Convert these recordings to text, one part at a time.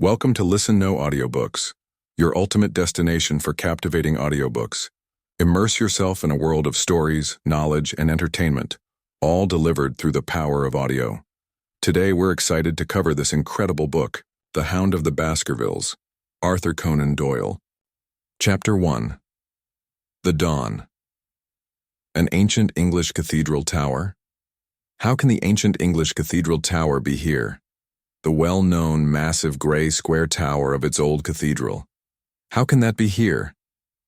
Welcome to Listen No Audiobooks, your ultimate destination for captivating audiobooks. Immerse yourself in a world of stories, knowledge, and entertainment, all delivered through the power of audio. Today we're excited to cover this incredible book, The Hound of the Baskervilles, Arthur Conan Doyle. Chapter 1. The Dawn. An ancient English cathedral tower? How can the ancient English cathedral tower be here? The well-known massive gray square tower of its old cathedral. How can that be here?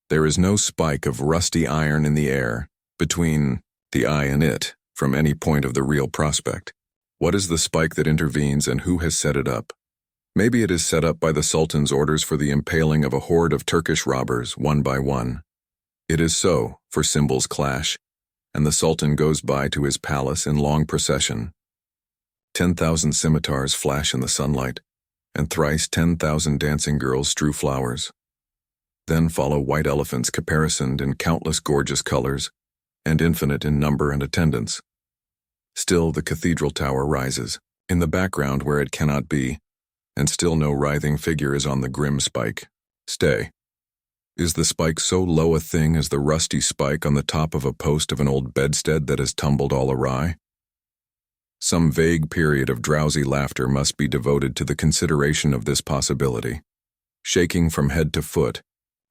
There is no spike of rusty iron in the air, between the eye and it, from any point of the real prospect. What is the spike that intervenes, and who has set it up? Maybe it is set up by the Sultan's orders for the impaling of a horde of Turkish robbers, one by one. It is so, for cymbals clash, and the Sultan goes by to his palace in long procession. 10,000 scimitars flash in the sunlight, and thrice 10,000 dancing girls strew flowers. Then follow white elephants caparisoned in countless gorgeous colors, and infinite in number and attendance. Still the cathedral tower rises, in the background where it cannot be, and still no writhing figure is on the grim spike. Stay. Is the spike so low a thing as the rusty spike on the top of a post of an old bedstead that has tumbled all awry? Some vague period of drowsy laughter must be devoted to the consideration of this possibility. Shaking from head to foot,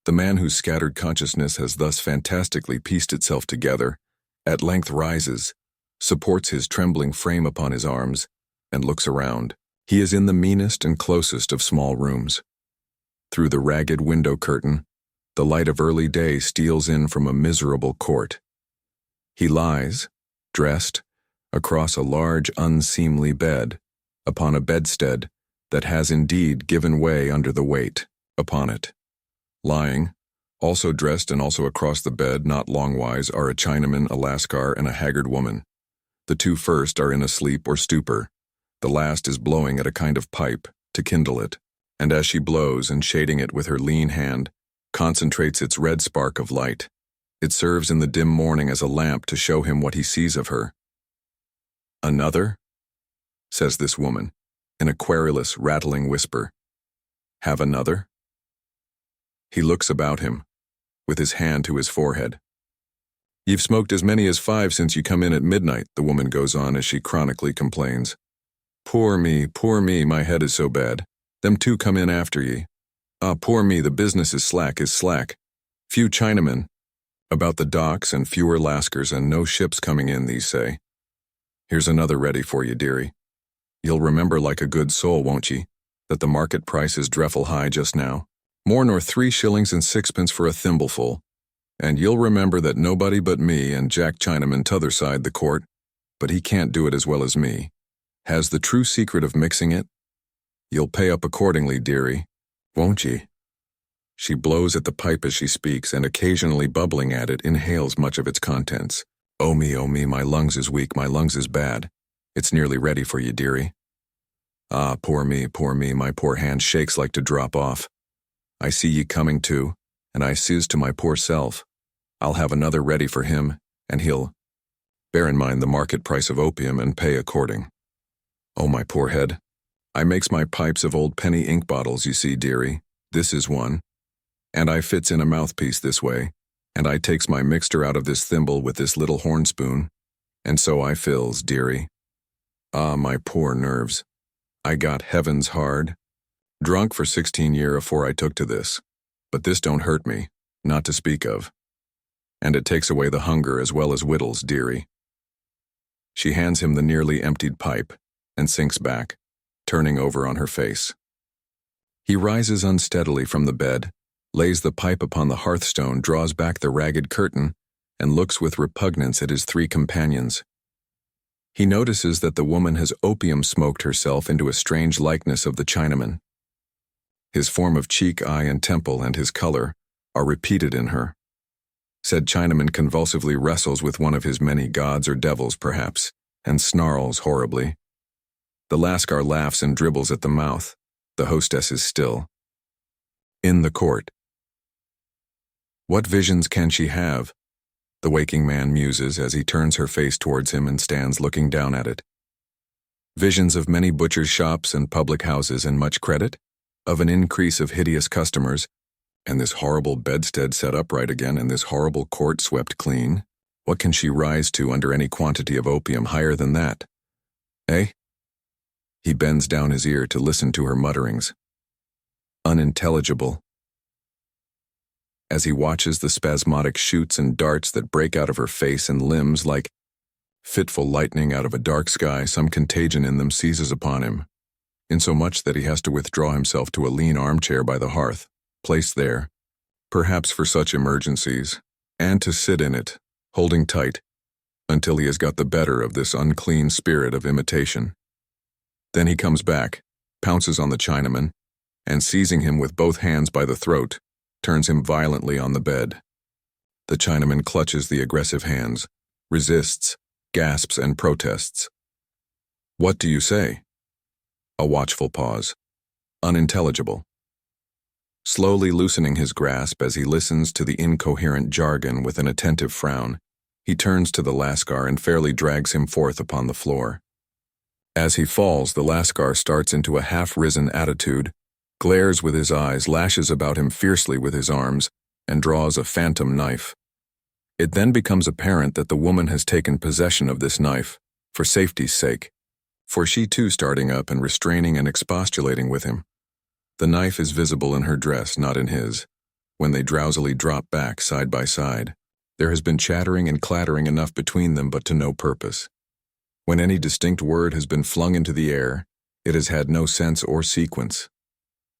the man whose scattered consciousness has thus fantastically pieced itself together, at length rises, supports his trembling frame upon his arms, and looks around. He is in the meanest and closest of small rooms. Through the ragged window curtain, the light of early day steals in from a miserable court. He lies, dressed, across a large unseemly bed, upon a bedstead that has indeed given way under the weight upon it. Lying, also dressed and also across the bed, not longwise, are a Chinaman, a Lascar, and a haggard woman. The two first are in a sleep or stupor. The last is blowing at a kind of pipe to kindle it, and as she blows and shading it with her lean hand, concentrates its red spark of light. It serves in the dim morning as a lamp to show him what he sees of her. "Another?" says this woman, in a querulous, rattling whisper. "Have another?" He looks about him, with his hand to his forehead. "You've smoked as many as 5 since you come in at midnight," the woman goes on as she chronically complains. Poor me, my head is so bad. Them 2 come in after ye. Ah, poor me, the business is slack. Few Chinamen about the docks and fewer Lascars and no ships coming in, these say. Here's another ready for you, dearie. You'll remember like a good soul, won't ye, that the market price is dreffle high just now, more nor 3 shillings and 6pence for a thimbleful, and you'll remember that nobody but me and Jack Chinaman t'other side the court, but he can't do it as well as me, has the true secret of mixing it. You'll pay up accordingly, dearie, won't ye?" She blows at the pipe as she speaks, and occasionally bubbling at it, inhales much of its contents. Oh me, my lungs is weak, my lungs is bad. It's nearly ready for you, dearie." "Ah, poor me, my poor hand shakes like to drop off. I see ye coming too, and I says to my poor self, I'll have another ready for him, and he'll bear in mind the market price of opium and pay according. Oh, my poor head. I makes my pipes of old penny ink bottles, you see, dearie. This is one. And I fits in a mouthpiece this way, and I takes my mixture out of this thimble with this little horn spoon, and so I fills, dearie. Ah, my poor nerves. I got heavens hard. Drunk for 16 year afore I took to this, but this don't hurt me, not to speak of. And it takes away the hunger as well as wittles, dearie." She hands him the nearly emptied pipe, and sinks back, turning over on her face. He rises unsteadily from the bed, lays the pipe upon the hearthstone, draws back the ragged curtain, and looks with repugnance at his 3 companions. He notices that the woman has opium-smoked herself into a strange likeness of the Chinaman. His form of cheek, eye, and temple, and his color, are repeated in her. Said Chinaman convulsively wrestles with one of his many gods or devils, perhaps, and snarls horribly. The Lascar laughs and dribbles at the mouth. The hostess is still. In the court. What visions can she have? The waking man muses as he turns her face towards him and stands looking down at it. Visions of many butchers' shops and public houses and much credit? of an increase of hideous customers, and this horrible bedstead set upright again, and this horrible court swept clean? What can she rise to under any quantity of opium higher than that? Eh? He bends down his ear to listen to her mutterings. Unintelligible. As he watches the spasmodic shoots and darts that break out of her face and limbs like fitful lightning out of a dark sky, some contagion in them seizes upon him, insomuch that he has to withdraw himself to a lean armchair by the hearth, placed there, perhaps for such emergencies, and to sit in it, holding tight, until he has got the better of this unclean spirit of imitation. Then he comes back, pounces on the Chinaman, and seizing him with both hands by the throat, turns him violently on the bed. The Chinaman clutches the aggressive hands, resists, gasps and protests. What do you say? A watchful pause. Unintelligible. Slowly loosening his grasp as he listens to the incoherent jargon with an attentive frown, he turns to the Lascar and fairly drags him forth upon the floor. As he falls, the Lascar starts into a half-risen attitude, glares with his eyes, lashes about him fiercely with his arms, and draws a phantom knife. It then becomes apparent that the woman has taken possession of this knife, for safety's sake, for she too starting up and restraining and expostulating with him. The knife is visible in her dress, not in his, when they drowsily drop back side by side. There has been chattering and clattering enough between them, but to no purpose. When any distinct word has been flung into the air, it has had no sense or sequence.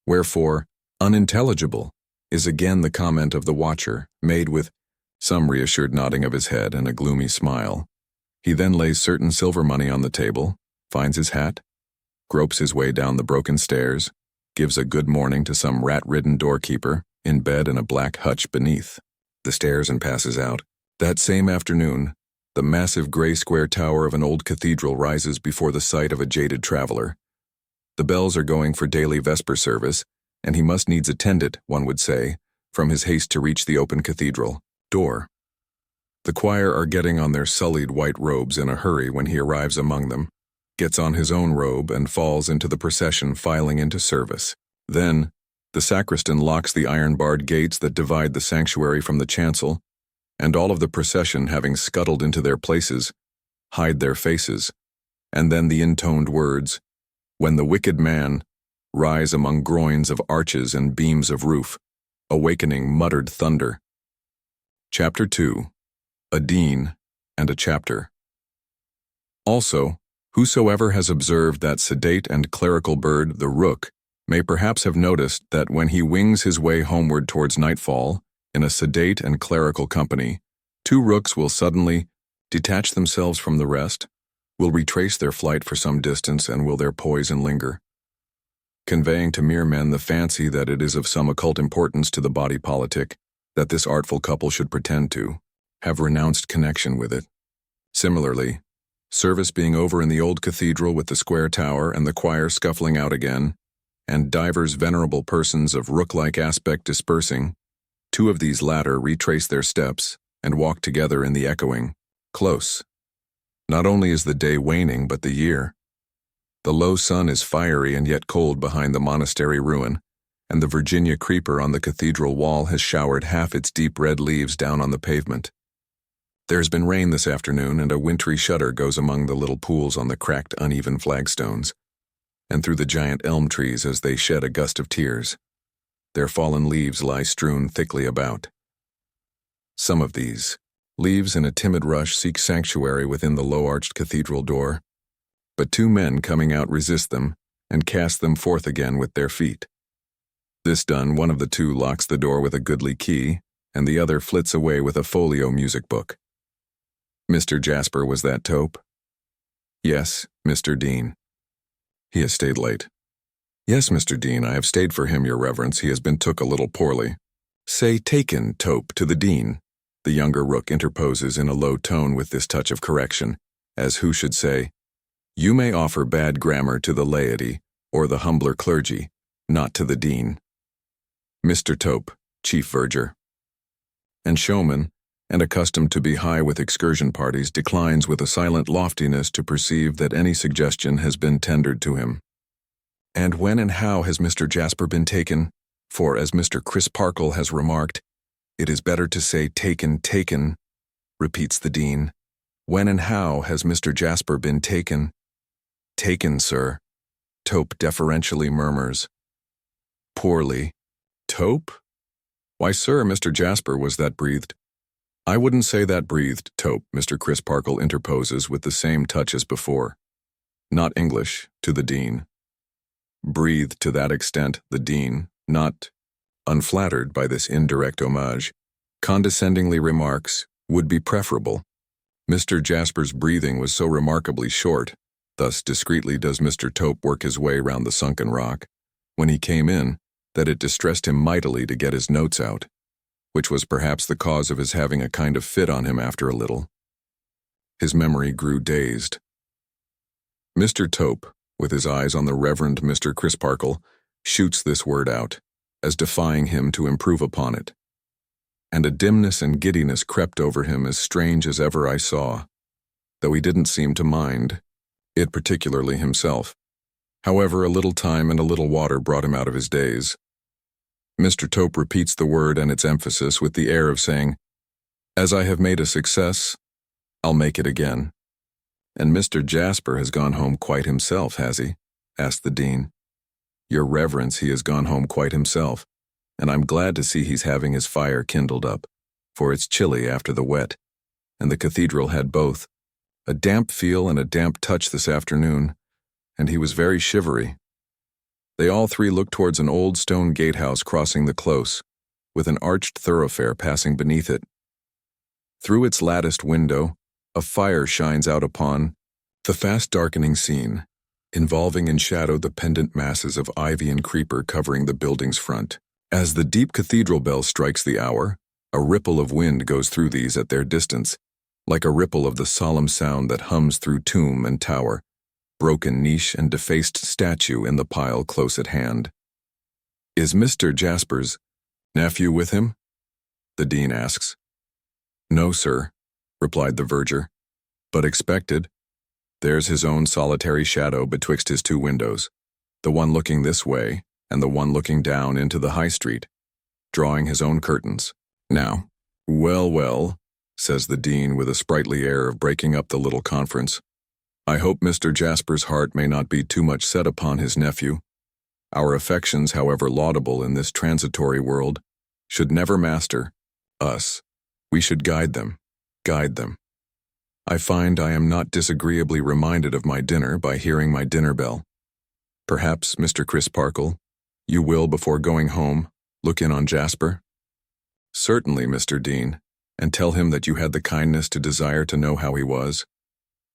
Wherefore, unintelligible is again the comment of the watcher, made with some reassured nodding of his head and a gloomy smile. He then lays certain silver money on the table, finds his hat, gropes his way down the broken stairs, gives a good morning to some rat-ridden doorkeeper, in bed in a black hutch beneath the stairs, and passes out. That same afternoon, the massive gray square tower of an old cathedral rises before the sight of a jaded traveler. The bells are going for daily vesper service, and he must needs attend it, one would say, from his haste to reach the open cathedral door. The choir are getting on their sullied white robes in a hurry when he arrives among them, gets on his own robe, and falls into the procession filing into service. Then, the sacristan locks the iron-barred gates that divide the sanctuary from the chancel, and all of the procession, having scuttled into their places, hide their faces, and then the intoned words, "When the wicked man," rise among groins of arches and beams of roof, awakening muttered thunder. Chapter 2. A Dean and a Chapter. Also, whosoever has observed that sedate and clerical bird, the rook, may perhaps have noticed that when he wings his way homeward towards nightfall, in a sedate and clerical company, two rooks will suddenly detach themselves from the rest, will retrace their flight for some distance, and will there poise and linger, conveying to mere men the fancy that it is of some occult importance to the body politic that this artful couple should pretend to have renounced connection with it. Similarly, service being over in the old cathedral with the square tower and the choir scuffling out again, and divers venerable persons of rook-like aspect dispersing, two of these latter retrace their steps and walk together in the echoing, close. Not only is the day waning, but the year. The low sun is fiery and yet cold behind the monastery ruin, and the Virginia creeper on the cathedral wall has showered half its deep red leaves down on the pavement. There has been rain this afternoon, and a wintry shudder goes among the little pools on the cracked, uneven flagstones, and through the giant elm trees as they shed a gust of tears. Their fallen leaves lie strewn thickly about. Some of these leaves in a timid rush seek sanctuary within the low-arched cathedral door, but two men coming out resist them and cast them forth again with their feet. This done, one of the two locks the door with a goodly key, and the other flits away with a folio music book. Mr. Jasper, was that Tope? Yes, Mr. Dean. He has stayed late. Yes, Mr. Dean, I have stayed for him, your reverence. He has been took a little poorly. Say taken, Tope, to the Dean. The younger rook interposes in a low tone with this touch of correction, as who should say, you may offer bad grammar to the laity, or the humbler clergy, not to the Dean. Mr. Tope, chief verger. And showman, and accustomed to be high with excursion parties, declines with a silent loftiness to perceive that any suggestion has been tendered to him. And when and how has Mr. Jasper been taken? For, as Mr. Crisparkle has remarked, it is better to say taken, repeats the Dean. When and how has Mr. Jasper been taken? Taken, sir, Tope deferentially murmurs. Poorly. Tope? Why, sir, Mr. Jasper was that breathed. I wouldn't say that breathed, Tope, Mr. Crisparkle interposes with the same touch as before. Not English, to the Dean. Breathed to that extent, the Dean, not unflattered by this indirect homage, condescendingly remarks, would be preferable. Mr. Jasper's breathing was so remarkably short, thus discreetly does Mr. Tope work his way round the sunken rock, when he came in, that it distressed him mightily to get his notes out, which was perhaps the cause of his having a kind of fit on him after a little. His memory grew dazed. Mr. Tope, with his eyes on the Reverend Mr. Crisparkle, shoots this word out, as defying him to improve upon it. And a dimness and giddiness crept over him as strange as ever I saw, though he didn't seem to mind, it particularly himself. However, a little time and a little water brought him out of his daze. Mr. Tope repeats the word and its emphasis with the air of saying, as I have made a success, I'll make it again. And Mr. Jasper has gone home quite himself, has he? Asked the Dean. Your Reverence, he has gone home quite himself, and I'm glad to see he's having his fire kindled up, for it's chilly after the wet, and the cathedral had both a damp feel and a damp touch this afternoon, and he was very shivery. They all three looked towards an old stone gatehouse crossing the close, with an arched thoroughfare passing beneath it. Through its latticed window, a fire shines out upon the fast-darkening scene, involving in shadow the pendant masses of ivy and creeper covering the building's front. As the deep cathedral bell strikes the hour, a ripple of wind goes through these at their distance, like a ripple of the solemn sound that hums through tomb and tower, broken niche and defaced statue in the pile close at hand. Is Mr. Jasper's nephew with him? The Dean asks. No, sir, replied the verger, but expected. There's his own solitary shadow betwixt his two windows, the one looking this way and the one looking down into the high street, drawing his own curtains. Now, well, says the Dean with a sprightly air of breaking up the little conference. I hope Mr. Jasper's heart may not be too much set upon his nephew. Our affections, however laudable in this transitory world, should never master us. We should guide them. I find I am not disagreeably reminded of my dinner by hearing my dinner bell. Perhaps, Mr. Crisparkle, you will, before going home, look in on Jasper? Certainly, Mr. Dean, and tell him that you had the kindness to desire to know how he was.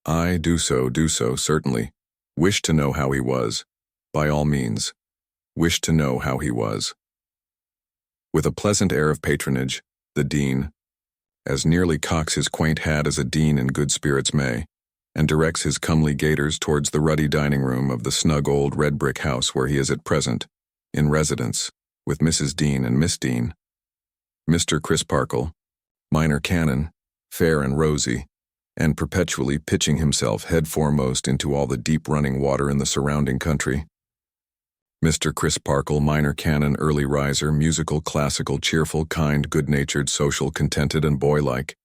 I do so, certainly. Wish to know how he was. By all means. Wish to know how he was. With a pleasant air of patronage, the Dean, as nearly cocks his quaint hat as a dean in good spirits may, and directs his comely gaiters towards the ruddy dining room of the snug old red brick house where he is at present, in residence, with Mrs. Dean and Miss Dean. Mr. Crisparkle, minor canon, fair and rosy, and perpetually pitching himself head foremost into all the deep running water in the surrounding country. Mr. Crisparkle, minor canon, early riser, musical, classical, cheerful, kind, good-natured, social, contented, and boy-like.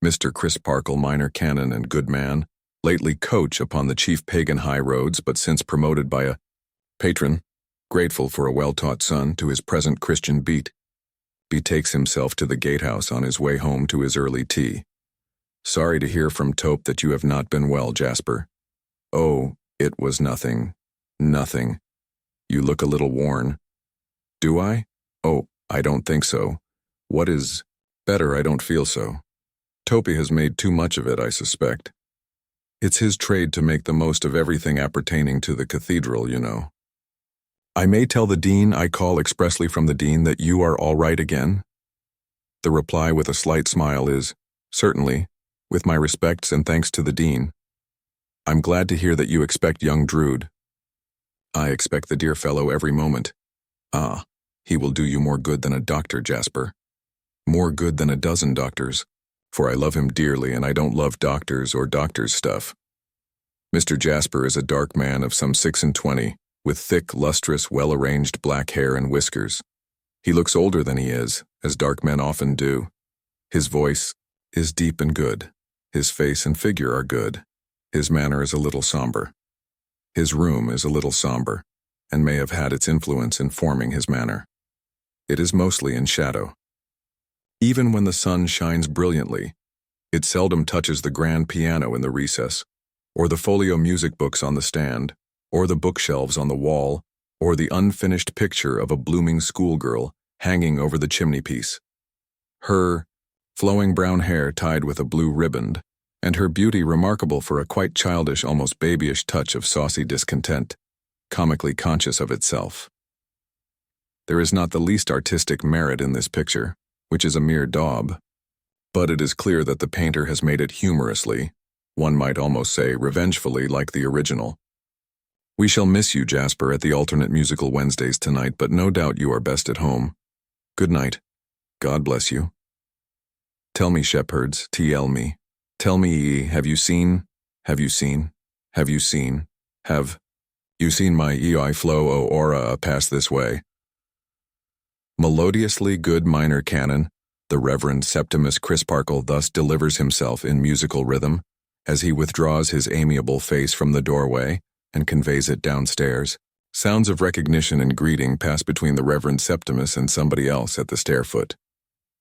Mr. Crisparkle, minor canon and good man, lately coach upon the chief pagan high roads, but since promoted by a patron, grateful for a well-taught son to his present Christian beat, betakes himself to the gatehouse on his way home to his early tea. Sorry to hear from Tope that you have not been well, Jasper. Oh, it was nothing. You look a little worn. Do I? Oh, I don't think so. What is better, I don't feel so. Tope has made too much of it, I suspect. It's his trade to make the most of everything appertaining to the cathedral, you know. I may tell the Dean I call expressly from the Dean that you are all right again? The reply with a slight smile is, certainly, with my respects and thanks to the Dean. I'm glad to hear that you expect young Drood. I expect the dear fellow every moment. Ah, he will do you more good than a doctor, Jasper. More good than a dozen doctors, for I love him dearly and I don't love doctors or doctors' stuff. Mr. Jasper is a dark man of some 26, with thick, lustrous, well-arranged black hair and whiskers. He looks older than he is, as dark men often do. His voice is deep and good. His face and figure are good. His manner is a little somber. His room is a little somber, and may have had its influence in forming his manner. It is mostly in shadow. Even when the sun shines brilliantly, it seldom touches the grand piano in the recess, or the folio music books on the stand, or the bookshelves on the wall, or the unfinished picture of a blooming schoolgirl hanging over the chimney-piece. Her flowing brown hair tied with a blue riband, and her beauty remarkable for a quite childish, almost babyish touch of saucy discontent, comically conscious of itself. There is not the least artistic merit in this picture, which is a mere daub, but it is clear that the painter has made it humorously, one might almost say revengefully, like the original. We shall miss you, Jasper, at the alternate musical Wednesdays tonight, but no doubt you are best at home. Good night. God bless you. Tell me, shepherds, tell me. Tell me ye, have you seen my ei flow o aura pass this way? Melodiously good minor canon, the Reverend Septimus Crisparkle thus delivers himself in musical rhythm, as he withdraws his amiable face from the doorway and conveys it downstairs. Sounds of recognition and greeting pass between the Reverend Septimus and somebody else at the stair-foot.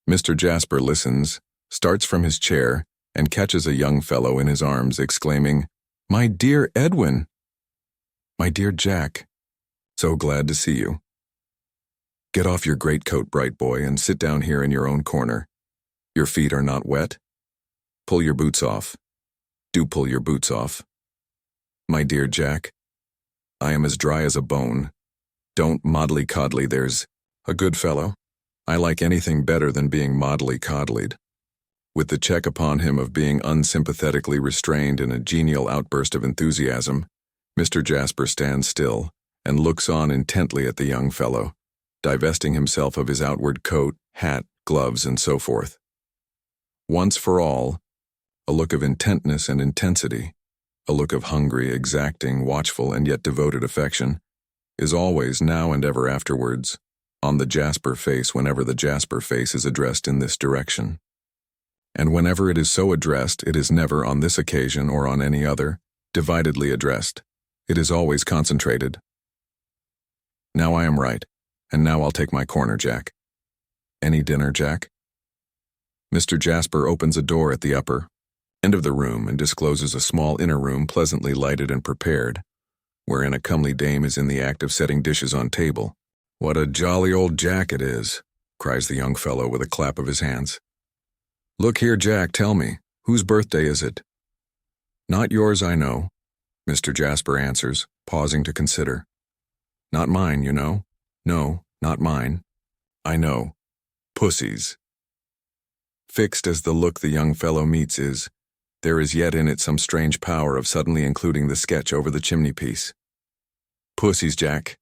Mr. Jasper listens, starts from his chair, and catches a young fellow in his arms, exclaiming, "My dear Edwin! My dear Jack! So glad to see you. Get off your greatcoat, bright boy, and sit down here in your own corner. Your feet are not wet? Pull your boots off. Do pull your boots off. My dear Jack, I am as dry as a bone. Don't moddly-coddly, there's a good fellow. I like anything better than being moddly-coddlied." With the check upon him of being unsympathetically restrained in a genial outburst of enthusiasm, Mr. Jasper stands still and looks on intently at the young fellow, divesting himself of his outward coat, hat, gloves, and so forth. Once for all, a look of intentness and intensity, a look of hungry, exacting, watchful, and yet devoted affection, is always, now and ever afterwards, on the Jasper face whenever the Jasper face is addressed in this direction. And whenever it is so addressed, it is never, on this occasion or on any other, dividedly addressed. It is always concentrated. Now I am right, and now I'll take my corner, Jack. Any dinner, Jack? Mr. Jasper opens a door at the upper end of the room and discloses a small inner room pleasantly lighted and prepared, wherein a comely dame is in the act of setting dishes on table. "What a jolly old Jack it is," cries the young fellow with a clap of his hands. "Look here, Jack, tell me, whose birthday is it?" "Not yours, I know," Mr. Jasper answers, pausing to consider. "Not mine, you know." "No, not mine." "I know. Pussy's." Fixed as the look the young fellow meets is, there is yet in it some strange power of suddenly including the sketch over the chimney-piece. "Pussy's, Jack.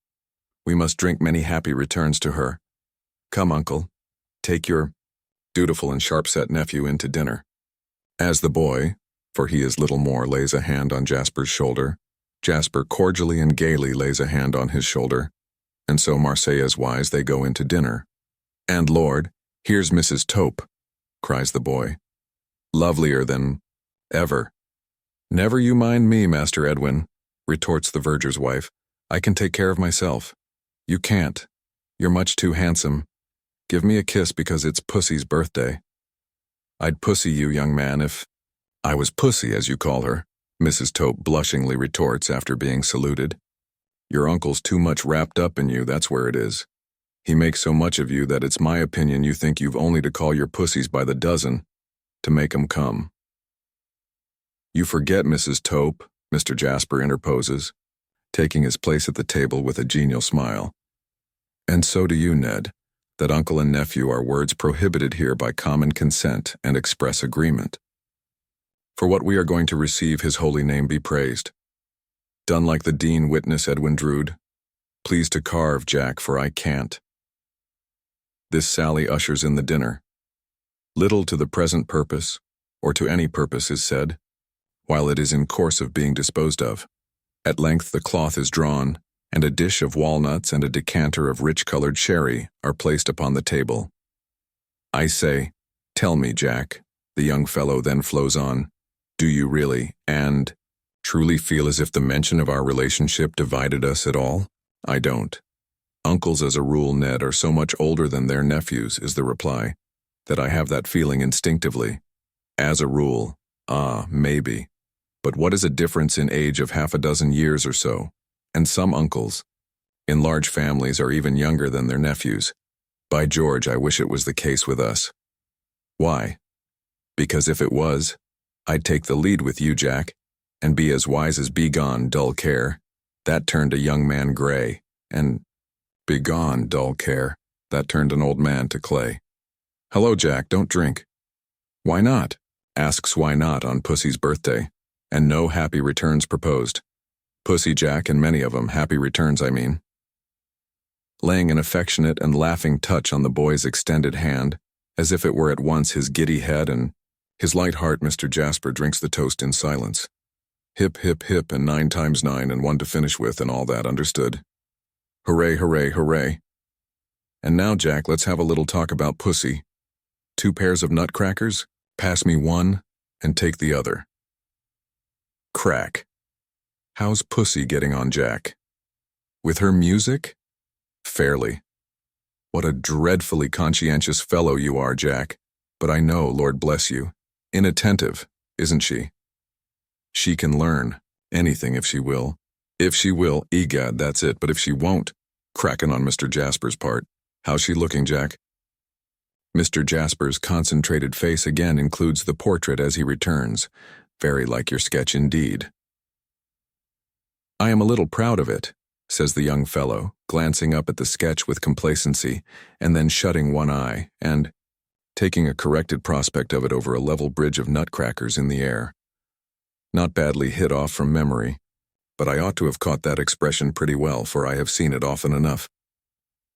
We must drink many happy returns to her. Come, uncle, take your dutiful and sharp-set nephew in to dinner." As the boy, for he is little more, lays a hand on Jasper's shoulder, Jasper cordially and gaily lays a hand on his shoulder, and so Marseillaise-wise they go into dinner. "And Lord, here's Mrs. Tope," cries the boy. "Lovelier than ever." "Never you mind me, Master Edwin," retorts the verger's wife. "I can take care of myself." "You can't. You're much too handsome. Give me a kiss because it's Pussy's birthday." "I'd pussy you, young man, if I was Pussy, as you call her," Mrs. Tope blushingly retorts after being saluted. "Your uncle's too much wrapped up in you, that's where it is. He makes so much of you that it's my opinion you think you've only to call your pussies by the dozen to make 'em come." "You forget, Mrs. Tope," Mr. Jasper interposes, taking his place at the table with a genial smile. "And so do you, Ned, that uncle and nephew are words prohibited here by common consent and express agreement. For what we are going to receive his holy name be praised. Done like the Dean witness Edwin Drood. Please to carve, Jack, for I can't." This sally ushers in the dinner. Little to the present purpose, or to any purpose is said, while it is in course of being disposed of. At length the cloth is drawn, and a dish of walnuts and a decanter of rich-colored sherry are placed upon the table. I say, "Tell me, Jack," the young fellow then flows on, "do you really, and truly feel as if the mention of our relationship divided us at all?" "I don't. Uncles as a rule, Ned, are so much older than their nephews," is the reply, "that I have that feeling instinctively. As a rule, maybe. But what is a difference in age of half a dozen years or so? And some uncles, in large families, are even younger than their nephews. By George, I wish it was the case with us." "Why?" "Because if it was, I'd take the lead with you, Jack, and be as wise as begone, dull care." That turned a young man gray, and begone, dull care. That turned an old man to clay. "Hello, Jack, don't drink." "Why not?" Asks why not on Pussy's birthday, and no happy returns proposed. Pussy, Jack, and many of 'em, happy returns, I mean. Laying an affectionate and laughing touch on the boy's extended hand, as if it were at once his giddy head and his light heart, Mr. Jasper drinks the toast in silence. Hip, hip, hip, and 9 times 9 and 1 to finish with and all that, understood. Hooray, hooray, hooray. And now, Jack, let's have a little talk about Pussy. 2 pairs of nutcrackers? Pass me one and take the other. Crack. How's Pussy getting on, Jack? With her music? Fairly. What a dreadfully conscientious fellow you are, Jack. But I know, Lord bless you. Inattentive, isn't she? She can learn anything if she will. If she will, egad, that's it. But if she won't, cracking on Mr. Jasper's part. How's she looking, Jack? Mr. Jasper's concentrated face again includes the portrait as he returns. Very like your sketch indeed. "I am a little proud of it," says the young fellow, glancing up at the sketch with complacency, and then shutting one eye, and taking a corrected prospect of it over a level bridge of nutcrackers in the air. Not badly hit off from memory, but I ought to have caught that expression pretty well, for I have seen it often enough.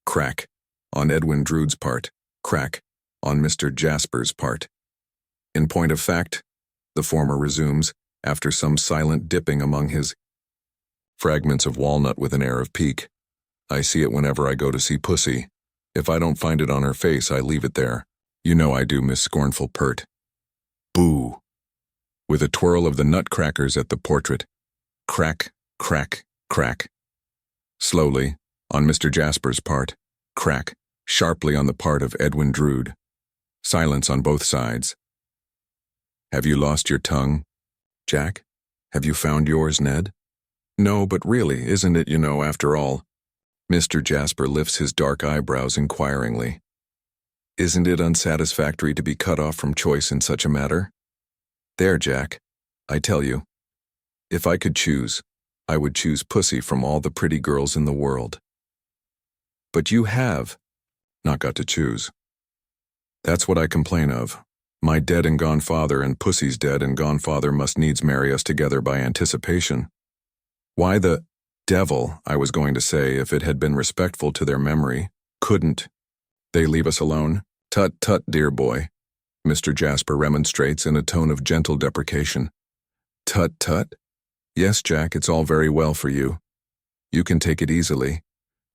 Crack, on Edwin Drood's part. Crack, on Mr. Jasper's part. In point of fact, the former resumes, after some silent dipping among his fragments of walnut with an air of pique, "I see it whenever I go to see Pussy. If I don't find it on her face, I leave it there. You know I do, Miss Scornful Pert." Boo! With a twirl of the nutcrackers at the portrait. Crack, crack, crack. Slowly, on Mr. Jasper's part. Crack, sharply on the part of Edwin Drood. Silence on both sides. "Have you lost your tongue, Jack? Have you found yours, Ned?" "No, but really, isn't it, after all?" Mr. Jasper lifts his dark eyebrows inquiringly. "Isn't it unsatisfactory to be cut off from choice in such a matter? There, Jack, I tell you, if I could choose, I would choose Pussy from all the pretty girls in the world." "But you have not got to choose." "That's what I complain of. My dead and gone father and Pussy's dead and gone father must needs marry us together by anticipation. Why the devil, I was going to say, if it had been respectful to their memory, couldn't they leave us alone?" "Tut, tut, dear boy," Mr. Jasper remonstrates in a tone of gentle deprecation. "Tut, tut? Yes, Jack, it's all very well for you. You can take it easily.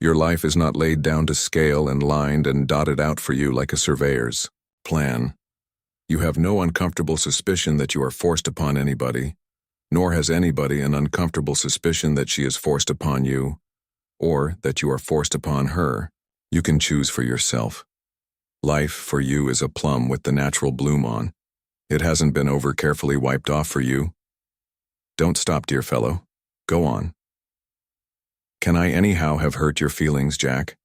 Your life is not laid down to scale and lined and dotted out for you like a surveyor's plan. You have no uncomfortable suspicion that you are forced upon anybody, nor has anybody an uncomfortable suspicion that she is forced upon you, or that you are forced upon her. You can choose for yourself. Life for you is a plum with the natural bloom on. It hasn't been over carefully wiped off for you. Don't stop, dear fellow. Go on. Can I anyhow have hurt your feelings, Jack?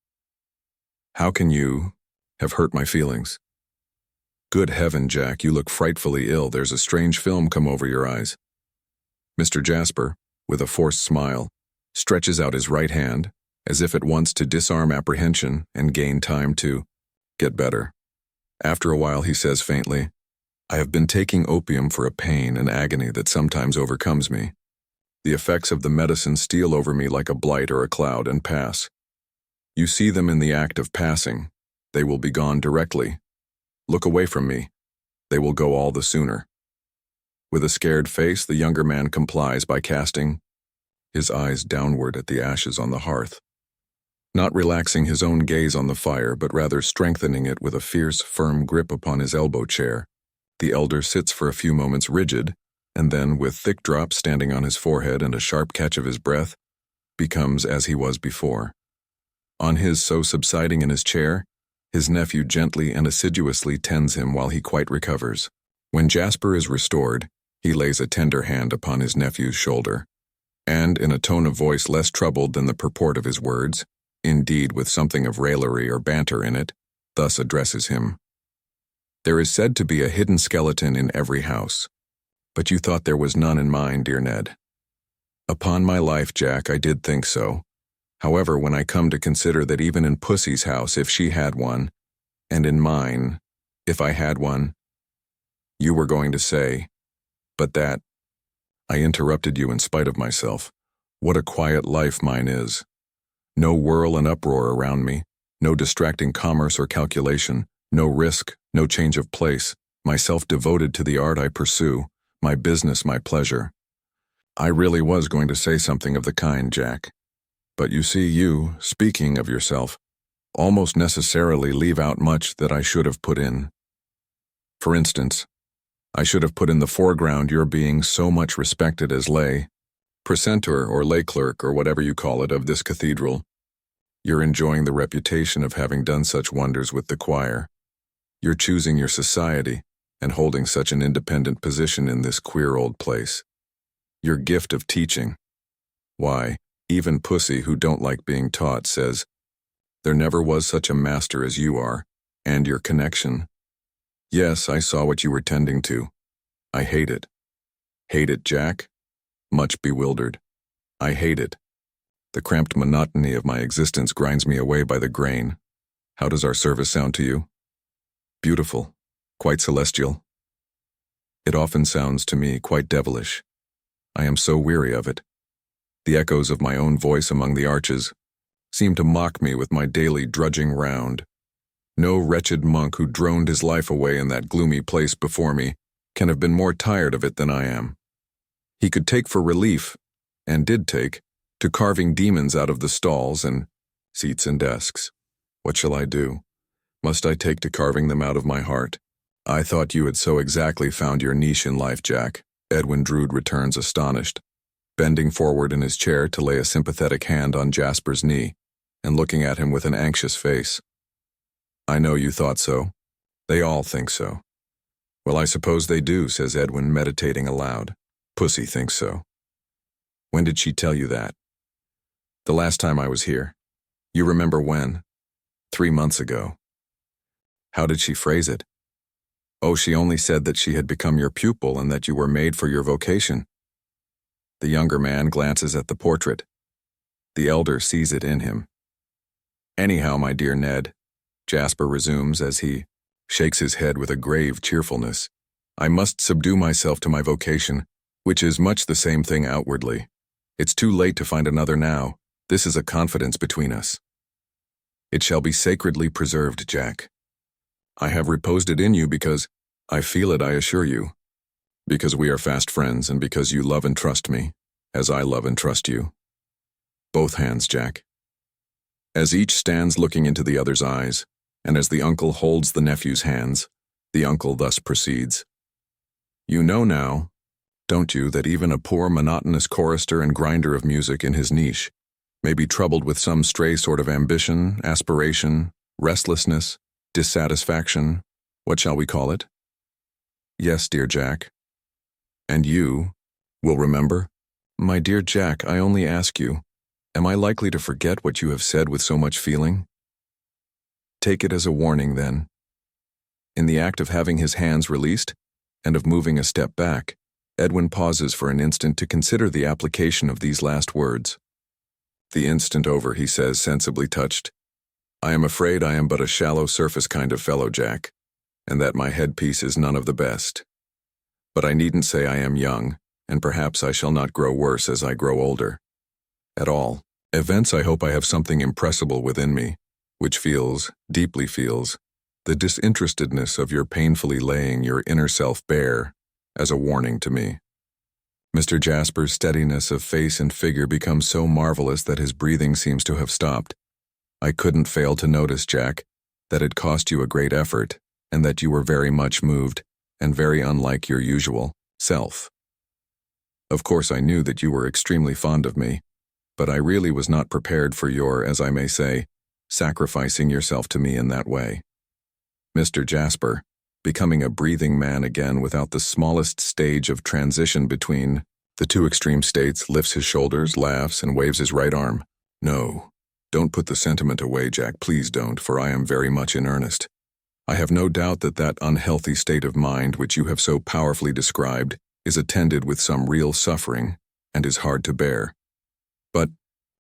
How can you have hurt my feelings? Good heaven, Jack, you look frightfully ill. There's a strange film come over your eyes." Mr. Jasper, with a forced smile, stretches out his right hand, as if at once to disarm apprehension and gain time to get better. After a while he says faintly, "I have been taking opium for a pain and agony that sometimes overcomes me. The effects of the medicine steal over me like a blight or a cloud and pass. You see them in the act of passing. They will be gone directly. Look away from me. They will go all the sooner." With a scared face, the younger man complies by casting his eyes downward at the ashes on the hearth. Not relaxing his own gaze on the fire, but rather strengthening it with a fierce, firm grip upon his elbow chair, the elder sits for a few moments rigid, and then, with thick drops standing on his forehead and a sharp catch of his breath, becomes as he was before. On his so subsiding in his chair, his nephew gently and assiduously tends him while he quite recovers. When Jasper is restored, he lays a tender hand upon his nephew's shoulder, and, in a tone of voice less troubled than the purport of his words, indeed with something of raillery or banter in it, thus addresses him. There is said to be a hidden skeleton in every house, but you thought there was none in mine, dear Ned. Upon my life, Jack, I did think so. However, when I come to consider that even in Pussy's house, if she had one, and in mine, if I had one, you were going to say, but that, I interrupted you in spite of myself. What a quiet life mine is. No whirl and uproar around me, no distracting commerce or calculation, no risk, no change of place, myself devoted to the art I pursue, my business, my pleasure. I really was going to say something of the kind, Jack. But you see, you, speaking of yourself, almost necessarily leave out much that I should have put in. For instance, I should have put in the foreground your being so much respected as lay precentor or lay clerk or whatever you call it of this cathedral. You're enjoying the reputation of having done such wonders with the choir. You're choosing your society and holding such an independent position in this queer old place. Your gift of teaching. Why, even Pussy, who don't like being taught, says, there never was such a master as you are, and your connection. Yes, I saw what you were tending to. I hate it. Hate it, Jack? Much bewildered. I hate it. The cramped monotony of my existence grinds me away by the grain. How does our service sound to you? Beautiful. Quite celestial. It often sounds to me quite devilish. I am so weary of it. The echoes of my own voice among the arches seem to mock me with my daily drudging round. No wretched monk who droned his life away in that gloomy place before me can have been more tired of it than I am. He could take for relief, and did take, to carving demons out of the stalls and seats and desks. What shall I do? Must I take to carving them out of my heart? I thought you had so exactly found your niche in life, Jack. Edwin Drood returns astonished, bending forward in his chair to lay a sympathetic hand on Jasper's knee, and looking at him with an anxious face. I know you thought so. They all think so. Well, I suppose they do, says Edwin, meditating aloud. Pussy thinks so. When did she tell you that? The last time I was here. You remember when? 3 months ago. How did she phrase it? Oh, she only said that she had become your pupil and that you were made for your vocation. The younger man glances at the portrait. The elder sees it in him. Anyhow, my dear Ned, Jasper resumes as he shakes his head with a grave cheerfulness, I must subdue myself to my vocation, which is much the same thing outwardly. It's too late to find another now. This is a confidence between us. It shall be sacredly preserved, Jack. I have reposed it in you because I feel it, I assure you. Because we are fast friends and because you love and trust me, as I love and trust you. Both hands, Jack. As each stands looking into the other's eyes, and as the uncle holds the nephew's hands, the uncle thus proceeds. You know now, don't you, that even a poor monotonous chorister and grinder of music in his niche may be troubled with some stray sort of ambition, aspiration, restlessness, dissatisfaction, what shall we call it? Yes, dear Jack. And you will remember? My dear Jack, I only ask you, am I likely to forget what you have said with so much feeling? Take it as a warning, then. In the act of having his hands released, and of moving a step back, Edwin pauses for an instant to consider the application of these last words. The instant over, he says, sensibly touched, I am afraid I am but a shallow surface kind of fellow, Jack, and that my headpiece is none of the best. But I needn't say I am young, and perhaps I shall not grow worse as I grow older. At all events, I hope I have something impressible within me, which feels, deeply feels, the disinterestedness of your painfully laying your inner self bare as a warning to me. Mr. Jasper's steadiness of face and figure becomes so marvelous that his breathing seems to have stopped. I couldn't fail to notice, Jack, that it cost you a great effort, and that you were very much moved, and very unlike your usual self. Of course I knew that you were extremely fond of me, but I really was not prepared for your, as I may say, sacrificing yourself to me in that way. Mr. Jasper, becoming a breathing man again without the smallest stage of transition between the two extreme states, lifts his shoulders, laughs, and waves his right arm. No, don't put the sentiment away, Jack, please don't, for I am very much in earnest. I have no doubt that that unhealthy state of mind which you have so powerfully described is attended with some real suffering and is hard to bear. But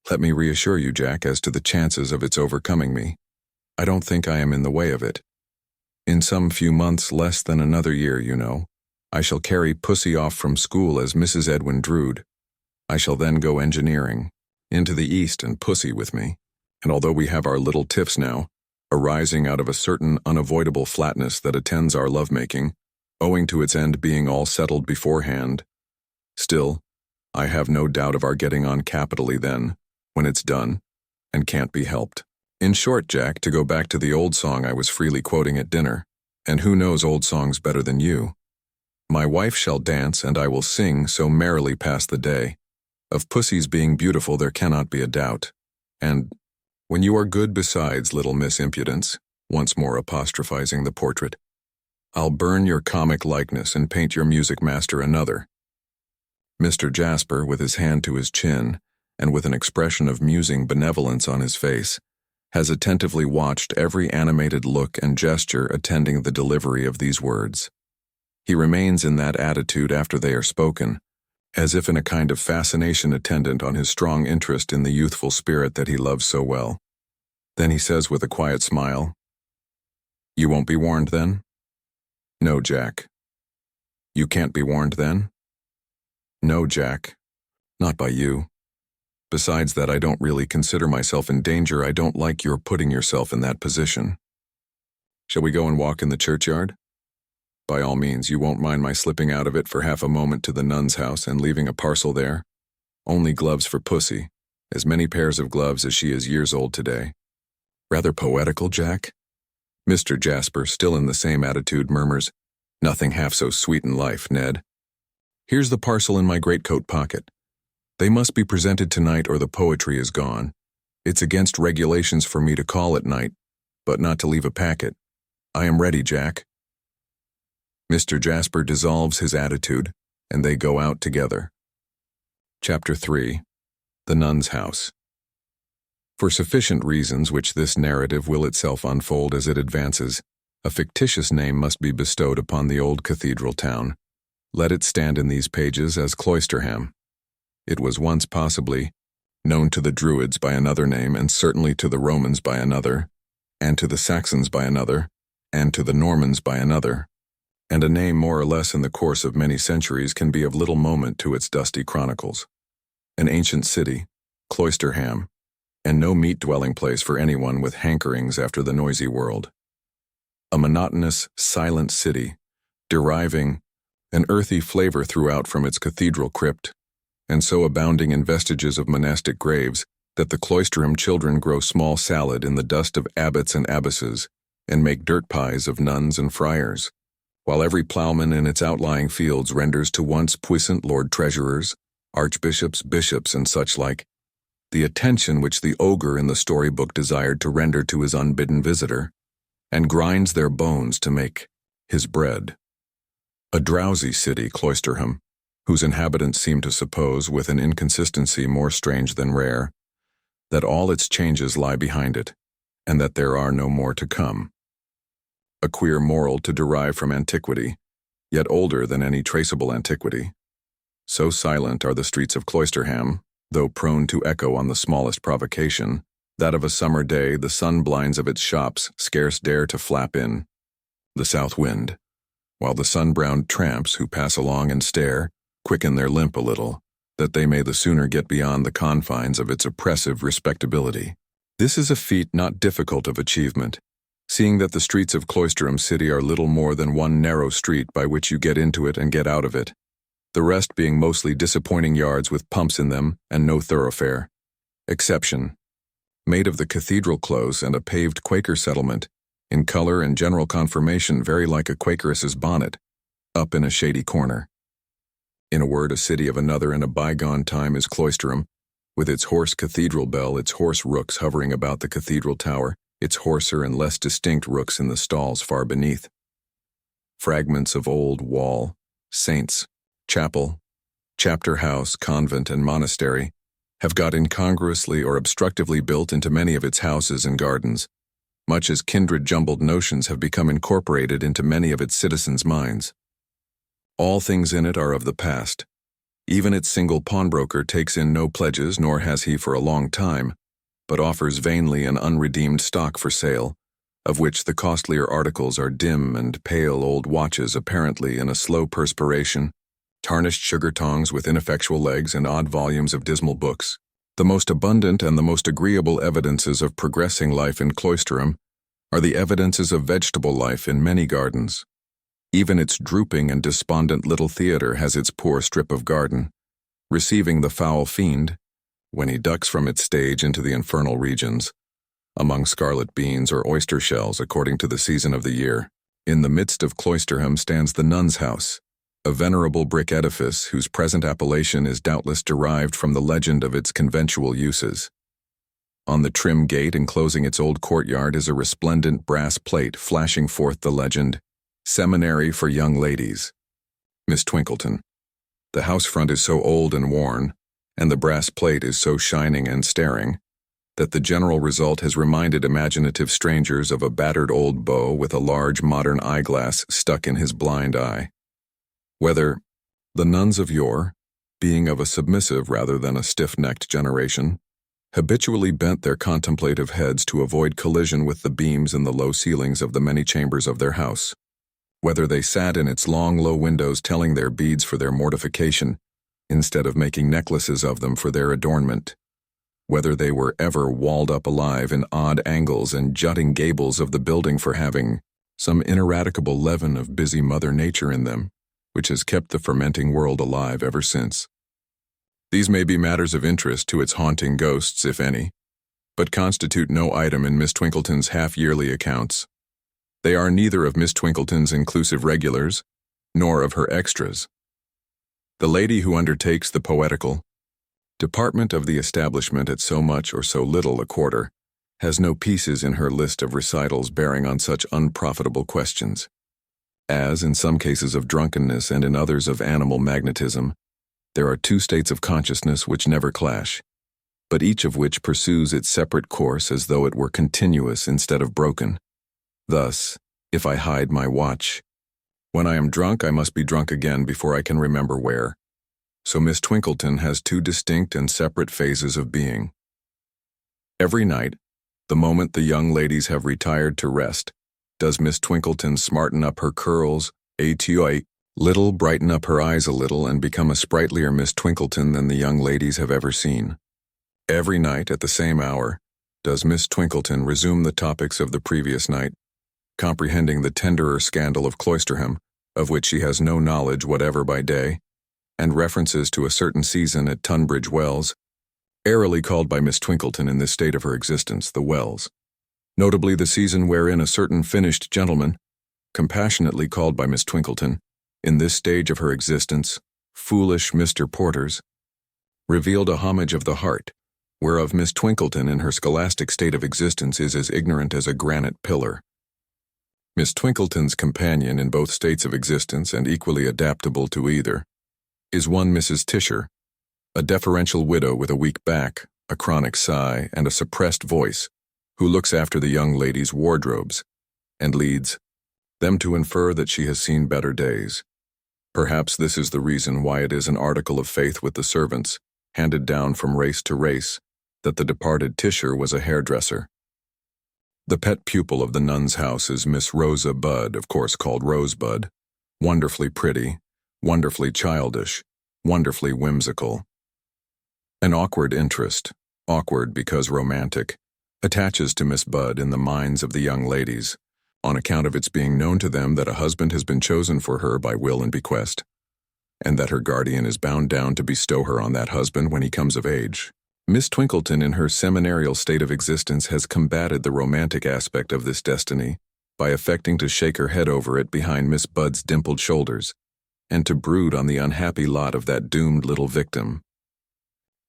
let me reassure you, Jack, as to the chances of its overcoming me. I don't think I am in the way of it. In some few months, less than another year, you know, I shall carry Pussy off from school as Mrs. Edwin Drood. I shall then go engineering, into the East, and Pussy with me. And although we have our little tiffs now, arising out of a certain unavoidable flatness that attends our lovemaking, owing to its end being all settled beforehand, still, I have no doubt of our getting on capitally then, when it's done, and can't be helped. In short, Jack, to go back to the old song I was freely quoting at dinner, and who knows old songs better than you? My wife shall dance, and I will sing so merrily past the day. Of Pussy's being beautiful there cannot be a doubt. And when you are good besides, little Miss Impudence, once more apostrophizing the portrait, I'll burn your comic likeness and paint your music master another. Mr. Jasper, with his hand to his chin, and with an expression of musing benevolence on his face, has attentively watched every animated look and gesture attending the delivery of these words. He remains in that attitude after they are spoken, as if in a kind of fascination attendant on his strong interest in the youthful spirit that he loves so well. Then he says with a quiet smile, "You won't be warned then?" "No, Jack." "You can't be warned then?" "No, Jack. Not by you. Besides that, I don't really consider myself in danger. I don't like your putting yourself in that position. Shall we go and walk in the churchyard? By all means, you won't mind my slipping out of it for half a moment to the nun's house and leaving a parcel there? Only gloves for Pussy, as many pairs of gloves as she is years old today." Rather poetical, Jack? Mr. Jasper, still in the same attitude, murmurs, "Nothing half so sweet in life, Ned. Here's the parcel in my greatcoat pocket. They must be presented tonight or the poetry is gone. It's against regulations for me to call at night, but not to leave a packet. I am ready, Jack." Mr. Jasper dissolves his attitude, and they go out together. Chapter 3. The Nun's House. For sufficient reasons which this narrative will itself unfold as it advances, a fictitious name must be bestowed upon the old cathedral town. Let it stand in these pages as Cloisterham. It was once possibly known to the Druids by another name, and certainly to the Romans by another, and to the Saxons by another, and to the Normans by another, and a name more or less in the course of many centuries can be of little moment to its dusty chronicles. An ancient city, Cloisterham, and no meat-dwelling place for anyone with hankerings after the noisy world. A monotonous, silent city, deriving an earthy flavor throughout from its cathedral crypt, and so abounding in vestiges of monastic graves that the Cloisterham children grow small salad in the dust of abbots and abbesses, and make dirt pies of nuns and friars, while every ploughman in its outlying fields renders to once puissant Lord Treasurers, archbishops, bishops, and such like, the attention which the ogre in the storybook desired to render to his unbidden visitor, and grinds their bones to make his bread. A drowsy city, Cloisterham, whose inhabitants seem to suppose, with an inconsistency more strange than rare, that all its changes lie behind it, and that there are no more to come. A queer moral to derive from antiquity, yet older than any traceable antiquity. So silent are the streets of Cloisterham, though prone to echo on the smallest provocation, that of a summer day the sun blinds of its shops scarce dare to flap in the south wind, while the sun-browned tramps who pass along and stare quicken their limp a little, that they may the sooner get beyond the confines of its oppressive respectability. This is a feat not difficult of achievement, seeing that the streets of Cloisterham City are little more than one narrow street by which you get into it and get out of it, the rest being mostly disappointing yards with pumps in them and no thoroughfare. Exception. Made of the cathedral close and a paved Quaker settlement, in color and general conformation very like a Quakeress's bonnet, up in a shady corner. In a word, a city of another in a bygone time is Cloisterham, with its hoarse cathedral bell, its hoarse rooks hovering about the cathedral tower, its hoarser and less distinct rooks in the stalls far beneath. Fragments of old wall, saints, chapel, chapter house, convent, and monastery have got incongruously or obstructively built into many of its houses and gardens, much as kindred jumbled notions have become incorporated into many of its citizens' minds. All things in it are of the past. Even its single pawnbroker takes in no pledges, nor has he for a long time, but offers vainly an unredeemed stock for sale, of which the costlier articles are dim and pale old watches apparently in a slow perspiration, tarnished sugar tongs with ineffectual legs, and odd volumes of dismal books. The most abundant and the most agreeable evidences of progressing life in Cloisterham are the evidences of vegetable life in many gardens. Even its drooping and despondent little theatre has its poor strip of garden, receiving the foul fiend, when he ducks from its stage into the infernal regions, among scarlet beans or oyster shells according to the season of the year. In the midst of Cloisterham stands the nun's house, a venerable brick edifice whose present appellation is doubtless derived from the legend of its conventual uses. On the trim gate enclosing its old courtyard is a resplendent brass plate flashing forth the legend, "Seminary for Young Ladies, Miss Twinkleton." The house front is so old and worn, and the brass plate is so shining and staring, that the general result has reminded imaginative strangers of a battered old beau with a large modern eyeglass stuck in his blind eye. Whether the nuns of yore, being of a submissive rather than a stiff-necked generation, habitually bent their contemplative heads to avoid collision with the beams in the low ceilings of the many chambers of their house, whether they sat in its long low windows telling their beads for their mortification, instead of making necklaces of them for their adornment, whether they were ever walled up alive in odd angles and jutting gables of the building for having some ineradicable leaven of busy Mother Nature in them, which has kept the fermenting world alive ever since. These may be matters of interest to its haunting ghosts, if any, but constitute no item in Miss Twinkleton's half-yearly accounts. They are neither of Miss Twinkleton's inclusive regulars, nor of her extras. The lady who undertakes the poetical department of the establishment at so much or so little a quarter has no pieces in her list of recitals bearing on such unprofitable questions. As, in some cases of drunkenness and in others of animal magnetism, there are two states of consciousness which never clash, but each of which pursues its separate course as though it were continuous instead of broken. Thus, if I hide my watch, when I am drunk I must be drunk again before I can remember where. So Miss Twinkleton has two distinct and separate phases of being. Every night, the moment the young ladies have retired to rest, does Miss Twinkleton smarten up her curls, little, brighten up her eyes a little, and become a sprightlier Miss Twinkleton than the young ladies have ever seen. Every night, at the same hour, does Miss Twinkleton resume the topics of the previous night, comprehending the tenderer scandal of Cloisterham, of which she has no knowledge whatever by day, and references to a certain season at Tunbridge Wells, airily called by Miss Twinkleton in this state of her existence the Wells, notably the season wherein a certain finished gentleman, compassionately called by Miss Twinkleton, in this stage of her existence, foolish Mr. Porters, revealed a homage of the heart, whereof Miss Twinkleton in her scholastic state of existence is as ignorant as a granite pillar. Miss Twinkleton's companion in both states of existence, and equally adaptable to either, is one Mrs. Tisher, a deferential widow with a weak back, a chronic sigh, and a suppressed voice, who looks after the young ladies' wardrobes, and leads them to infer that she has seen better days. Perhaps this is the reason why it is an article of faith with the servants, handed down from race to race, that the departed Tisher was a hairdresser. The pet pupil of the nun's house is Miss Rosa Budd, of course called Rosebud, wonderfully pretty, wonderfully childish, wonderfully whimsical. An awkward interest, awkward because romantic, attaches to Miss Budd in the minds of the young ladies, on account of its being known to them that a husband has been chosen for her by will and bequest, and that her guardian is bound down to bestow her on that husband when he comes of age. Miss Twinkleton in her seminarial state of existence has combated the romantic aspect of this destiny by affecting to shake her head over it behind Miss Budd's dimpled shoulders, and to brood on the unhappy lot of that doomed little victim.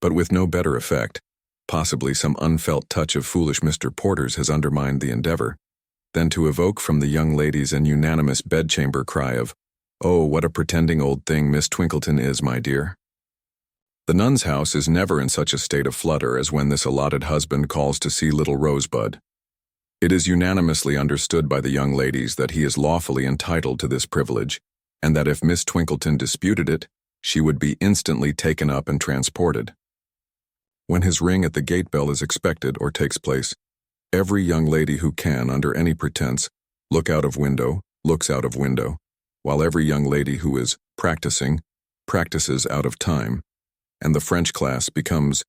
But with no better effect, possibly some unfelt touch of foolish Mr. Porter's has undermined the endeavor, than to evoke from the young ladies an unanimous bedchamber cry of, "Oh, what a pretending old thing Miss Twinkleton is, my dear." The nun's house is never in such a state of flutter as when this allotted husband calls to see little Rosebud. It is unanimously understood by the young ladies that he is lawfully entitled to this privilege, and that if Miss Twinkleton disputed it, she would be instantly taken up and transported. When his ring at the gate bell is expected or takes place, every young lady who can, under any pretense, looks out of window, while every young lady who is practices out of time, and the French class becomes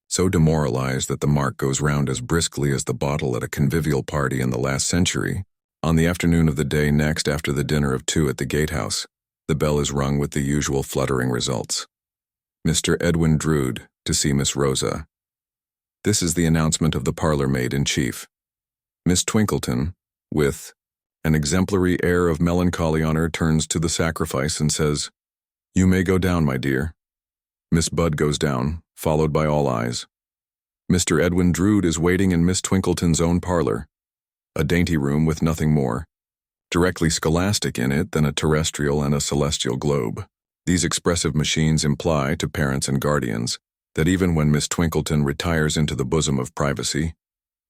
so demoralized that the mark goes round as briskly as the bottle at a convivial party in the last century. On the afternoon of the day next after the dinner of 2 at the gatehouse, the bell is rung with the usual fluttering results. Mr. Edwin Drood, to see Miss Rosa. This is the announcement of the parlor-maid-in-chief. Miss Twinkleton, with an exemplary air of melancholy on her, turns to the sacrifice and says, "You may go down, my dear." Miss Budd goes down, followed by all eyes. Mr. Edwin Drood is waiting in Miss Twinkleton's own parlor, a dainty room with nothing more, directly scholastic in it than a terrestrial and a celestial globe. These expressive machines imply, to parents and guardians, that even when Miss Twinkleton retires into the bosom of privacy,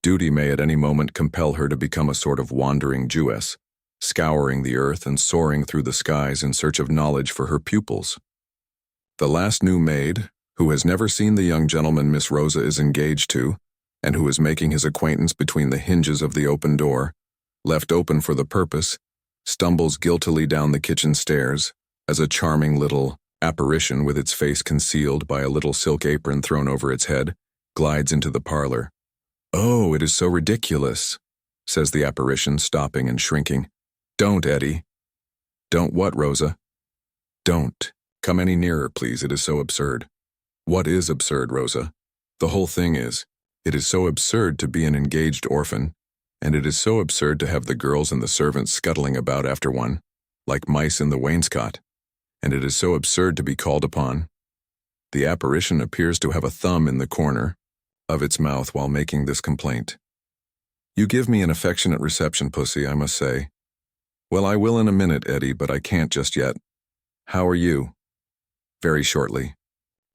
duty may at any moment compel her to become a sort of wandering Jewess, scouring the earth and soaring through the skies in search of knowledge for her pupils. The last new maid, who has never seen the young gentleman Miss Rosa is engaged to, and who is making his acquaintance between the hinges of the open door, left open for the purpose, stumbles guiltily down the kitchen stairs, as a charming little apparition with its face concealed by a little silk apron thrown over its head, glides into the parlor. "Oh, it is so ridiculous," says the apparition, stopping and shrinking. "Don't, Eddie." "Don't what, Rosa?" "Don't. Come any nearer, please. It is so absurd." "What is absurd, Rosa?" "The whole thing is. It is so absurd to be an engaged orphan, and it is so absurd to have the girls and the servants scuttling about after one, like mice in the wainscot, and it is so absurd to be called upon." The apparition appears to have a thumb in the corner of its mouth while making this complaint. "You give me an affectionate reception, Pussy, I must say." "Well, I will in a minute, Eddie, but I can't just yet. How are you?" "Very shortly."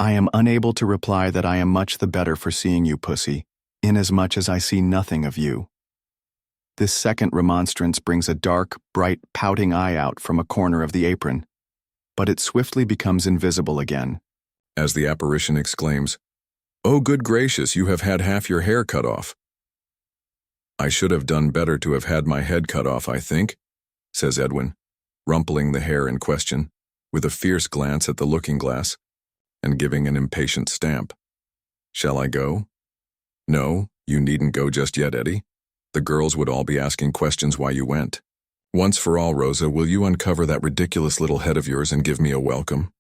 I am unable to reply that I am much the better for seeing you, Pussy, inasmuch as I see nothing of you. This second remonstrance brings a dark, bright, pouting eye out from a corner of the apron, but it swiftly becomes invisible again, as the apparition exclaims, "Oh, good gracious, you have had half your hair cut off." "I should have done better to have had my head cut off, I think," says Edwin, rumpling the hair in question, with a fierce glance at the looking-glass, and giving an impatient stamp. "Shall I go?" "No, you needn't go just yet, Eddie. The girls would all be asking questions why you went. Once for all, Rosa, will you uncover that ridiculous little head of yours and give me a welcome?"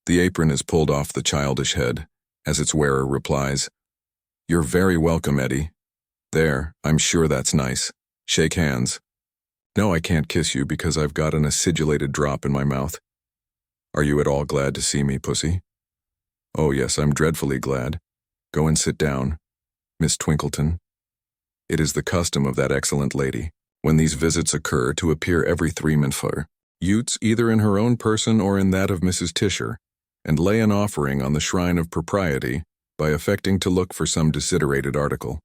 The apron is pulled off the childish head, as its wearer replies, "You're very welcome, Eddie. There, I'm sure that's nice. Shake hands. No, I can't kiss you because I've got an acidulated drop in my mouth. Are you at all glad to see me, Pussy?" "Oh, yes, I'm dreadfully glad. Go and sit down, Miss Twinkleton." It is the custom of that excellent lady, when these visits occur, to appear every 3 minutes, either in her own person or in that of Mrs. Tisher, and lay an offering on the shrine of propriety by affecting to look for some desiderated article.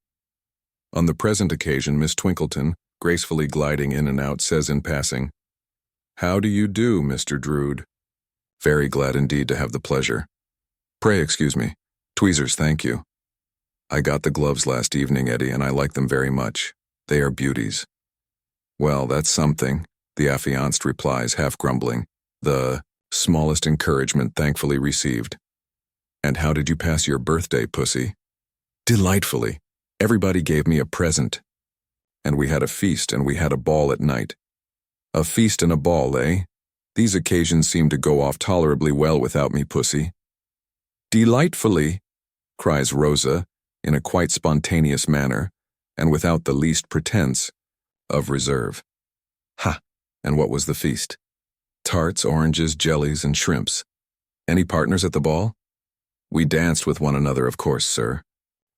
On the present occasion, Miss Twinkleton, gracefully gliding in and out, says in passing, "How do you do, Mr. Drood? Very glad indeed to have the pleasure. Pray excuse me. Tweezers, thank you. I got the gloves last evening, Eddie, and I like them very much. They are beauties." "Well, that's something," the affianced replies, half grumbling, the smallest encouragement thankfully received. "And how did you pass your birthday, Pussy?" "Delightfully. Everybody gave me a present. And we had a feast and we had a ball at night." "A feast and a ball, eh? These occasions seem to go off tolerably well without me, pussy. Delightfully, cries Rosa, in a quite spontaneous manner, and without the least pretense of reserve. Ha! And what was the feast? Tarts, oranges, jellies, and shrimps. Any partners at the ball? We danced with one another, of course, sir.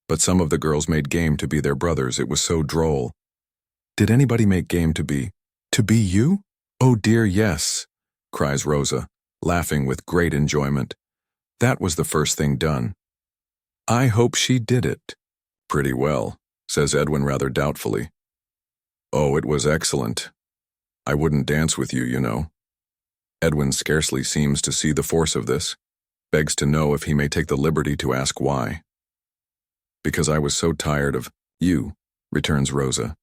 But some of the girls made game to be their brothers. It was so droll. Did anybody make game to be you? Oh dear, yes, cries Rosa, laughing with great enjoyment. That was the first thing done. I hope she did it. Pretty well, says Edwin rather doubtfully. Oh, it was excellent. I wouldn't dance with you, you know. Edwin scarcely seems to see the force of this, begs to know if he may take the liberty to ask why. Because I was so tired of you, returns Rosa.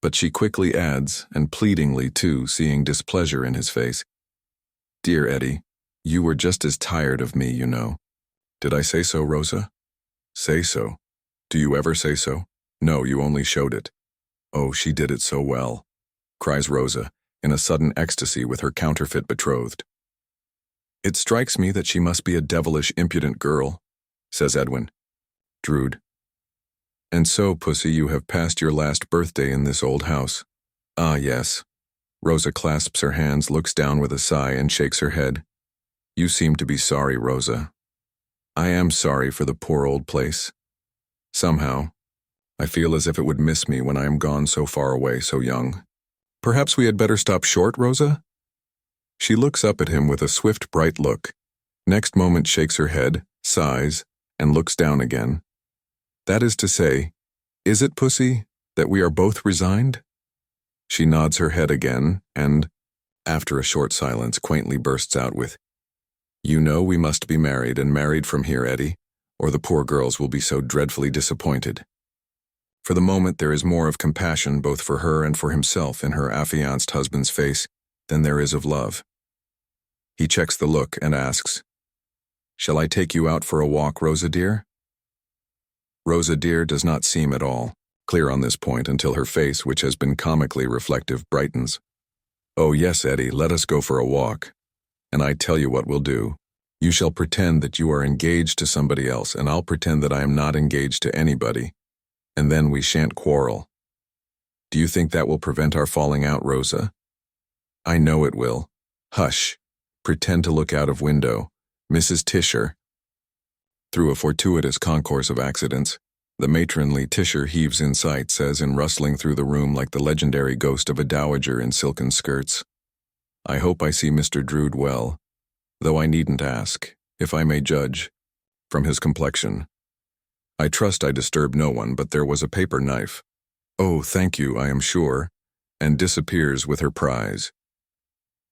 But she quickly adds, and pleadingly too, seeing displeasure in his face, Dear Eddie, you were just as tired of me, you know. Did I say so, Rosa? Say so. Do you ever say so? No, you only showed it. Oh, she did it so well, cries Rosa, in a sudden ecstasy with her counterfeit betrothed. It strikes me that she must be a devilish impudent girl, says Edwin. Drood. And so, pussy, you have passed your last birthday in this old house. Ah, yes. Rosa clasps her hands, looks down with a sigh, and shakes her head. You seem to be sorry, Rosa. I am sorry for the poor old place. Somehow, I feel as if it would miss me when I am gone so far away, so young. Perhaps we had better stop short, Rosa? She looks up at him with a swift, bright look. Next moment shakes her head, sighs, and looks down again. That is to say, is it, pussy, that we are both resigned? She nods her head again, and, after a short silence, quaintly bursts out with, You know we must be married, and married from here, Eddie, or the poor girls will be so dreadfully disappointed. For the moment there is more of compassion both for her and for himself in her affianced husband's face than there is of love. He checks the look and asks, Shall I take you out for a walk, Rosa dear? Rosa dear does not seem at all clear on this point until her face, which has been comically reflective, brightens. Oh yes, Eddie, let us go for a walk. And I tell you what we'll do. You shall pretend that you are engaged to somebody else, and I'll pretend that I am not engaged to anybody. And then we shan't quarrel. Do you think that will prevent our falling out, Rosa? I know it will. Hush. Pretend to look out of window. Mrs. Tisher. Through a fortuitous concourse of accidents, the matronly Tisher heaves in sight, says in rustling through the room like the legendary ghost of a dowager in silken skirts. I hope I see Mr. Drood well, though I needn't ask, if I may judge, from his complexion. I trust I disturb no one, but there was a paper knife. Oh, thank you, I am sure, and disappears with her prize.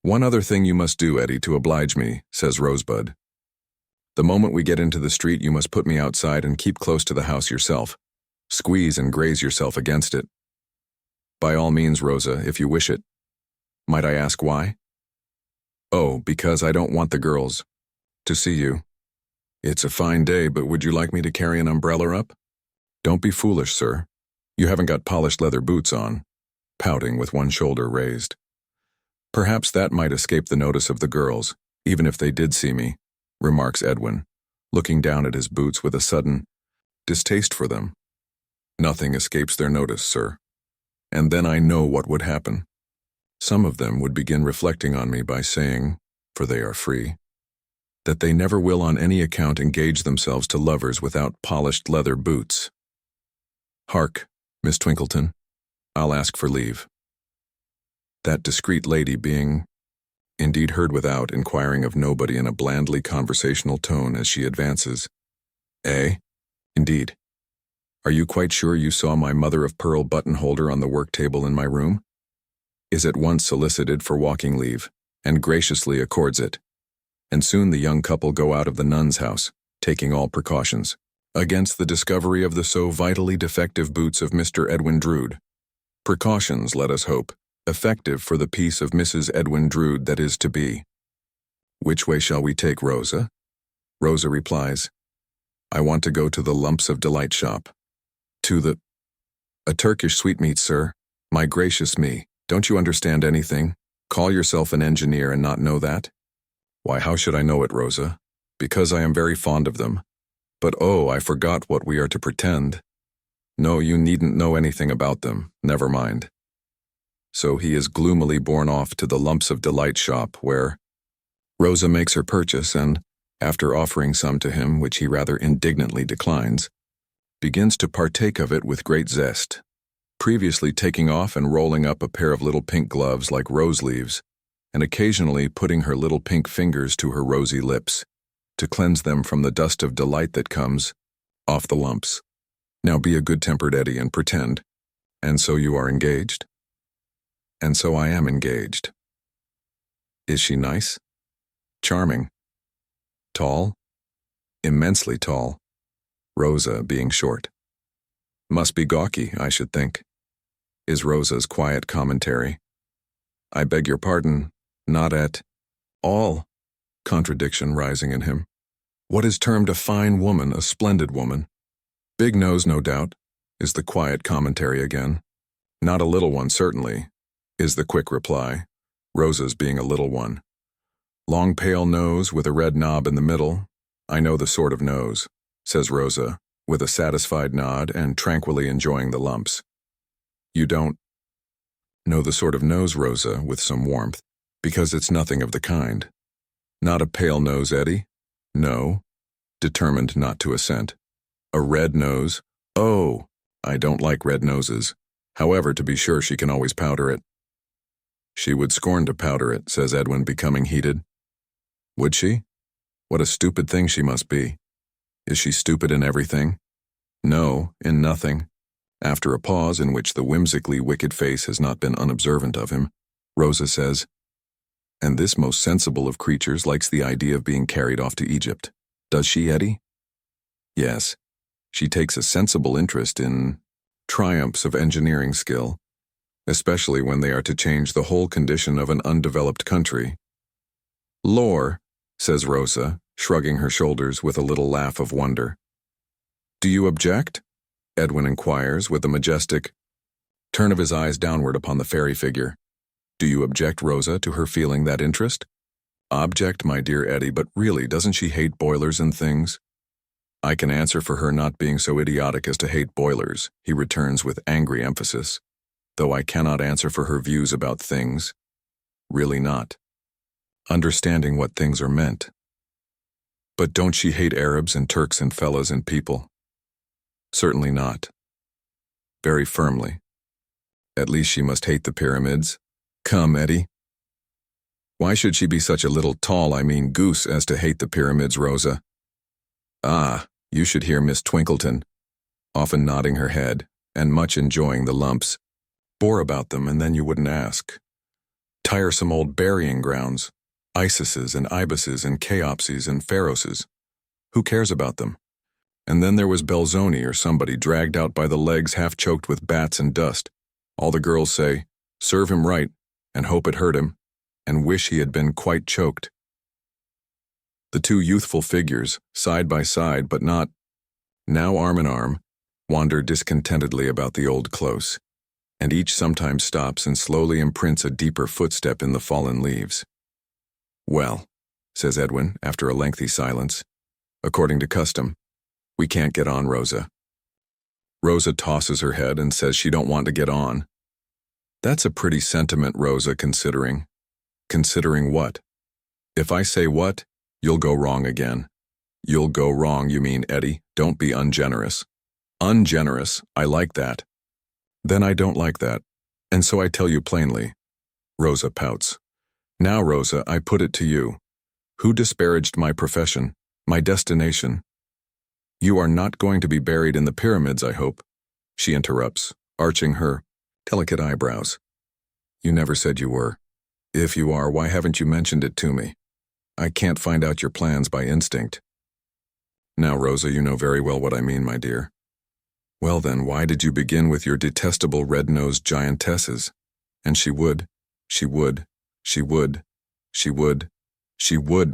One other thing you must do, Eddie, to oblige me, says Rosebud. The moment we get into the street, you must put me outside and keep close to the house yourself. Squeeze and graze yourself against it. By all means, Rosa, if you wish it. Might I ask why? Oh, because I don't want the girls to see you. It's a fine day, but would you like me to carry an umbrella up? Don't be foolish, sir. You haven't got polished leather boots on, pouting with one shoulder raised. Perhaps that might escape the notice of the girls, even if they did see me, remarks Edwin, looking down at his boots with a sudden distaste for them. Nothing escapes their notice, sir. And then I know what would happen. Some of them would begin reflecting on me by saying, for they are free, that they never will on any account engage themselves to lovers without polished leather boots. Hark, Miss Twinkleton, I'll ask for leave. That discreet lady being, indeed, heard without, inquiring of nobody in a blandly conversational tone as she advances. Eh? Indeed. Are you quite sure you saw my mother-of-pearl button-holder on the work-table in my room? Is at once solicited for walking leave, and graciously accords it. And soon the young couple go out of the nun's house, taking all precautions, against the discovery of the so vitally defective boots of Mr. Edwin Drood. Precautions, let us hope, effective for the peace of Mrs. Edwin Drood that is to be. Which way shall we take, Rosa? Rosa replies, I want to go to the Lumps of Delight shop. To the... A Turkish sweetmeat, sir. My gracious me, don't you understand anything? Call yourself an engineer and not know that? Why, how should I know it, Rosa? Because I am very fond of them. But oh, I forgot what we are to pretend. No, you needn't know anything about them, never mind. So he is gloomily borne off to the Lumps of Delight shop, where Rosa makes her purchase and, after offering some to him which he rather indignantly declines, begins to partake of it with great zest, previously taking off and rolling up a pair of little pink gloves like rose leaves, and occasionally putting her little pink fingers to her rosy lips, to cleanse them from the dust of delight that comes off the lumps. Now be a good-tempered Eddie and pretend. And so you are engaged? And so I am engaged. Is she nice? Charming? Tall? Immensely tall. Rosa being short. Must be gawky, I should think, is Rosa's quiet commentary. I beg your pardon, not at all. Contradiction rising in him. What is termed a fine woman, a splendid woman? Big nose, no doubt, is the quiet commentary again. Not a little one, certainly, is the quick reply, Rosa's being a little one. Long pale nose with a red knob in the middle. I know the sort of nose, says Rosa, with a satisfied nod and tranquilly enjoying the lumps. You don't know the sort of nose, Rosa, with some warmth, because it's nothing of the kind. Not a pale nose, Eddie? No. Determined not to assent. A red nose? Oh, I don't like red noses. However, to be sure, she can always powder it. She would scorn to powder it, says Edwin, becoming heated. Would she? What a stupid thing she must be. Is she stupid in everything? No, in nothing. After a pause in which the whimsically wicked face has not been unobservant of him, Rosa says, And this most sensible of creatures likes the idea of being carried off to Egypt. Does she, Eddie? Yes. She takes a sensible interest in triumphs of engineering skill, especially when they are to change the whole condition of an undeveloped country. Lore, says Rosa, shrugging her shoulders with a little laugh of wonder. Do you object? Edwin inquires with a majestic turn of his eyes downward upon the fairy figure. Do you object, Rosa, to her feeling that interest? Object, my dear Eddie, but really, doesn't she hate boilers and things? I can answer for her not being so idiotic as to hate boilers, he returns with angry emphasis, though I cannot answer for her views about things. Really not. Understanding what things are meant. But don't she hate Arabs and Turks and fellas and people? Certainly not. Very firmly. At least she must hate the pyramids. Come, Eddie. Why should she be such a little goose as to hate the pyramids, Rosa? Ah, you should hear Miss Twinkleton, often nodding her head, and much enjoying the lumps. Bore about them, and then you wouldn't ask. Tiresome old burying grounds, Isises and Ibises and Cheopses and Pharoses. Who cares about them? And then there was Belzoni or somebody dragged out by the legs half-choked with bats and dust. All the girls say, serve him right, and hope it hurt him, and wish he had been quite choked. The two youthful figures, side by side but not, now arm in arm, wander discontentedly about the old close, and each sometimes stops and slowly imprints a deeper footstep in the fallen leaves. Well, says Edwin, after a lengthy silence, according to custom, we can't get on, Rosa. Rosa tosses her head and says she don't want to get on. That's a pretty sentiment, Rosa, considering. Considering what? If I say what, you'll go wrong again. You'll go wrong, you mean, Eddie. Don't be ungenerous. Ungenerous, I like that. Then I don't like that, and so I tell you plainly. Rosa pouts. Now, Rosa, I put it to you. Who disparaged my profession, my destination? You are not going to be buried in the pyramids, I hope, she interrupts, arching her delicate eyebrows. You never said you were. If you are, why haven't you mentioned it to me? I can't find out your plans by instinct. Now, Rosa, you know very well what I mean, my dear. Well then, why did you begin with your detestable red-nosed giantesses? And she would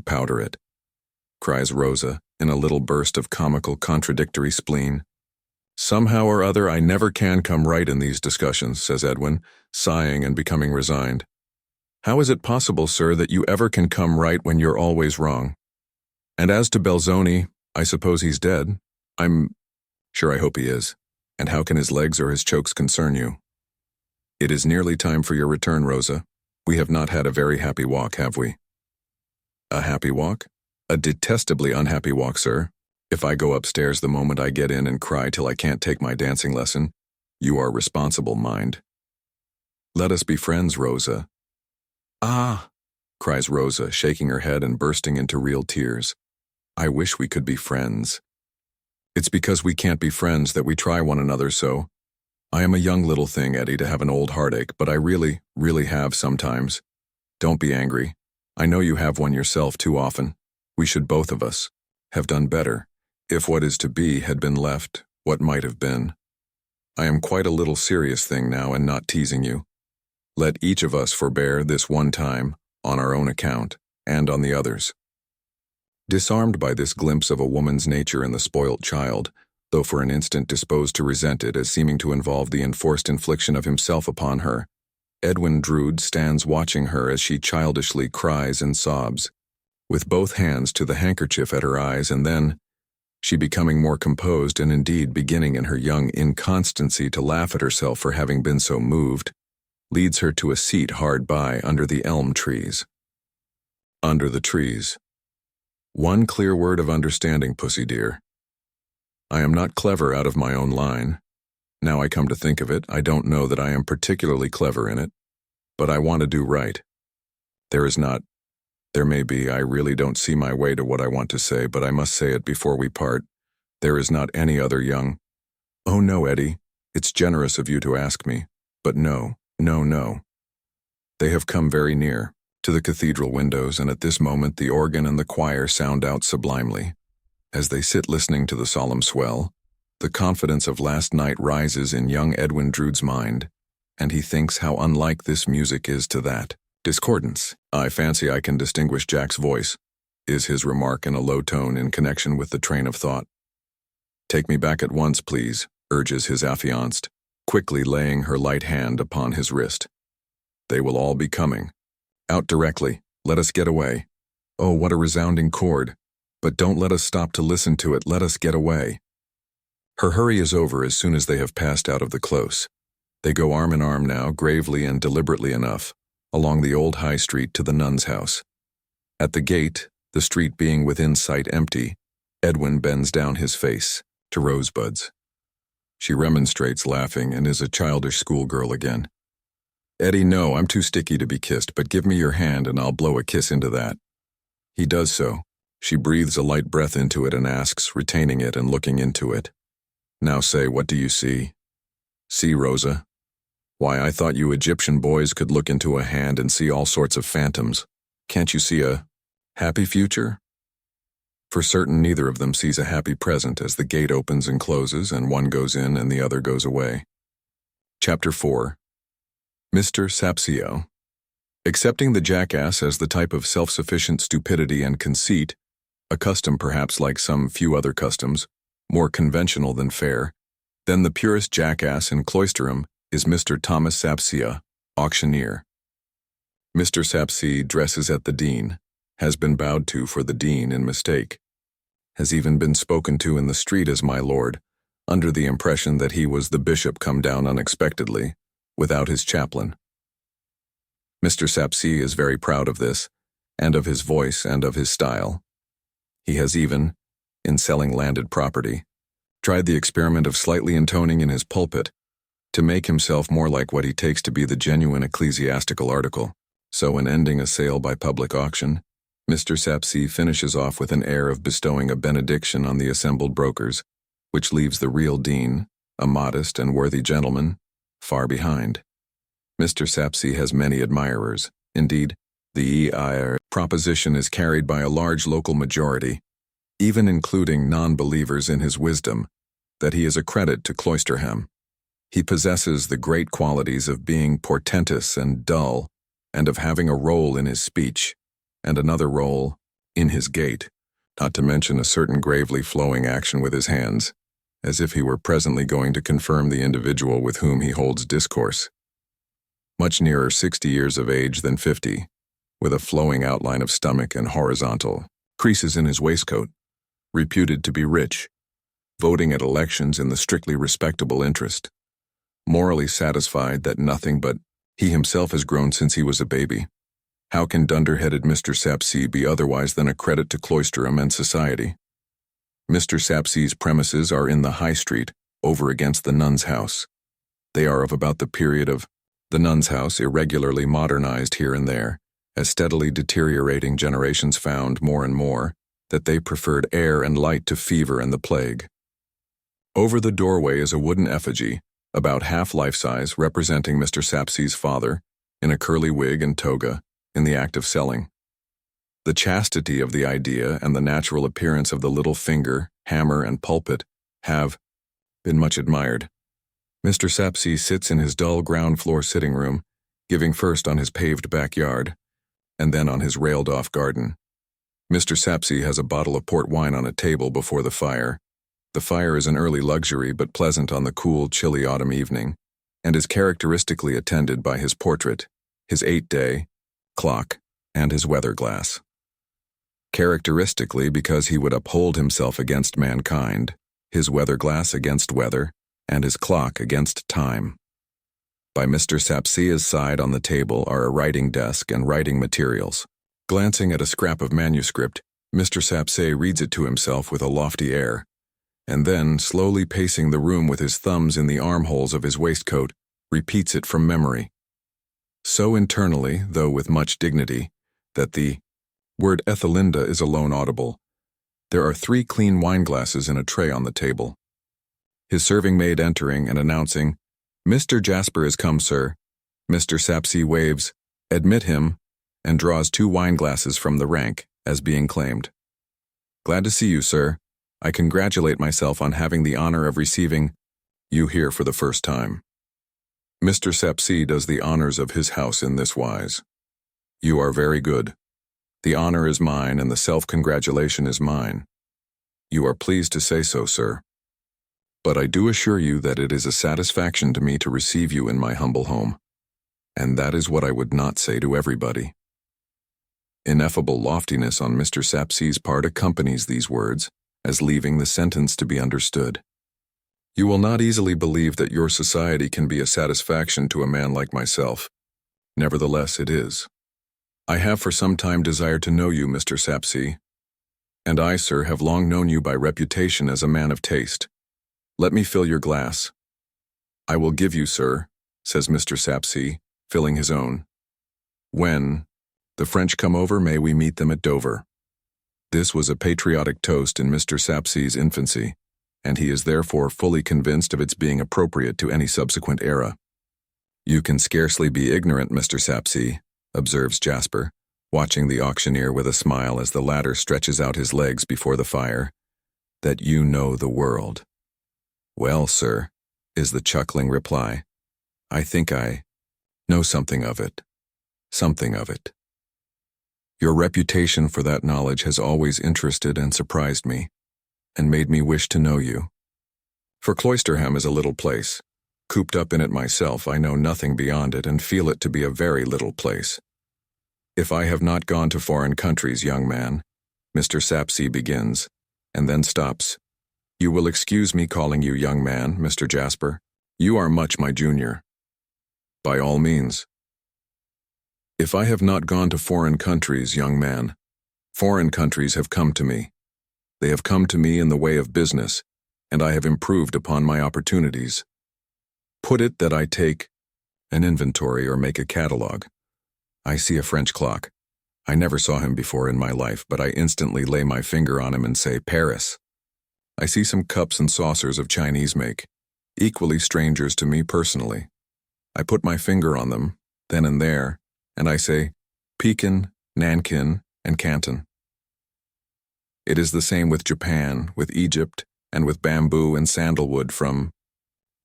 powder it, cries Rosa in a little burst of comical contradictory spleen. Somehow or other I never can come right in these discussions, says Edwin, sighing and becoming resigned. How is it possible, sir, that you ever can come right when you're always wrong? And as to Belzoni, I suppose he's dead. I'm sure I hope he is. And how can his legs or his chokes concern you? It is nearly time for your return, Rosa. We have not had a very happy walk, have we? A happy walk? A detestably unhappy walk, sir. If I go upstairs the moment I get in and cry till I can't take my dancing lesson, you are responsible, mind. Let us be friends, Rosa. Ah, cries Rosa, shaking her head and bursting into real tears. I wish we could be friends. It's because we can't be friends that we try one another so. I am a young little thing, Eddie, to have an old heartache, but I really, really have sometimes. Don't be angry. I know you have one yourself too often. We should both of us have done better if what is to be had been left what might have been. I am quite a little serious thing now and not teasing you. Let each of us forbear this one time on our own account and on the others. Disarmed by this glimpse of a woman's nature in the spoilt child, though for an instant disposed to resent it as seeming to involve the enforced infliction of himself upon her, Edwin Drood stands watching her as she childishly cries and sobs, with both hands to the handkerchief at her eyes, and then, she becoming more composed and indeed beginning in her young inconstancy to laugh at herself for having been so moved, leads her to a seat hard by under the elm trees. Under the trees. One clear word of understanding, Pussy dear. I am not clever out of my own line. Now I come to think of it, I don't know that I am particularly clever in it, but I want to do right. There may be, I really don't see my way to what I want to say, but I must say it before we part. There is not any other young. Oh no, Eddie, it's generous of you to ask me, but no. They have come very near, to the cathedral windows, and at this moment the organ and the choir sound out sublimely. As they sit listening to the solemn swell, the confidence of last night rises in young Edwin Drood's mind, and he thinks how unlike this music is to that. Discordance. I fancy I can distinguish Jack's voice, is his remark in a low tone in connection with the train of thought. Take me back at once, please, urges his affianced, quickly laying her light hand upon his wrist. They will all be coming. Out directly. Let us get away. Oh, what a resounding chord. But don't let us stop to listen to it. Let us get away. Her hurry is over as soon as they have passed out of the close. They go arm in arm now, gravely and deliberately enough, along the old high street to the nun's house. At the gate, the street being within sight empty, Edwin bends down his face to Rosebuds. She remonstrates, laughing, and is a childish schoolgirl again. Eddie, no, I'm too sticky to be kissed, but give me your hand and I'll blow a kiss into that. He does so. She breathes a light breath into it and asks, retaining it and looking into it. Now say, what do you see? See, Rosa? Why, I thought you Egyptian boys could look into a hand and see all sorts of phantoms. Can't you see a happy future? For certain, neither of them sees a happy present as the gate opens and closes and one goes in and the other goes away. Chapter 4. Mr. Sapsio. Accepting the jackass as the type of self-sufficient stupidity and conceit, a custom perhaps like some few other customs, more conventional than fair, then the purest jackass in Cloisterham is Mr. Thomas Sapsia, auctioneer. Mr. Sapsi dresses at the Dean, has been bowed to for the Dean in mistake, has even been spoken to in the street as my lord, under the impression that he was the bishop come down unexpectedly, without his chaplain. Mr. Sapsi is very proud of this, and of his voice and of his style. He has even, in selling landed property, tried the experiment of slightly intoning in his pulpit to make himself more like what he takes to be the genuine ecclesiastical article. So in ending a sale by public auction, Mr. Sapsi finishes off with an air of bestowing a benediction on the assembled brokers, which leaves the real Dean, a modest and worthy gentleman, far behind. Mr. Sapsi has many admirers. Indeed, the EIR proposition is carried by a large local majority, even including non-believers in his wisdom, that he is a credit to Cloisterham. He possesses the great qualities of being portentous and dull, and of having a roll in his speech, and another roll in his gait, not to mention a certain gravely flowing action with his hands, as if he were presently going to confirm the individual with whom he holds discourse. much nearer 60 years of age than 50, with a flowing outline of stomach and horizontal creases in his waistcoat, reputed to be rich, voting at elections in the strictly respectable interest, morally satisfied that nothing but he himself has grown since he was a baby. How can dunderheaded Mr. Sapsea be otherwise than a credit to Cloisterham and society? Mr. Sapsea's premises are in the High Street, over against the Nun's House. They are of about the period of the Nun's House, irregularly modernized here and there, as steadily deteriorating generations found more and more that they preferred air and light to fever and the plague. Over the doorway is a wooden effigy, about half life-size, representing Mr. Sapsea's father, in a curly wig and toga, in the act of selling. The chastity of the idea and the natural appearance of the little finger, hammer, and pulpit have been much admired. Mr. Sapsea sits in his dull ground-floor sitting room, giving first on his paved backyard, and then on his railed-off garden. Mr. Sapsea has a bottle of port wine on a table before the fire. The fire is an early luxury but pleasant on the cool, chilly autumn evening, and is characteristically attended by his portrait, his 8-day clock, and his weather glass. Characteristically because he would uphold himself against mankind, his weather glass against weather, and his clock against time. By Mr. Sapsea's side on the table are a writing desk and writing materials. Glancing at a scrap of manuscript, Mr. Sapsea reads it to himself with a lofty air, and then, slowly pacing the room with his thumbs in the armholes of his waistcoat, repeats it from memory. So internally, though with much dignity, that the word Ethelinda is alone audible. There are 3 clean wineglasses in a tray on the table. His serving maid entering and announcing, "Mr. Jasper is come, sir." Mr. Sapsea waves, "Admit him," and draws 2 wineglasses from the rank, as being claimed. "Glad to see you, sir. I congratulate myself on having the honor of receiving you here for the first time." Mr. Sapsea does the honors of his house in this wise. "You are very good. The honor is mine and the self-congratulation is mine. You are pleased to say so, sir. But I do assure you that it is a satisfaction to me to receive you in my humble home, and that is what I would not say to everybody." Ineffable loftiness on Mr. Sapsea's part accompanies these words, as leaving the sentence to be understood. You will not easily believe that your society can be a satisfaction to a man like myself. Nevertheless, it is. I have for some time desired to know you, Mr. Sapsea, and I, sir, have long known you by reputation as a man of taste. Let me fill your glass." "I will give you, sir," says Mr. Sapsea, filling his own. "When the French come over, may we meet them at Dover." This was a patriotic toast in Mr. Sapsea's infancy, and he is therefore fully convinced of its being appropriate to any subsequent era. "You can scarcely be ignorant, Mr. Sapsea," observes Jasper, watching the auctioneer with a smile as the latter stretches out his legs before the fire, "that you know the world." "Well, sir," is the chuckling reply, "I think I know something of it. Something of it." Your reputation for that knowledge has always interested and surprised me, and made me wish to know you. For Cloisterham is a little place. Cooped up in it myself, I know nothing beyond it and feel it to be a very little place. If I have not gone to foreign countries, young man, Mr. Sapsea begins, and then stops. You will excuse me calling you young man, Mr. Jasper. You are much my junior. By all means. If I have not gone to foreign countries, young man, foreign countries have come to me. They have come to me in the way of business, and I have improved upon my opportunities. Put it that I take an inventory or make a catalogue. I see a French clock. I never saw him before in my life, but I instantly lay my finger on him and say, Paris. I see some cups and saucers of Chinese make, equally strangers to me personally. I put my finger on them, then and there, and I say, Pekin, Nankin, and Canton. It is the same with Japan, with Egypt, and with bamboo and sandalwood from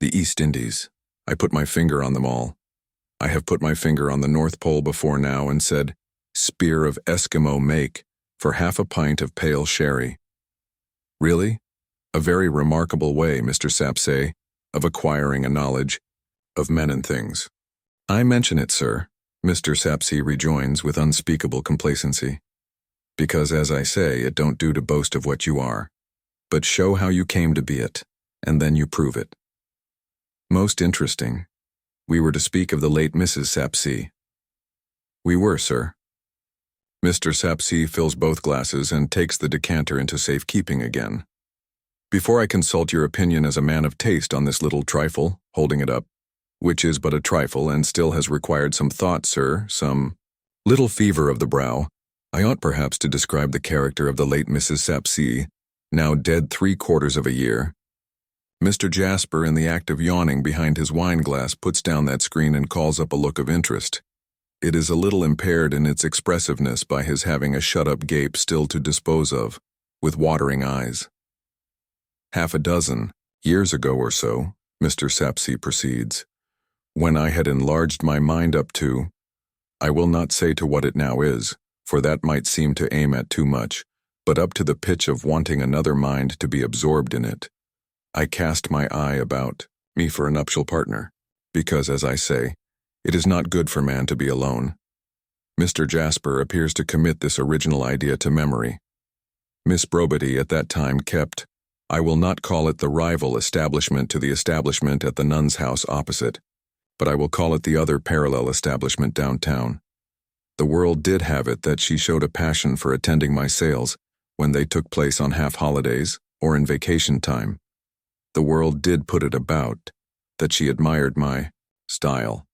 the East Indies. I put my finger on them all. I have put my finger on the North Pole before now and said, Spear of Eskimo make, for half a pint of pale sherry. Really? A very remarkable way, Mr. Sapsea, of acquiring a knowledge of men and things. I mention it, sir, Mr. Sapsea rejoins with unspeakable complacency, because, as I say, it don't do to boast of what you are, but show how you came to be it, and then you prove it. Most interesting. We were to speak of the late Mrs. Sapsea. We were, sir. Mr. Sapsea fills both glasses and takes the decanter into safekeeping again. Before I consult your opinion as a man of taste on this little trifle, holding it up, which is but a trifle and still has required some thought, sir, some little fever of the brow, I ought perhaps to describe the character of the late Mrs. Sapsea, now dead 3/4 of a year. Mr. Jasper, in the act of yawning behind his wine-glass, puts down that screen and calls up a look of interest. It is a little impaired in its expressiveness by his having a shut-up gape still to dispose of, with watering eyes. 6 years ago or so, Mr. Sapsea proceeds, when I had enlarged my mind up to, I will not say to what it now is, for that might seem to aim at too much, but up to the pitch of wanting another mind to be absorbed in it, I cast my eye about me for a nuptial partner, because, as I say, it is not good for man to be alone. Mr. Jasper appears to commit this original idea to memory. Miss Brobity at that time kept, I will not call it the rival establishment to the establishment at the Nun's House opposite, but I will call it the other parallel establishment downtown. The world did have it that she showed a passion for attending my sales when they took place on half-holidays or in vacation time. The world did put it about that she admired my style.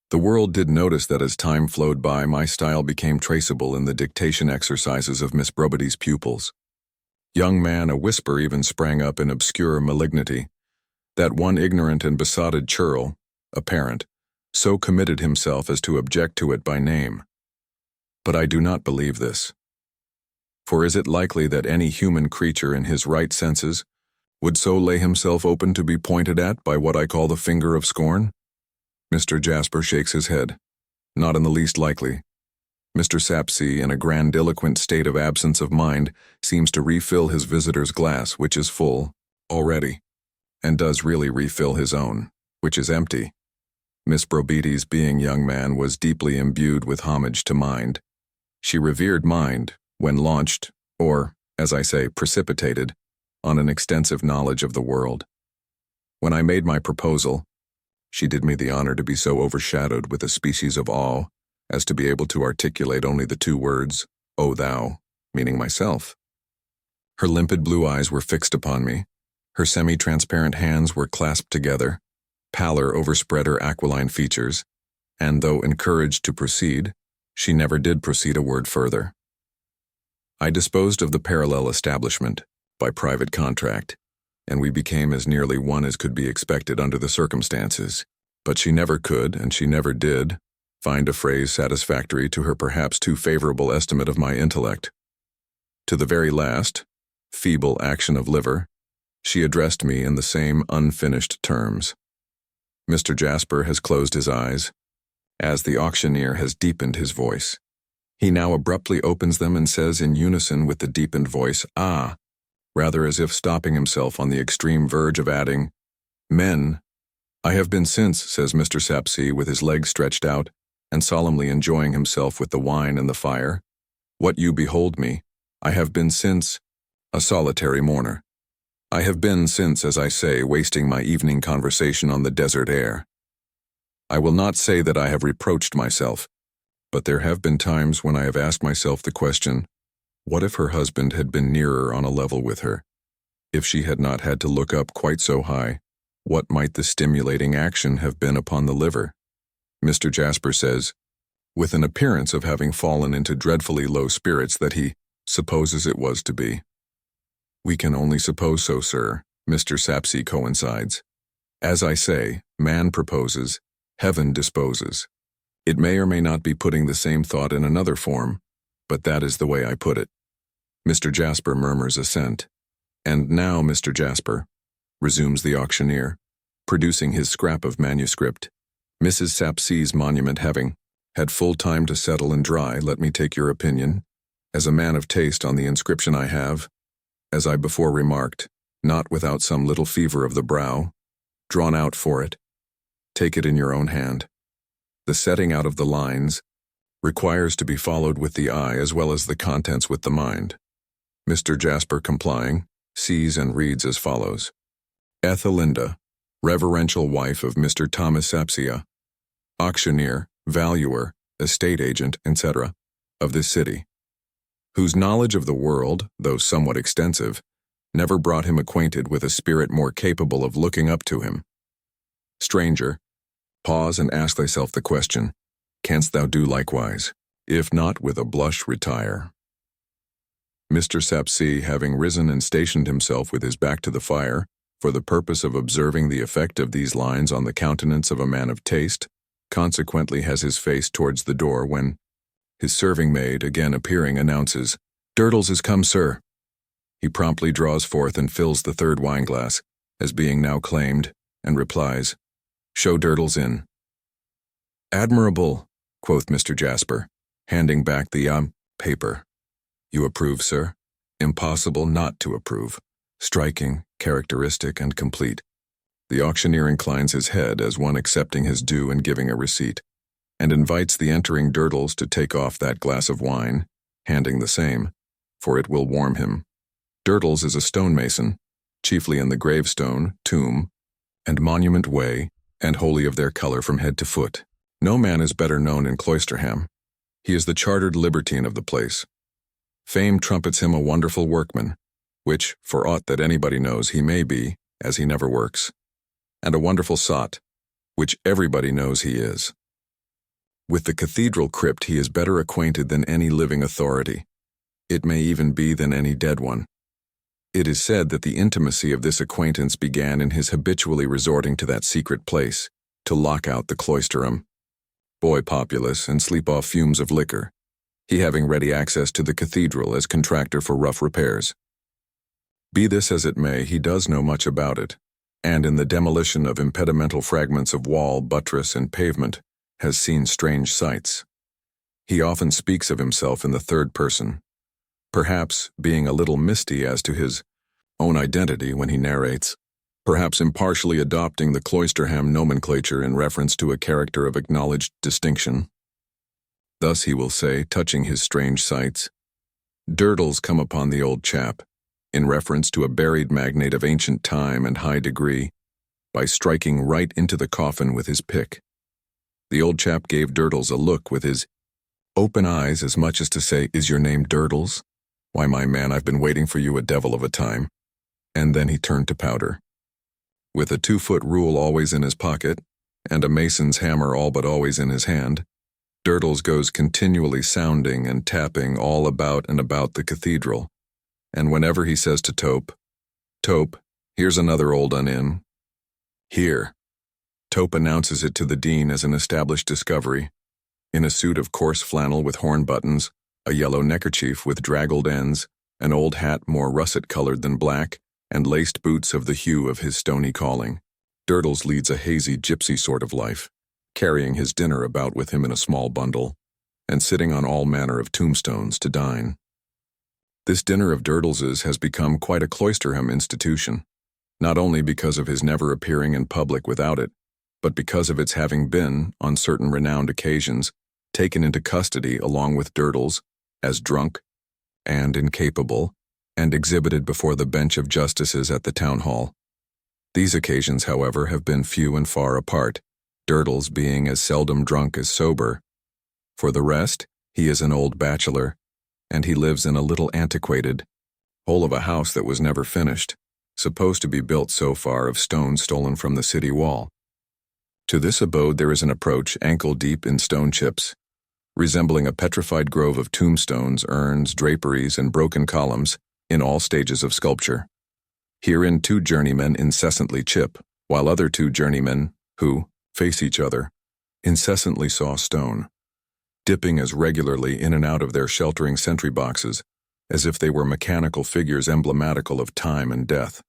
The world did notice that as time flowed by, my style became traceable in the dictation exercises of Miss Brobity's pupils. Young man, a whisper even sprang up in obscure malignity. That one ignorant and besotted churl, a parent, so committed himself as to object to it by name. But I do not believe this. For is it likely that any human creature in his right senses would so lay himself open to be pointed at by what I call the finger of scorn? Mr. Jasper shakes his head. Not in the least likely. Mr. Sapsea, in a grandiloquent state of absence of mind, seems to refill his visitor's glass, which is full, already, and does really refill his own, which is empty. Miss Brobity's being young man was deeply imbued with homage to mind. She revered mind when launched, or, as I say, precipitated, on an extensive knowledge of the world. When I made my proposal, she did me the honor to be so overshadowed with a species of awe as to be able to articulate only the 2 words, "O thou," meaning myself. Her limpid blue eyes were fixed upon me, her semi-transparent hands were clasped together, pallor overspread her aquiline features, and though encouraged to proceed, she never did proceed a word further. I disposed of the parallel establishment, by private contract, and we became as nearly one as could be expected under the circumstances, but she never could, and she never did, find a phrase satisfactory to her perhaps too favorable estimate of my intellect. To the very last, feeble action of liver, she addressed me in the same unfinished terms. Mr. Jasper has closed his eyes, as the auctioneer has deepened his voice. He now abruptly opens them and says in unison with the deepened voice, "Ah," rather as if stopping himself on the extreme verge of adding, "Men, I have been since," says Mr. Sapsea with his legs stretched out and solemnly enjoying himself with the wine and the fire, "what you behold me, I have been since a solitary mourner. I have been since, as I say, wasting my evening conversation on the desert air. I will not say that I have reproached myself, but there have been times when I have asked myself the question, what if her husband had been nearer on a level with her? If she had not had to look up quite so high, what might the stimulating action have been upon the liver?" Mr. Jasper says, with an appearance of having fallen into dreadfully low spirits, that he supposes it was to be. "We can only suppose so, sir," Mr. Sapsea coincides. "As I say, man proposes, heaven disposes. It may or may not be putting the same thought in another form, but that is the way I put it." Mr. Jasper murmurs assent. "And now, Mr. Jasper," resumes the auctioneer, producing his scrap of manuscript, "Mrs. Sapsea's monument having had full time to settle and dry, let me take your opinion, as a man of taste, on the inscription I have, as I before remarked, not without some little fever of the brow, drawn out for it. Take it in your own hand. The setting out of the lines requires to be followed with the eye as well as the contents with the mind. Mr. Jasper, complying, sees and reads as follows. Ethelinda, reverential wife of Mr. Thomas Sapsia, auctioneer, valuer, estate agent, etc., of this city, whose knowledge of the world, though somewhat extensive, never brought him acquainted with a spirit more capable of looking up to him. Stranger, pause and ask thyself the question, canst thou do likewise? If not, with a blush retire. Mr. Sapsea, having risen and stationed himself with his back to the fire, for the purpose of observing the effect of these lines on the countenance of a man of taste, consequently has his face towards the door when his serving-maid, again appearing, announces, "Durdles is come, sir." He promptly draws forth and fills the third wineglass, as being now claimed, and replies, "Show Durdles in." "Admirable," quoth Mr. Jasper, handing back the paper. "You approve, sir?" "Impossible not to approve. Striking, characteristic, and complete." The auctioneer inclines his head as one accepting his due and giving a receipt, and invites the entering Durdles to take off that glass of wine, handing the same, for it will warm him. Durdles is a stonemason, chiefly in the gravestone, tomb, and monument way, and wholly of their color from head to foot. No man is better known in Cloisterham. He is the chartered libertine of the place. Fame trumpets him a wonderful workman, which, for aught that anybody knows, he may be, as he never works, and a wonderful sot, which everybody knows he is. With the cathedral crypt he is better acquainted than any living authority. It may even be than any dead one. It is said that the intimacy of this acquaintance began in his habitually resorting to that secret place, to lock out the cloisterum, boy populace, and sleep off fumes of liquor, he having ready access to the cathedral as contractor for rough repairs. Be this as it may, he does know much about it, and in the demolition of impedimental fragments of wall, buttress, and pavement, has seen strange sights. He often speaks of himself in the third person, perhaps being a little misty as to his own identity when he narrates, perhaps impartially adopting the Cloisterham nomenclature in reference to a character of acknowledged distinction. Thus he will say, touching his strange sights, "Durdles come upon the old chap, in reference to a buried magnate of ancient time and high degree, by striking right into the coffin with his pick. The old chap gave Durdles a look with his open eyes as much as to say, 'Is your name Durdles? Why, my man, I've been waiting for you a devil of a time.' And then he turned to powder. With a 2-foot rule always in his pocket, and a mason's hammer all but always in his hand, Durdles goes continually sounding and tapping all about and about the cathedral, and whenever he says to Tope, 'Tope, here's another old un in,' here, Tope announces it to the dean as an established discovery, in a suit of coarse flannel with horn buttons, a yellow neckerchief with draggled ends, an old hat more russet-colored than black, and laced boots of the hue of his stony calling. Durdles leads a hazy gypsy sort of life, carrying his dinner about with him in a small bundle, and sitting on all manner of tombstones to dine. This dinner of Durdles's has become quite a Cloisterham institution, not only because of his never appearing in public without it, but because of its having been, on certain renowned occasions, taken into custody along with Durdles, as drunk and incapable, and exhibited before the bench of justices at the town hall. These occasions, however, have been few and far apart, Durdles being as seldom drunk as sober. For the rest, he is an old bachelor, and he lives in a little antiquated hole of a house that was never finished, supposed to be built so far of stone stolen from the city wall. To this abode there is an approach ankle-deep in stone chips, resembling a petrified grove of tombstones, urns, draperies, and broken columns, in all stages of sculpture. Herein 2 journeymen incessantly chip, while other 2 journeymen, who face each other, incessantly saw stone, dipping as regularly in and out of their sheltering sentry boxes, as if they were mechanical figures emblematical of time and death.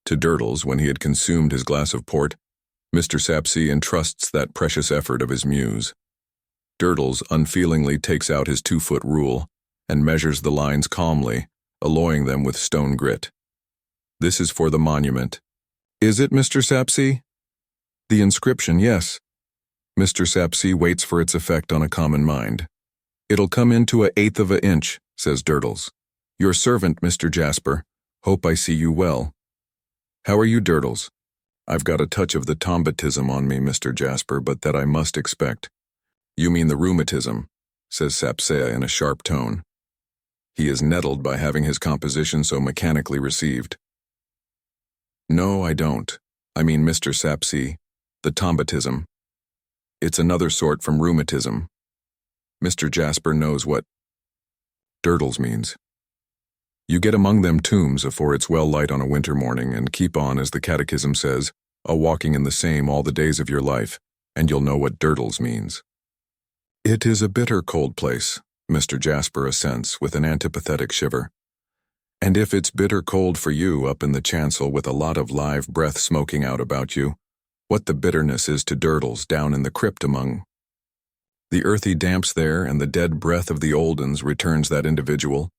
To Durdles, when he had consumed his glass of port, Mr. Sapsea entrusts that precious effort of his muse. Durdles unfeelingly takes out his 2-foot rule, and measures the lines calmly, alloying them with stone grit. This is for the monument. Is it, Mr. Sapsea? The inscription, yes. Mr. Sapsea waits for its effect on a common mind. "It'll come into 1/8 of an inch," says Durdles. "Your servant, Mr. Jasper. Hope I see you well." "How are you, Durdles?" "I've got a touch of the tombatism on me, Mr. Jasper, but that I must expect." "You mean the rheumatism," says Sapsea in a sharp tone. He is nettled by having his composition so mechanically received. "No, I don't. I mean, Mr. Sapsea, the tombatism. It's another sort from rheumatism. Mr. Jasper knows what Durdles means. You get among them tombs afore it's well light on a winter morning, and keep on, as the catechism says, a-walking in the same all the days of your life, and you'll know what Durdles means." "It is a bitter cold place," Mr. Jasper assents with an antipathetic shiver. "And if it's bitter cold for you up in the chancel with a lot of live breath smoking out about you, what the bitterness is to Durdles down in the crypt among the earthy damps there, and the dead breath of the old uns returns that individual.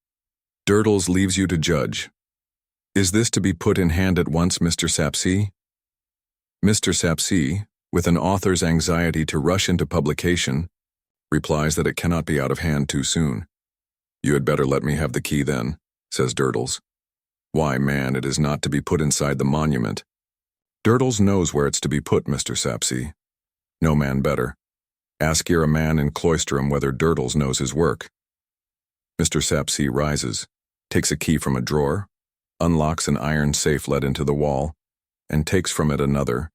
Durdles leaves you to judge. Is this to be put in hand at once, Mr. Sapsea?" Mr. Sapsea, with an author's anxiety to rush into publication, replies that it cannot be out of hand too soon. "You had better let me have the key then," says Durdles. "Why, man, it is not to be put inside the monument." "Durdles knows where it's to be put, Mr. Sapsea. No man better. Ask here a man in Cloisterham whether Durdles knows his work." Mr. Sapsea rises, takes a key from a drawer, unlocks an iron safe let into the wall, and takes from it another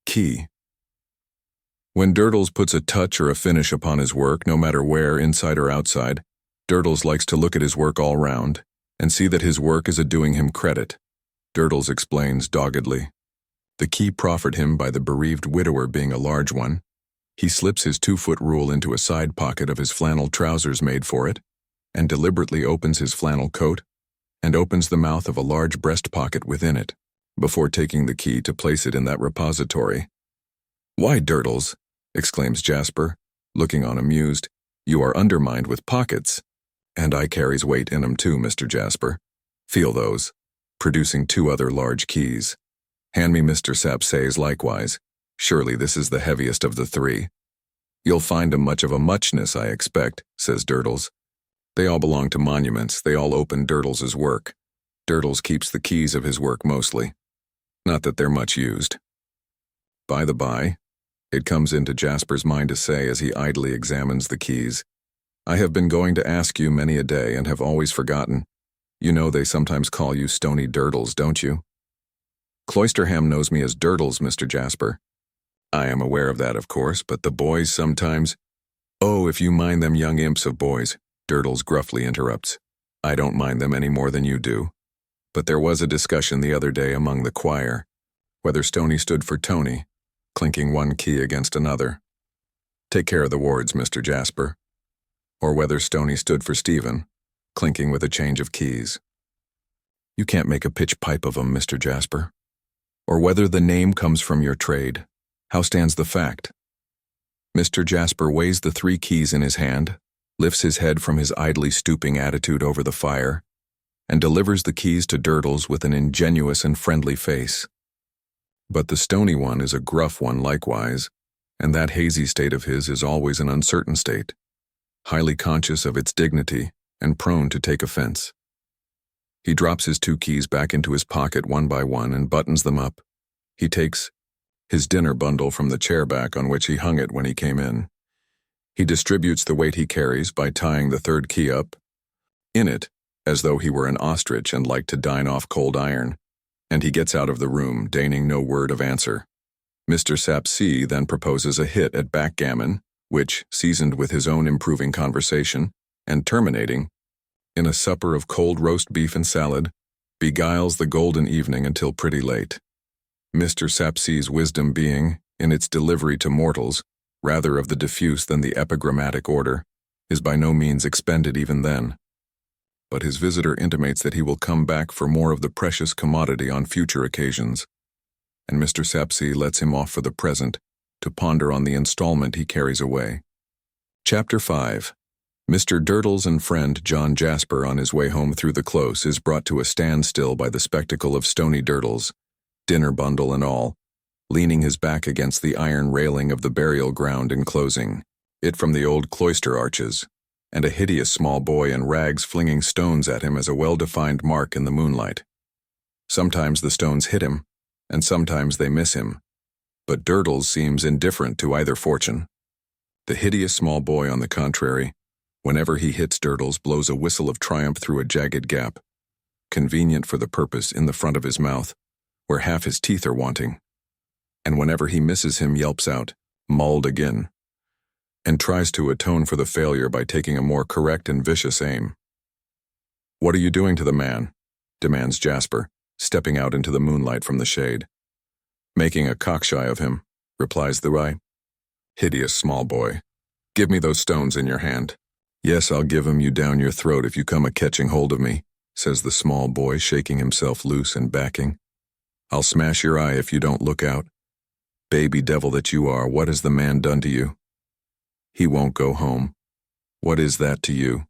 key. When Durdles puts a touch or a finish upon his work, no matter where, inside or outside, Durdles likes to look at his work all round, and see that his work is a-doing him credit. Durdles explains doggedly. The key proffered him by the bereaved widower being a large one, he slips his 2-foot rule into a side pocket of his flannel trousers made for it, and deliberately opens his flannel coat, and opens the mouth of a large breast pocket within it, before taking the key to place it in that repository. "Why, Durdles," exclaims Jasper, looking on amused, "you are undermined with pockets." "And I carries weight in 'em too, Mr. Jasper. Feel those," producing 2 other large keys. "Hand me Mr. Sapsea's likewise. Surely this is the heaviest of the 3. "You'll find 'em much of a muchness, I expect," says Durdles. "They all belong to monuments. They all open Durdles's work. Durdles keeps the keys of his work mostly. Not that they're much used. By the by," it comes into Jasper's mind to say as he idly examines the keys, "I have been going to ask you many a day and have always forgotten. You know they sometimes call you Stony Durdles, don't you?" "Cloisterham knows me as Durdles, Mr. Jasper." "I am aware of that, of course, but the boys sometimes—" "Oh, if you mind them young imps of boys," Durdles gruffly interrupts. "I don't mind them any more than you do. But there was a discussion the other day among the choir, whether Stony stood for Tony, clinking one key against another. Take care of the wards, Mr. Jasper. Or whether Stony stood for Stephen, clinking with a change of keys. You can't make a pitch pipe of 'em, Mr. Jasper. Or whether the name comes from your trade. How stands the fact?" Mr. Jasper weighs the 3 keys in his hand, lifts his head from his idly stooping attitude over the fire, and delivers the keys to Durdles with an ingenuous and friendly face. But the Stony one is a gruff one likewise, and that hazy state of his is always an uncertain state, highly conscious of its dignity and prone to take offense. He drops his 2 keys back into his pocket one by one and buttons them up. He takes his dinner bundle from the chair back on which he hung it when he came in. He distributes the weight he carries by tying the 3rd key up in it, as though he were an ostrich and liked to dine off cold iron, and he gets out of the room, deigning no word of answer. Mr. Sapsea then proposes a hit at backgammon, which, seasoned with his own improving conversation, and terminating in a supper of cold roast beef and salad, beguiles the golden evening until pretty late. Mr. Sapsea's wisdom being, in its delivery to mortals, rather of the diffuse than the epigrammatic order, is by no means expended even then. But his visitor intimates that he will come back for more of the precious commodity on future occasions, and Mr. Sapsea lets him off for the present to ponder on the installment he carries away. Chapter 5. Mr. Durdles and friend John Jasper on his way home through the close is brought to a standstill by the spectacle of Stony Durdles, dinner bundle and all, leaning his back against the iron railing of the burial ground enclosing it from the old cloister arches, and a hideous small boy in rags flinging stones at him as a well-defined mark in the moonlight. Sometimes the stones hit him, and sometimes they miss him, but Durdles seems indifferent to either fortune. The hideous small boy, on the contrary, whenever he hits Durdles, blows a whistle of triumph through a jagged gap, convenient for the purpose in the front of his mouth, where half his teeth are wanting, and whenever he misses him yelps out, "Mauled again," and tries to atone for the failure by taking a more correct and vicious aim. "What are you doing to the man?" demands Jasper, stepping out into the moonlight from the shade. "Making a cockshy of him," replies the hideous small boy. "Give me those stones in your hand." "Yes, I'll give 'em you down your throat if you come a-catching hold of me," says the small boy, shaking himself loose and backing. "I'll smash your eye if you don't look out. Baby devil that you are, what has the man done to you?" "He won't go home." "What is that to you?"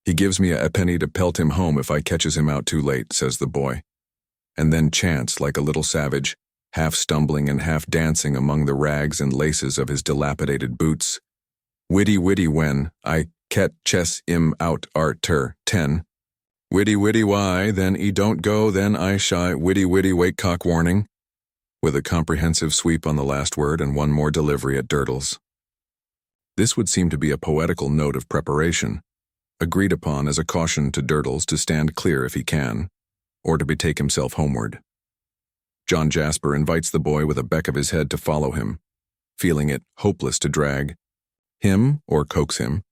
"He gives me a penny to pelt him home if I catches him out too late," says the boy. And then chants like a little savage, half stumbling and half dancing among the rags and laces of his dilapidated boots. "Witty witty when I catches him out arter 10. Witty witty why, then he don't go, then I shy witty witty wake cock warning," with a comprehensive sweep on the last word and one more delivery at Durdles. This would seem to be a poetical note of preparation, agreed upon as a caution to Durdles to stand clear if he can, or to betake himself homeward. John Jasper invites the boy with a beck of his head to follow him, feeling it hopeless to drag him or coax him,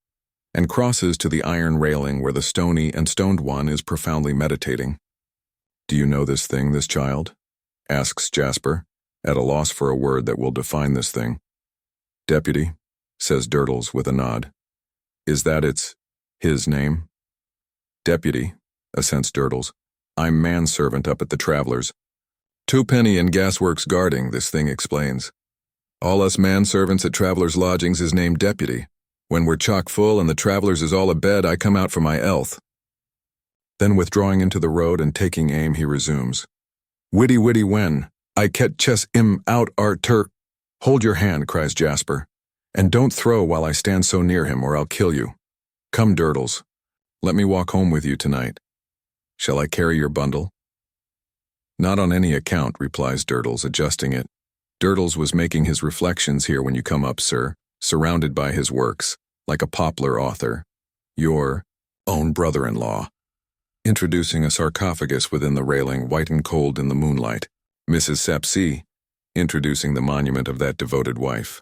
and crosses to the iron railing where the stony and stoned one is profoundly meditating. "Do you know this thing, this child?" asks Jasper, at a loss for a word that will define this thing. "Deputy," says Durdles with a nod. "Is that his name?" "Deputy," assents Durdles. "I'm manservant up at the Traveller's. 2 penny and gasworks guarding," this thing explains. "All us manservants at Traveller's lodgings is named Deputy. When we're chock full and the Traveller's is all abed, I come out for my elth." Then withdrawing into the road and taking aim, he resumes. "Witty witty when I catches him out arter." "Hold your hand," cries Jasper, "and don't throw while I stand so near him, or I'll kill you. Come, Durdles, let me walk home with you tonight. Shall I carry your bundle?" "Not on any account," replies Durdles, adjusting it. Durdles was making his reflections here when you come up, sir, surrounded by his works, like a poplar author. Your own brother-in-law. Introducing a sarcophagus within the railing, white and cold in the moonlight. Mrs. Sapsea, introducing the monument of that devoted wife.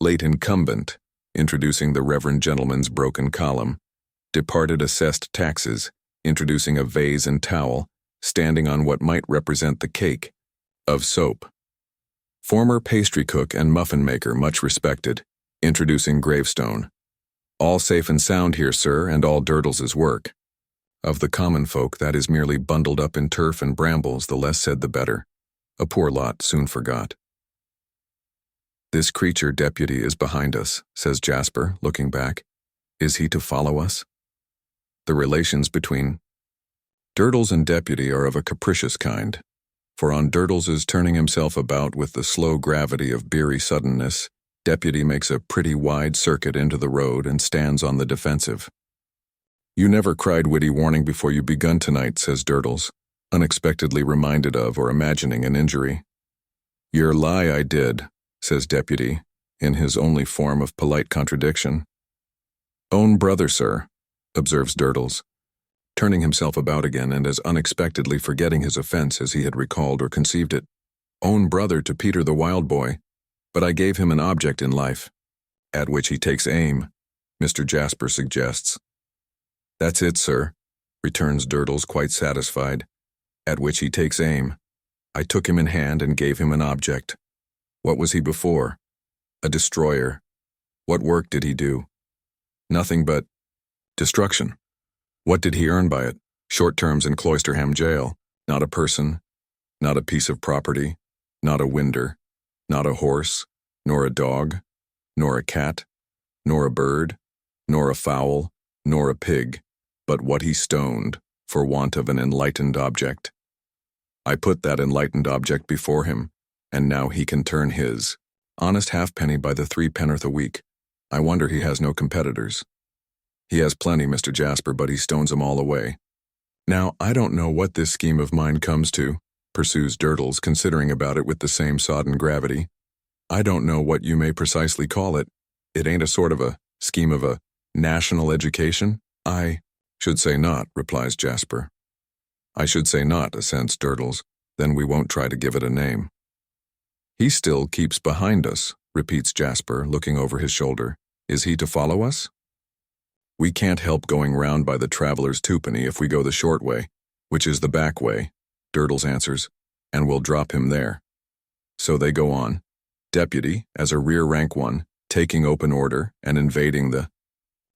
Late incumbent, introducing the reverend gentleman's broken column. Departed assessed taxes, introducing a vase and towel, standing on what might represent the cake of soap. Former pastry cook and muffin maker, much respected, introducing gravestone. All safe and sound here, sir, and all Durdles's work. Of the common folk, that is merely bundled up in turf and brambles, the less said the better. A poor lot soon forgot. "This creature, Deputy, is behind us," says Jasper, looking back. "Is he to follow us?" The relations between Durdles and Deputy are of a capricious kind, for on Durdles's turning himself about with the slow gravity of beery suddenness, Deputy makes a pretty wide circuit into the road and stands on the defensive. "You never cried witty warning before you begun tonight," says Durdles, unexpectedly reminded of or imagining an injury. "Yer lie, I did," says Deputy, in his only form of polite contradiction. "Own brother, sir," observes Durdles, turning himself about again and as unexpectedly forgetting his offense as he had recalled or conceived it. "Own brother to Peter the Wild Boy, but I gave him an object in life." "At which he takes aim," Mr. Jasper suggests. "That's it, sir," returns Durdles, quite satisfied. "At which he takes aim. I took him in hand and gave him an object. What was he before? A destroyer. What work did he do? Nothing but destruction. What did he earn by it? Short terms in Cloisterham jail. Not a person, not a piece of property, not a winder, not a horse, nor a dog, nor a cat, nor a bird, nor a fowl, nor a pig, but what he stoned, for want of an enlightened object. I put that enlightened object before him, and now he can turn his honest halfpenny by the 3 penn'orth a week. I wonder he has no competitors. He has plenty, Mr. Jasper, but he stones 'em all away. Now, I don't know what this scheme of mine comes to, pursues Durdles, considering about it with the same sodden gravity. I don't know what you may precisely call it. It ain't a sort of a scheme of a national education? I should say not, replies Jasper. I should say not, assents Durdles. Then we won't try to give it a name. He still keeps behind us, repeats Jasper, looking over his shoulder. Is he to follow us? We can't help going round by the traveler's twopenny if we go the short way, which is the back way, Durdles answers, and we'll drop him there. So they go on, Deputy, as a rear-rank one, taking open order and invading the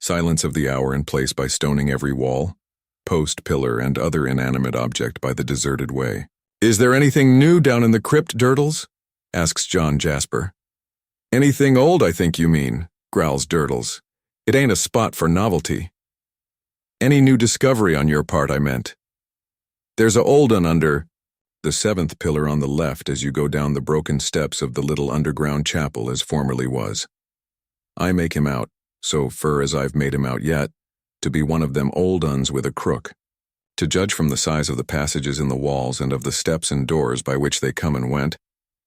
silence of the hour in place by stoning every wall, post, pillar, and other inanimate object by the deserted way. Is there anything new down in the crypt, Durdles? Asks John Jasper. Anything old, I think you mean, growls Durdles. It ain't a spot for novelty. Any new discovery on your part, I meant. There's a old un under the 7th pillar on the left as you go down the broken steps of the little underground chapel as formerly was. I make him out, so fur as I've made him out yet, to be one of them old uns with a crook. To judge from the size of the passages in the walls and of the steps and doors by which they come and went,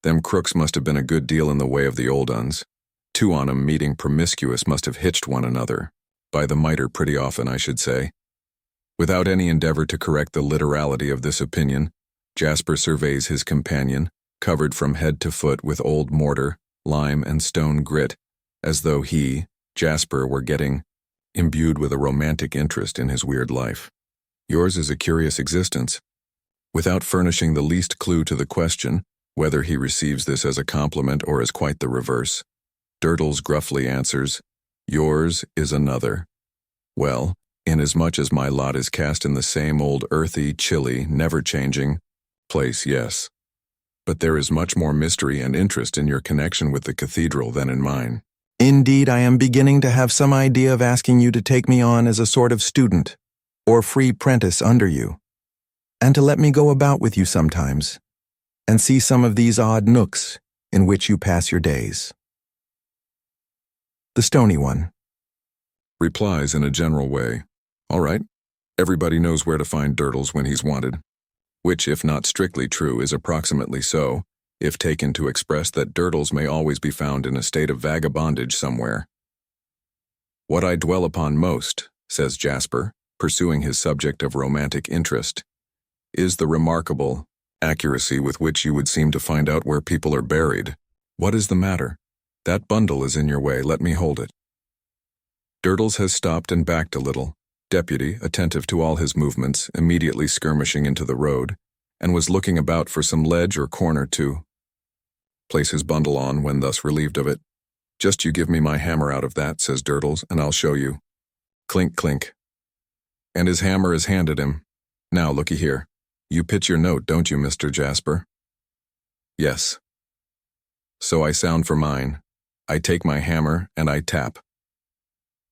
them crooks must have been a good deal in the way of the old uns. Two on 'em meeting promiscuous must have hitched one another, by the miter pretty often, I should say. Without any endeavor to correct the literality of this opinion, Jasper surveys his companion, covered from head to foot with old mortar, lime, and stone grit, as though he, Jasper, were getting imbued with a romantic interest in his weird life. Yours is a curious existence. Without furnishing the least clue to the question, whether he receives this as a compliment or as quite the reverse, Durdles gruffly answers, Yours is another. Well, inasmuch as my lot is cast in the same old earthy, chilly, never-changing place, yes. But there is much more mystery and interest in your connection with the cathedral than in mine. Indeed, I am beginning to have some idea of asking you to take me on as a sort of student, or free prentice under you, and to let me go about with you sometimes, and see some of these odd nooks in which you pass your days. The stony one replies in a general way, All right, everybody knows where to find Durdles when he's wanted, which, if not strictly true, is approximately so, if taken to express that Durdles may always be found in a state of vagabondage somewhere. What I dwell upon most, says Jasper, pursuing his subject of romantic interest, is the remarkable accuracy with which you would seem to find out where people are buried. What is the matter? That bundle is in your way, let me hold it. Durdles has stopped and backed a little, Deputy, attentive to all his movements, immediately skirmishing into the road, and was looking about for some ledge or corner to place his bundle on when thus relieved of it. Just you give me my hammer out of that, says Durdles, and I'll show you. Clink, clink. And his hammer is handed him. Now, looky here. You pitch your note, don't you, Mr. Jasper? Yes. So I sound for mine. I take my hammer, and I tap.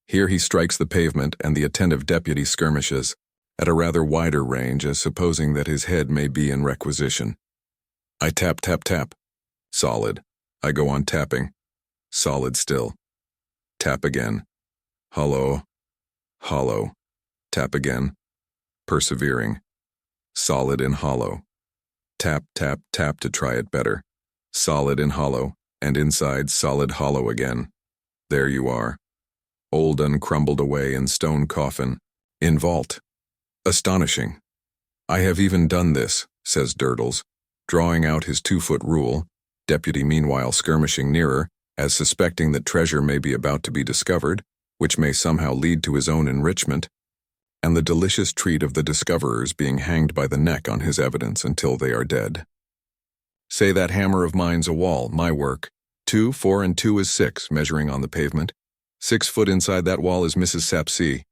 Here he strikes the pavement, and the attentive deputy skirmishes, at a rather wider range, as supposing that his head may be in requisition. I tap, tap, tap. Solid. I go on tapping. Solid still. Tap again. Hollow. Hollow. Tap again. Persevering. Solid and hollow. Tap, tap, tap to try it better. Solid and hollow, and inside solid hollow again. There you are. Old un crumbled away in stone coffin. In vault. Astonishing. I have even done this, says Durdles, drawing out his 2-foot rule, deputy meanwhile skirmishing nearer, as suspecting that treasure may be about to be discovered, which may somehow lead to his own enrichment, and the delicious treat of the discoverers being hanged by the neck on his evidence until they are dead. Say that hammer of mine's a wall, my work. 2, 4, and 2 is 6, measuring on the pavement. 6 foot inside that wall is Mrs. Sapsea.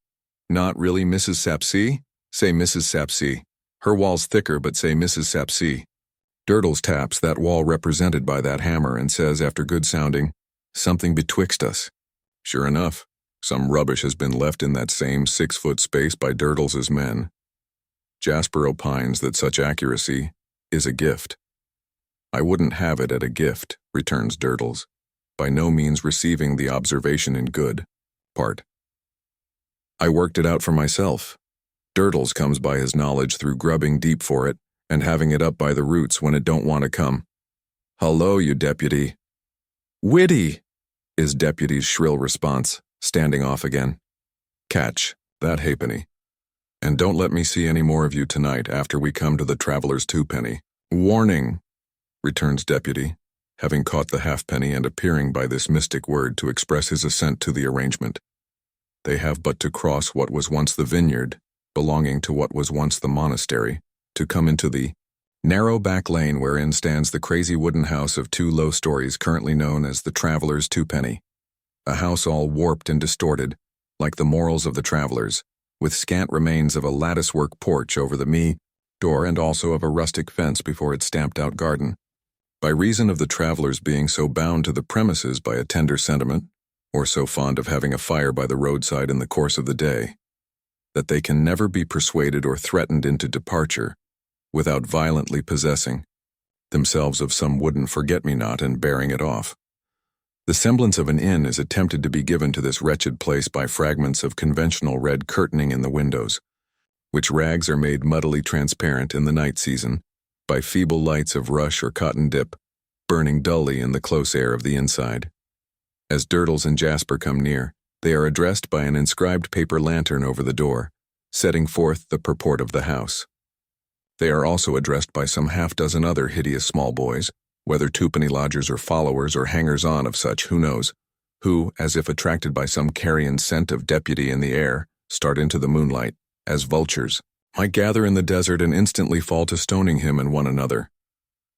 Not really Mrs. Sapsea? Say Mrs. Sapsea. Her wall's thicker, but say Mrs. Sapsea. Durdles taps that wall represented by that hammer and says, after good sounding, something betwixt us. Sure enough, some rubbish has been left in that same 6-foot space by Durdles's men. Jasper opines that such accuracy is a gift. I wouldn't have it at a gift, returns Durdles, by no means receiving the observation in good part. I worked it out for myself. Durdles comes by his knowledge through grubbing deep for it and having it up by the roots when it don't want to come. Hello, you deputy. Witty, is deputy's shrill response, standing off again. Catch that halfpenny. And don't let me see any more of you tonight after we come to the traveler's twopenny. Warning, returns deputy, having caught the halfpenny and appearing by this mystic word to express his assent to the arrangement. They have but to cross what was once the vineyard, belonging to what was once the monastery, to come into the narrow back lane wherein stands the crazy wooden house of 2 low stories currently known as the Traveler's Twopenny, a house all warped and distorted, like the morals of the travelers, with scant remains of a lattice-work porch over the door and also of a rustic fence before its stamped-out garden. By reason of the travelers being so bound to the premises by a tender sentiment, or so fond of having a fire by the roadside in the course of the day, that they can never be persuaded or threatened into departure, without violently possessing themselves of some wooden forget-me-not and bearing it off. The semblance of an inn is attempted to be given to this wretched place by fragments of conventional red curtaining in the windows, which rags are made muddily transparent in the night season by feeble lights of rush or cotton dip, burning dully in the close air of the inside. As Durdles and Jasper come near, they are addressed by an inscribed paper lantern over the door, setting forth the purport of the house. They are also addressed by some half-dozen other hideous small boys, whether twopenny lodgers or followers or hangers-on of such, who knows, who, as if attracted by some carrion scent of deputy in the air, start into the moonlight, as vultures, might gather in the desert and instantly fall to stoning him and one another.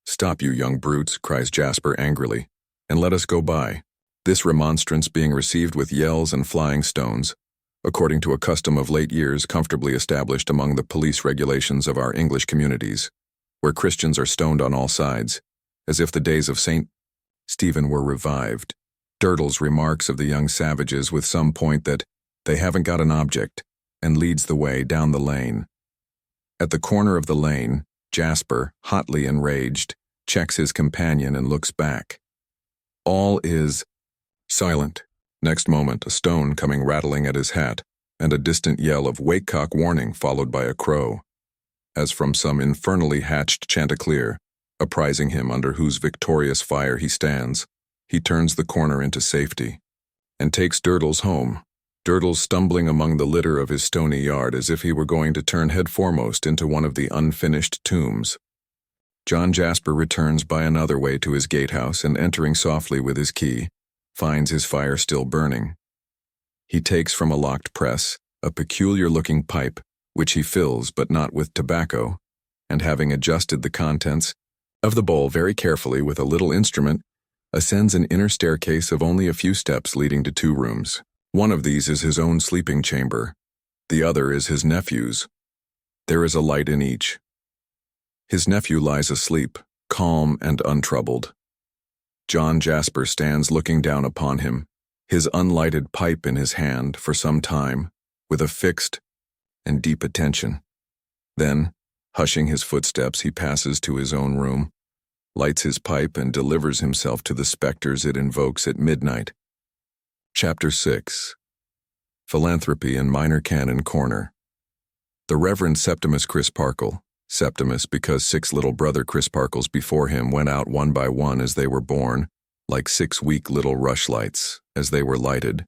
Stop, you young brutes, cries Jasper angrily, and let us go by, this remonstrance being received with yells and flying stones, according to a custom of late years comfortably established among the police regulations of our English communities, where Christians are stoned on all sides, as if the days of St. Stephen were revived. Durdles remarks of the young savages with some point that they haven't got an object, and leads the way down the lane. At the corner of the lane, Jasper, hotly enraged, checks his companion and looks back. All is silent. Next moment, a stone coming rattling at his hat, and a distant yell of wakecock warning followed by a crow, as from some infernally hatched chanticleer, apprising him under whose victorious fire he stands. He turns the corner into safety, and takes Durdles home, Durdles stumbling among the litter of his stony yard as if he were going to turn headforemost into one of the unfinished tombs. John Jasper returns by another way to his gatehouse and entering softly with his key, finds his fire still burning. He takes from a locked press a peculiar-looking pipe, which he fills but not with tobacco, and having adjusted the contents of the bowl very carefully with a little instrument, ascends an inner staircase of only a few steps leading to 2 rooms. One of these is his own sleeping chamber. The other is his nephew's. There is a light in each. His nephew lies asleep, calm and untroubled. John Jasper stands looking down upon him, his unlighted pipe in his hand for some time, with a fixed and deep attention. Then, hushing his footsteps, he passes to his own room, lights his pipe and delivers himself to the specters it invokes at midnight. Chapter 6. Philanthropy in Minor Canon Corner. The Reverend Septimus Crisparkle, Septimus because 6 little brother Crisparkles before him went out one by one as they were born, like 6 weak little rushlights, as they were lighted,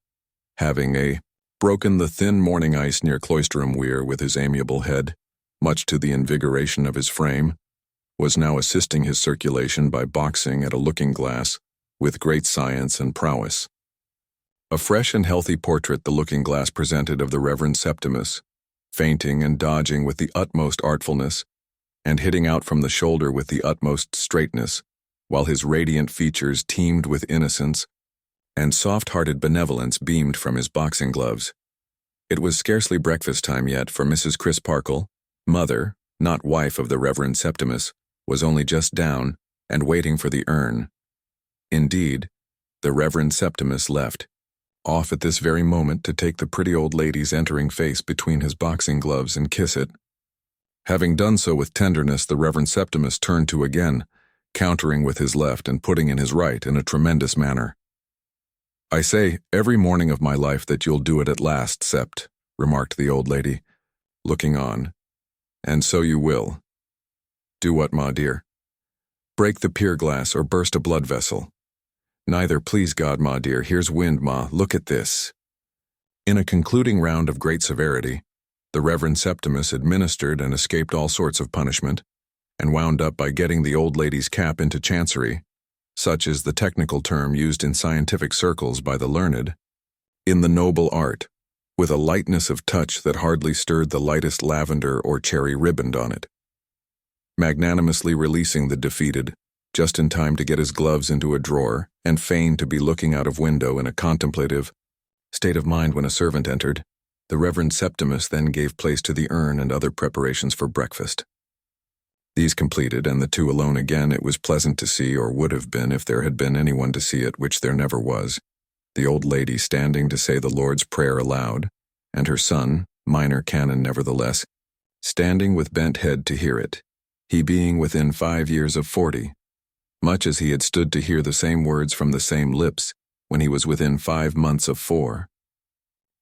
having broken the thin morning ice near Cloisterham Weir with his amiable head, much to the invigoration of his frame, was now assisting his circulation by boxing at a looking-glass with great science and prowess. A fresh and healthy portrait the looking-glass presented of the Reverend Septimus, feinting and dodging with the utmost artfulness, and hitting out from the shoulder with the utmost straightness, while his radiant features teemed with innocence, and soft-hearted benevolence beamed from his boxing gloves. It was scarcely breakfast time yet, for Mrs. Crisparkle, mother, not wife of the Reverend Septimus, was only just down and waiting for the urn. Indeed, the Reverend Septimus left, off at this very moment to take the pretty old lady's entering face between his boxing gloves and kiss it. Having done so with tenderness, the Reverend Septimus turned to again countering with his left and putting in his right in a tremendous manner. "I say every morning of my life that you'll do it at last, Sept," remarked the old lady, looking on. "And so you will." "Do what, ma dear?" "Break the pier glass or burst a blood vessel." "Neither, please God, ma dear. Here's wind, ma. Look at this." In a concluding round of great severity, the Reverend Septimus administered and escaped all sorts of punishment, and wound up by getting the old lady's cap into chancery, such is the technical term used in scientific circles by the learned, in the noble art, with a lightness of touch that hardly stirred the lightest lavender or cherry riband on it. Magnanimously releasing the defeated, just in time to get his gloves into a drawer and feign to be looking out of window in a contemplative state of mind when a servant entered, the Reverend Septimus then gave place to the urn and other preparations for breakfast. These completed, and the two alone again, it was pleasant to see, or would have been if there had been anyone to see it, which there never was, the old lady standing to say the Lord's Prayer aloud, and her son, minor canon nevertheless, standing with bent head to hear it, he being within 5 years of 40, much as he had stood to hear the same words from the same lips when he was within 5 months of 4.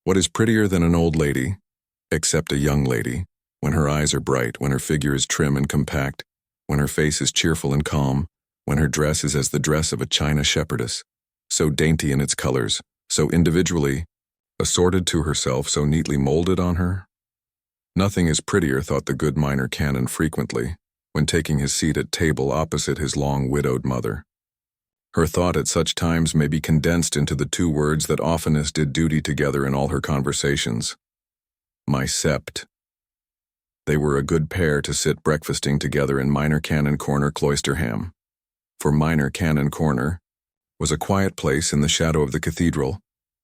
What is prettier than an old lady, except a young lady, when her eyes are bright, when her figure is trim and compact, when her face is cheerful and calm, when her dress is as the dress of a China shepherdess, so dainty in its colors, so individually assorted to herself, so neatly molded on her? Nothing is prettier, thought the good minor canon frequently, when taking his seat at table opposite his long widowed mother. Her thought at such times may be condensed into the 2 words that oftenest did duty together in all her conversations: my Sept. They were a good pair to sit breakfasting together in Minor Canon Corner, Cloisterham. For Minor Canon Corner was a quiet place in the shadow of the cathedral,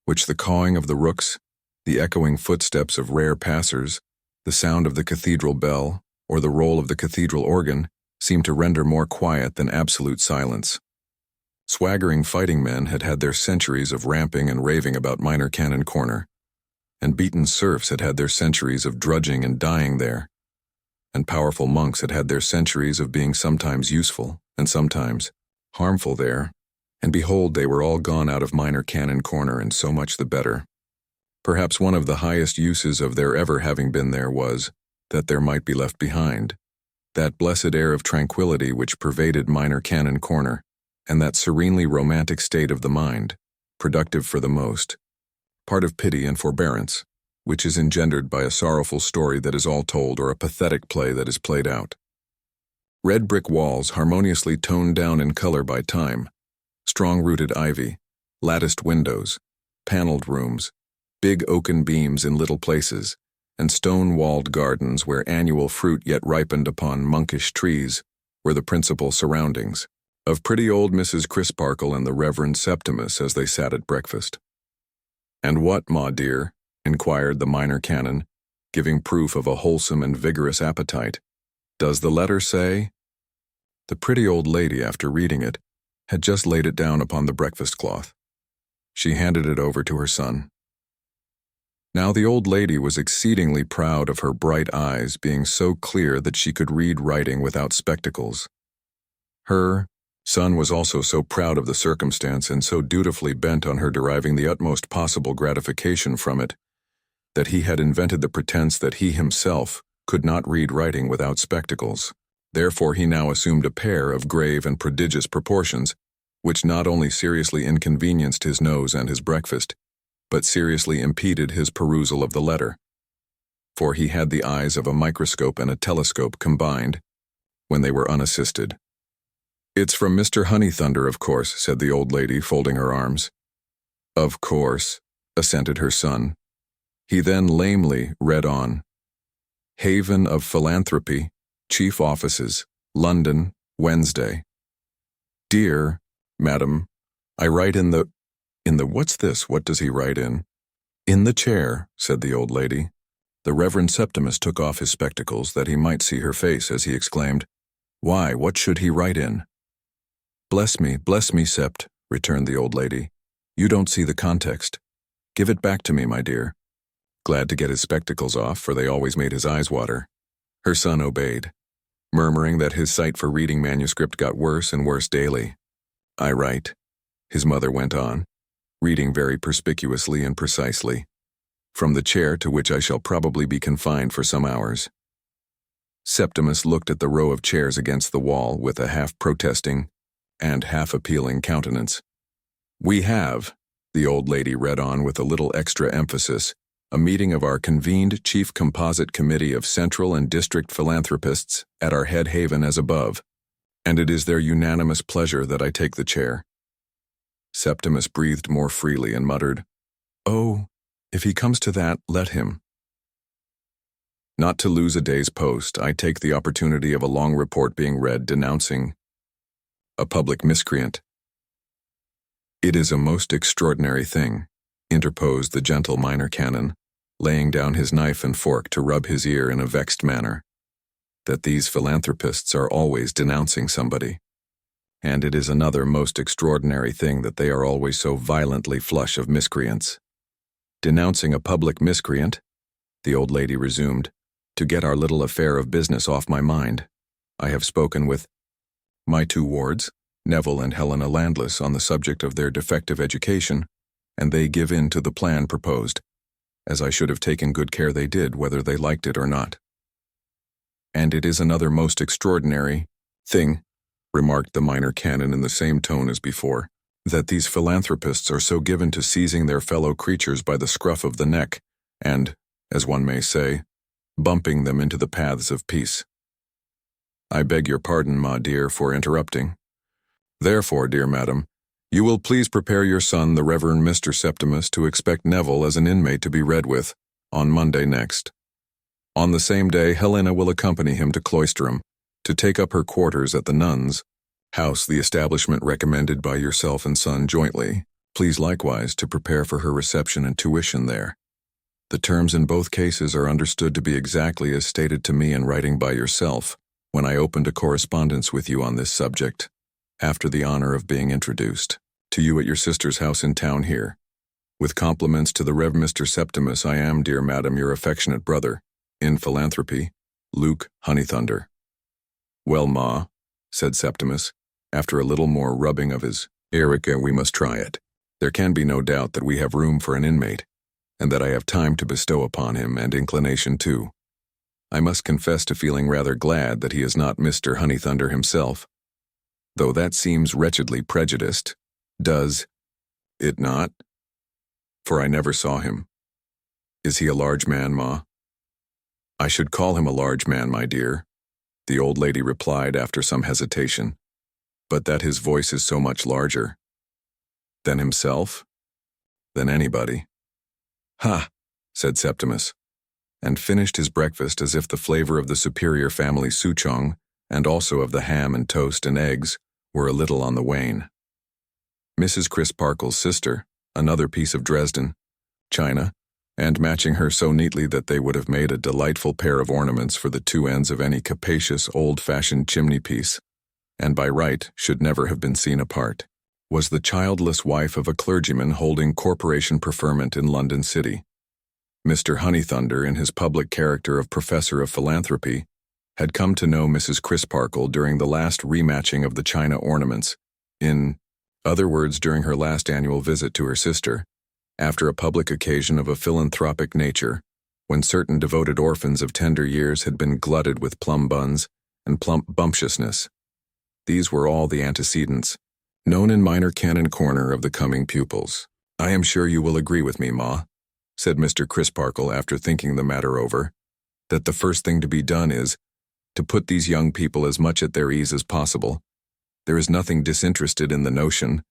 which the cawing of the rooks, the echoing footsteps of rare passers, the sound of the cathedral bell, or the roll of the cathedral organ seemed to render more quiet than absolute silence. Swaggering fighting men had had their centuries of ramping and raving about Minor Canon Corner, and beaten serfs had had their centuries of drudging and dying there, and powerful monks had had their centuries of being sometimes useful and sometimes harmful there, and behold, they were all gone out of Minor Canon Corner, and so much the better. Perhaps one of the highest uses of their ever having been there was that there might be left behind that blessed air of tranquility which pervaded Minor Canon Corner, and that serenely romantic state of the mind, productive for the most part of pity and forbearance, which is engendered by a sorrowful story that is all told or a pathetic play that is played out. Red brick walls harmoniously toned down in color by time, strong-rooted ivy, latticed windows, paneled rooms, big oaken beams in little places, and stone-walled gardens where annual fruit yet ripened upon monkish trees were the principal surroundings of pretty old Mrs. Crisparkle and the Reverend Septimus as they sat at breakfast. "And what, ma dear?" inquired the minor canon, giving proof of a wholesome and vigorous appetite. "Does the letter say?" The pretty old lady, after reading it, had just laid it down upon the breakfast cloth. She handed it over to her son. Now the old lady was exceedingly proud of her bright eyes being so clear that she could read writing without spectacles. Her son was also so proud of the circumstance and so dutifully bent on her deriving the utmost possible gratification from it, that he had invented the pretense that he himself could not read writing without spectacles. Therefore he now assumed a pair of grave and prodigious proportions, which not only seriously inconvenienced his nose and his breakfast, but seriously impeded his perusal of the letter. For he had the eyes of a microscope and a telescope combined, when they were unassisted. "It's from Mr. Honeythunder, of course," said the old lady, folding her arms. "Of course," assented her son. He then lamely read on. "Haven of Philanthropy, Chief Offices, London, Wednesday. Dear Madam, I write in the what's this? What does he write in?" "In the chair," said the old lady. The Reverend Septimus took off his spectacles that he might see her face as he exclaimed, "Why, what should he write in?" Bless me, Sept," returned the old lady. "You don't see the context. Give it back to me, my dear." Glad to get his spectacles off, for they always made his eyes water. Her son obeyed. murmuring that his sight for reading manuscript got worse and worse daily. "I write," his mother went on, reading very perspicuously and precisely, "from the chair to which I shall probably be confined for some hours." Septimus looked at the row of chairs against the wall with a half-protesting and half-appealing countenance. "We have," the old lady read on with a little extra emphasis, "a meeting of our convened Chief Composite Committee of Central and District Philanthropists at our head haven as above, and it is their unanimous pleasure that I take the chair." Septimus breathed more freely and muttered, "Oh, if he comes to that, let him." Not to lose a day's post, I take the opportunity of a long report being read denouncing a public miscreant. "It is a most extraordinary thing," interposed the gentle minor canon, laying down his knife and fork to rub his ear in a vexed manner, "that these philanthropists are always denouncing somebody. And it is another most extraordinary thing that they are always so violently flush of miscreants." "Denouncing a public miscreant," the old lady resumed, "to get our little affair of business off my mind. I have spoken with my 2 wards, Neville and Helena Landless, on the subject of their defective education, and they give in to the plan proposed, as I should have taken good care they did, whether they liked it or not." "And it is another most extraordinary thing," remarked the minor canon in the same tone as before, "that these philanthropists are so given to seizing their fellow creatures by the scruff of the neck and, as one may say, bumping them into the paths of peace. I beg your pardon, ma dear, for interrupting. Therefore, dear madam, you will please prepare your son, the Reverend Mr. Septimus, to expect Neville as an inmate to be read with, on Monday next. On the same day, Helena will accompany him to Cloisterham, to take up her quarters at the nuns' house, the establishment recommended by yourself and son jointly. Please likewise to prepare for her reception and tuition there. The terms in both cases are understood to be exactly as stated to me in writing by yourself, when I opened a correspondence with you on this subject, after the honor of being introduced to you at your sister's house in town here. With compliments to the Rev. Mr. Septimus, I am, dear madam, your affectionate brother, in philanthropy, Luke Honeythunder." "Well, ma," said Septimus, after a little more rubbing of his Erica, "we must try it. There can be no doubt that we have room for an inmate, and that I have time to bestow upon him, and inclination too. I must confess to feeling rather glad that he is not Mr. Honeythunder himself, though that seems wretchedly prejudiced, does it not? For I never saw him. Is he a large man, ma?" "I should call him a large man, my dear," the old lady replied after some hesitation, "but that his voice is so much larger." "Than himself?" "Than anybody." "Ha," said Septimus, and finished his breakfast as if the flavor of the superior family souchong, and also of the ham and toast and eggs, were a little on the wane. Mrs. Crisparkle's sister, another piece of Dresden china, and matching her so neatly that they would have made a delightful pair of ornaments for the 2 ends of any capacious old-fashioned chimney-piece, and by right should never have been seen apart, was the childless wife of a clergyman holding corporation preferment in London City. Mr. Honeythunder, in his public character of professor of philanthropy, had come to know Mrs. Crisparkle during the last rematching of the china ornaments, in other words, during her last annual visit to her sister, after a public occasion of a philanthropic nature, when certain devoted orphans of tender years had been glutted with plum buns and plump bumptiousness. These were all the antecedents, known in Minor Canon Corner, of the coming pupils. "I am sure you will agree with me, ma," said Mr. Crisparkle after thinking the matter over, "that the first thing to be done is to put these young people as much at their ease as possible. There is nothing disinterested in the notion,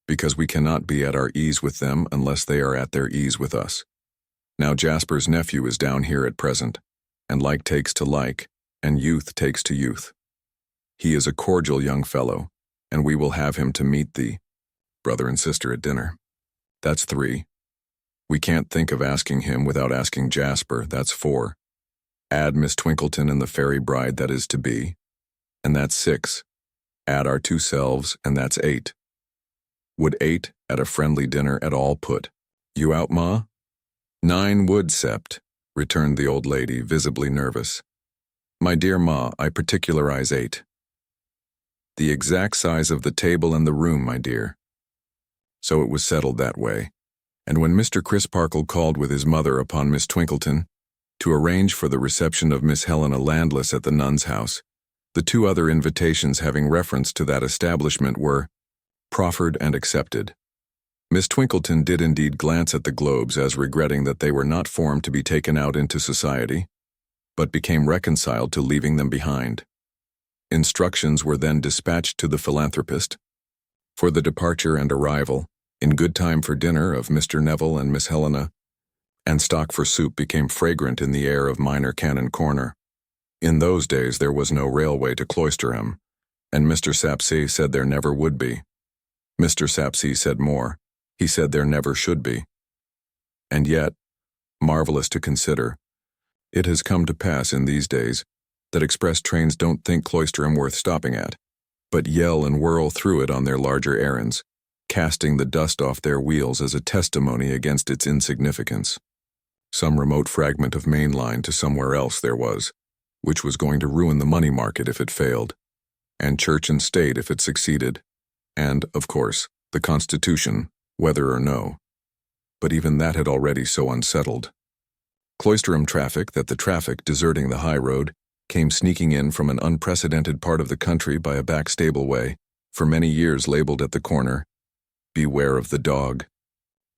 because we cannot be at our ease with them unless they are at their ease with us. Now Jasper's nephew is down here at present, and like takes to like, and youth takes to youth. He is a cordial young fellow, and we will have him to meet the brother and sister at dinner. That's 3. We can't think of asking him without asking Jasper, that's 4. Add Miss Twinkleton and the fairy bride that is to be, and that's 6. Add our 2 selves, and that's 8. Would 8, at a friendly dinner, at all put you out, ma?" "9 would, Sept," returned the old lady, visibly nervous. My dear Ma, I particularize 8. The exact size of the table and the room, my dear. So it was settled that way, and when Mr. Crisparkle called with his mother upon Miss Twinkleton to arrange for the reception of Miss Helena Landless at the Nun's house, the 2 other invitations having reference to that establishment were proffered and accepted. Miss Twinkleton did indeed glance at the globes as regretting that they were not formed to be taken out into society, but became reconciled to leaving them behind. Instructions were then dispatched to the philanthropist for the departure and arrival, in good time for dinner, of Mr. Neville and Miss Helena, and stock for soup became fragrant in the air of Minor Canon Corner. In those days there was no railway to Cloisterham, and Mr. Sapsea said there never would be. Mr. Sapsea said more. He said there never should be. And yet, marvelous to consider, it has come to pass in these days that express trains don't think Cloisterham worth stopping at, but yell and whirl through it on their larger errands, casting the dust off their wheels as a testimony against its insignificance. Some remote fragment of main line to somewhere else there was, which was going to ruin the money market if it failed, and church and state if it succeeded, and, of course, the Constitution, whether or no. But even that had already so unsettled Cloisterham traffic that the traffic, deserting the high road, came sneaking in from an unprecedented part of the country by a back stableway, for many years labeled at the corner, "Beware of the dog."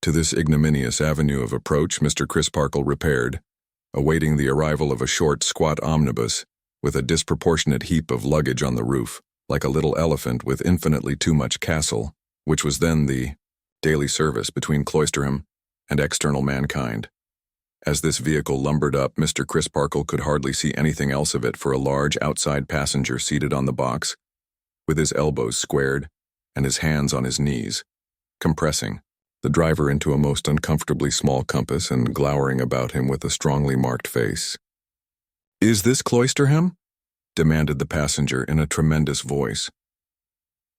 To this ignominious avenue of approach Mr. Crisparkle repaired, awaiting the arrival of a short, squat omnibus, with a disproportionate heap of luggage on the roof, like a little elephant with infinitely too much castle, which was then the daily service between Cloisterham and external mankind. As this vehicle lumbered up, Mr. Crisparkle could hardly see anything else of it for a large outside passenger seated on the box, with his elbows squared and his hands on his knees, compressing the driver into a most uncomfortably small compass and glowering about him with a strongly marked face. "Is this Cloisterham?" demanded the passenger in a tremendous voice.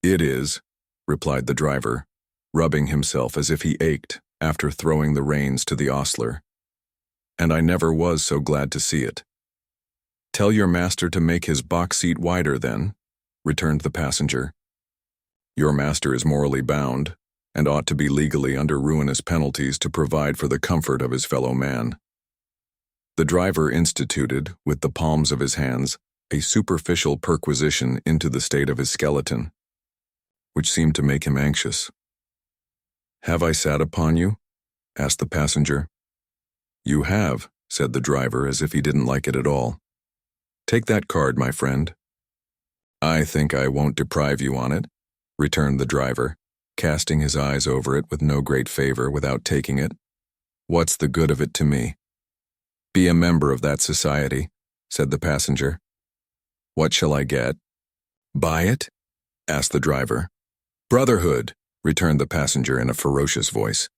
"It is," replied the driver, rubbing himself as if he ached after throwing the reins to the ostler. "And I never was so glad to see it." "Tell your master to make his box seat wider, then," returned the passenger. "Your master is morally bound, and ought to be legally under ruinous penalties to provide for the comfort of his fellow man." The driver instituted, with the palms of his hands, a superficial perquisition into the state of his skeleton, which seemed to make him anxious. "Have I sat upon you?" asked the passenger. "You have," said the driver, as if he didn't like it at all. "Take that card, my friend." "I think I won't deprive you on it," returned the driver, casting his eyes over it with no great favor without taking it. "What's the good of it to me?" "Be a member of that society," said the passenger. "What shall I get?" "Buy it?" asked the driver. "Brotherhood," returned the passenger in a ferocious voice.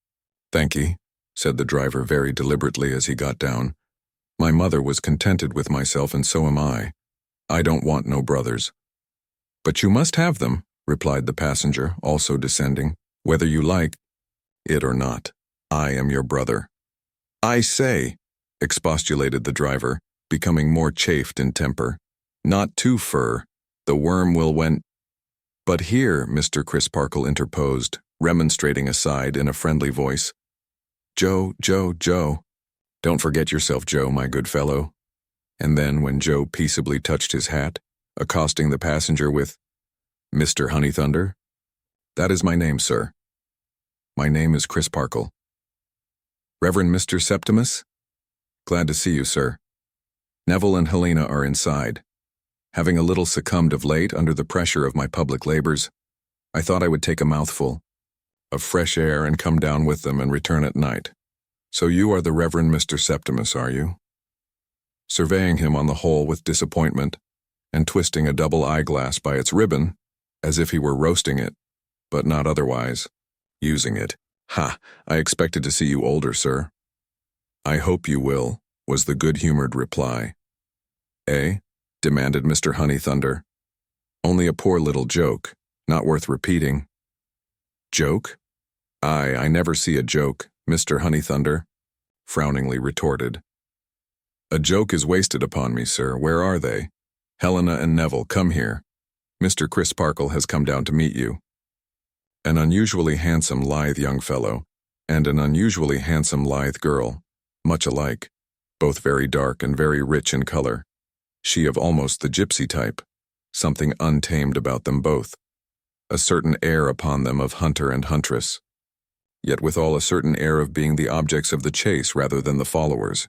"Thank'ee," said the driver very deliberately as he got down. "My mother was contented with myself, and so am I. I don't want no brothers." "But you must have them," replied the passenger, also descending, "whether you like it or not. I am your brother." "I say," expostulated the driver, becoming more chafed in temper, "not too fur. The worm will when—" "But here," Mr. Crisparkle interposed, remonstrating aside in a friendly voice. "Joe, don't forget yourself, Joe, my good fellow." And then, when Joe peaceably touched his hat, accosting the passenger with, "Mr. Honeythunder?" "That is my name, sir." "My name is Crisparkle." "Reverend Mr. Septimus?" "Glad to see you, sir." "Neville and Helena are inside. Having a little succumbed of late under the pressure of my public labors, I thought I would take a mouthful of fresh air and come down with them and return at night. So you are the Reverend Mr. Septimus, are you?" Surveying him on the whole with disappointment, and twisting a double eyeglass by its ribbon, as if he were roasting it, but not otherwise, using it. "Ha, I expected to see you older, sir." "I hope you will," was the good-humored reply. "Eh?" demanded Mr. Honeythunder. "Only a poor little joke, not worth repeating." "Joke? I never see a joke," Mr. Honeythunder frowningly retorted. A joke is wasted upon me, sir. Where are they? Helena and Neville, come here. Mr. Crisparkle has come down to meet you. An unusually handsome, lithe young fellow, and an unusually handsome, lithe girl, much alike, both very dark and very rich in color. She of almost the gypsy type, something untamed about them both, a certain air upon them of hunter and huntress, yet withal a certain air of being the objects of the chase rather than the followers.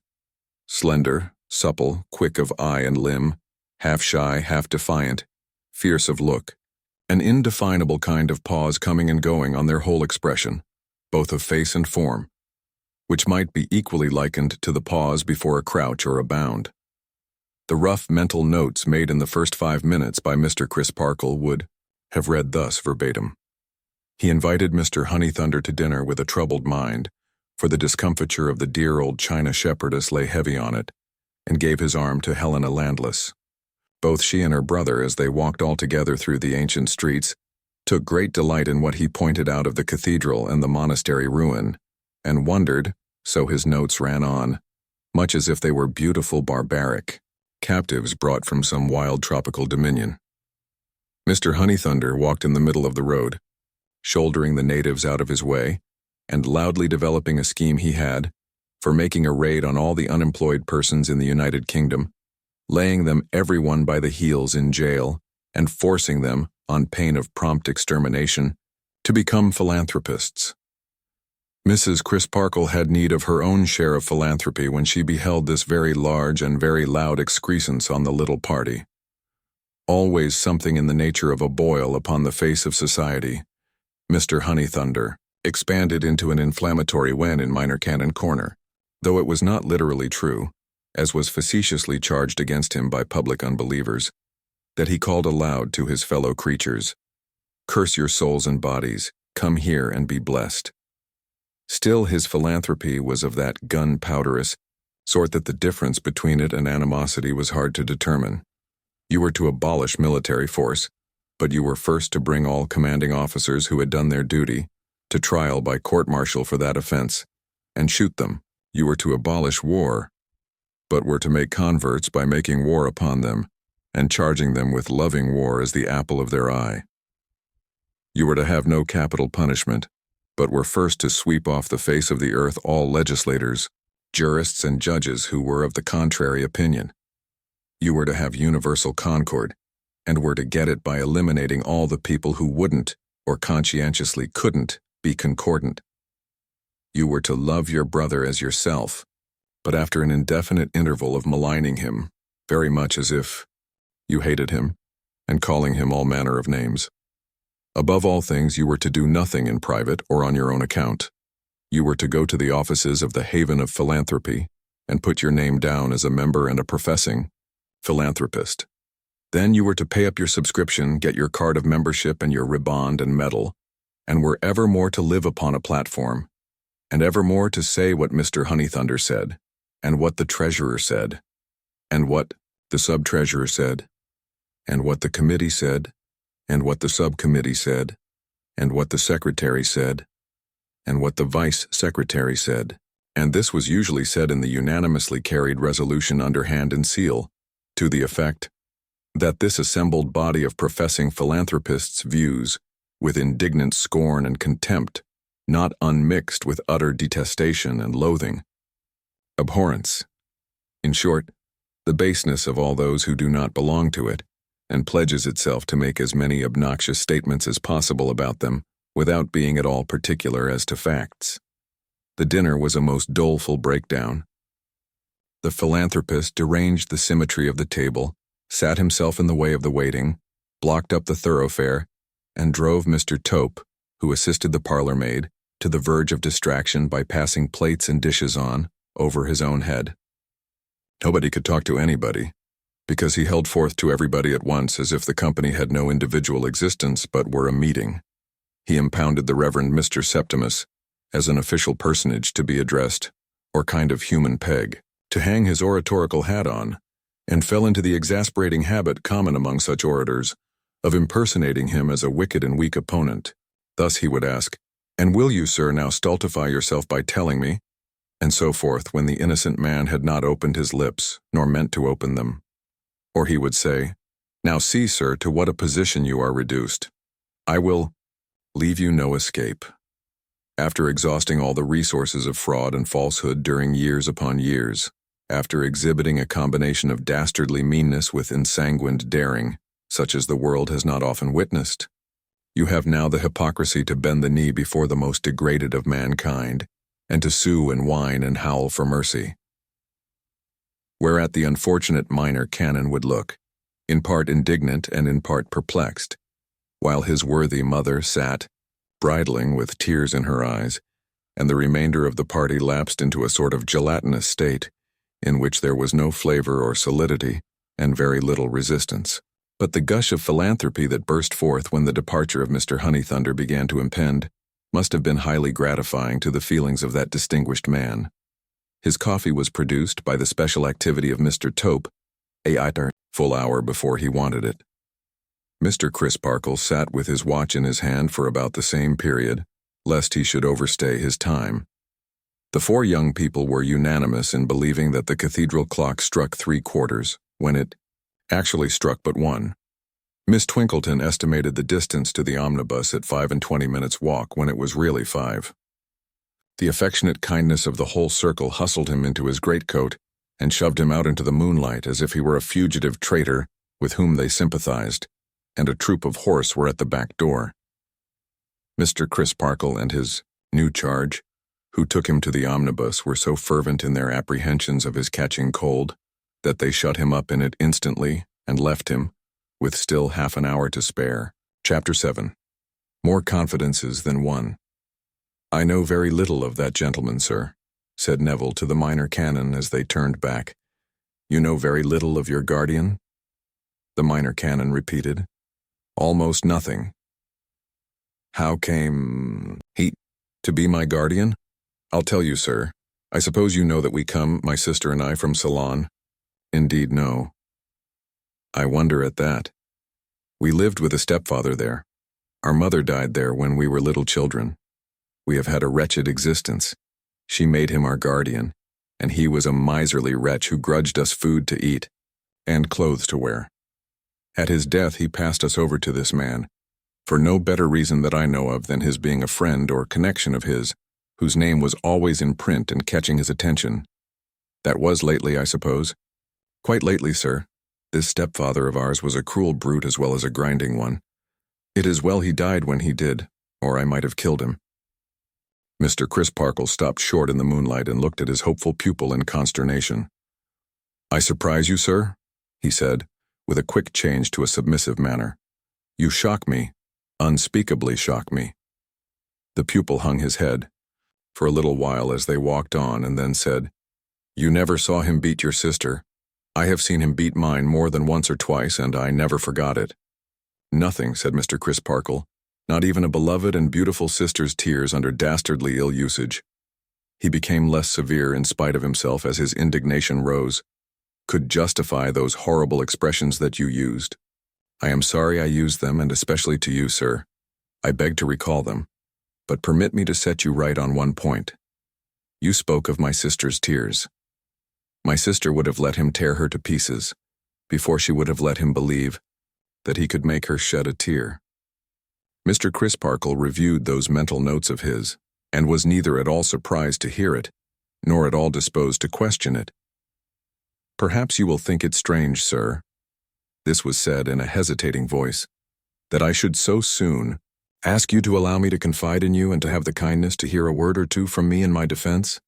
Slender, supple, quick of eye and limb, half shy, half defiant, fierce of look, an indefinable kind of pause coming and going on their whole expression, both of face and form, which might be equally likened to the pause before a crouch or a bound. The rough mental notes made in the first 5 minutes by Mr. Crisparkle would have read thus verbatim. He invited Mr. Honeythunder to dinner with a troubled mind, for the discomfiture of the dear old China shepherdess lay heavy on it, and gave his arm to Helena Landless. Both she and her brother, as they walked all together through the ancient streets, took great delight in what he pointed out of the cathedral and the monastery ruin, and wondered, so his notes ran on, much as if they were beautiful barbaric captives brought from some wild tropical dominion. Mr. Honeythunder walked in the middle of the road, shouldering the natives out of his way, and loudly developing a scheme he had for making a raid on all the unemployed persons in the United Kingdom, laying them every one by the heels in jail, and forcing them, on pain of prompt extermination, to become philanthropists. Mrs. Crisparkle had need of her own share of philanthropy when she beheld this very large and very loud excrescence on the little party. Always something in the nature of a boil upon the face of society, Mr. Honeythunder expanded into an inflammatory wen in Minor Canon Corner, though it was not literally true, as was facetiously charged against him by public unbelievers, that he called aloud to his fellow creatures, "Curse your souls and bodies, come here and be blessed." Still his philanthropy was of that gunpowderous sort that the difference between it and animosity was hard to determine. You were to abolish military force, but you were first to bring all commanding officers who had done their duty to trial by court-martial for that offense, and shoot them. You were to abolish war, but were to make converts by making war upon them, and charging them with loving war as the apple of their eye. You were to have no capital punishment, but were first to sweep off the face of the earth all legislators, jurists, and judges who were of the contrary opinion. You were to have universal concord, and were to get it by eliminating all the people who wouldn't, or conscientiously couldn't, be concordant. You were to love your brother as yourself, but after an indefinite interval of maligning him, very much as if you hated him, and calling him all manner of names. Above all things, you were to do nothing in private or on your own account. You were to go to the offices of the Haven of Philanthropy and put your name down as a member and a professing philanthropist. Then you were to pay up your subscription, get your card of membership and your riband and medal, and were evermore to live upon a platform, and evermore to say what Mr. Honeythunder said, and what the treasurer said, and what the sub-treasurer said, and what the committee said, and what the subcommittee said, and what the secretary said, and what the vice-secretary said, and this was usually said in the unanimously carried resolution under hand and seal, to the effect that this assembled body of professing philanthropists' views, with indignant scorn and contempt, not unmixed with utter detestation and loathing, abhorrence, in short, the baseness of all those who do not belong to it, and pledges itself to make as many obnoxious statements as possible about them, without being at all particular as to facts. The dinner was a most doleful breakdown. The philanthropist deranged the symmetry of the table, sat himself in the way of the waiting, blocked up the thoroughfare, and drove Mr. Tope, who assisted the parlor-maid, to the verge of distraction by passing plates and dishes on, over his own head. Nobody could talk to anybody, because he held forth to everybody at once as if the company had no individual existence but were a meeting. He impounded the Reverend Mr. Septimus as an official personage to be addressed, or kind of human peg, to hang his oratorical hat on, and fell into the exasperating habit common among such orators of impersonating him as a wicked and weak opponent. Thus he would ask, "And will you, sir, now stultify yourself by telling me?" and so forth when the innocent man had not opened his lips, nor meant to open them. Or he would say, "Now see, sir, to what a position you are reduced. I will leave you no escape." After exhausting all the resources of fraud and falsehood during years upon years, after exhibiting a combination of dastardly meanness with ensanguined daring, such as the world has not often witnessed, you have now the hypocrisy to bend the knee before the most degraded of mankind, and to sue and whine and howl for mercy. Whereat the unfortunate minor canon would look, in part indignant and in part perplexed, while his worthy mother sat, bridling with tears in her eyes, and the remainder of the party lapsed into a sort of gelatinous state, in which there was no flavor or solidity, and very little resistance. But the gush of philanthropy that burst forth when the departure of Mr. Honeythunder began to impend must have been highly gratifying to the feelings of that distinguished man. His coffee was produced by the special activity of Mr. Tope, a full hour before he wanted it. Mr. Crisparkle sat with his watch in his hand for about the same period, lest he should overstay his time. The four young people were unanimous in believing that the cathedral clock struck 3/4, when it actually struck but 1. Miss Twinkleton estimated the distance to the omnibus at 25 minutes' walk when it was really 5. The affectionate kindness of the whole circle hustled him into his greatcoat and shoved him out into the moonlight as if he were a fugitive traitor with whom they sympathized, and a troop of horse were at the back door. Mr. Crisparkle and his new charge, who took him to the omnibus, were so fervent in their apprehensions of his catching cold that they shut him up in it instantly and left him, with still half an hour to spare. Chapter 7. More confidences than one. "I know very little of that gentleman, sir," said Neville to the minor canon as they turned back. "You know very little of your guardian?" The minor canon repeated. "Almost nothing." "How came he to be my guardian? I'll tell you, sir. I suppose you know that we come, my sister and I, from Ceylon?" "Indeed, no." "I wonder at that. We lived with a stepfather there. Our mother died there when we were little children. We have had a wretched existence. She made him our guardian, and he was a miserly wretch who grudged us food to eat and clothes to wear. At his death he passed us over to this man, for no better reason that I know of than his being a friend or connection of his, whose name was always in print and catching his attention. That was lately, I suppose?" "Quite lately, sir. This stepfather of ours was a cruel brute as well as a grinding one. It is well he died when he did, or I might have killed him." Mr. Crisparkle stopped short in the moonlight and looked at his hopeful pupil in consternation. "I surprise you, sir?" he said, with a quick change to a submissive manner. "You shock me, unspeakably shock me." The pupil hung his head for a little while as they walked on, and then said, "You never saw him beat your sister. I have seen him beat mine more than once or twice, and I never forgot it." "Nothing," said Mr. Crisparkle, "not even a beloved and beautiful sister's tears under dastardly ill usage." He became less severe in spite of himself as his indignation rose. "Could justify those horrible expressions that you used. I am sorry I used them, and especially to you, sir. I beg to recall them. But permit me to set you right on one point. You spoke of my sister's tears. My sister would have let him tear her to pieces before she would have let him believe that he could make her shed a tear." Mr. Crisparkle reviewed those mental notes of his, and was neither at all surprised to hear it, nor at all disposed to question it. "Perhaps you will think it strange, sir," this was said in a hesitating voice, "that I should so soon ask you to allow me to confide in you and to have the kindness to hear a word or two from me in my defense."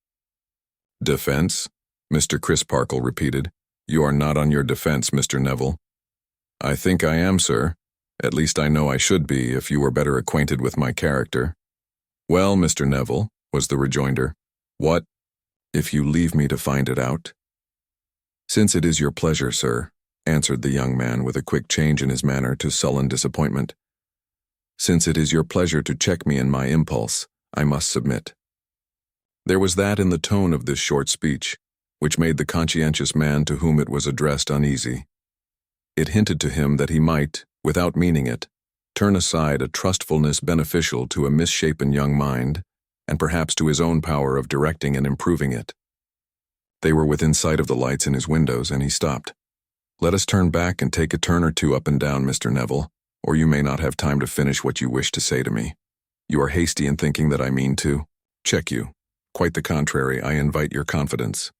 "Defense?" Mr. Crisparkle repeated. "You are not on your defense, Mr. Neville." "I think I am, sir. At least I know I should be if you were better acquainted with my character." "Well, Mr. Neville," was the rejoinder, "what if you leave me to find it out?" "Since it is your pleasure, sir," answered the young man with a quick change in his manner to sullen disappointment. "Since it is your pleasure to check me in my impulse, I must submit." There was that in the tone of this short speech which made the conscientious man to whom it was addressed uneasy. It hinted to him that he might, without meaning it, turn aside a trustfulness beneficial to a misshapen young mind, and perhaps to his own power of directing and improving it. They were within sight of the lights in his windows, and he stopped. "Let us turn back and take a turn or two up and down, Mr. Neville, or you may not have time to finish what you wish to say to me. You are hasty in thinking that I mean to check you. Quite the contrary, I invite your confidence."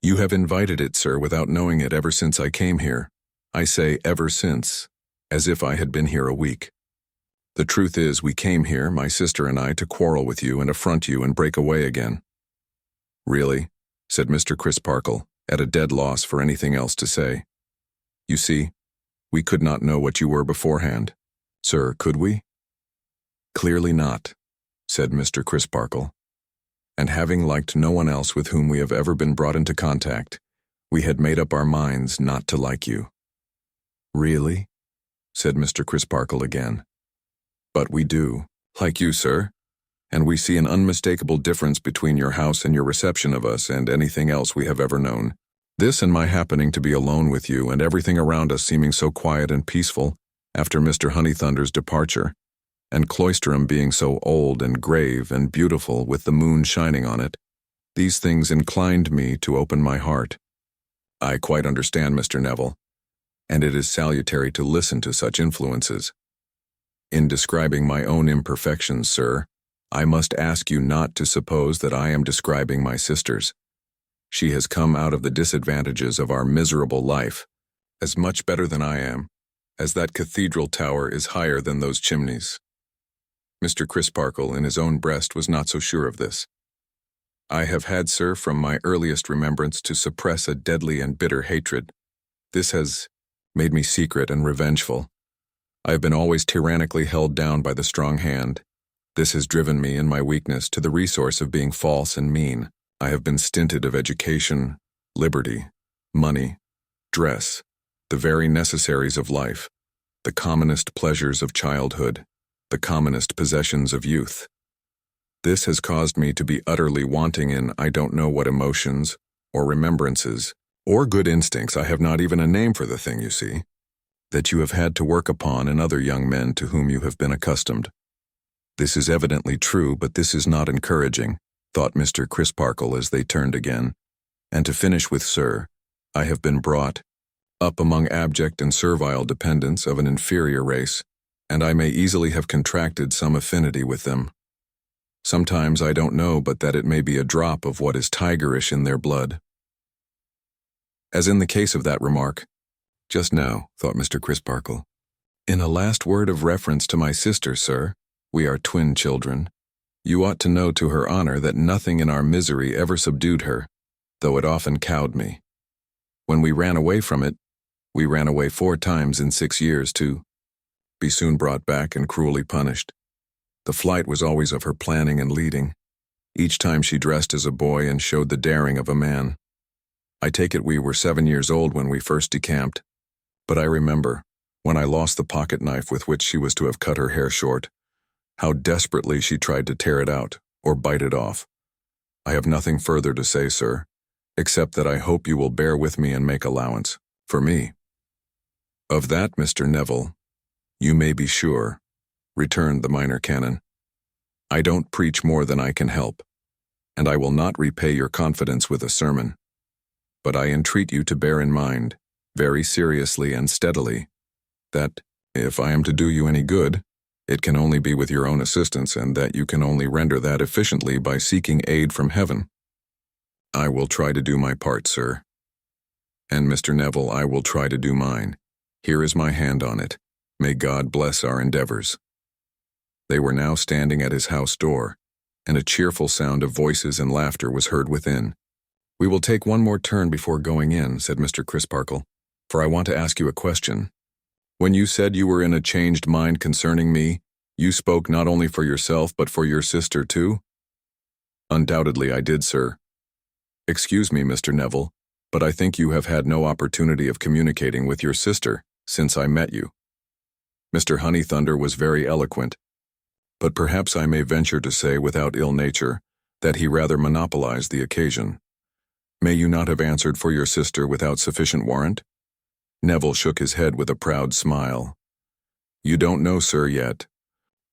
"You have invited it, sir, without knowing it ever since I came here. I say ever since, as if I had been here a week. The truth is, we came here, my sister and I, to quarrel with you and affront you and break away again." "Really?" said Mr. Crisparkle, at a dead loss for anything else to say. "You see, we could not know what you were beforehand. Sir, could we?" "Clearly not," said Mr. Crisparkle. "And having liked no one else with whom we have ever been brought into contact, we had made up our minds not to like you." "Really?" said Mr. Crisparkle again. "But we do, like you, sir, and we see an unmistakable difference between your house and your reception of us and anything else we have ever known. This and my happening to be alone with you and everything around us seeming so quiet and peaceful after Mr. Honeythunder's departure, and Cloisterham being so old and grave and beautiful with the moon shining on it, these things inclined me to open my heart. I quite understand, Mr. Neville, and it is salutary to listen to such influences. In describing my own imperfections, sir, I must ask you not to suppose that I am describing my sister's. She has come out of the disadvantages of our miserable life as much better than I am, as that cathedral tower is higher than those chimneys." Mr. Crisparkle in his own breast was not so sure of this. "I have had, sir, from my earliest remembrance to suppress a deadly and bitter hatred. This has made me secret and revengeful. I have been always tyrannically held down by the strong hand. This has driven me, in my weakness, to the resource of being false and mean. I have been stinted of education, liberty, money, dress, the very necessaries of life, the commonest pleasures of childhood, the commonest possessions of youth. This has caused me to be utterly wanting in I don't know what emotions, or remembrances, or good instincts. I have not even a name for the thing, you see, that you have had to work upon in other young men to whom you have been accustomed. This is evidently true, but this is not encouraging," thought Mr. Crisparkle as they turned again. "And to finish with, sir, I have been brought up among abject and servile dependents of an inferior race, and I may easily have contracted some affinity with them. Sometimes I don't know but that it may be a drop of what is tigerish in their blood." As in the case of that remark, "Just now," thought Mr. Crisparkle, "in a last word of reference to my sister, sir, we are twin children. You ought to know to her honor that nothing in our misery ever subdued her, though it often cowed me. When we ran away from it, we ran away 4 times in 6 years to be soon brought back and cruelly punished. The flight was always of her planning and leading. Each time she dressed as a boy and showed the daring of a man. I take it we were 7 years old when we first decamped, but I remember, when I lost the pocket knife with which she was to have cut her hair short, how desperately she tried to tear it out or bite it off. I have nothing further to say, sir, except that I hope you will bear with me and make allowance for me." "Of that, Mr. Neville, you may be sure," returned the minor canon. "I don't preach more than I can help, and I will not repay your confidence with a sermon. But I entreat you to bear in mind, very seriously and steadily, that, if I am to do you any good, it can only be with your own assistance, and that you can only render that efficiently by seeking aid from heaven. I will try to do my part, sir. And, Mr. Neville, I will try to do mine. Here is my hand on it. May God bless our endeavors." They were now standing at his house door, and a cheerful sound of voices and laughter was heard within. "We will take one more turn before going in," said Mr. Crisparkle, "for I want to ask you a question. When you said you were in a changed mind concerning me, you spoke not only for yourself but for your sister too?" "Undoubtedly I did, sir." "Excuse me, Mr. Neville, but I think you have had no opportunity of communicating with your sister since I met you. Mr. Honeythunder was very eloquent, but perhaps I may venture to say without ill nature that he rather monopolized the occasion. May you not have answered for your sister without sufficient warrant?" Neville shook his head with a proud smile. "You don't know, sir, yet.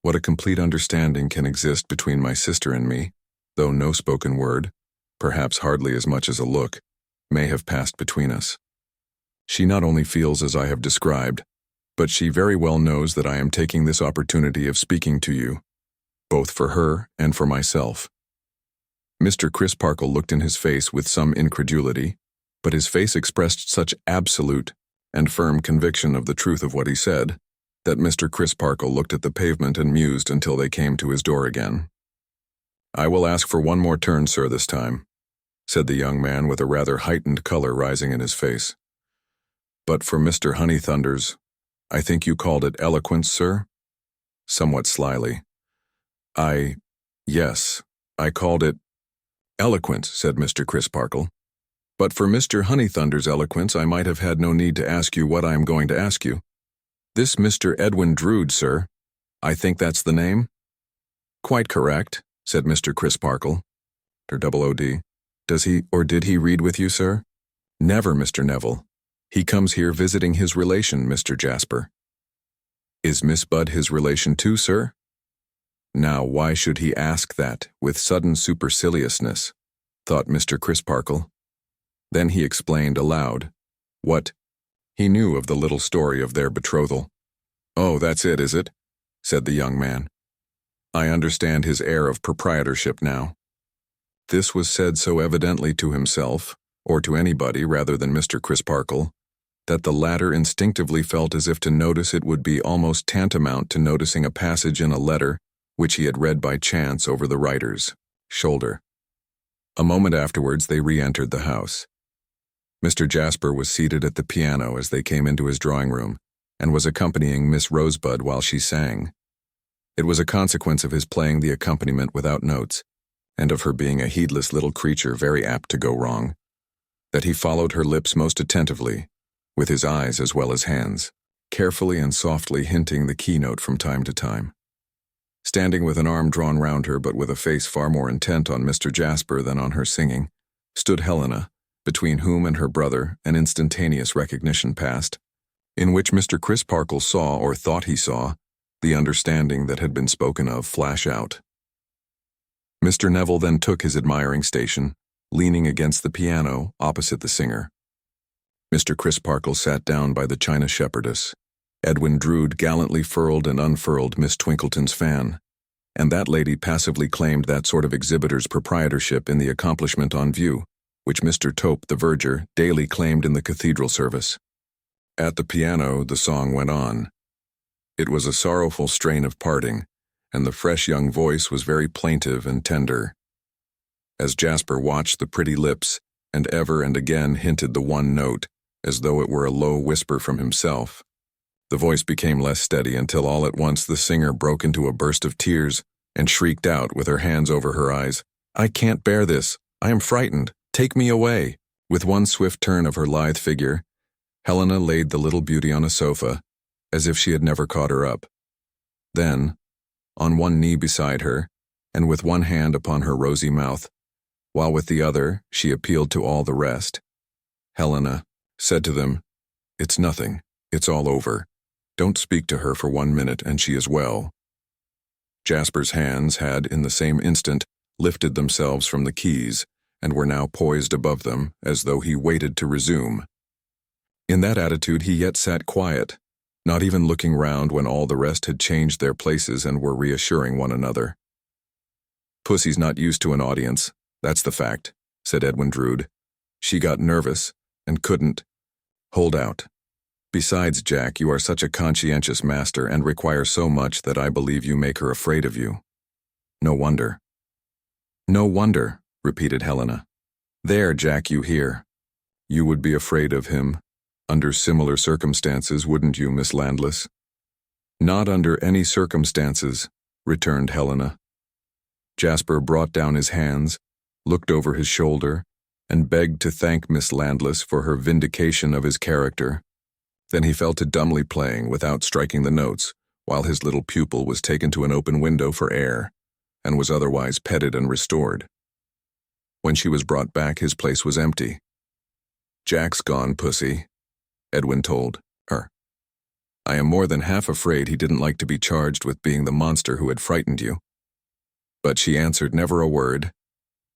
What a complete understanding can exist between my sister and me, though no spoken word, perhaps hardly as much as a look, may have passed between us. She not only feels as I have described, but she very well knows that I am taking this opportunity of speaking to you, both for her and for myself. Mr. Crisparkle looked in his face with some incredulity, but his face expressed such absolute and firm conviction of the truth of what he said, that Mr. Crisparkle looked at the pavement and mused until they came to his door again. "I will ask for one more turn, sir, this time," said the young man with a rather heightened color rising in his face. "But for Mr. Honeythunders, I think you called it eloquence, sir?" Somewhat slyly. Yes, I called it eloquence," said Mr. Crisparkle. "But for Mr. Honeythunder's eloquence, I might have had no need to ask you what I am going to ask you. This Mr. Edwin Drood, sir, I think that's the name?" "Quite correct," said Mr. Crisparkle. OOD. "Does he or did he read with you, sir?" "Never, Mr. Neville. He comes here visiting his relation, Mr. Jasper." "Is Miss Budd his relation too, sir?" Now, why should he ask that, with sudden superciliousness, thought Mr. Crisparkle. Then he explained aloud what he knew of the little story of their betrothal. "Oh, that's it, is it?" said the young man. "I understand his air of proprietorship now." This was said so evidently to himself, or to anybody rather than Mr. Crisparkle, that the latter instinctively felt as if to notice it would be almost tantamount to noticing a passage in a letter which he had read by chance over the writer's shoulder. A moment afterwards they re-entered the house. Mr. Jasper was seated at the piano as they came into his drawing room, and was accompanying Miss Rosebud while she sang. It was a consequence of his playing the accompaniment without notes, and of her being a heedless little creature very apt to go wrong, that he followed her lips most attentively, with his eyes as well as hands, carefully and softly hinting the keynote from time to time. Standing with an arm drawn round her but with a face far more intent on Mr. Jasper than on her singing, stood Helena, between whom and her brother an instantaneous recognition passed, in which Mr. Crisparkle saw, or thought he saw, the understanding that had been spoken of flash out. Mr. Neville then took his admiring station, leaning against the piano opposite the singer. Mr. Crisparkle sat down by the china shepherdess. Edwin Drood gallantly furled and unfurled Miss Twinkleton's fan, and that lady passively claimed that sort of exhibitor's proprietorship in the accomplishment on view, which Mr. Tope the verger daily claimed in the cathedral service. At the piano the song went on. It was a sorrowful strain of parting, and the fresh young voice was very plaintive and tender. As Jasper watched the pretty lips, and ever and again hinted the one note, as though it were a low whisper from himself, the voice became less steady until all at once the singer broke into a burst of tears and shrieked out with her hands over her eyes, "I can't bear this. I am frightened. Take me away." With one swift turn of her lithe figure, Helena laid the little beauty on a sofa, as if she had never caught her up. Then, on one knee beside her, and with one hand upon her rosy mouth, while with the other she appealed to all the rest, Helena said to them, "It's nothing. It's all over. Don't speak to her for 1 minute and she is well." Jasper's hands had, in the same instant, lifted themselves from the keys, and were now poised above them, as though he waited to resume. In that attitude he yet sat quiet, not even looking round when all the rest had changed their places and were reassuring one another. "Pussy's not used to an audience, that's the fact," said Edwin Drood. "She got nervous, and couldn't hold out. Besides, Jack, you are such a conscientious master and require so much that I believe you make her afraid of you." "No wonder." "No wonder," repeated Helena. "There, Jack, you hear. You would be afraid of him, under similar circumstances, wouldn't you, Miss Landless?" "Not under any circumstances," returned Helena. Jasper brought down his hands, looked over his shoulder, and begged to thank Miss Landless for her vindication of his character. Then he fell to dumbly playing without striking the notes, while his little pupil was taken to an open window for air, and was otherwise petted and restored. When she was brought back, his place was empty. "Jack's gone, Pussy," Edwin told her. I am more than half afraid he didn't like to be charged with being the monster who had frightened you. But she answered never a word,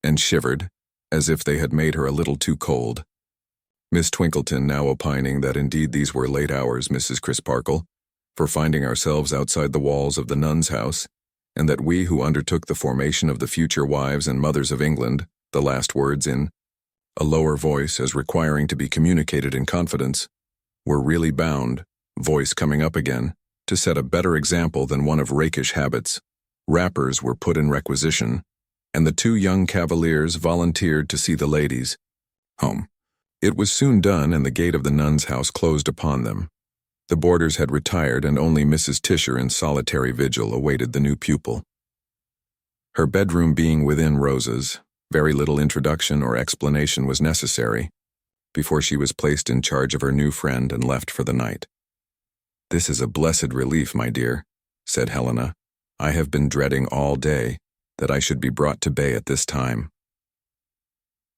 and shivered, as if they had made her a little too cold. Miss Twinkleton now opining that indeed these were late hours, Mrs. Crisparkle, for finding ourselves outside the walls of the nun's house, and that we who undertook the formation of the future wives and mothers of England, the last words in a lower voice as requiring to be communicated in confidence, were really bound, voice coming up again, to set a better example than one of rakish habits. Wrappers were put in requisition, and the two young cavaliers volunteered to see the ladies home. It was soon done, and the gate of the nun's house closed upon them. The boarders had retired, and only Mrs. Tisher in solitary vigil awaited the new pupil. Her bedroom being within Rosa's, very little introduction or explanation was necessary before she was placed in charge of her new friend and left for the night. "This is a blessed relief, my dear," said Helena. "I have been dreading all day that I should be brought to bay at this time."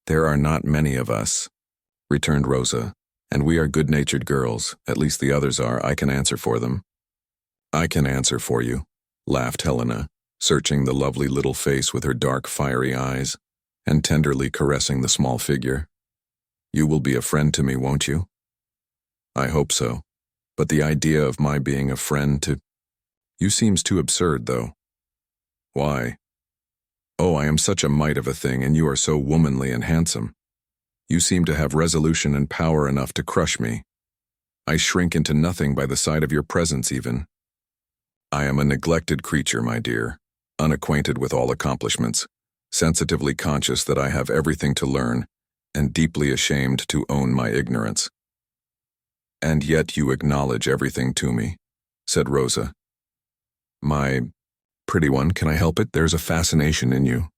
"There are not many of us," returned Rosa, "and we are good-natured girls, at least the others are. I can answer for them." "I can answer for you," laughed Helena, searching the lovely little face with her dark, fiery eyes, and tenderly caressing the small figure. "You will be a friend to me, won't you?" "I hope so, but the idea of my being a friend to you seems too absurd, though." "Why?" "Oh, I am such a mite of a thing, and you are so womanly and handsome. You seem to have resolution and power enough to crush me. I shrink into nothing by the sight of your presence even. I am a neglected creature, my dear, unacquainted with all accomplishments, sensitively conscious that I have everything to learn, and deeply ashamed to own my ignorance." "And yet you acknowledge everything to me," said Rosa. "My pretty one, can I help it? There's a fascination in you."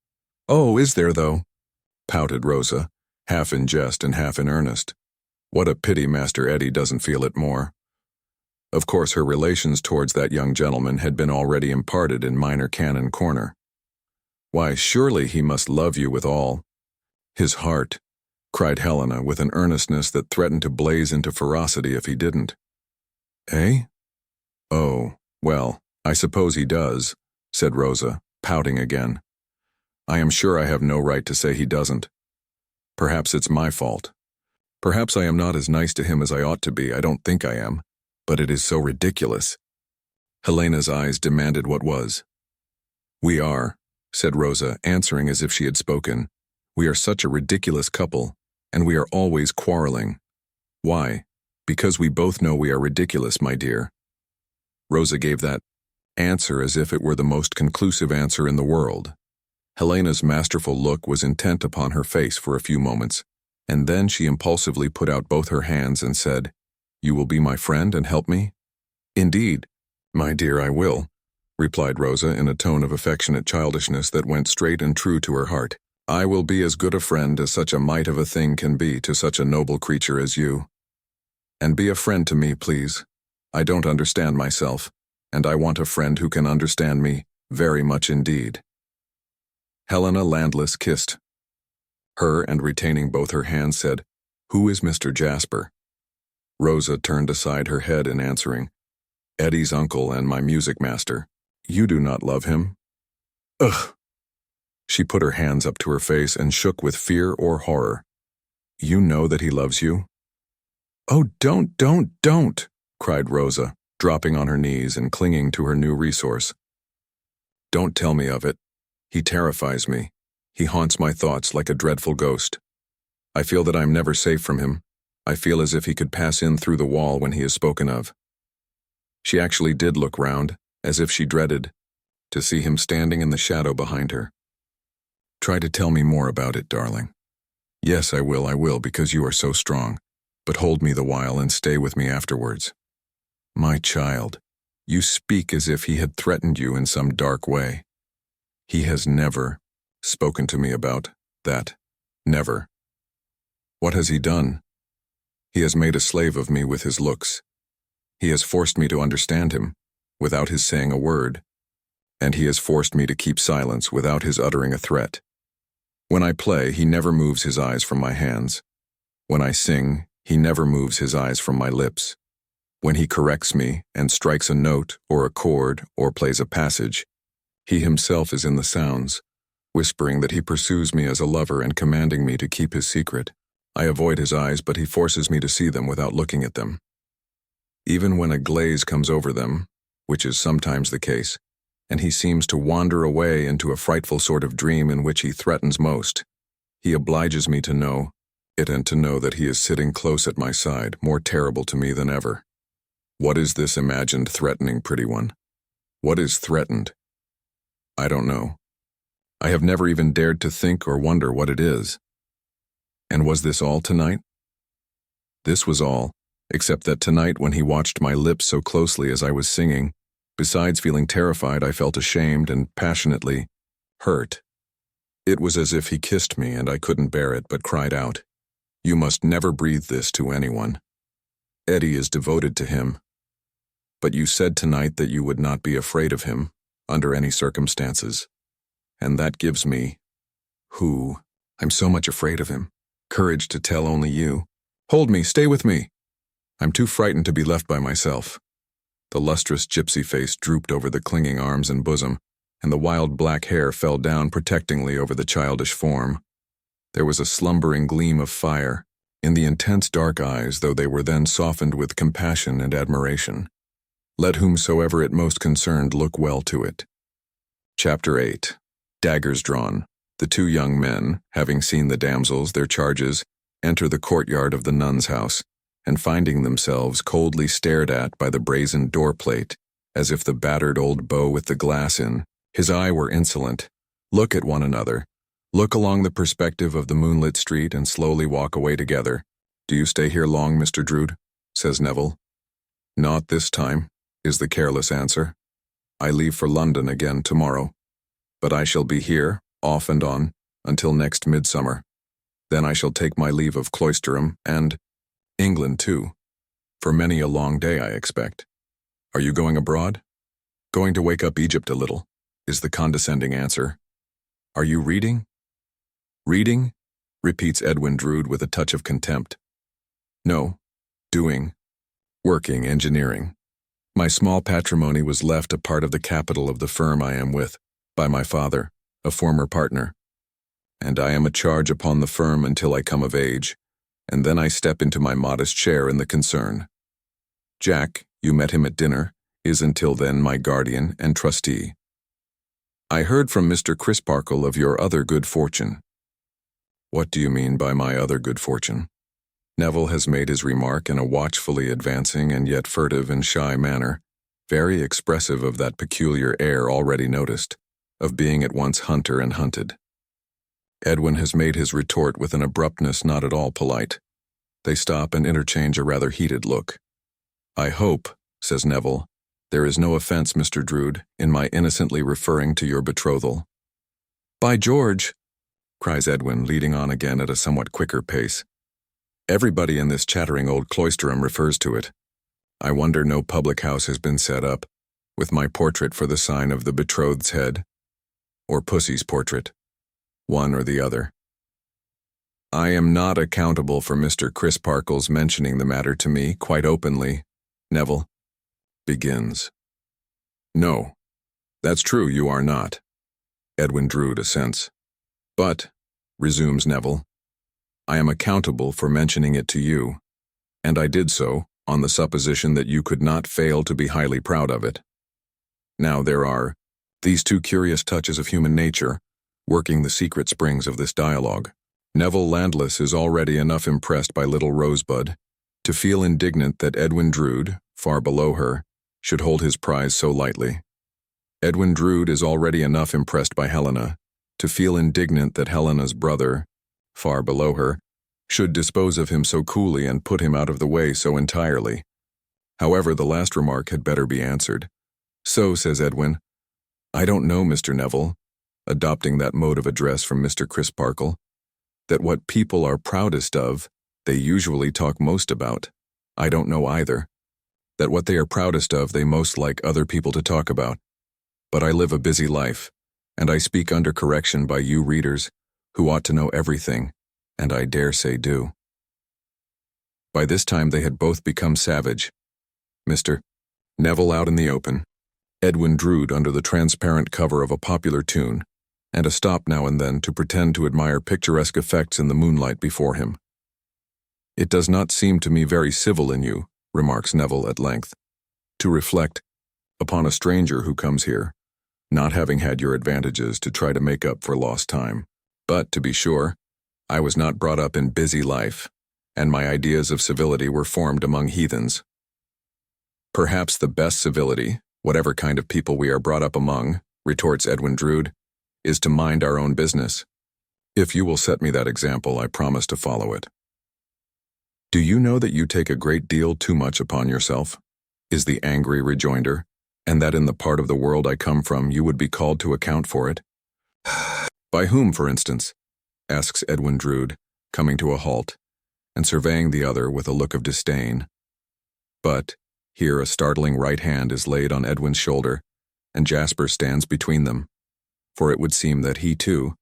"Oh, is there, though?" pouted Rosa, half in jest and half in earnest. What a pity Master Eddie doesn't feel it more. Of course, her relations towards that young gentleman had been already imparted in Minor Canon Corner. "Why, surely he must love you with all his heart," cried Helena with an earnestness that threatened to blaze into ferocity if he didn't. "Eh? Oh, well, I suppose he does," said Rosa, pouting again. "I am sure I have no right to say he doesn't. Perhaps it's my fault. Perhaps I am not as nice to him as I ought to be. I don't think I am, but it is so ridiculous." Helena's eyes demanded what was. "We are," said Rosa, answering as if she had spoken. "We are such a ridiculous couple, and we are always quarreling. Why? Because we both know we are ridiculous, my dear." Rosa gave that answer as if it were the most conclusive answer in the world. Helena's masterful look was intent upon her face for a few moments, and then she impulsively put out both her hands and said, "You will be my friend and help me?" "Indeed, my dear, I will," replied Rosa in a tone of affectionate childishness that went straight and true to her heart. "I will be as good a friend as such a mite of a thing can be to such a noble creature as you. And be a friend to me, please. I don't understand myself, and I want a friend who can understand me, very much indeed." Helena Landless kissed her and, retaining both her hands, said, "Who is Mr. Jasper?" Rosa turned aside her head in answering, "Eddie's uncle and my music master. You do not love him?" "Ugh!" She put her hands up to her face and shook with fear or horror. "You know that he loves you?" "Oh, don't!" cried Rosa, dropping on her knees and clinging to her new resource. "Don't tell me of it. He terrifies me. He haunts my thoughts like a dreadful ghost. I feel that I am never safe from him. I feel as if he could pass in through the wall when he is spoken of." She actually did look round, as if she dreaded to see him standing in the shadow behind her. "Try to tell me more about it, darling." "Yes, I will, because you are so strong. But hold me the while and stay with me afterwards." "My child, you speak as if he had threatened you in some dark way." "He has never spoken to me about that. Never." "What has he done?" "He has made a slave of me with his looks. He has forced me to understand him, without his saying a word, and he has forced me to keep silence without his uttering a threat. When I play, he never moves his eyes from my hands. When I sing, he never moves his eyes from my lips. When he corrects me and strikes a note or a chord or plays a passage, he himself is in the sounds, whispering that he pursues me as a lover and commanding me to keep his secret. I avoid his eyes, but he forces me to see them without looking at them. Even when a glaze comes over them, which is sometimes the case, and he seems to wander away into a frightful sort of dream in which he threatens most, he obliges me to know it and to know that he is sitting close at my side, more terrible to me than ever. What is this imagined threatening, pretty one? What is threatened? I don't know. I have never even dared to think or wonder what it is. And was this all tonight? This was all, except that tonight when he watched my lips so closely as I was singing, besides feeling terrified, I felt ashamed and passionately hurt. It was as if he kissed me and I couldn't bear it, but cried out, "You must never breathe this to anyone. Eddie is devoted to him. But you said tonight that you would not be afraid of him, under any circumstances. And that gives me, I'm so much afraid of him, courage to tell only you. Hold me, stay with me. I'm too frightened to be left by myself." The lustrous gypsy face drooped over the clinging arms and bosom, and the wild black hair fell down protectingly over the childish form. There was a slumbering gleam of fire in the intense dark eyes, though they were then softened with compassion and admiration. Let whomsoever it most concerned look well to it. Chapter 8. Daggers drawn. The two young men, having seen the damsels, their charges, enter the courtyard of the nun's house, and finding themselves coldly stared at by the brazen door-plate, as if the battered old beau with the glass in his eye were insolent, look at one another, look along the perspective of the moonlit street, and slowly walk away together. "Do you stay here long, Mr. Drood?" says Neville. "Not this time," is the careless answer. "I leave for London again tomorrow, but I shall be here, off and on, until next midsummer. Then I shall take my leave of Cloisterham and England too, for many a long day, I expect." "Are you going abroad?" "Going to wake up Egypt a little," is the condescending answer. "Are you reading?" "Reading?" repeats Edwin Drood with a touch of contempt. "No, working engineering. My small patrimony was left a part of the capital of the firm I am with, by my father, a former partner. And I am a charge upon the firm until I come of age, and then I step into my modest share in the concern. Jack, you met him at dinner, is until then my guardian and trustee. I heard from Mr. Crisparkle of your other good fortune." "What do you mean by my other good fortune?" Neville has made his remark in a watchfully advancing and yet furtive and shy manner, very expressive of that peculiar air already noticed, of being at once hunter and hunted. Edwin has made his retort with an abruptness not at all polite. They stop and interchange a rather heated look. "I hope," says Neville, "there is no offense, Mr. Drood, in my innocently referring to your betrothal." "By George!" cries Edwin, leading on again at a somewhat quicker pace. "Everybody in this chattering old Cloisterham refers to it. I wonder no public house has been set up, with my portrait for the sign of the betrothed's head, or Pussy's portrait, one or the other. I am not accountable for Mr. Crisparkle's mentioning the matter to me quite openly," Neville begins. "No, that's true, you are not," Edwin Drood assents. "But," resumes Neville, "I am accountable for mentioning it to you, and I did so on the supposition that you could not fail to be highly proud of it. Now there are these two curious touches of human nature, working the secret springs of this dialogue. Neville Landless is already enough impressed by little Rosebud to feel indignant that Edwin Drood, far below her, should hold his prize so lightly. Edwin Drood is already enough impressed by Helena to feel indignant that Helena's brother, far below her, should dispose of him so coolly and put him out of the way so entirely. However, the last remark had better be answered. "So," says Edwin, "I don't know, Mr. Neville," adopting that mode of address from Mr. Crisparkle, "that what people are proudest of, they usually talk most about. I don't know either, that what they are proudest of they most like other people to talk about. But I live a busy life, and I speak under correction by you readers, who ought to know everything, and I dare say do." By this time they had both become savage. Mr. Neville out in the open, Edwin Drood under the transparent cover of a popular tune, and a stop now and then to pretend to admire picturesque effects in the moonlight before him. "It does not seem to me very civil in you," remarks Neville at length, "to reflect upon a stranger who comes here, not having had your advantages to try to make up for lost time. But, to be sure, I was not brought up in busy life, and my ideas of civility were formed among heathens. Perhaps the best civility, whatever kind of people we are brought up among," retorts Edwin Drood, "is to mind our own business. If you will set me that example, I promise to follow it." "Do you know that you take a great deal too much upon yourself?" is the angry rejoinder, "and that in the part of the world I come from you would be called to account for it?" "By whom, for instance?" asks Edwin Drood, coming to a halt, and surveying the other with a look of disdain. But here a startling right hand is laid on Edwin's shoulder, and Jasper stands between them, for it would seem that he, too,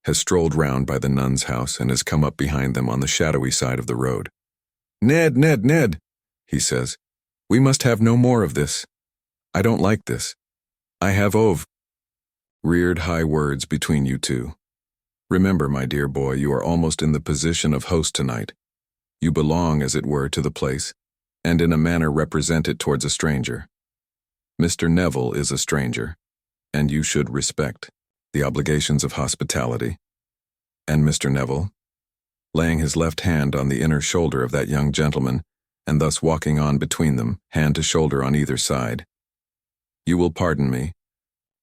has strolled round by the nun's house and has come up behind them on the shadowy side of the road. "Ned, Ned, Ned," he says, "we must have no more of this. I don't like this. I have reared high words between you two. Remember, my dear boy, you are almost in the position of host tonight. You belong, as it were, to the place, and in a manner represent it towards a stranger. Mr. Neville is a stranger, and you should respect the obligations of hospitality. And Mr. Neville," laying his left hand on the inner shoulder of that young gentleman, and thus walking on between them, hand to shoulder on either side, "you will pardon me,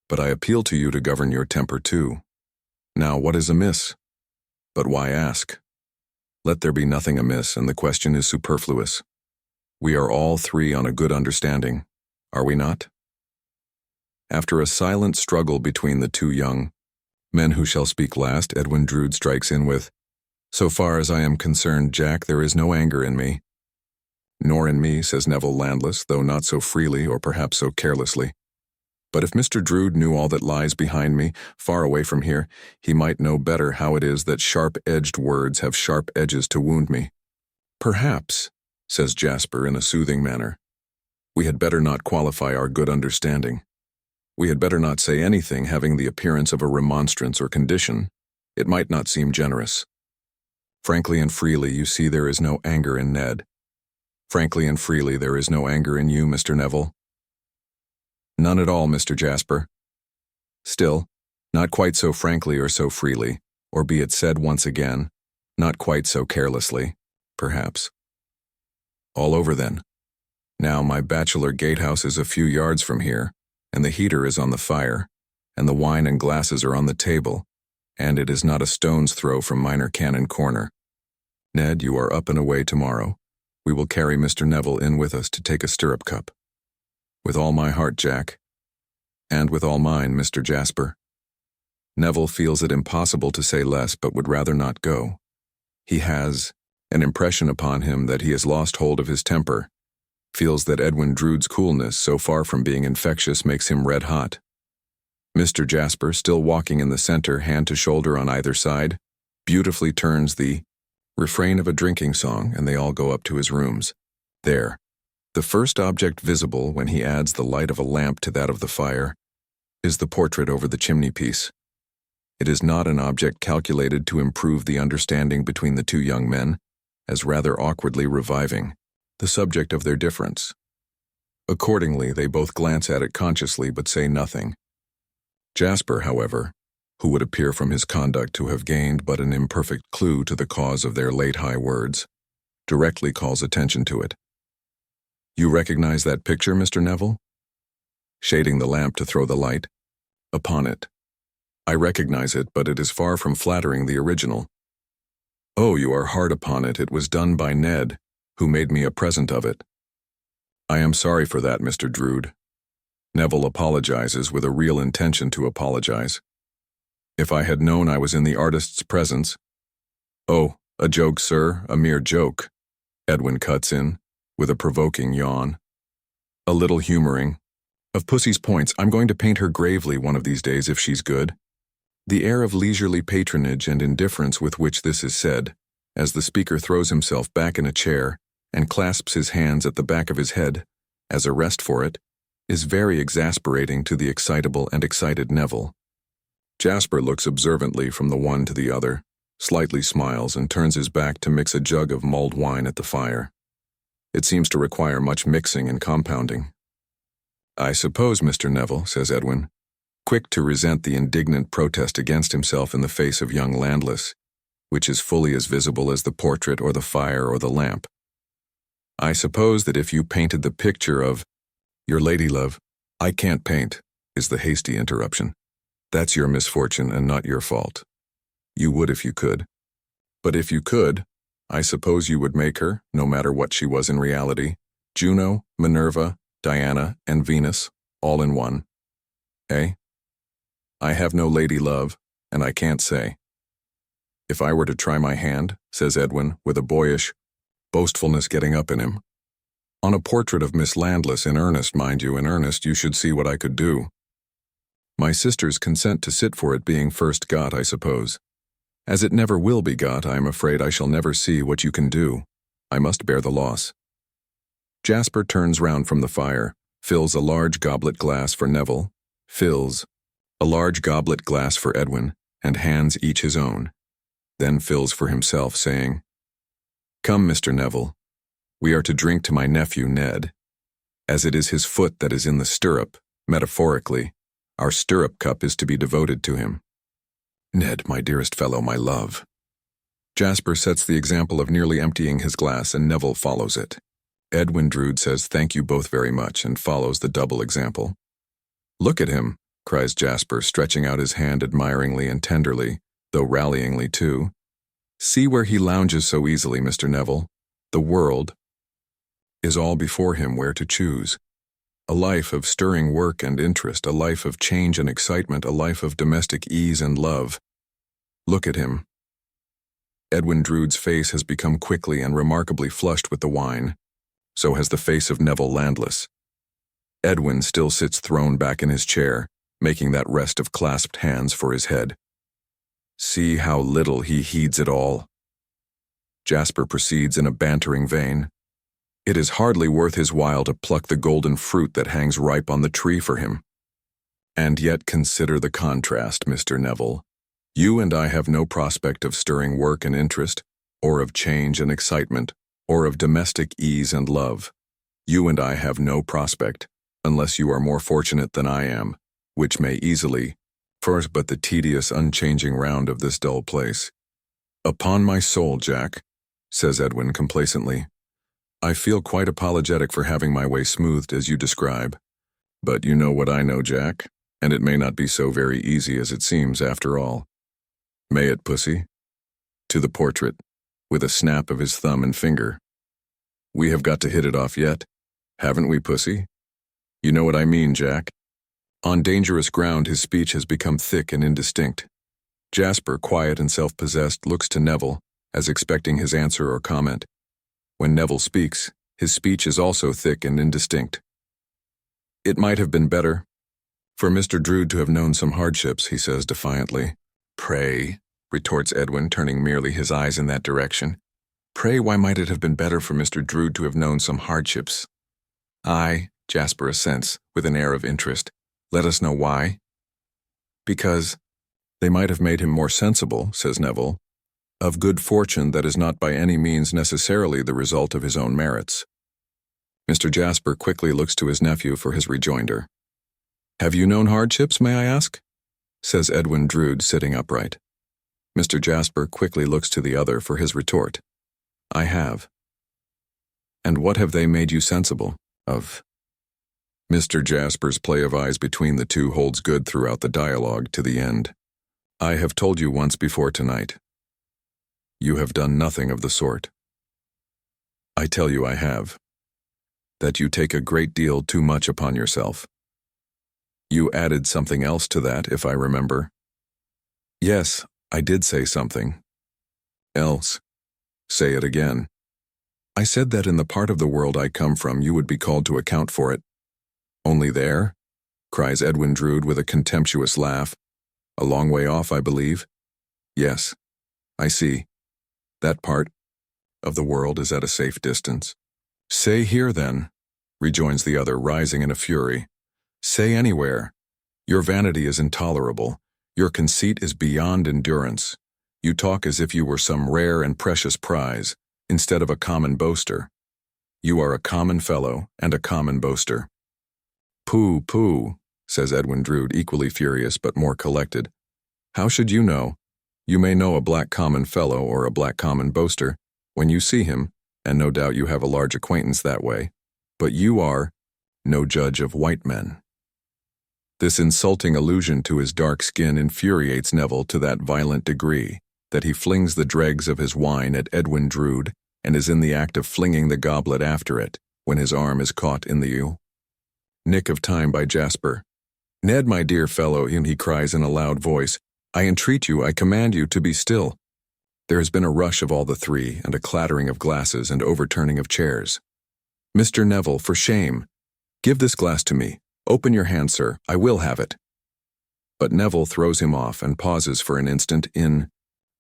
but I appeal to you to govern your temper too. Now, what is amiss? But why ask? Let there be nothing amiss, and the question is superfluous. We are all three on a good understanding, are we not?" After a silent struggle between the two young men who shall speak last, Edwin Drood strikes in with, "So far as I am concerned, Jack, there is no anger in me." "Nor in me," says Neville Landless, though not so freely or perhaps so carelessly. "But if Mr. Drood knew all that lies behind me, far away from here, he might know better how it is that sharp-edged words have sharp edges to wound me." "Perhaps," says Jasper in a soothing manner, "we had better not qualify our good understanding. We had better not say anything having the appearance of a remonstrance or condition. It might not seem generous. Frankly and freely, you see there is no anger in Ned. Frankly and freely, there is no anger in you, Mr. Neville." "None at all, Mr. Jasper. Still, not quite so frankly or so freely, or be it said once again, not quite so carelessly, perhaps." "All over then. Now my bachelor gatehouse is a few yards from here, and the heater is on the fire, and the wine and glasses are on the table, and it is not a stone's throw from Minor Canon Corner. Ned, you are up and away tomorrow. We will carry Mr. Neville in with us to take a stirrup cup." "With all my heart, Jack." "And with all mine, Mr. Jasper." Neville feels it impossible to say less, but would rather not go. He has an impression upon him that he has lost hold of his temper, feels that Edwin Drood's coolness, so far from being infectious, makes him red hot. Mr. Jasper, still walking in the center, hand to shoulder on either side, beautifully turns the refrain of a drinking song, and they all go up to his rooms. There, the first object visible when he adds the light of a lamp to that of the fire, is the portrait over the chimney-piece. It is not an object calculated to improve the understanding between the two young men, as rather awkwardly reviving the subject of their difference. Accordingly, they both glance at it consciously but say nothing. Jasper, however, who would appear from his conduct to have gained but an imperfect clue to the cause of their late high words, directly calls attention to it. "You recognize that picture, Mr. Neville?" Shading the lamp to throw the light upon it. "I recognize it, but it is far from flattering the original." "Oh, you are hard upon it. It was done by Ned, who made me a present of it." "I am sorry for that, Mr. Drood." Neville apologizes with a real intention to apologize. "If I had known I was in the artist's presence—" "Oh, a joke, sir, a mere joke," Edwin cuts in, with a provoking yawn. "A little humoring. Of Pussy's points, I'm going to paint her gravely one of these days if she's good." The air of leisurely patronage and indifference with which this is said, as the speaker throws himself back in a chair and clasps his hands at the back of his head, as a rest for it, is very exasperating to the excitable and excited Neville. Jasper looks observantly from the one to the other, slightly smiles, and turns his back to mix a jug of mulled wine at the fire. It seems to require much mixing and compounding. "I suppose, Mr. Neville," says Edwin, quick to resent the indignant protest against himself in the face of young Landless, which is fully as visible as the portrait or the fire or the lamp. "I suppose that if you painted the picture of your lady love—" "I can't paint," is the hasty interruption. "That's your misfortune and not your fault. You would if you could. But if you could, I suppose you would make her, no matter what she was in reality, Juno, Minerva, Diana, and Venus, all in one. Eh? I have no lady love, and I can't say." "If I were to try my hand," says Edwin, with a boyish boastfulness getting up in him. "On a portrait of Miss Landless, in earnest, mind you, in earnest, you should see what I could do. My sisters consent to sit for it being first got, I suppose. As it never will be got, I am afraid I shall never see what you can do. I must bear the loss." Jasper turns round from the fire, fills a large goblet glass for Neville, fills a large goblet glass for Edwin, and hands each his own, then fills for himself, saying, "Come, Mr. Neville, we are to drink to my nephew Ned. As it is his foot that is in the stirrup, metaphorically, our stirrup cup is to be devoted to him. Ned, my dearest fellow, my love." Jasper sets the example of nearly emptying his glass, and Neville follows it. Edwin Drood says thank you both very much and follows the double example. "Look at him," cries Jasper, stretching out his hand admiringly and tenderly, though rallyingly too. "See where he lounges so easily, Mr. Neville. The world is all before him where to choose. A life of stirring work and interest, a life of change and excitement, a life of domestic ease and love. Look at him." Edwin Drood's face has become quickly and remarkably flushed with the wine. So has the face of Neville Landless. Edwin still sits thrown back in his chair, making that rest of clasped hands for his head. See how little he heeds it all. Jasper proceeds in a bantering vein. It is hardly worth his while to pluck the golden fruit that hangs ripe on the tree for him. And yet consider the contrast, Mr. Neville. You and I have no prospect of stirring work and interest, or of change and excitement, or of domestic ease and love. You and I have no prospect, unless you are more fortunate than I am, which may easily, first but the tedious unchanging round of this dull place. Upon my soul, Jack, says Edwin complacently, I feel quite apologetic for having my way smoothed as you describe. But you know what I know, Jack, and it may not be so very easy as it seems after all. May it, pussy? To the portrait, with a snap of his thumb and finger. We have got to hit it off yet, haven't we, pussy? You know what I mean, Jack. On dangerous ground his speech has become thick and indistinct. Jasper, quiet and self-possessed, looks to Neville, as expecting his answer or comment. When Neville speaks, his speech is also thick and indistinct. It might have been better for Mr. Drood to have known some hardships, he says defiantly. Pray, retorts Edwin, turning merely his eyes in that direction. Pray, why might it have been better for Mr. Drood to have known some hardships? Aye, Jasper assents, with an air of interest. Let us know why. Because they might have made him more sensible, says Neville, of good fortune that is not by any means necessarily the result of his own merits. Mr. Jasper quickly looks to his nephew for his rejoinder. Have you known hardships, may I ask? Says Edwin Drood, sitting upright. Mr. Jasper quickly looks to the other for his retort. I have. And what have they made you sensible of? Mr. Jasper's play of eyes between the two holds good throughout the dialogue to the end. I have told you once before tonight. You have done nothing of the sort. I tell you I have. That you take a great deal too much upon yourself. You added something else to that, if I remember. Yes, I did say something. Else. Say it again. I said that in the part of the world I come from you would be called to account for it. Only there? Cries Edwin Drood with a contemptuous laugh. A long way off, I believe. Yes, I see. That part of the world is at a safe distance. Say here, then. rejoins the other, rising in a fury. Say anywhere. Your vanity is intolerable. Your conceit is beyond endurance. You talk as if you were some rare and precious prize, instead of a common boaster. You are a common fellow and a common boaster. Pooh, pooh, says Edwin Drood, equally furious but more collected. How should you know? You may know a black common fellow or a black common boaster when you see him, and no doubt you have a large acquaintance that way, but you are no judge of white men. This insulting allusion to his dark skin infuriates Neville to that violent degree that he flings the dregs of his wine at Edwin Drood and is in the act of flinging the goblet after it when his arm is caught in the nick of time by Jasper. Ned, my dear fellow, he cries in a loud voice, I entreat you, I command you to be still. There has been a rush of all the three, and a clattering of glasses and overturning of chairs. Mr. Neville, for shame. Give this glass to me. Open your hand, sir. I will have it. But Neville throws him off and pauses for an instant in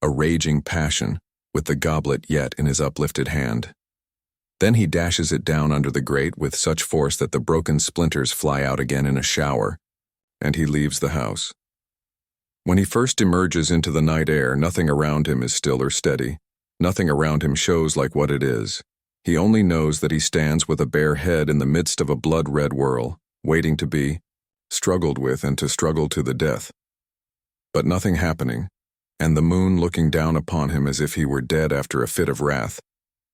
a raging passion, with the goblet yet in his uplifted hand. Then he dashes it down under the grate with such force that the broken splinters fly out again in a shower, and he leaves the house. When he first emerges into the night air, nothing around him is still or steady. Nothing around him shows like what it is. He only knows that he stands with a bare head in the midst of a blood-red whirl, waiting to be struggled with and to struggle to the death. But nothing happening, and the moon looking down upon him as if he were dead after a fit of wrath,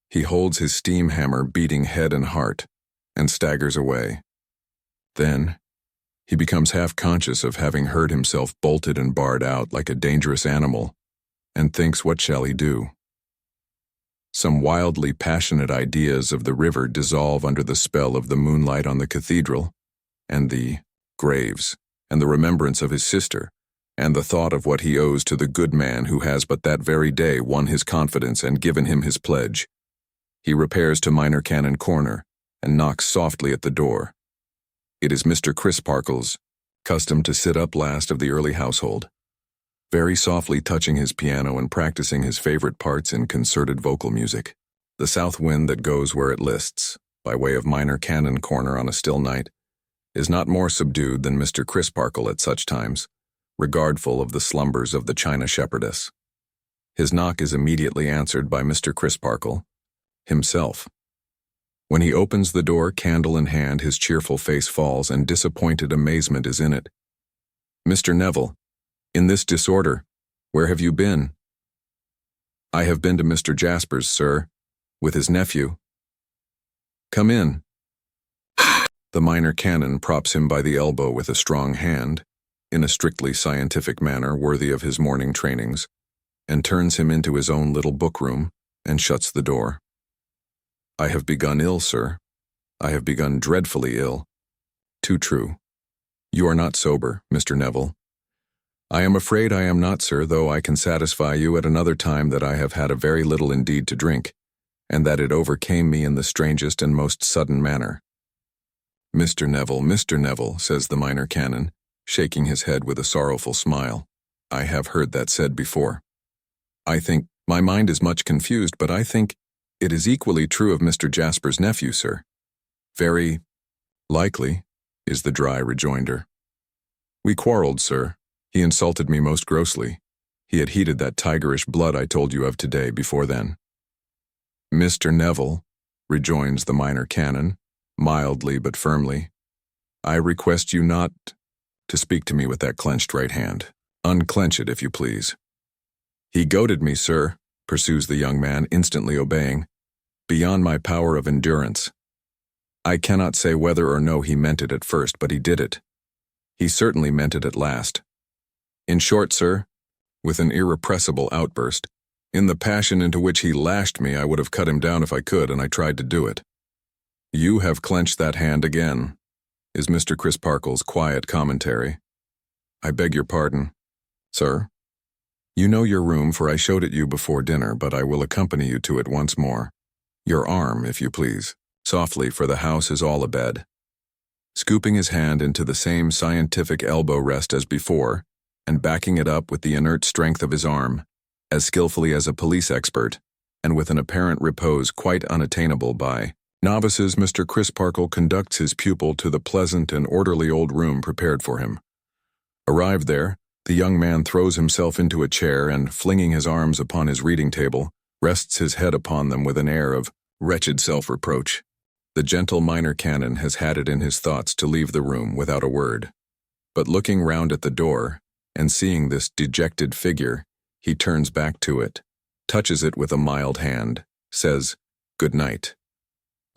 he holds his steam hammer beating head and heart, and staggers away. Then he becomes half-conscious of having heard himself bolted and barred out like a dangerous animal, and thinks, what shall he do? Some wildly passionate ideas of the river dissolve under the spell of the moonlight on the cathedral, and the graves, and the remembrance of his sister, and the thought of what he owes to the good man who has but that very day won his confidence and given him his pledge. He repairs to Minor Canon Corner, and knocks softly at the door. It is Mr. Crisparkle's custom to sit up last of the early household, very softly touching his piano and practicing his favorite parts in concerted vocal music. The south wind that goes where it lists, by way of Minor Canon Corner on a still night, is not more subdued than Mr. Crisparkle at such times, regardful of the slumbers of the China shepherdess. His knock is immediately answered by Mr. Crisparkle himself. When he opens the door, candle in hand, his cheerful face falls, and disappointed amazement is in it. Mr. Neville, in this disorder, where have you been? I have been to Mr. Jasper's, sir, with his nephew. Come in. The minor canon props him by the elbow with a strong hand, in a strictly scientific manner worthy of his morning trainings, and turns him into his own little book-room, and shuts the door. I have begun ill, sir. I have begun dreadfully ill. Too true. You are not sober, Mr. Neville. I am afraid I am not, sir, though I can satisfy you at another time that I have had a very little indeed to drink, and that it overcame me in the strangest and most sudden manner. Mr. Neville, says the minor canon, shaking his head with a sorrowful smile. I have heard that said before. I think, my mind is much confused, but I think it is equally true of Mr. Jasper's nephew, sir. Very likely, is the dry rejoinder. We quarreled, sir. He insulted me most grossly. He had heated that tigerish blood I told you of today before then. Mr. Neville, rejoins the minor canon, mildly but firmly, I request you not to speak to me with that clenched right hand. Unclench it, if you please. He goaded me, sir, pursues the young man, instantly obeying, beyond my power of endurance. I cannot say whether or no he meant it at first, but he did it. He certainly meant it at last. In short, sir, with an irrepressible outburst, in the passion into which he lashed me, I would have cut him down if I could, and I tried to do it. You have clenched that hand again, is Mr. Crisparkle's quiet commentary. I beg your pardon, sir. You know your room, for I showed it you before dinner, but I will accompany you to it once more. Your arm, if you please, softly, for the house is all abed. Scooping his hand into the same scientific elbow rest as before, and backing it up with the inert strength of his arm, as skillfully as a police expert, and with an apparent repose quite unattainable by Novices, Mr. Crisparkle conducts his pupil to the pleasant and orderly old room prepared for him. Arrived there, the young man throws himself into a chair and, flinging his arms upon his reading table, rests his head upon them with an air of wretched self-reproach. The gentle minor canon has had it in his thoughts to leave the room without a word. But looking round at the door, and seeing this dejected figure, he turns back to it, touches it with a mild hand, says, "Good night."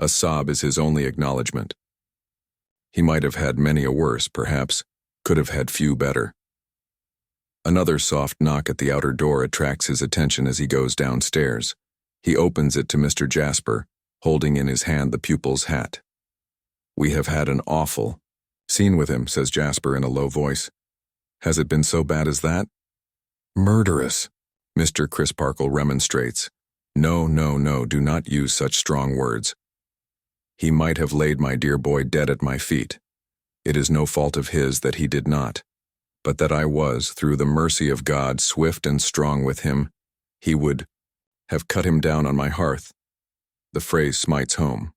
A sob is his only acknowledgement. He might have had many a worse, perhaps, could have had few better. Another soft knock at the outer door attracts his attention as he goes downstairs. He opens it to Mr. Jasper, holding in his hand the pupil's hat. "We have had an awful scene with him," says Jasper in a low voice. "Has it been so bad as that?" "Murderous," Mr. Crisparkle remonstrates. "No, no, no, do not use such strong words. He might have laid my dear boy dead at my feet. It is no fault of his that he did not, but that I was, through the mercy of God, swift and strong with him. He would have cut him down on my hearth." The phrase smites home.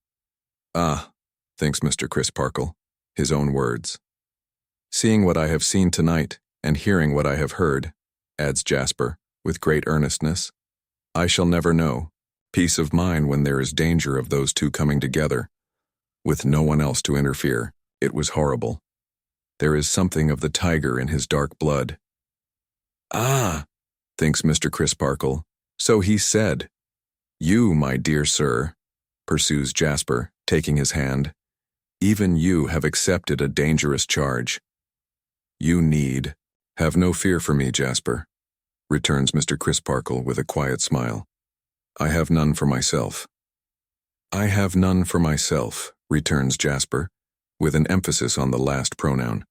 "Ah," thinks Mr. Crisparkle, his own words. "Seeing what I have seen tonight, and hearing what I have heard," adds Jasper, with great earnestness, "I shall never know peace of mind when there is danger of those two coming together, with no one else to interfere. It was horrible. There is something of the tiger in his dark blood." "Ah," thinks Mr. Crisparkle, "so he said. You, my dear sir," pursues Jasper, taking his hand, "even you have accepted a dangerous charge. You need have no fear for me, Jasper," returns Mr. Crisparkle with a quiet smile. "I have none for myself." "I have none for myself," returns Jasper, with an emphasis on the last pronoun,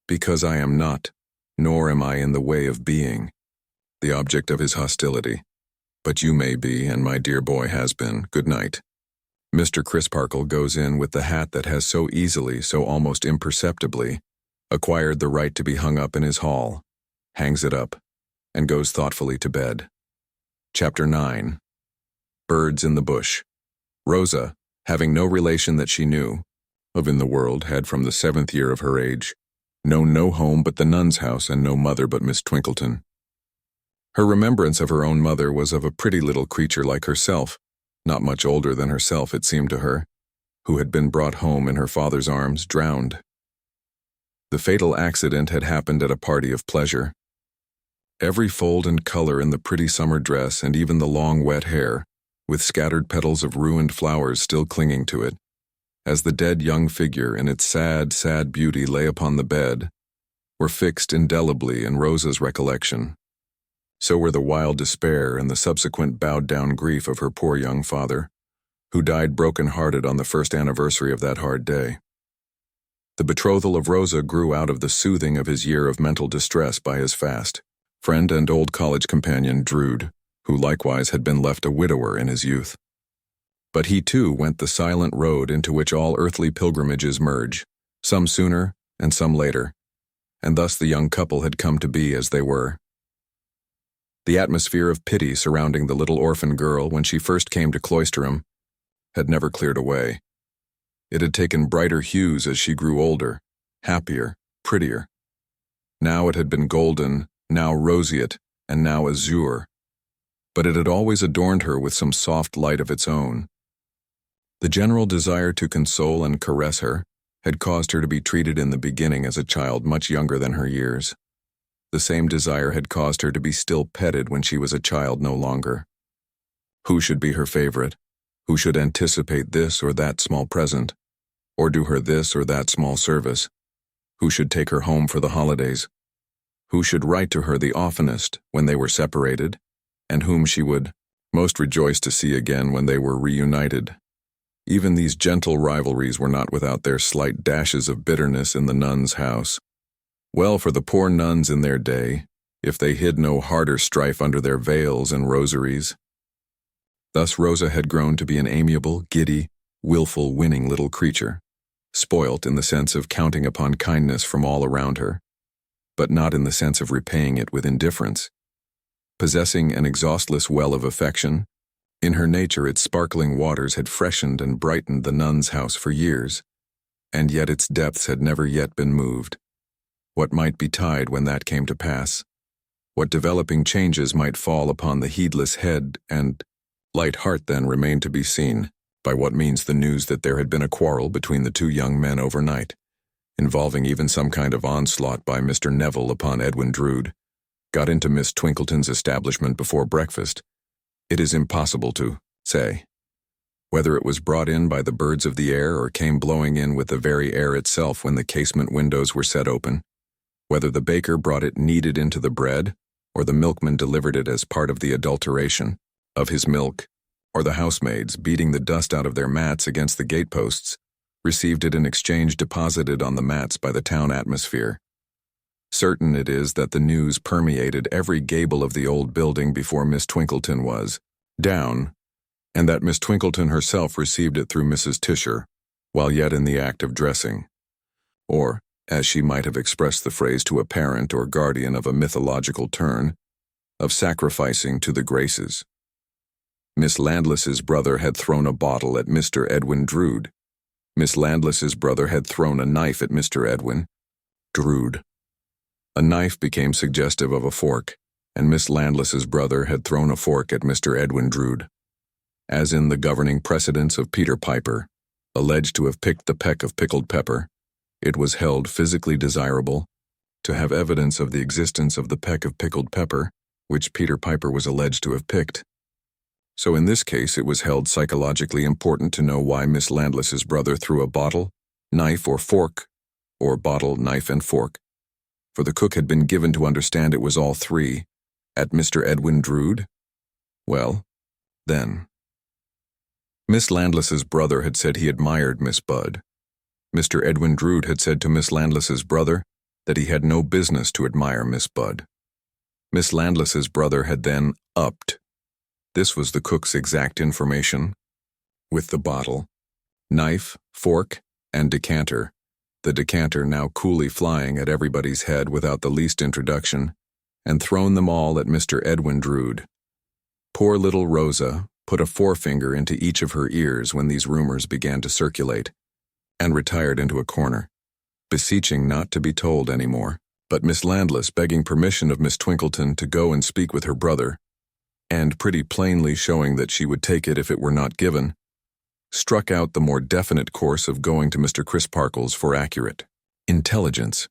"because I am not, nor am I in the way of being, the object of his hostility. But you may be, and my dear boy has been. Good night." Mr. Crisparkle goes in with the hat that has so easily, so almost imperceptibly, acquired the right to be hung up in his hall, hangs it up, and goes thoughtfully to bed. Chapter 9. Birds in the Bush. Rosa, having no relation that she knew of in the world, had from the 7th year of her age known no home but the nun's house and no mother but Miss Twinkleton. Her remembrance of her own mother was of a pretty little creature like herself, not much older than herself it seemed to her, who had been brought home in her father's arms, drowned. The fatal accident had happened at a party of pleasure. Every fold and color in the pretty summer dress, and even the long wet hair, with scattered petals of ruined flowers still clinging to it, as the dead young figure in its sad, sad beauty lay upon the bed, were fixed indelibly in Rosa's recollection. So were the wild despair and the subsequent bowed-down grief of her poor young father, who died broken-hearted on the first anniversary of that hard day. The betrothal of Rosa grew out of the soothing of his year of mental distress by his fast friend and old college companion Drood, who likewise had been left a widower in his youth. But he too went the silent road into which all earthly pilgrimages merge, some sooner and some later, and thus the young couple had come to be as they were. The atmosphere of pity surrounding the little orphan girl when she first came to Cloisterham had never cleared away. It had taken brighter hues as she grew older, happier, prettier. Now it had been golden, now roseate, and now azure. But it had always adorned her with some soft light of its own. The general desire to console and caress her had caused her to be treated in the beginning as a child much younger than her years. The same desire had caused her to be still petted when she was a child no longer. Who should be her favorite? Who should anticipate this or that small present, or do her this or that small service? Who should take her home for the holidays? Who should write to her the oftenest when they were separated, and whom she would most rejoice to see again when they were reunited? Even these gentle rivalries were not without their slight dashes of bitterness in the nun's house. Well for the poor nuns in their day, if they hid no harder strife under their veils and rosaries. Thus Rosa had grown to be an amiable, giddy, willful, winning little creature, spoilt in the sense of counting upon kindness from all around her, but not in the sense of repaying it with indifference, possessing an exhaustless well of affection, In her nature, its sparkling waters had freshened and brightened the nun's house for years, and yet its depths had never yet been moved. What might betide when that came to pass? What developing changes might fall upon the heedless head and light heart then remained to be seen. By what means the news that there had been a quarrel between the two young men overnight, involving even some kind of onslaught by Mr. Neville upon Edwin Drood, got into Miss Twinkleton's establishment before breakfast, it is impossible to say. Whether it was brought in by the birds of the air or came blowing in with the very air itself when the casement windows were set open, whether the baker brought it kneaded into the bread, or the milkman delivered it as part of the adulteration of his milk, or the housemaids, beating the dust out of their mats against the gateposts, received it in exchange deposited on the mats by the town atmosphere. Certain it is that the news permeated every gable of the old building before Miss Twinkleton was down, and that Miss Twinkleton herself received it through Mrs. Tisher, while yet in the act of dressing, or, as she might have expressed the phrase to a parent or guardian of a mythological turn, of sacrificing to the graces. Miss Landless's brother had thrown a bottle at Mr. Edwin Drood. Miss Landless's brother had thrown a knife at Mr. Edwin Drood. A knife became suggestive of a fork, and Miss Landless's brother had thrown a fork at Mr. Edwin Drood. As in the governing precedents of Peter Piper, alleged to have picked the peck of pickled pepper, it was held physically desirable to have evidence of the existence of the peck of pickled pepper which Peter Piper was alleged to have picked. So in this case it was held psychologically important to know why Miss Landless's brother threw a bottle, knife, or fork, or bottle, knife, and fork, for the cook had been given to understand it was all three, at Mr. Edwin Drood. Well, then. Miss Landless's brother had said he admired Miss Budd. Mr. Edwin Drood had said to Miss Landless's brother that he had no business to admire Miss Budd. Miss Landless's brother had then upped. This was the cook's exact information. With the bottle, knife, fork, and decanter, the decanter now coolly flying at everybody's head without the least introduction, and thrown them all at Mr. Edwin Drood. Poor little Rosa put a forefinger into each of her ears when these rumors began to circulate, and retired into a corner, beseeching not to be told any more, but Miss Landless begging permission of Miss Twinkleton to go and speak with her brother, and pretty plainly showing that she would take it if it were not given, struck out the more definite course of going to Mr. Crisparkle's for accurate intelligence.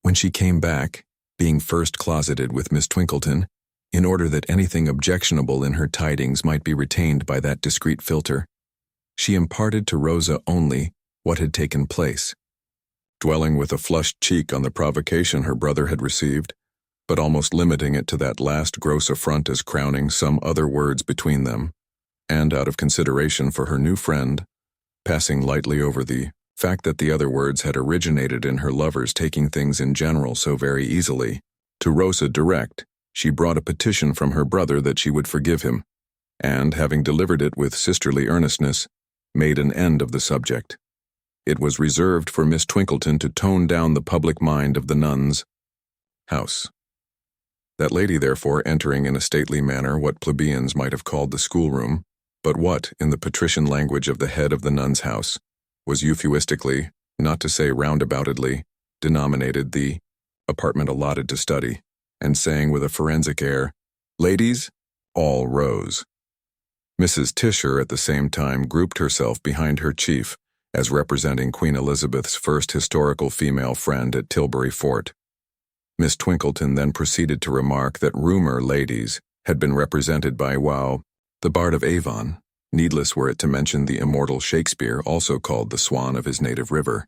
When she came back, being first closeted with Miss Twinkleton, in order that anything objectionable in her tidings might be retained by that discreet filter, she imparted to Rosa only what had taken place, dwelling with a flushed cheek on the provocation her brother had received, but almost limiting it to that last gross affront as crowning some other words between them, and out of consideration for her new friend, passing lightly over the fact that the other words had originated in her lover's taking things in general so very easily. To Rosa direct, she brought a petition from her brother that she would forgive him, and, having delivered it with sisterly earnestness, made an end of the subject. It was reserved for Miss Twinkleton to tone down the public mind of the nun's house. That lady, therefore, entering in a stately manner what plebeians might have called the schoolroom, but what, in the patrician language of the head of the nun's house, was euphuistically, not to say roundaboutedly, denominated the apartment allotted to study, and saying with a forensic air, "Ladies," all rose. Mrs. Tisher at the same time grouped herself behind her chief as representing Queen Elizabeth's first historical female friend at Tilbury Fort. Miss Twinkleton then proceeded to remark that rumor ladies had been represented by the Bard of Avon, needless were it to mention the immortal Shakespeare, also called the Swan of his native river.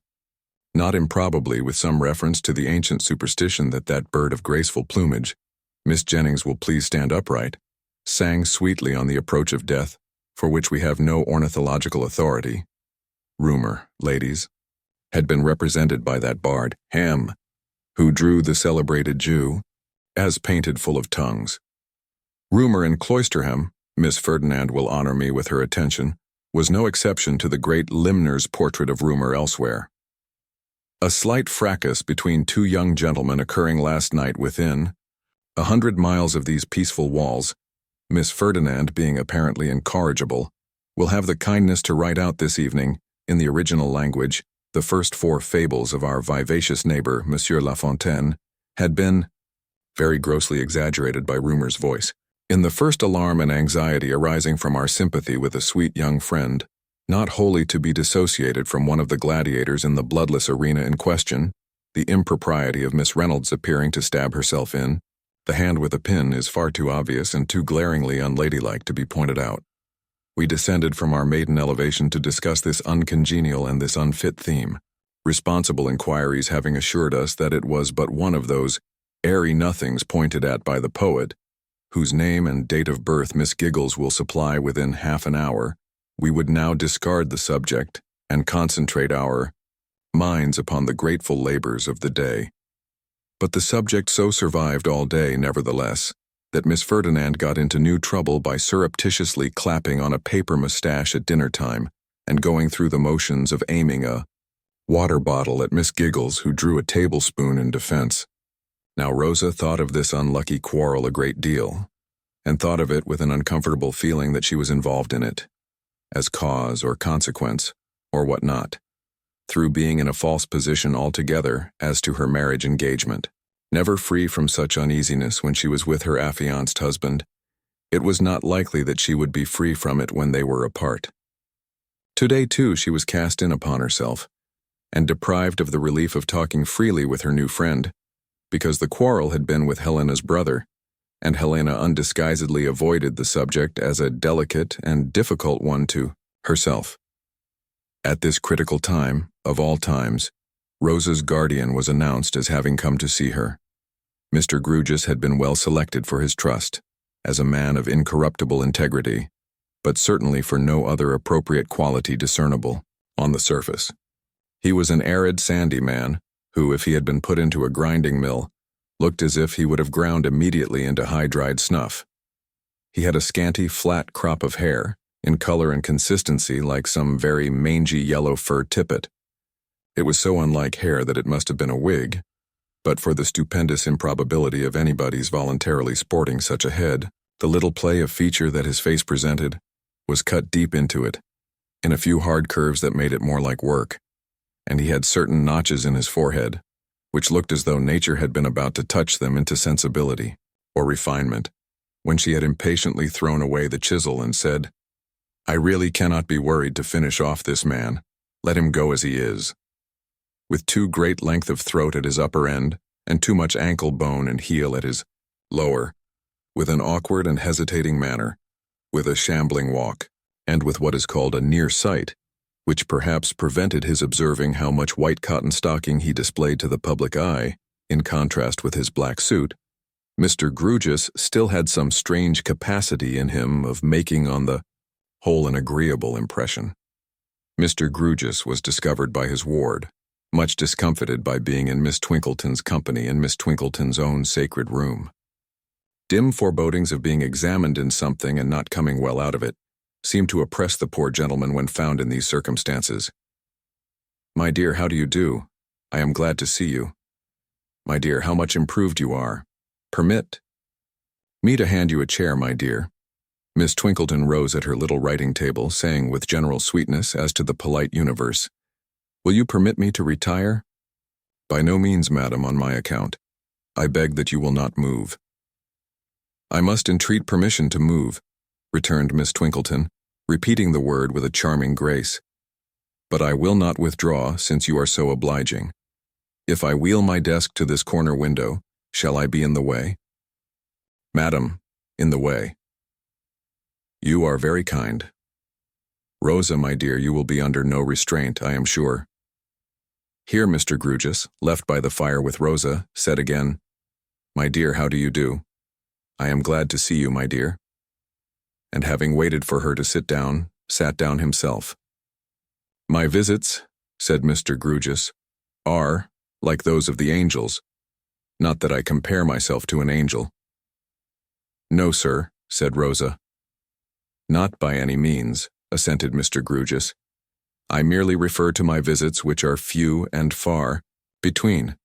Not improbably with some reference to the ancient superstition that that bird of graceful plumage, Miss Jennings will please stand upright, sang sweetly on the approach of death, for which we have no ornithological authority. Rumor, ladies, had been represented by that bard, Ham, who drew the celebrated Jew, as painted full of tongues. Rumor in Cloisterham, Miss Ferdinand will honor me with her attention, was no exception to the great limner's portrait of rumor elsewhere. A slight fracas between two young gentlemen occurring last night within 100 miles of these peaceful walls Miss Ferdinand, being apparently incorrigible, will have the kindness to write out this evening, in the original language, the first 4 fables of our vivacious neighbor, Monsieur La Fontaine, had been very grossly exaggerated by rumor's voice. In the first alarm and anxiety arising from our sympathy with a sweet young friend, not wholly to be dissociated from one of the gladiators in the bloodless arena in question, the impropriety of Miss Reynolds appearing to stab herself in, the hand with a pin is far too obvious and too glaringly unladylike to be pointed out. We descended from our maiden elevation to discuss this uncongenial and this unfit theme, responsible inquiries having assured us that it was but one of those airy nothings pointed at by the poet, whose name and date of birth Miss Giggles will supply within half an hour. We would now discard the subject and concentrate our minds upon the grateful labors of the day. But the subject so survived all day, nevertheless, that Miss Ferdinand got into new trouble by surreptitiously clapping on a paper mustache at dinner time and going through the motions of aiming a water bottle at Miss Giggles, who drew a tablespoon in defense. Now Rosa thought of this unlucky quarrel a great deal, and thought of it with an uncomfortable feeling that she was involved in it, as cause or consequence, or what not, through being in a false position altogether as to her marriage engagement. Never free from such uneasiness when she was with her affianced husband, it was not likely that she would be free from it when they were apart. Today, too, she was cast in upon herself, and deprived of the relief of talking freely with her new friend, because the quarrel had been with Helena's brother, and Helena undisguisedly avoided the subject as a delicate and difficult one to herself. At this critical time, of all times, Rosa's guardian was announced as having come to see her. Mr. Grewgious had been well selected for his trust, as a man of incorruptible integrity, but certainly for no other appropriate quality discernible on the surface. He was an arid, sandy man, who, if he had been put into a grinding mill, looked as if he would have ground immediately into high-dried snuff. He had a scanty, flat crop of hair, in color and consistency like some very mangy yellow fur tippet. It was so unlike hair that it must have been a wig, but for the stupendous improbability of anybody's voluntarily sporting such a head, the little play of feature that his face presented was cut deep into it, in a few hard curves that made it more like work, and he had certain notches in his forehead, which looked as though nature had been about to touch them into sensibility, or refinement, when she had impatiently thrown away the chisel and said, "I really cannot be worried to finish off this man. Let him go as he is." With too great length of throat at his upper end, and too much ankle bone and heel at his lower, with an awkward and hesitating manner, with a shambling walk, and with what is called a near sight, which perhaps prevented his observing how much white cotton stocking he displayed to the public eye, in contrast with his black suit, Mr. Grewgious still had some strange capacity in him of making on the whole an agreeable impression. Mr. Grewgious was discovered by his ward, much discomfited by being in Miss Twinkleton's company in Miss Twinkleton's own sacred room. Dim forebodings of being examined in something and not coming well out of it seemed to oppress the poor gentleman when found in these circumstances. "My dear, how do you do? I am glad to see you. My dear, how much improved you are. Permit me to hand you a chair, my dear." Miss Twinkleton rose at her little writing table, saying with general sweetness as to the polite universe, "Will you permit me to retire?" "By no means, madam, on my account. I beg that you will not move." "I must entreat permission to move," returned Miss Twinkleton, repeating the word with a charming grace. "But I will not withdraw, since you are so obliging. If I wheel my desk to this corner window, shall I be in the way?" "Madam, in the way." "You are very kind. Rosa, my dear, you will be under no restraint, I am sure." Here Mr. Grewgious, left by the fire with Rosa, said again, "My dear, how do you do? I am glad to see you, my dear." And having waited for her to sit down, sat down himself. "My visits," said Mr. Grewgious, "are like those of the angels. Not that I compare myself to an angel." "No, sir," said Rosa. "Not by any means," assented Mr. Grewgious. "I merely refer to my visits, which are few and far between.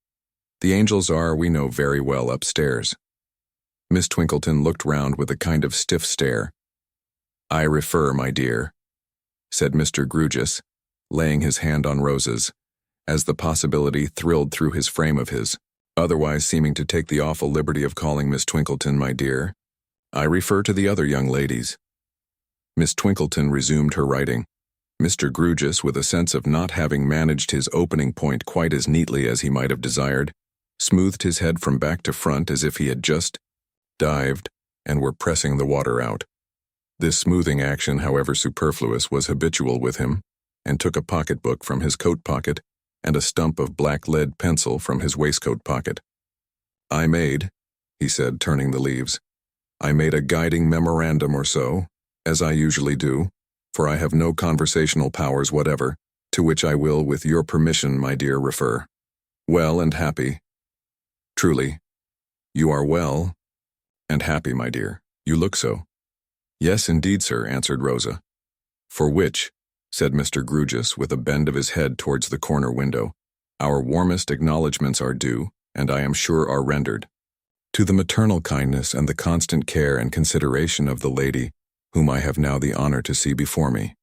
The angels are, we know very well, upstairs." Miss Twinkleton looked round with a kind of stiff stare. "I refer, my dear," said Mr. Grewgious, laying his hand on Rosa's, as the possibility thrilled through his frame of his, otherwise seeming to take the awful liberty of calling Miss Twinkleton my dear. "I refer to the other young ladies." Miss Twinkleton resumed her writing. Mr. Grewgious, with a sense of not having managed his opening point quite as neatly as he might have desired, smoothed his head from back to front as if he had just dived and were pressing the water out. This smoothing action, however superfluous, was habitual with him, and took a pocketbook from his coat pocket and a stump of black lead pencil from his waistcoat pocket. "I made," he said, turning the leaves, "I made a guiding memorandum or so, as I usually do, for I have no conversational powers whatever, to which I will, with your permission, my dear, refer. Well and happy. Truly, you are well and happy, my dear. You look so." "Yes, indeed, sir," answered Rosa. "For which," said Mr. Grewgious, with a bend of his head towards the corner window, "our warmest acknowledgments are due, and I am sure are rendered, to the maternal kindness and the constant care and consideration of the lady whom I have now the honor to see before me."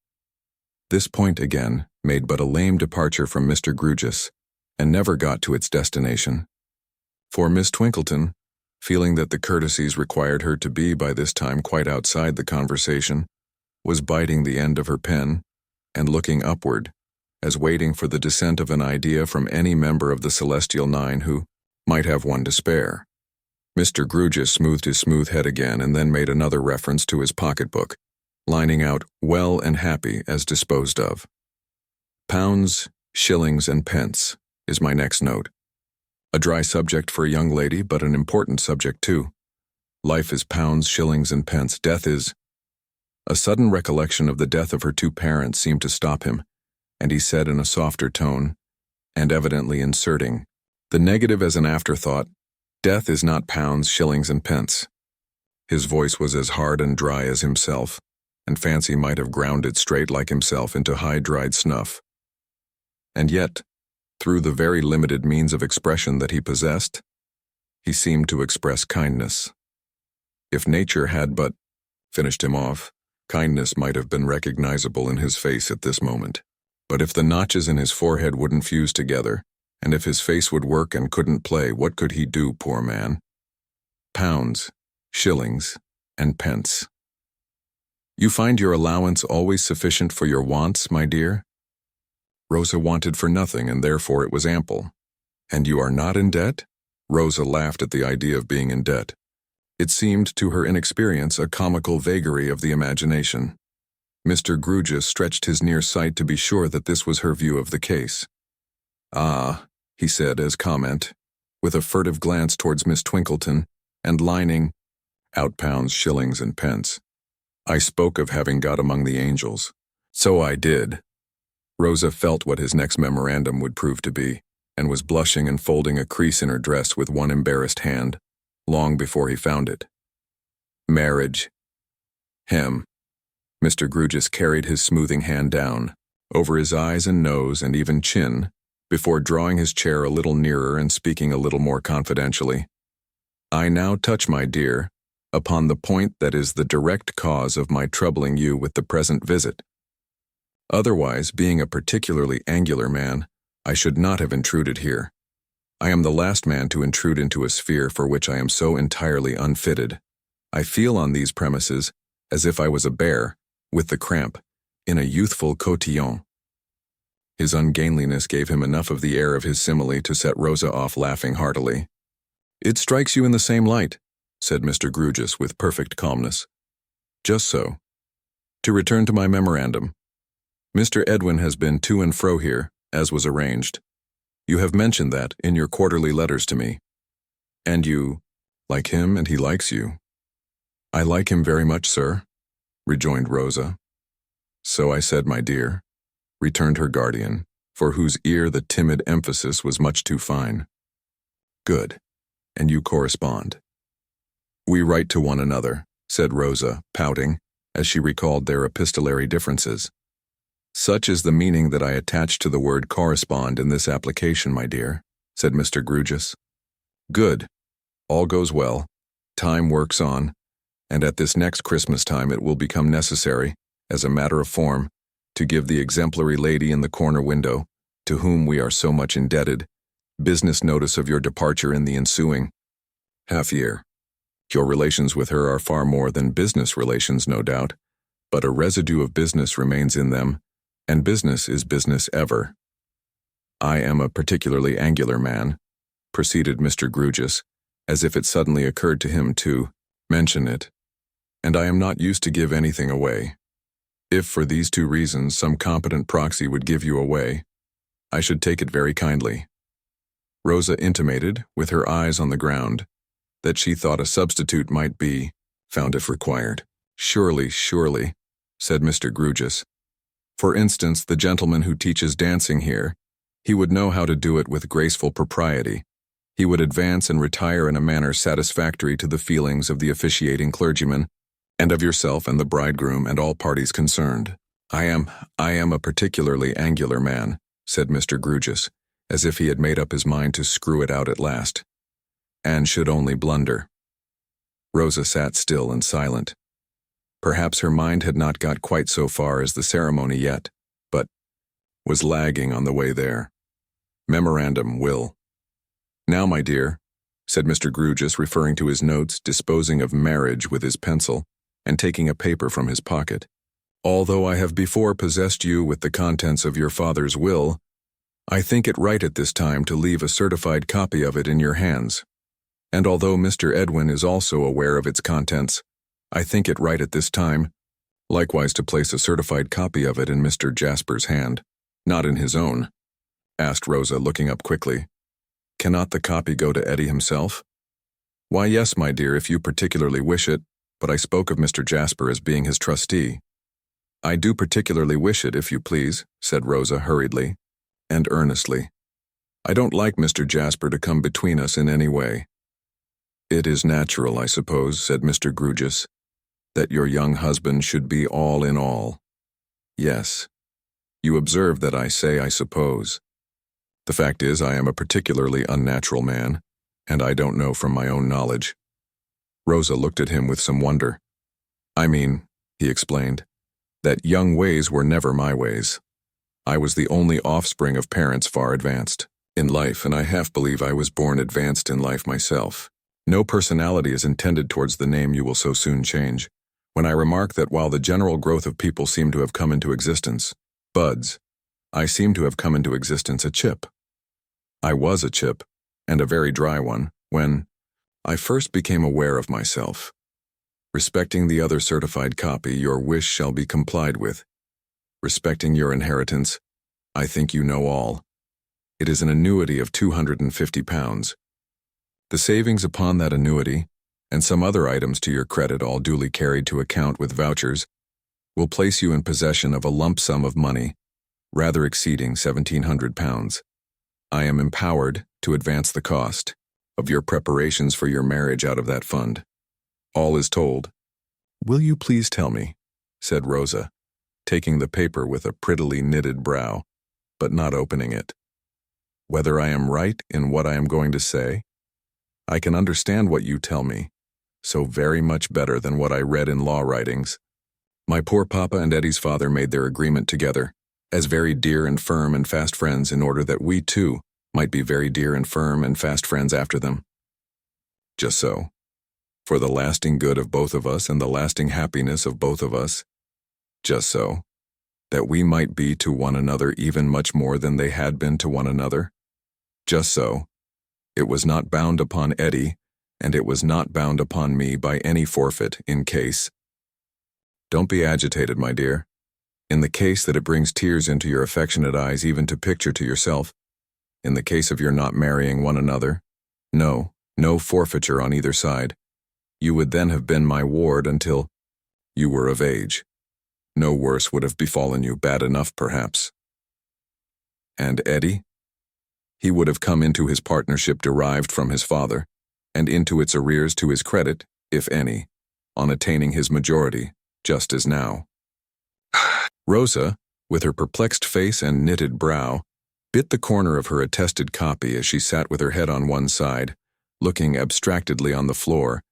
This point again made but a lame departure from Mr. Grewgious, and never got to its destination. For Miss Twinkleton, feeling that the courtesies required her to be by this time quite outside the conversation, was biting the end of her pen and looking upward, as waiting for the descent of an idea from any member of the Celestial Nine who might have one to spare. Mr. Grewgious smoothed his smooth head again and then made another reference to his pocketbook, lining out "well and happy" as disposed of. "Pounds, shillings, and pence" is my next note. A dry subject for a young lady, but an important subject too. Life is pounds, shillings, and pence. Death is— A sudden recollection of the death of her two parents seemed to stop him, and he said in a softer tone, and evidently inserting the negative as an afterthought, "Death is not pounds, shillings, and pence." His voice was as hard and dry as himself, and fancy might have ground it straight like himself into high-dried snuff. And yet, through the very limited means of expression that he possessed, he seemed to express kindness. If nature had but finished him off, kindness might have been recognizable in his face at this moment. But if the notches in his forehead wouldn't fuse together, and if his face would work and couldn't play, what could he do, poor man? Pounds, shillings, and pence. "You find your allowance always sufficient for your wants, my dear?" Rosa wanted for nothing, and therefore it was ample. "And you are not in debt?" Rosa laughed at the idea of being in debt. It seemed to her inexperience a comical vagary of the imagination. Mr. Grewgious stretched his near sight to be sure that this was her view of the case. "Ah," he said as comment, with a furtive glance towards Miss Twinkleton, and lining out pounds, shillings, and pence. "I spoke of having got among the angels. So I did." Rosa felt what his next memorandum would prove to be, and was blushing and folding a crease in her dress with one embarrassed hand, long before he found it. "Marriage. Hem." Mr. Grewgious carried his smoothing hand down, over his eyes and nose and even chin, before drawing his chair a little nearer and speaking a little more confidentially. "I now touch, my dear, upon the point that is the direct cause of my troubling you with the present visit. Otherwise, being a particularly angular man, I should not have intruded here. I am the last man to intrude into a sphere for which I am so entirely unfitted. I feel on these premises as if I was a bear, with the cramp, in a youthful cotillon." His ungainliness gave him enough of the air of his simile to set Rosa off laughing heartily. "It strikes you in the same light," said Mr. Grewgious with perfect calmness. "Just so. To return to my memorandum. Mr. Edwin has been to and fro here, as was arranged. You have mentioned that in your quarterly letters to me. And you like him and he likes you." "I like him very much, sir," rejoined Rosa. "So I said, my dear," returned her guardian, for whose ear the timid emphasis was much too fine. "Good. And you correspond?" "We write to one another," said Rosa, pouting, as she recalled their epistolary differences. "Such is the meaning that I attach to the word correspond in this application, my dear," said Mr. Grewgious. "Good. All goes well. Time works on, and at this next Christmas time it will become necessary, as a matter of form, to give the exemplary lady in the corner window, to whom we are so much indebted, business notice of your departure in the ensuing half-year. Your relations with her are far more than business relations, no doubt, but a residue of business remains in them, and business is business ever. I am a particularly angular man, proceeded Mr. Grewgious, as if it suddenly occurred to him to mention it, and I am not used to give anything away. If for these two reasons some competent proxy would give you away, I should take it very kindly. Rosa intimated, with her eyes on the ground, that she thought a substitute might be found if required. Surely, said Mr. Grewgious. For instance, the gentleman who teaches dancing here, he would know how to do it with graceful propriety. He would advance and retire in a manner satisfactory to the feelings of the officiating clergyman, and of yourself and the bridegroom and all parties concerned. I am a particularly angular man, said Mr. Grewgious, as if he had made up his mind to screw it out at last, and should only blunder. Rosa sat still and silent. Perhaps her mind had not got quite so far as the ceremony yet, but was lagging on the way there. Memorandum, Will. Now, my dear, said Mr. Grewgious, referring to his notes, disposing of marriage with his pencil, and taking a paper from his pocket. Although I have before possessed you with the contents of your father's will, I think it right at this time to leave a certified copy of it in your hands. And although Mr. Edwin is also aware of its contents, I think it right at this time, likewise to place a certified copy of it in Mr. Jasper's hand, not in his own, asked Rosa, looking up quickly. Cannot the copy go to Eddie himself? Why, yes, my dear, if you particularly wish it, but I spoke of Mr. Jasper as being his trustee. I do particularly wish it, if you please, said Rosa hurriedly and earnestly. I don't like Mr. Jasper to come between us in any way. It is natural, I suppose, said Mr. Grewgious, that your young husband should be all in all. Yes. You observe that I say I suppose. The fact is, I am a particularly unnatural man, and I don't know from my own knowledge. Rosa looked at him with some wonder. I mean, he explained, that young ways were never my ways. I was the only offspring of parents far advanced in life, and I half believe I was born advanced in life myself. No personality is intended towards the name you will so soon change, when I remark that while the general growth of people seem to have come into existence, buds, I seem to have come into existence a chip. I was a chip, and a very dry one, when I first became aware of myself. Respecting the other certified copy, your wish shall be complied with. Respecting your inheritance, I think you know all. It is an annuity of £250. The savings upon that annuity, and some other items to your credit, all duly carried to account with vouchers, will place you in possession of a lump sum of money, rather exceeding £1,700. I am empowered to advance the cost of your preparations for your marriage out of that fund. All is told. Will you please tell me, said Rosa, taking the paper with a prettily knitted brow, but not opening it, whether I am right in what I am going to say? I can understand what you tell me, so very much better than what I read in law writings. My poor papa and Eddie's father made their agreement together, as very dear and firm and fast friends, in order that we, too, might be very dear and firm and fast friends after them. Just so. For the lasting good of both of us and the lasting happiness of both of us. Just so. That we might be to one another even much more than they had been to one another. Just so. It was not bound upon Eddie, and it was not bound upon me by any forfeit in case. Don't be agitated, my dear. In the case that it brings tears into your affectionate eyes even to picture to yourself, in the case of your not marrying one another, no forfeiture on either side. You would then have been my ward until you were of age. No worse would have befallen you, bad enough perhaps. And Eddie? He would have come into his partnership derived from his father, and into its arrears to his credit, if any, on attaining his majority, just as now. Rosa, with her perplexed face and knitted brow, bit the corner of her attested copy as she sat with her head on one side, looking abstractedly on the floor,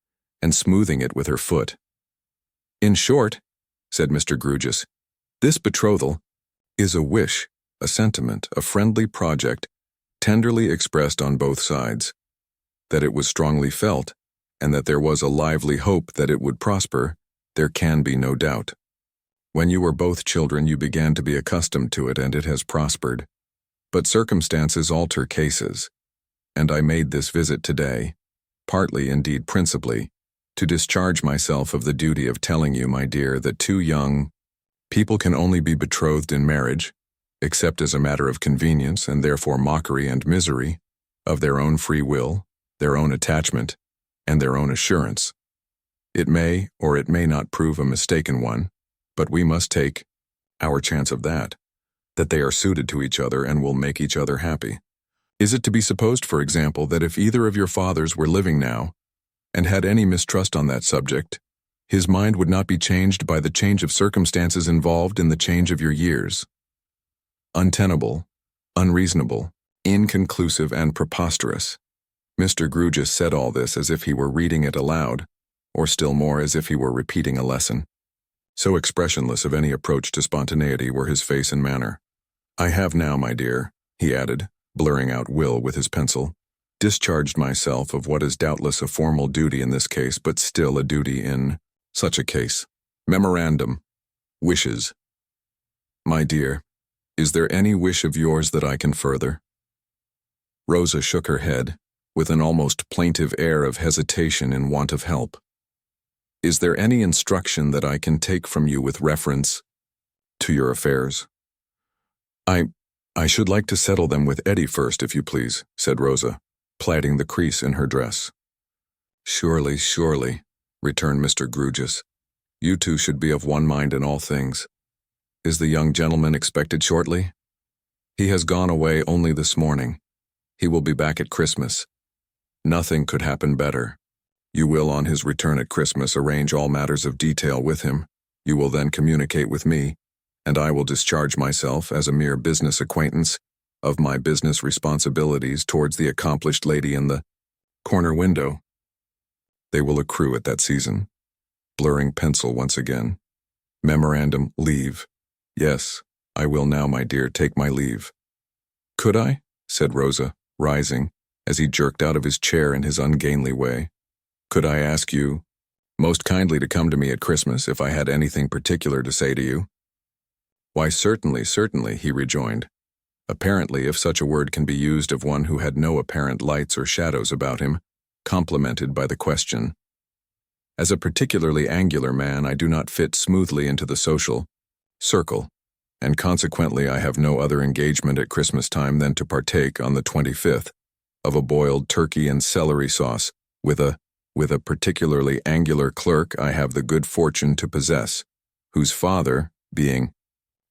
and smoothing it with her foot. "In short," said Mr. Grewgious, "this betrothal is a wish, a sentiment, a friendly project, tenderly expressed on both sides. That it was strongly felt, and that there was a lively hope that it would prosper, there can be no doubt. When you were both children, you began to be accustomed to it, and it has prospered. But circumstances alter cases, and I made this visit today, partly, indeed principally, to discharge myself of the duty of telling you, my dear, that two young people can only be betrothed in marriage, except as a matter of convenience and therefore mockery and misery, of their own free will, their own attachment, and their own assurance. It may or it may not prove a mistaken one, but we must take our chance of that they are suited to each other and will make each other happy. Is it to be supposed, for example, that if either of your fathers were living now, and had any mistrust on that subject, his mind would not be changed by the change of circumstances involved in the change of your years? Untenable, unreasonable, inconclusive, and preposterous." Mr. Grewgious said all this as if he were reading it aloud, or still more as if he were repeating a lesson. So expressionless of any approach to spontaneity were his face and manner. "I have now, my dear," he added, blurring out will with his pencil, "discharged myself of what is doubtless a formal duty in this case, but still a duty in such a case. Memorandum. Wishes. My dear, is there any wish of yours that I can further?" Rosa shook her head, with an almost plaintive air of hesitation in want of help. "Is there any instruction that I can take from you with reference to your affairs?" I should like to settle them with Eddie first, if you please," said Rosa, plaiting the crease in her dress. "Surely, surely," returned Mr. Grewgious. "You two should be of one mind in all things. Is the young gentleman expected shortly?" "He has gone away only this morning. He will be back at Christmas. Nothing could happen better. You will, on his return at Christmas, arrange all matters of detail with him. You will then communicate with me, and I will discharge myself, as a mere business acquaintance, of my business responsibilities towards the accomplished lady in the corner window. They will accrue at that season." Blurring pencil once again. "Memorandum, leave. Yes, I will now, my dear, take my leave." "Could I?" said Rosa, rising, as he jerked out of his chair in his ungainly way. "Could I ask you most kindly to come to me at Christmas if I had anything particular to say to you?" "Why, certainly, certainly," he rejoined, apparently, if such a word can be used of one who had no apparent lights or shadows about him, complimented by the question. "As a particularly angular man, I do not fit smoothly into the social circle, and consequently I have no other engagement at Christmas time than to partake on the 25th of a boiled turkey and celery sauce with a particularly angular clerk I have the good fortune to possess, whose father, being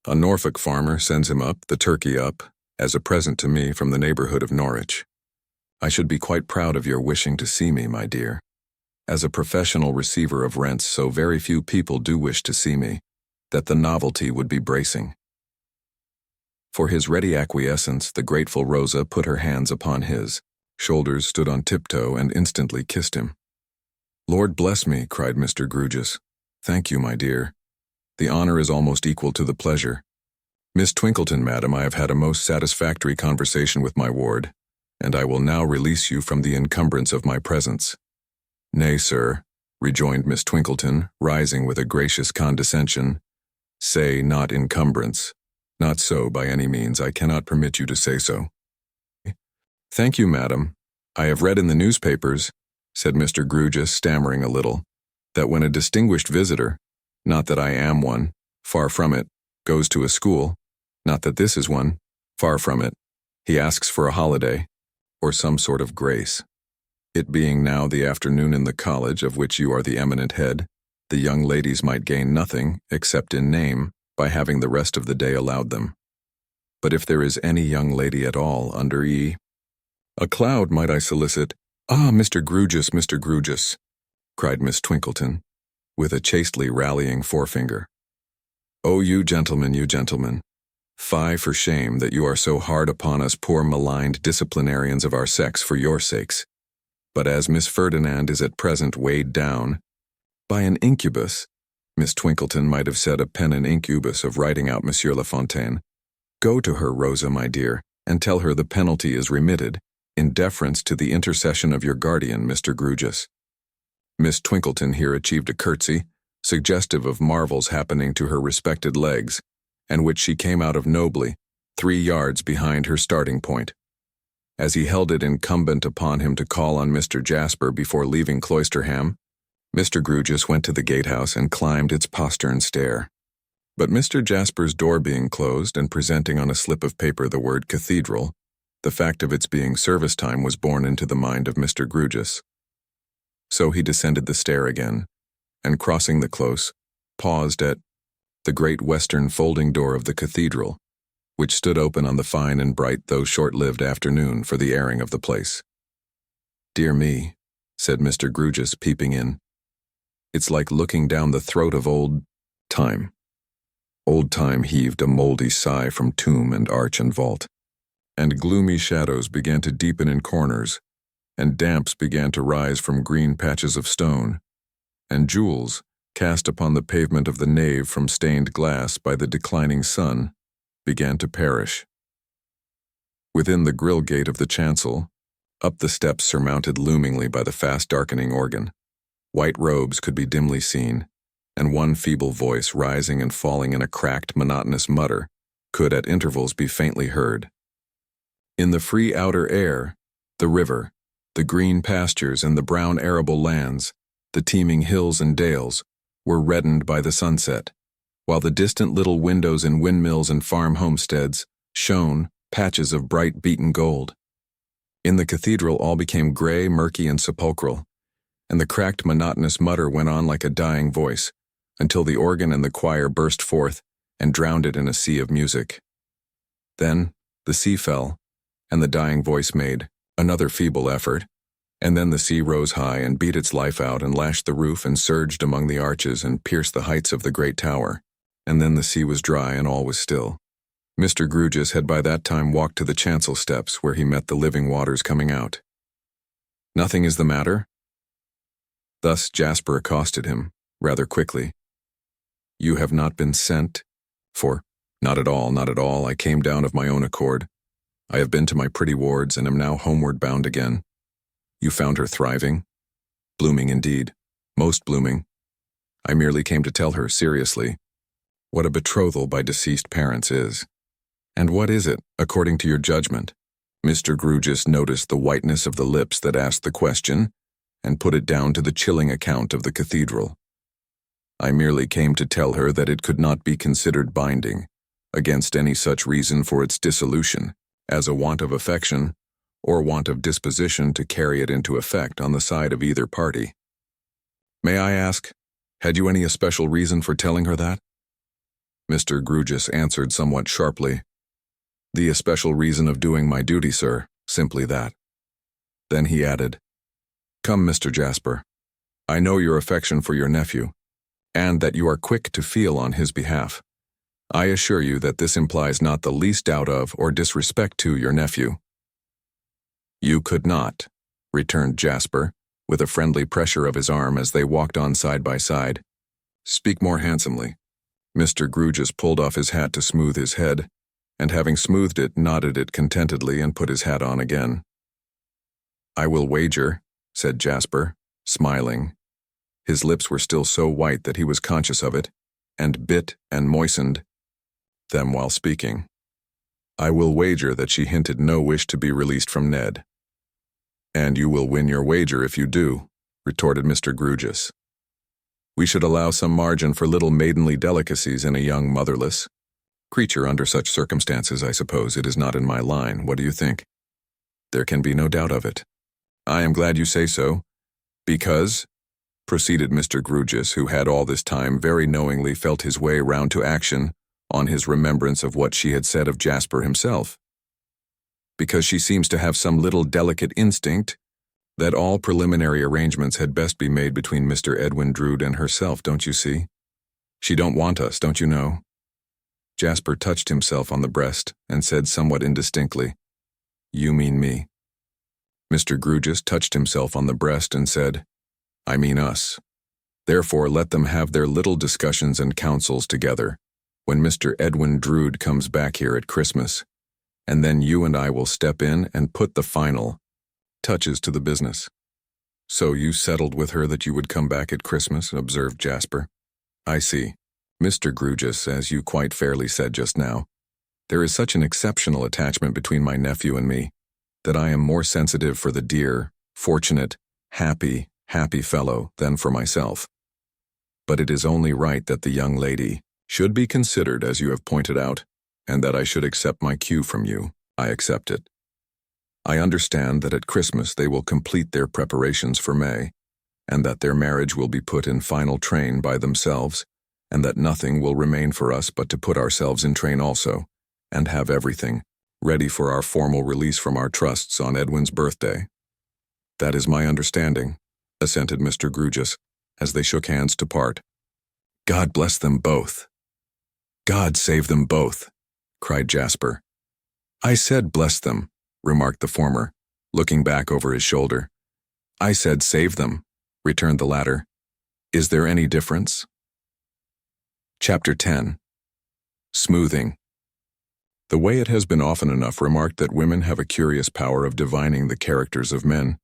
a Norfolk farmer, sends him the turkey as a present to me from the neighborhood of Norwich. I should be quite proud of your wishing to see me, my dear. As a professional receiver of rents, so very few people do wish to see me, that the novelty would be bracing." For his ready acquiescence, the grateful Rosa put her hands upon his shoulders, stood on tiptoe, and instantly kissed him. "Lord bless me," cried Mr. Grewgious. "Thank you, my dear. The honor is almost equal to the pleasure. Miss Twinkleton, madam, I have had a most satisfactory conversation with my ward, and I will now release you from the encumbrance of my presence." "Nay, sir," rejoined Miss Twinkleton, rising with a gracious condescension. "Say not encumbrance. Not so, by any means. I cannot permit you to say so." "Thank you, madam. I have read in the newspapers," said Mr. Grewgious, stammering a little, "that when a distinguished visitor, not that I am one, far from it, goes to a school, not that this is one, far from it, he asks for a holiday, or some sort of grace. It being now the afternoon in the college of which you are the eminent head, the young ladies might gain nothing, except in name, by having the rest of the day allowed them. But if there is any young lady at all under a cloud, might I solicit—" "Ah, Mr. Grewgious," cried Miss Twinkleton, with a chastely rallying forefinger. "Oh, you gentlemen, fie for shame that you are so hard upon us poor maligned disciplinarians of our sex for your sakes. But as Miss Ferdinand is at present weighed down by an incubus, Miss Twinkleton might have said a pen and incubus of writing out Monsieur Lafontaine, go to her, Rosa, my dear, and tell her the penalty is remitted, in deference to the intercession of your guardian, Mr. Grewgious. Miss Twinkleton here achieved a curtsy, suggestive of marvels happening to her respected legs, and which she came out of nobly, 3 yards behind her starting point. As he held it incumbent upon him to call on Mr. Jasper before leaving Cloisterham, Mr. Grewgious went to the gatehouse and climbed its postern stair. But Mr. Jasper's door being closed and presenting on a slip of paper the word cathedral, the fact of its being service time was borne into the mind of Mr. Grewgious. So he descended the stair again, and crossing the close, paused at the great western folding door of the cathedral, which stood open on the fine and bright though short-lived afternoon for the airing of the place. Dear me, said Mr. Grewgious, peeping in, it's like looking down the throat of old time. Old time heaved a mouldy sigh from tomb and arch and vault, and gloomy shadows began to deepen in corners, and damps began to rise from green patches of stone, and jewels, cast upon the pavement of the nave from stained glass by the declining sun, began to perish. Within the grill gate of the chancel, up the steps surmounted loomingly by the fast-darkening organ, white robes could be dimly seen, and one feeble voice rising and falling in a cracked, monotonous mutter could at intervals be faintly heard. In the free outer air, the river, the green pastures and the brown arable lands, the teeming hills and dales, were reddened by the sunset, while the distant little windows in windmills and farm homesteads shone, patches of bright beaten gold. In the cathedral all became gray, murky, and sepulchral, and the cracked monotonous mutter went on like a dying voice, until the organ and the choir burst forth and drowned it in a sea of music. Then the sea fell, and the dying voice made another feeble effort, and then the sea rose high and beat its life out and lashed the roof and surged among the arches and pierced the heights of the great tower, and then the sea was dry and all was still. Mr. Grewgious had by that time walked to the chancel steps where he met the living waters coming out. Nothing is the matter? Thus Jasper accosted him, rather quickly. You have not been sent for? Not at all, not at all. I came down of my own accord. I have been to my pretty wards and am now homeward bound again. You found her thriving? Blooming indeed, most blooming. I merely came to tell her, seriously, what a betrothal by deceased parents is. And what is it, according to your judgment? Mr. Grewgious noticed the whiteness of the lips that asked the question, and put it down to the chilling account of the cathedral. I merely came to tell her that it could not be considered binding, against any such reason for its dissolution, as a want of affection, or want of disposition to carry it into effect on the side of either party. May I ask, had you any especial reason for telling her that? Mr. Grewgious answered somewhat sharply, The especial reason of doing my duty, sir, simply that. Then he added, Come, Mr. Jasper, I know your affection for your nephew, and that you are quick to feel on his behalf. I assure you that this implies not the least doubt of or disrespect to your nephew. You could not, returned Jasper, with a friendly pressure of his arm as they walked on side by side. Speak more handsomely. Mr. Grewgious pulled off his hat to smooth his head, and having smoothed it, nodded it contentedly and put his hat on again. I will wager, said Jasper, smiling. His lips were still so white that he was conscious of it, and bit and moistened them while speaking. I will wager that she hinted no wish to be released from Ned. And you will win your wager if you do, retorted Mr. Grewgious. We should allow some margin for little maidenly delicacies in a young motherless creature under such circumstances. I suppose it is not in my line. What do you think? There can be no doubt of it. I am glad you say so, because, proceeded Mr. Grewgious, who had all this time very knowingly felt his way round to action on his remembrance of what she had said of Jasper himself, because she seems to have some little delicate instinct that all preliminary arrangements had best be made between Mr. Edwin Drood and herself, don't you see? She don't want us, don't you know? Jasper touched himself on the breast and said somewhat indistinctly, You mean me. Mr. Grewgious touched himself on the breast and said, "I mean us. Therefore let them have their little discussions and counsels together when Mr. Edwin Drood comes back here at Christmas, and then you and I will step in and put the final touches to the business." "So you settled with her that you would come back at Christmas," observed Jasper. "I see. Mr. Grewgious, as you quite fairly said just now, there is such an exceptional attachment between my nephew and me that I am more sensitive for the dear, fortunate, happy fellow than for myself. But it is only right that the young lady should be considered as you have pointed out, and that I should accept my cue from you. I accept it. I understand that at Christmas they will complete their preparations for May, and that their marriage will be put in final train by themselves, and that nothing will remain for us but to put ourselves in train also, and have everything ready for our formal release from our trusts on Edwin's birthday." "That is my understanding," assented Mr. Grewgious, as they shook hands to part. "God bless them both." "God save them both," cried Jasper. "I said bless them," remarked the former, looking back over his shoulder. "I said save them," returned the latter. "Is there any difference?" Chapter 10. Smoothing. The way it has been often enough remarked that women have a curious power of divining the characters of men,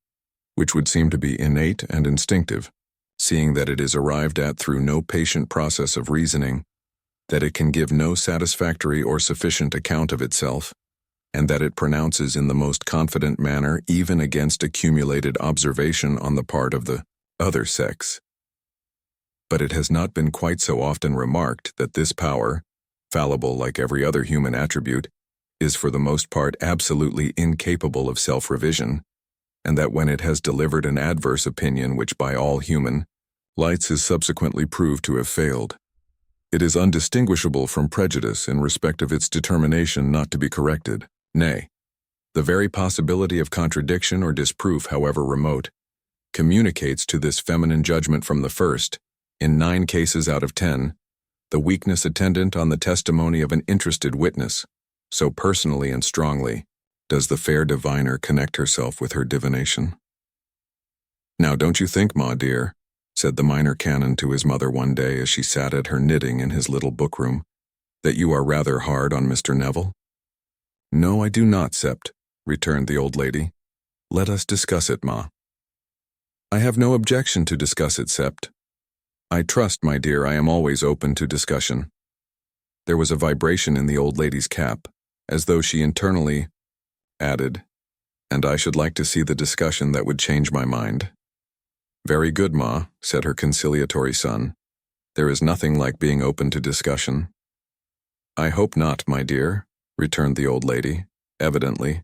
which would seem to be innate and instinctive, seeing that it is arrived at through no patient process of reasoning, that it can give no satisfactory or sufficient account of itself, and that it pronounces in the most confident manner even against accumulated observation on the part of the other sex. But it has not been quite so often remarked that this power, fallible like every other human attribute, is for the most part absolutely incapable of self-revision, and that when it has delivered an adverse opinion which by all human lights is subsequently proved to have failed, it is undistinguishable from prejudice in respect of its determination not to be corrected. Nay, the very possibility of contradiction or disproof, however remote, communicates to this feminine judgment from the first, in 9 cases out of 10, the weakness attendant on the testimony of an interested witness. So personally and strongly does the fair diviner connect herself with her divination. "Now don't you think, Ma dear," said the minor canon to his mother one day as she sat at her knitting in his little bookroom, "that you are rather hard on Mr. Neville?" "No, I do not, Sept," returned the old lady. "Let us discuss it, Ma." "I have no objection to discuss it, Sept. I trust, my dear, I am always open to discussion." There was a vibration in the old lady's cap, as though she internally added, "And I should like to see the discussion that would change my mind." "Very good, Ma," said her conciliatory son. "There is nothing like being open to discussion." "I hope not, my dear," returned the old lady, evidently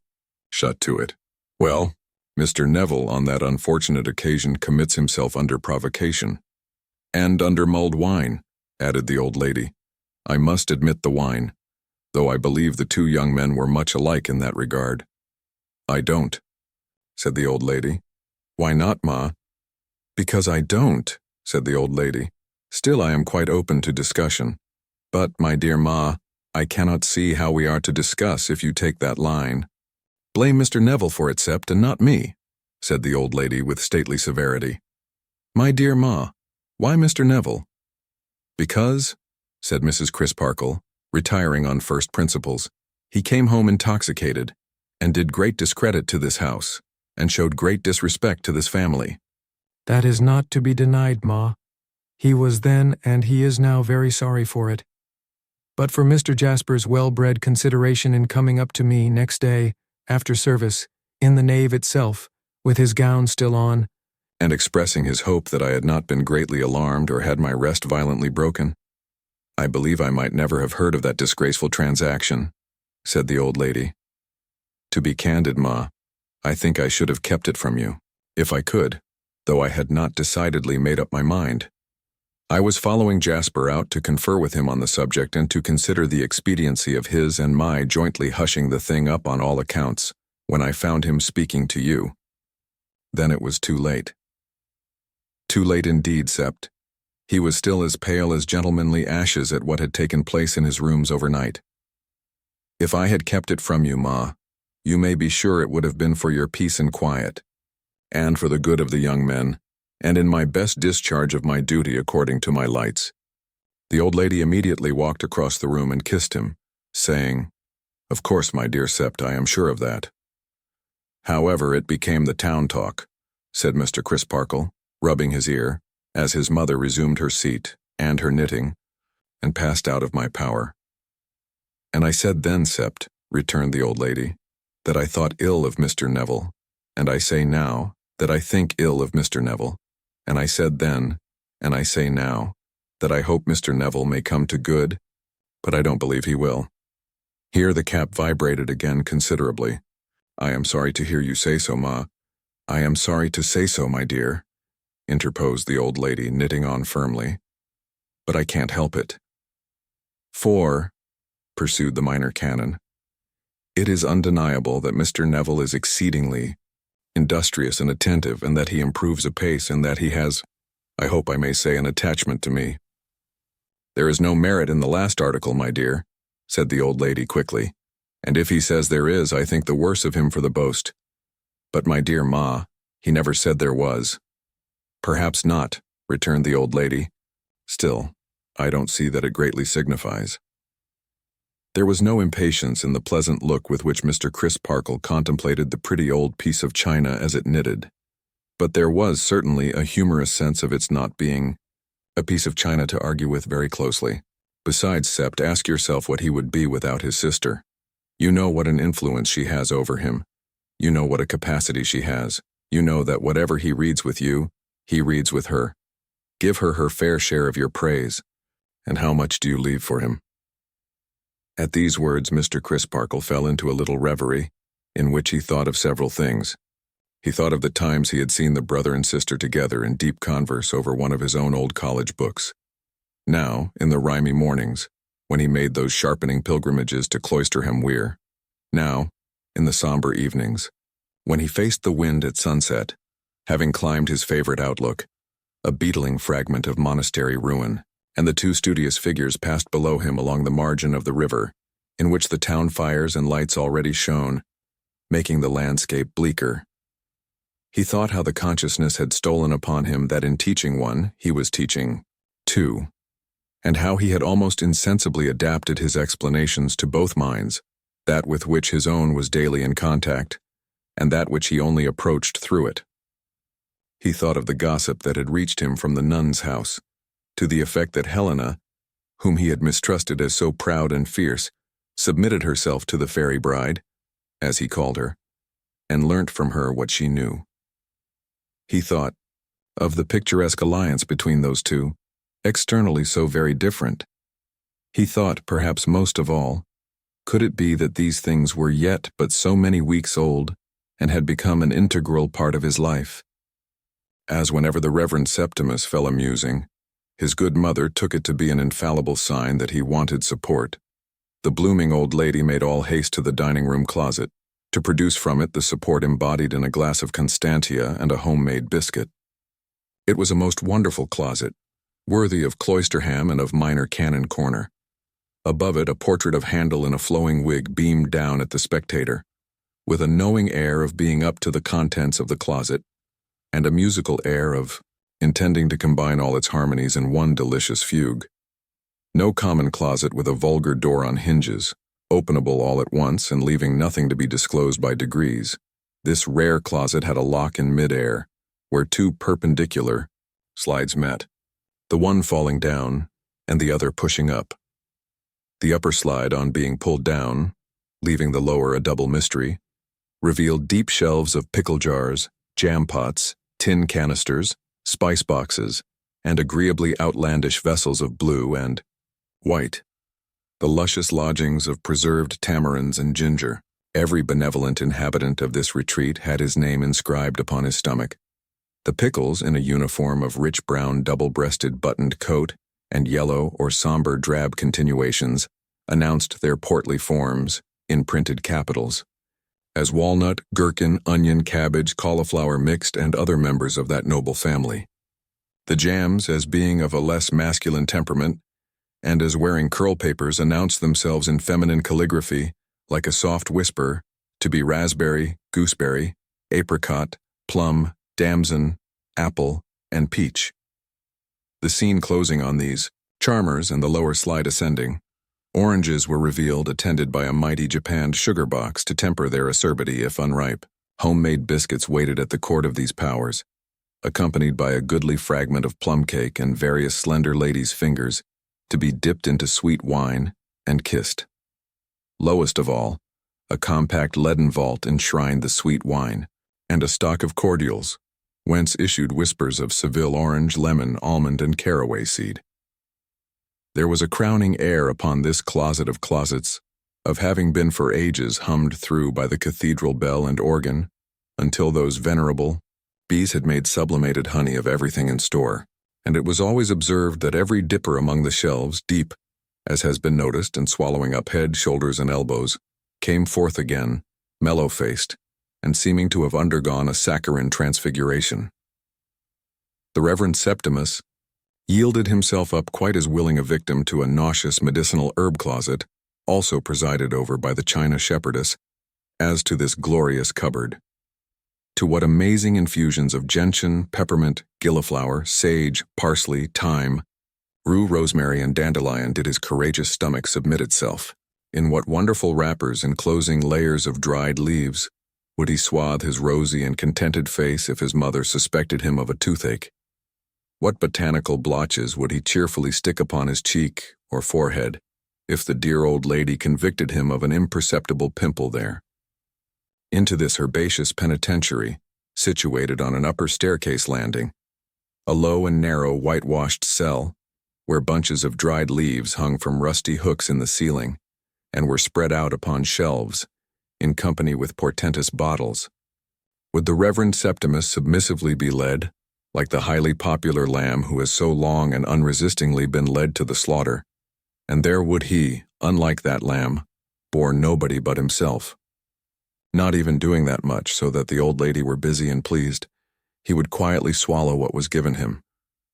shut to it. "Well, Mr. Neville on that unfortunate occasion commits himself under provocation." "And under mulled wine," added the old lady. "I must admit the wine, though I believe the 2 young men were much alike in that regard." "I don't," said the old lady. "Why not, Ma?" "Because I don't," said the old lady. "Still I am quite open to discussion. But, my dear Ma, I cannot see how we are to discuss if you take that line." "Blame Mr. Neville for it, Sept, and not me," said the old lady with stately severity. "My dear Ma, why Mr. Neville?" "Because," said Mrs. Crisparkle, retiring on first principles, "he came home intoxicated, and did great discredit to this house, and showed great disrespect to this family." "That is not to be denied, Ma. He was then and he is now very sorry for it. But for Mr. Jasper's well-bred consideration in coming up to me next day, after service, in the nave itself, with his gown still on, and expressing his hope that I had not been greatly alarmed or had my rest violently broken, "I believe I might never have heard of that disgraceful transaction," said the old lady. "To be candid, Ma, I think I should have kept it from you, if I could, though I had not decidedly made up my mind. I was following Jasper out to confer with him on the subject and to consider the expediency of his and my jointly hushing the thing up on all accounts, when I found him speaking to you. Then it was too late. Too late indeed, Sept. He was still as pale as gentlemanly ashes at what had taken place in his rooms overnight. If I had kept it from you, Ma, you may be sure it would have been for your peace and quiet, and for the good of the young men, and in my best discharge of my duty according to my lights." The old lady immediately walked across the room and kissed him, saying, "Of course, my dear Sept, I am sure of that." "However, it became the town talk," said Mr. Crisparkle, rubbing his ear, as his mother resumed her seat and her knitting, and passed out of my power. "And I said then, Sept," returned the old lady, "that I thought ill of Mr. Neville, and I say now that I think ill of Mr. Neville, and I said then, and I say now, that I hope Mr. Neville may come to good, but I don't believe he will." Here the cap vibrated again considerably. "I am sorry to hear you say so, Ma. I am sorry to say so, my dear," interposed the old lady, knitting on firmly. "But I can't help it. For," pursued the minor canon, "it is undeniable that Mr. Neville is exceedingly industrious and attentive, and that he improves apace, and that he has, I hope I may say, an attachment to me." "There is no merit in the last article, my dear," said the old lady quickly, "and if he says there is, I think the worse of him for the boast. But, my dear Ma, he never said there was." "Perhaps not," returned the old lady. "Still, I don't see that it greatly signifies." There was no impatience in the pleasant look with which Mr. Crisparkle contemplated the pretty old piece of china as it knitted, but there was certainly a humorous sense of its not being a piece of china to argue with very closely. Besides, Sept, ask yourself what he would be without his sister. You know what an influence she has over him. You know what a capacity she has. You know that whatever he reads with you, he reads with her. Give her her fair share of your praise, and how much do you leave for him?" At these words, Mr. Crisparkle fell into a little reverie, in which he thought of several things. He thought of the times he had seen the brother and sister together in deep converse over one of his own old college books. Now, in the rimy mornings, when he made those sharpening pilgrimages to Cloisterham Weir. Now, in the somber evenings, when he faced the wind at sunset, having climbed his favorite outlook, a beetling fragment of monastery ruin, and the two studious figures passed below him along the margin of the river, in which the town fires and lights already shone, making the landscape bleaker. He thought how the consciousness had stolen upon him that in teaching one, he was teaching two, and how he had almost insensibly adapted his explanations to both minds, that with which his own was daily in contact, and that which he only approached through it. He thought of the gossip that had reached him from the nun's house, to the effect that Helena, whom he had mistrusted as so proud and fierce, submitted herself to the fairy bride, as he called her, and learnt from her what she knew. He thought of the picturesque alliance between those two, externally so very different. He thought, perhaps most of all, could it be that these things were yet but so many weeks old, and had become an integral part of his life? As whenever the Reverend Septimus fell a-musing, his good mother took it to be an infallible sign that he wanted support, the blooming old lady made all haste to the dining-room closet, to produce from it the support embodied in a glass of Constantia and a homemade biscuit. It was a most wonderful closet, worthy of Cloisterham and of Minor Canon Corner. Above it, a portrait of Handel in a flowing wig beamed down at the spectator, with a knowing air of being up to the contents of the closet, and a musical air of intending to combine all its harmonies in one delicious fugue. No common closet with a vulgar door on hinges, openable all at once and leaving nothing to be disclosed by degrees. This rare closet had a lock in mid-air, where two perpendicular slides met, the one falling down and the other pushing up. The upper slide, on being pulled down, leaving the lower a double mystery, revealed deep shelves of pickle jars, jam pots, tin canisters, spice boxes, and agreeably outlandish vessels of blue and white. The luscious lodgings of preserved tamarinds and ginger. Every benevolent inhabitant of this retreat had his name inscribed upon his stomach. The pickles, in a uniform of rich brown double-breasted buttoned coat and yellow or somber drab continuations, announced their portly forms in printed capitals, as walnut, gherkin, onion, cabbage, cauliflower mixed, and other members of that noble family. The jams, as being of a less masculine temperament, and as wearing curl papers, announced themselves in feminine calligraphy, like a soft whisper, to be raspberry, gooseberry, apricot, plum, damson, apple, and peach. The scene closing on these, charmers and the lower slide ascending, oranges were revealed attended by a mighty japanned sugar box to temper their acerbity if unripe. Homemade biscuits waited at the court of these powers, accompanied by a goodly fragment of plum cake and various slender ladies' fingers, to be dipped into sweet wine and kissed. Lowest of all, a compact leaden vault enshrined the sweet wine, and a stock of cordials, whence issued whispers of Seville orange, lemon, almond, and caraway seed. There was a crowning air upon this closet of closets, of having been for ages hummed through by the cathedral bell and organ, until those venerable bees had made sublimated honey of everything in store, and it was always observed that every dipper among the shelves, deep, as has been noticed, and swallowing up head, shoulders, and elbows, came forth again, mellow-faced, and seeming to have undergone a saccharine transfiguration. The Reverend Septimus yielded himself up quite as willing a victim to a nauseous medicinal herb closet, also presided over by the China shepherdess, as to this glorious cupboard. To what amazing infusions of gentian, peppermint, gilliflower, sage, parsley, thyme, rue, rosemary, and dandelion did his courageous stomach submit itself? In what wonderful wrappers enclosing layers of dried leaves would he swathe his rosy and contented face if his mother suspected him of a toothache? What botanical blotches would he cheerfully stick upon his cheek or forehead if the dear old lady convicted him of an imperceptible pimple there? Into this herbaceous penitentiary, situated on an upper staircase landing, a low and narrow whitewashed cell, where bunches of dried leaves hung from rusty hooks in the ceiling, and were spread out upon shelves, in company with portentous bottles, would the Reverend Septimus submissively be led, like the highly popular lamb who has so long and unresistingly been led to the slaughter, and there would he, unlike that lamb, bore nobody but himself. Not even doing that much so that the old lady were busy and pleased, he would quietly swallow what was given him,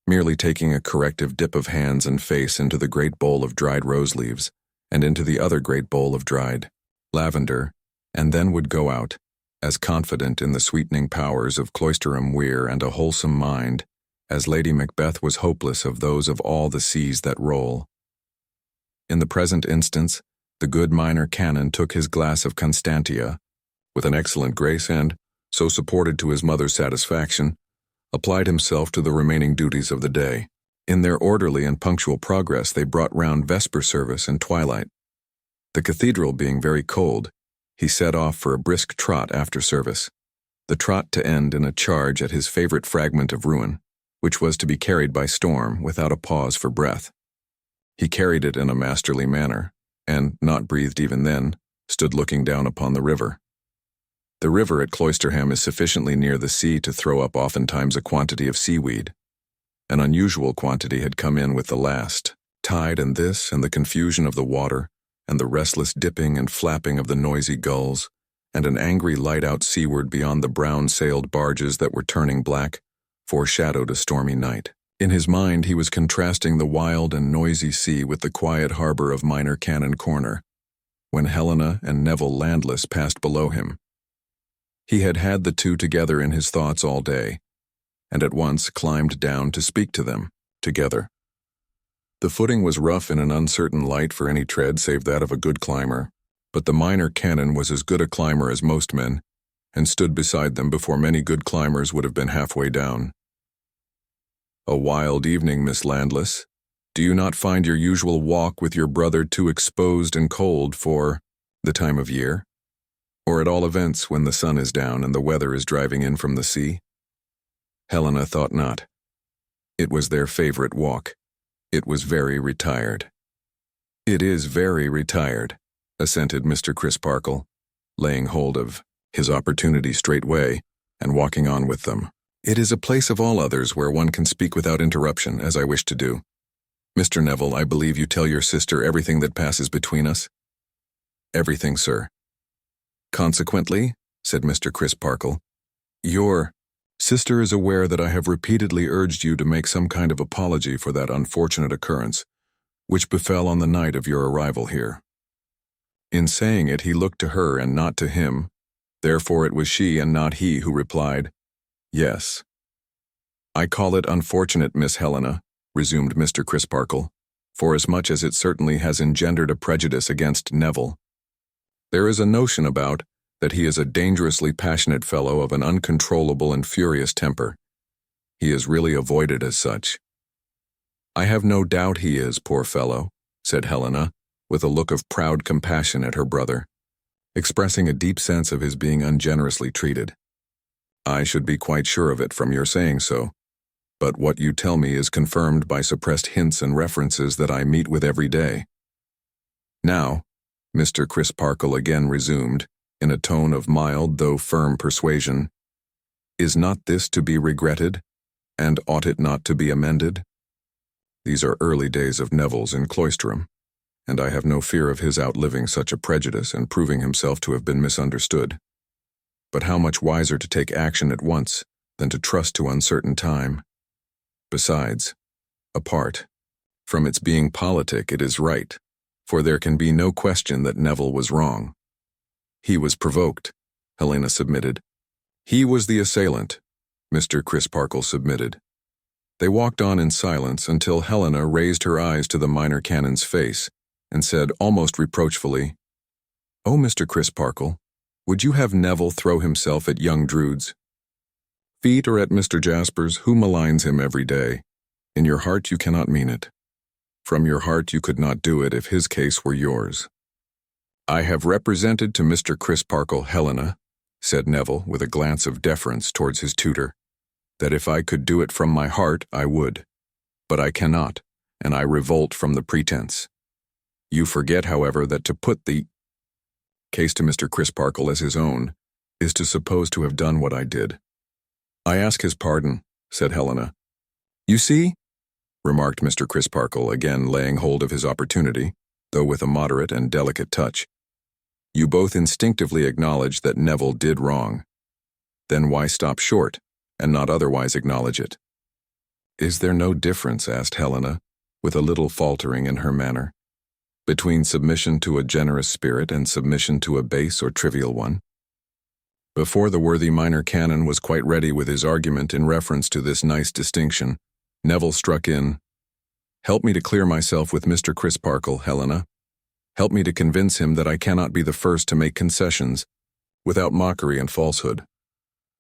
merely taking a corrective dip of hands and face into the great bowl of dried rose leaves, and into the other great bowl of dried lavender, and then would go out, as confident in the sweetening powers of cloisterham weir and a wholesome mind, as Lady Macbeth was hopeless of those of all the seas that roll. In the present instance, the good minor canon took his glass of Constantia, with an excellent grace and, so supported to his mother's satisfaction, applied himself to the remaining duties of the day. In their orderly and punctual progress they brought round vesper service and twilight. The cathedral being very cold, he set off for a brisk trot after service, the trot to end in a charge at his favorite fragment of ruin, which was to be carried by storm without a pause for breath. He carried it in a masterly manner, and, not breathed even then, stood looking down upon the river. The river at Cloisterham is sufficiently near the sea to throw up oftentimes a quantity of seaweed. An unusual quantity had come in with the last tide, and this, and the confusion of the water, and the restless dipping and flapping of the noisy gulls, and an angry light out seaward beyond the brown-sailed barges that were turning black, foreshadowed a stormy night. In his mind he was contrasting the wild and noisy sea with the quiet harbor of Minor Canon Corner, when Helena and Neville Landless passed below him. He had had the two together in his thoughts all day, and at once climbed down to speak to them, together. The footing was rough in an uncertain light for any tread save that of a good climber, but the Minor Canon was as good a climber as most men, and stood beside them before many good climbers would have been halfway down. "A wild evening, Miss Landless. Do you not find your usual walk with your brother too exposed and cold for the time of year? Or at all events when the sun is down and the weather is driving in from the sea?" Helena thought not. It was their favorite walk. It was very retired. "It is very retired," assented Mr. Crisparkle, laying hold of his opportunity straightway, and walking on with them. "It is a place of all others where one can speak without interruption, as I wish to do. Mr. Neville, I believe you tell your sister everything that passes between us?" "Everything, sir." "Consequently," said Mr. Crisparkle, "your sister is aware that I have repeatedly urged you to make some kind of apology for that unfortunate occurrence, which befell on the night of your arrival here." In saying it he looked to her and not to him, Therefore it was she and not he who replied, "Yes." "I call it unfortunate, Miss Helena," resumed Mr. Crisparkle, "forasmuch as it certainly has engendered a prejudice against Neville. There is a notion about that he is a dangerously passionate fellow of an uncontrollable and furious temper. He is really avoided as such." "I have no doubt he is, poor fellow," said Helena, with a look of proud compassion at her brother, expressing a deep sense of his being ungenerously treated. "I should be quite sure of it from your saying so, but what you tell me is confirmed by suppressed hints and references that I meet with every day. Now," Mr. Crisparkle again resumed, in a tone of mild though firm persuasion, "is not this to be regretted, and ought it not to be amended? These are early days of Neville's in Cloisterham, and I have no fear of his outliving such a prejudice and proving himself to have been misunderstood. But how much wiser to take action at once than to trust to uncertain time. Besides, apart from its being politic, it is right, for there can be no question that Neville was wrong." "He was provoked," Helena submitted. "He was the assailant," Mr. Crisparkle submitted. They walked on in silence until Helena raised her eyes to the minor canon's face and said almost reproachfully, "Oh, Mr. Crisparkle, would you have Neville throw himself at young Drood's feet or at Mr. Jasper's, who maligns him every day? In your heart you cannot mean it. From your heart you could not do it if his case were yours." "I have represented to Mr. Crisparkle, Helena," said Neville with a glance of deference towards his tutor, "that if I could do it from my heart, I would. But I cannot, and I revolt from the pretense. You forget, however, that to put the case to Mr. Crisparkle as his own is to suppose to have done what I did." "I ask his pardon," said Helena. "You see," remarked Mr. Crisparkle, again laying hold of his opportunity, though with a moderate and delicate touch, "you both instinctively acknowledge that Neville did wrong. Then why stop short, and not otherwise acknowledge it?" "Is there no difference," asked Helena, with a little faltering in her manner, "between submission to a generous spirit and submission to a base or trivial one?" Before the worthy minor canon was quite ready with his argument in reference to this nice distinction, Neville struck in, "Help me to clear myself with Mr. Crisparkle, Helena. Help me to convince him that I cannot be the first to make concessions, without mockery and falsehood.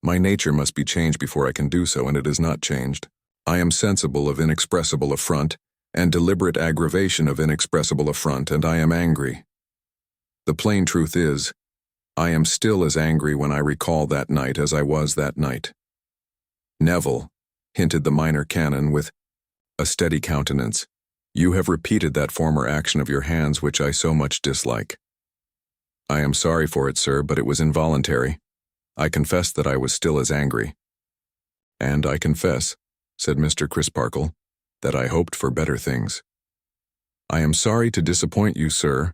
My nature must be changed before I can do so, and it is not changed. I am sensible of inexpressible affront, and deliberate aggravation of inexpressible affront, and I am angry. The plain truth is, I am still as angry when I recall that night as I was that night." "Neville," hinted the minor canon with a steady countenance, "you have repeated that former action of your hands which I so much dislike." "I am sorry for it, sir, but it was involuntary. I confess that I was still as angry." "And I confess," said Mr. Crisparkle, "that I hoped for better things." "I am sorry to disappoint you, sir,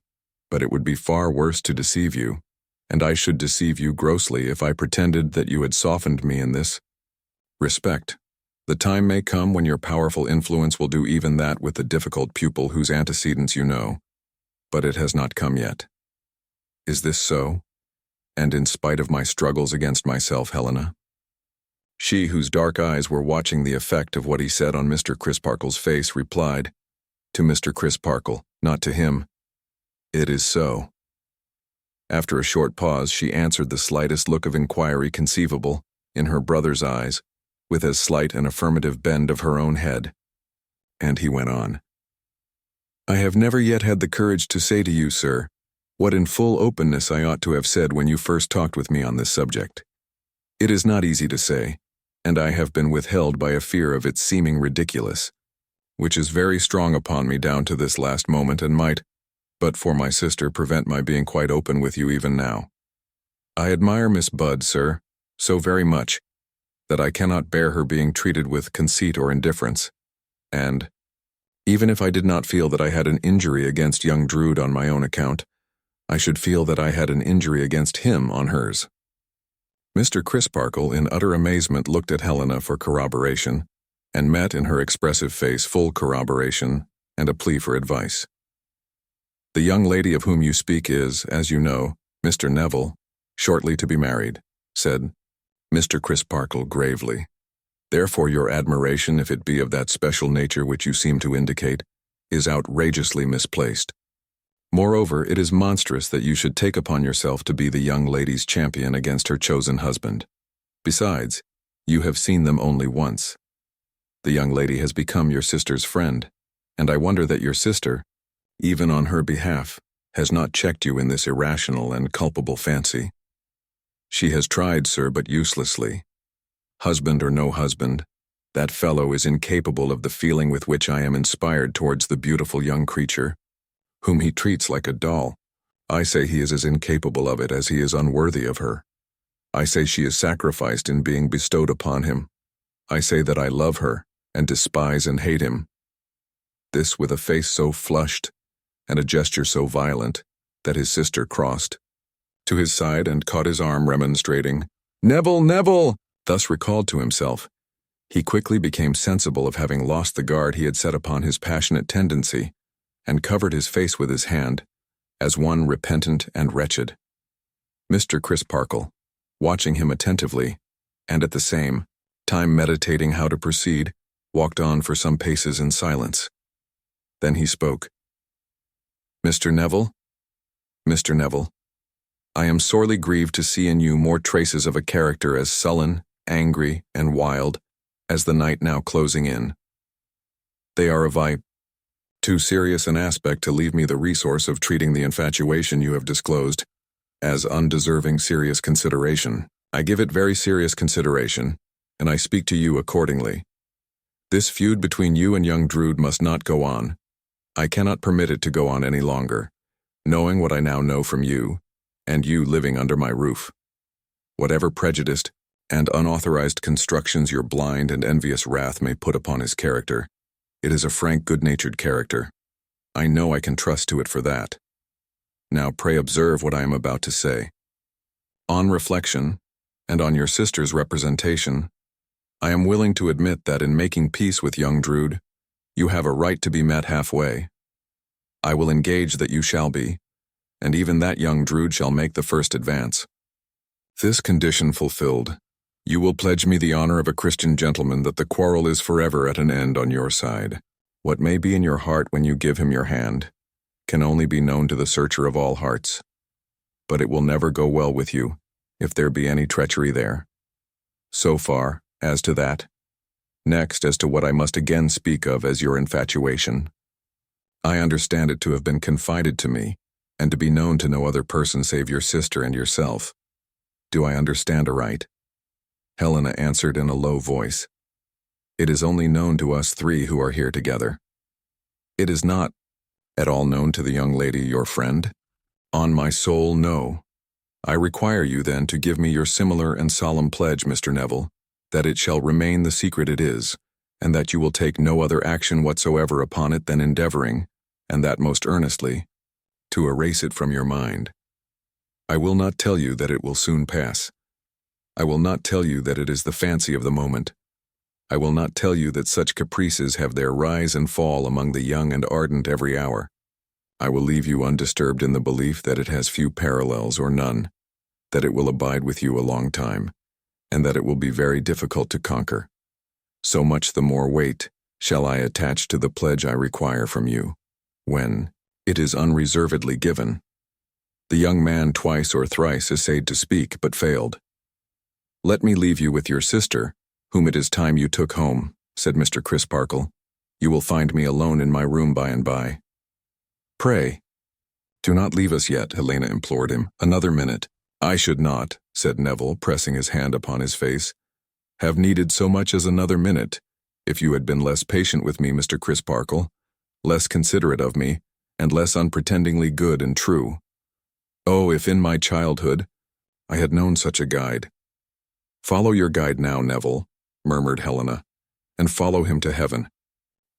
but it would be far worse to deceive you, and I should deceive you grossly if I pretended that you had softened me in this respect. The time may come when your powerful influence will do even that with the difficult pupil whose antecedents you know, but it has not come yet. Is this so? And in spite of my struggles against myself, Helena?" She, whose dark eyes were watching the effect of what he said on Mr. Crisparkle's face, replied, to Mr. Crisparkle, not to him, "It is so." After a short pause, she answered the slightest look of inquiry conceivable, in her brother's eyes, with as slight an affirmative bend of her own head. And he went on. "I have never yet had the courage to say to you, sir, what in full openness I ought to have said when you first talked with me on this subject. It is not easy to say, and I have been withheld by a fear of its seeming ridiculous, which is very strong upon me down to this last moment and might, but for my sister, prevent my being quite open with you even now. I admire Miss Budd, sir, so very much, that I cannot bear her being treated with conceit or indifference, and, even if I did not feel that I had an injury against young Drood on my own account, I should feel that I had an injury against him on hers." Mr. Crisparkle, in utter amazement, looked at Helena for corroboration, and met in her expressive face full corroboration and a plea for advice. "The young lady of whom you speak is, as you know, Mr. Neville," Shortly to be married, said Mr. Crisparkle gravely. Therefore your admiration, if it be of that special nature which you seem to indicate, is outrageously misplaced. Moreover, it is monstrous that you should take upon yourself to be the young lady's champion against her chosen husband. Besides, you have seen them only once. The young lady has become your sister's friend, and I wonder that your sister, even on her behalf, has not checked you in this irrational and culpable fancy. She has tried, sir, but uselessly. Husband or no husband, that fellow is incapable of the feeling with which I am inspired towards the beautiful young creature, whom he treats like a doll. I say he is as incapable of it as he is unworthy of her. I say she is sacrificed in being bestowed upon him. I say that I love her, and despise and hate him. This with a face so flushed, and a gesture so violent, that his sister crossed to his side and caught his arm, remonstrating, "Neville, Neville!" Thus recalled to himself, he quickly became sensible of having lost the guard he had set upon his passionate tendency, and covered his face with his hand, as one repentant and wretched. Mr. Crisparkle, watching him attentively, and at the same time meditating how to proceed, walked on for some paces in silence. Then he spoke. "Mr. Neville, Mr. Neville, I am sorely grieved to see in you more traces of a character as sullen, angry, and wild as the night now closing in. They are of too serious an aspect to leave me the resource of treating the infatuation you have disclosed as undeserving serious consideration. I give it very serious consideration, and I speak to you accordingly. This feud between you and young Drood must not go on. I cannot permit it to go on any longer, knowing what I now know from you, and you living under my roof. Whatever prejudiced and unauthorized constructions your blind and envious wrath may put upon his character, it is a frank, good-natured character. I know I can trust to it for that. Now pray observe what I am about to say. On reflection, and on your sister's representation, I am willing to admit that in making peace with young Drood, you have a right to be met halfway. I will engage that you shall be, and even that young Drood shall make the first advance. This condition fulfilled, you will pledge me the honor of a Christian gentleman that the quarrel is forever at an end on your side. What may be in your heart when you give him your hand can only be known to the searcher of all hearts. But it will never go well with you if there be any treachery there. So far, as to that. Next, as to what I must again speak of as your infatuation. I understand it to have been confided to me, and to be known to no other person save your sister and yourself. Do I understand aright? Helena answered in a low voice. It is only known to us three who are here together. It is not at all known to the young lady, your friend? On my soul, no. I require you then to give me your similar and solemn pledge, Mr. Neville, that it shall remain the secret it is, and that you will take no other action whatsoever upon it than endeavoring, and that most earnestly, to erase it from your mind. I will not tell you that it will soon pass. I will not tell you that it is the fancy of the moment. I will not tell you that such caprices have their rise and fall among the young and ardent every hour. I will leave you undisturbed in the belief that it has few parallels or none, that it will abide with you a long time, and that it will be very difficult to conquer. So much the more weight shall I attach to the pledge I require from you, when it is unreservedly given. The young man twice or thrice essayed to speak, but failed. Let me leave you with your sister, whom it is time you took home, said Mr. Crisparkle. You will find me alone in my room by and by. Pray, do not leave us yet, Helena implored him. Another minute. I should not, said Neville, pressing his hand upon his face, have needed so much as another minute, if you had been less patient with me, Mr. Crisparkle, less considerate of me, and less unpretendingly good and true. Oh, if in my childhood I had known such a guide. Follow your guide now, Neville, murmured Helena, and follow him to heaven.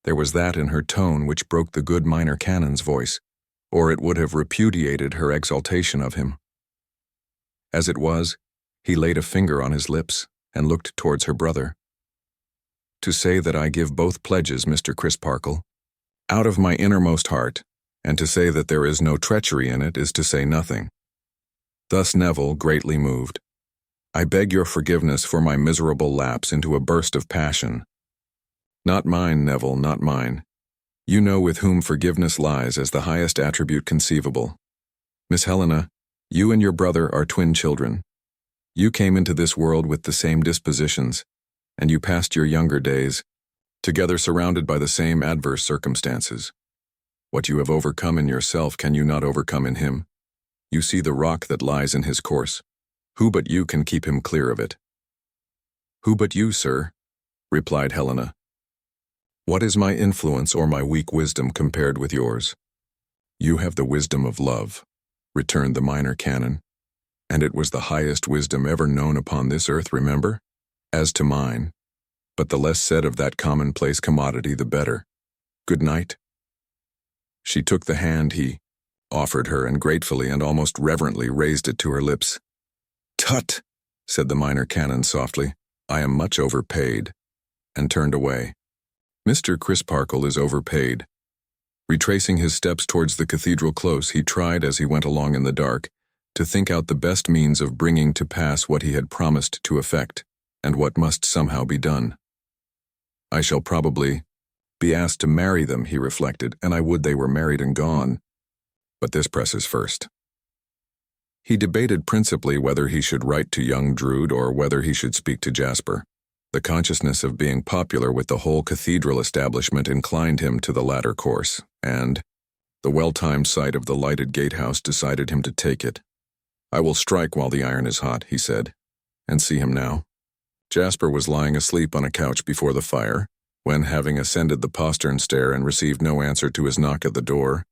There was that in her tone which broke the good minor canon's voice, or it would have repudiated her exaltation of him. As it was, he laid a finger on his lips and looked towards her brother. To say that I give both pledges, Mr. Crisparkle, out of my innermost heart, and to say that there is no treachery in it is to say nothing. Thus Neville, greatly moved. I beg your forgiveness for my miserable lapse into a burst of passion. Not mine, Neville, not mine. You know with whom forgiveness lies as the highest attribute conceivable. Miss Helena, you and your brother are twin children. You came into this world with the same dispositions, and you passed your younger days, together surrounded by the same adverse circumstances. What you have overcome in yourself can you not overcome in him? You see the rock that lies in his course. Who but you can keep him clear of it? Who but you, sir? Replied Helena. What is my influence or my weak wisdom compared with yours? You have the wisdom of love, returned the minor canon, and it was the highest wisdom ever known upon this earth, remember? As to mine, but the less said of that commonplace commodity the better. Good night. She took the hand he offered her and gratefully and almost reverently raised it to her lips. Tut, said the minor canon softly, I am much overpaid, and turned away. Mr. Crisparkle is overpaid. Retracing his steps towards the cathedral close, he tried, as he went along in the dark, to think out the best means of bringing to pass what he had promised to effect, and what must somehow be done. I shall probably be asked to marry them, he reflected, and I would they were married and gone. But this presses first. He debated principally whether he should write to young Drood or whether he should speak to Jasper. The consciousness of being popular with the whole cathedral establishment inclined him to the latter course, and the well-timed sight of the lighted gatehouse decided him to take it. I will strike while the iron is hot, he said, and see him now. Jasper was lying asleep on a couch before the fire, when, having ascended the postern stair and received no answer to his knock at the door,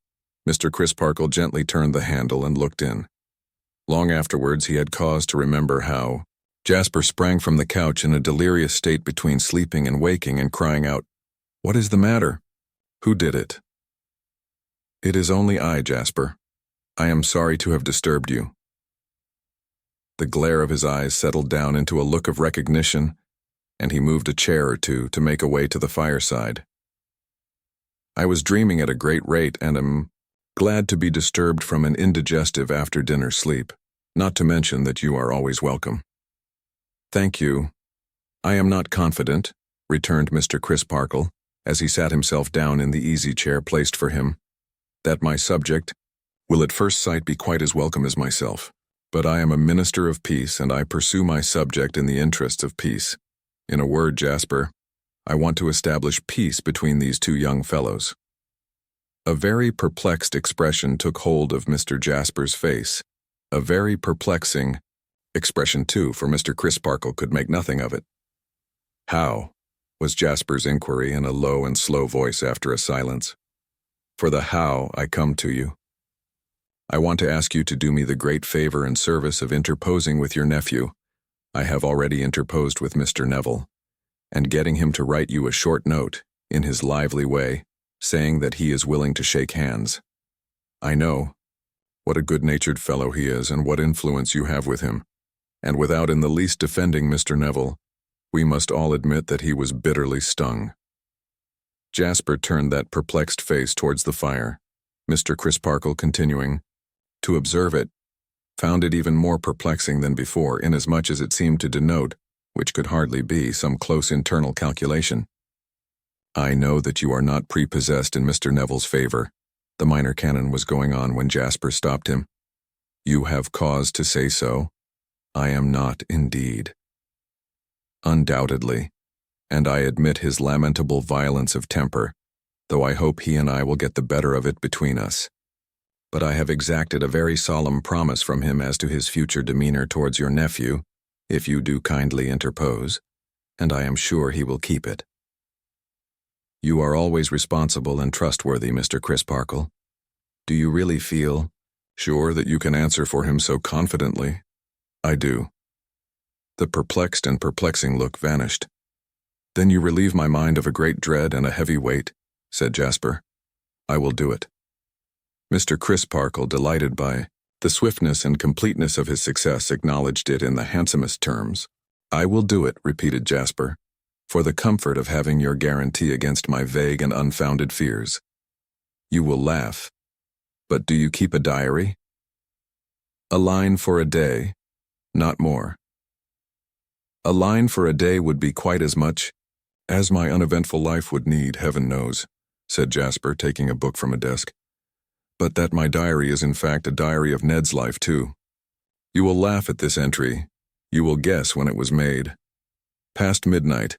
Mr. Crisparkle gently turned the handle and looked in. Long afterwards he had cause to remember how Jasper sprang from the couch in a delirious state between sleeping and waking and crying out, What is the matter? Who did it? It is only I, Jasper. I am sorry to have disturbed you. The glare of his eyes settled down into a look of recognition, and he moved a chair or two to make a way to the fireside. I was dreaming at a great rate and am glad to be disturbed from an indigestive after-dinner sleep, not to mention that you are always welcome. Thank you. I am not confident, returned Mr. Crisparkle, as he sat himself down in the easy chair placed for him, that my subject will at first sight be quite as welcome as myself. But I am a minister of peace, and I pursue my subject in the interests of peace. In a word, Jasper, I want to establish peace between these two young fellows. A very perplexed expression took hold of Mr. Jasper's face. A very perplexing expression, too, for Mr. Crisparkle could make nothing of it. How? Was Jasper's inquiry in a low and slow voice after a silence. For the how I come to you. I want to ask you to do me the great favor and service of interposing with your nephew. I have already interposed with Mr. Neville, and getting him to write you a short note, in his lively way, saying that he is willing to shake hands. I know what a good-natured fellow he is and what influence you have with him, and without in the least defending Mr. Neville, we must all admit that he was bitterly stung. Jasper turned that perplexed face towards the fire, Mr. Crisparkle continuing, to observe it, found it even more perplexing than before, inasmuch as it seemed to denote, which could hardly be, some close internal calculation. I know that you are not prepossessed in Mr. Neville's favor, the minor canon was going on when Jasper stopped him. You have cause to say so. I am not, indeed. Undoubtedly, and I admit his lamentable violence of temper, though I hope he and I will get the better of it between us. But I have exacted a very solemn promise from him as to his future demeanor towards your nephew, if you do kindly interpose, and I am sure he will keep it. You are always responsible and trustworthy, Mr. Crisparkle. Do you really feel sure that you can answer for him so confidently? I do. The perplexed and perplexing look vanished. Then you relieve my mind of a great dread and a heavy weight, said Jasper. I will do it. Mr. Crisparkle, delighted by the swiftness and completeness of his success, acknowledged it in the handsomest terms. I will do it, repeated Jasper, for the comfort of having your guarantee against my vague and unfounded fears. You will laugh, but do you keep a diary? A line for a day, not more. A line for a day would be quite as much as my uneventful life would need, heaven knows, said Jasper, taking a book from a desk. But that my diary is in fact a diary of Ned's life too. You will laugh at this entry. You will guess when it was made. Past midnight.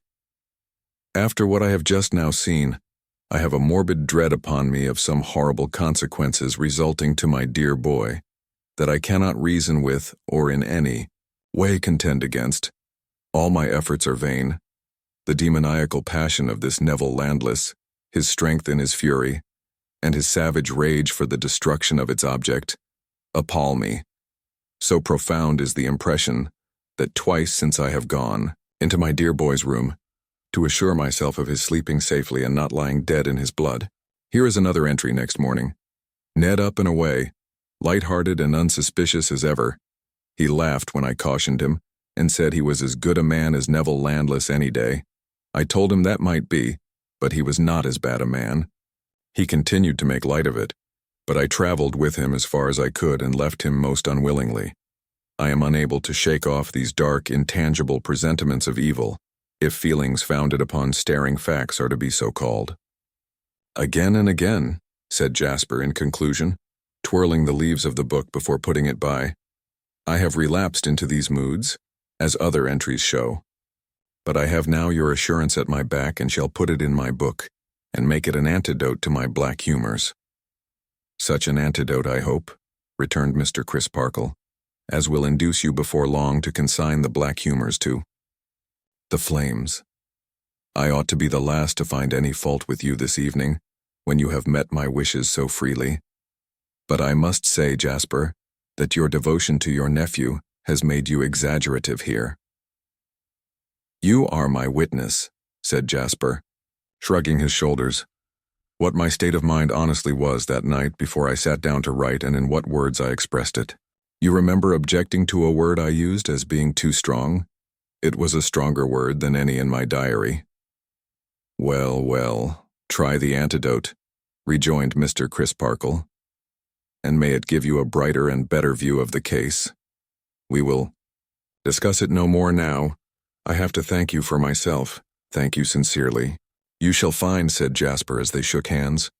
After what I have just now seen, I have a morbid dread upon me of some horrible consequences resulting to my dear boy, that I cannot reason with or in any way contend against. All my efforts are vain. The demoniacal passion of this Neville Landless, his strength in his fury, and his savage rage for the destruction of its object, appall me. So profound is the impression that twice since I have gone into my dear boy's room to assure myself of his sleeping safely and not lying dead in his blood. Here is another entry next morning. Ned up and away, light-hearted and unsuspicious as ever. He laughed when I cautioned him and said he was as good a man as Neville Landless any day. I told him that might be, but he was not as bad a man. He continued to make light of it, but I traveled with him as far as I could and left him most unwillingly. I am unable to shake off these dark, intangible presentiments of evil, if feelings founded upon staring facts are to be so called. Again and again, said Jasper in conclusion, twirling the leaves of the book before putting it by, I have relapsed into these moods, as other entries show. But I have now your assurance at my back and shall put it in my book, and make it an antidote to my black humors. Such an antidote, I hope, returned Mr. Crisparkle, as will induce you before long to consign the black humors to the flames. I ought to be the last to find any fault with you this evening, when you have met my wishes so freely. But I must say, Jasper, that your devotion to your nephew has made you exaggerative here. You are my witness, said Jasper, shrugging his shoulders, what my state of mind honestly was that night before I sat down to write and in what words I expressed it. You remember objecting to a word I used as being too strong? It was a stronger word than any in my diary. Well, well, try the antidote, rejoined Mr. Crisparkle, and may it give you a brighter and better view of the case. We will discuss it no more now. I have to thank you for myself. Thank you sincerely. You shall find, said Jasper as they shook hands,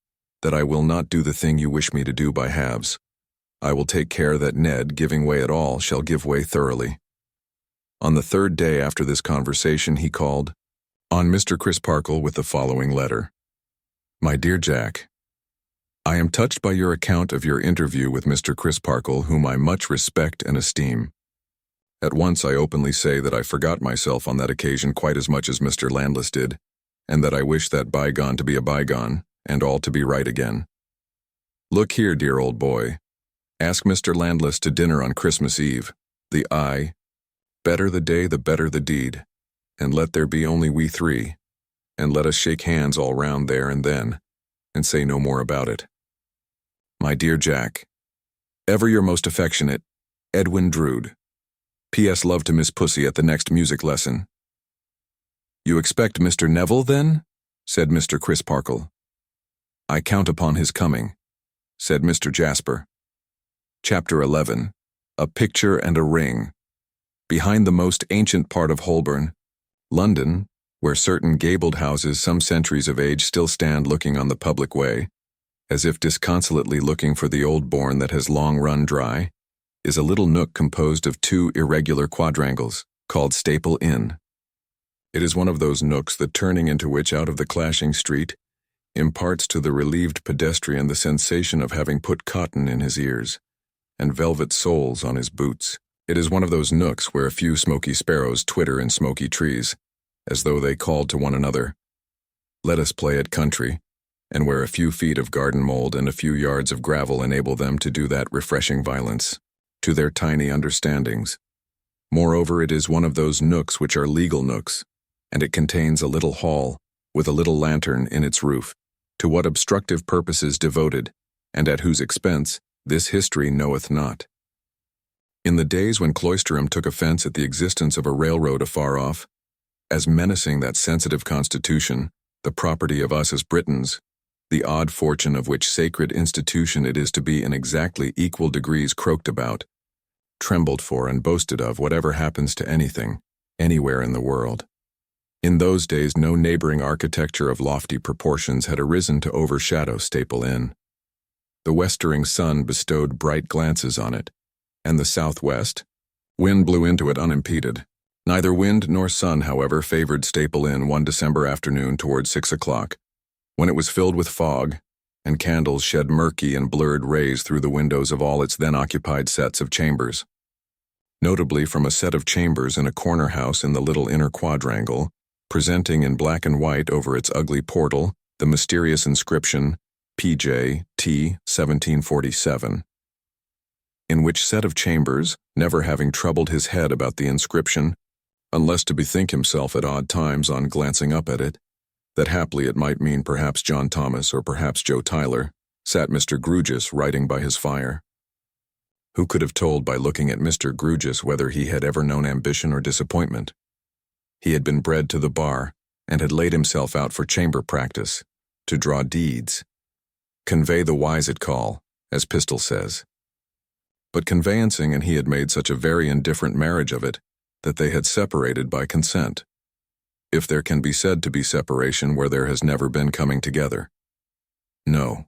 that I will not do the thing you wish me to do by halves. I will take care that Ned, giving way at all, shall give way thoroughly. On the third day after this conversation, he called on Mr. Crisparkle with the following letter. My dear Jack, I am touched by your account of your interview with Mr. Crisparkle, whom I much respect and esteem. At once I openly say that I forgot myself on that occasion quite as much as Mr. Landless did, and that I wish that bygone to be a bygone, and all to be right again. Look here, dear old boy. Ask Mr. Landless to dinner on Christmas Eve. Better the day, the better the deed. And let there be only we three. And let us shake hands all round there and then, and say no more about it. My dear Jack, ever your most affectionate, Edwin Drood. P.S. Love to Miss Pussy at the next music lesson. You expect Mr. Neville, then? Said Mr. Crisparkle. I count upon his coming, said Mr. Jasper. Chapter 11. A Picture and a Ring. Behind the most ancient part of Holborn, London, where certain gabled houses some centuries of age still stand looking on the public way, as if disconsolately looking for the old bourne that has long run dry, is a little nook composed of two irregular quadrangles, called Staple Inn. It is one of those nooks the turning into which out of the clashing street imparts to the relieved pedestrian the sensation of having put cotton in his ears and velvet soles on his boots. It is one of those nooks where a few smoky sparrows twitter in smoky trees, as though they called to one another, "Let us play at country," and where a few feet of garden mold and a few yards of gravel enable them to do that refreshing violence to their tiny understandings. Moreover, it is one of those nooks which are legal nooks, and it contains a little hall, with a little lantern in its roof, to what obstructive purposes devoted, and at whose expense, this history knoweth not. In the days when Cloisterham took offense at the existence of a railroad afar off, as menacing that sensitive constitution, the property of us as Britons, the odd fortune of which sacred institution it is to be in exactly equal degrees croaked about, trembled for and boasted of whatever happens to anything, anywhere in the world. In those days, no neighboring architecture of lofty proportions had arisen to overshadow Staple Inn. The westering sun bestowed bright glances on it, and the southwest wind blew into it unimpeded. Neither wind nor sun, however, favored Staple Inn one December afternoon toward 6 o'clock, when it was filled with fog, and candles shed murky and blurred rays through the windows of all its then-occupied sets of chambers. Notably from a set of chambers in a corner house in the little inner quadrangle, presenting in black and white over its ugly portal the mysterious inscription, P.J. T. 1747. In which set of chambers, never having troubled his head about the inscription, unless to bethink himself at odd times on glancing up at it, that haply it might mean perhaps John Thomas or perhaps Joe Tyler, sat Mr. Grewgious writing by his fire. Who could have told by looking at Mr. Grewgious whether he had ever known ambition or disappointment? He had been bred to the bar, and had laid himself out for chamber practice, to draw deeds. Convey the wise at call, as Pistol says. But conveyancing and he had made such a very indifferent marriage of it, that they had separated by consent, if there can be said to be separation where there has never been coming together. No,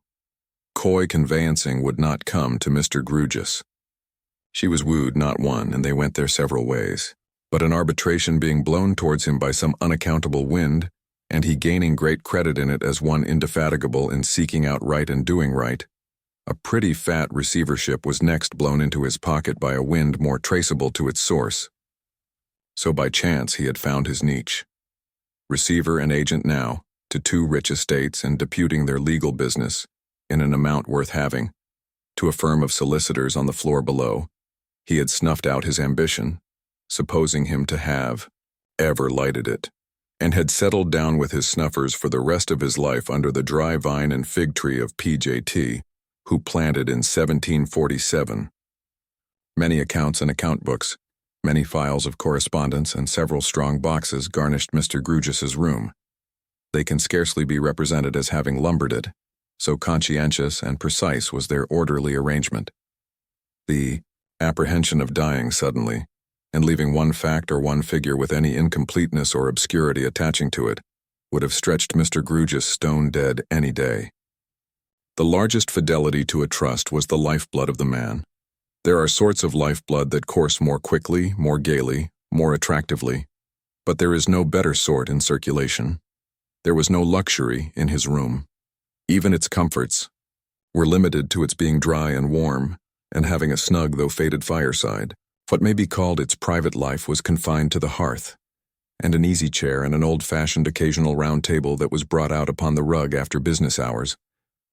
coy conveyancing would not come to Mr. Grewgious. She was wooed, not won, and they went their several ways. But an arbitration being blown towards him by some unaccountable wind, and he gaining great credit in it as one indefatigable in seeking out right and doing right, a pretty fat receivership was next blown into his pocket by a wind more traceable to its source. So by chance he had found his niche. Receiver and agent now, to 2 rich estates and deputing their legal business, in an amount worth having, to a firm of solicitors on the floor below, he had snuffed out his ambition, supposing him to have ever lighted it, and had settled down with his snuffers for the rest of his life under the dry vine and fig tree of P.J.T., who planted in 1747. Many accounts and account books, many files of correspondence, and several strong boxes garnished Mr. Grewgious's room. They can scarcely be represented as having lumbered it, so conscientious and precise was their orderly arrangement. The apprehension of dying suddenly, and leaving one fact or one figure with any incompleteness or obscurity attaching to it, would have stretched Mr. Grewgious stone dead any day. The largest fidelity to a trust was the lifeblood of the man. There are sorts of lifeblood that course more quickly, more gaily, more attractively, but there is no better sort in circulation. There was no luxury in his room. Even its comforts were limited to its being dry and warm, and having a snug though faded fireside. What may be called its private life was confined to the hearth, and an easy chair and an old-fashioned occasional round table that was brought out upon the rug after business hours,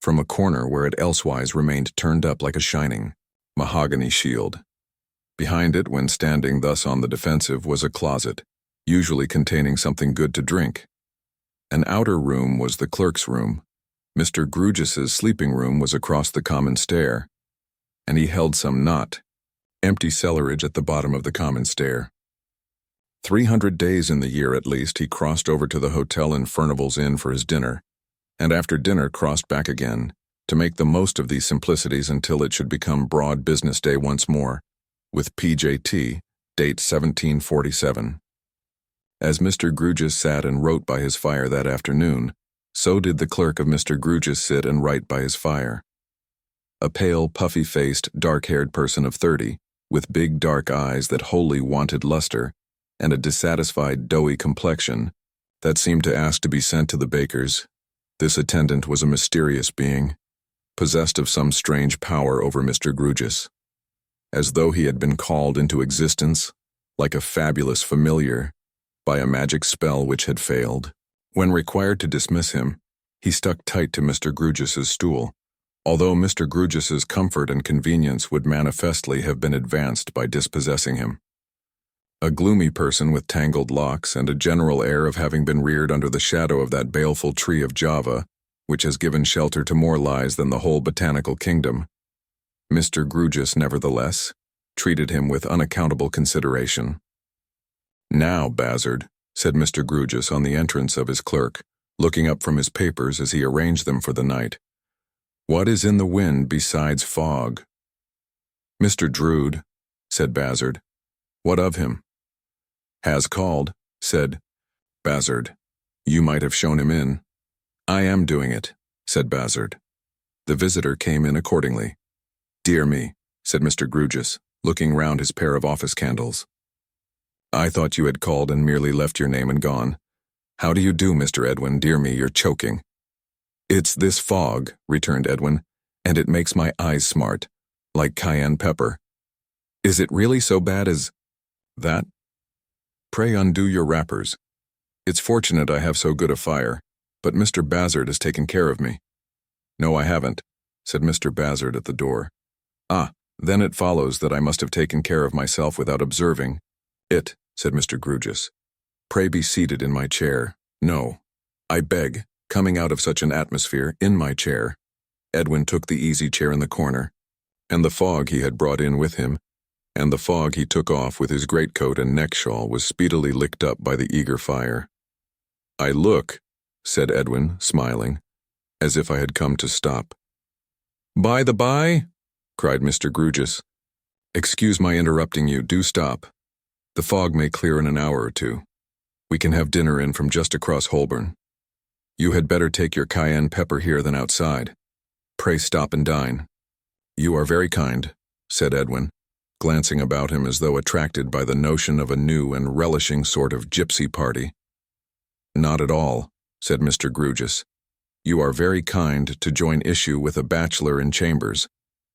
from a corner where it elsewise remained turned up like a shining mahogany shield. Behind it, when standing thus on the defensive, was a closet, usually containing something good to drink. An outer room was the clerk's room. Mr. Grewgious's sleeping room was across the common stair, and he held some empty cellarage at the bottom of the common stair. 300 days in the year at least he crossed over to the hotel in Furnival's Inn for his dinner, and after dinner crossed back again, to make the most of these simplicities until it should become broad business day once more, with P.J.T., date 1747. As Mr. Grewgious sat and wrote by his fire that afternoon, so did the clerk of Mr. Grewgious sit and write by his fire. A pale, puffy-faced, dark-haired person of 30, with big dark eyes that wholly wanted luster, and a dissatisfied, doughy complexion that seemed to ask to be sent to the baker's. This attendant was a mysterious being, possessed of some strange power over Mr. Grewgious, as though he had been called into existence, like a fabulous familiar, by a magic spell which had failed. When required to dismiss him, he stuck tight to Mr. Grewgious's stool, although Mr. Grewgious's comfort and convenience would manifestly have been advanced by dispossessing him. A gloomy person with tangled locks and a general air of having been reared under the shadow of that baleful tree of Java, which has given shelter to more lies than the whole botanical kingdom, Mr. Grewgious, nevertheless, treated him with unaccountable consideration. "Now, Bazzard," said Mr. Grewgious on the entrance of his clerk, looking up from his papers as he arranged them for the night, "what is in the wind besides fog?" "Mr. Drood," said Bazzard. What of him? Has called, said Bazzard. You might have shown him in. I am doing it, said Bazzard. The visitor came in accordingly. Dear me, said Mr. Grewgious, looking round his pair of office candles. I thought you had called and merely left your name and gone. How do you do, Mr. Edwin? Dear me, you're choking. It's this fog, returned Edwin, and it makes my eyes smart, like cayenne pepper. Is it really so bad as that? Pray undo your wrappers. It's fortunate I have so good a fire, but Mr. Bazzard has taken care of me. No, I haven't, said Mr. Bazzard at the door. Ah, then it follows that I must have taken care of myself without observing it, said Mr. Grewgious. Pray be seated in my chair. No, I beg, coming out of such an atmosphere, in my chair. Edwin took the easy chair in the corner, and the fog he had brought in with him, and the fog he took off with his greatcoat and neck shawl was speedily licked up by the eager fire. I look, said Edwin, smiling, as if I had come to stop. By the by, cried Mr. Grewgious. Excuse my interrupting you, do stop. The fog may clear in an hour or two. We can have dinner in from just across Holborn. You had better take your cayenne pepper here than outside. Pray stop and dine. You are very kind, said Edwin, glancing about him as though attracted by the notion of a new and relishing sort of gypsy party. Not at all, said Mr. Grewgious. You are very kind to join issue with a bachelor in chambers,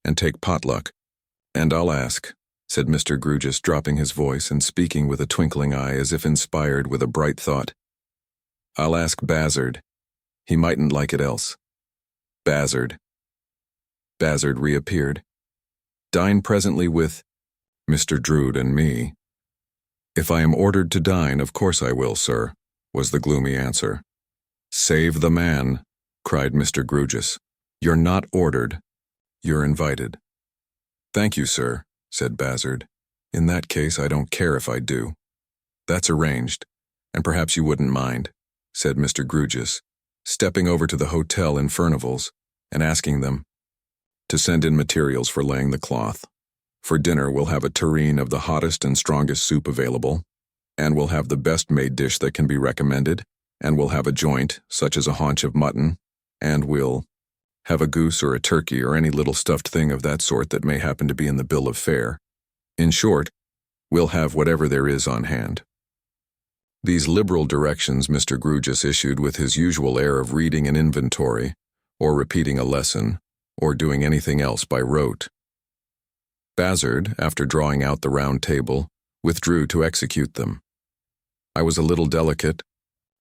and take potluck. And I'll ask, said Mr. Grewgious, dropping his voice and speaking with a twinkling eye as if inspired with a bright thought. I'll ask Bazzard. He mightn't like it else. Bazzard. Bazzard reappeared. Dine presently with Mr. Drood and me. If I am ordered to dine, of course I will, sir, was the gloomy answer. Save the man, cried Mr. Grewgious. You're not ordered. You're invited. Thank you, sir, said Bazzard. In that case, I don't care if I do. That's arranged, and perhaps you wouldn't mind, said Mr. Grewgious, stepping over to the hotel in Furnival's and asking them to send in materials for laying the cloth. For dinner, we'll have a tureen of the hottest and strongest soup available, and we'll have the best made dish that can be recommended, and we'll have a joint, such as a haunch of mutton, and we'll have a goose or a turkey or any little stuffed thing of that sort that may happen to be in the bill of fare. In short, we'll have whatever there is on hand. These liberal directions Mr. Grewgious issued with his usual air of reading an inventory, or repeating a lesson, or doing anything else by rote. Bazzard, after drawing out the round table, withdrew to execute them. I was a little delicate.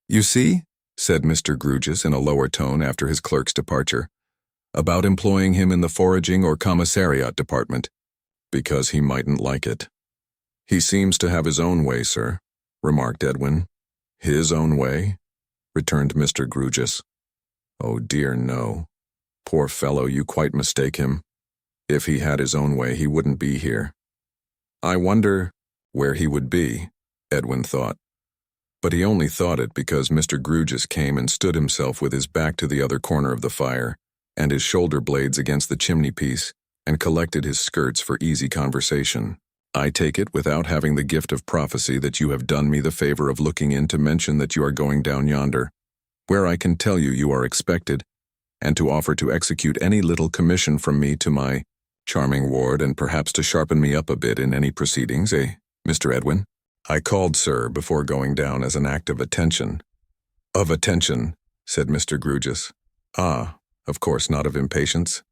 You see, said Mr. Grewgious in a lower tone after his clerk's departure, about employing him in the foraging or commissariat department, because he mightn't like it. He seems to have his own way, sir, remarked Edwin. His own way? Returned Mr. Grewgious. Oh dear, no. Poor fellow, you quite mistake him. If he had his own way, he wouldn't be here. I wonder where he would be, Edwin thought. But he only thought it because Mr. Grewgious came and stood himself with his back to the other corner of the fire, and his shoulder blades against the chimney-piece, and collected his skirts for easy conversation. I take it, without having the gift of prophecy, that you have done me the favor of looking in to mention that you are going down yonder, where I can tell you you are expected, and to offer to execute any little commission from me to my charming ward, and perhaps to sharpen me up a bit in any proceedings, Mr. Edwin? I called, sir, before going down as an act of attention. Of attention, said Mr. Grewgious. Ah, of course, not of impatience.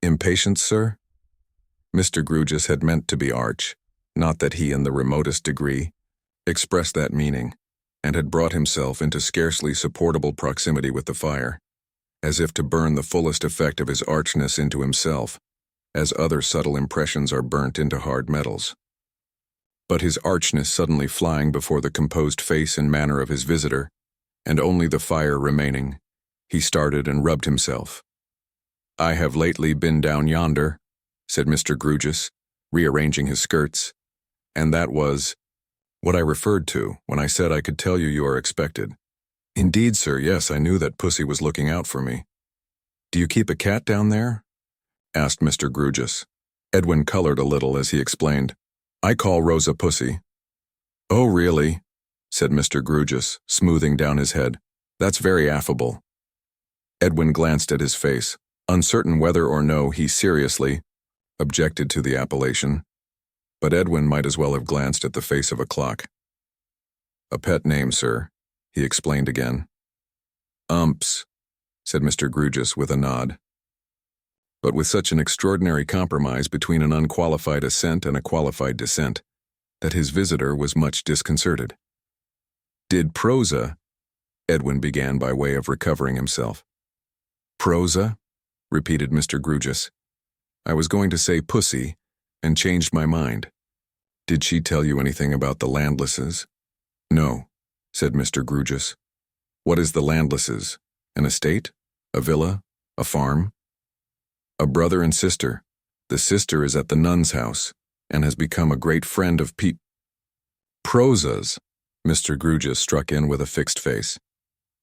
Impatience, sir? Mr. Grewgious had meant to be arch, not that he in the remotest degree expressed that meaning, and had brought himself into scarcely supportable proximity with the fire, as if to burn the fullest effect of his archness into himself, as other subtle impressions are burnt into hard metals. But his archness suddenly flying before the composed face and manner of his visitor, and only the fire remaining, he started and rubbed himself. I have lately been down yonder, said Mr. Grewgious, rearranging his skirts, and that was what I referred to when I said I could tell you are expected. Indeed, sir, yes, I knew that Pussy was looking out for me. Do you keep a cat down there? Asked Mr. Grewgious. Edwin colored a little as he explained, "I call Rosa Pussy." "Oh, really?" said Mr. Grewgious, smoothing down his head. "That's very affable." Edwin glanced at his face, uncertain whether or no he seriously objected to the appellation, but Edwin might as well have glanced at the face of a clock. "A pet name, sir," he explained again. "Umps," said Mr. Grewgious with a nod. But with such an extraordinary compromise between an unqualified assent and a qualified dissent, that his visitor was much disconcerted. "Did Prosa," Edwin began by way of recovering himself. "Prosa?" repeated Mr. Grewgious. "I was going to say Pussy, and changed my mind. Did she tell you anything about the Landlesses?" "No," said Mr. Grewgious. "What is the Landlesses? An estate? A villa? A farm?" "A brother and sister. The sister is at the nun's house, and has become a great friend of Prosa's." Mr. Grewgious struck in with a fixed face.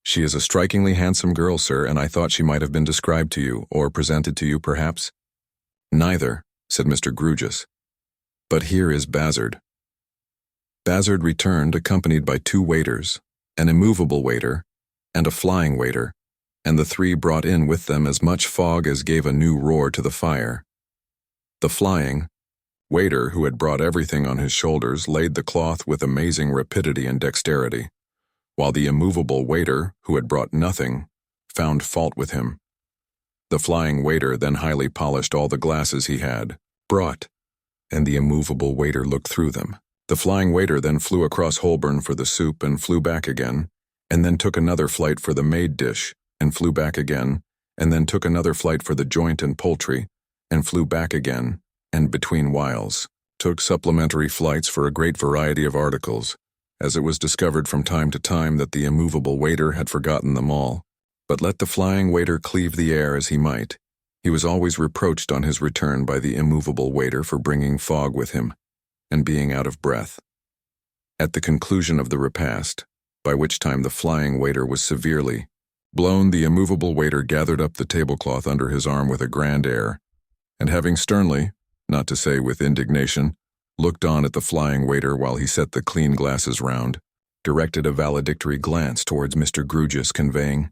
"She is a strikingly handsome girl, sir, and I thought she might have been described to you, or presented to you, perhaps." "Neither," said Mr. Grewgious. "But here is Bazzard." Bazzard returned accompanied by 2 waiters, an immovable waiter, and a flying waiter, and the 3 brought in with them as much fog as gave a new roar to the fire. The flying waiter, who had brought everything on his shoulders, laid the cloth with amazing rapidity and dexterity, while the immovable waiter, who had brought nothing, found fault with him. The flying waiter then highly polished all the glasses he had brought, and the immovable waiter looked through them. The flying waiter then flew across Holborn for the soup and flew back again, and then took another flight for the made dish, and flew back again, and then took another flight for the joint and poultry, and flew back again, and between whiles took supplementary flights for a great variety of articles, as it was discovered from time to time that the immovable waiter had forgotten them all. But let the flying waiter cleave the air as he might, he was always reproached on his return by the immovable waiter for bringing fog with him, and being out of breath. At the conclusion of the repast, by which time the flying waiter was severely blown, the immovable waiter gathered up the tablecloth under his arm with a grand air, and having sternly, not to say with indignation, looked on at the flying waiter while he set the clean glasses round, directed a valedictory glance towards Mr. Grewgious, conveying,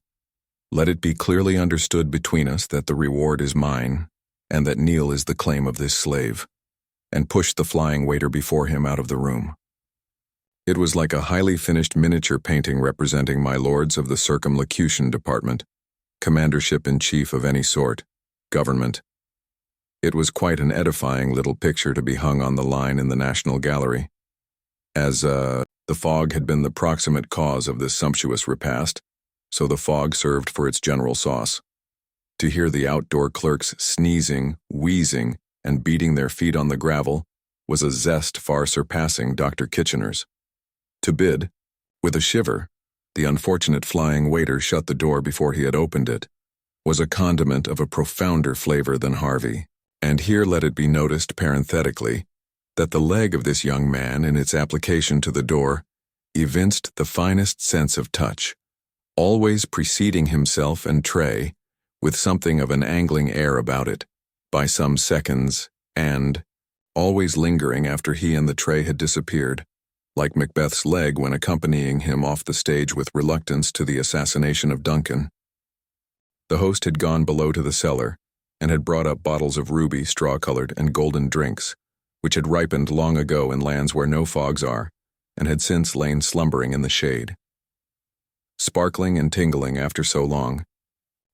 "Let it be clearly understood between us that the reward is mine, and that Neil is the claim of this slave," and pushed the flying waiter before him out of the room. It was like a highly finished miniature painting representing my lords of the Circumlocution Department, commandership-in-chief of any sort, government. It was quite an edifying little picture to be hung on the line in the National Gallery. As the fog had been the proximate cause of this sumptuous repast, so the fog served for its general sauce. To hear the outdoor clerks sneezing, wheezing, and beating their feet on the gravel was a zest far surpassing Dr. Kitchener's. To bid, with a shiver, the unfortunate flying waiter shut the door before he had opened it, was a condiment of a profounder flavor than Harvey. And here let it be noticed parenthetically that the leg of this young man in its application to the door evinced the finest sense of touch, always preceding himself and tray, with something of an angling air about it, by some seconds, and always lingering after he and the tray had disappeared, like Macbeth's leg when accompanying him off the stage with reluctance to the assassination of Duncan. The host had gone below to the cellar, and had brought up bottles of ruby, straw-colored, and golden drinks, which had ripened long ago in lands where no fogs are, and had since lain slumbering in the shade. Sparkling and tingling after so long,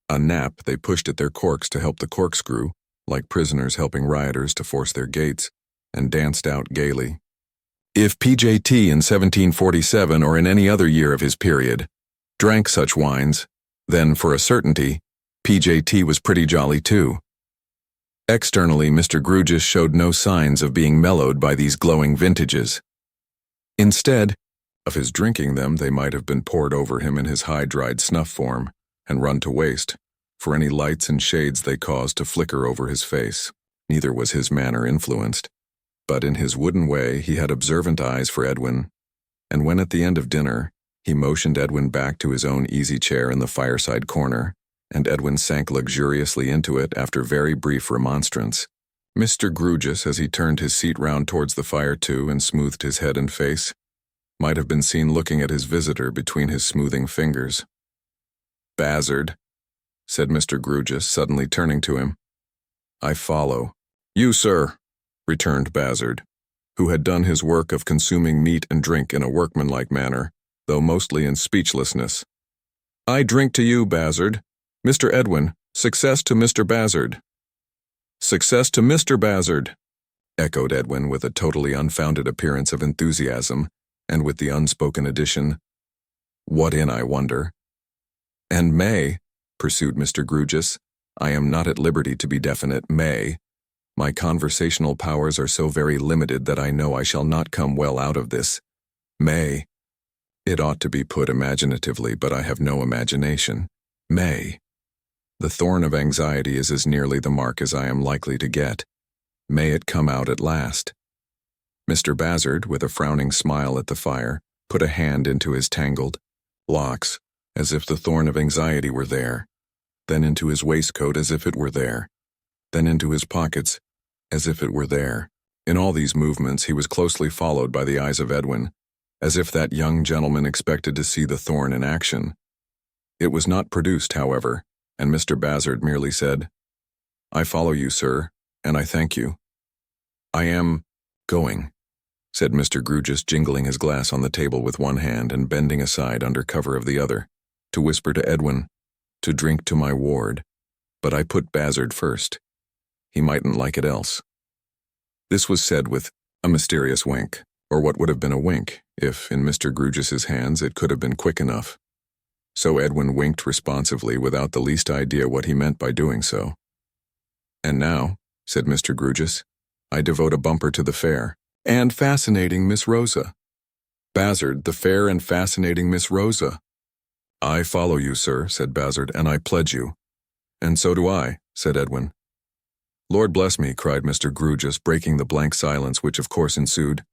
a nap they pushed at their corks to help the corkscrew, like prisoners helping rioters to force their gates, and danced out gaily. If PJT in 1747 or in any other year of his period drank such wines, then, for a certainty, PJT was pretty jolly too. Externally, Mr. Grewgious showed no signs of being mellowed by these glowing vintages. Instead of his drinking them, they might have been poured over him in his high-dried snuff form and run to waste, for any lights and shades they caused to flicker over his face. Neither was his manner influenced, but in his wooden way he had observant eyes for Edwin, and when at the end of dinner he motioned Edwin back to his own easy chair in the fireside corner, and Edwin sank luxuriously into it after very brief remonstrance, Mr. Grewgious, as he turned his seat round towards the fire too and smoothed his head and face, might have been seen looking at his visitor between his smoothing fingers. "Bazzard," said Mr. Grewgious, suddenly turning to him. "I follow." "You, sir," returned Bazzard, who had done his work of consuming meat and drink in a workmanlike manner, though mostly in speechlessness. "I drink to you, Bazzard. Mr. Edwin, success to Mr. Bazzard." "Success to Mr. Bazzard," echoed Edwin with a totally unfounded appearance of enthusiasm, and with the unspoken addition, "What in, I wonder?" "And may," pursued Mr. Grewgious, "I am not at liberty to be definite, may. My conversational powers are so very limited that I know I shall not come well out of this. May. It ought to be put imaginatively, but I have no imagination. May. The thorn of anxiety is as nearly the mark as I am likely to get. May it come out at last." Mr. Bazzard, with a frowning smile at the fire, put a hand into his tangled locks, as if the thorn of anxiety were there, then into his waistcoat as if it were there, then into his pockets as if it were there. In all these movements he was closely followed by the eyes of Edwin, as if that young gentleman expected to see the thorn in action. It was not produced, however, and Mr. Bazzard merely said, "I follow you, sir, and I thank you." "I am going," said Mr. Grewgious, jingling his glass on the table with one hand and bending aside under cover of the other, to whisper to Edwin, "To drink to my ward, but I put Bazzard first. He mightn't like it else." This was said with a mysterious wink, or what would have been a wink, if, in Mr. Grewgious's hands, it could have been quick enough. So Edwin winked responsively without the least idea what he meant by doing so. "And now," said Mr. Grewgious, "I devote a bumper to the fair and fascinating Miss Rosa. Bazzard, the fair and fascinating Miss Rosa." "I follow you, sir," said Bazzard, "and I pledge you." "And so do I," said Edwin. "Lord bless me," cried Mr. Grewgious, breaking the blank silence which of course ensued,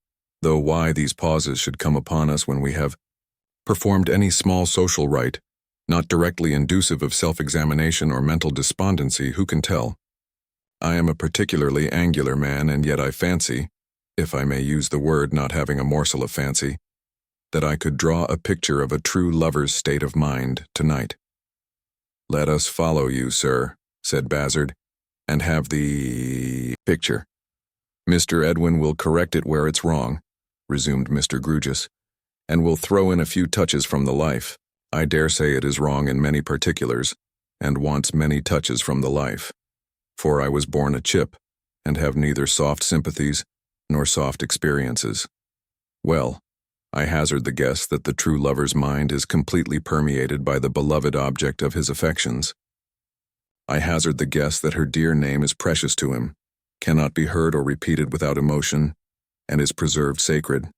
though why these pauses should come upon us when we have performed any small social rite, not directly inducive of self-examination or mental despondency, who can tell? I am a particularly angular man, and yet I fancy, if I may use the word not having a morsel of fancy, that I could draw a picture of a true lover's state of mind tonight. "Let us follow you, sir," said Bazzard, "and have the picture. Mr. Edwin will correct it where it's wrong," resumed Mr. Grewgious, "and will throw in a few touches from the life. I dare say it is wrong in many particulars, and wants many touches from the life. For I was born a chip, and have neither soft sympathies nor soft experiences. Well, I hazard the guess that the true lover's mind is completely permeated by the beloved object of his affections. I hazard the guess that her dear name is precious to him, cannot be heard or repeated without emotion, and is preserved sacred.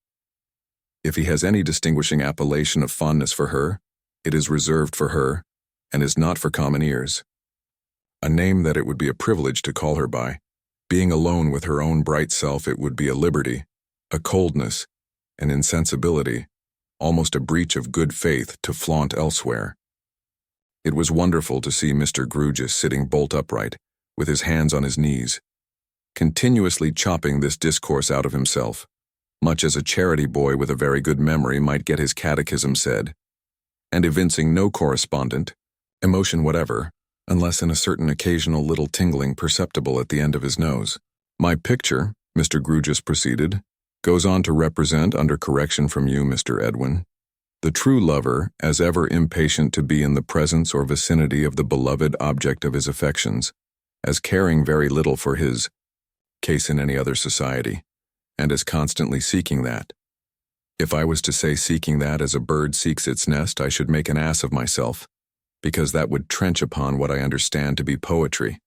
If he has any distinguishing appellation of fondness for her, it is reserved for her, and is not for common ears. A name that it would be a privilege to call her by. Being alone with her own bright self, it would be a liberty, a coldness, an insensibility, almost a breach of good faith to flaunt elsewhere. It was wonderful to see Mr. Grewgious sitting bolt upright, with his hands on his knees, continuously chopping this discourse out of himself, much as a charity boy with a very good memory might get his catechism said, and evincing no correspondent emotion whatever, unless in a certain occasional little tingling perceptible at the end of his nose. "My picture," Mr. Grewgious proceeded, "goes on to represent, under correction from you, Mr. Edwin, the true lover as ever impatient to be in the presence or vicinity of the beloved object of his affections, as caring very little for his case in any other society, and as constantly seeking that. If I was to say seeking that as a bird seeks its nest, I should make an ass of myself, because that would trench upon what I understand to be poetry.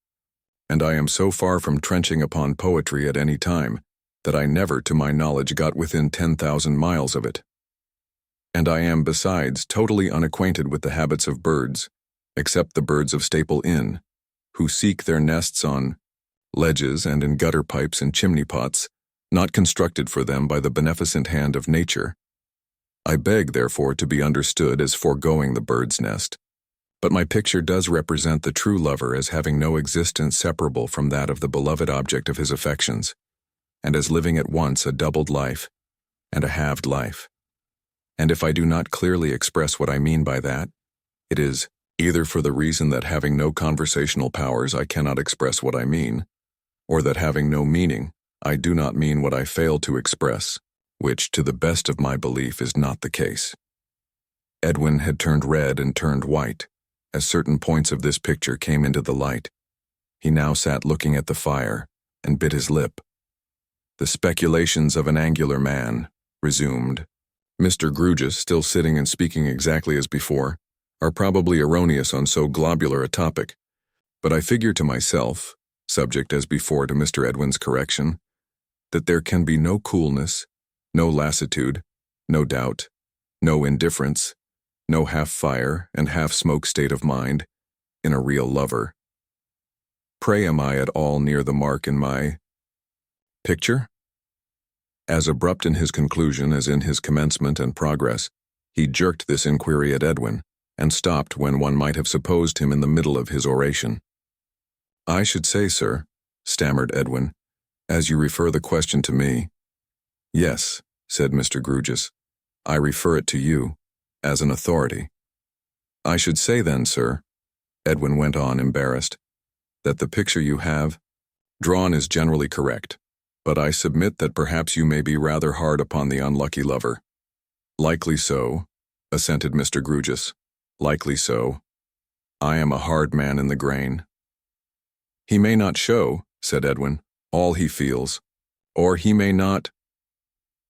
And I am so far from trenching upon poetry at any time, that I never, to my knowledge, got within 10,000 miles of it. And I am, besides, totally unacquainted with the habits of birds, except the birds of Staple Inn, who seek their nests on ledges and in gutter pipes and chimney pots, not constructed for them by the beneficent hand of nature. I beg, therefore, to be understood as foregoing the bird's nest, But my picture does represent the true lover as having no existence separable from that of the beloved object of his affections, and as living at once a doubled life and a halved life. And if I do not clearly express what I mean by that, it is either for the reason that having no conversational powers I cannot express what I mean, or that having no meaning I do not mean what I fail to express, which, to the best of my belief, is not the case. Edwin had turned red and turned white, as certain points of this picture came into the light. He now sat looking at the fire and bit his lip. "The speculations of an angular man," resumed Mr. Drood, still sitting and speaking exactly as before, "are probably erroneous on so globular a topic, but I figure to myself, subject as before to Mr. Edwin's correction, that there can be no coolness, no lassitude, no doubt, no indifference, no half-fire and half-smoke state of mind in a real lover. Pray, am I at all near the mark in my picture?" As abrupt in his conclusion as in his commencement and progress, he jerked this inquiry at Edwin, and stopped when one might have supposed him in the middle of his oration. "I should say, sir," stammered Edwin, "as you refer the question to me." "Yes," said Mr. Drood, "I refer it to you, as an authority." "I should say then, sir," Edwin went on, embarrassed, "that the picture you have drawn is generally correct, but I submit that perhaps you may be rather hard upon the unlucky lover." "Likely so," assented Mr. Drood, "likely so. I am a hard man in the grain." "He may not show," said Edwin, "all he feels, or he may not—"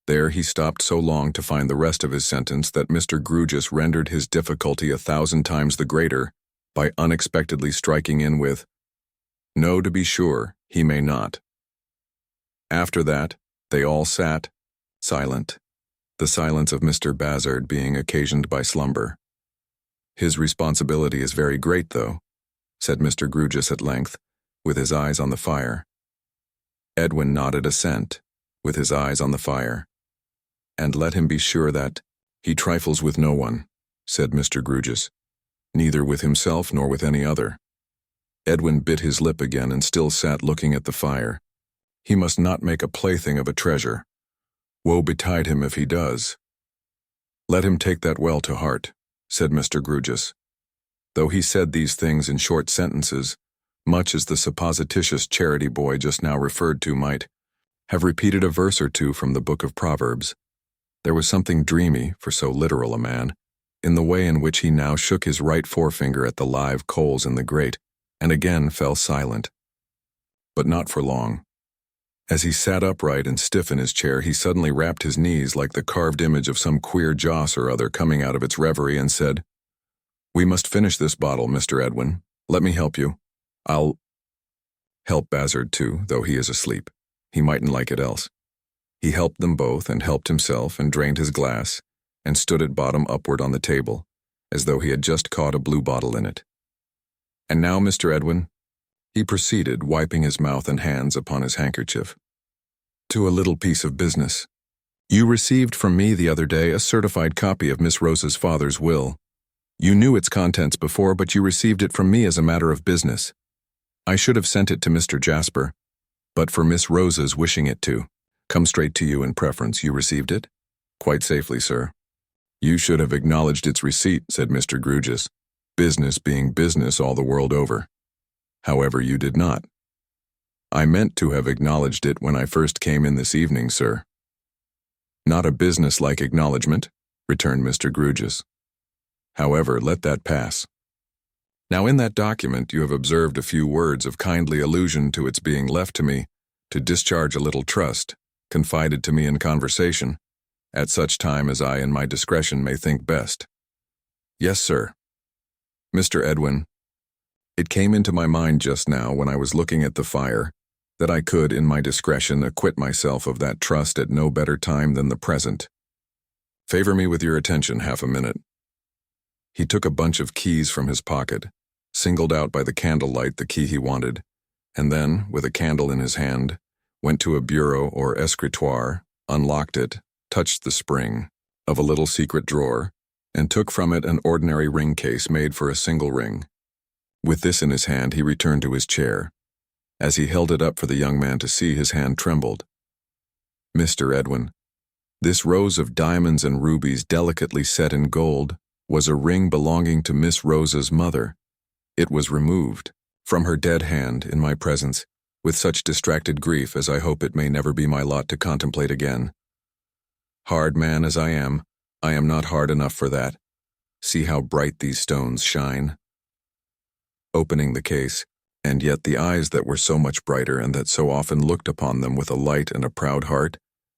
There he stopped so long to find the rest of his sentence that Mr. Drood rendered his difficulty 1,000 times the greater by unexpectedly striking in with, "No, to be sure, he may not." After that, they all sat, silent, the silence of Mr. Bazzard being occasioned by slumber. "His responsibility is very great, though," said Mr. Drood at length, with his eyes on the fire. Edwin nodded assent, with his eyes on the fire. "And let him be sure that he trifles with no one," said Mr. Drood, "neither with himself nor with any other." Edwin bit his lip again and still sat looking at the fire. "He must not make a plaything of a treasure. Woe betide him if he does." "Let him take that well to heart," said Mr. Drood. Though he said these things in short sentences, much as the supposititious charity boy just now referred to might have repeated a verse or two from the book of Proverbs, there was something dreamy, for so literal a man, in the way in which he now shook his right forefinger at the live coals in the grate, and again fell silent. But not for long. As he sat upright and stiff in his chair, he suddenly rapped his knees like the carved image of some queer joss or other coming out of its reverie, and said, "We must finish this bottle, Mr. Edwin. Let me help you. I'll help Bazzard too, though he is asleep. He mightn't like it else." He helped them both, and helped himself, and drained his glass, and stood it bottom upward on the table, as though he had just caught a blue bottle in it. "And now, Mr. Edwin," he proceeded, wiping his mouth and hands upon his handkerchief, "to a little piece of business. You received from me the other day a certified copy of Miss Rose's father's will. You knew its contents before, but you received it from me as a matter of business. I should have sent it to Mr. Jasper, but for Miss Rose's wishing it to come straight to you in preference, you received it?" "Quite safely, sir." "You should have acknowledged its receipt," said Mr. Drood, "business being business all the world over. However, you did not." "I meant to have acknowledged it when I first came in this evening, sir." "Not a business-like acknowledgment," returned Mr. Drood. "However, let that pass. Now in that document you have observed a few words of kindly allusion to its being left to me to discharge a little trust, confided to me in conversation, at such time as I in my discretion may think best." "Yes, sir." "Mr. Edwin, it came into my mind just now when I was looking at the fire that I could, in my discretion, acquit myself of that trust at no better time than the present. Favor me with your attention half a minute." He took a bunch of keys from his pocket, singled out by the candlelight the key he wanted, and then, with a candle in his hand, went to a bureau or escritoire, unlocked it, touched the spring of a little secret drawer, and took from it an ordinary ring case made for a single ring. With this in his hand, he returned to his chair. As he held it up for the young man to see, his hand trembled. "Mr. Edwin, this rose of diamonds and rubies delicately set in gold was a ring belonging to Miss Rosa's mother. It was removed from her dead hand in my presence, with such distracted grief as I hope it may never be my lot to contemplate again. Hard man as I am not hard enough for that. See how bright these stones shine." Opening the case, and yet the eyes that were so much brighter and that so often looked upon them with a light and a proud heart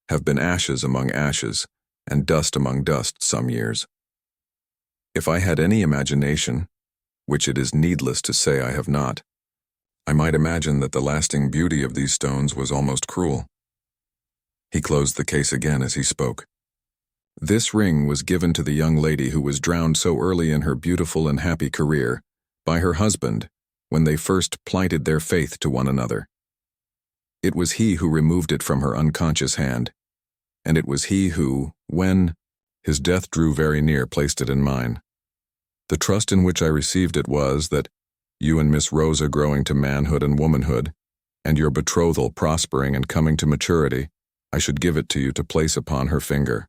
have been ashes among ashes and dust among dust some years. If I had any imagination, which it is needless to say I have not, I might imagine that the lasting beauty of these stones was almost cruel. He closed the case again as he spoke. "This ring was given to the young lady who was drowned so early in her beautiful and happy career by her husband when they first plighted their faith to one another. It was he who removed it from her unconscious hand, and it was he who, when his death drew very near, placed it in mine. The trust in which I received it was that, you and Miss Rosa growing to manhood and womanhood, and your betrothal prospering and coming to maturity, I should give it to you to place upon her finger.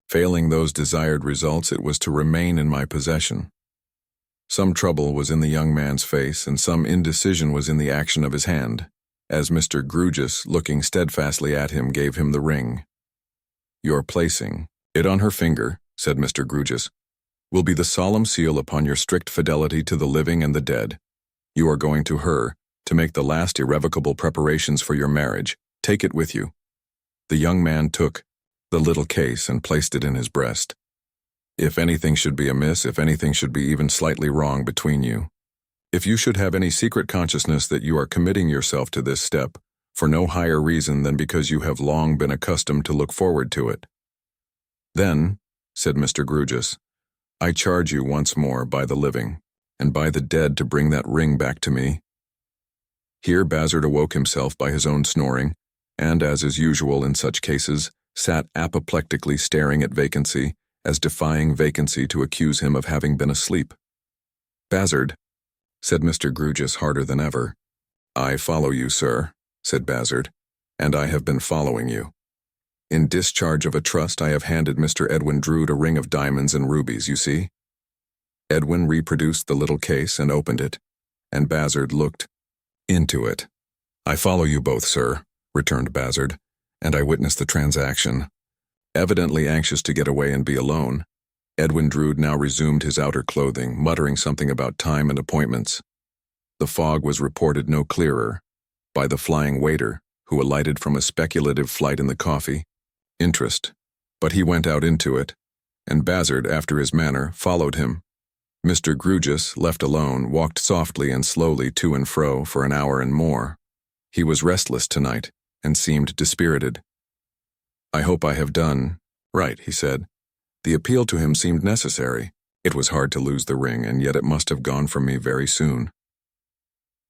Failing those desired results, it was to remain in my possession." Some trouble was in the young man's face, and some indecision was in the action of his hand, as Mr. Grewgious, looking steadfastly at him, gave him the ring. "Your placing it on her finger," said Mr. Grewgious, "will be the solemn seal upon your strict fidelity to the living and the dead. You are going to her to make the last irrevocable preparations for your marriage. Take it with you." The young man took the little case and placed it in his breast. "If anything should be amiss, if anything should be even slightly wrong between you, if you should have any secret consciousness that you are committing yourself to this step for no higher reason than because you have long been accustomed to look forward to it, then," said Mr. Grewgious, "I charge you once more by the living and by the dead to bring that ring back to me." Here Bazzard awoke himself by his own snoring, and, as is usual in such cases, sat apoplectically staring at vacancy, as defying vacancy to accuse him of having been asleep. "Bazzard," said Mr. Grewgious harder than ever. "I follow you, sir," said Bazzard, "and I have been following you. In discharge of a trust, I have handed Mr. Edwin Drood a ring of diamonds and rubies, you see." Edwin reproduced the little case and opened it, and Bazzard looked into it. "I follow you both, sir," returned Bazzard, "and I witnessed the transaction." Evidently anxious to get away and be alone, Edwin Drood now resumed his outer clothing, muttering something about time and appointments. The fog was reported no clearer by the flying waiter, who alighted from a speculative flight in the coffee interest, but he went out into it, and Bazzard, after his manner, followed him. Mr. Grewgious, left alone, walked softly and slowly to and fro for an hour and more. He was restless tonight, and seemed dispirited. "I hope I have done right," he said. The appeal to him seemed necessary. It was hard to lose the ring, and yet it must have gone from me very soon.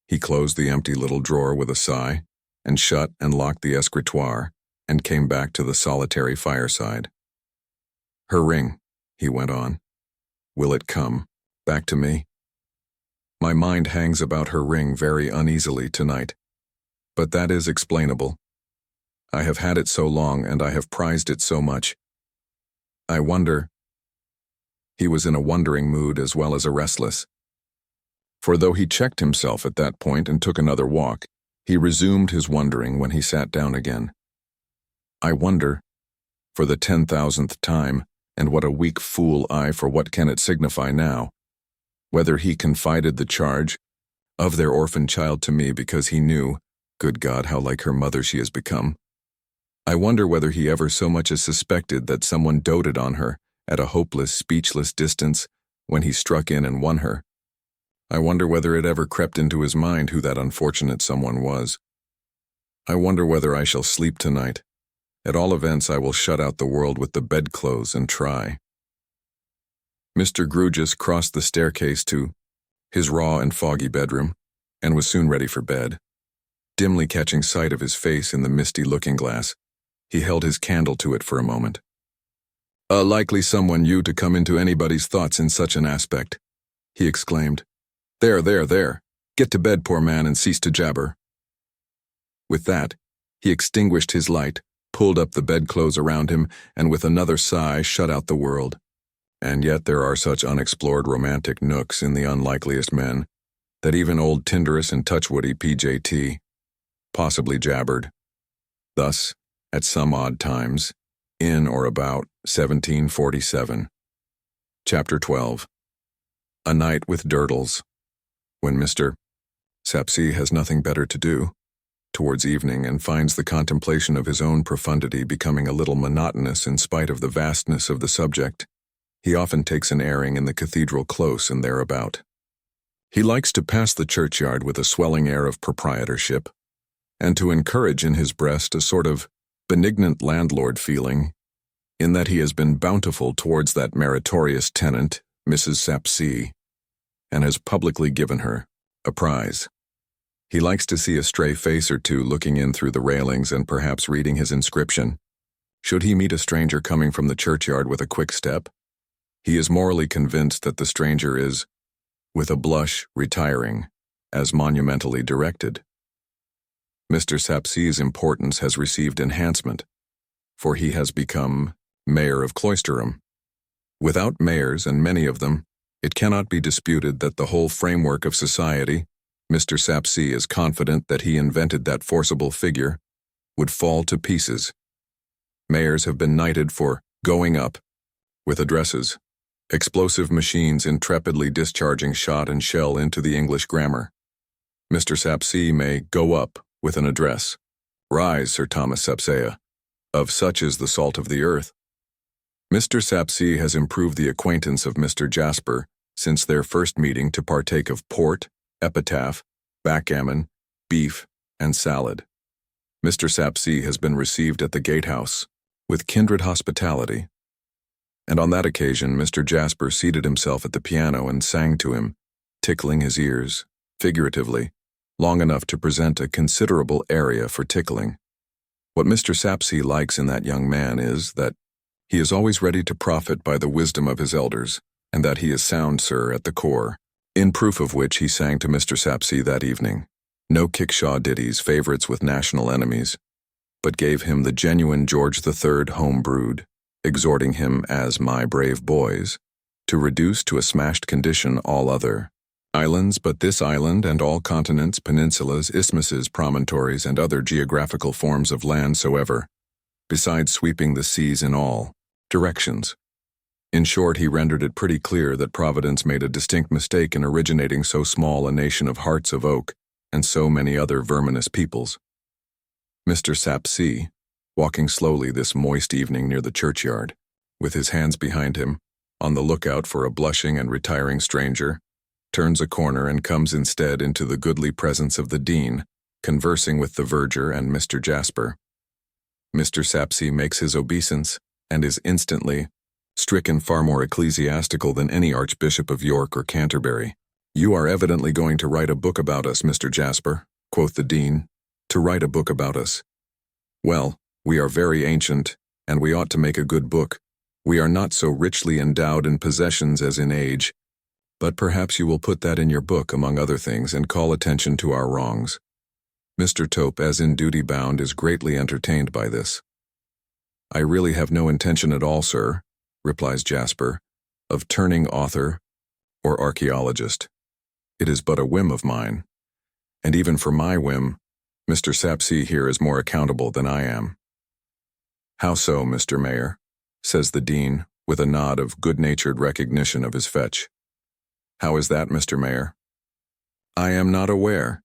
He closed the empty little drawer with a sigh, and shut and locked the escritoire, and came back to the solitary fireside. "Her ring," he went on. "Will it come back to me? My mind hangs about her ring very uneasily tonight, but that is explainable. I have had it so long, and I have prized it so much. I wonder—" He was in a wondering mood as well as a restless. For though he checked himself at that point and took another walk, he resumed his wondering when he sat down again. "I wonder, for the 10,000th time, and what a weak fool I, for what can it signify now, whether he confided the charge of their orphan child to me because he knew, good God, how like her mother she has become. I wonder whether he ever so much as suspected that someone doted on her at a hopeless, speechless distance when he struck in and won her. I wonder whether it ever crept into his mind who that unfortunate someone was. I wonder whether I shall sleep tonight. At all events, I will shut out the world with the bedclothes and try." Mr. Grewgious crossed the staircase to his raw and foggy bedroom, and was soon ready for bed. Dimly catching sight of his face in the misty looking-glass, he held his candle to it for a moment. Likely someone you to come into anybody's thoughts in such an aspect," he exclaimed. There. Get to bed, poor man, and cease to jabber." With that, he extinguished his light, pulled up the bedclothes around him, and with another sigh shut out the world. And yet there are such unexplored romantic nooks in the unlikeliest men, that even old Tinderus and Touchwoody PJT possibly jabbered. Thus, at some odd times, in or about 1747. Chapter 12. A Night with Durdles. When Mr. Sapsea has nothing better to do, towards evening, and finds the contemplation of his own profundity becoming a little monotonous in spite of the vastness of the subject, he often takes an airing in the cathedral close and thereabout. He likes to pass the churchyard with a swelling air of proprietorship, and to encourage in his breast a sort of benignant landlord feeling, in that he has been bountiful towards that meritorious tenant, Mrs. Sapsea, and has publicly given her a prize. He likes to see a stray face or two looking in through the railings and perhaps reading his inscription. Should he meet a stranger coming from the churchyard with a quick step, he is morally convinced that the stranger is, with a blush, retiring, as monumentally directed. Mr. Sapsea's importance has received enhancement, for he has become mayor of Cloisterham. Without mayors, and many of them, it cannot be disputed that the whole framework of society, Mr. Sapsea is confident that he invented that forcible figure, would fall to pieces. Mayors have been knighted for going up, with addresses, explosive machines intrepidly discharging shot and shell into the English grammar. Mr. Sapsea may go up with an address. Rise, Sir Thomas Sapsea. Of such is the salt of the earth. Mr. Sapsea has improved the acquaintance of Mr. Jasper since their first meeting to partake of port, epitaph, backgammon, beef, and salad. Mr. Sapsea has been received at the gatehouse with kindred hospitality, and on that occasion Mr. Jasper seated himself at the piano and sang to him, tickling his ears, figuratively, long enough to present a considerable area for tickling. What Mr. Sapsea likes in that young man is that he is always ready to profit by the wisdom of his elders, and that he is sound, sir, at the core, in proof of which he sang to Mr. Sapsea that evening, no kickshaw ditties, favorites with national enemies, but gave him the genuine George III home-brewed, exhorting him as my brave boys, to reduce to a smashed condition all other islands but this island, and all continents, peninsulas, isthmuses, promontories, and other geographical forms of land soever, besides sweeping the seas in all directions. In short, he rendered it pretty clear that Providence made a distinct mistake in originating so small a nation of hearts of oak and so many other verminous peoples. Mr. Sapsea, walking slowly this moist evening near the churchyard, with his hands behind him, on the lookout for a blushing and retiring stranger, turns a corner and comes instead into the goodly presence of the dean, conversing with the verger and Mr. Jasper. Mr. Sapsea makes his obeisance, and is instantly stricken far more ecclesiastical than any Archbishop of York or Canterbury. "You are evidently going to write a book about us, Mr. Jasper," quoth the dean. "To write a book about us. Well, we are very ancient, and we ought to make a good book. We are not so richly endowed in possessions as in age, but perhaps you will put that in your book among other things and call attention to our wrongs." Mr. Tope, as in duty bound, is greatly entertained by this. "I really have no intention at all, sir," replies Jasper, "of turning author or archaeologist. It is but a whim of mine, and even for my whim, Mr. Sapsea here is more accountable than I am." "How so, Mr. Mayor?" says the dean, with a nod of good-natured recognition of his fetch. "How is that, Mr. Mayor?" "I am not aware,"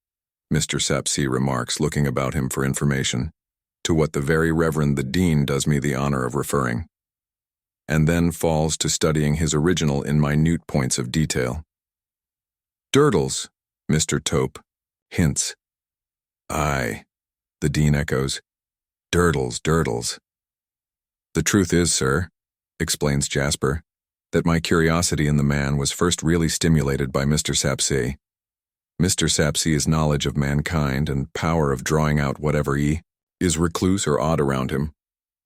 Mr. Sapsea remarks, looking about him for information, "to what the very Reverend the Dean does me the honor of referring," and then falls to studying his original in minute points of detail. "Durdles," Mr. Tope hints. "Aye," the dean echoes. "Durdles, Durdles." "The truth is, sir," explains Jasper, "that my curiosity in the man was first really stimulated by Mr. Sapsea. Mr. Sapsea's knowledge of mankind and power of drawing out whatever is recluse or odd around him,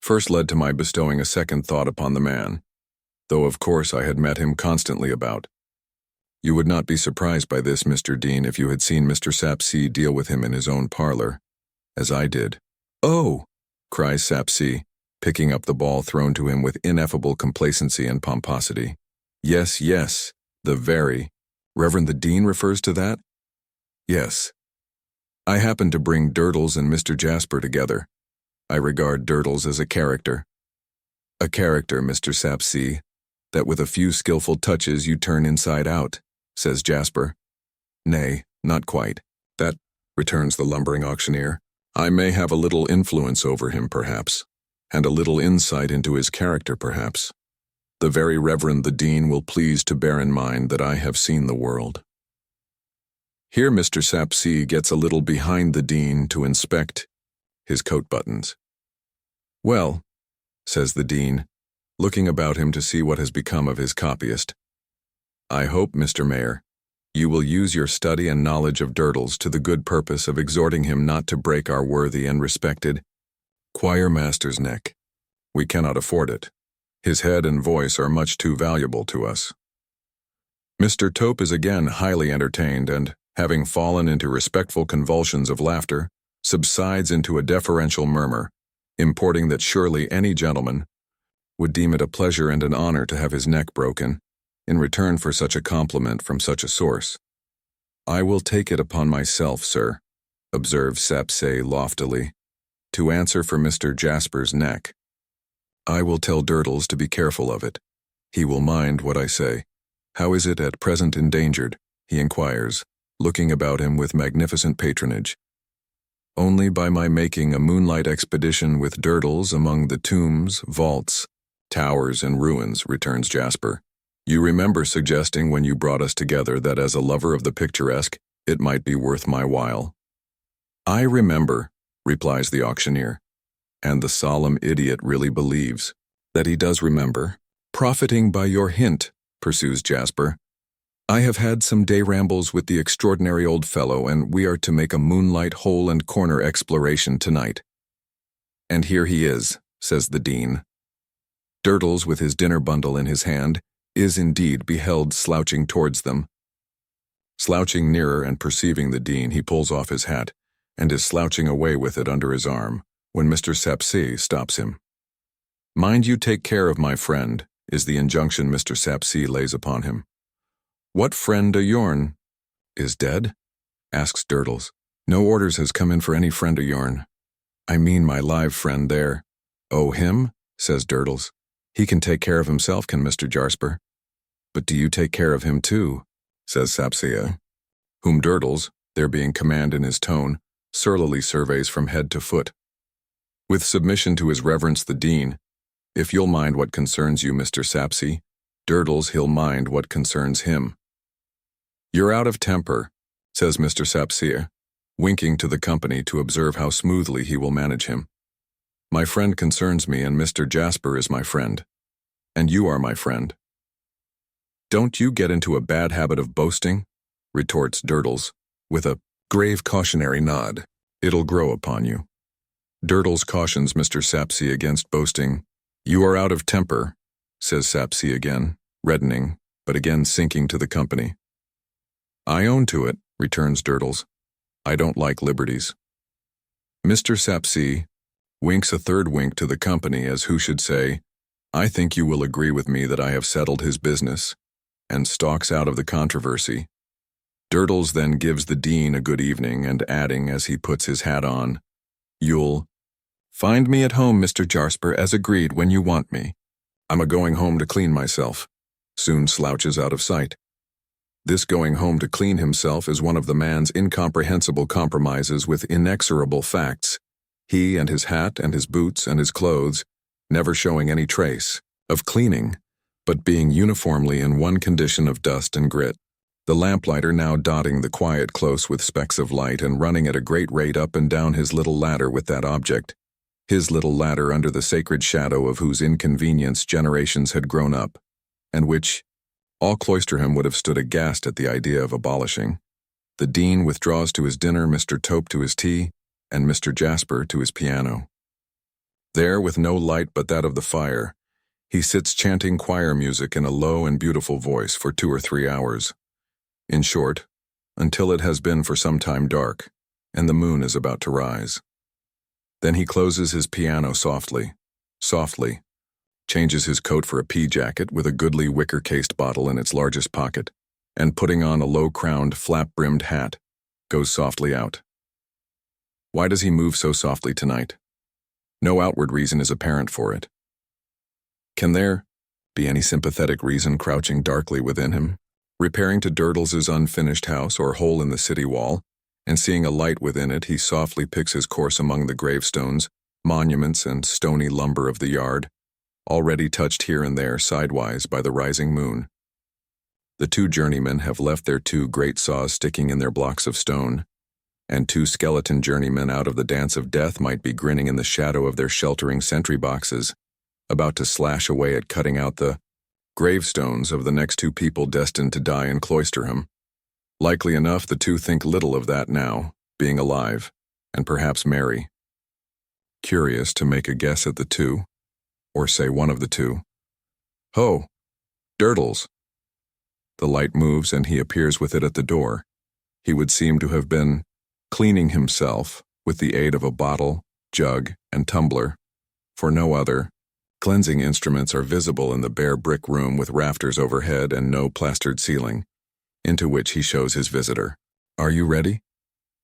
first led to my bestowing a second thought upon the man, though of course I had met him constantly about. You would not be surprised by this, Mr. Dean, if you had seen Mr. Sapsea deal with him in his own parlor, as I did. "Oh!" cries Sapsea, picking up the ball thrown to him with ineffable complacency and pomposity. "Yes, yes, the very. Reverend the Dean refers to that?" "Yes. I happened to bring Durdles and Mr. Jasper together. I regard Durdles as a character. A character, Mr. Sapsea, that with a few skillful touches you turn inside out," says Jasper. "Nay, not quite. That," returns the lumbering auctioneer. "I may have a little influence over him, perhaps, and a little insight into his character, perhaps. The very Reverend the Dean will please to bear in mind that I have seen the world." Here Mr. Sapsea gets a little behind the Dean to inspect his coat buttons. "Well," says the Dean, looking about him to see what has become of his copyist, "I hope, Mr. Mayor, you will use your study and knowledge of Durdles to the good purpose of exhorting him not to break our worthy and respected choir master's neck. We cannot afford it. His head and voice are much too valuable to us." Mr. Tope is again highly entertained and, having fallen into respectful convulsions of laughter, subsides into a deferential murmur, importing that surely any gentleman would deem it a pleasure and an honor to have his neck broken, in return for such a compliment from such a source. "I will take it upon myself, sir," observes Sapsea loftily, "to answer for Mr. Jasper's neck. I will tell Durdles to be careful of it. He will mind what I say. How is it at present endangered?" he inquires, looking about him with magnificent patronage. "Only by my making a moonlight expedition with Durdles among the tombs, vaults, towers, and ruins," returns Jasper. "You remember suggesting when you brought us together that as a lover of the picturesque, it might be worth my while." "I remember," replies the auctioneer, and the solemn idiot really believes that he does remember. "Profiting by your hint," pursues Jasper, "I have had some day rambles with the extraordinary old fellow, and we are to make a moonlight hole and corner exploration tonight." "And here he is," says the Dean. Durdles, with his dinner bundle in his hand, is indeed beheld slouching towards them. Slouching nearer and perceiving the Dean, he pulls off his hat, and is slouching away with it under his arm, when Mr. Sapsea stops him. "Mind you take care of my friend," is the injunction Mr. Sapsea lays upon him. "What friend o' yourn is dead?" asks Durdles. "No orders has come in for any friend o' yourn. I mean my live friend there." "Oh, him?" says Durdles. "He can take care of himself, can Mr. Jasper." "But do you take care of him too?" says Sapsea, whom Durdles, there being command in his tone, surlily surveys from head to foot. With submission to his reverence the Dean, "If you'll mind what concerns you, Mr. Sapsea, Durdles he'll mind what concerns him." "You're out of temper," says Mr. Sapsea, winking to the company to observe how smoothly he will manage him. "My friend concerns me, and Mr. Jasper is my friend. And you are my friend." "Don't you get into a bad habit of boasting," retorts Durdles, with a grave cautionary nod. "It'll grow upon you." Durdles cautions Mr. Sapsea against boasting. "You are out of temper," says Sapsea again, reddening, but again sinking to the company. "I own to it," returns Durdles. "I don't like liberties." Mr. Sapsea winks a third wink to the company as who should say, "I think you will agree with me that I have settled his business," and stalks out of the controversy. Durdles then gives the Dean a good evening, and adding as he puts his hat on, "You'll find me at home, Mr. Jasper, as agreed, when you want me. I'm a-going home to clean myself," soon slouches out of sight. This going home to clean himself is one of the man's incomprehensible compromises with inexorable facts, he and his hat and his boots and his clothes never showing any trace of cleaning, but being uniformly in one condition of dust and grit. The lamplighter now dotting the quiet close with specks of light and running at a great rate up and down his little ladder with that object, his little ladder under the sacred shadow of whose inconvenience generations had grown up, and which all Cloisterham would have stood aghast at the idea of abolishing. The Dean withdraws to his dinner, Mr. Tope to his tea, and Mr. Jasper to his piano. There, with no light but that of the fire, he sits chanting choir music in a low and beautiful voice for 2 or 3 hours. In short, until it has been for some time dark, and the moon is about to rise. Then he closes his piano softly, changes his coat for a pea jacket with a goodly wicker-cased bottle in its largest pocket, and putting on a low-crowned, flap-brimmed hat, goes softly out. Why does he move so softly tonight? No outward reason is apparent for it. Can there be any sympathetic reason crouching darkly within him? Repairing to Durdles's unfinished house or hole in the city wall, and seeing a light within it, he softly picks his course among the gravestones, monuments, and stony lumber of the yard, already touched here and there sidewise by the rising moon. The 2 journeymen have left their 2 great saws sticking in their blocks of stone, and 2 skeleton journeymen out of the dance of death might be grinning in the shadow of their sheltering sentry boxes, about to slash away at cutting out the gravestones of the next 2 people destined to die in Cloisterham. Likely enough, the 2 think little of that now, being alive, and perhaps merry. Curious to make a guess at the 2, or say one of the 2. Ho! Durdles! The light moves and he appears with it at the door. He would seem to have been cleaning himself with the aid of a bottle, jug, and tumbler, for no other cleansing instruments are visible in the bare brick room with rafters overhead and no plastered ceiling, into which he shows his visitor. Are you ready?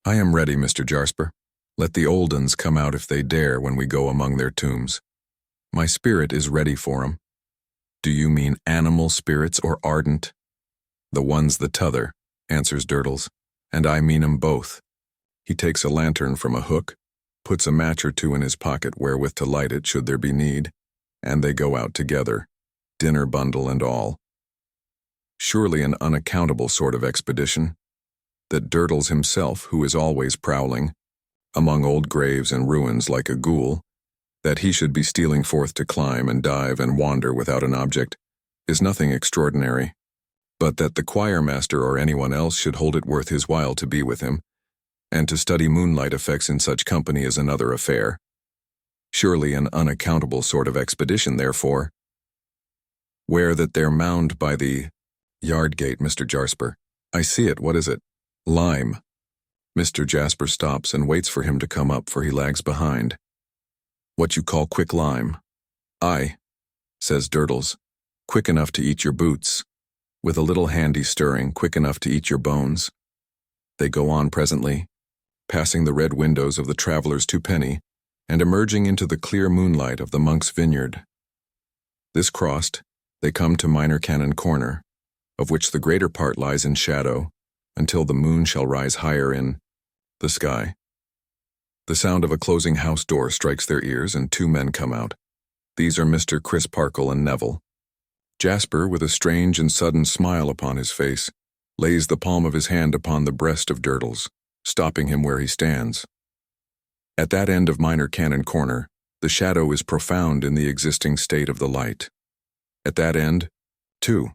I am ready, Mr. Jasper. Let the old uns come out if they dare when we go among their tombs. My spirit is ready for 'em. Do you mean animal spirits or ardent? The one's the t'other, answers Durdles, and I mean 'em both. He takes a lantern from a hook, puts a match or 2 in his pocket wherewith to light it should there be need, and they go out together, dinner bundle and all. Surely an unaccountable sort of expedition, that Durdles himself, who is always prowling among old graves and ruins like a ghoul, that he should be stealing forth to climb and dive and wander without an object, is nothing extraordinary, but that the choirmaster or anyone else should hold it worth his while to be with him, and to study moonlight effects in such company is another affair. Surely an unaccountable sort of expedition, therefore. Where that there mound by the yard gate, Mr. Jasper. I see it, what is it? Lime. Mr. Jasper stops and waits for him to come up, for he lags behind. What you call quick lime? Aye, says Durdles, quick enough to eat your boots, with a little handy stirring, quick enough to eat your bones. They go on presently, passing the red windows of the traveller's twopenny, and emerging into the clear moonlight of the monk's vineyard. This crossed, they come to Minor Canon Corner, of which the greater part lies in shadow, until the moon shall rise higher in the sky. The sound of a closing house door strikes their ears, and 2 men come out. These are Mr. Crisparkle and Neville. Jasper, with a strange and sudden smile upon his face, lays the palm of his hand upon the breast of Durdles, stopping him where he stands. At that end of Minor Canon Corner, the shadow is profound in the existing state of the light. At that end, too,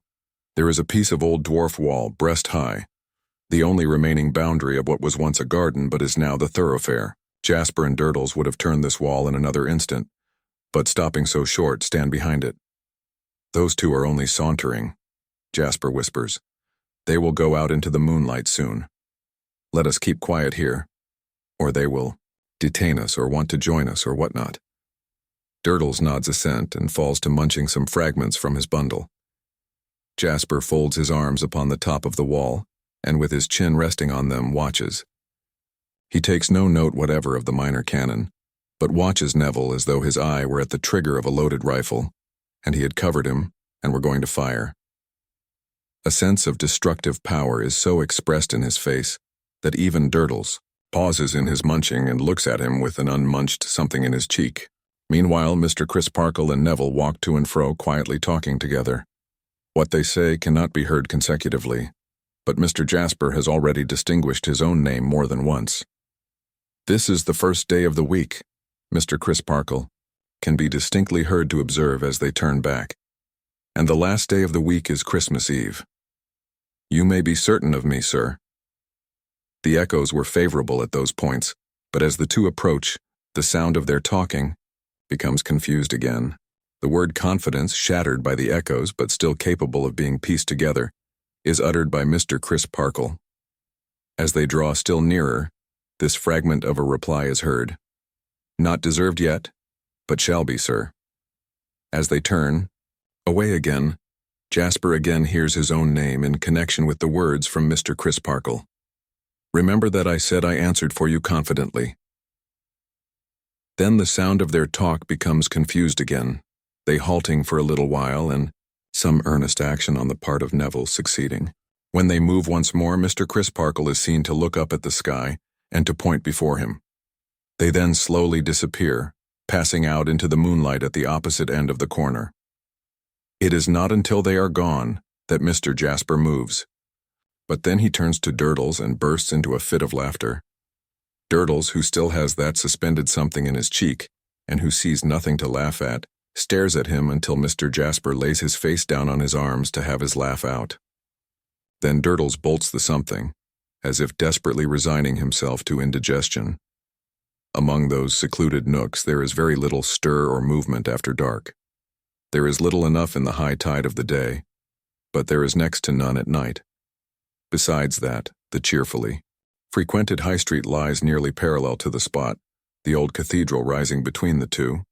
there is a piece of old dwarf wall, breast high, the only remaining boundary of what was once a garden but is now the thoroughfare. Jasper and Durdles would have turned this wall in another instant, but stopping so short, stand behind it. Those 2 are only sauntering, Jasper whispers. They will go out into the moonlight soon. Let us keep quiet here, or they will detain us or want to join us or whatnot. Durdles nods assent and falls to munching some fragments from his bundle. Jasper folds his arms upon the top of the wall, and with his chin resting on them, watches. He takes no note whatever of the Minor Canon, but watches Neville as though his eye were at the trigger of a loaded rifle, and he had covered him and were going to fire. A sense of destructive power is so expressed in his face that even Durdles pauses in his munching and looks at him with an unmunched something in his cheek. Meanwhile, Mr. Crisparkle and Neville walk to and fro quietly talking together. What they say cannot be heard consecutively, but Mr. Jasper has already distinguished his own name more than once. This is the first day of the week, Mr. Crisparkle can be distinctly heard to observe as they turn back, and the last day of the week is Christmas Eve. You may be certain of me, sir. The echoes were favorable at those points, but as the 2 approach, the sound of their talking becomes confused again. The word confidence, shattered by the echoes but still capable of being pieced together, is uttered by Mr. Crisparkle. As they draw still nearer, this fragment of a reply is heard. Not deserved yet, but shall be, sir. As they turn, away again, Jasper again hears his own name in connection with the words from Mr. Crisparkle. Remember that I said I answered for you confidently. Then the sound of their talk becomes confused again, they halting for a little while and some earnest action on the part of Neville succeeding. When they move once more, Mr. Crisparkle is seen to look up at the sky and to point before him. They then slowly disappear, passing out into the moonlight at the opposite end of the corner. It is not until they are gone that Mr. Jasper moves. But then he turns to Durdles and bursts into a fit of laughter. Durdles, who still has that suspended something in his cheek, and who sees nothing to laugh at, stares at him until Mr. Jasper lays his face down on his arms to have his laugh out. Then Durdles bolts the something, as if desperately resigning himself to indigestion. Among those secluded nooks there is very little stir or movement after dark. There is little enough in the high tide of the day, but there is next to none at night. Besides that, the cheerfully frequented High Street lies nearly parallel to the spot, the old cathedral rising between the two,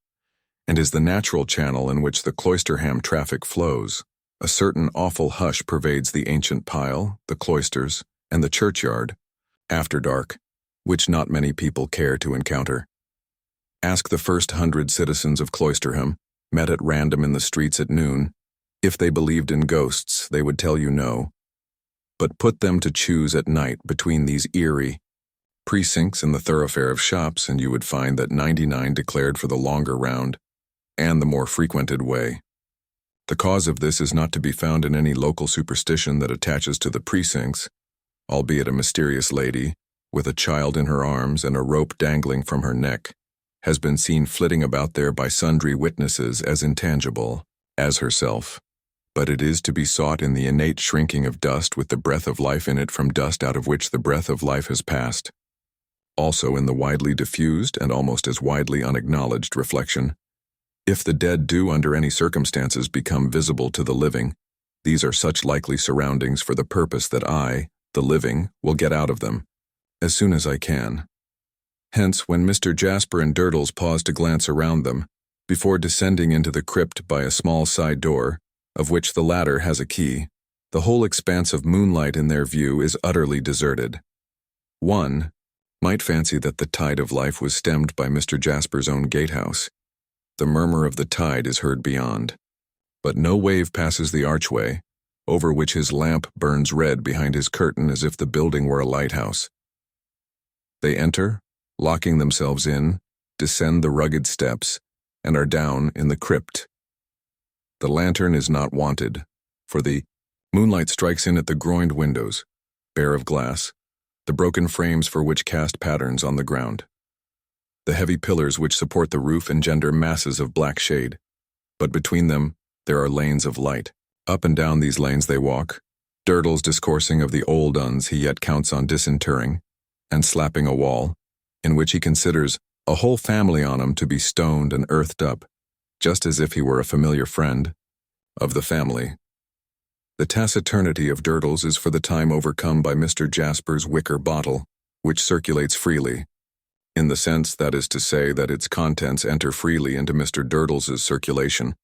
and is the natural channel in which the Cloisterham traffic flows. A certain awful hush pervades the ancient pile, the cloisters, and the churchyard, after dark, which not many people care to encounter. Ask the first 100 citizens of Cloisterham, met at random in the streets at noon. If they believed in ghosts, they would tell you no. But put them to choose at night between these eerie precincts and the thoroughfare of shops, and you would find that 99 declared for the longer round and the more frequented way. The cause of this is not to be found in any local superstition that attaches to the precincts, albeit a mysterious lady, with a child in her arms and a rope dangling from her neck, has been seen flitting about there by sundry witnesses as intangible as herself. But it is to be sought in the innate shrinking of dust with the breath of life in it from dust out of which the breath of life has passed. Also in the widely diffused and almost as widely unacknowledged reflection. If the dead do under any circumstances become visible to the living, these are such likely surroundings for the purpose that I, the living, will get out of them, as soon as I can. Hence, when Mr. Jasper and Durdles pause to glance around them, before descending into the crypt by a small side door, of which the latter has a key, the whole expanse of moonlight in their view is utterly deserted. One might fancy that the tide of life was stemmed by Mr. Jasper's own gatehouse. The murmur of the tide is heard beyond, but no wave passes the archway, over which his lamp burns red behind his curtain as if the building were a lighthouse. They enter, locking themselves in, descend the rugged steps, and are down in the crypt. The lantern is not wanted, for the moonlight strikes in at the groined windows, bare of glass, the broken frames for which cast patterns on the ground. The heavy pillars which support the roof engender masses of black shade, but between them there are lanes of light. Up and down these lanes they walk, Durdles discoursing of the old uns he yet counts on disinterring, and slapping a wall, in which he considers a whole family on him to be stoned and earthed up, just as if he were a familiar friend of the family. The taciturnity of Durdles is for the time overcome by Mr. Jasper's wicker bottle, which circulates freely, in the sense, that is to say, that its contents enter freely into Mr. Durdles's circulation,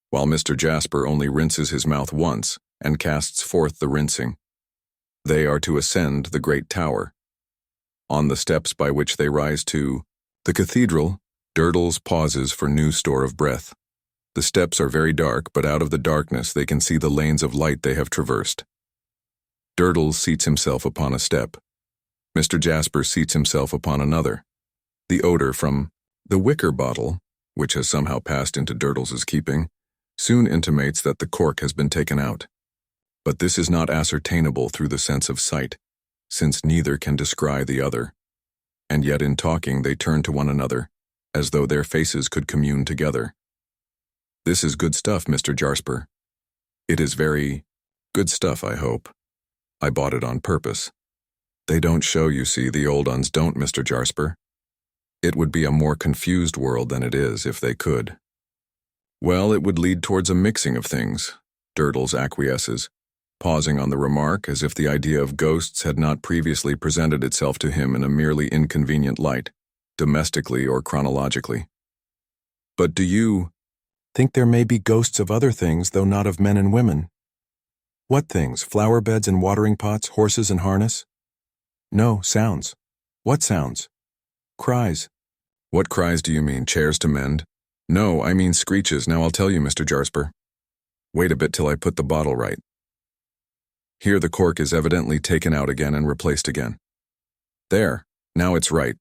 while Mr. Jasper only rinses his mouth once and casts forth the rinsing. They are to ascend the great tower. On the steps by which they rise to the cathedral, Durdles pauses for new store of breath. The steps are very dark, but out of the darkness they can see the lanes of light they have traversed. Durdles seats himself upon a step. Mr. Jasper seats himself upon another. The odor from the wicker bottle, which has somehow passed into Durdles's keeping, soon intimates that the cork has been taken out. But this is not ascertainable through the sense of sight, since neither can descry the other. And yet in talking they turn to one another, as though their faces could commune together. This is good stuff, Mr. Jasper. It is very good stuff, I hope. I bought it on purpose. They don't show, you see, the old uns don't, Mr. Jasper. It would be a more confused world than it is if they could. Well, it would lead towards a mixing of things, Durdles acquiesces, pausing on the remark as if the idea of ghosts had not previously presented itself to him in a merely inconvenient light, domestically or chronologically. But do you Think there may be ghosts of other things, though not of men and women? What things? Flower beds and watering pots, horses and harness? No, sounds. What sounds? Cries. What cries do you mean? Chairs to mend? No, I mean screeches. Now I'll tell you, Mr. Jasper. Wait a bit till I put the bottle right. Here the cork is evidently taken out again and replaced again. There, now it's right.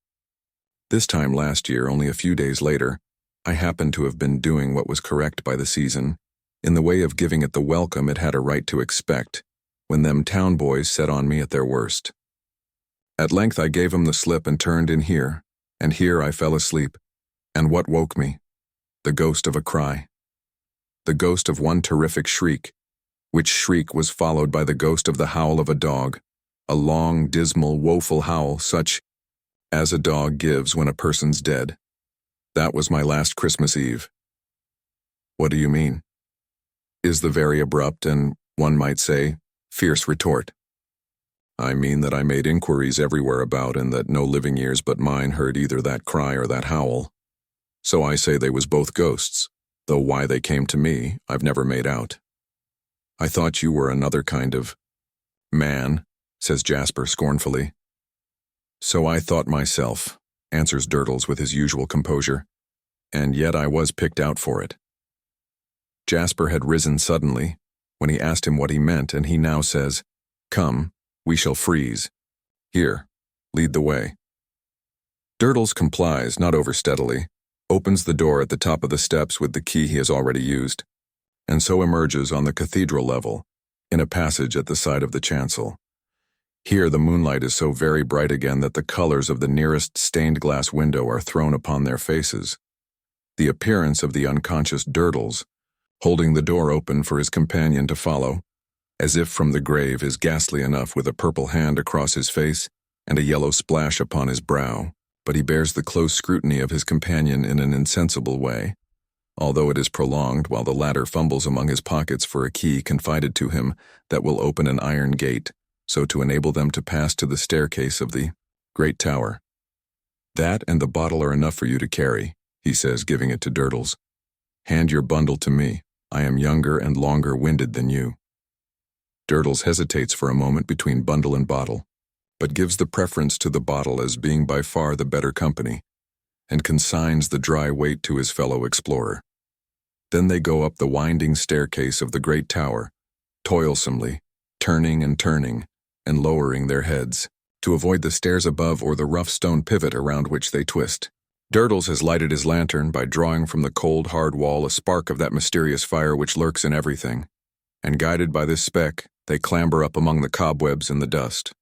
This time last year, only a few days later, I happened to have been doing what was correct by the season, in the way of giving it the welcome it had a right to expect, when them town boys set on me at their worst. At length I gave 'em the slip and turned in here, and here I fell asleep. And what woke me? The ghost of a cry. The ghost of one terrific shriek, which shriek was followed by the ghost of the howl of a dog, a long, dismal, woeful howl such as a dog gives when a person's dead. That was my last Christmas Eve. What do you mean? Is the very abrupt and, one might say, fierce retort. I mean that I made inquiries everywhere about and that no living ears but mine heard either that cry or that howl. So I say they was both ghosts, though why they came to me, I've never made out. I thought you were another kind of man, says Jasper scornfully. So I thought myself, answers Durdles with his usual composure, and yet I was picked out for it. Jasper had risen suddenly when he asked him what he meant, and he now says, Come, we shall freeze. Here, lead the way. Durdles complies, not oversteadily, opens the door at the top of the steps with the key he has already used, and so emerges on the cathedral level, in a passage at the side of the chancel. Here the moonlight is so very bright again that the colors of the nearest stained glass window are thrown upon their faces. The appearance of the unconscious Durdles, holding the door open for his companion to follow, as if from the grave, is ghastly enough with a purple hand across his face and a yellow splash upon his brow, but he bears the close scrutiny of his companion in an insensible way, although it is prolonged while the latter fumbles among his pockets for a key confided to him that will open an iron gate, so to enable them to pass to the staircase of the great tower. That and the bottle are enough for you to carry, he says, giving it to Durdles. Hand your bundle to me. I am younger and longer-winded than you. Durdles hesitates for a moment between bundle and bottle, but gives the preference to the bottle as being by far the better company, and consigns the dry weight to his fellow explorer. Then they go up the winding staircase of the great tower, toilsomely, turning and turning, and lowering their heads, to avoid the stairs above or the rough stone pivot around which they twist. Durdles has lighted his lantern by drawing from the cold, hard wall a spark of that mysterious fire which lurks in everything, and guided by this speck, they clamber up among the cobwebs and the dust.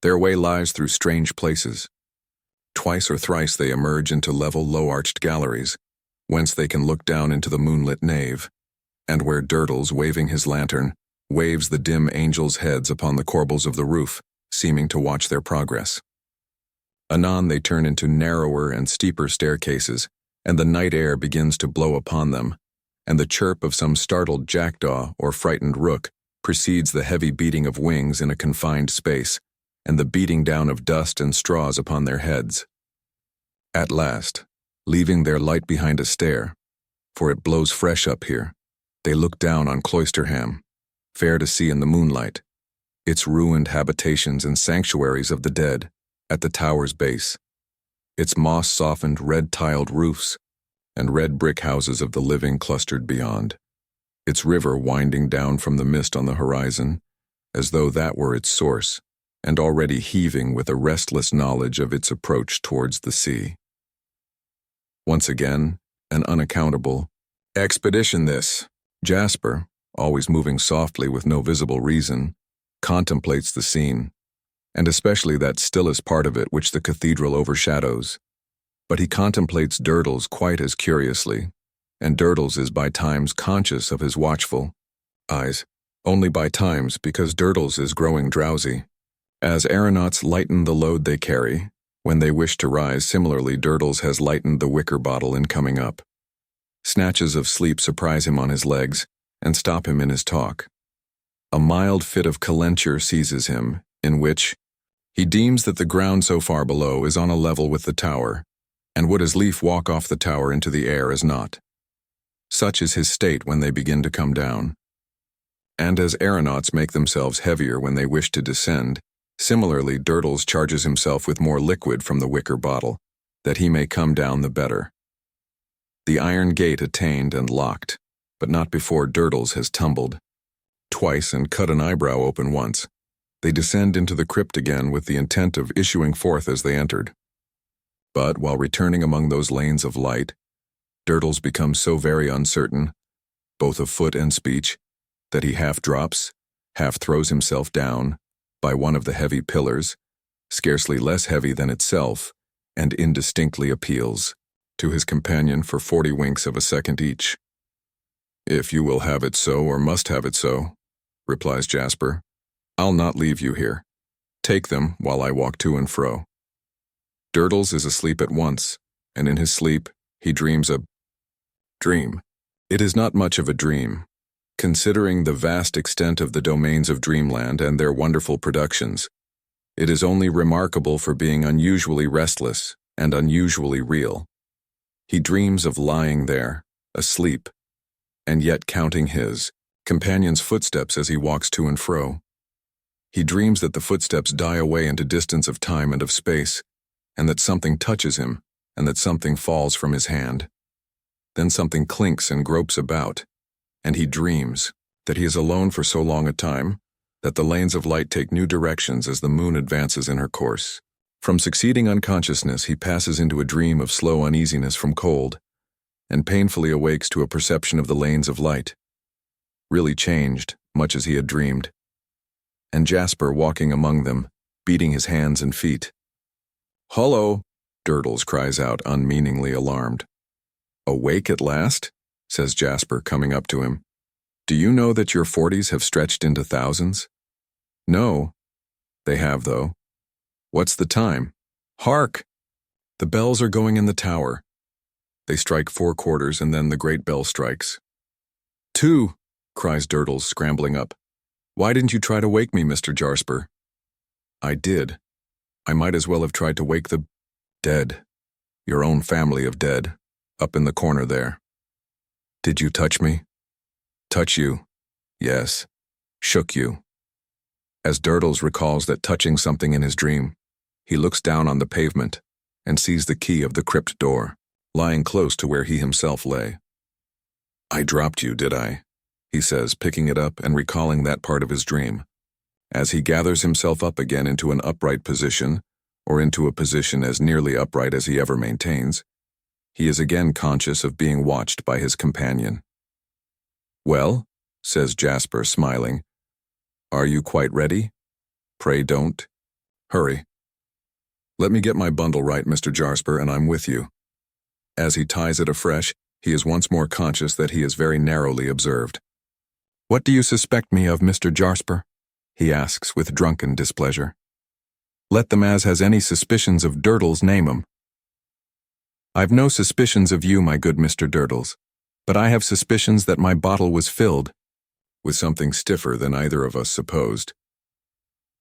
Their way lies through strange places. Twice or thrice they emerge into level, low-arched galleries, whence they can look down into the moonlit nave, and where Durdles, waving his lantern, waves the dim angels' heads upon the corbels of the roof, seeming to watch their progress. Anon they turn into narrower and steeper staircases, and the night air begins to blow upon them, and the chirp of some startled jackdaw or frightened rook precedes the heavy beating of wings in a confined space, and the beating down of dust and straws upon their heads. At last, leaving their light behind a stair, for it blows fresh up here, they look down on Cloisterham, fair to see in the moonlight, its ruined habitations and sanctuaries of the dead, at the tower's base, its moss-softened, red-tiled roofs, and red brick houses of the living clustered beyond, its river winding down from the mist on the horizon, as though that were its source, and already heaving with a restless knowledge of its approach towards the sea. Once again, an unaccountable expedition this. Jasper, always moving softly with no visible reason, contemplates the scene, and especially that stillest part of it which the cathedral overshadows. But he contemplates Durdles quite as curiously, and Durdles is by times conscious of his watchful eyes, only by times because Durdles is growing drowsy. As aeronauts lighten the load they carry, When they wish to rise, similarly, Durdles has lightened the wicker bottle in coming up. Snatches of sleep surprise him on his legs and stop him in his talk. A mild fit of calenture seizes him, in which he deems that the ground so far below is on a level with the tower, and would as lief walk off the tower into the air as not. Such is his state when they begin to come down. And as aeronauts make themselves heavier when they wish to descend, similarly Durdles charges himself with more liquid from the wicker bottle, that he may come down the better. The iron gate attained and locked, but not before Durdles has tumbled twice and cut an eyebrow open once. They descend into the crypt again with the intent of issuing forth as they entered. But while returning among those lanes of light, Durdles becomes so very uncertain, both of foot and speech, that he half drops, half throws himself down, by one of the heavy pillars, scarcely less heavy than itself, and indistinctly appeals to his companion for 40 winks of a second each. "If you will have it so, or must have it so," replies Jasper, "I'll not leave you here. Take them while I walk to and fro." Durdles is asleep at once, and in his sleep he dreams a dream. It is not much of a dream, considering the vast extent of the domains of dreamland and their wonderful productions. It is only remarkable for being unusually restless and unusually real. He dreams of lying there, asleep, and yet counting his companion's footsteps as he walks to and fro. He dreams that the footsteps die away into distance of time and of space, and that something touches him, and that something falls from his hand. Then something clinks and gropes about, and he dreams that he is alone for so long a time that the lanes of light take new directions as the moon advances in her course. From succeeding unconsciousness he passes into a dream of slow uneasiness from cold, and painfully awakes to a perception of the lanes of light, really changed, much as he had dreamed, and Jasper walking among them, beating his hands and feet. "Hullo!" Durdles cries out, unmeaningly alarmed. "Awake at last?" says Jasper, coming up to him. "Do you know that your 40s have stretched into thousands?" "No." "They have, though. What's the time?" "Hark! The bells are going in the tower." They strike 4 quarters, and then the great bell strikes. "2!" cries Durdles, scrambling up. "Why didn't you try to wake me, Mr. Jasper?" "I did. I might as well have tried to wake the dead, your own family of dead, up in the corner there." "Did you touch me?" "Touch you? Yes. Shook you." As Durdles recalls that touching something in his dream, he looks down on the pavement and sees the key of the crypt door, lying close to where he himself lay. "I dropped you, did I?" he says, picking it up and recalling that part of his dream. As he gathers himself up again into an upright position, or into a position as nearly upright as he ever maintains, he is again conscious of being watched by his companion. "Well," says Jasper, smiling, "are you quite ready? Pray don't. Hurry. Let me get my bundle right, Mr. Jasper, and I'm with you." As he ties it afresh, he is once more conscious that he is very narrowly observed. "What do you suspect me of, Mr. Jasper?" he asks with drunken displeasure. "Let them as has any suspicions of Durdles name 'em." "I've no suspicions of you, my good Mr. Durdles, but I have suspicions that my bottle was filled with something stiffer than either of us supposed.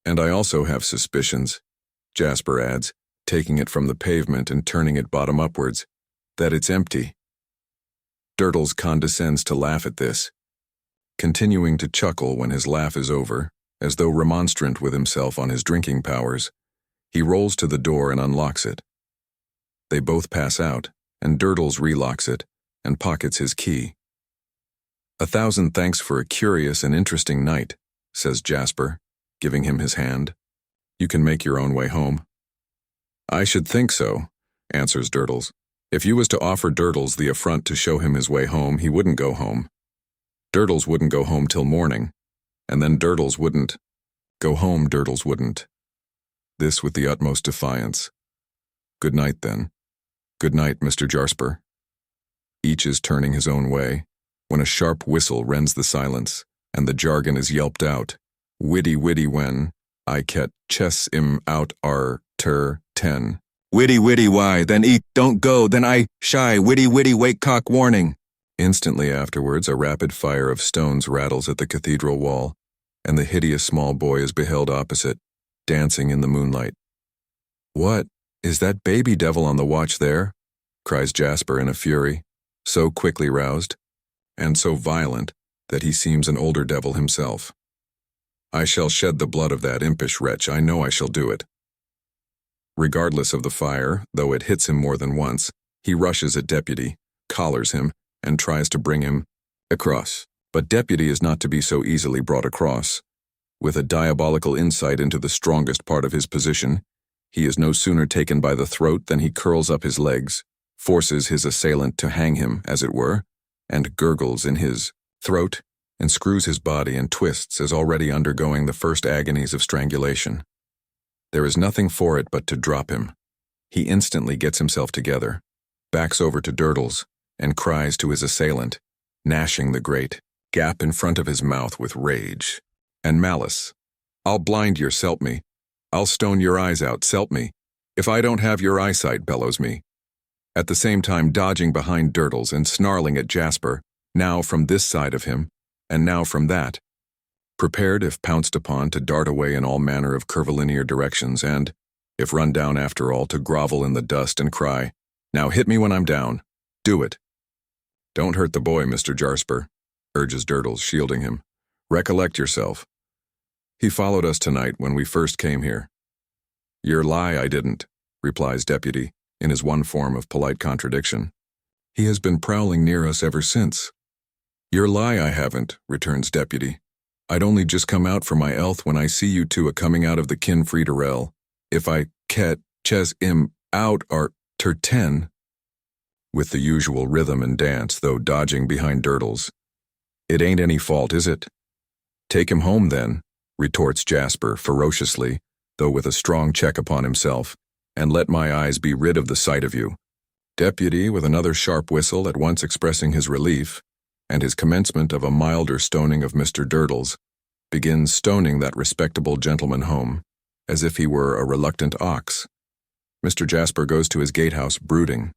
And I also have suspicions," Jasper adds, taking it from the pavement and turning it bottom upwards, "that it's empty." Durdles condescends to laugh at this, continuing to chuckle when his laugh is over, as though remonstrant with himself on his drinking powers. He rolls to the door and unlocks it. They both pass out, and Durdles relocks it and pockets his key. "1,000 thanks for a curious and interesting night," says Jasper, giving him his hand. "You can make your own way home." "I should think so," answers Durdles. "If you was to offer Durdles the affront to show him his way home, he wouldn't go home. Durdles wouldn't go home till morning, and then Durdles wouldn't go home. Durdles wouldn't." This with the utmost defiance. "Good night, then." "Good night, Mr. Jasper." Each is turning his own way, when a sharp whistle rends the silence, and the jargon is yelped out. "Widdy widdy when I ket chess im out our ter 10." Witty, witty, why, then eat, don't go, then I, shy, witty, witty, wake cock warning. Instantly afterwards, a rapid fire of stones rattles at the cathedral wall, and the hideous small boy is beheld opposite, dancing in the moonlight. What, is that baby devil on the watch there? Cries Jasper in a fury, so quickly roused, and so violent that he seems an older devil himself. I shall shed the blood of that impish wretch, I know I shall do it. Regardless of the fire, though it hits him more than once, he rushes at Deputy, collars him, and tries to bring him across. But Deputy is not to be so easily brought across. With a diabolical insight into the strongest part of his position, he is no sooner taken by the throat than he curls up his legs, forces his assailant to hang him, as it were, and gurgles in his throat, and screws his body and twists as already undergoing the first agonies of strangulation. There is nothing for it but to drop him. He instantly gets himself together, backs over to Durdles, and cries to his assailant, gnashing the great gap in front of his mouth with rage and malice. I'll blind your, selp me. I'll stone your eyes out, selp me. If I don't have your eyesight, bellows me. At the same time dodging behind Durdles and snarling at Jasper, now from this side of him, and now from that, prepared, if pounced upon, to dart away in all manner of curvilinear directions and, if run down after all, to grovel in the dust and cry, "Now hit me when I'm down. Do it." "Don't hurt the boy, Mr. Jasper," urges Durdles, shielding him. "Recollect yourself. He followed us tonight when we first came here." "Your lie, I didn't," replies Deputy, in his one form of polite contradiction. "He has been prowling near us ever since." "Your lie, I haven't," returns Deputy. "I'd only just come out for my elth when I see you two a-coming out of the Kinfriederel. If I ches im out or ter ten," with the usual rhythm and dance, though dodging behind Durdles. "It ain't any fault, is it?" "Take him home, then," retorts Jasper ferociously, though with a strong check upon himself, "and let my eyes be rid of the sight of you." Deputy, with another sharp whistle at once expressing his relief, and his commencement of a milder stoning of Mr. Durdles, begins stoning that respectable gentleman home, as if he were a reluctant ox. Mr. Jasper goes to his gatehouse brooding.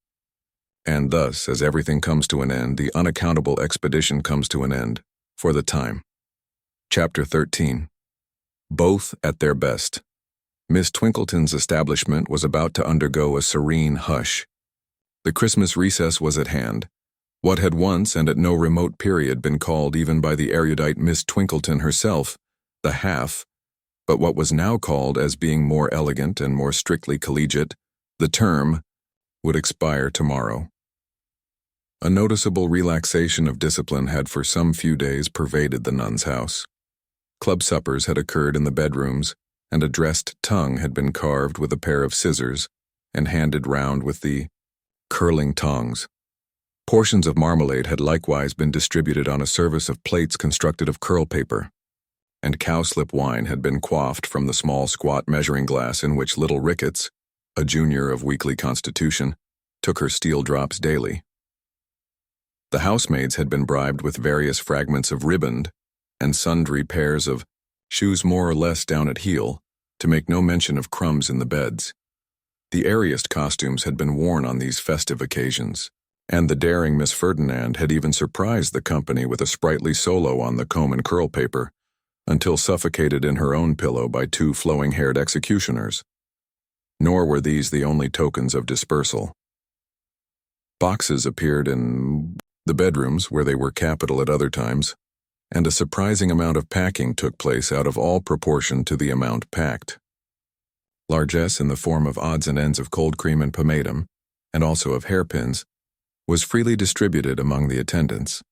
And thus, as everything comes to an end, the unaccountable expedition comes to an end, for the time. Chapter 13. Both at their best. Miss Twinkleton's establishment was about to undergo a serene hush. The Christmas recess was at hand. What had once and at no remote period been called even by the erudite Miss Twinkleton herself, the half, but what was now called, as being more elegant and more strictly collegiate, the term, would expire tomorrow. A noticeable relaxation of discipline had for some few days pervaded the nuns' house. Club suppers had occurred in the bedrooms, and a dressed tongue had been carved with a pair of scissors and handed round with the curling tongs. Portions of marmalade had likewise been distributed on a service of plates constructed of curl paper, and cowslip wine had been quaffed from the small squat measuring glass in which little Ricketts, a junior of weakly constitution, took her steel drops daily. The housemaids had been bribed with various fragments of riband and sundry pairs of shoes more or less down at heel, to make no mention of crumbs in the beds. The airiest costumes had been worn on these festive occasions, and the daring Miss Ferdinand had even surprised the company with a sprightly solo on the comb and curl paper, until suffocated in her own pillow by two flowing-haired executioners. Nor were these the only tokens of dispersal. Boxes appeared in the bedrooms, where they were capital at other times, and a surprising amount of packing took place out of all proportion to the amount packed. Largesse in the form of odds and ends of cold cream and pomatum, and also of hairpins, was freely distributed among the attendants.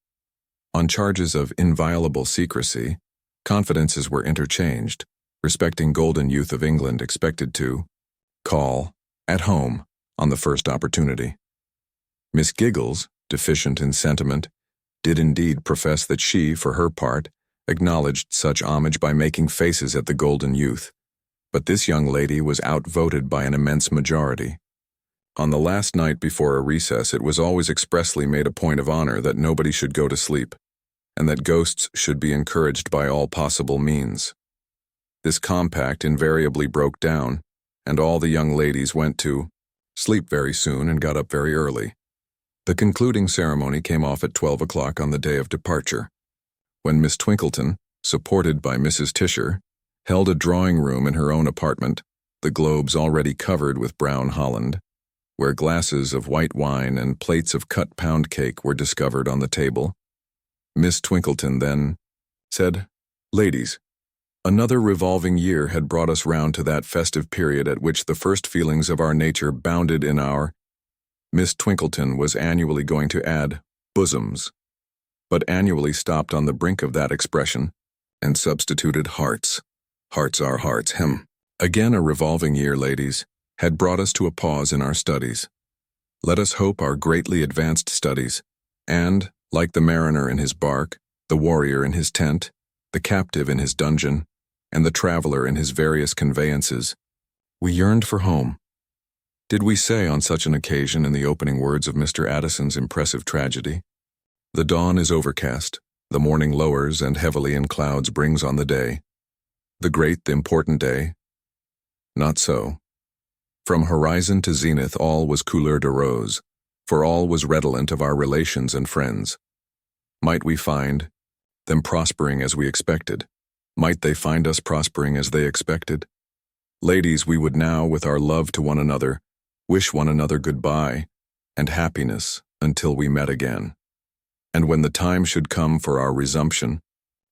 On charges of inviolable secrecy, confidences were interchanged, respecting golden youth of England expected to call at home on the first opportunity. Miss Giggles, deficient in sentiment, did indeed profess that she, for her part, acknowledged such homage by making faces at the golden youth, but this young lady was outvoted by an immense majority. On the last night before a recess, it was always expressly made a point of honor that nobody should go to sleep, and that ghosts should be encouraged by all possible means. This compact invariably broke down, and all the young ladies went to sleep very soon, and got up very early. The concluding ceremony came off at 12 o'clock on the day of departure, when Miss Twinkleton, supported by Mrs. Tisher, held a drawing room in her own apartment, the globes already covered with brown holland, where glasses of white wine and plates of cut pound cake were discovered on the table. Miss Twinkleton then said, "Ladies, another revolving year had brought us round to that festive period at which the first feelings of our nature bounded in our—" Miss Twinkleton was annually going to add bosoms, but annually stopped on the brink of that expression and substituted hearts. Hearts are hearts, hem. Again a revolving year, ladies, had brought us to a pause in our studies. Let us hope our greatly advanced studies, and, like the mariner in his bark, the warrior in his tent, the captive in his dungeon, and the traveler in his various conveyances, we yearned for home. Did we say on such an occasion in the opening words of Mr. Addison's impressive tragedy, "The dawn is overcast, the morning lowers and heavily in clouds brings on the day, the great, the important day"? Not so. From horizon to zenith all was couleur de rose, for all was redolent of our relations and friends. Might we find them prospering as we expected? Might they find us prospering as they expected? Ladies, we would now, with our love to one another, wish one another goodbye and happiness until we met again. And when the time should come for our resumption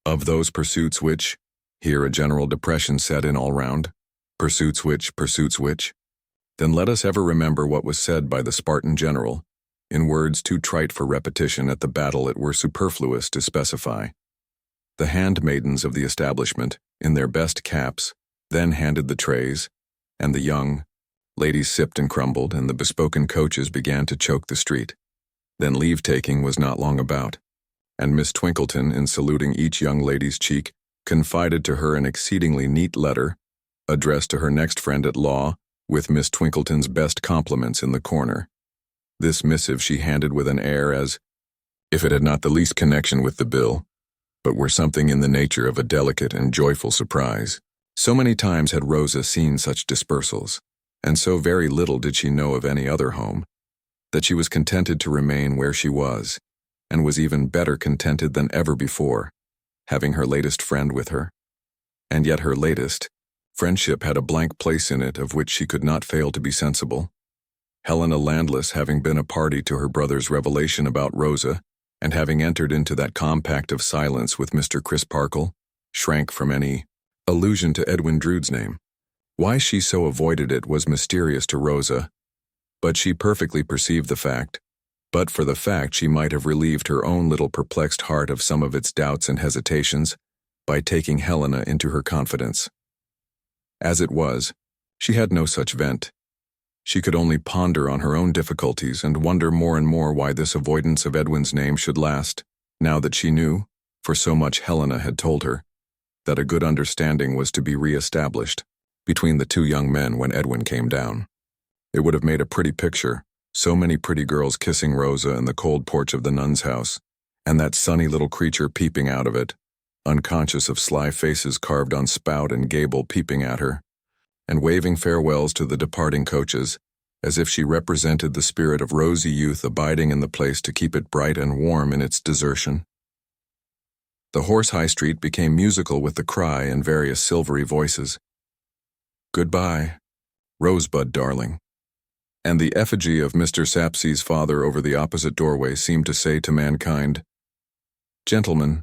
of those pursuits which, here a general depression set in all round, pursuits which, then let us ever remember what was said by the Spartan general, in words too trite for repetition at the battle it were superfluous to specify. The handmaidens of the establishment, in their best caps, then handed the trays, and the young ladies sipped and crumbled, and the bespoken coaches began to choke the street. Then leave-taking was not long about, and Miss Twinkleton, in saluting each young lady's cheek, confided to her an exceedingly neat letter, addressed to her next friend at law, with Miss Twinkleton's best compliments in the corner. This missive she handed with an air as if it had not the least connection with the bill, but were something in the nature of a delicate and joyful surprise. So many times had Rosa seen such dispersals, and so very little did she know of any other home, that she was contented to remain where she was, and was even better contented than ever before, having her latest friend with her. And yet her latest friendship had a blank place in it of which she could not fail to be sensible. Helena Landless, having been a party to her brother's revelation about Rosa, and having entered into that compact of silence with Mr. Crisparkle, shrank from any allusion to Edwin Drood's name. Why she so avoided it was mysterious to Rosa, but she perfectly perceived the fact. But for the fact, she might have relieved her own little perplexed heart of some of its doubts and hesitations by taking Helena into her confidence. As it was, she had no such vent. She could only ponder on her own difficulties and wonder more and more why this avoidance of Edwin's name should last, now that she knew, for so much Helena had told her, that a good understanding was to be re-established between the two young men when Edwin came down. It would have made a pretty picture, so many pretty girls kissing Rosa in the cold porch of the nun's house, and that sunny little creature peeping out of it, unconscious of sly faces carved on spout and gable peeping at her, and waving farewells to the departing coaches, as if she represented the spirit of rosy youth abiding in the place to keep it bright and warm in its desertion. The Horse High Street became musical with the cry in various silvery voices, "Goodbye, Rosebud, darling." And the effigy of Mr. Sapsea's father over the opposite doorway seemed to say to mankind, "Gentlemen,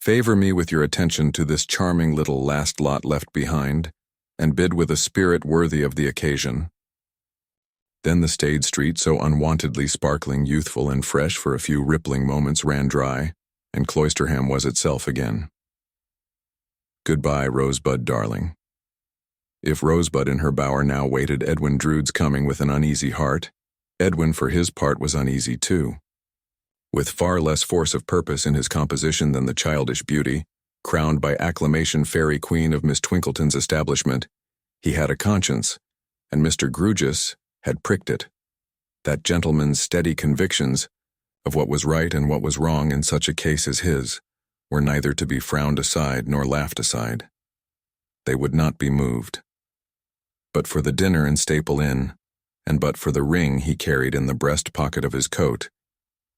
favor me with your attention to this charming little last lot left behind, and bid with a spirit worthy of the occasion." Then the staid street, so unwontedly sparkling, youthful, and fresh for a few rippling moments, ran dry, and Cloisterham was itself again. Goodbye, Rosebud, darling. If Rosebud in her bower now waited Edwin Drood's coming with an uneasy heart, Edwin for his part was uneasy too. With far less force of purpose in his composition than the childish beauty, crowned by acclamation fairy queen of Miss Twinkleton's establishment, he had a conscience, and Mr. Grewgious had pricked it. That gentleman's steady convictions of what was right and what was wrong in such a case as his were neither to be frowned aside nor laughed aside. They would not be moved. But for the dinner in Staple Inn, and but for the ring he carried in the breast pocket of his coat,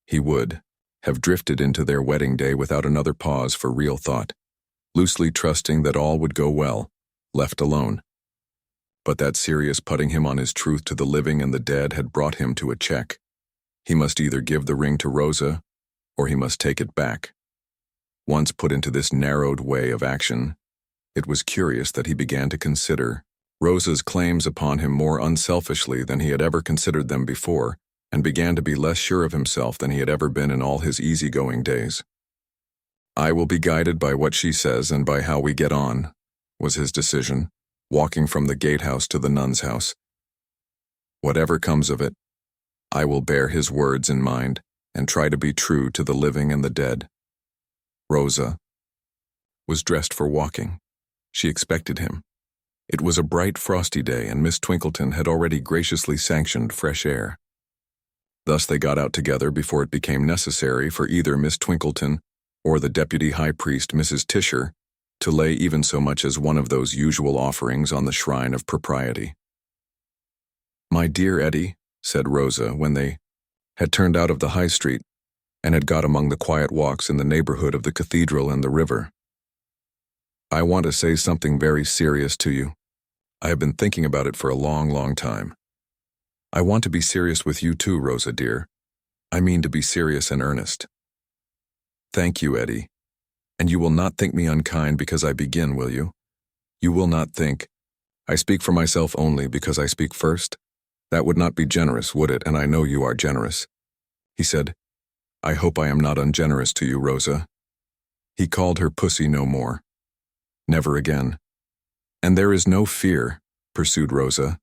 he would have drifted into their wedding day without another pause for real thought, loosely trusting that all would go well, left alone. But that serious putting him on his truth to the living and the dead had brought him to a check. He must either give the ring to Rosa, or he must take it back. Once put into this narrowed way of action, it was curious that he began to consider Rosa's claims upon him more unselfishly than he had ever considered them before, and began to be less sure of himself than he had ever been in all his easygoing days. "I will be guided by what she says and by how we get on," was his decision, walking from the gatehouse to the nun's house. "Whatever comes of it, I will bear his words in mind and try to be true to the living and the dead." Rosa was dressed for walking. She expected him. It was a bright, frosty day, and Miss Twinkleton had already graciously sanctioned fresh air. Thus they got out together before it became necessary for either Miss Twinkleton or the deputy high priest, Mrs. Tisher, to lay even so much as one of those usual offerings on the shrine of propriety. "My dear Eddie," said Rosa when they had turned out of the high street and had got among the quiet walks in the neighborhood of the cathedral and the river, "I want to say something very serious to you. I have been thinking about it for a long, long time. I want to be serious with you too, Rosa dear. I mean to be serious and earnest." "Thank you, Eddie. And you will not think me unkind because I begin, will you? You will not think I speak for myself only because I speak first? That would not be generous, would it? And I know you are generous." He said, "I hope I am not ungenerous to you, Rosa." He called her pussy no more. Never again. "And there is no fear," pursued Rosa,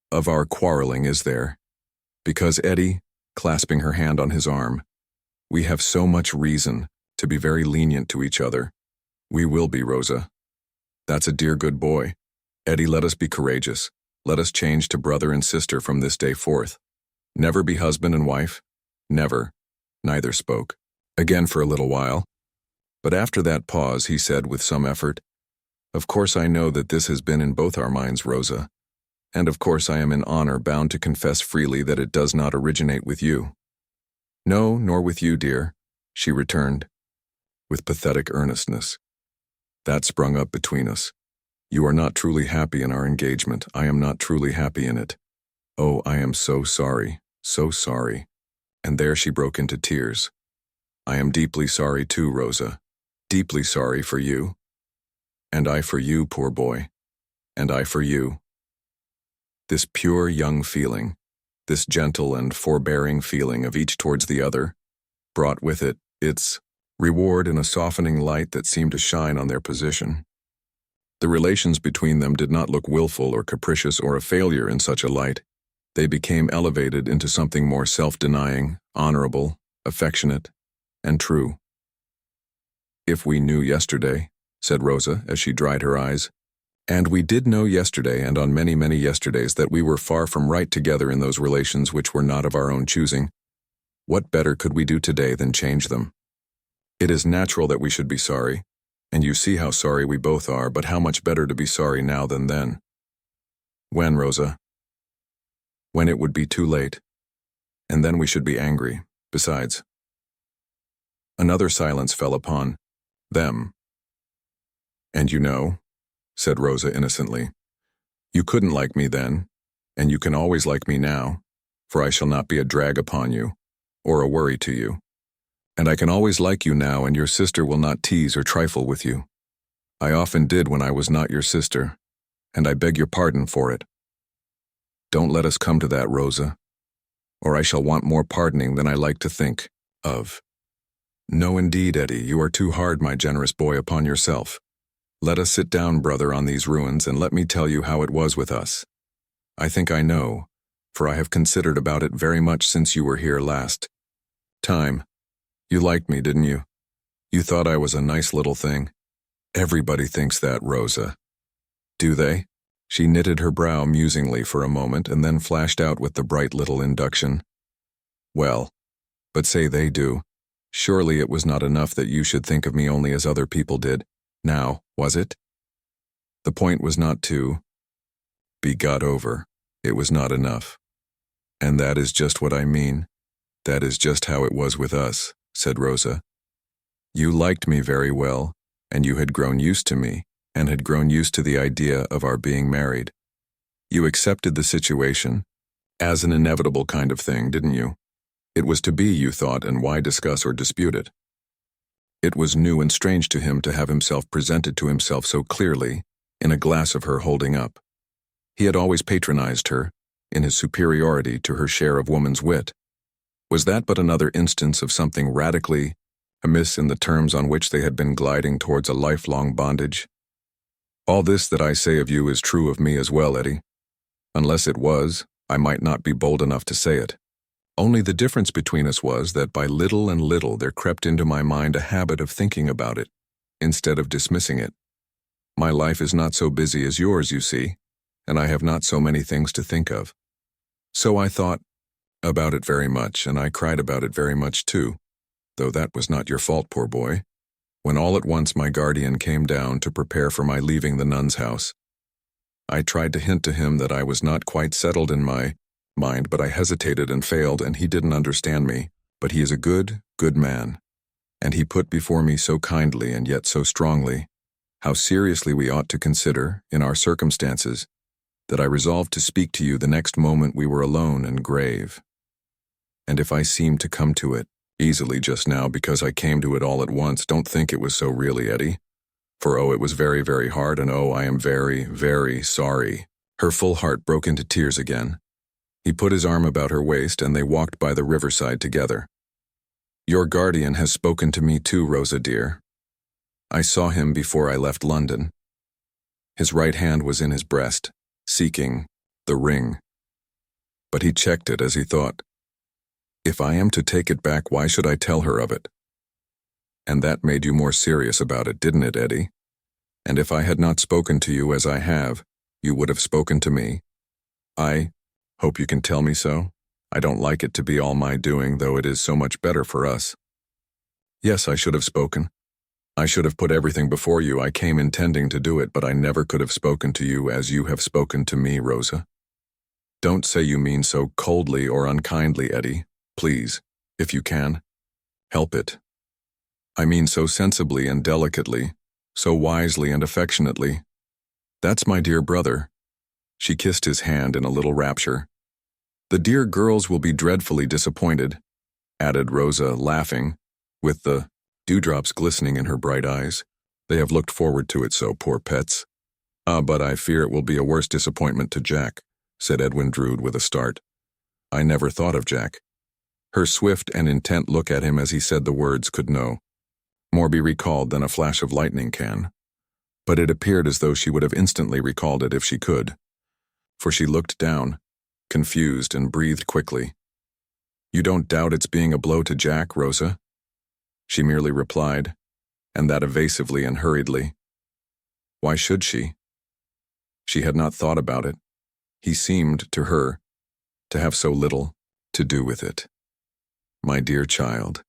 "of our quarreling, is there? Because, Eddie," clasping her hand on his arm, "we have so much reason to be very lenient to each other. We will be, Rosa. That's a dear good boy. Eddie, let us be courageous. Let us change to brother and sister from this day forth. Never be husband and wife? Never." Neither spoke. Again for a little while. But after that pause he said with some effort, "Of course I know that this has been in both our minds, Rosa. And of course I am in honor bound to confess freely that it does not originate with you." "No, nor with you, dear," she returned, with pathetic earnestness. "That sprung up between us. You are not truly happy in our engagement. I am not truly happy in it. Oh, I am so sorry, so sorry." And there she broke into tears. "I am deeply sorry too, Rosa. Deeply sorry for you. And I for you, poor boy. And I for you." This pure young feeling, this gentle and forbearing feeling of each towards the other, brought with it its reward in a softening light that seemed to shine on their position. The relations between them did not look willful or capricious or a failure in such a light. They became elevated into something more self-denying, honorable, affectionate, and true. "If we knew yesterday," said Rosa as she dried her eyes, "and we did know yesterday and on many, many yesterdays that we were far from right together in those relations which were not of our own choosing, what better could we do today than change them? It is natural that we should be sorry, and you see how sorry we both are, but how much better to be sorry now than then." "When, Rosa?" "When it would be too late. And then we should be angry, besides." Another silence fell upon them. "And you know," said Rosa innocently, "you couldn't like me then, and you can always like me now, for I shall not be a drag upon you, or a worry to you. And I can always like you now, and your sister will not tease or trifle with you. I often did when I was not your sister, and I beg your pardon for it. Don't let us come to that, Rosa, or I shall want more pardoning than I like to think of." "No, indeed, Eddie, you are too hard, my generous boy, upon yourself. Let us sit down, brother, on these ruins, and let me tell you how it was with us. I think I know, for I have considered about it very much since you were here last time. You liked me, didn't you? You thought I was a nice little thing. Everybody thinks that, Rosa." "Do they?" She knitted her brow musingly for a moment and then flashed out with the bright little induction. "Well, but say they do. Surely it was not enough that you should think of me only as other people did. Now, was it? The point was not to be got over. It was not enough. And that is just what I mean. That is just how it was with us, said Rosa. You liked me very well, and you had grown used to me, and had grown used to the idea of our being married. You accepted the situation as an inevitable kind of thing, didn't you? It was to be, you thought, and why discuss or dispute it? It was new and strange to him to have himself presented to himself so clearly, in a glass of her holding up. He had always patronized her, in his superiority to her share of woman's wit. Was that but another instance of something radically amiss in the terms on which they had been gliding towards a lifelong bondage? All this that I say of you is true of me as well, Eddie. Unless it was, I might not be bold enough to say it. Only the difference between us was that by little and little there crept into my mind a habit of thinking about it, instead of dismissing it. My life is not so busy as yours, you see, and I have not so many things to think of. So I thought about it very much, and I cried about it very much too, though that was not your fault, poor boy, when all at once my guardian came down to prepare for my leaving the nun's house. I tried to hint to him that I was not quite settled in my mind, but I hesitated and failed, and he didn't understand me. But he is a good, good man, and he put before me so kindly and yet so strongly how seriously we ought to consider, in our circumstances, that I resolved to speak to you the next moment we were alone and grave. And if I seemed to come to it easily just now because I came to it all at once, don't think it was so really, Eddie. For it was very, very hard, and I am very, very sorry. Her full heart broke into tears again. He put his arm about her waist, and they walked by the riverside together. Your guardian has spoken to me too, Rosa dear. I saw him before I left London. His right hand was in his breast, seeking the ring. But he checked it as he thought, if I am to take it back, why should I tell her of it? And that made you more serious about it, didn't it, Eddie? And if I had not spoken to you as I have, you would have spoken to me. I hope you can tell me so. I don't like it to be all my doing, though it is so much better for us. Yes, I should have spoken. I should have put everything before you. I came intending to do it, but I never could have spoken to you as you have spoken to me, Rosa. Don't say you mean so coldly or unkindly, Eddie. Please, if you can, help it. I mean so sensibly and delicately, so wisely and affectionately. That's my dear brother. She kissed his hand in a little rapture. The dear girls will be dreadfully disappointed, added Rosa, laughing, with the dewdrops glistening in her bright eyes. They have looked forward to it so, poor pets. But I fear it will be a worse disappointment to Jack, said Edwin Drood with a start. I never thought of Jack. Her swift and intent look at him as he said the words could no more be recalled than a flash of lightning can. But it appeared as though she would have instantly recalled it if she could, for she looked down, confused, and breathed quickly. You don't doubt its being a blow to Jack, Rosa? She merely replied, and that evasively and hurriedly. Why should she? She had not thought about it. He seemed, to her, to have so little to do with it. My dear child,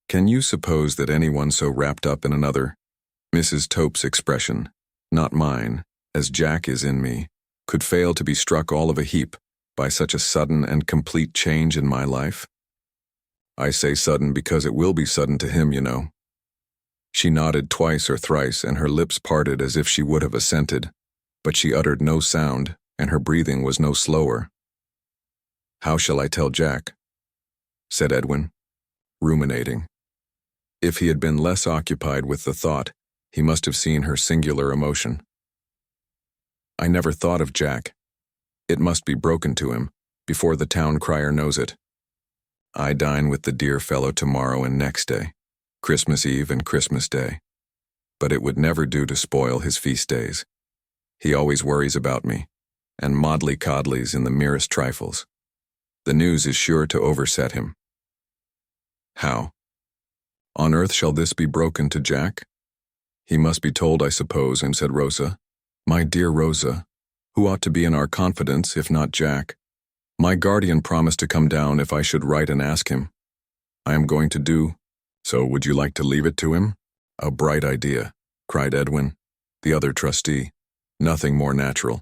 can you suppose that anyone so wrapped up in another, Mrs. Tope's expression, not mine, as Jack is in me, could fail to be struck all of a heap by such a sudden and complete change in my life? I say sudden because it will be sudden to him, you know. She nodded twice or thrice, and her lips parted as if she would have assented, but she uttered no sound, and her breathing was no slower. How shall I tell Jack? Said Edwin, ruminating. If he had been less occupied with the thought, he must have seen her singular emotion. I never thought of Jack. It must be broken to him, before the town crier knows it. I dine with the dear fellow tomorrow and next day, Christmas Eve and Christmas Day. But it would never do to spoil his feast days. He always worries about me, and moddly-coddlies in the merest trifles. The news is sure to overset him. How on earth shall this be broken to Jack? He must be told, I suppose, and said Rosa, my dear Rosa, who ought to be in our confidence, if not Jack. My guardian promised to come down if I should write and ask him. I am going to do so. Would you like to leave it to him? A bright idea, cried Edwin, the other trustee. Nothing more natural.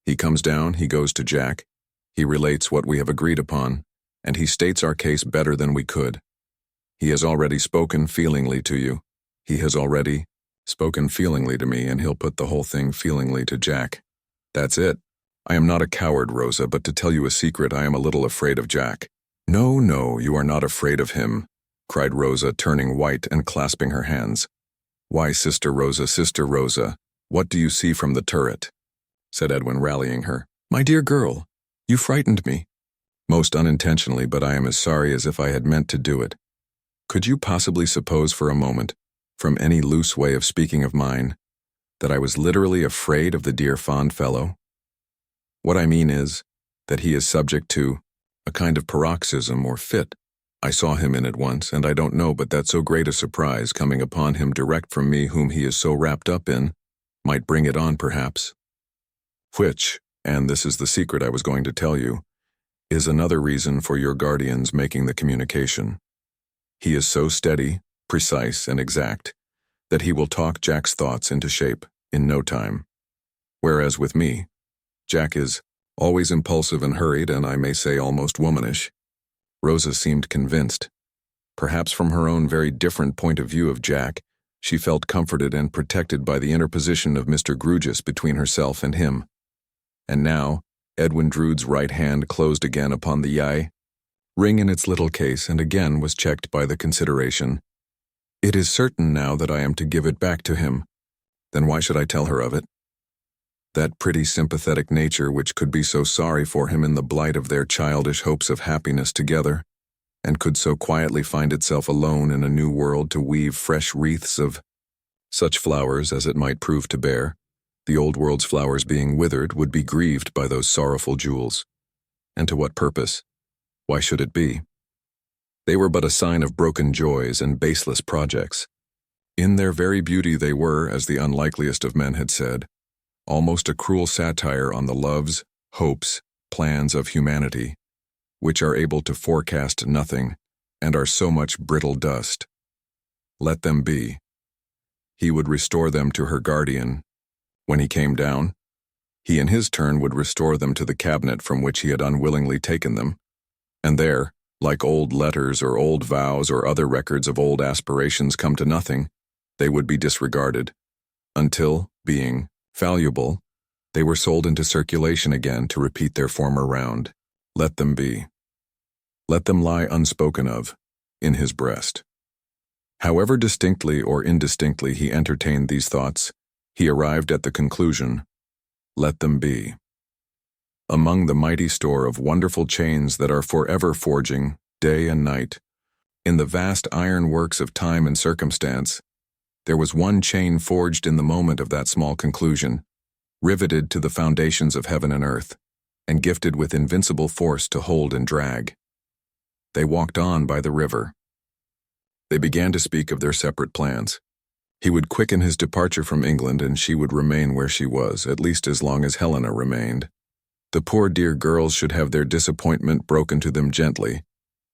He comes down, he goes to Jack. He relates what we have agreed upon, and he states our case better than we could. He has already spoken feelingly to you. He has already spoken feelingly to me, and he'll put the whole thing feelingly to Jack. That's it. I am not a coward, Rosa, but to tell you a secret, I am a little afraid of Jack. No, no, you are not afraid of him, cried Rosa, turning white and clasping her hands. Why, Sister Rosa, what do you see from the turret? Said Edwin, rallying her. My dear girl, you frightened me. Most unintentionally, but I am as sorry as if I had meant to do it. Could you possibly suppose for a moment, from any loose way of speaking of mine, that I was literally afraid of the dear fond fellow? What I mean is, that he is subject to a kind of paroxysm or fit. I saw him in it once, and I don't know but that so great a surprise coming upon him direct from me whom he is so wrapped up in, might bring it on perhaps. Which, and this is the secret I was going to tell you, is another reason for your guardian's making the communication. He is so steady, precise, and exact, that he will talk Jack's thoughts into shape in no time. Whereas with me, Jack is always impulsive and hurried, and I may say almost womanish. Rosa seemed convinced. Perhaps from her own very different point of view of Jack, she felt comforted and protected by the interposition of Mr. Grewgious between herself and him. And now, Edwin Drood's right hand closed again upon the ring in its little case, and again was checked by the consideration. It is certain now that I am to give it back to him. Then why should I tell her of it? That pretty sympathetic nature which could be so sorry for him in the blight of their childish hopes of happiness together, and could so quietly find itself alone in a new world to weave fresh wreaths of such flowers as it might prove to bear, the old world's flowers being withered, would be grieved by those sorrowful jewels. And to what purpose? Why should it be? They were but a sign of broken joys and baseless projects. In their very beauty they were, as the unlikeliest of men had said, almost a cruel satire on the loves, hopes, plans of humanity, which are able to forecast nothing, and are so much brittle dust. Let them be. He would restore them to her guardian. When he came down, he in his turn would restore them to the cabinet from which he had unwillingly taken them, and there, like old letters or old vows or other records of old aspirations come to nothing, they would be disregarded, until, being valuable, they were sold into circulation again to repeat their former round. Let them be. Let them lie unspoken of, in his breast. However distinctly or indistinctly he entertained these thoughts, he arrived at the conclusion, let them be. Among the mighty store of wonderful chains that are forever forging, day and night, in the vast iron works of time and circumstance, there was one chain forged in the moment of that small conclusion, riveted to the foundations of heaven and earth, and gifted with invincible force to hold and drag. They walked on by the river. They began to speak of their separate plans. He would quicken his departure from England, and she would remain where she was, at least as long as Helena remained. The poor dear girls should have their disappointment broken to them gently,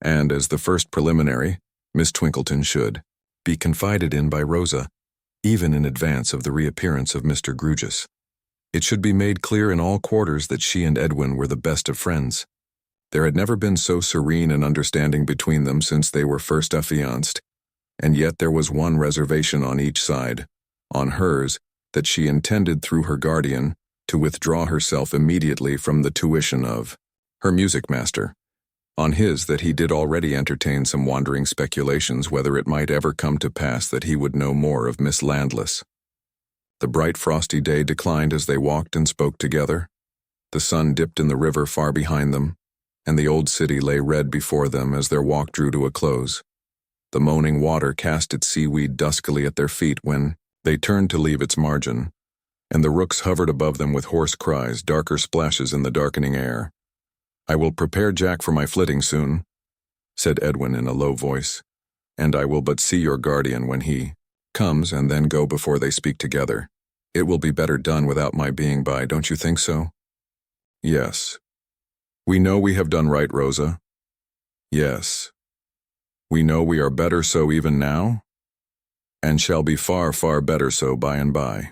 and, as the first preliminary, Miss Twinkleton should be confided in by Rosa, even in advance of the reappearance of Mr. Grewgious. It should be made clear in all quarters that she and Edwin were the best of friends. There had never been so serene an understanding between them since they were first affianced, and yet there was one reservation on each side, on hers, that she intended through her guardian to withdraw herself immediately from the tuition of her music master, on his that he did already entertain some wandering speculations whether it might ever come to pass that he would know more of Miss Landless. The bright frosty day declined as they walked and spoke together. The sun dipped in the river far behind them, and the old city lay red before them as their walk drew to a close. The moaning water cast its seaweed duskily at their feet when they turned to leave its margin, and the rooks hovered above them with hoarse cries, darker splashes in the darkening air. I will prepare Jack for my flitting soon, said Edwin in a low voice, and I will but see your guardian when he comes, and then go before they speak together. It will be better done without my being by, don't you think so? Yes. We know we have done right, Rosa. Yes. We know we are better so even now, and shall be far, far better so by and by.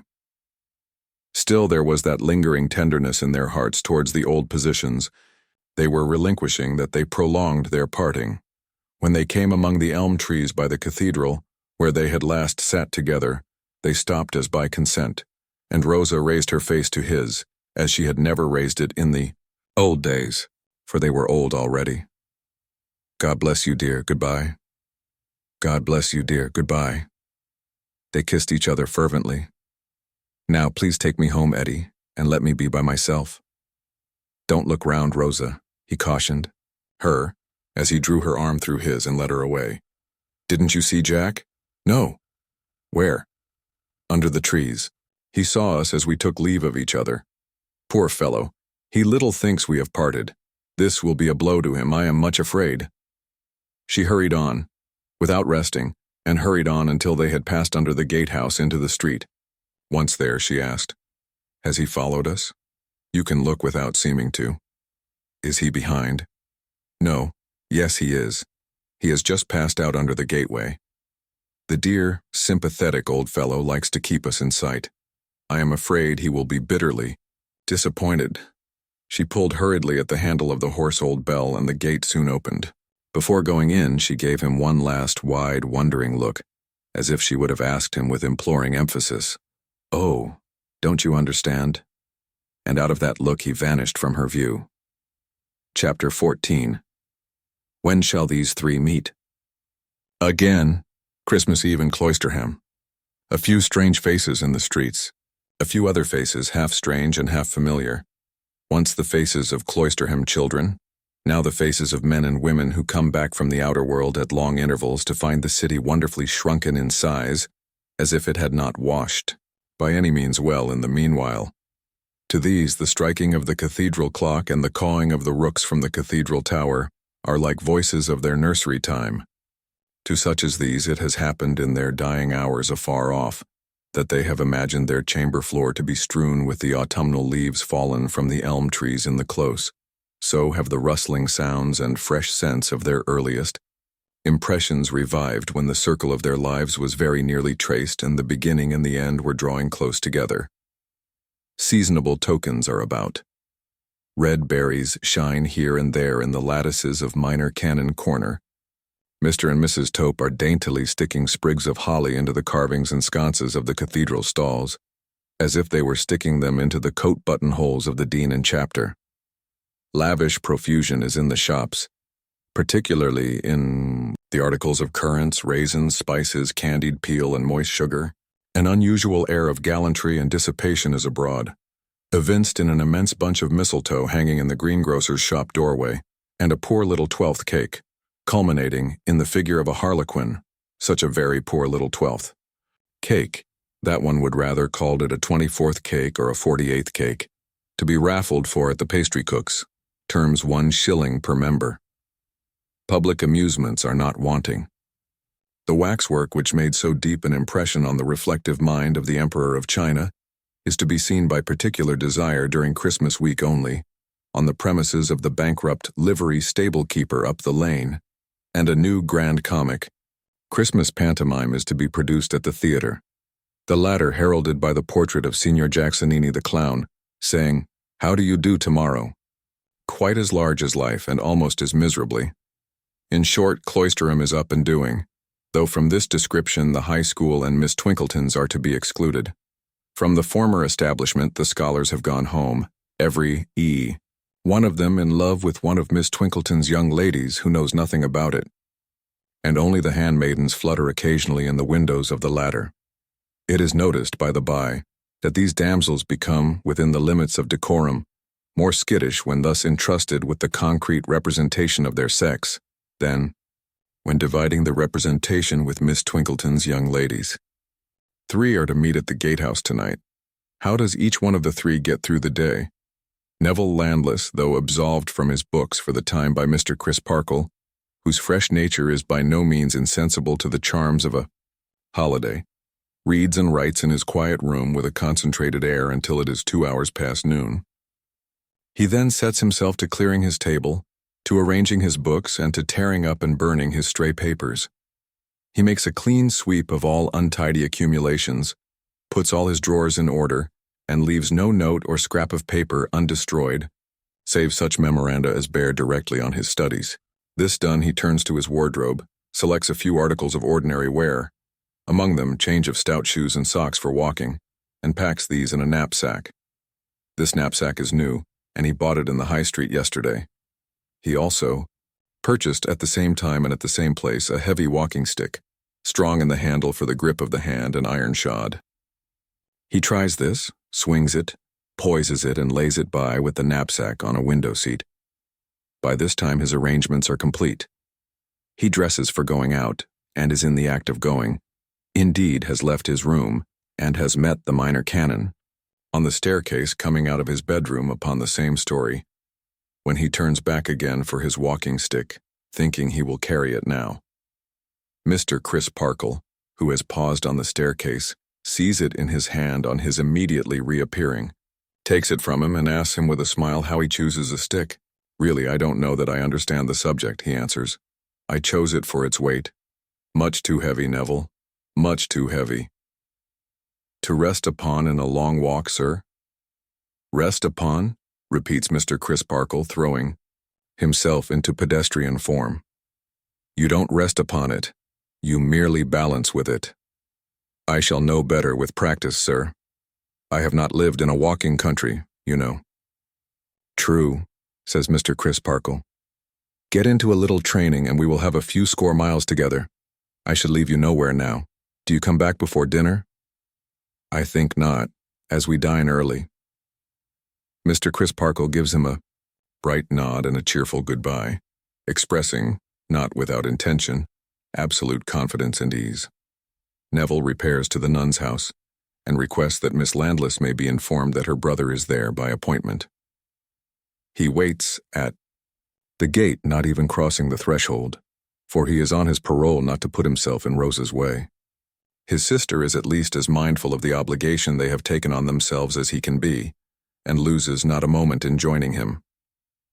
Still there was that lingering tenderness in their hearts towards the old positions, They were relinquishing that they prolonged their parting. When they came among the elm trees by the cathedral, where they had last sat together, they stopped as by consent, and Rosa raised her face to his, as she had never raised it in the old days, for they were old already. God bless you, dear, goodbye. God bless you, dear, goodbye. They kissed each other fervently. Now please take me home, Eddie, and let me be by myself. Don't look round, Rosa, he cautioned her, as he drew her arm through his and led her away. Didn't you see Jack? No. Where? Under the trees. He saw us as we took leave of each other. Poor fellow, he little thinks we have parted. This will be a blow to him, I am much afraid. She hurried on, without resting, and hurried on until they had passed under the gatehouse into the street. Once there, she asked, Has he followed us? You can look without seeming to. Is he behind? No. Yes, he is. He has just passed out under the gateway. The dear, sympathetic old fellow likes to keep us in sight. I am afraid he will be bitterly disappointed. She pulled hurriedly at the handle of the hoarse old bell, and the gate soon opened. Before going in, she gave him one last, wide, wondering look, as if she would have asked him with imploring emphasis, Oh, don't you understand? And out of that look he vanished from her view. Chapter 14. When shall these three meet? Again, Christmas Eve in Cloisterham. A few strange faces in the streets. A few other faces, half strange and half familiar. Once the faces of Cloisterham children, now the faces of men and women who come back from the outer world at long intervals to find the city wonderfully shrunken in size, as if it had not washed by any means well in the meanwhile. To these, the striking of the cathedral clock and the cawing of the rooks from the cathedral tower are like voices of their nursery time. To such as these it has happened in their dying hours afar off, that they have imagined their chamber floor to be strewn with the autumnal leaves fallen from the elm trees in the close. So have the rustling sounds and fresh scents of their earliest impressions revived when the circle of their lives was very nearly traced and the beginning and the end were drawing close together. Seasonable tokens are about. Red berries shine here and there in the lattices of Minor Canon Corner. Mr. and Mrs. Tope are daintily sticking sprigs of holly into the carvings and sconces of the cathedral stalls, as if they were sticking them into the coat buttonholes of the dean and chapter. Lavish profusion is in the shops, particularly in the articles of currants, raisins, spices, candied peel, and moist sugar. An unusual air of gallantry and dissipation is abroad, evinced in an immense bunch of mistletoe hanging in the greengrocer's shop doorway, and a poor little 12th cake, culminating in the figure of a harlequin, such a very poor little 12th cake, that one would rather called it a 24th cake or a 48th cake, to be raffled for at the pastry cook's, terms 1 shilling per member. Public amusements are not wanting. The waxwork which made so deep an impression on the reflective mind of the Emperor of China is to be seen by particular desire during Christmas week only, on the premises of the bankrupt livery stable-keeper up the lane, and a new grand comic, Christmas pantomime, is to be produced at the theatre, the latter heralded by the portrait of Signor Jacksonini the clown, saying, How do you do tomorrow? Quite as large as life and almost as miserably. In short, Cloisterham is up and doing, though from this description the high school and Miss Twinkletons are to be excluded. From the former establishment the scholars have gone home, every one of them in love with one of Miss Twinkleton's young ladies who knows nothing about it, and only the handmaidens flutter occasionally in the windows of the latter. It is noticed, by the by, that these damsels become, within the limits of decorum, more skittish when thus entrusted with the concrete representation of their sex, than when dividing the representation with Miss Twinkleton's young ladies. 3 are to meet at the gatehouse tonight. How does each one of the 3 get through the day? Neville Landless, though absolved from his books for the time by Mr. Crisparkle, whose fresh nature is by no means insensible to the charms of a holiday, reads and writes in his quiet room with a concentrated air until it is 2 hours past noon. He then sets himself to clearing his table, to arranging his books, and to tearing up and burning his stray papers. He makes a clean sweep of all untidy accumulations, puts all his drawers in order, and leaves no note or scrap of paper undestroyed, save such memoranda as bear directly on his studies. This done, he turns to his wardrobe, selects a few articles of ordinary wear, among them change of stout shoes and socks for walking, and packs these in a knapsack. This knapsack is new, and he bought it in the high street yesterday. He also purchased at the same time and at the same place a heavy walking stick, strong in the handle for the grip of the hand and iron shod. He tries this, swings it, poises it, and lays it by with the knapsack on a window seat. By this time his arrangements are complete. He dresses for going out, and is in the act of going. Indeed, has left his room, and has met the minor canon on the staircase coming out of his bedroom upon the same story, when he turns back again for his walking stick, thinking he will carry it now. Mr. Crisparkle, who has paused on the staircase, sees it in his hand on his immediately reappearing, takes it from him and asks him with a smile how he chooses a stick. Really, I don't know that I understand the subject, he answers. I chose it for its weight. Much too heavy, Neville. Much too heavy. To rest upon in a long walk, sir? Rest upon? Repeats Mr. Crisparkle, throwing himself into pedestrian form. You don't rest upon it. You merely balance with it. I shall know better with practice, sir. I have not lived in a walking country, you know. True, says Mr. Crisparkle. Get into a little training and we will have a few score miles together. I should leave you nowhere now. Do you come back before dinner? I think not, as we dine early. Mr. Crisparkle gives him a bright nod and a cheerful goodbye, expressing, not without intention, absolute confidence and ease. Neville repairs to the nun's house and requests that Miss Landless may be informed that her brother is there by appointment. He waits at the gate, not even crossing the threshold, for he is on his parole not to put himself in Rose's way. His sister is at least as mindful of the obligation they have taken on themselves as he can be, and loses not a moment in joining him.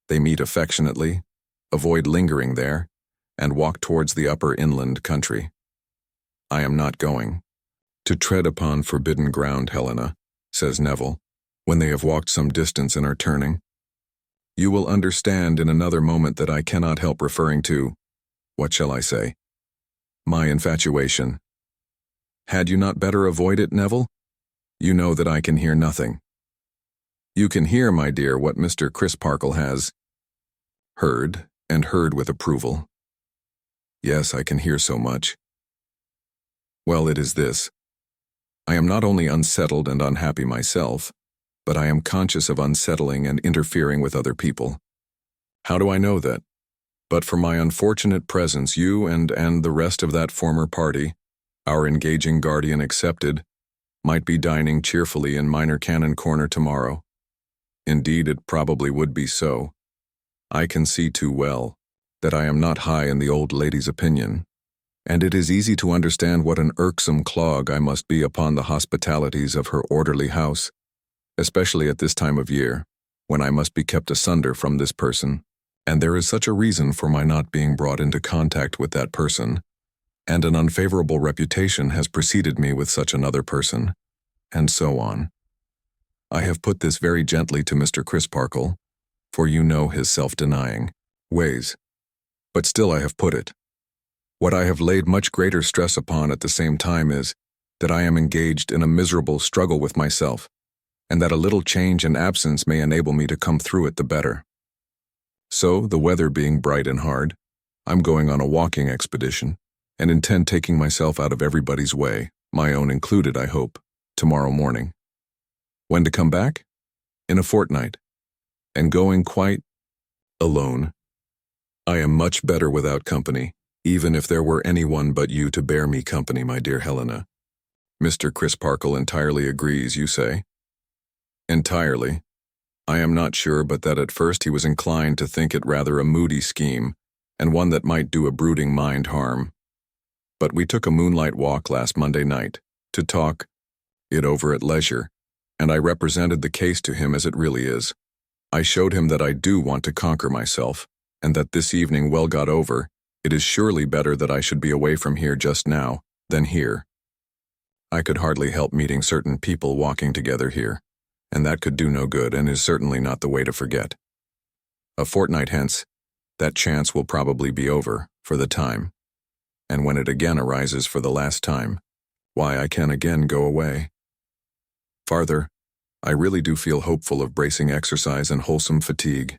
They meet affectionately, avoid lingering there, and walk towards the upper inland country. I am not going to tread upon forbidden ground, Helena, says Neville, when they have walked some distance and are turning. You will understand in another moment that I cannot help referring to, what shall I say, my infatuation. Had you not better avoid it, Neville? You know that I can hear nothing. You can hear, my dear, what Mr. Crisparkle has heard, and heard with approval. Yes, I can hear so much. Well, it is this. I am not only unsettled and unhappy myself, but I am conscious of unsettling and interfering with other people. How do I know that? But for my unfortunate presence, you and the rest of that former party, our engaging guardian excepted, might be dining cheerfully in Minor Canon Corner tomorrow. Indeed, it probably would be so. I can see too well that I am not high in the old lady's opinion, and it is easy to understand what an irksome clog I must be upon the hospitalities of her orderly house, especially at this time of year, when I must be kept asunder from this person, and there is such a reason for my not being brought into contact with that person, and an unfavorable reputation has preceded me with such another person, and so on. I have put this very gently to Mr. Crisparkle, for you know his self-denying ways, but still I have put it. What I have laid much greater stress upon at the same time is that I am engaged in a miserable struggle with myself, and that a little change and absence may enable me to come through it the better. So, the weather being bright and hard, I'm going on a walking expedition, and intend taking myself out of everybody's way, my own included, I hope, tomorrow morning. When to come back? In a fortnight. And going quite alone. I am much better without company, even if there were anyone but you to bear me company, my dear Helena. Mr. Crisparkle entirely agrees, you say? Entirely. I am not sure but that at first he was inclined to think it rather a moody scheme, and one that might do a brooding mind harm. But we took a moonlight walk last Monday night, to talk it over at leisure, and I represented the case to him as it really is. I showed him that I do want to conquer myself, and that this evening well got over, it is surely better that I should be away from here just now, than here. I could hardly help meeting certain people walking together here, and that could do no good and is certainly not the way to forget. A fortnight hence, that chance will probably be over, for the time. And when it again arises for the last time, why, I can again go away. Farther, I really do feel hopeful of bracing exercise and wholesome fatigue.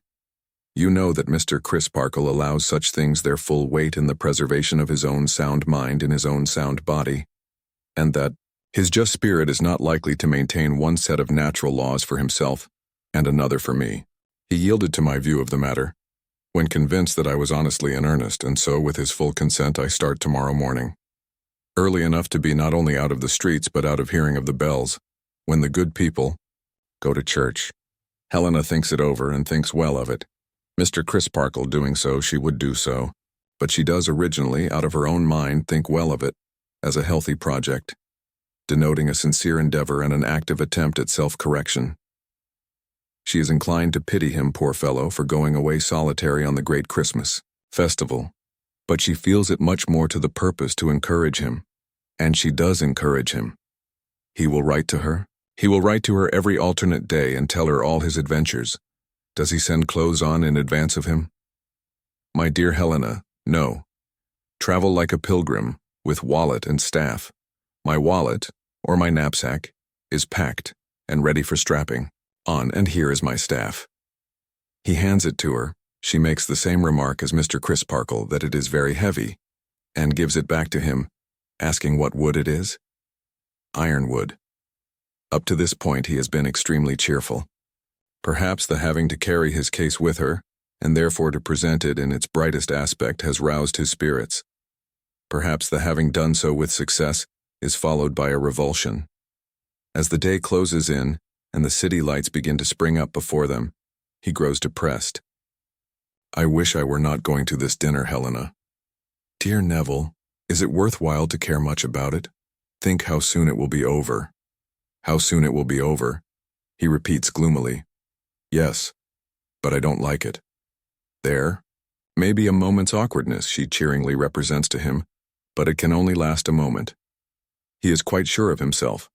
You know that Mr. Crisparkle allows such things their full weight in the preservation of his own sound mind in his own sound body, and that his just spirit is not likely to maintain one set of natural laws for himself and another for me. He yielded to my view of the matter, when convinced that I was honestly in earnest, and so with his full consent I start tomorrow morning. Early enough to be not only out of the streets but out of hearing of the bells, when the good people go to church. Helena thinks it over and thinks well of it. Mr. Crisparkle doing so, she would do so, but she does originally, out of her own mind, think well of it, as a healthy project, denoting a sincere endeavor and an active attempt at self-correction. She is inclined to pity him, poor fellow, for going away solitary on the great Christmas festival, but she feels it much more to the purpose to encourage him, and she does encourage him. He will write to her. He will write to her every alternate day and tell her all his adventures. Does he send clothes on in advance of him? My dear Helena, no. Travel like a pilgrim, with wallet and staff. My wallet, or my knapsack, is packed and ready for strapping on, and here is my staff. He hands it to her. She makes the same remark as Mr. Crisparkle, that it is very heavy, and gives it back to him, asking what wood it is. Ironwood. Up to this point he has been extremely cheerful. Perhaps the having to carry his case with her, and therefore to present it in its brightest aspect, has roused his spirits. Perhaps the having done so with success is followed by a revulsion. As the day closes in, and the city lights begin to spring up before them, he grows depressed. I wish I were not going to this dinner, Helena. Dear Neville, is it worthwhile to care much about it? Think how soon it will be over. How soon it will be over, he repeats gloomily. Yes, but I don't like it. There, maybe a moment's awkwardness, she cheeringly represents to him, but it can only last a moment. He is quite sure of himself.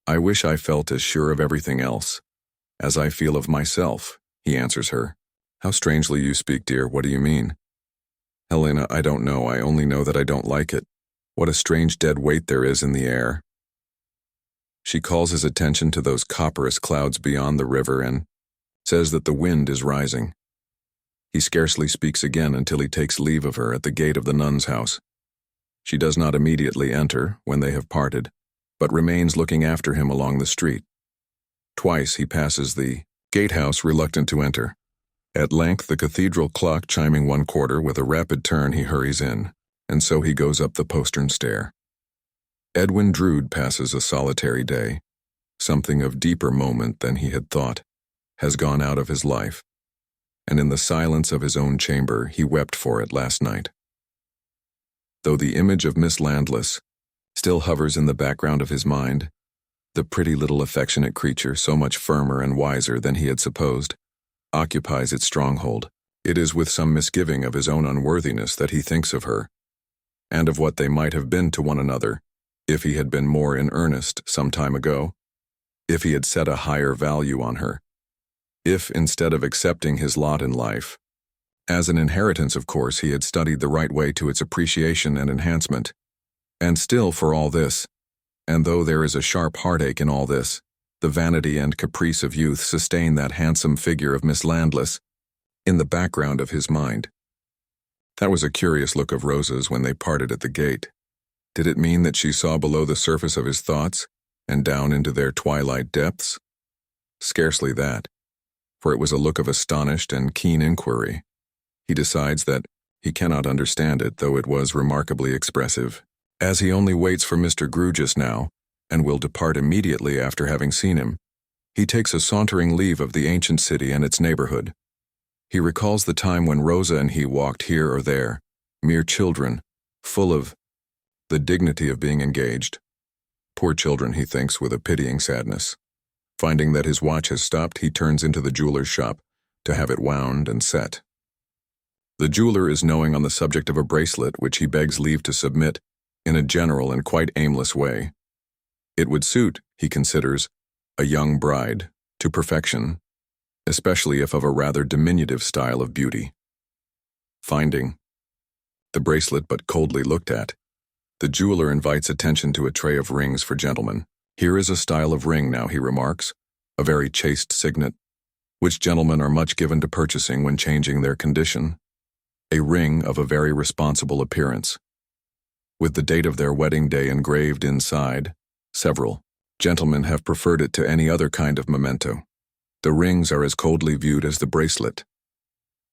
I wish I felt as sure of everything else as I feel of myself, he answers her. How strangely you speak, dear, what do you mean? Helena, I don't know, I only know that I don't like it. What a strange dead weight there is in the air. She calls his attention to those copperous clouds beyond the river and says that the wind is rising. He scarcely speaks again until he takes leave of her at the gate of the nun's house. She does not immediately enter when they have parted, but remains looking after him along the street. Twice he passes the gatehouse reluctant to enter. At length, the cathedral clock chiming 1/4, with a rapid turn he hurries in, and so he goes up the postern stair. Edwin Drood passes a solitary day. Something of deeper moment than he had thought has gone out of his life, and in the silence of his own chamber he wept for it last night. Though the image of Miss Landless still hovers in the background of his mind, the pretty little affectionate creature, so much firmer and wiser than he had supposed, occupies its stronghold. It is with some misgiving of his own unworthiness that he thinks of her, and of what they might have been to one another if he had been more in earnest some time ago, if he had set a higher value on her, if, instead of accepting his lot in life, as an inheritance of course, he had studied the right way to its appreciation and enhancement. And still, for all this, and though there is a sharp heartache in all this, the vanity and caprice of youth sustain that handsome figure of Miss Landless in the background of his mind. That was a curious look of Rosa's when they parted at the gate. Did it mean that she saw below the surface of his thoughts and down into their twilight depths? Scarcely that, for it was a look of astonished and keen inquiry. He decides that he cannot understand it, though it was remarkably expressive. As he only waits for Mr. Grewgious now, and will depart immediately after having seen him, he takes a sauntering leave of the ancient city and its neighborhood. He recalls the time when Rosa and he walked here or there, mere children, full of the dignity of being engaged. Poor children, he thinks with a pitying sadness. Finding that his watch has stopped, he turns into the jeweler's shop to have it wound and set. The jeweler is knowing on the subject of a bracelet which he begs leave to submit in a general and quite aimless way. It would suit, he considers, a young bride to perfection, especially if of a rather diminutive style of beauty. Finding the bracelet but coldly looked at, the jeweler invites attention to a tray of rings for gentlemen. Here is a style of ring now, he remarks, a very chaste signet, which gentlemen are much given to purchasing when changing their condition. A ring of a very responsible appearance, with the date of their wedding day engraved inside. Several gentlemen have preferred it to any other kind of memento. The rings are as coldly viewed as the bracelet.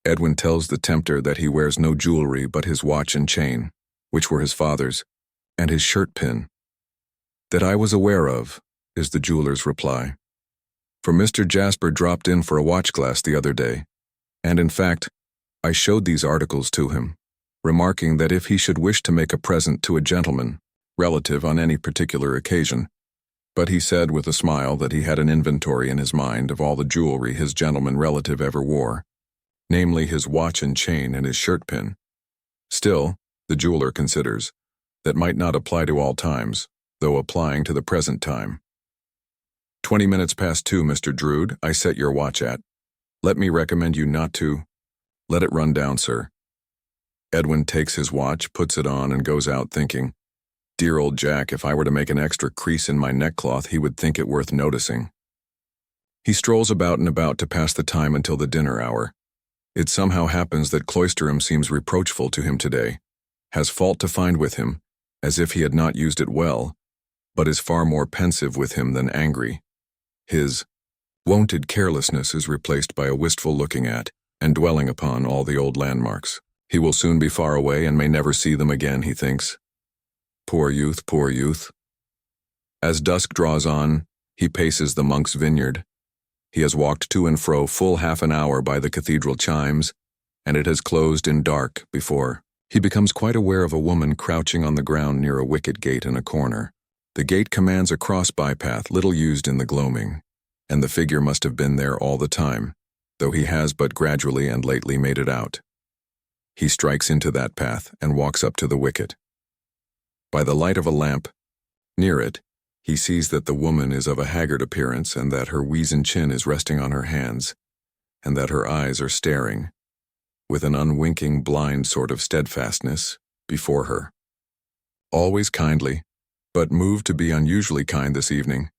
Edwin tells the tempter that he wears no jewelry but his watch and chain, which were his father's, and his shirt pin. That I was aware of, is the jeweler's reply. For Mr. Jasper dropped in for a watch glass the other day, and in fact, I showed these articles to him, remarking that if he should wish to make a present to a gentleman, relative on any particular occasion, but he said with a smile that he had an inventory in his mind of all the jewelry his gentleman relative ever wore, namely his watch and chain and his shirt pin. Still, the jeweler considers, that might not apply to all times, though applying to the present time. 20 minutes past 2, Mr. Drood, I set your watch at. Let me recommend you not to. Let it run down, sir. Edwin takes his watch, puts it on, and goes out thinking, dear old Jack, if I were to make an extra crease in my neckcloth, he would think it worth noticing. He strolls about and about to pass the time until the dinner hour. It somehow happens that Cloisterham seems reproachful to him today, has fault to find with him, as if he had not used it well, but is far more pensive with him than angry. His wonted carelessness is replaced by a wistful looking at and dwelling upon all the old landmarks. He will soon be far away and may never see them again, he thinks. Poor youth, poor youth. As dusk draws on, he paces the monk's vineyard. He has walked to and fro full half an hour by the cathedral chimes, and it has closed in dark before he becomes quite aware of a woman crouching on the ground near a wicket gate in a corner. The gate commands a cross bypath little used in the gloaming, and the figure must have been there all the time, though he has but gradually and lately made it out. He strikes into that path and walks up to the wicket. By the light of a lamp, near it, he sees that the woman is of a haggard appearance and that her weazen chin is resting on her hands, and that her eyes are staring, with an unwinking blind sort of steadfastness, before her. Always kindly, but moved to be unusually kind this evening,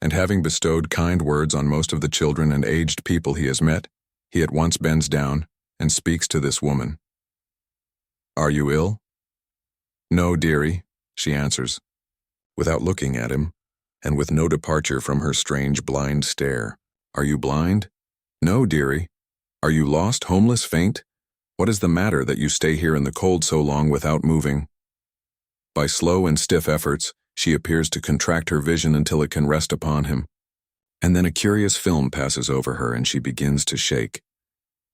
and having bestowed kind words on most of the children and aged people he has met, he at once bends down and speaks to this woman. Are you ill? No, dearie, she answers, without looking at him, and with no departure from her strange blind stare. Are you blind? No, dearie. Are you lost, homeless, faint? What is the matter that you stay here in the cold so long without moving? By slow and stiff efforts, she appears to contract her vision until it can rest upon him, and then a curious film passes over her and she begins to shake.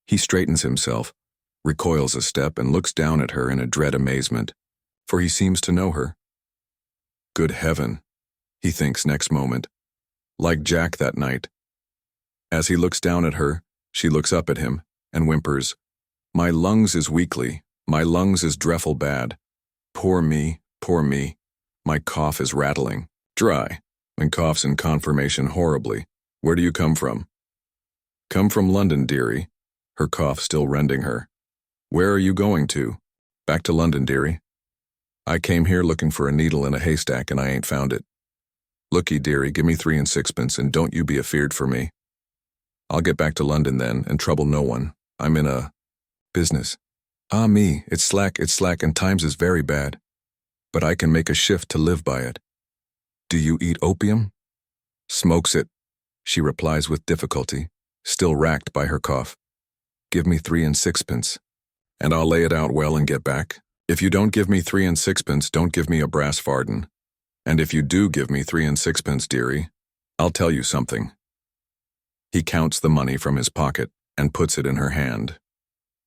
He straightens himself, recoils a step, and looks down at her in a dread amazement, for he seems to know her. Good heaven, he thinks next moment, like Jack that night. As he looks down at her, she looks up at him and whimpers, My lungs is weakly, my lungs is dreffle bad. Poor me, my cough is rattling, dry, and coughs in confirmation horribly. Where do you come from? Come from London, dearie, her cough still rending her. Where are you going to? Back to London, dearie. I came here looking for a needle in a haystack and I ain't found it. Looky, dearie, give me 3 and 6pence and don't you be afeard for me. I'll get back to London then and trouble no one. I'm in a business. Ah me, it's slack, and times is very bad. But I can make a shift to live by it. Do you eat opium? Smokes it, she replies with difficulty, still racked by her cough. Give me 3 and 6pence, and I'll lay it out well and get back. If you don't give me 3 and 6pence, don't give me a brass farden. And if you do give me 3 and 6pence, dearie, I'll tell you something. He counts the money from his pocket and puts it in her hand.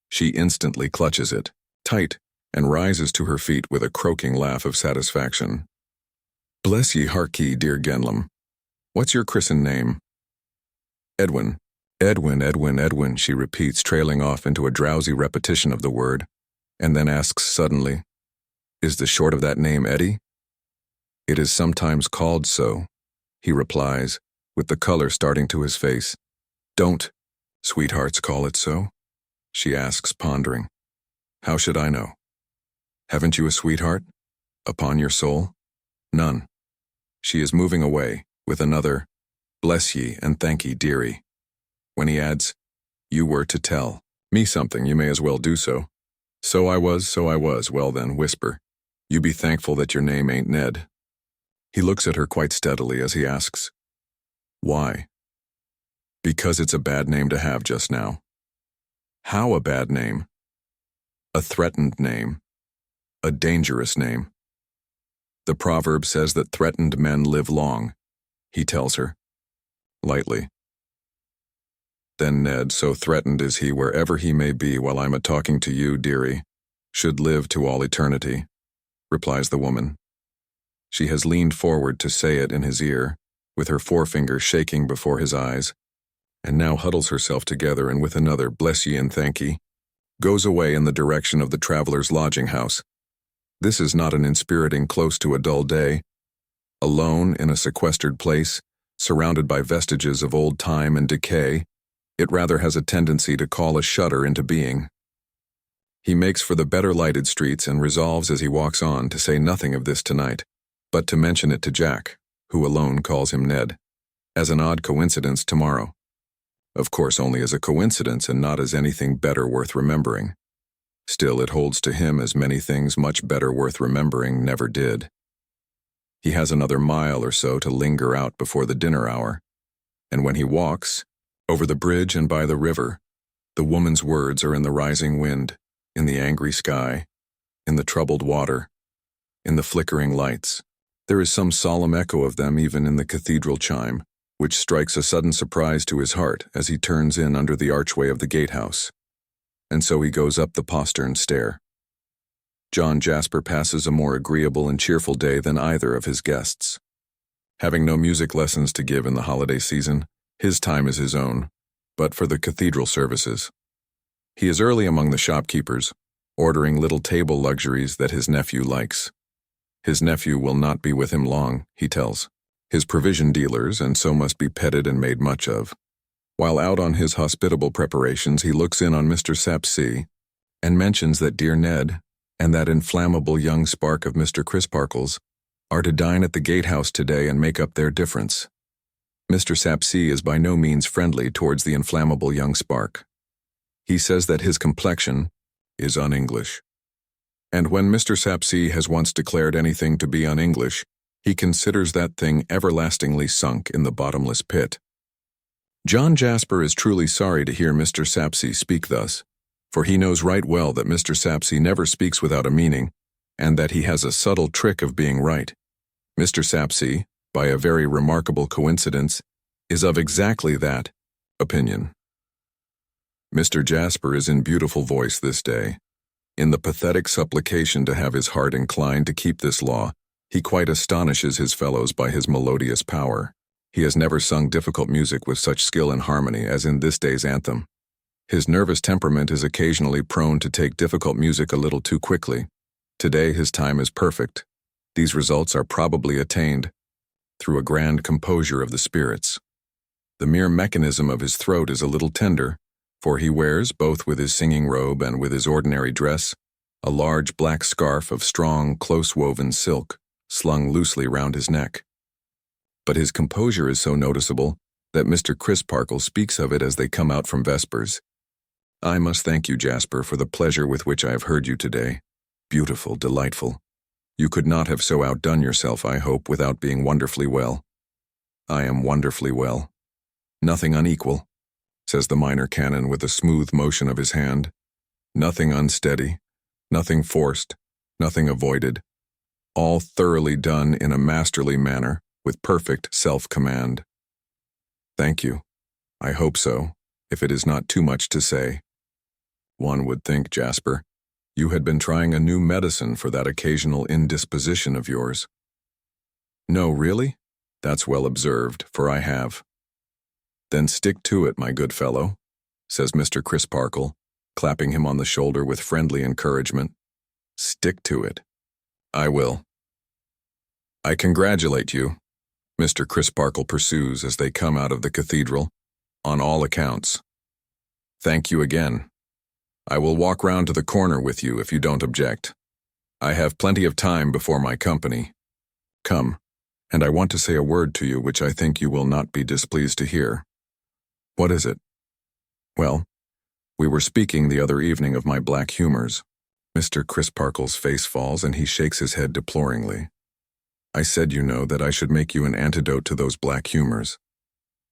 She instantly clutches it, tight, and rises to her feet with a croaking laugh of satisfaction. Bless ye harkee, dear Genlum. What's your christened name? Edwin. Edwin, she repeats, trailing off into a drowsy repetition of the word, and then asks suddenly, Is the short of that name Eddie? It is sometimes called so, he replies, with the color starting to his face. Don't, Sweethearts call it so? She asks, pondering. How should I know? Haven't you a sweetheart? Upon your soul? None. She is moving away, with another, bless ye and thank ye, dearie. When he adds, you were to tell me something, you may as well do so. So I was, well then, whisper. You be thankful that your name ain't Ned. He looks at her quite steadily as he asks, why? Because it's a bad name to have just now. How a bad name? A threatened name. A dangerous name. The proverb says that threatened men live long, he tells her, lightly. Then Ned, so threatened is he wherever he may be while I'm a-talking to you, dearie, should live to all eternity, replies the woman. She has leaned forward to say it in his ear, with her forefinger shaking before his eyes, and now huddles herself together and with another bless ye and thank ye, goes away in the direction of the traveler's lodging house. This is not an inspiriting close to a dull day. Alone in a sequestered place, surrounded by vestiges of old time and decay, it rather has a tendency to call a shudder into being. He makes for the better lighted streets and resolves as he walks on to say nothing of this tonight, but to mention it to Jack, who alone calls him Ned, as an odd coincidence tomorrow. Of course only as a coincidence and not as anything better worth remembering. Still, it holds to him as many things much better worth remembering never did. He has another mile or so to linger out before the dinner hour, and when he walks, over the bridge and by the river, the woman's words are in the rising wind, in the angry sky, in the troubled water, in the flickering lights. There is some solemn echo of them even in the cathedral chime, which strikes a sudden surprise to his heart as he turns in under the archway of the gatehouse. And so he goes up the postern stair. John Jasper passes a more agreeable and cheerful day than either of his guests. Having no music lessons to give in the holiday season, his time is his own, but for the cathedral services. He is early among the shopkeepers, ordering little table luxuries that his nephew likes. His nephew will not be with him long, he tells. His provision dealers, and so must be petted and made much of. While out on his hospitable preparations, he looks in on Mr. Sapsea, and mentions that dear Ned, and that inflammable young spark of Mr. Crisparkle's, are to dine at the gatehouse today and make up their difference. Mr. Sapsea is by no means friendly towards the inflammable young spark. He says that his complexion is un-English. And when Mr. Sapsea has once declared anything to be un-English, he considers that thing everlastingly sunk in the bottomless pit. John Jasper is truly sorry to hear Mr. Sapsea speak thus, for he knows right well that Mr. Sapsea never speaks without a meaning, and that he has a subtle trick of being right. Mr. Sapsea, by a very remarkable coincidence, is of exactly that opinion. Mr. Jasper is in beautiful voice this day. In the pathetic supplication to have his heart inclined to keep this law, he quite astonishes his fellows by his melodious power. He has never sung difficult music with such skill and harmony as in this day's anthem. His nervous temperament is occasionally prone to take difficult music a little too quickly. Today his time is perfect. These results are probably attained through a grand composure of the spirits. The mere mechanism of his throat is a little tender, for he wears, both with his singing robe and with his ordinary dress, a large black scarf of strong, close-woven silk, slung loosely round his neck. But his composure is so noticeable that Mr. Crisparkle speaks of it as they come out from vespers. I must thank you, Jasper, for the pleasure with which I have heard you today. Beautiful, delightful. You could not have so outdone yourself, I hope, without being wonderfully well. I am wonderfully well. Nothing unequal, says the minor canon with a smooth motion of his hand. Nothing unsteady, nothing forced, nothing avoided. All thoroughly done in a masterly manner, with perfect self-command. Thank you. I hope so, if it is not too much to say. One would think, Jasper, you had been trying a new medicine for that occasional indisposition of yours. No, really? That's well observed, for I have. Then stick to it, my good fellow, says Mr. Crisparkle, clapping him on the shoulder with friendly encouragement. Stick to it. I will. I congratulate you, Mr. Crisparkle pursues as they come out of the cathedral, on all accounts. Thank you again. I will walk round to the corner with you if you don't object. I have plenty of time before my company. Come, and I want to say a word to you which I think you will not be displeased to hear. What is it? Well, we were speaking the other evening of my black humors. Mr. Crisparkle's face falls and he shakes his head deploringly. I said, you know, that I should make you an antidote to those black humors.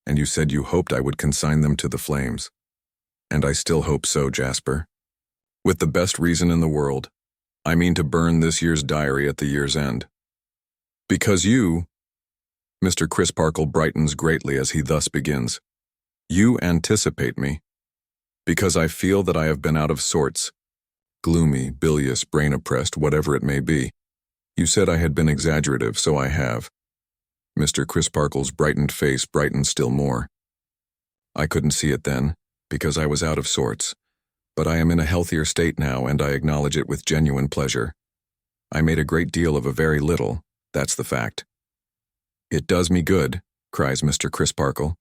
And you said you hoped I would consign them to the flames. And I still hope so, Jasper. With the best reason in the world. I mean to burn this year's diary at the year's end. Because you, Mr. Crisparkle brightens greatly as he thus begins, you anticipate me. Because I feel that I have been out of sorts, gloomy, bilious, brain-oppressed, whatever it may be. You said I had been exaggerative, so I have. Mr. Crisparkle's brightened face brightened still more. I couldn't see it then, because I was out of sorts, but I am in a healthier state now, and I acknowledge it with genuine pleasure. I made a great deal of a very little, that's the fact. It does me good, cries Mr. Crisparkle,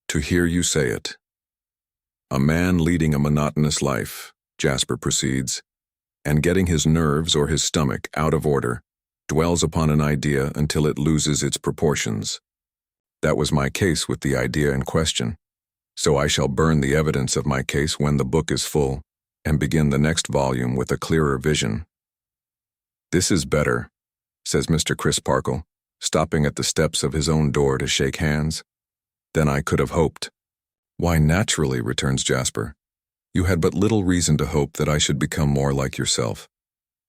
to hear you say it. A man leading a monotonous life, Jasper proceeds, and getting his nerves or his stomach out of order, dwells upon an idea until it loses its proportions. That was my case with the idea in question, so I shall burn the evidence of my case when the book is full, and begin the next volume with a clearer vision. This is better, says Mr. Crisparkle, stopping at the steps of his own door to shake hands, than I could have hoped. Why, naturally, returns Jasper. You had but little reason to hope that I should become more like yourself.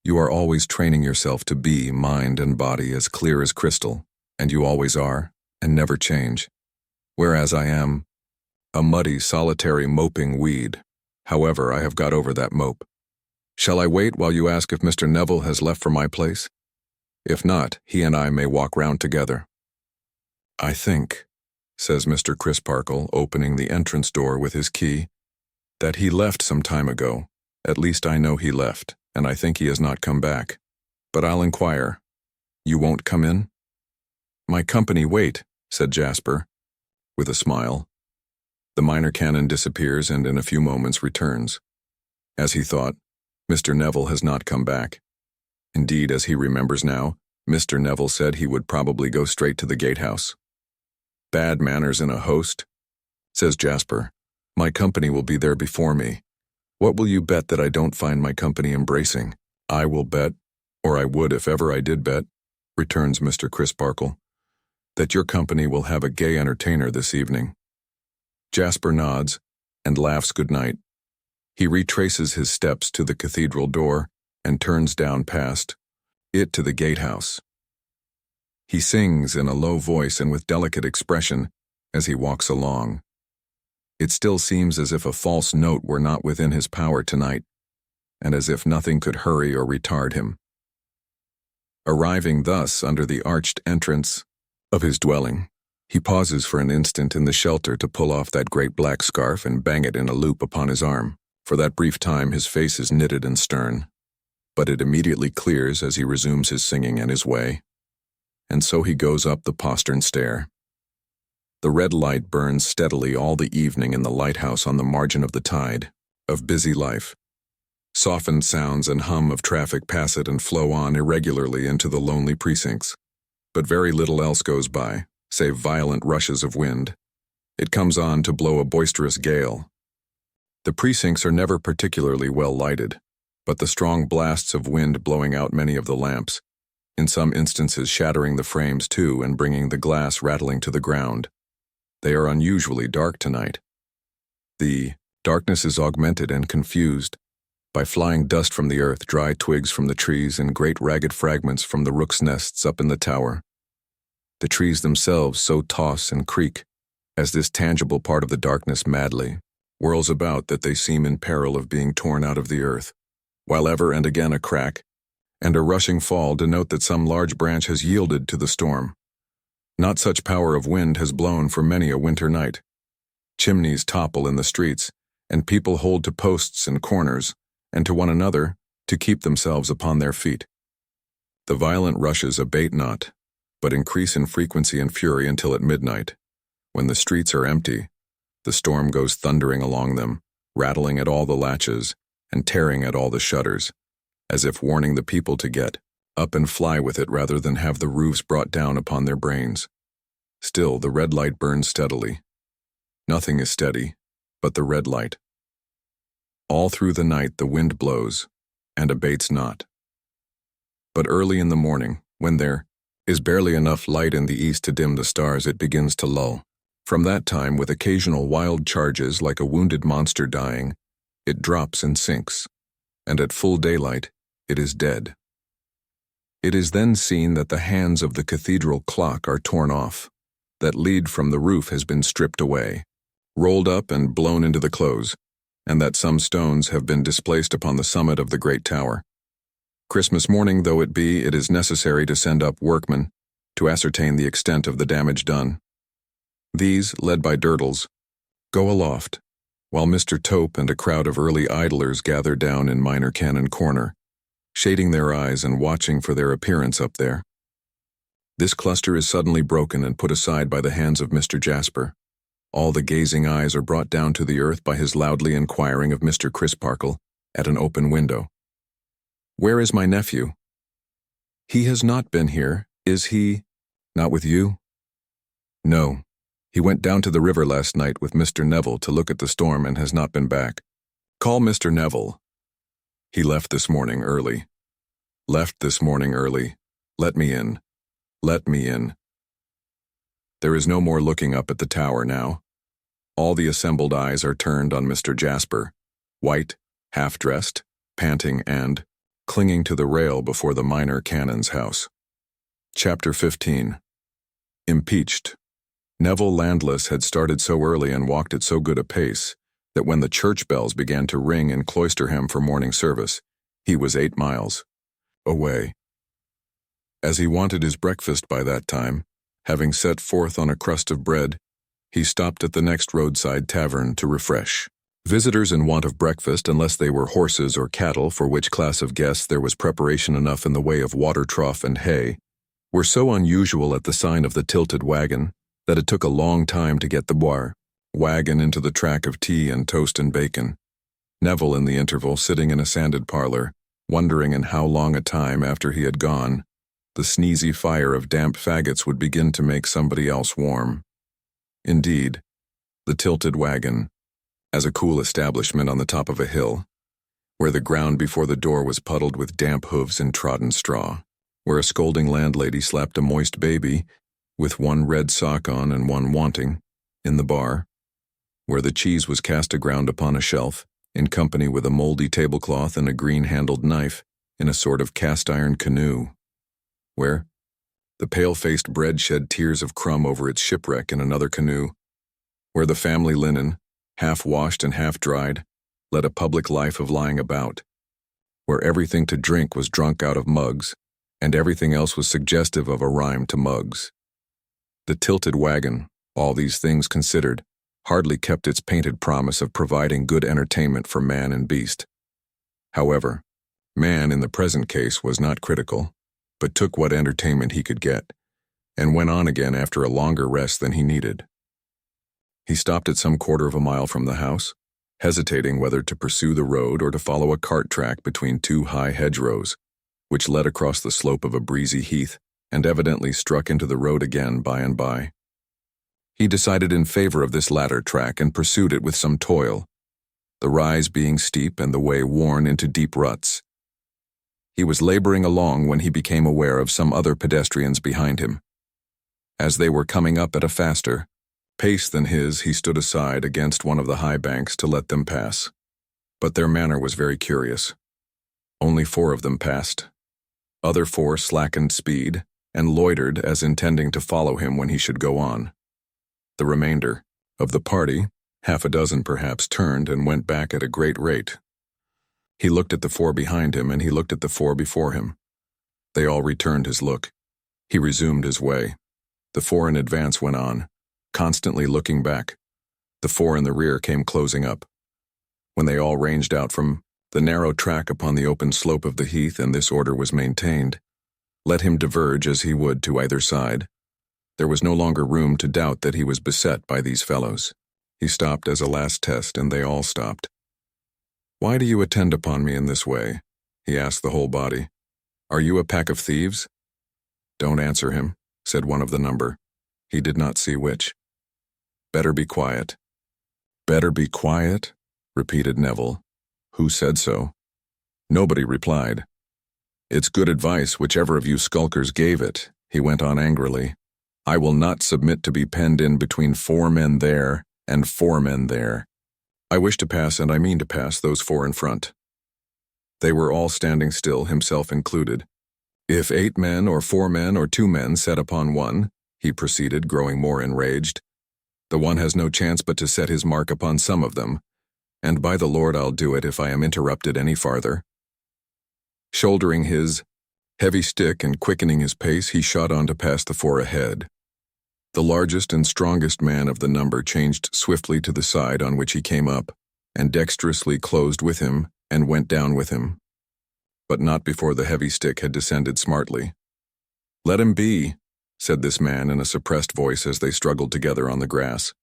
You are always training yourself to be, mind and body, as clear as crystal, and you always are, and never change. Whereas I am a muddy, solitary, moping weed. However, I have got over that mope. Shall I wait while you ask if Mr. Neville has left for my place? If not, he and I may walk round together. I think, says Mr. Crisparkle, opening the entrance door with his key, that he left some time ago. At least I know he left, and I think he has not come back. But I'll inquire. You won't come in? My company wait, said Jasper, with a smile. The minor canon disappears and in a few moments returns. As he thought, Mr. Neville has not come back. Indeed, as he remembers now, Mr. Neville said he would probably go straight to the gatehouse. Bad manners in a host, says Jasper. My company will be there before me. What will you bet that I don't find my company embracing? I will bet, or I would if ever I did bet, returns Mr. Crisparkle, that your company will have a gay entertainer this evening. Jasper nods and laughs good night. He retraces his steps to the cathedral door and turns down past it to the gatehouse. He sings in a low voice and with delicate expression as he walks along. It still seems as if a false note were not within his power tonight, and as if nothing could hurry or retard him. Arriving thus under the arched entrance of his dwelling, he pauses for an instant in the shelter to pull off that great black scarf and bang it in a loop upon his arm. For that brief time his face is knitted and stern, but it immediately clears as he resumes his singing and his way. And so he goes up the postern stair. The red light burns steadily all the evening in the lighthouse on the margin of the tide, of busy life. Softened sounds and hum of traffic pass it and flow on irregularly into the lonely precincts. But very little else goes by, save violent rushes of wind. It comes on to blow a boisterous gale. The precincts are never particularly well lighted, but the strong blasts of wind blowing out many of the lamps, in some instances shattering the frames too and bringing the glass rattling to the ground. They are unusually dark tonight. The darkness is augmented and confused by flying dust from the earth, dry twigs from the trees, and great ragged fragments from the rooks' nests up in the tower. The trees themselves so toss and creak as this tangible part of the darkness madly whirls about that they seem in peril of being torn out of the earth, while ever and again a crack and a rushing fall denote that some large branch has yielded to the storm. Not such power of wind has blown for many a winter night. Chimneys topple in the streets, and people hold to posts and corners, and to one another, to keep themselves upon their feet. The violent rushes abate not, but increase in frequency and fury until at midnight, when the streets are empty, the storm goes thundering along them, rattling at all the latches and tearing at all the shutters, as if warning the people to get up and fly with it rather than have the roofs brought down upon their brains. Still, the red light burns steadily. Nothing is steady but the red light. All through the night the wind blows, and abates not. But early in the morning, when there is barely enough light in the east to dim the stars, it begins to lull. From that time, with occasional wild charges like a wounded monster dying, it drops and sinks, and at full daylight it is dead. It is then seen that the hands of the cathedral clock are torn off, that lead from the roof has been stripped away, rolled up and blown into the close, and that some stones have been displaced upon the summit of the great tower. Christmas morning though it be, it is necessary to send up workmen to ascertain the extent of the damage done. These, led by Durdles, go aloft, while Mr. Tope and a crowd of early idlers gather down in Minor Canon Corner, shading their eyes and watching for their appearance up there. This cluster is suddenly broken and put aside by the hands of Mr. Jasper. All the gazing eyes are brought down to the earth by his loudly inquiring of Mr. Crisparkle at an open window. "Where is my nephew?" "He has not been here, is he? Not with you?" "No. He went down to the river last night with Mr. Neville to look at the storm and has not been back." "Call Mr. Neville." "He left this morning early." "Left this morning early. Let me in. Let me in." There is no more looking up at the tower now. All the assembled eyes are turned on Mr. Jasper, white, half-dressed, panting and clinging to the rail before the minor canon's house. Chapter 15. Impeached. Neville Landless had started so early and walked at so good a pace that when the church bells began to ring in Cloisterham for morning service, he was 8 miles away. As he wanted his breakfast by that time, having set forth on a crust of bread, he stopped at the next roadside tavern to refresh. Visitors in want of breakfast, unless they were horses or cattle, for which class of guests there was preparation enough in the way of water trough and hay, were so unusual at the sign of the tilted wagon that it took a long time to get the wagon into the track of tea and toast and bacon. Neville, in the interval, sitting in a sanded parlor, wondering in how long a time after he had gone, the sneezy fire of damp faggots would begin to make somebody else warm. Indeed, the tilted wagon, as a cool establishment on the top of a hill, where the ground before the door was puddled with damp hooves and trodden straw, where a scolding landlady slapped a moist baby, with one red sock on and one wanting, in the bar, where the cheese was cast aground upon a shelf, in company with a moldy tablecloth and a green-handled knife, in a sort of cast-iron canoe, where the pale-faced bread shed tears of crumb over its shipwreck in another canoe, where the family linen, half-washed and half-dried, led a public life of lying about, where everything to drink was drunk out of mugs, and everything else was suggestive of a rhyme to mugs. The tilted wagon, all these things considered, hardly kept its painted promise of providing good entertainment for man and beast. However, man in the present case was not critical, but took what entertainment he could get, and went on again after a longer rest than he needed. He stopped at some quarter of a mile from the house, hesitating whether to pursue the road or to follow a cart track between 2 high hedgerows, which led across the slope of a breezy heath, and evidently struck into the road again by and by. He decided in favor of this latter track and pursued it with some toil, the rise being steep and the way worn into deep ruts. He was laboring along when he became aware of some other pedestrians behind him. As they were coming up at a faster pace than his, he stood aside against one of the high banks to let them pass. But their manner was very curious. Only 4 of them passed. Other 4 slackened speed and loitered as intending to follow him when he should go on. The remainder of the party, half a dozen perhaps, turned and went back at a great rate. He looked at the 4 behind him, and he looked at the 4 before him. They all returned his look. He resumed his way. The 4 in advance went on, constantly looking back. The 4 in the rear came closing up. When they all ranged out from the narrow track upon the open slope of the heath, and this order was maintained, let him diverge as he would to either side, there was no longer room to doubt that he was beset by these fellows. He stopped as a last test, and they all stopped. "Why do you attend upon me in this way?" he asked the whole body. "Are you a pack of thieves?" "Don't answer him," said one of the number. He did not see which. "Better be quiet." "Better be quiet?" repeated Neville. "Who said so?" Nobody replied. "It's good advice, whichever of you skulkers gave it," he went on angrily. "I will not submit to be penned in between 4 men there and 4 men there. I wish to pass, and I mean to pass, those 4 in front." They were all standing still, himself included. "If 8 men or 4 men or 2 men set upon one," he proceeded, growing more enraged, "the one has no chance but to set his mark upon some of them, and by the Lord I'll do it if I am interrupted any farther." Shouldering his heavy stick and quickening his pace, he shot on to pass the 4 ahead. The largest and strongest man of the number changed swiftly to the side on which he came up, and dexterously closed with him and went down with him. But not before the heavy stick had descended smartly. "Let him be," said this man in a suppressed voice as they struggled together on the grass.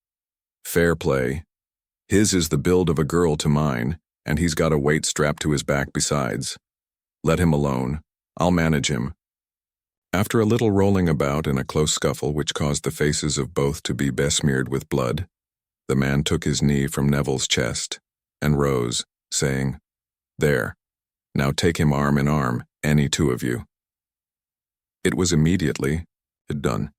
"Fair play. His is the build of a girl to mine, and he's got a weight strapped to his back besides. Let him alone. I'll manage him." After a little rolling about in a close scuffle which caused the faces of both to be besmeared with blood, the man took his knee from Neville's chest and rose, saying, "There, now take him arm in arm, any 2 of you." It was immediately done.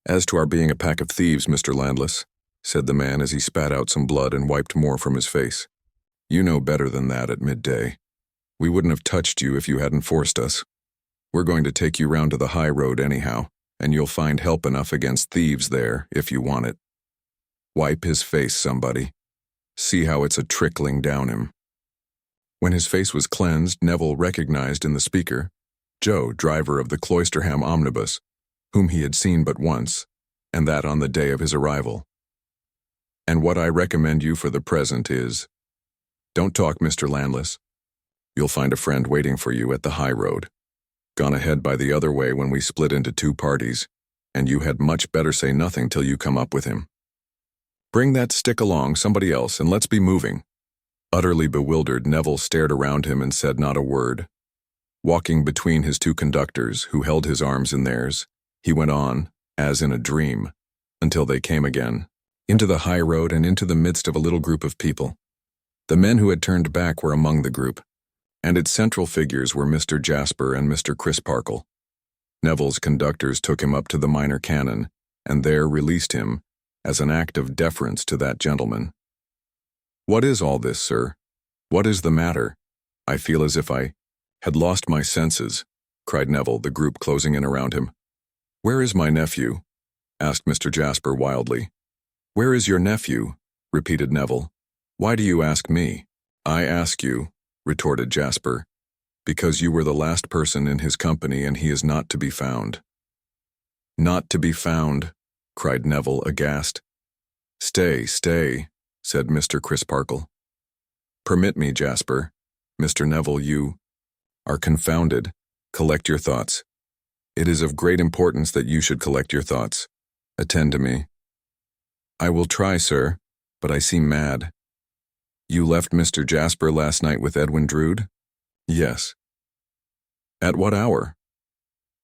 "As to our being a pack of thieves, Mr. Landless," said the man as he spat out some blood and wiped more from his face, "you know better than that at midday. We wouldn't have touched you if you hadn't forced us. We're going to take you round to the high road anyhow, and you'll find help enough against thieves there if you want it. Wipe his face, somebody. See how it's a-trickling down him." When his face was cleansed, Neville recognized in the speaker Joe, driver of the Cloisterham omnibus, whom he had seen but once, and that on the day of his arrival. "And what I recommend you for the present is, don't talk, Mr. Landless. You'll find a friend waiting for you at the high road. Gone ahead by the other way when we split into 2 parties, and you had much better say nothing till you come up with him. Bring that stick along, somebody else, and let's be moving." Utterly bewildered, Neville stared around him and said not a word. Walking between his 2 conductors, who held his arms in theirs, he went on, as in a dream, until they came again, into the high road and into the midst of a little group of people. The men who had turned back were among the group, and its central figures were Mr. Jasper and Mr. Crisparkle. Neville's conductors took him up to the minor canon, and there released him, as an act of deference to that gentleman. "What is all this, sir? What is the matter? I feel as if I had lost my senses," cried Neville, the group closing in around him. "Where is my nephew?" asked Mr. Jasper wildly. "Where is your nephew?" repeated Neville. "Why do you ask me?" "I ask you," retorted Jasper, "because you were the last person in his company and he is not to be found." "Not to be found," cried Neville aghast. "Stay, stay," said Mr. Crisparkle. "Permit me, Jasper. Mr. Neville, you are confounded. Collect your thoughts. It is of great importance that you should collect your thoughts. Attend to me." "I will try, sir, but I seem mad." "You left Mr. Jasper last night with Edwin Drood?" "Yes." "At what hour?"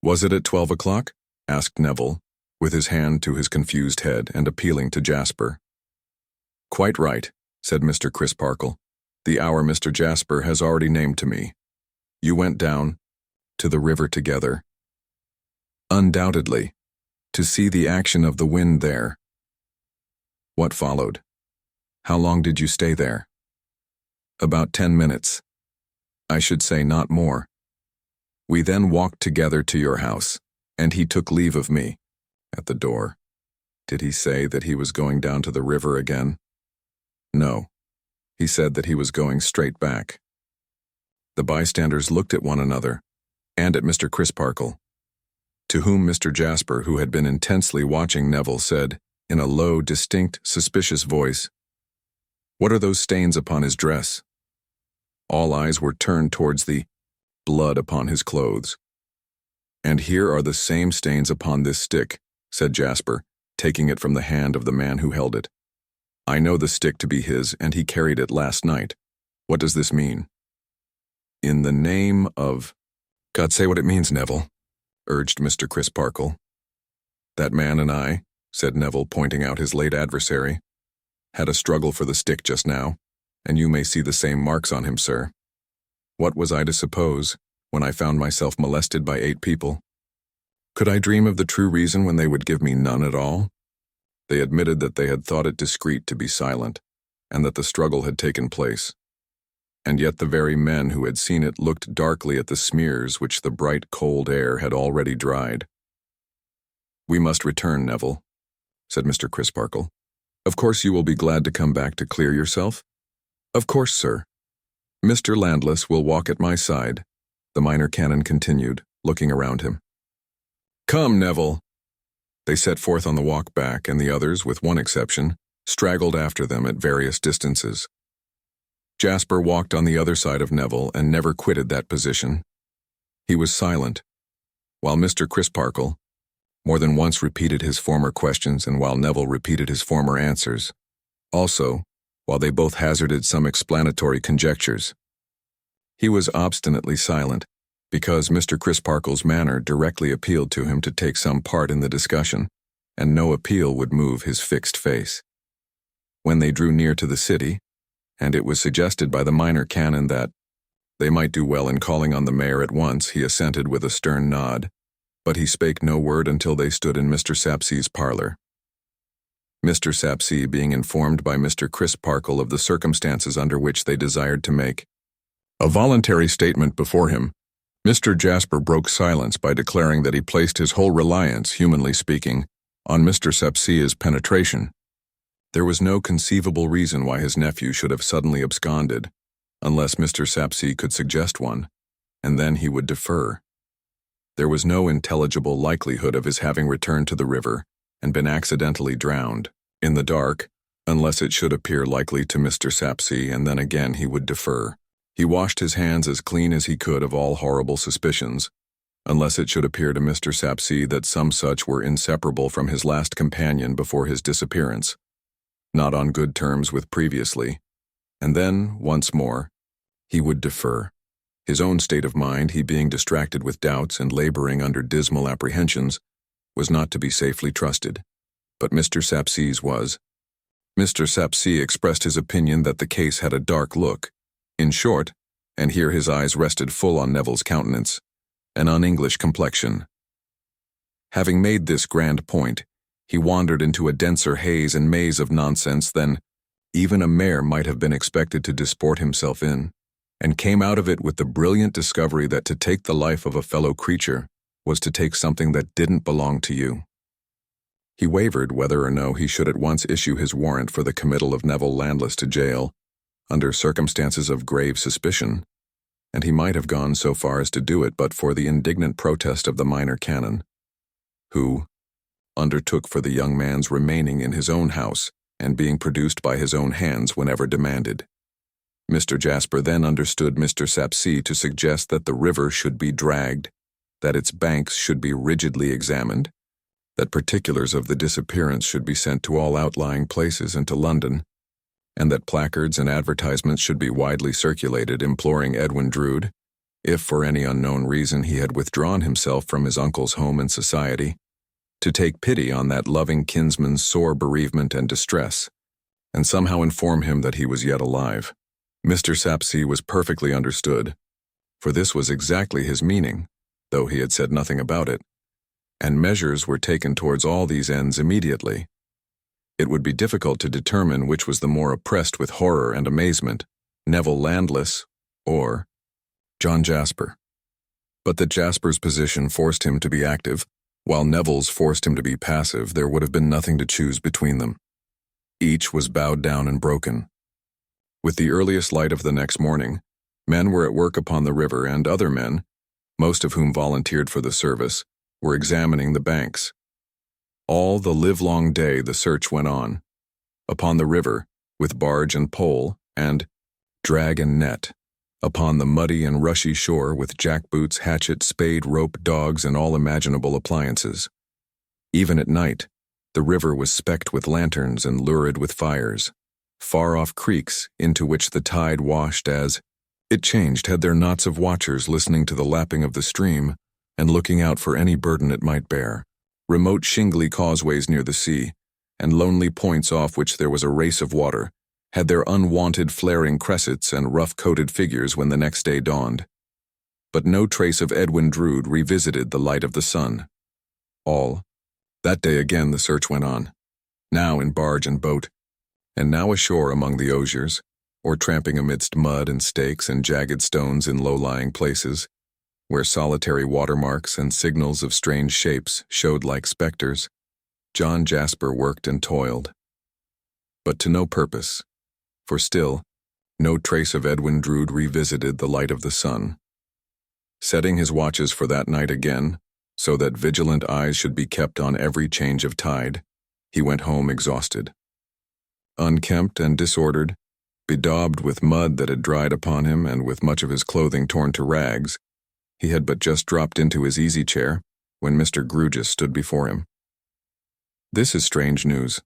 "Was it at 12 o'clock?" asked Neville, with his hand to his confused head and appealing to Jasper. "Quite right," said Mr. Crisparkle. "The hour Mr. Jasper has already named to me. You went down to the river together." "Undoubtedly, to see the action of the wind there." "What followed? How long did you stay there?" "About 10 minutes. I should say not more. We then walked together to your house, and he took leave of me at the door." "Did he say that he was going down to the river again?" "No. He said that he was going straight back." The bystanders looked at one another, and at Mr. Crisparkle, to whom Mr. Jasper, who had been intensely watching Neville, said, in a low, distinct, suspicious voice, "What are those stains upon his dress?" All eyes were turned towards the blood upon his clothes. "And here are the same stains upon this stick," said Jasper, taking it from the hand of the man who held it. "I know the stick to be his, and he carried it last night. What does this mean? In the name of... God, say what it means, Neville, urged Mr. Crisparkle. That man and I, said Neville, pointing out his late adversary, had a struggle for the stick just now, and you may see the same marks on him, sir. What was I to suppose when I found myself molested by 8 people? Could I dream of the true reason when they would give me none at all? They admitted that they had thought it discreet to be silent, and that the struggle had taken place. And yet the very men who had seen it looked darkly at the smears which the bright, cold air had already dried. We must return, Neville, said Mr. Crisparkle. Of course you will be glad to come back to clear yourself? Of course, sir. Mr. Landless will walk at my side, the minor canon continued, looking around him. Come, Neville. They set forth on the walk back, and the others, with one exception, straggled after them at various distances. Jasper walked on the other side of Neville and never quitted that position. He was silent, while Mr. Crisparkle more than once repeated his former questions and while Neville repeated his former answers. Also, while they both hazarded some explanatory conjectures. He was obstinately silent, because Mr. Crisparkle's manner directly appealed to him to take some part in the discussion, and no appeal would move his fixed face. When they drew near to the city, and it was suggested by the minor canon that they might do well in calling on the mayor at once, he assented with a stern nod, but he spake no word until they stood in Mr. Sapsea's parlor. Mr. Sapsea, being informed by Mr. Crisparkle of the circumstances under which they desired to make a voluntary statement before him, Mr. Jasper broke silence by declaring that he placed his whole reliance, humanly speaking, on Mr. Sapsea's penetration. There was no conceivable reason why his nephew should have suddenly absconded, unless Mr. Sapsea could suggest one, and then he would defer. There was no intelligible likelihood of his having returned to the river and been accidentally drowned, in the dark, unless it should appear likely to Mr. Sapsea, and then again he would defer. He washed his hands as clean as he could of all horrible suspicions, unless it should appear to Mr. Sapsea that some such were inseparable from his last companion before his disappearance, not on good terms with previously, and then, once more, he would defer. His own state of mind, he being distracted with doubts and laboring under dismal apprehensions, was not to be safely trusted, but Mr. Sapsea's was. Mr. Sapsea expressed his opinion that the case had a dark look. In short, and here his eyes rested full on Neville's countenance, an un-English complexion. Having made this grand point, he wandered into a denser haze and maze of nonsense than even a mayor might have been expected to disport himself in, and came out of it with the brilliant discovery that to take the life of a fellow creature was to take something that didn't belong to you. He wavered whether or no he should at once issue his warrant for the committal of Neville Landless to jail, under circumstances of grave suspicion, and he might have gone so far as to do it but for the indignant protest of the minor canon, who undertook for the young man's remaining in his own house and being produced by his own hands whenever demanded. Mr. Jasper then understood Mr. Sapsea to suggest that the river should be dragged, that its banks should be rigidly examined, that particulars of the disappearance should be sent to all outlying places and to London, and that placards and advertisements should be widely circulated imploring Edwin Drood, if for any unknown reason he had withdrawn himself from his uncle's home and society, to take pity on that loving kinsman's sore bereavement and distress, and somehow inform him that he was yet alive. Mr. Sapsea was perfectly understood, for this was exactly his meaning, though he had said nothing about it, and measures were taken towards all these ends immediately. It would be difficult to determine which was the more oppressed with horror and amazement, Neville Landless or John Jasper. But that Jasper's position forced him to be active, while Neville's forced him to be passive, there would have been nothing to choose between them. Each was bowed down and broken. With the earliest light of the next morning, men were at work upon the river, and other men, most of whom volunteered for the service, were examining the banks. All the livelong day the search went on, upon the river, with barge and pole, and drag and net, upon the muddy and rushy shore with jackboots, hatchet, spade, rope, dogs, and all imaginable appliances. Even at night, the river was specked with lanterns and lurid with fires. far-off creeks into which the tide washed as it changed had their knots of watchers listening to the lapping of the stream and looking out for any burden it might bear, remote shingly causeways near the sea, and lonely points off which there was a race of water, had their unwanted flaring cressets and rough-coated figures when the next day dawned. But no trace of Edwin Drood revisited the light of the sun. That day again the search went on, now in barge and boat, and now ashore among the osiers, or tramping amidst mud and stakes and jagged stones in low-lying places, where solitary watermarks and signals of strange shapes showed like specters. John Jasper worked and toiled, but to no purpose, for still, no trace of Edwin Drood revisited the light of the sun. Setting his watches for that night again, so that vigilant eyes should be kept on every change of tide, he went home exhausted. Unkempt and disordered, bedaubed with mud that had dried upon him and with much of his clothing torn to rags, he had but just dropped into his easy chair when Mr. Grewgious stood before him. "This is strange news,"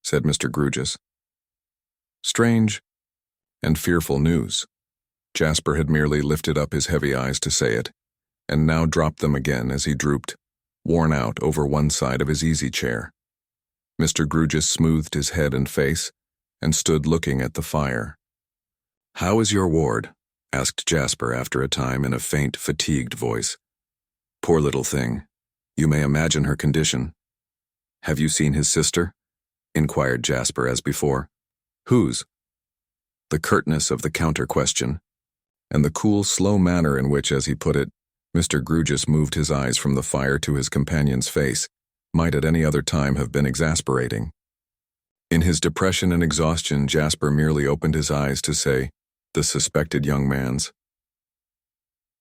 said Mr. Grewgious. Strange and fearful news. Jasper had merely lifted up his heavy eyes to say it, and now dropped them again as he drooped, worn out, over one side of his easy chair. Mr. Grewgious smoothed his head and face, and stood looking at the fire. "How is your ward?" asked Jasper after a time in a faint, fatigued voice. "Poor little thing. You may imagine her condition." "Have you seen his sister?" inquired Jasper as before. "Whose?" The curtness of the counter-question, and the cool, slow manner in which, as he put it, Mr. Grewgious moved his eyes from the fire to his companion's face, might at any other time have been exasperating. In his depression and exhaustion, Jasper merely opened his eyes to say, "The suspected young man's."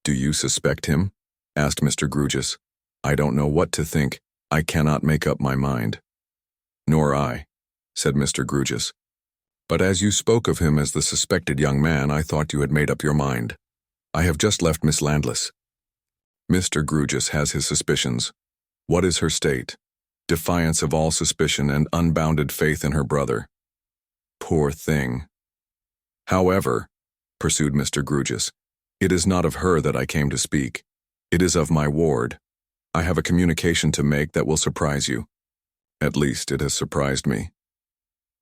"Do you suspect him?" asked Mr. Grewgious. "I don't know what to think. I cannot make up my mind." "Nor I," said Mr. Grewgious. "But as you spoke of him as the suspected young man, I thought you had made up your mind. I have just left Miss Landless." "Mr. Grewgious has his suspicions. What is her state? Defiance of all suspicion and unbounded faith in her brother. Poor thing. However," pursued Mr. Grewgious, "it is not of her that I came to speak. It is of my ward. I have a communication to make that will surprise you. At least it has surprised me."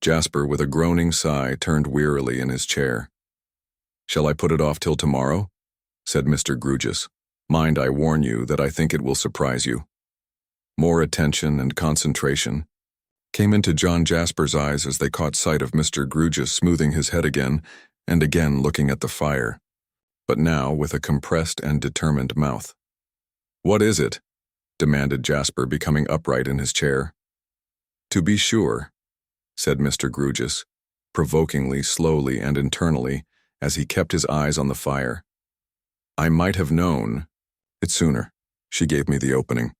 Jasper, with a groaning sigh, turned wearily in his chair. "Shall I put it off till tomorrow?" said Mr. Grewgious. "Mind, I warn you that I think it will surprise you." More attention and concentration came into John Jasper's eyes as they caught sight of Mr. Grewgious smoothing his head again and again looking at the fire, but now with a compressed and determined mouth. "What is it?" demanded Jasper, becoming upright in his chair. "To be sure," said Mr. Grewgious, provokingly, slowly, and internally, as he kept his eyes on the fire. "I might have known it sooner. She gave me the opening.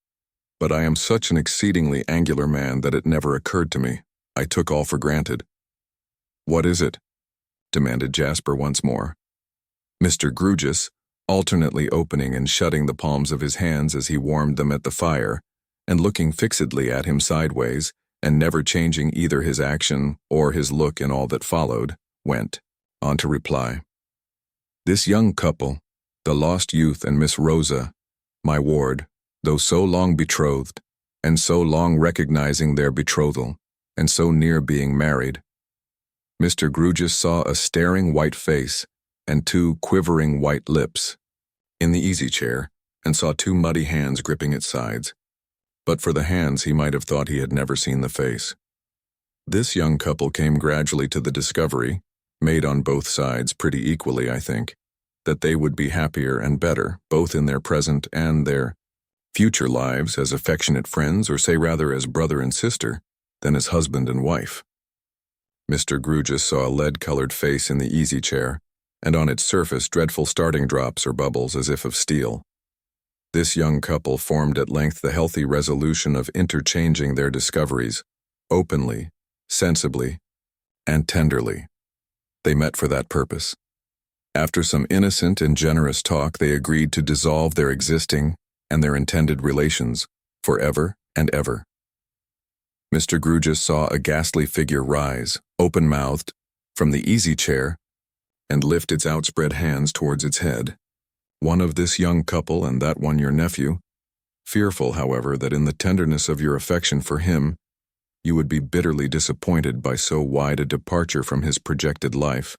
But I am such an exceedingly angular man that it never occurred to me. I took all for granted." "What is it?" demanded Jasper once more. Mr. Grewgious, alternately opening and shutting the palms of his hands as he warmed them at the fire, and looking fixedly at him sideways, and never changing either his action or his look in all that followed, went on to reply. "This young couple, the lost youth and Miss Rosa, my ward, though so long betrothed, and so long recognizing their betrothal, and so near being married." Mr. Grewgious saw a staring white face and two quivering white lips in the easy chair, and saw two muddy hands gripping its sides. But for the hands he might have thought he had never seen the face. This young couple came gradually to the discovery, made on both sides pretty equally, I think, that they would be happier and better, both in their present and their future lives as affectionate friends, or say rather as brother and sister, than as husband and wife. Mr. Grewgious saw a lead-colored face in the easy chair, and on its surface dreadful starting drops or bubbles as if of steel. This young couple formed at length the healthy resolution of interchanging their discoveries, openly, sensibly, and tenderly. They met for that purpose. After some innocent and generous talk, they agreed to dissolve their existing and their intended relations forever and ever. Mr. Grewgious saw a ghastly figure rise, open-mouthed, from the easy chair and lift its outspread hands towards its head. One of this young couple and that one your nephew, fearful, however, that in the tenderness of your affection for him, you would be bitterly disappointed by so wide a departure from his projected life,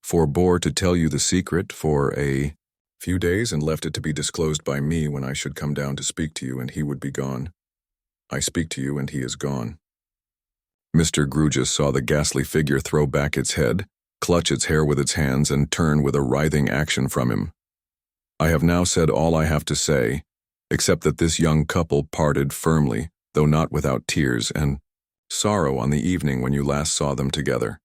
forbore to tell you the secret for a few days and left it to be disclosed by me when I should come down to speak to you and he would be gone. I speak to you and he is gone. Mr. Grewgious saw the ghastly figure throw back its head, clutch its hair with its hands, and turn with a writhing action from him. I have now said all I have to say, except that this young couple parted firmly, though not without tears and sorrow on the evening when you last saw them together.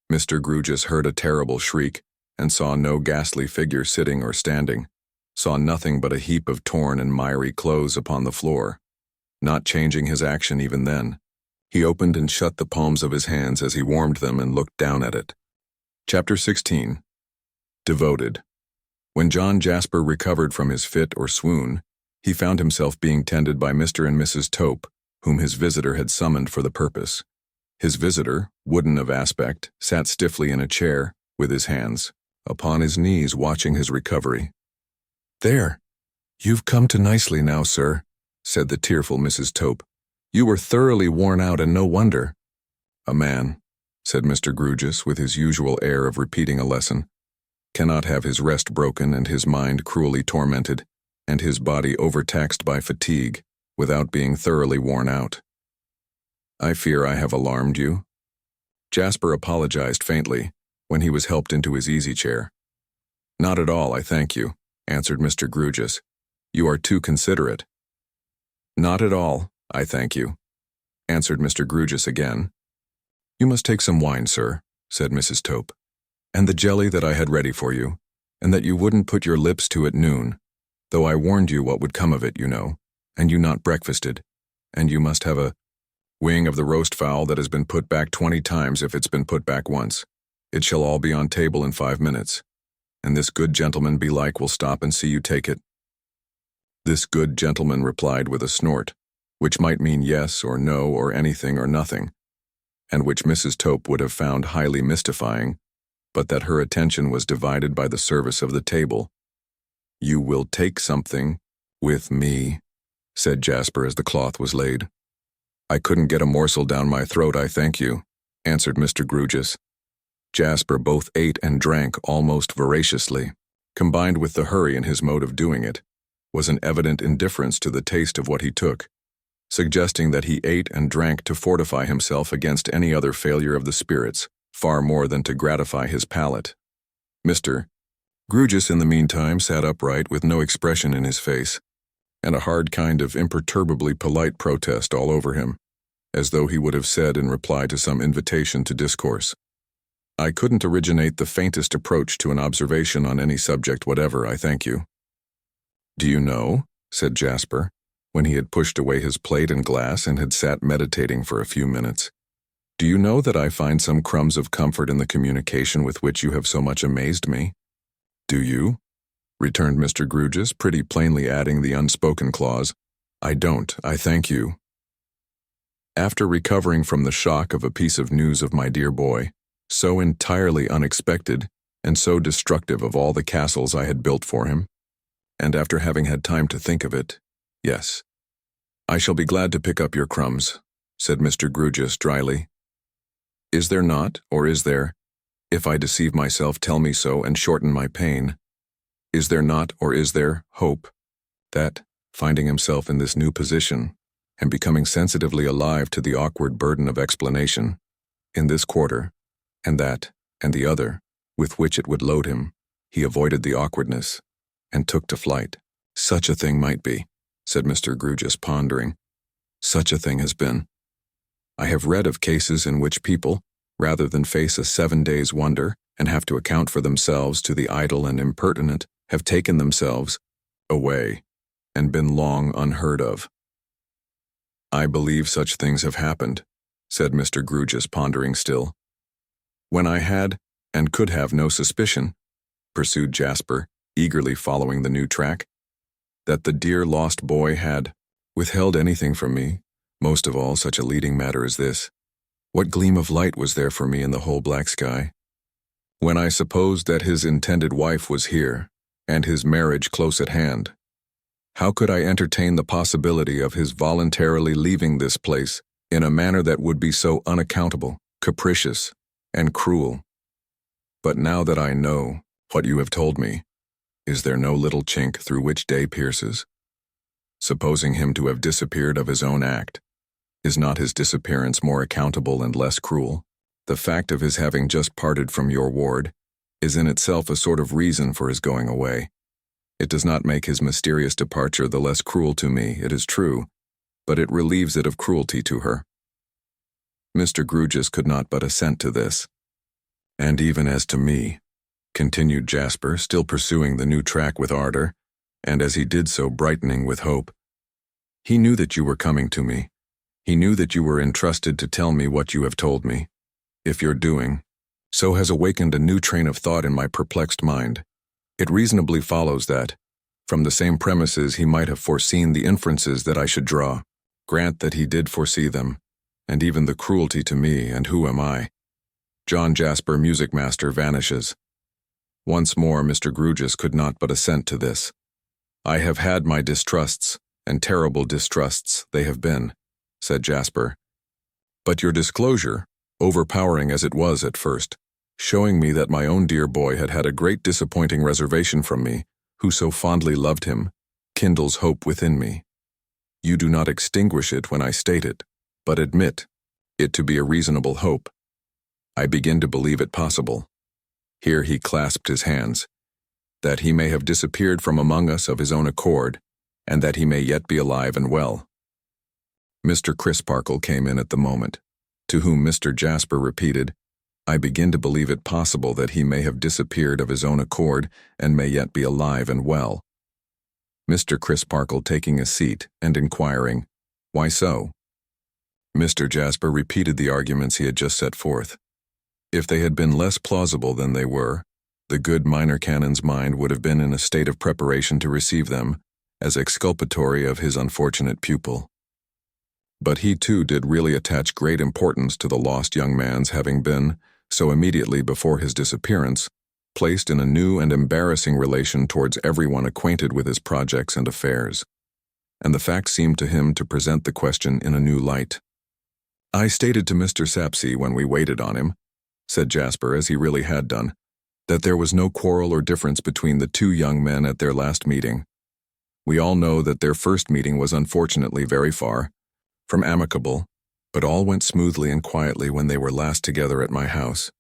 Mr. Grewgious heard a terrible shriek, and saw no ghastly figure sitting or standing, saw nothing but a heap of torn and miry clothes upon the floor. Not changing his action even then, he opened and shut the palms of his hands as he warmed them and looked down at it. Chapter 16. Devoted. When John Jasper recovered from his fit or swoon, he found himself being tended by Mr. and Mrs. Tope, whom his visitor had summoned for the purpose. His visitor, wooden of aspect, sat stiffly in a chair, with his hands upon his knees watching his recovery. "There, you've come to nicely now, sir," said the tearful Mrs. Tope. "You were thoroughly worn out, and no wonder." "A man," said Mr. Grewgious with his usual air of repeating a lesson, "cannot have his rest broken and his mind cruelly tormented, and his body overtaxed by fatigue, without being thoroughly worn out. I fear I have alarmed you." Jasper apologized faintly, when he was helped into his easy-chair. "Not at all, I thank you," answered Mr. Grewgious. "You are too considerate." "Not at all, I thank you," answered Mr. Grewgious again. "You must take some wine, sir," said Mrs. Tope, "and the jelly that I had ready for you, and that you wouldn't put your lips to at noon, though I warned you what would come of it, you know, and you not breakfasted, and you must have a wing of the roast fowl that has been put back 20 times if it's been put back once. It shall all be on table in 5 minutes, and this good gentleman belike will stop and see you take it." This good gentleman replied with a snort, which might mean yes or no or anything or nothing, and which Mrs. Tope would have found highly mystifying, but that her attention was divided by the service of the table. "You will take something with me," said Jasper as the cloth was laid. "I couldn't get a morsel down my throat, I thank you," answered Mr. Grewgious. Jasper both ate and drank almost voraciously. Combined with the hurry in his mode of doing it, was an evident indifference to the taste of what he took, suggesting that he ate and drank to fortify himself against any other failure of the spirits, far more than to gratify his palate. Mr. Grewgious in the meantime sat upright with no expression in his face, and a hard kind of imperturbably polite protest all over him, as though he would have said in reply to some invitation to discourse, "I couldn't originate the faintest approach to an observation on any subject whatever, I thank you." "Do you know," said Jasper, when he had pushed away his plate and glass and had sat meditating for a few minutes, "do you know that I find some crumbs of comfort in the communication with which you have so much amazed me?" "Do you?" returned Mr. Grewgious, pretty plainly adding the unspoken clause, "I don't, I thank you." After recovering from the shock of a piece of news of my dear boy, so entirely unexpected and so destructive of all the castles I had built for him, and after having had time to think of it, "Yes, I shall be glad to pick up your crumbs," said Mr. Grewgious dryly. "Is there not, or is there? If I deceive myself, tell me so and shorten my pain. Is there not, or is there, hope, that, finding himself in this new position, and becoming sensitively alive to the awkward burden of explanation, in this quarter, and that, and the other, with which it would load him, he avoided the awkwardness, and took to flight? Such a thing might be," said Mr. Grewgious, pondering. "Such a thing has been. I have read of cases in which people, rather than face a 7 days' wonder and have to account for themselves to the idle and impertinent, have taken themselves away and been long unheard of." "I believe such things have happened," said Mr. Grewgious, pondering still. "When I had, and could have no suspicion," pursued Jasper, eagerly following the new track, "that the dear lost boy had withheld anything from me, most of all such a leading matter as this. What gleam of light was there for me in the whole black sky? When I supposed that his intended wife was here, and his marriage close at hand, how could I entertain the possibility of his voluntarily leaving this place in a manner that would be so unaccountable, capricious, and cruel? But now that I know what you have told me, is there no little chink through which day pierces? Supposing him to have disappeared of his own act, is not his disappearance more accountable and less cruel? The fact of his having just parted from your ward is in itself a sort of reason for his going away. It does not make his mysterious departure the less cruel to me, it is true, but it relieves it of cruelty to her. Mr. Grewgious could not but assent to this. And even as to me, continued Jasper, still pursuing the new track with ardor, and as he did so brightening with hope, he knew that you were coming to me. He knew that you were entrusted to tell me what you have told me. If your doing so has awakened a new train of thought in my perplexed mind, it reasonably follows that, from the same premises he might have foreseen the inferences that I should draw. Grant that he did foresee them, and even the cruelty to me, and who am I? John Jasper, music master, vanishes. Once more Mr. Grewgious could not but assent to this. I have had my distrusts, and terrible distrusts they have been, said Jasper. But your disclosure, overpowering as it was at first, showing me that my own dear boy had had a great disappointing reservation from me, who so fondly loved him, kindles hope within me. You do not extinguish it when I state it, but admit it to be a reasonable hope. I begin to believe it possible. Here he clasped his hands, that he may have disappeared from among us of his own accord, and that he may yet be alive and well. Mr. Crisparkle came in at the moment, to whom Mr. Jasper repeated, I begin to believe it possible that he may have disappeared of his own accord and may yet be alive and well. Mr. Crisparkle taking a seat and inquiring, Why so? Mr. Jasper repeated the arguments he had just set forth. If they had been less plausible than they were, the good minor canon's mind would have been in a state of preparation to receive them as exculpatory of his unfortunate pupil. But he too did really attach great importance to the lost young man's having been, so immediately before his disappearance, placed in a new and embarrassing relation towards everyone acquainted with his projects and affairs. And the fact seemed to him to present the question in a new light. I stated to Mr. Sapsea when we waited on him, said Jasper as he really had done, that there was no quarrel or difference between the two young men at their last meeting. We all know that their first meeting was unfortunately very far from amicable, but all went smoothly and quietly when they were last together at my house.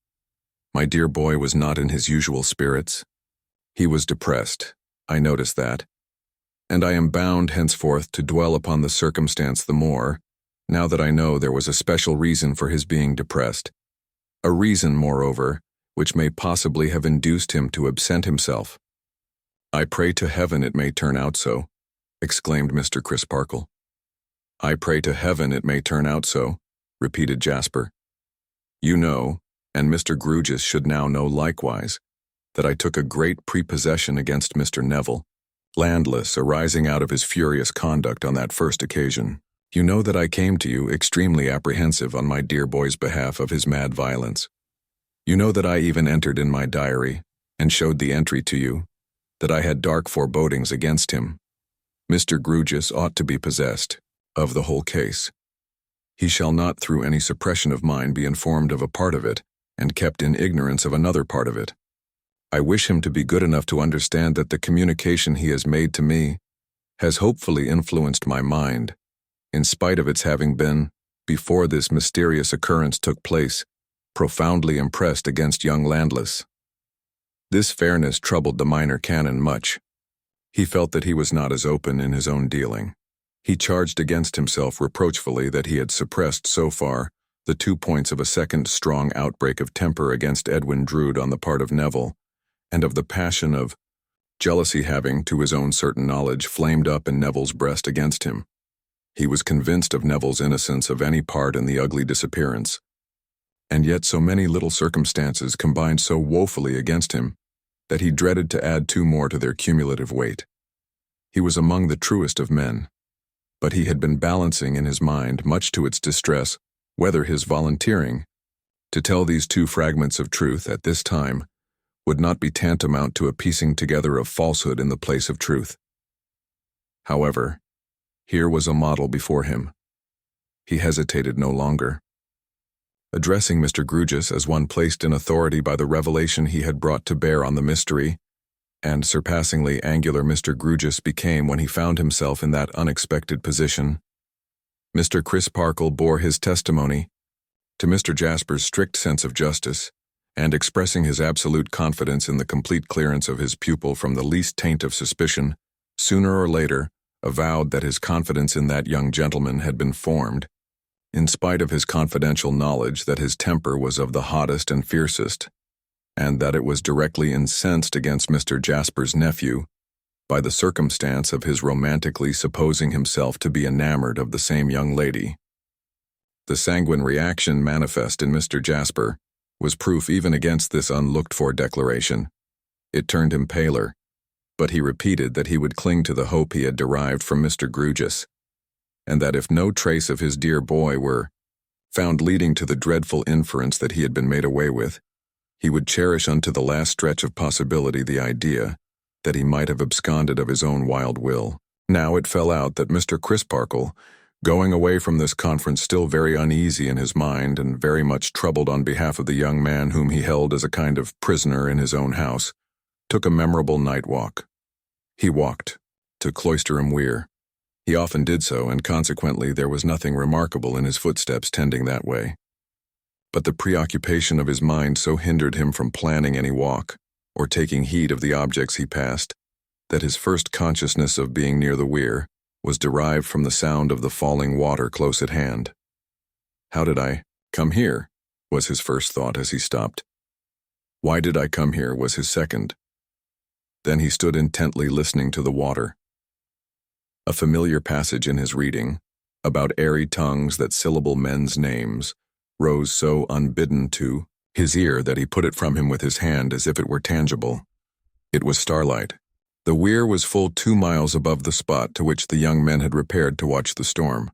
My dear boy was not in his usual spirits. He was depressed, I noticed that, and I am bound henceforth to dwell upon the circumstance the more, now that I know there was a special reason for his being depressed, a reason, moreover, which may possibly have induced him to absent himself. I pray to heaven it may turn out so, exclaimed Mr. Crisparkle. I pray to heaven it may turn out so, repeated Jasper. You know, and Mr. Grewgious should now know likewise, that I took a great prepossession against Mr. Neville, landless, arising out of his furious conduct on that first occasion. You know that I came to you extremely apprehensive on my dear boy's behalf of his mad violence. You know that I even entered in my diary, and showed the entry to you, that I had dark forebodings against him. Mr. Grewgious ought to be possessed of the whole case. He shall not through any suppression of mine be informed of a part of it, and kept in ignorance of another part of it. I wish him to be good enough to understand that the communication he has made to me has hopefully influenced my mind, in spite of its having been, before this mysterious occurrence took place, profoundly impressed against young Landless. This fairness troubled the minor canon much. He felt that he was not as open in his own dealing. He charged against himself reproachfully that he had suppressed so far the 2 points of a second strong outbreak of temper against Edwin Drood on the part of Neville, and of the passion of jealousy having, to his own certain knowledge, flamed up in Neville's breast against him. He was convinced of Neville's innocence of any part in the ugly disappearance, and yet so many little circumstances combined so woefully against him that he dreaded to add 2 more to their cumulative weight. He was among the truest of men, but he had been balancing in his mind, much to its distress, whether his volunteering to tell these two fragments of truth at this time would not be tantamount to a piecing together of falsehood in the place of truth. However, here was a model before him. He hesitated no longer. Addressing Mr. Grewgious as one placed in authority by the revelation he had brought to bear on the mystery, and surpassingly angular Mr. Grewgious became when he found himself in that unexpected position, Mr. Crisparkle bore his testimony to Mr. Jasper's strict sense of justice, and expressing his absolute confidence in the complete clearance of his pupil from the least taint of suspicion, sooner or later avowed that his confidence in that young gentleman had been formed, in spite of his confidential knowledge that his temper was of the hottest and fiercest, and that it was directly incensed against Mr. Jasper's nephew by the circumstance of his romantically supposing himself to be enamored of the same young lady. The sanguine reaction manifest in Mr. Jasper was proof even against this unlooked-for declaration. It turned him paler, but he repeated that he would cling to the hope he had derived from Mr. Grewgious, and that if no trace of his dear boy were found leading to the dreadful inference that he had been made away with, he would cherish unto the last stretch of possibility the idea that he might have absconded of his own wild will. Now it fell out that Mr. Crisparkle, going away from this conference still very uneasy in his mind and very much troubled on behalf of the young man whom he held as a kind of prisoner in his own house, took a memorable night walk. He walked to Cloisterham Weir. He often did so, and consequently there was nothing remarkable in his footsteps tending that way. But the preoccupation of his mind so hindered him from planning any walk, or taking heed of the objects he passed, that his first consciousness of being near the weir was derived from the sound of the falling water close at hand. "How did I come here?" was his first thought as he stopped. "Why did I come here?" was his second. Then he stood intently listening to the water. A familiar passage in his reading, about airy tongues that syllable men's names, rose so unbidden to his ear that he put it from him with his hand as if it were tangible. It was starlight. The weir was full 2 miles above the spot to which the young men had repaired to watch the storm.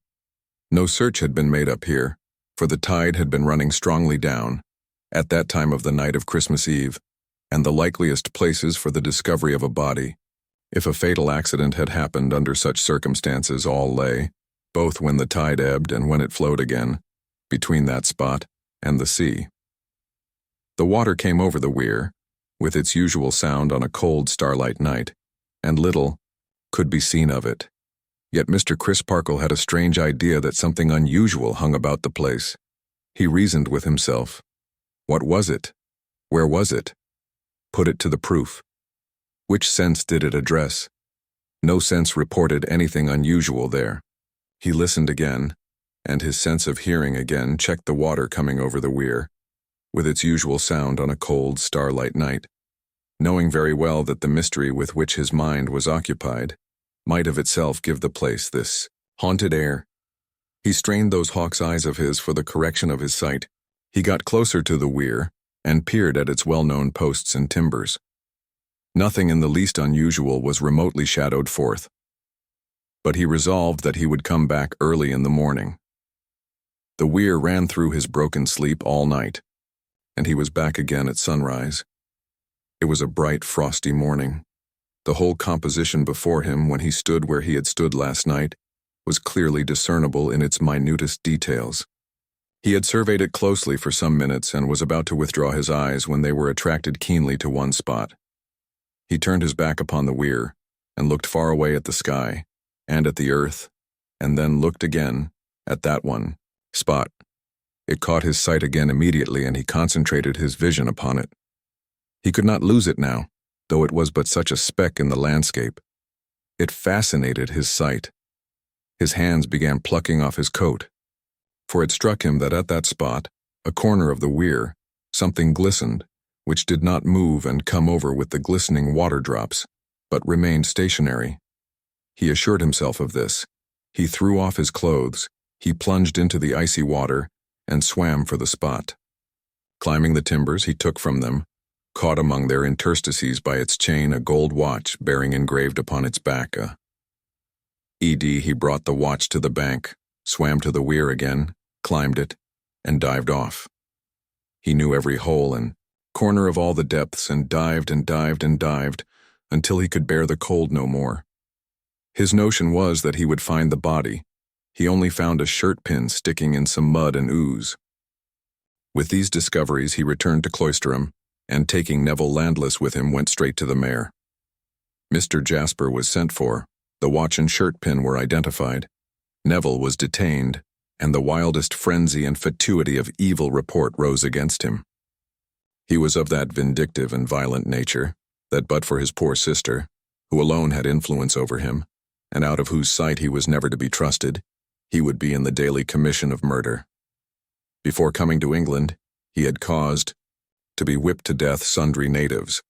No search had been made up here, for the tide had been running strongly down, at that time of the night of Christmas Eve, and the likeliest places for the discovery of a body, if a fatal accident had happened under such circumstances, all lay, both when the tide ebbed and when it flowed again, between that spot and the sea. The water came over the weir, with its usual sound on a cold starlight night, and little could be seen of it. Yet Mr. Crisparkle had a strange idea that something unusual hung about the place. He reasoned with himself. What was it? Where was it? Put it to the proof. Which sense did it address? No sense reported anything unusual there. He listened again, and his sense of hearing again checked the water coming over the weir, with its usual sound on a cold starlight night, knowing very well that the mystery with which his mind was occupied might of itself give the place this haunted air. He strained those hawk's eyes of his for the correction of his sight. He got closer to the weir and peered at its well-known posts and timbers. Nothing in the least unusual was remotely shadowed forth, but he resolved that he would come back early in the morning. The weir ran through his broken sleep all night, and he was back again at sunrise. It was a bright, frosty morning. The whole composition before him, when he stood where he had stood last night, was clearly discernible in its minutest details. He had surveyed it closely for some minutes and was about to withdraw his eyes when they were attracted keenly to one spot. He turned his back upon the weir and looked far away at the sky and at the earth, and then looked again at that one spot. It caught his sight again immediately, and he concentrated his vision upon it. He could not lose it now, though it was but such a speck in the landscape. It fascinated his sight. His hands began plucking off his coat, for it struck him that at that spot, a corner of the weir, something glistened, which did not move and come over with the glistening water drops, but remained stationary. He assured himself of this. He threw off his clothes, he plunged into the icy water, and swam for the spot. Climbing the timbers, he took from them, caught among their interstices by its chain, a gold watch bearing engraved upon its back a ED. He brought the watch to the bank, swam to the weir again, climbed it, and dived off. He knew every hole and corner of all the depths and dived and dived and dived until he could bear the cold no more. His notion was that he would find the body. He only found a shirt pin sticking in some mud and ooze. With these discoveries, he returned to Cloisterham, and taking Neville Landless with him, went straight to the mayor. Mr. Jasper was sent for, the watch and shirt pin were identified, Neville was detained, and the wildest frenzy and fatuity of evil report rose against him. He was of that vindictive and violent nature that but for his poor sister, who alone had influence over him, and out of whose sight he was never to be trusted, he would be in the daily commission of murder. Before coming to England, he had caused to be whipped to death sundry natives,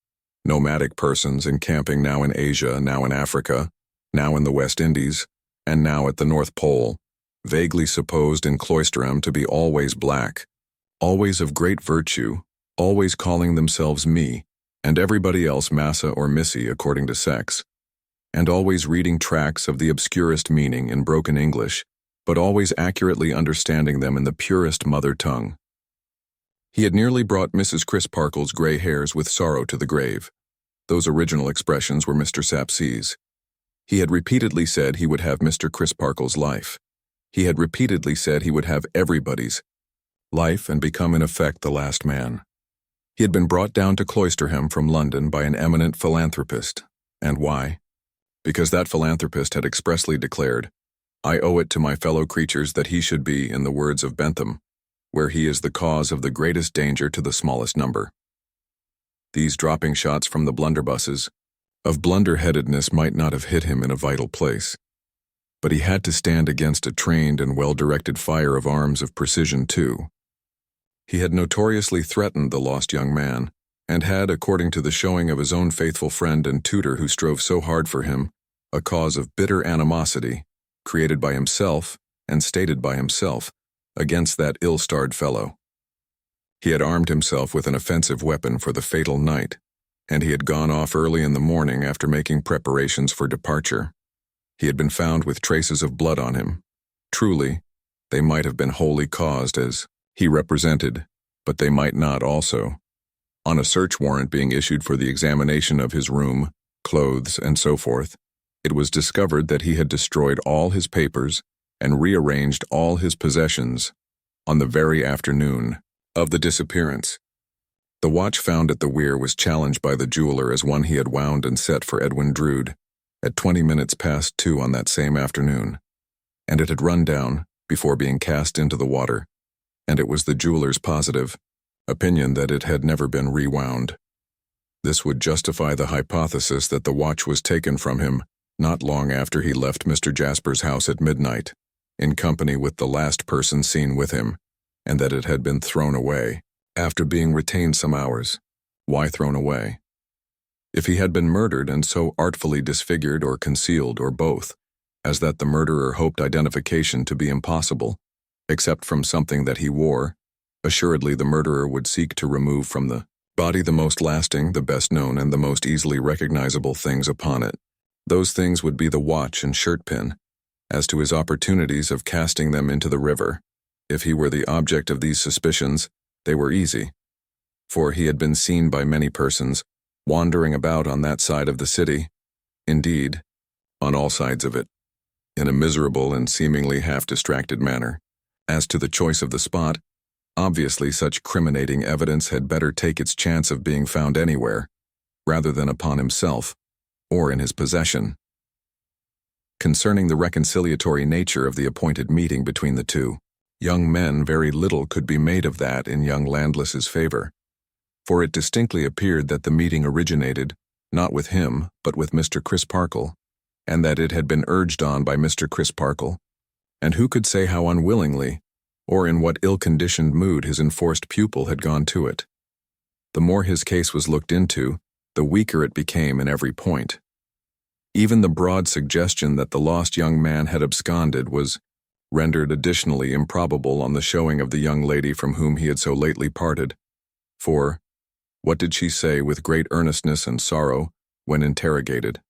nomadic persons encamping now in Asia, now in Africa, now in the West Indies, and now at the North Pole, vaguely supposed in Cloisterham to be always black, always of great virtue, always calling themselves me, and everybody else Massa or Missy according to sex, and always reading tracts of the obscurest meaning in broken English, but always accurately understanding them in the purest mother tongue. He had nearly brought Mrs. Crisparkle's gray hairs with sorrow to the grave. Those original expressions were Mr. Sapsea's. He had repeatedly said he would have Mr. Crisparkle's life. He had repeatedly said he would have everybody's life and become in effect the last man. He had been brought down to Cloisterham from London by an eminent philanthropist. And why? Because that philanthropist had expressly declared, "I owe it to my fellow creatures that he should be, in the words of Bentham, where he is the cause of the greatest danger to the smallest number." These dropping shots from the blunderbusses of blunderheadedness might not have hit him in a vital place, but he had to stand against a trained and well-directed fire of arms of precision too. He had notoriously threatened the lost young man, and had, according to the showing of his own faithful friend and tutor who strove so hard for him, a cause of bitter animosity, created by himself and stated by himself, against that ill-starred fellow. He had armed himself with an offensive weapon for the fatal night, and he had gone off early in the morning after making preparations for departure. He had been found with traces of blood on him. Truly, they might have been wholly caused as he represented, but they might not also. On a search warrant being issued for the examination of his room, clothes, and so forth, it was discovered that he had destroyed all his papers and rearranged all his possessions on the very afternoon of the disappearance. The watch found at the Weir was challenged by the jeweler as one he had wound and set for Edwin Drood at 20 minutes past 2 on that same afternoon, and it had run down before being cast into the water, and it was the jeweler's positive opinion that it had never been rewound. This would justify the hypothesis that the watch was taken from him not long after he left Mr. Jasper's house at midnight, in company with the last person seen with him, and that it had been thrown away, after being retained some hours. Why thrown away? If he had been murdered and so artfully disfigured or concealed, or both, as that the murderer hoped identification to be impossible, except from something that he wore, assuredly the murderer would seek to remove from the body the most lasting, the best known, and the most easily recognizable things upon it. Those things would be the watch and shirt pin. As to his opportunities of casting them into the river, if he were the object of these suspicions, they were easy, for he had been seen by many persons wandering about on that side of the city, indeed, on all sides of it, in a miserable and seemingly half-distracted manner. As to the choice of the spot, obviously such criminating evidence had better take its chance of being found anywhere, rather than upon himself, or in his possession. Concerning the reconciliatory nature of the appointed meeting between the two young men, very little could be made of that in young Landless's favor, for it distinctly appeared that the meeting originated, not with him, but with Mr. Crisparkle, and that it had been urged on by Mr. Crisparkle, and who could say how unwillingly, or in what ill-conditioned mood his enforced pupil had gone to it. The more his case was looked into, the weaker it became in every point. Even the broad suggestion that the lost young man had absconded was rendered additionally improbable on the showing of the young lady from whom he had so lately parted. For, what did she say with great earnestness and sorrow when interrogated?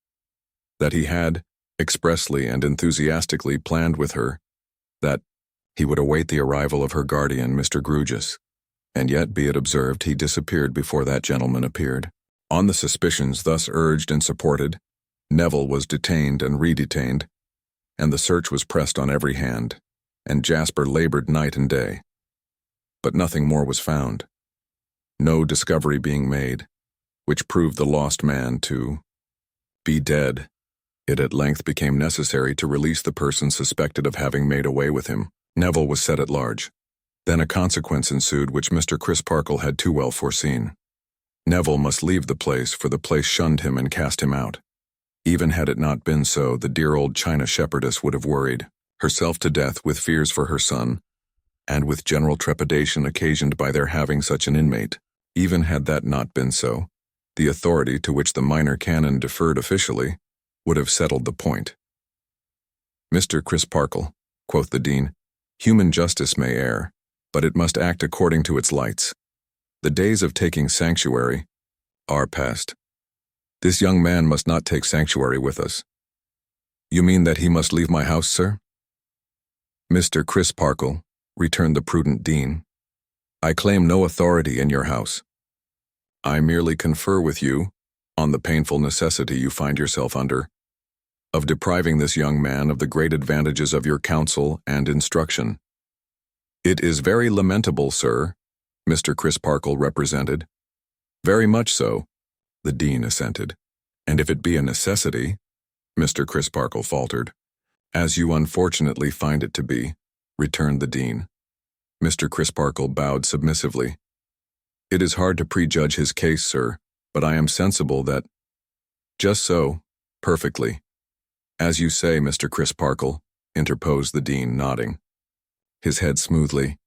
That he had, expressly and enthusiastically planned with her, that, He would await the arrival of her guardian, Mr. Grewgious, and yet, be it observed, he disappeared before that gentleman appeared. On the suspicions thus urged and supported, Neville was detained and redetained, and the search was pressed on every hand, and Jasper labored night and day. But nothing more was found, no discovery being made, which proved the lost man to be dead. It at length became necessary to release the person suspected of having made away with him. Neville was set at large. Then a consequence ensued which Mr. Crisparkle had too well foreseen. Neville must leave the place, for the place shunned him and cast him out. Even had it not been so, the dear old China shepherdess would have worried herself to death with fears for her son, and with general trepidation occasioned by their having such an inmate. Even had that not been so, the authority to which the minor canon deferred officially would have settled the point. "Mr. Crisparkle," quoth the dean, "human justice may err, but it must act according to its lights. The days of taking sanctuary are past. This young man must not take sanctuary with us." "You mean that he must leave my house, sir?" "Mr. Crisparkle," returned the prudent dean, "I claim no authority in your house. I merely confer with you on the painful necessity you find yourself under of depriving this young man of the great advantages of your counsel and instruction." "It is very lamentable, sir," Mr. Crisparkle represented. "Very much so," the dean assented. "And if it be a necessity," Mr. Crisparkle faltered. "As you unfortunately find it to be," returned the dean. Mr. Crisparkle bowed submissively. "It is hard to prejudge his case, sir, but I am sensible that—" "Just so, perfectly. As you say, Mr. Crisparkle," interposed the dean, nodding his head smoothly.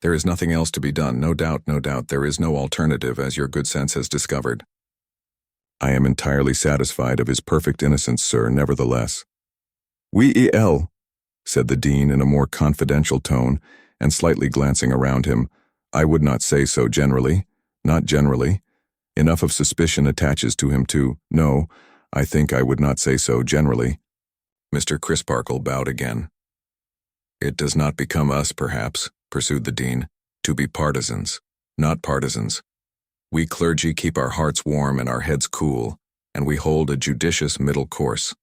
"There is nothing else to be done, no doubt, there is no alternative, as your good sense has discovered." "I am entirely satisfied of his perfect innocence, sir, nevertheless." "Oui, said the dean in a more confidential tone, and slightly glancing around him. "I would not say so generally, not generally. Enough of suspicion attaches to him no, I think I would not say so generally." Mr. Crisparkle bowed again. "It does not become us, perhaps," pursued the dean, "to be partisans, not partisans. We clergy keep our hearts warm and our heads cool, and we hold a judicious middle course.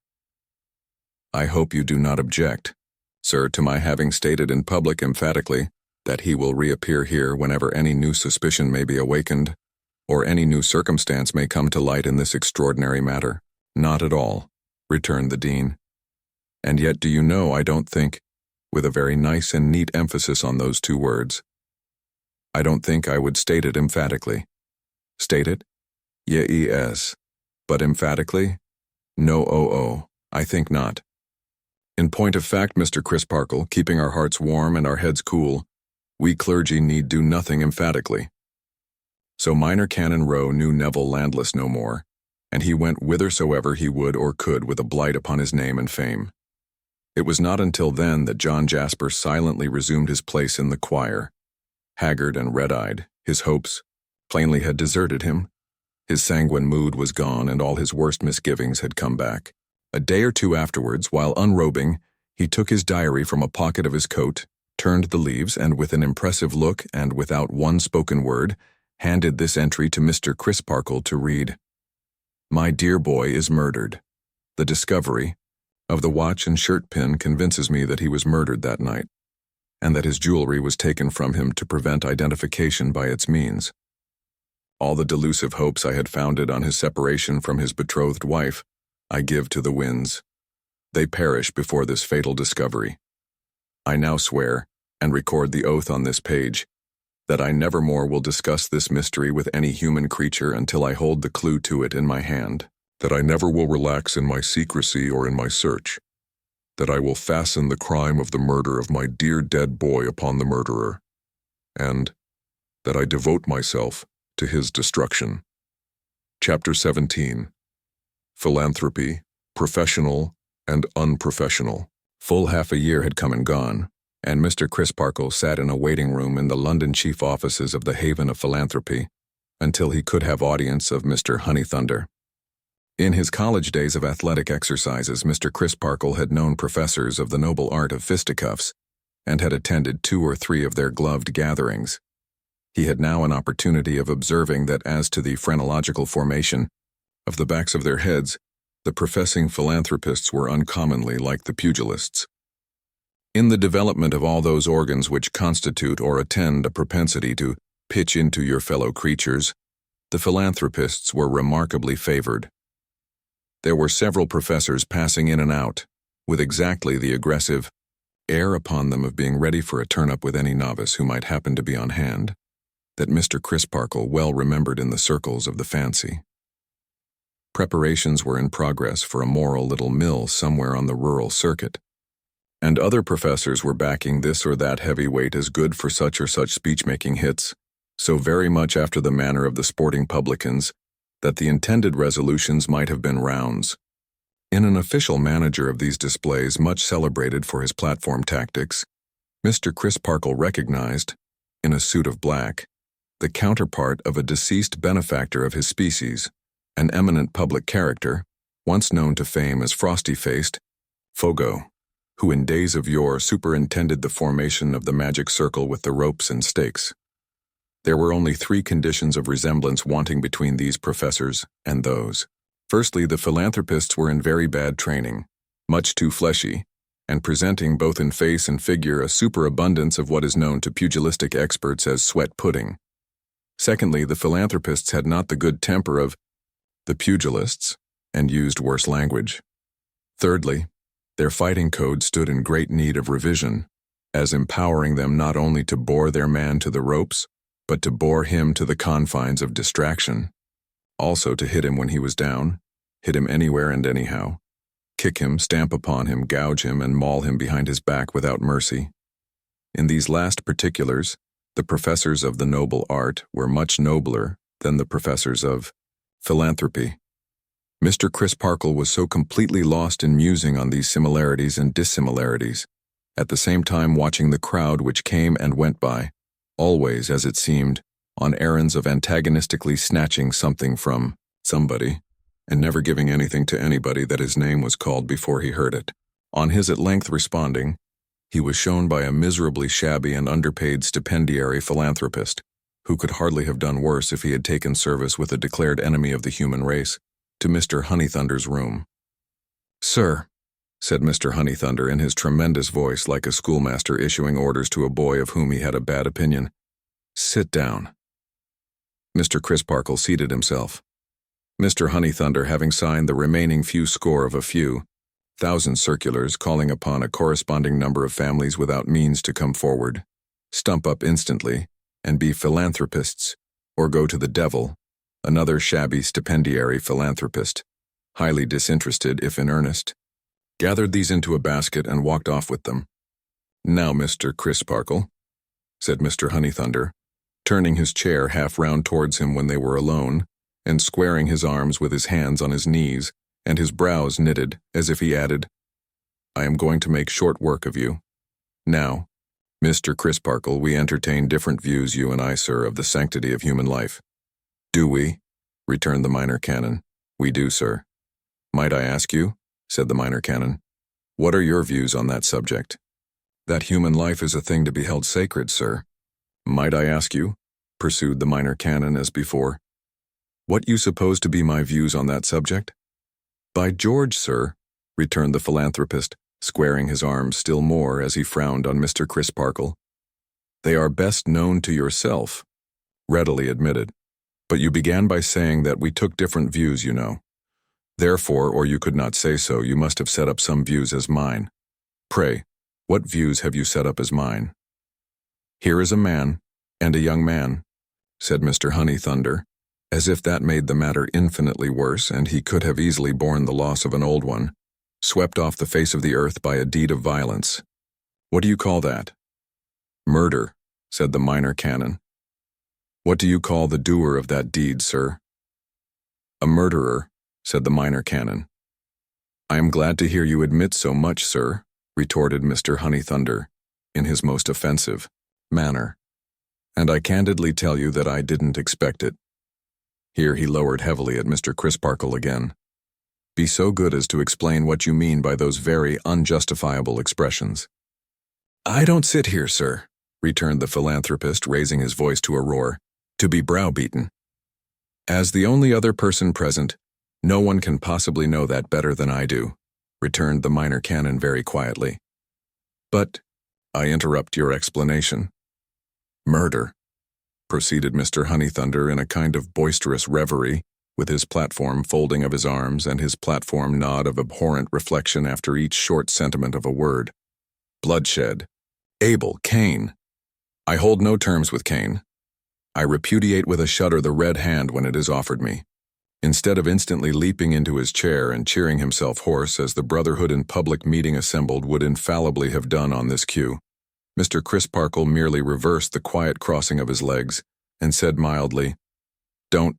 I hope you do not object, sir, to my having stated in public emphatically that he will reappear here whenever any new suspicion may be awakened, or any new circumstance may come to light in this extraordinary matter." "Not at all," returned the dean. "And yet, do you know, I don't think," with a very nice and neat emphasis on those two words, "I don't think I would state it emphatically." "State it? Yes. But emphatically? No, I think not. In point of fact, Mr. Crisparkle, keeping our hearts warm and our heads cool, we clergy need do nothing emphatically." So Minor Canon Rowe knew Neville landless no more, and he went whithersoever he would or could with a blight upon his name and fame. It was not until then that John Jasper silently resumed his place in the choir. Haggard and red-eyed, his hopes plainly had deserted him. His sanguine mood was gone, and all his worst misgivings had come back. A day or two afterwards, while unrobing, he took his diary from a pocket of his coat, turned the leaves, and with an impressive look and without one spoken word, handed this entry to Mr. Crisparkle to read. "My dear boy is murdered. The discovery of the watch and shirt pin convinces me that he was murdered that night, and that his jewelry was taken from him to prevent identification by its means. All the delusive hopes I had founded on his separation from his betrothed wife I give to the winds. They perish before this fatal discovery. I now swear, and record the oath on this page, that I never more will discuss this mystery with any human creature until I hold the clue to it in my hand. That I never will relax in my secrecy or in my search. That I will fasten the crime of the murder of my dear dead boy upon the murderer. And that I devote myself to his destruction." Chapter 17. Philanthropy, Professional and Unprofessional. Full half a year had come and gone, and Mr. Crisparkle sat in a waiting room in the London chief offices of the Haven of Philanthropy until he could have audience of Mr. Honeythunder. In his college days of athletic exercises, Mr. Crisparkle had known professors of the noble art of fisticuffs, and had attended 2 or 3 of their gloved gatherings. He had now an opportunity of observing that as to the phrenological formation of the backs of their heads, the professing philanthropists were uncommonly like the pugilists. In the development of all those organs which constitute or attend a propensity to pitch into your fellow creatures, the philanthropists were remarkably favored. There were several professors passing in and out, with exactly the aggressive air upon them of being ready for a turn-up with any novice who might happen to be on hand, that Mr. Crisparkle well remembered in the circles of the fancy. Preparations were in progress for a moral little mill somewhere on the rural circuit, and other professors were backing this or that heavyweight as good for such or such speech-making hits, so very much after the manner of the sporting publicans, that the intended resolutions might have been rounds. In an official manager of these displays much celebrated for his platform tactics, Mr. Crisparkle recognized, in a suit of black, the counterpart of a deceased benefactor of his species, an eminent public character, once known to fame as frosty-faced Fogo, who in days of yore superintended the formation of the magic circle with the ropes and stakes. There were only 3 conditions of resemblance wanting between these professors and those. Firstly, the philanthropists were in very bad training, much too fleshy, and presenting both in face and figure a superabundance of what is known to pugilistic experts as sweat pudding. Secondly, the philanthropists had not the good temper of the pugilists, and used worse language. Thirdly, their fighting code stood in great need of revision, as empowering them not only to bore their man to the ropes, but to bore him to the confines of distraction. Also to hit him when he was down, hit him anywhere and anyhow, kick him, stamp upon him, gouge him, and maul him behind his back without mercy. In these last particulars, the professors of the noble art were much nobler than the professors of philanthropy. Mr. Crisparkle was so completely lost in musing on these similarities and dissimilarities, at the same time watching the crowd which came and went by, always, as it seemed, on errands of antagonistically snatching something from somebody, and never giving anything to anybody that his name was called before he heard it. On his at length responding, he was shown by a miserably shabby and underpaid stipendiary philanthropist, who could hardly have done worse if he had taken service with a declared enemy of the human race, to Mr. Honeythunder's room. "Sir," said Mr. Honeythunder in his tremendous voice like a schoolmaster issuing orders to a boy of whom he had a bad opinion, "sit down." Mr. Crisparkle seated himself. Mr. Honeythunder, having signed the remaining few score of a few thousand circulars calling upon a corresponding number of families without means to come forward, stump up instantly, and be philanthropists, or go to the devil, another shabby stipendiary philanthropist, highly disinterested if in earnest, gathered these into a basket and walked off with them. "Now, Mr. Crisparkle," said Mr. Honeythunder, turning his chair half round towards him when they were alone, and squaring his arms with his hands on his knees, and his brows knitted, as if he added, "I am going to make short work of you. Now, Mr. Crisparkle, we entertain different views, you and I, sir, of the sanctity of human life." "Do we?" returned the minor canon. "We do, sir." "Might I ask you," said the minor canon, "what are your views on that subject?" "That human life is a thing to be held sacred, sir." "Might I ask you," pursued the minor canon as before, "what you suppose to be my views on that subject?" "By George, sir," returned the philanthropist, squaring his arms still more as he frowned on Mr. Crisparkle, "they are best known to yourself." "Readily admitted. But you began by saying that we took different views, you know. Therefore, or you could not say so, you must have set up some views as mine. Pray, what views have you set up as mine?" "Here is a man, and a young man," said Mr. Honeythunder, as if that made the matter infinitely worse, and he could have easily borne the loss of an old one, swept off the face of the earth by a deed of violence. "What do you call that?" "Murder," said the minor canon. "What do you call the doer of that deed, sir?" "A murderer," said the minor canon. "I am glad to hear you admit so much, sir," retorted Mr. Honeythunder, in his most offensive manner, "and I candidly tell you that I didn't expect it." Here he lowered heavily at Mr. Crisparkle again. "Be so good as to explain what you mean by those very unjustifiable expressions." I don't sit here, sir, returned the philanthropist, raising his voice to a roar, to be browbeaten. As the only other person present, no one can possibly know that better than I do, returned the minor canon very quietly. But I interrupt your explanation. Murder, proceeded Mr. Honeythunder in a kind of boisterous reverie, with his platform folding of his arms and his platform nod of abhorrent reflection after each short sentiment of a word. Bloodshed. Abel, Cain. I hold no terms with Cain. I repudiate with a shudder the red hand when it is offered me. Instead of instantly leaping into his chair and cheering himself hoarse as the brotherhood in public meeting assembled would infallibly have done on this cue, Mr. Crisparkle merely reversed the quiet crossing of his legs and said mildly, "Don't.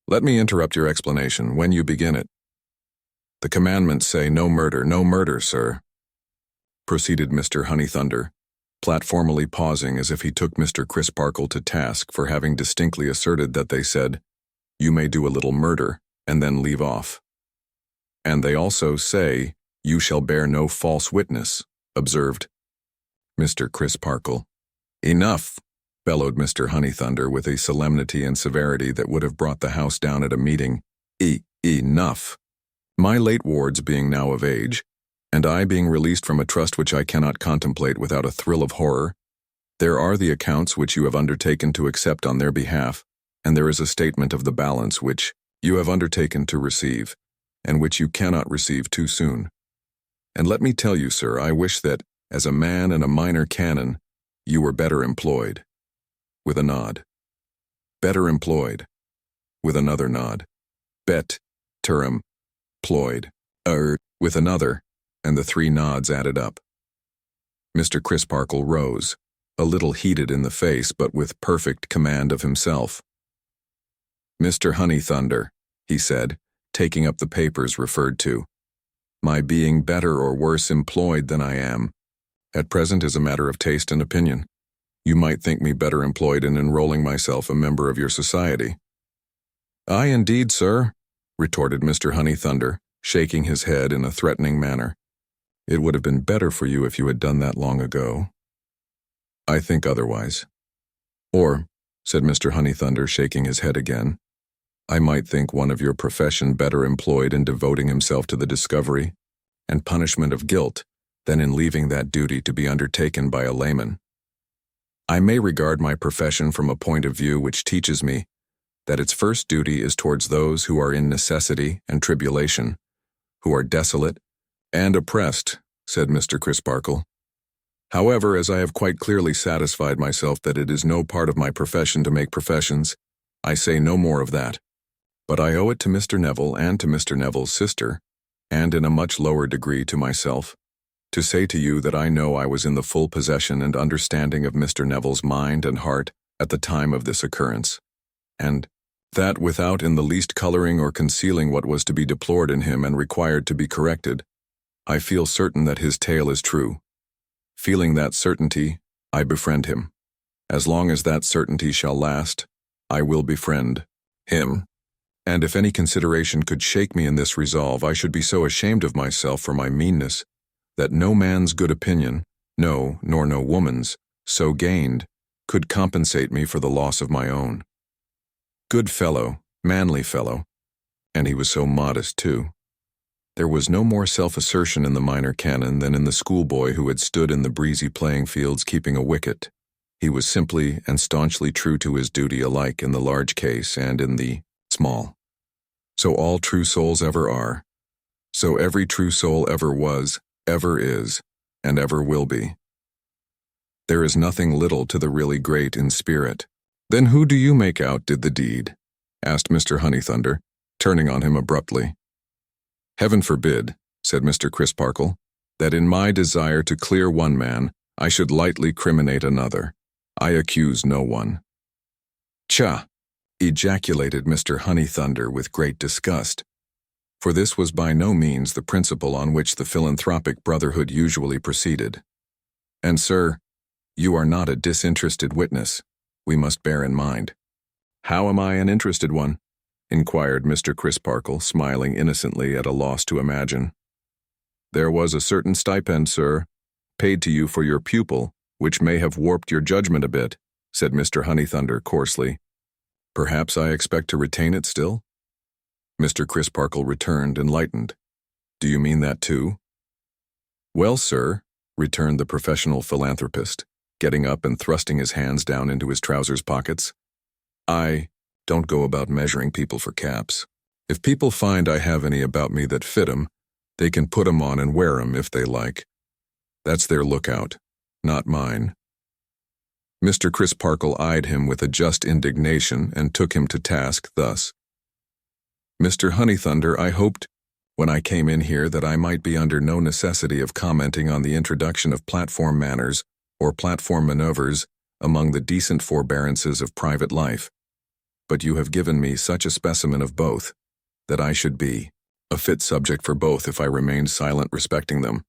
Let me interrupt your explanation when you begin it." "The commandments say no murder, sir," proceeded Mr. Honeythunder, platformally pausing as if he took Mr. Crisparkle to task for having distinctly asserted that they said, "You may do a little murder, and then leave off." "And they also say, you shall bear no false witness," observed Mr. Crisparkle. "Enough," bellowed Mr. Honeythunder with a solemnity and severity that would have brought the house down at a meeting. Enough. My late wards being now of age, and I being released from a trust which I cannot contemplate without a thrill of horror, there are the accounts which you have undertaken to accept on their behalf, and there is a statement of the balance which you have undertaken to receive, and which you cannot receive too soon. And let me tell you, sir, I wish that, as a man and a minor canon, you were better employed." With a nod. "Better employed." With another nod. "Bet, term, ployed." With another, and the three nods added up. Mr. Crisparkle rose, a little heated in the face but with perfect command of himself. "Mr. Honeythunder," he said, taking up the papers referred to, "my being better or worse employed than I am, at present is a matter of taste and opinion. You might think me better employed in enrolling myself a member of your society." "Aye, indeed, sir," retorted Mr. Honeythunder, shaking his head in a threatening manner. "It would have been better for you if you had done that long ago." "I think otherwise." "Or," said Mr. Honeythunder, shaking his head again, "I might think one of your profession better employed in devoting himself to the discovery and punishment of guilt than in leaving that duty to be undertaken by a layman. I may regard my profession from a point of view which teaches me that its first duty is towards those who are in necessity and tribulation, who are desolate and oppressed," said Mr. Crisparkle. "However, as I have quite clearly satisfied myself that it is no part of my profession to make professions, I say no more of that. But I owe it to Mr. Neville and to Mr. Neville's sister, and in a much lower degree to myself, to say to you that I know I was in the full possession and understanding of Mr. Neville's mind and heart at the time of this occurrence, and that without in the least coloring or concealing what was to be deplored in him and required to be corrected, I feel certain that his tale is true. Feeling that certainty, I befriend him. As long as that certainty shall last, I will befriend him. And if any consideration could shake me in this resolve, I should be so ashamed of myself for my meanness, that no man's good opinion, no, nor no woman's, so gained, could compensate me for the loss of my own. Good fellow, manly fellow, and he was so modest too. There was no more self-assertion in the minor canon than in the schoolboy who had stood in the breezy playing fields keeping a wicket. He was simply and staunchly true to his duty alike in the large case and in the small. So all true souls ever are. So every true soul ever was, ever is, and ever will be. There is nothing little to the really great in spirit. "Then who do you make out did the deed?" asked Mr. Honeythunder, turning on him abruptly. "Heaven forbid," said Mr. Crisparkle, "that in my desire to clear one man, I should lightly criminate another. I accuse no one." "Tcha!" ejaculated Mr. Honeythunder with great disgust, for this was by no means the principle on which the philanthropic brotherhood usually proceeded. "And, sir, you are not a disinterested witness, we must bear in mind." "How am I an interested one?" inquired Mr. Crisparkle, smiling innocently at a loss to imagine. "There was a certain stipend, sir, Paid to you for your pupil, which may have warped your judgment a bit, said Mr. Honeythunder coarsely. Perhaps I expect to retain it still? Mr. Crisparkle returned, enlightened. Do you mean that too? Well, sir, returned the professional philanthropist, getting up and thrusting his hands down into his trousers pockets. I don't go about measuring people for caps. If people find I have any about me that fit 'em, they can put 'em on and wear 'em if they like. That's their lookout, not mine. Mr. Crisparkle eyed him with a just indignation and took him to task thus. Mr. Honeythunder, I hoped, when I came in here, that I might be under no necessity of commenting on the introduction of platform manners or platform maneuvers among the decent forbearances of private life. But you have given me such a specimen of both, that I should be a fit subject for both if I remained silent respecting them.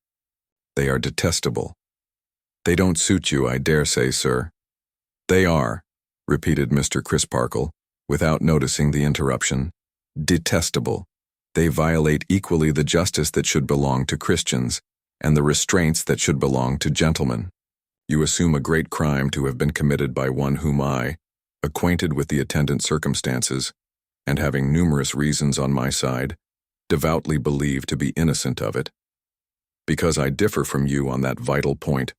They are detestable. They don't suit you, I dare say, sir. They are, repeated Mr. Crisparkle, without noticing the interruption. Detestable. They violate equally the justice that should belong to Christians and the restraints that should belong to gentlemen. You assume a great crime to have been committed by one whom I, acquainted with the attendant circumstances, and having numerous reasons on my side, devoutly believe to be innocent of it. Because I differ from you on that vital point,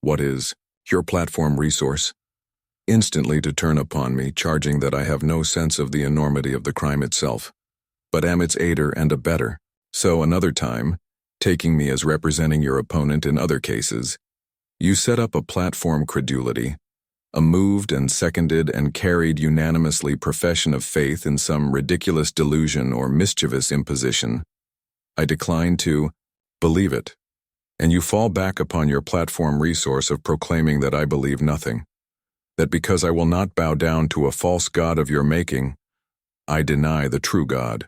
what is your platform resource? Instantly to turn upon me, charging that I have no sense of the enormity of the crime itself, but am its aider and abettor. So another time, taking me as representing your opponent in other cases, you set up a platform credulity, a moved and seconded and carried unanimously profession of faith in some ridiculous delusion or mischievous imposition. I decline to believe it, and you fall back upon your platform resource of proclaiming that I believe nothing, that because I will not bow down to a false god of your making, I deny the true God.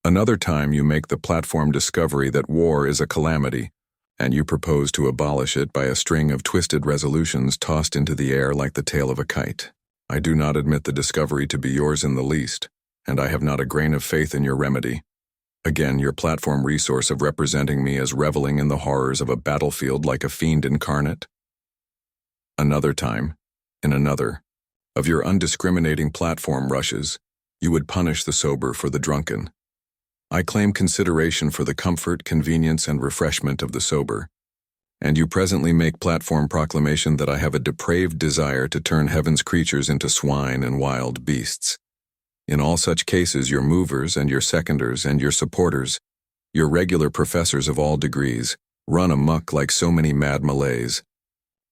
Another time you make the platform discovery that war is a calamity, and you propose to abolish it by a string of twisted resolutions tossed into the air like the tail of a kite. I do not admit the discovery to be yours in the least, and I have not a grain of faith in your remedy. Again, your platform resource of representing me as reveling in the horrors of a battlefield like a fiend incarnate. Another time, in another, of your undiscriminating platform rushes, you would punish the sober for the drunken. I claim consideration for the comfort, convenience, and refreshment of the sober, and you presently make platform proclamation that I have a depraved desire to turn heaven's creatures into swine and wild beasts. In all such cases, your movers and your seconders and your supporters, your regular professors of all degrees, run amuck like so many mad Malays,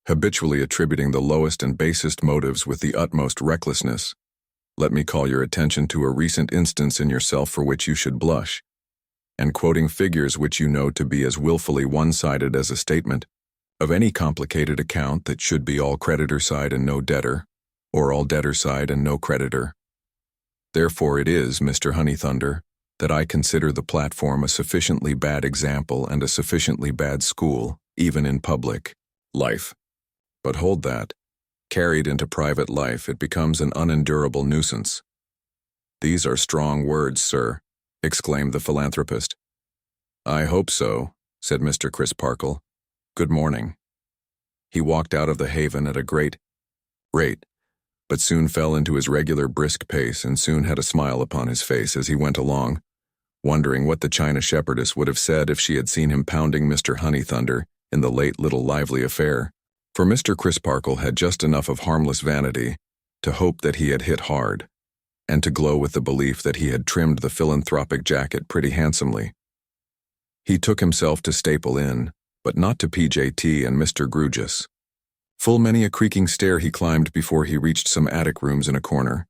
habitually attributing the lowest and basest motives with the utmost recklessness. Let me call your attention to a recent instance in yourself for which you should blush, and quoting figures which you know to be as willfully one-sided as a statement of any complicated account that should be all creditor side and no debtor, or all debtor side and no creditor. Therefore it is, Mr. Honeythunder, that I consider the platform a sufficiently bad example and a sufficiently bad school, even in public life. But hold that. Carried into private life, it becomes an unendurable nuisance. These are strong words, sir, exclaimed the philanthropist. I hope so, said Mr. Crisparkle. Good morning. He walked out of the haven at a great rate, but soon fell into his regular brisk pace and soon had a smile upon his face as he went along, wondering what the China shepherdess would have said if she had seen him pounding Mr. Honeythunder in the late little lively affair. For Mr. Crisparkle had just enough of harmless vanity to hope that he had hit hard, and to glow with the belief that he had trimmed the philanthropic jacket pretty handsomely. He took himself to Staple Inn, but not to PJT and Mr. Grewgious. Full many a creaking stair he climbed before he reached some attic rooms in a corner,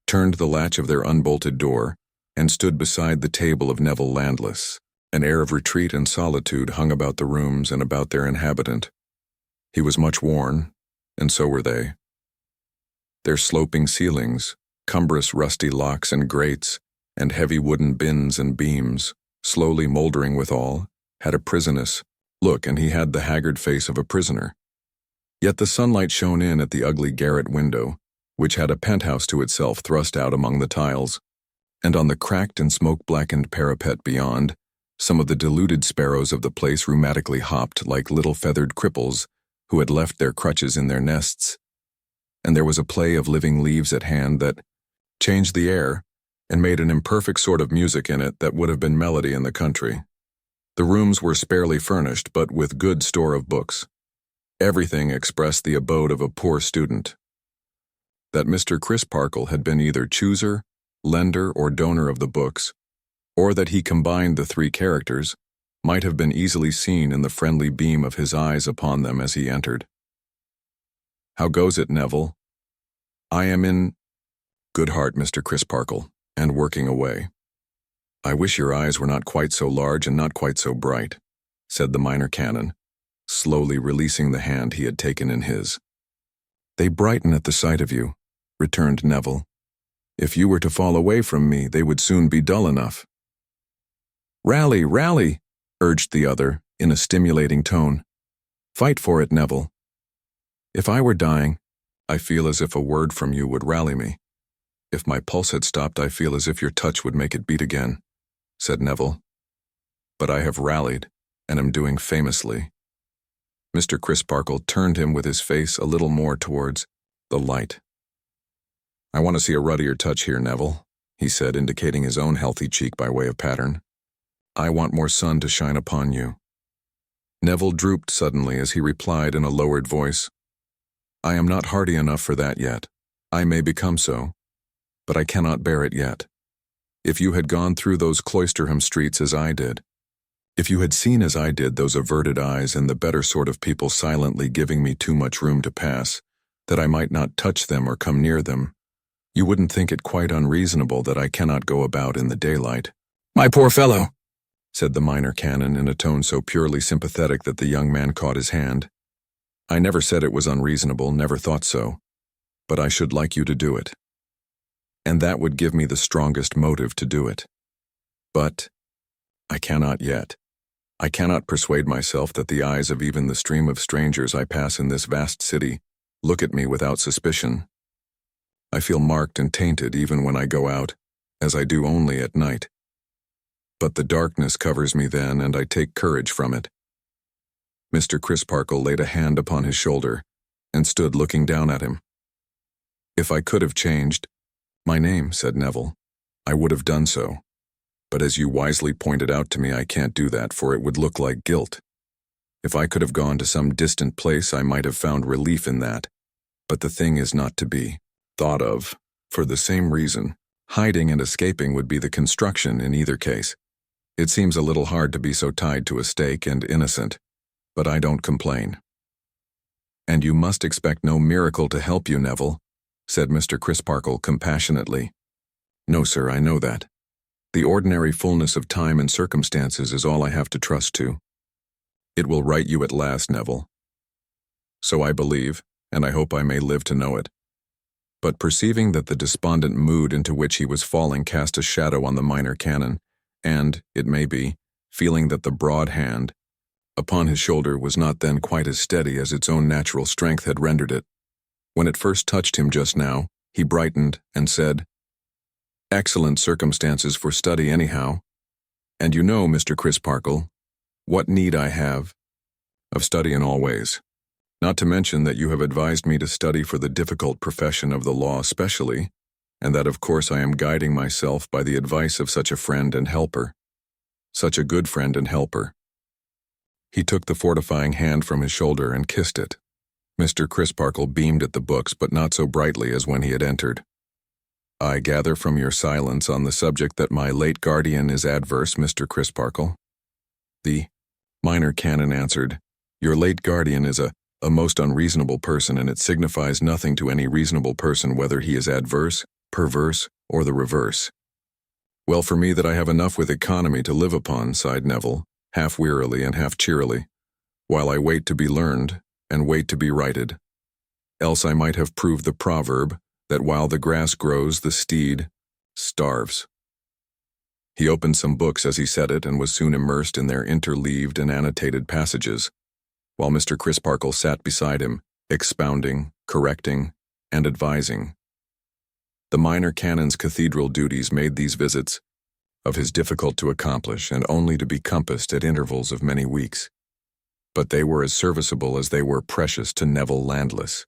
turned the latch of their unbolted door, and stood beside the table of Neville Landless. An air of retreat and solitude hung about the rooms and about their inhabitant. He was much worn, and so were they. Their sloping ceilings, cumbrous rusty locks and grates, and heavy wooden bins and beams, slowly moldering withal, had a prisonous look, and he had the haggard face of a prisoner. Yet the sunlight shone in at the ugly garret window, which had a penthouse to itself thrust out among the tiles, and on the cracked and smoke-blackened parapet beyond, Some of the deluded sparrows of the place rheumatically hopped like little feathered cripples who had left their crutches in their nests, and there was a play of living leaves at hand that changed the air and made an imperfect sort of music in it that would have been melody in the country. The rooms were sparely furnished, but with good store of books. Everything expressed the abode of a poor student. That Mr. Crisparkle had been either chooser, lender, or donor of the books, or that he combined the three characters, might have been easily seen in the friendly beam of his eyes upon them as he entered. "How goes it, Neville?" "I am in good heart, Mr. Crisparkle, and working away." "I wish your eyes were not quite so large and not quite so bright," said the minor canon, slowly releasing the hand he had taken in his. "They brighten at the sight of you," returned Neville. "If you were to fall away from me, they would soon be dull enough." "Rally, rally," urged the other, in a stimulating tone. "Fight for it, Neville." "If I were dying, I feel as if a word from you would rally me. If my pulse had stopped, I feel as if your touch would make it beat again," said Neville. "But I have rallied, and am doing famously." Mr. Crisparkle turned him with his face a little more towards the light. "I want to see a ruddier touch here, Neville," he said, indicating his own healthy cheek by way of pattern. "I want more sun to shine upon you." Neville drooped suddenly as he replied in a lowered voice, "I am not hardy enough for that yet. I may become so, but I cannot bear it yet. If you had gone through those Cloisterham streets as I did, if you had seen as I did those averted eyes and the better sort of people silently giving me too much room to pass, that I might not touch them or come near them, you wouldn't think it quite unreasonable that I cannot go about in the daylight." "My poor fellow," said the minor canon in a tone so purely sympathetic that the young man caught his hand. "I never said it was unreasonable, never thought so, but I should like you to do it. And that would give me the strongest motive to do it. But I cannot yet. I cannot persuade myself that the eyes of even the stream of strangers I pass in this vast city look at me without suspicion. I feel marked and tainted even when I go out, as I do only at night. But the darkness covers me then, and I take courage from it." Mr. Crisparkle laid a hand upon his shoulder and stood looking down at him. "If I could have changed my name," said Neville, "I would have done so. But as you wisely pointed out to me, I can't do that, for it would look like guilt. If I could have gone to some distant place, I might have found relief in that. But the thing is not to be thought of. For the same reason, hiding and escaping would be the construction in either case. It seems a little hard to be so tied to a stake and innocent, but I don't complain." "And you must expect no miracle to help you, Neville," said Mr. Crisparkle compassionately. "No, sir, I know that. The ordinary fullness of time and circumstances is all I have to trust to. It will right you at last, Neville. So I believe, and I hope I may live to know it." But perceiving that the despondent mood into which he was falling cast a shadow on the minor canon, and, it may be, feeling that the broad hand upon his shoulder was not then quite as steady as its own natural strength had rendered it, when it first touched him just now, he brightened and said, "Excellent circumstances for study anyhow. And you know, Mr. Crisparkle, what need I have of study in all ways. Not to mention that you have advised me to study for the difficult profession of the law especially, and that of course I am guiding myself by the advice of such a friend and helper. Such a good friend and helper." He took the fortifying hand from his shoulder and kissed it. Mr. Crisparkle beamed at the books, but not so brightly as when he had entered. "I gather from your silence on the subject that my late guardian is adverse, Mr. Crisparkle." The minor canon answered, "Your late guardian is a most unreasonable person, and it signifies nothing to any reasonable person whether he is adverse, perverse, or the reverse." "Well for me that I have enough with economy to live upon," sighed Neville, half wearily and half cheerily, "while I wait to be learned, and wait to be righted. Else I might have proved the proverb, that while the grass grows, the steed starves." He opened some books as he said it, and was soon immersed in their interleaved and annotated passages, while Mr. Crisparkle sat beside him, expounding, correcting, and advising. The minor canon's cathedral duties made these visits of his difficult to accomplish and only to be compassed at intervals of many weeks. But they were as serviceable as they were precious to Neville Landless.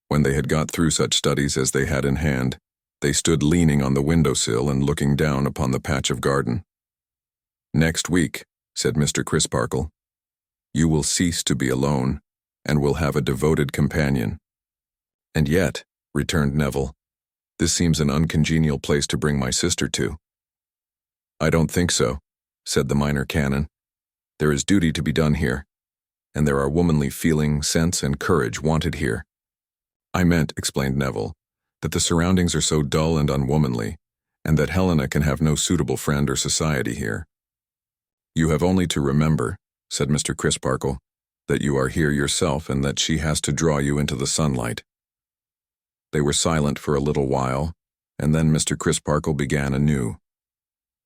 When they had got through such studies as they had in hand, they stood leaning on the windowsill and looking down upon the patch of garden. "Next week," said Mr. Crisparkle, "you will cease to be alone, and will have a devoted companion." "And yet," returned Neville, "this seems an uncongenial place to bring my sister to." "I don't think so," said the Minor Canon. "There is duty to be done here, and there are womanly feeling, sense, and courage wanted here." "I meant," explained Neville, "that the surroundings are so dull and unwomanly, and that Helena can have no suitable friend or society here." "You have only to remember," said Mr. Crisparkle, "that you are here yourself and that she has to draw you into the sunlight." They were silent for a little while, and then Mr. Crisparkle began anew.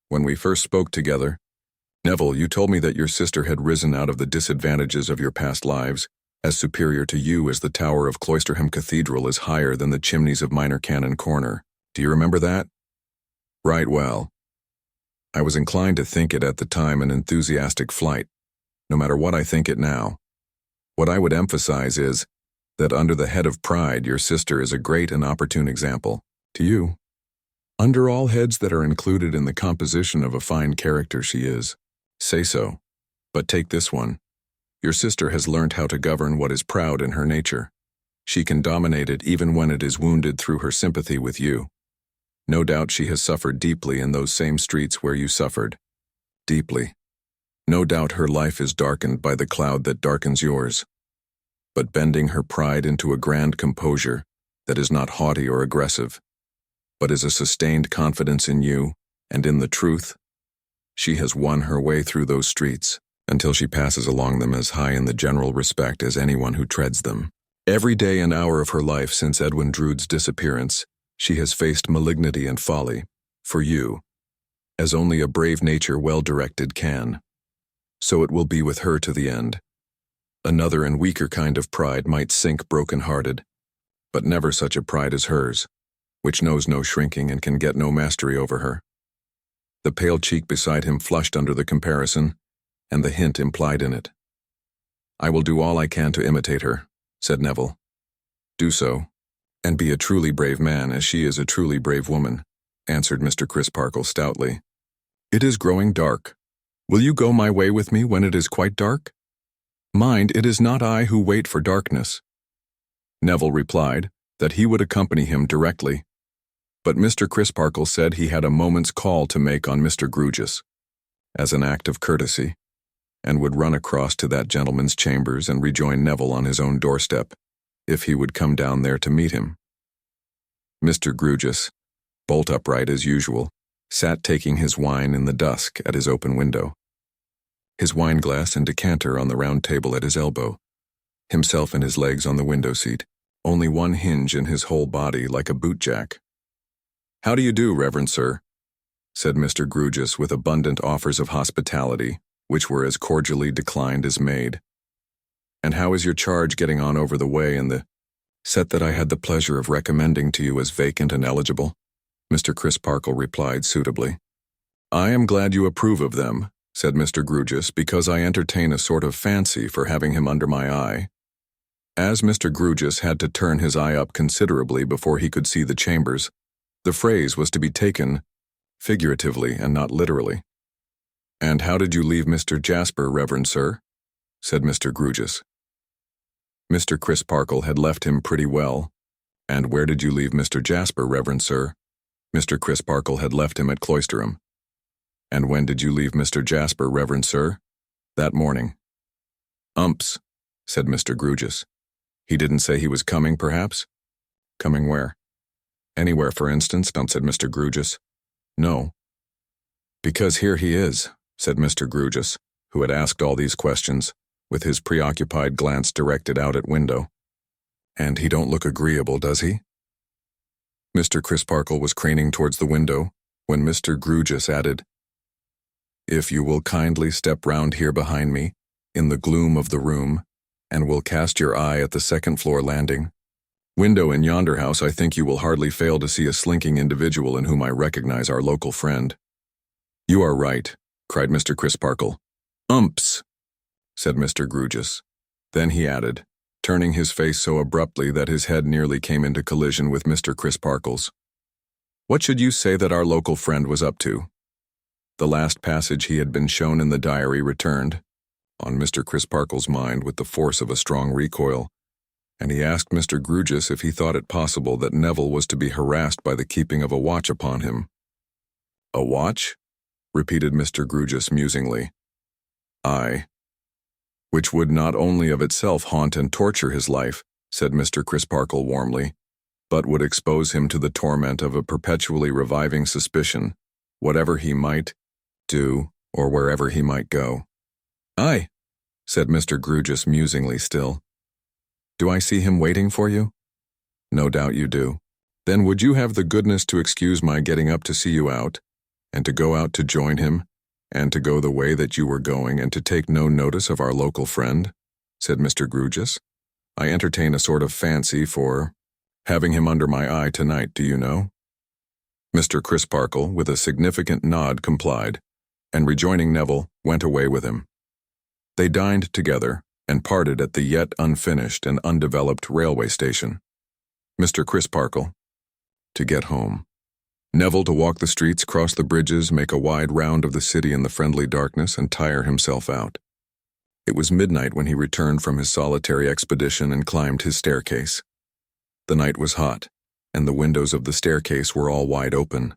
"When we first spoke together, Neville, you told me that your sister had risen out of the disadvantages of your past lives, as superior to you as the tower of Cloisterham Cathedral is higher than the chimneys of Minor Canon Corner. Do you remember that?" "Right well. I was inclined to think it at the time an enthusiastic flight, no matter what I think it now. What I would emphasize is that under the head of pride your sister is a great and opportune example to you. Under all heads that are included in the composition of a fine character she is. Say so. But take this one. Your sister has learnt how to govern what is proud in her nature. She can dominate it even when it is wounded through her sympathy with you. No doubt she has suffered deeply in those same streets where you suffered. Deeply. No doubt her life is darkened by the cloud that darkens yours. But bending her pride into a grand composure that is not haughty or aggressive, but is a sustained confidence in you and in the truth, she has won her way through those streets until she passes along them as high in the general respect as anyone who treads them. Every day and hour of her life since Edwin Drood's disappearance, she has faced malignity and folly, for you, as only a brave nature well-directed can. So it will be with her to the end. Another and weaker kind of pride might sink broken-hearted, but never such a pride as hers, which knows no shrinking and can get no mastery over her. The pale cheek beside him flushed under the comparison, and the hint implied in it. "I will do all I can to imitate her," said Neville. "Do so, and be a truly brave man as she is a truly brave woman," answered Mr. Crisparkle stoutly. "It is growing dark. Will you go my way with me when it is quite dark? Mind, it is not I who wait for darkness." Neville replied that he would accompany him directly, but Mr. Crisparkle said he had a moment's call to make on Mr. Grewgious, as an act of courtesy, and would run across to that gentleman's chambers and rejoin Neville on his own doorstep, if he would come down there to meet him. Mr. Grewgious, bolt upright as usual, sat taking his wine in the dusk at his open window, his wine-glass and decanter on the round table at his elbow, himself and his legs on the window-seat, only one hinge in his whole body like a boot-jack. "How do you do, Reverend Sir?" said Mr. Grewgious with abundant offers of hospitality, which were as cordially declined as made. "And how is your charge getting on over the way in the set that I had the pleasure of recommending to you as vacant and eligible?" Mr. Crisparkle replied suitably. "I am glad you approve of them," said Mr. Grewgious, "because I entertain a sort of fancy for having him under my eye." As Mr. Grewgious had to turn his eye up considerably before he could see the chambers, the phrase was to be taken figuratively and not literally. "And how did you leave Mr. Jasper, Reverend Sir?" said Mr. Grewgious. Mr. Crisparkle had left him pretty well. "And where did you leave Mr. Jasper, Reverend Sir?" Mr. Crisparkle had left him at Cloisterham. "And when did you leave Mr. Jasper, Reverend Sir?" "That morning." "Umps," said Mr. Grewgious. "He didn't say he was coming, perhaps?" "Coming where?" "Anywhere, for instance," said Mr. Grewgious. "No." "Because here he is," said Mr. Grewgious, who had asked all these questions, with his preoccupied glance directed out at window. "And he don't look agreeable, does he?" Mr. Crisparkle was craning towards the window, when Mr. Grewgious added, "If you will kindly step round here behind me, in the gloom of the room, and will cast your eye at the second-floor landing window in yonder house, I think you will hardly fail to see a slinking individual in whom I recognize our local friend, You are right, cried Mr. Crisparkle. Umps, said Mr. Grewgious. Then he added, turning his face so abruptly that his head nearly came into collision with Mr. Crisparkle's. What should you say that our local friend was up to? The last passage he had been shown in the diary returned, on Mr. Crisparkle's mind with the force of a strong recoil, and he asked Mr. Grewgious if he thought it possible that Neville was to be harassed by the keeping of a watch upon him. A watch? Repeated Mr. Grewgious musingly. Aye. Which would not only of itself haunt and torture his life, said Mr. Crisparkle warmly, but would expose him to the torment of a perpetually reviving suspicion, whatever he might do or wherever he might go. Aye, said Mr. Grewgious musingly still. Do I see him waiting for you? No doubt you do. Then would you have the goodness to excuse my getting up to see you out, and to go out to join him, and to go the way that you were going, and to take no notice of our local friend? Said Mr. Grewgious. I entertain a sort of fancy for having him under my eye tonight, do you know? Mr. Crisparkle, with a significant nod, complied, and rejoining Neville, went away with him. They dined together, and parted at the yet unfinished and undeveloped railway station. Mr. Crisparkle to get home. Neville to walk the streets, cross the bridges, make a wide round of the city in the friendly darkness, and tire himself out. It was midnight when he returned from his solitary expedition and climbed his staircase. The night was hot, and the windows of the staircase were all wide open.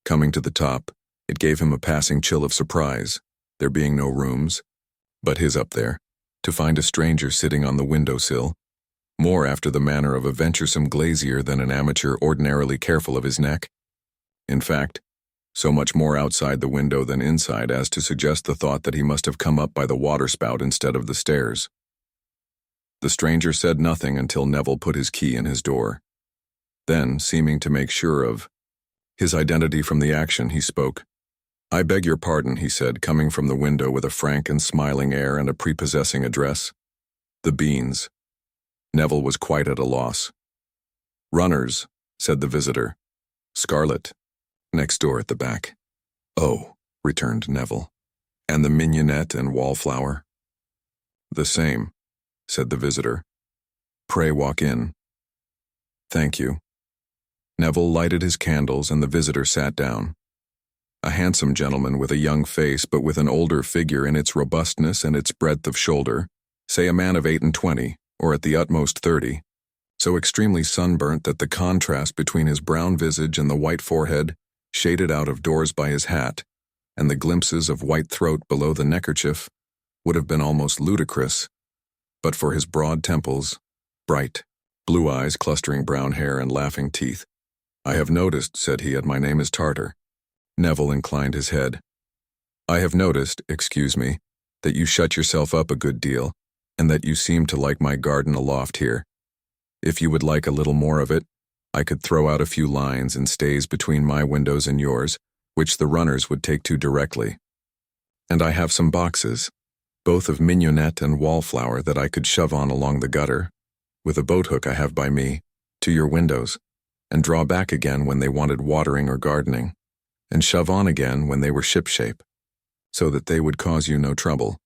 Coming to the top, it gave him a passing chill of surprise, there being no rooms, but his up there, to find a stranger sitting on the windowsill, more after the manner of a venturesome glazier than an amateur ordinarily careful of his neck. In fact, so much more outside the window than inside as to suggest the thought that he must have come up by the waterspout instead of the stairs. The stranger said nothing until Neville put his key in his door. Then, seeming to make sure of his identity from the action, he spoke. I beg your pardon, he said, coming from the window with a frank and smiling air and a prepossessing address. The beans. Neville was quite at a loss. Runners, said the visitor. Scarlet. Next door at the back. Oh, returned Neville. And the mignonette and wallflower? The same, said the visitor. Pray walk in. Thank you. Neville lighted his candles and the visitor sat down. A handsome gentleman with a young face but with an older figure in its robustness and its breadth of shoulder, say a man of 28, or at the utmost 30, so extremely sunburnt that the contrast between his brown visage and the white forehead, shaded out of doors by his hat, and the glimpses of white throat below the neckerchief, would have been almost ludicrous, but for his broad temples, bright, blue eyes, clustering brown hair, and laughing teeth. I have noticed, said he, my name is Tartar. Neville inclined his head. I have noticed, excuse me, that you shut yourself up a good deal, and that you seem to like my garden aloft here. If you would like a little more of it, I could throw out a few lines and stays between my windows and yours, which the runners would take to directly. And I have some boxes, both of mignonette and wallflower, that I could shove on along the gutter, with a boat hook I have by me, to your windows, and draw back again when they wanted watering or gardening, and shove on again when they were ship-shape, so that they would cause you no trouble.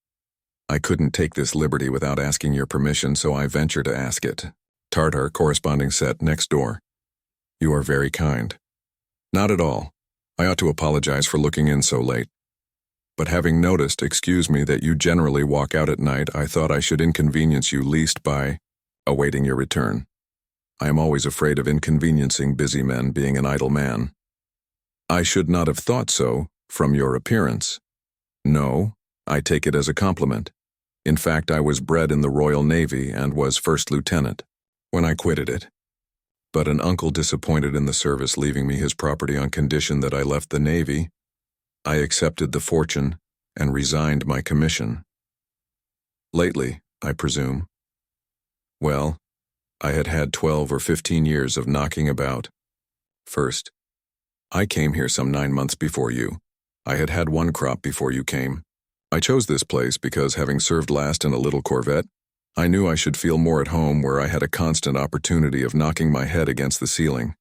I couldn't take this liberty without asking your permission, so I venture to ask it. Tartar, corresponding set, next door. You are very kind. Not at all. I ought to apologize for looking in so late. But having noticed, excuse me, that you generally walk out at night, I thought I should inconvenience you least by awaiting your return. I am always afraid of inconveniencing busy men, being an idle man. I should not have thought so, from your appearance. No, I take it as a compliment. In fact, I was bred in the Royal Navy and was first lieutenant when I quitted it. But an uncle disappointed in the service, leaving me his property on condition that I left the Navy. I accepted the fortune and resigned my commission. Lately, I presume. Well, I had had 12 or 15 years of knocking about. First, I came here some 9 months before you. I had had one crop before you came. I chose this place because, having served last in a little corvette, I knew I should feel more at home where I had a constant opportunity of knocking my head against the ceiling.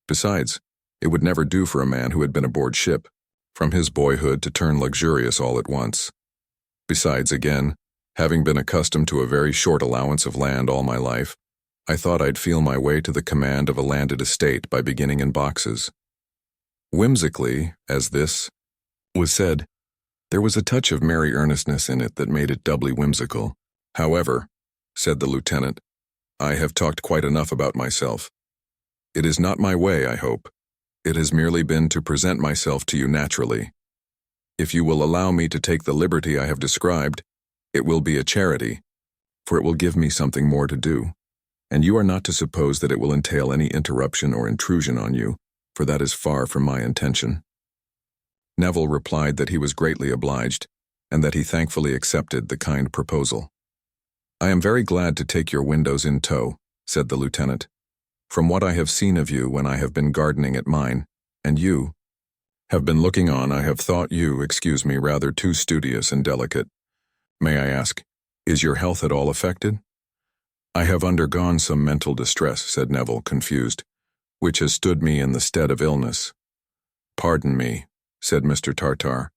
Besides, it would never do for a man who had been aboard ship, from his boyhood to turn luxurious all at once. Besides, again, having been accustomed to a very short allowance of land all my life, I thought I'd feel my way to the command of a landed estate by beginning in boxes. Whimsically, as this was said, there was a touch of merry earnestness in it that made it doubly whimsical. "However," said the lieutenant, "I have talked quite enough about myself. It is not my way, I hope. It has merely been to present myself to you naturally. If you will allow me to take the liberty I have described, it will be a charity, for it will give me something more to do, and you are not to suppose that it will entail any interruption or intrusion on you, for that is far from my intention." Neville replied that he was greatly obliged, and that he thankfully accepted the kind proposal. "I am very glad to take your windows in tow," said the lieutenant. "From what I have seen of you when I have been gardening at mine, and you have been looking on, I have thought you, excuse me, rather too studious and delicate. May I ask, is your health at all affected?" "I have undergone some mental distress," said Neville, confused, "which has stood me in the stead of illness." "Pardon me," said Mr. Tartar.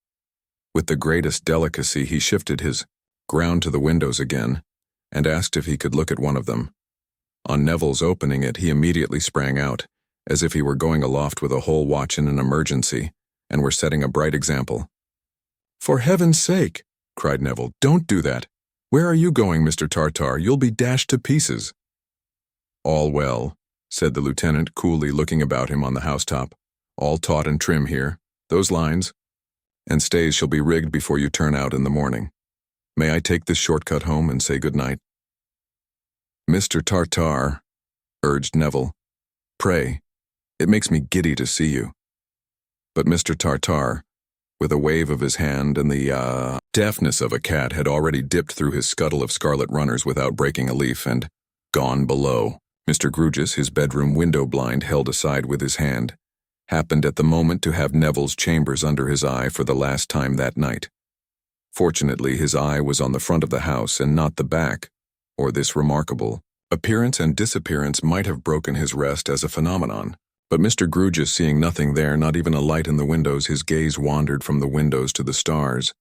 With the greatest delicacy he shifted his ground to the windows again, and asked if he could look at one of them. On Neville's opening it, he immediately sprang out, as if he were going aloft with a whole watch in an emergency, and were setting a bright example. "For heaven's sake," cried Neville, "don't do that. Where are you going, Mr. Tartar? You'll be dashed to pieces." "All well," said the lieutenant, coolly looking about him on the housetop. "All taut and trim here. Those lines and stays shall be rigged before you turn out in the morning. May I take this shortcut home and say good night?" "Mr. Tartar," urged Neville, "pray, it makes me giddy to see you." But Mr. Tartar, with a wave of his hand and the deftness of a cat, had already dipped through his scuttle of scarlet runners without breaking a leaf and gone below. Mr. Grewgious, his bedroom window blind held aside with his hand, happened at the moment to have Neville's chambers under his eye for the last time that night. Fortunately, his eye was on the front of the house and not the back, or this remarkable appearance and disappearance might have broken his rest as a phenomenon. But Mr. Grewgious, seeing nothing there, not even a light in the windows, his gaze wandered from the windows to the stars,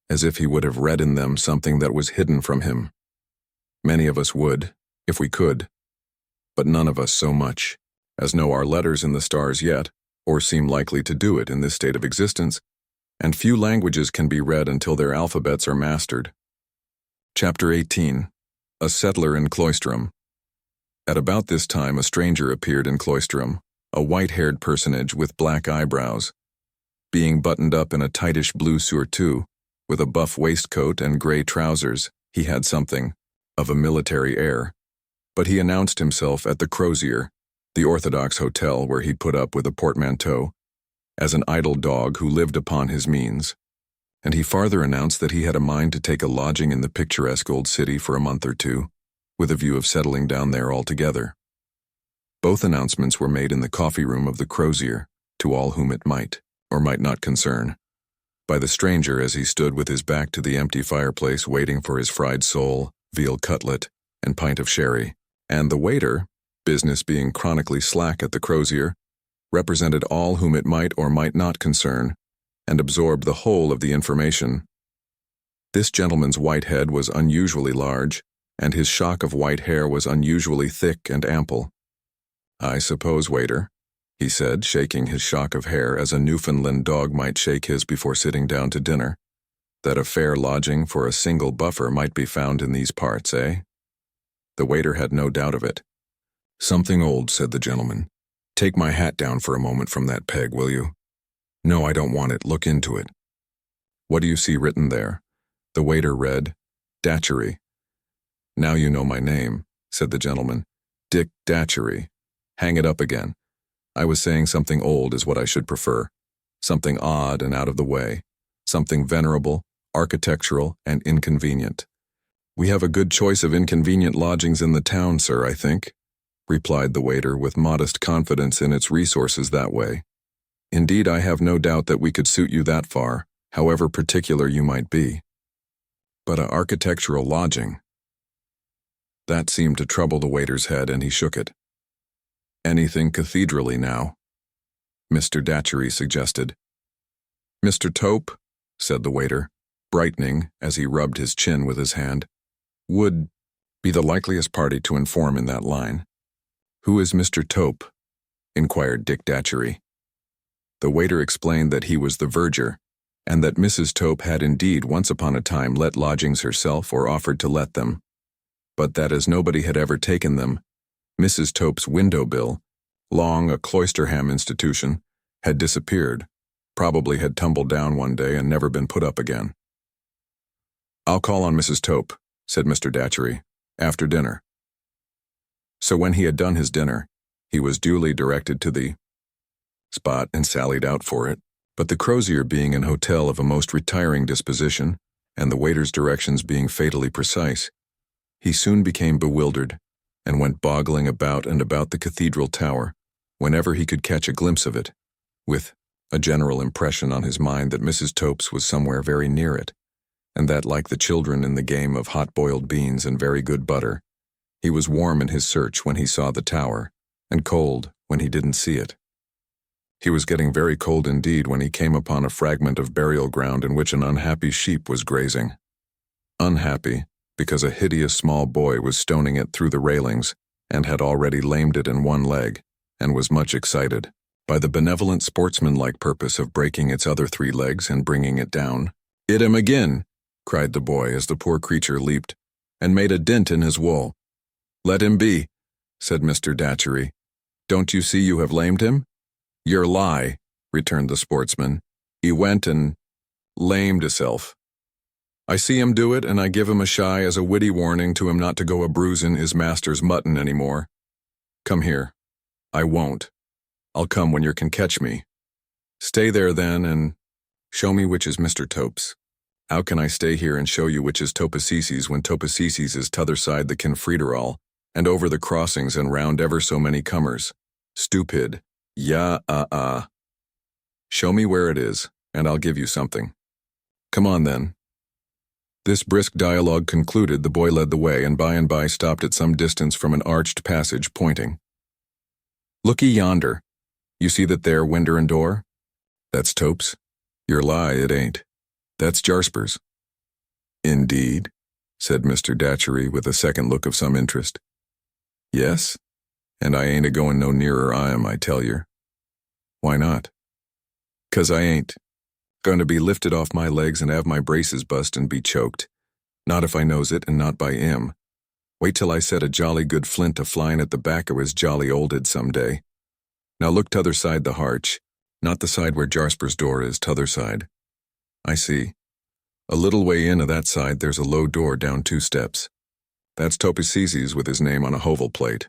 as if he would have read in them something that was hidden from him. Many of us would, if we could, but none of us so much as know our letters in the stars yet, or seem likely to do it in this state of existence, and few languages can be read until their alphabets are mastered. Chapter 18. A Settler in Cloisterham. At about this time a stranger appeared in Cloisterham, a white-haired personage with black eyebrows. Being buttoned up in a tightish blue surtout, with a buff waistcoat and grey trousers, he had something of a military air. But he announced himself at the Crozier, the orthodox hotel where he put up with a portmanteau, as an idle dog who lived upon his means, and he farther announced that he had a mind to take a lodging in the picturesque old city for a month or two, with a view of settling down there altogether. Both announcements were made in the coffee room of the Crozier, to all whom it might, or might not concern, by the stranger as he stood with his back to the empty fireplace waiting for his fried sole, veal cutlet, and pint of sherry, and the waiter, business being chronically slack at the Crozier, represented all whom it might or might not concern, and absorbed the whole of the information. This gentleman's white head was unusually large, and his shock of white hair was unusually thick and ample. "I suppose, waiter," he said, shaking his shock of hair as a Newfoundland dog might shake his before sitting down to dinner, "that a fair lodging for a single buffer might be found in these parts, eh?" The waiter had no doubt of it. "Something old," said the gentleman. "Take my hat down for a moment from that peg, will you?" "No, I don't want it. Look into it." "What do you see written there?" The waiter read, "Datchery." "Now you know my name," said the gentleman. "Dick Datchery. Hang it up again. I was saying something old is what I should prefer. Something odd and out of the way. Something venerable, architectural, and inconvenient." "We have a good choice of inconvenient lodgings in the town, sir, I think," replied the waiter with modest confidence in its resources that way. "Indeed, I have no doubt that we could suit you that far, however particular you might be. But a architectural lodging—" That seemed to trouble the waiter's head, and he shook it. "Anything cathedraly now?" Mr. Datchery suggested. Mr. Tope, said the waiter, brightening as he rubbed his chin with his hand, would be the likeliest party to inform in that line. Who is Mr. Tope? Inquired Dick Datchery. The waiter explained that he was the verger, and that Mrs. Tope had indeed once upon a time let lodgings herself or offered to let them, but that as nobody had ever taken them, Mrs. Tope's window bill, long a Cloisterham institution, had disappeared, probably had tumbled down one day and never been put up again. I'll call on Mrs. Tope, said Mr. Datchery, after dinner. So when he had done his dinner, he was duly directed to the spot and sallied out for it, but the Crozier being an hotel of a most retiring disposition, and the waiter's directions being fatally precise, he soon became bewildered, and went boggling about and about the cathedral tower, whenever he could catch a glimpse of it, with a general impression on his mind that Mrs. Tope's was somewhere very near it, and that, like the children in the game of hot-boiled beans and very good butter, he was warm in his search when he saw the tower, and cold when he didn't see it. He was getting very cold indeed when he came upon a fragment of burial ground in which an unhappy sheep was grazing. Unhappy, because a hideous small boy was stoning it through the railings, and had already lamed it in one leg, and was much excited by the benevolent sportsman-like purpose of breaking its other 3 legs and bringing it down. "Hit him again," cried the boy as the poor creature leaped, and made a dint in his wool. "Let him be," said Mr. Datchery. "Don't you see you have lamed him?" "Yer lie," returned the sportsman. "He went and lamed hisself. I see him do it, and I give him a shy as a witty warning to him not to go a-bruisin' his master's mutton any more. Come here. I won't. I'll come when yer can catch me. Stay there then, and show me which is Mr. Tope's. How can I stay here and show you which is Topacece's when Topacece's is t'other side the Kinfrederal, and over the crossings and round ever so many comers? Stupid. Show me where it is, and I'll give you something. Come on then." This brisk dialogue concluded, the boy led the way, and by stopped at some distance from an arched passage, pointing. "Looky yonder. You see that there winder and door? That's Tope's. Yer lie, it ain't. That's Jarsper's." "Indeed?" said Mr. Datchery with a second look of some interest. "Yes, and I ain't a-goin' no nearer I am, I tell yer." "Why not?" "'Cause I ain't going to be lifted off my legs and have my braces bust and be choked. Not if I knows it, and not by 'im. Wait till I set a jolly good flint a-flyin' at the back o' his jolly olded some day. Now look t'other side the harch, not the side where Jarsper's door is, t'other side. I see. A little way in o' that side there's a low door down 2 steps. That's Topacece's with his name on a hovel plate.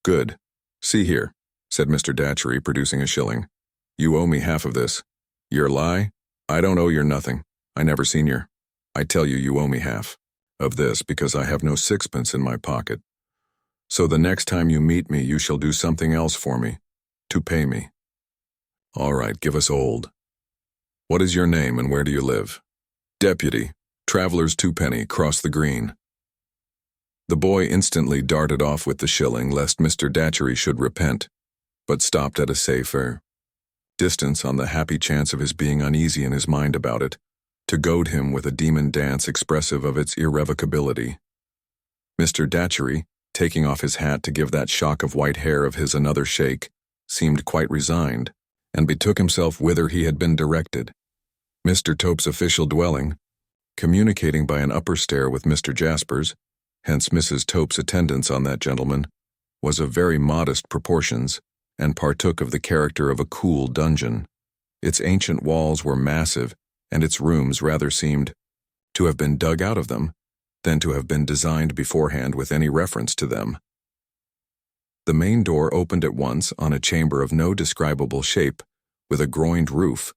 Good. See here," said Mr. Datchery, producing a shilling. "You owe me half of this. Yer lie? I don't owe yer nothing. I never seen yer. I tell you, you owe me half of this because I have no 6pence in my pocket. So the next time you meet me, you shall do something else for me, to pay me." "All right, give us old. What is your name and where do you live?" "Deputy, Traveller's Twopenny, cross the green." The boy instantly darted off with the shilling, lest Mr. Datchery should repent, but stopped at a safer distance on the happy chance of his being uneasy in his mind about it, to goad him with a demon dance expressive of its irrevocability. Mr. Datchery, taking off his hat to give that shock of white hair of his another shake, seemed quite resigned, and betook himself whither he had been directed. Mr. Tope's official dwelling, communicating by an upper stair with Mr. Jasper's, hence Mrs. Tope's attendance on that gentleman, was of very modest proportions, and partook of the character of a cool dungeon. Its ancient walls were massive, and its rooms rather seemed to have been dug out of them than to have been designed beforehand with any reference to them. The main door opened at once on a chamber of no describable shape, with a groined roof,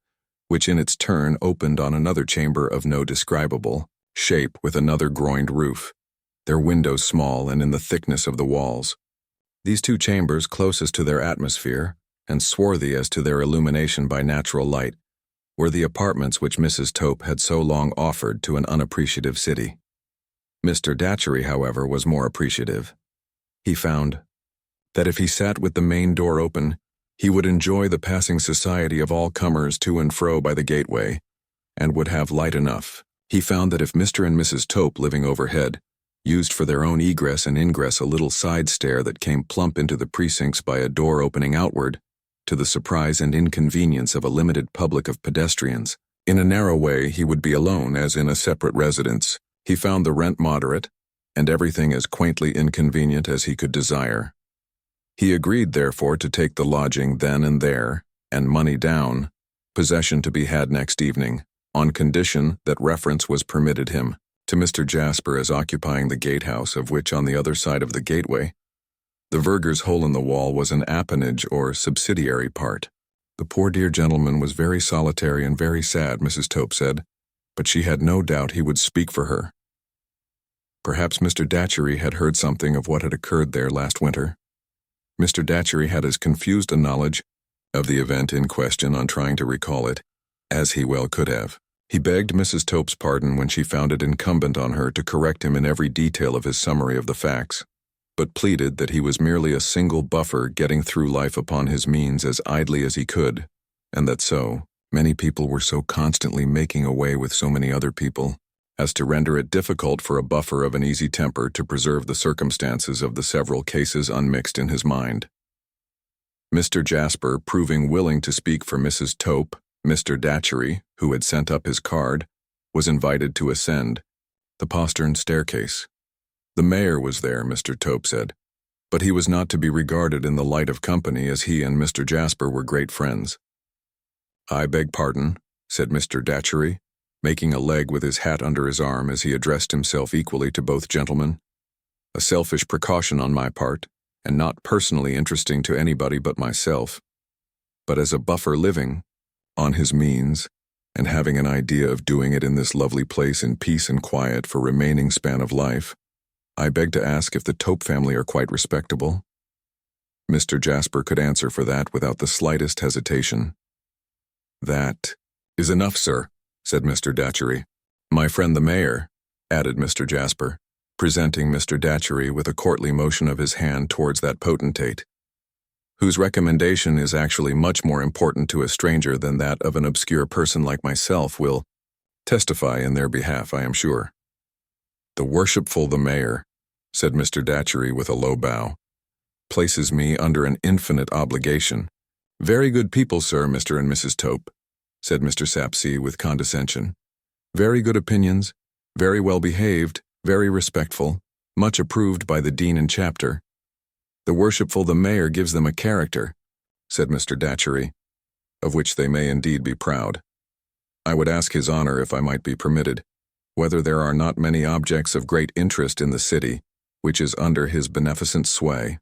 which in its turn opened on another chamber of no describable shape with another groined roof, their windows small and in the thickness of the walls. These 2 chambers, closest to their atmosphere, and swarthy as to their illumination by natural light, were the apartments which Mrs. Tope had so long offered to an unappreciative city. Mr. Datchery, however, was more appreciative. He found that if he sat with the main door open, He would enjoy the passing society of all comers to and fro by the gateway, and would have light enough. He found that if Mr. and Mrs. Tope, living overhead, used for their own egress and ingress a little side stair that came plump into the precincts by a door opening outward, to the surprise and inconvenience of a limited public of pedestrians, in a narrow way he would be alone as in a separate residence. He found the rent moderate, and everything as quaintly inconvenient as he could desire. He agreed, therefore, to take the lodging then and there, and money down, possession to be had next evening, on condition that reference was permitted him to Mr. Jasper as occupying the gatehouse, of which on the other side of the gateway, the verger's hole in the wall was an appanage or subsidiary part. The poor dear gentleman was very solitary and very sad, Mrs. Tope said, but she had no doubt he would speak for her. Perhaps Mr. Datchery had heard something of what had occurred there last winter. Mr. Datchery had as confused a knowledge of the event in question on trying to recall it as he well could have. He begged Mrs. Tope's pardon when she found it incumbent on her to correct him in every detail of his summary of the facts, but pleaded that he was merely a single buffer getting through life upon his means as idly as he could, and that so many people were so constantly making away with so many other people as to render it difficult for a buffer of an easy temper to preserve the circumstances of the several cases unmixed in his mind. Mr. Jasper, proving willing to speak for Mrs. Tope, Mr. Datchery, who had sent up his card, was invited to ascend the postern staircase. The mayor was there, Mr. Tope said, but he was not to be regarded in the light of company, as he and Mr. Jasper were great friends. "I beg pardon," said Mr. Datchery, making a leg with his hat under his arm as he addressed himself equally to both gentlemen. "A selfish precaution on my part, and not personally interesting to anybody but myself, but as a buffer living on his means, and having an idea of doing it in this lovely place in peace and quiet for remaining span of life, I beg to ask if the Tope family are quite respectable?" Mr. Jasper could answer for that without the slightest hesitation. "That is enough, sir," said Mr. Datchery. "My friend the mayor," added Mr. Jasper, presenting Mr. Datchery with a courtly motion of his hand towards that potentate, whose recommendation is actually much more important to a stranger than that of an obscure person like myself, will testify in their behalf, I am sure. "The worshipful the mayor," said Mr. Datchery with a low bow, "places me under an infinite obligation." "Very good people, sir, Mr. and Mrs. Tope," said Mr. Sapsea with condescension. "Very good opinions, very well behaved, very respectful, much approved by the dean and chapter. The worshipful the mayor gives them a character," said Mr. Datchery, "of which they may indeed be proud. I would ask his honor, if I might be permitted, whether there are not many objects of great interest in the city, which is under his beneficent sway."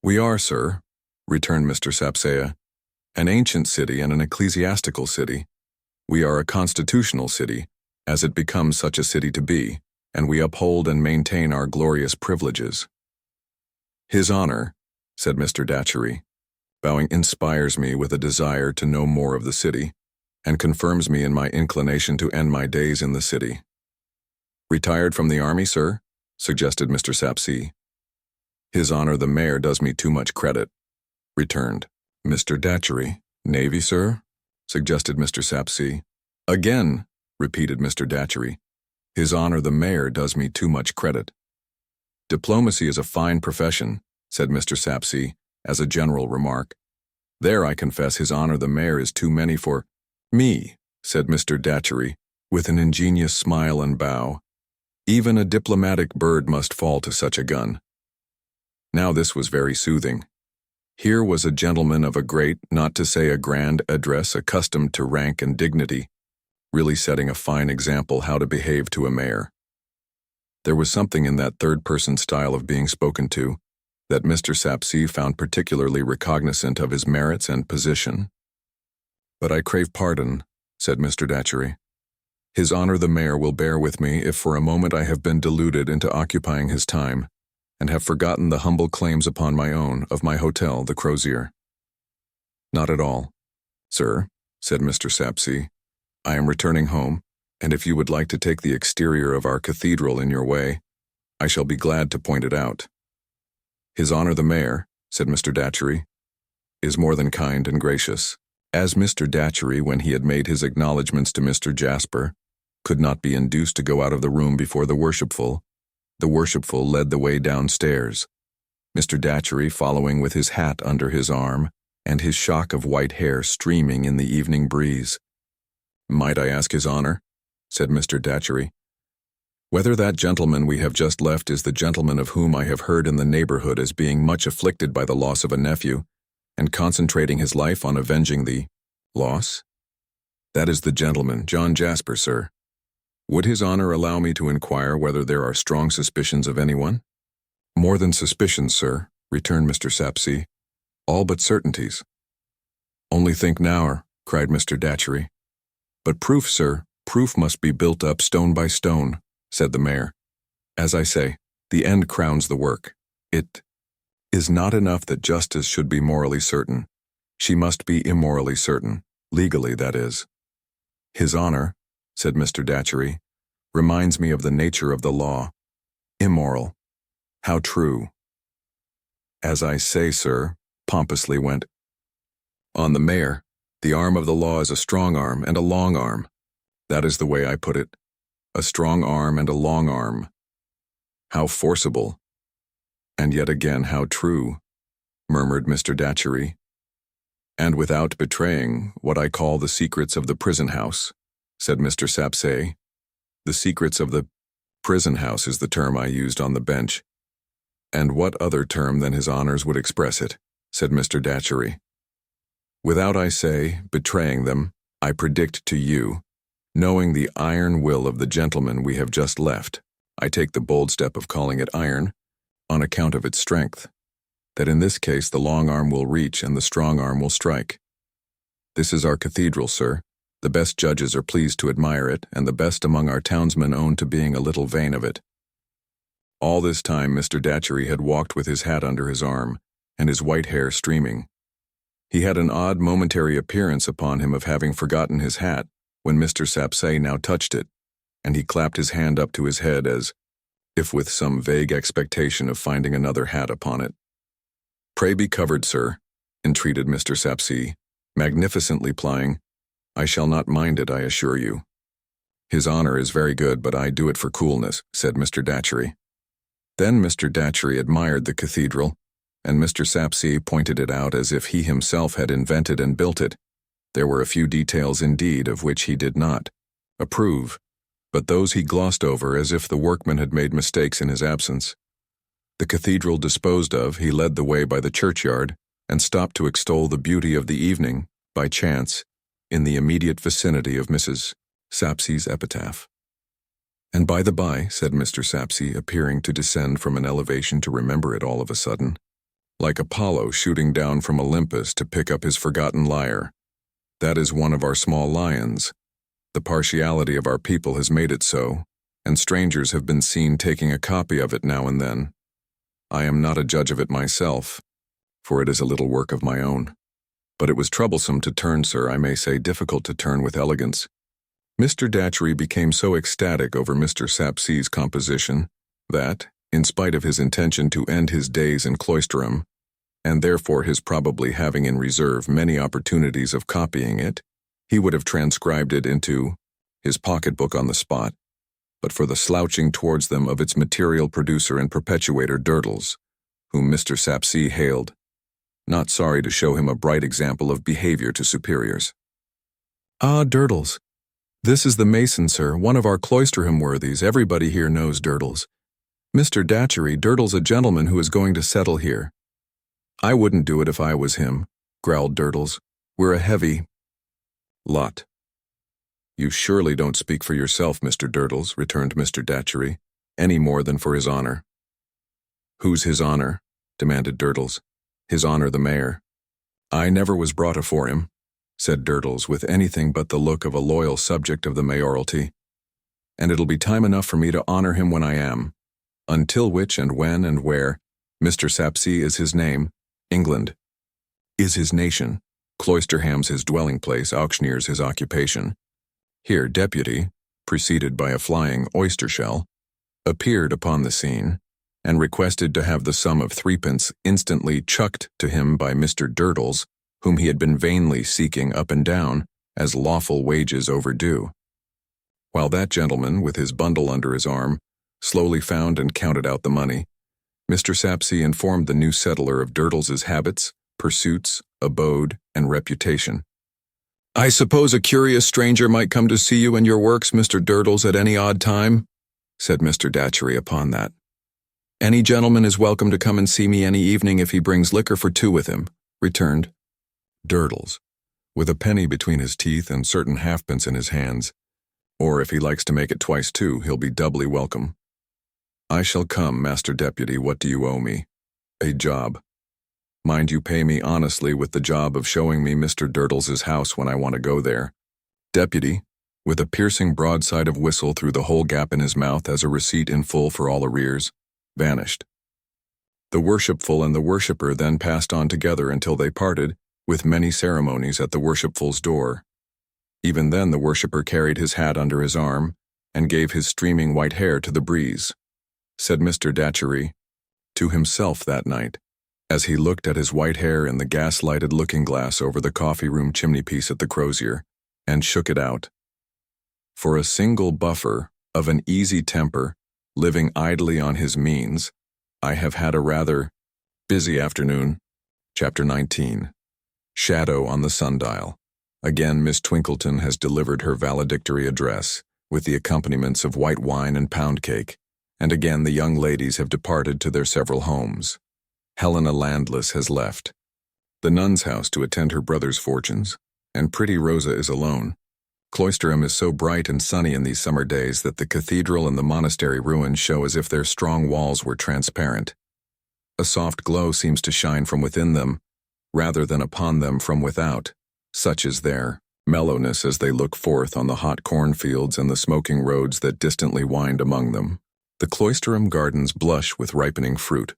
"We are, sir," returned Mr. Sapsea, "an ancient city and an ecclesiastical city. We are a constitutional city, as it becomes such a city to be, and we uphold and maintain our glorious privileges." "His honor," said Mr. Datchery, bowing, "inspires me with a desire to know more of the city, and confirms me in my inclination to end my days in the city." "Retired from the army, sir?" suggested Mr. Sapsea. "His honor the mayor does me too much credit," returned Mr. Datchery. "Navy, sir?" suggested Mr. Sapsea. "Again," repeated Mr. Datchery, "his honor the mayor does me too much credit." "Diplomacy is a fine profession," said Mr. Sapsea, as a general remark. "There, I confess, his honor the mayor is too many for me," said Mr. Datchery, with an ingenious smile and bow. "Even a diplomatic bird must fall to such a gun." Now this was very soothing. Here was a gentleman of a great, not to say a grand, address, accustomed to rank and dignity, really setting a fine example how to behave to a mayor. There was something in that third-person style of being spoken to that Mr. Sapsea found particularly recognizant of his merits and position. "But I crave pardon," said Mr. Datchery. "His honor the mayor will bear with me if for a moment I have been deluded into occupying his time, and have forgotten the humble claims upon my own of my hotel, the Crozier." "Not at all, sir," said Mr. Sapsea. "I am returning home, and if you would like to take the exterior of our cathedral in your way, I shall be glad to point it out." "His honor the mayor," said Mr. Datchery, is more than kind and gracious. As Mr. Datchery, when he had made his acknowledgments to Mr. Jasper, could not be induced to go out of the room before the worshipful led the way downstairs, Mr. Datchery following with his hat under his arm and his shock of white hair streaming in the evening breeze. "Might I ask his honor," said Mr. Datchery, "whether that gentleman we have just left is the gentleman of whom I have heard in the neighborhood as being much afflicted by the loss of a nephew, and concentrating his life on avenging the loss?" "That is the gentleman, John Jasper, sir." "Would his honor allow me to inquire whether there are strong suspicions of anyone?" "More than suspicions, sir," returned Mr. Sapsea. "All but certainties." "Only think now," cried Mr. Datchery. "But proof, sir, proof must be built up stone by stone," said the mayor. "As I say, the end crowns the work. It is not enough that justice should be morally certain. She must be immorally certain, legally, that is." "His honor," said Mr. Datchery, "reminds me of the nature of the law. Immoral. How true." "As I say, sir," pompously went on the mayor, "the arm of the law is a strong arm and a long arm. That is the way I put it. A strong arm and a long arm. How forcible. And yet again how true," murmured Mr. Datchery. "And without betraying what I call the secrets of the prison house," said Mr. Sapsea. "The secrets of the prison house is the term I used on the bench." "And what other term than his honors would express it?" said Mr. Datchery. "Without, I say, betraying them, I predict to you, knowing the iron will of the gentleman we have just left, I take the bold step of calling it iron, on account of its strength, that in this case the long arm will reach and the strong arm will strike. This is our cathedral, sir. The best judges are pleased to admire it, and the best among our townsmen own to being a little vain of it." All this time Mr. Datchery had walked with his hat under his arm, and his white hair streaming. He had an odd momentary appearance upon him of having forgotten his hat, when Mr. Sapsea now touched it, and he clapped his hand up to his head as if with some vague expectation of finding another hat upon it. "Pray be covered, sir," entreated Mr. Sapsea, magnificently plying. "I shall not mind it, I assure you." "His honor is very good, but I do it for coolness," said Mr. Datchery. Then Mr. Datchery admired the cathedral, and Mr. Sapsea pointed it out as if he himself had invented and built it. There were a few details indeed of which he did not approve, but those he glossed over as if the workman had made mistakes in his absence. The cathedral disposed of, he led the way by the churchyard, and stopped to extol the beauty of the evening, by chance, in the immediate vicinity of Mrs. Sapsea's epitaph. "And by the by," said Mr. Sapsea, appearing to descend from an elevation to remember it all of a sudden, like Apollo shooting down from Olympus to pick up his forgotten lyre, "that is one of our small lions. The partiality of our people has made it so, and strangers have been seen taking a copy of it now and then. I am not a judge of it myself, for it is a little work of my own. But it was troublesome to turn, sir, I may say difficult to turn with elegance." Mr. Datchery became so ecstatic over Mr. Sapsea's composition that, in spite of his intention to end his days in cloisterum, and therefore his probably having in reserve many opportunities of copying it, he would have transcribed it into his pocketbook on the spot, but for the slouching towards them of its material producer and perpetuator Durdles, whom Mr. Sapsea hailed, not sorry to show him a bright example of behavior to superiors. "Ah, Durdles. This is the mason, sir, one of our Cloisterham worthies. Everybody here knows Durdles. Mr. Datchery, Durdles a gentleman who is going to settle here." "I wouldn't do it if I was him," growled Durdles. "We're a heavy lot." "You surely don't speak for yourself, Mr. Durdles," returned Mr. Datchery, "any more than for his honor." "Who's his honor?" demanded Durdles. "His honor the mayor." "I never was brought afore him," said Durdles with anything but the look of a loyal subject of the mayoralty, "and it'll be time enough for me to honor him when I am. Until which and when and where, Mr. Sapsea is his name, England is his nation, Cloisterham's his dwelling place, auctioneer's his occupation." Here deputy, preceded by a flying oyster shell, appeared upon the scene, and requested to have the sum of 3d instantly chucked to him by Mr. Durdles whom he had been vainly seeking up and down as lawful wages overdue. While that gentleman, with his bundle under his arm, slowly found and counted out the money, Mr. Sapsea informed the new settler of Durdles's habits, pursuits, abode, and reputation. "I suppose a curious stranger might come to see you and your works, Mr. Durdles, at any odd time?" said Mr. Datchery upon that. "Any gentleman is welcome to come and see me any evening if he brings liquor for two with him," returned Durdles, with a penny between his teeth and certain halfpence in his hands. "Or if he likes to make it twice too, he'll be doubly welcome." "I shall come, Master Deputy. What do you owe me?" "A job. Mind you pay me honestly with the job of showing me Mr. Durdles's house when I want to go there." Deputy, with a piercing broadside of whistle through the whole gap in his mouth as a receipt in full for all arrears, vanished. The worshipful and the worshipper then passed on together until they parted, with many ceremonies, at the worshipful's door. Even then the worshipper carried his hat under his arm and gave his streaming white hair to the breeze. Said Mr. Datchery to himself that night, as he looked at his white hair in the gas-lighted looking-glass over the coffee-room chimney-piece at the Crozier, and shook it out. For a single buffer of an easy temper, living idly on his means, I have had a rather busy afternoon. Chapter 19. Shadow on the Sundial. Again Miss Twinkleton has delivered her valedictory address, with the accompaniments of white wine and pound cake, and again the young ladies have departed to their several homes. Helena Landless has left the nun's house to attend her brother's fortunes, and pretty Rosa is alone. Cloisterham is so bright and sunny in these summer days that the cathedral and the monastery ruins show as if their strong walls were transparent. A soft glow seems to shine from within them, rather than upon them from without. Such is their mellowness as they look forth on the hot cornfields and the smoking roads that distantly wind among them. The Cloisterham gardens blush with ripening fruit.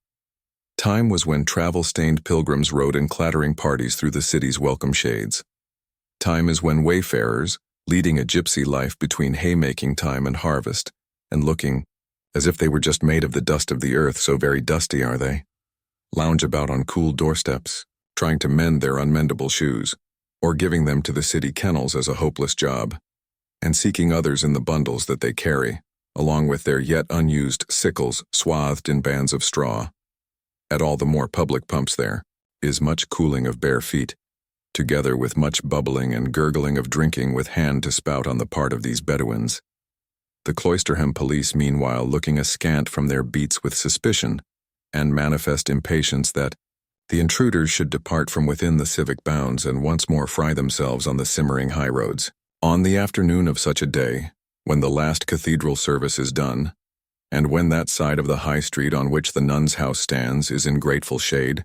Time was when travel-stained pilgrims rode in clattering parties through the city's welcome shades. Time is when wayfarers, leading a gypsy life between haymaking time and harvest, and looking as if they were just made of the dust of the earth, so very dusty are they, lounge about on cool doorsteps, trying to mend their unmendable shoes, or giving them to the city kennels as a hopeless job, and seeking others in the bundles that they carry, along with their yet unused sickles swathed in bands of straw. At all the more public pumps there is much cooling of bare feet, together with much bubbling and gurgling of drinking with hand to spout on the part of these Bedouins. The Cloisterham police meanwhile looking askant from their beats with suspicion, and manifest impatience that the intruders should depart from within the civic bounds and once more fry themselves on the simmering highroads. On the afternoon of such a day, when the last cathedral service is done, and when that side of the high street on which the nun's house stands is in grateful shade,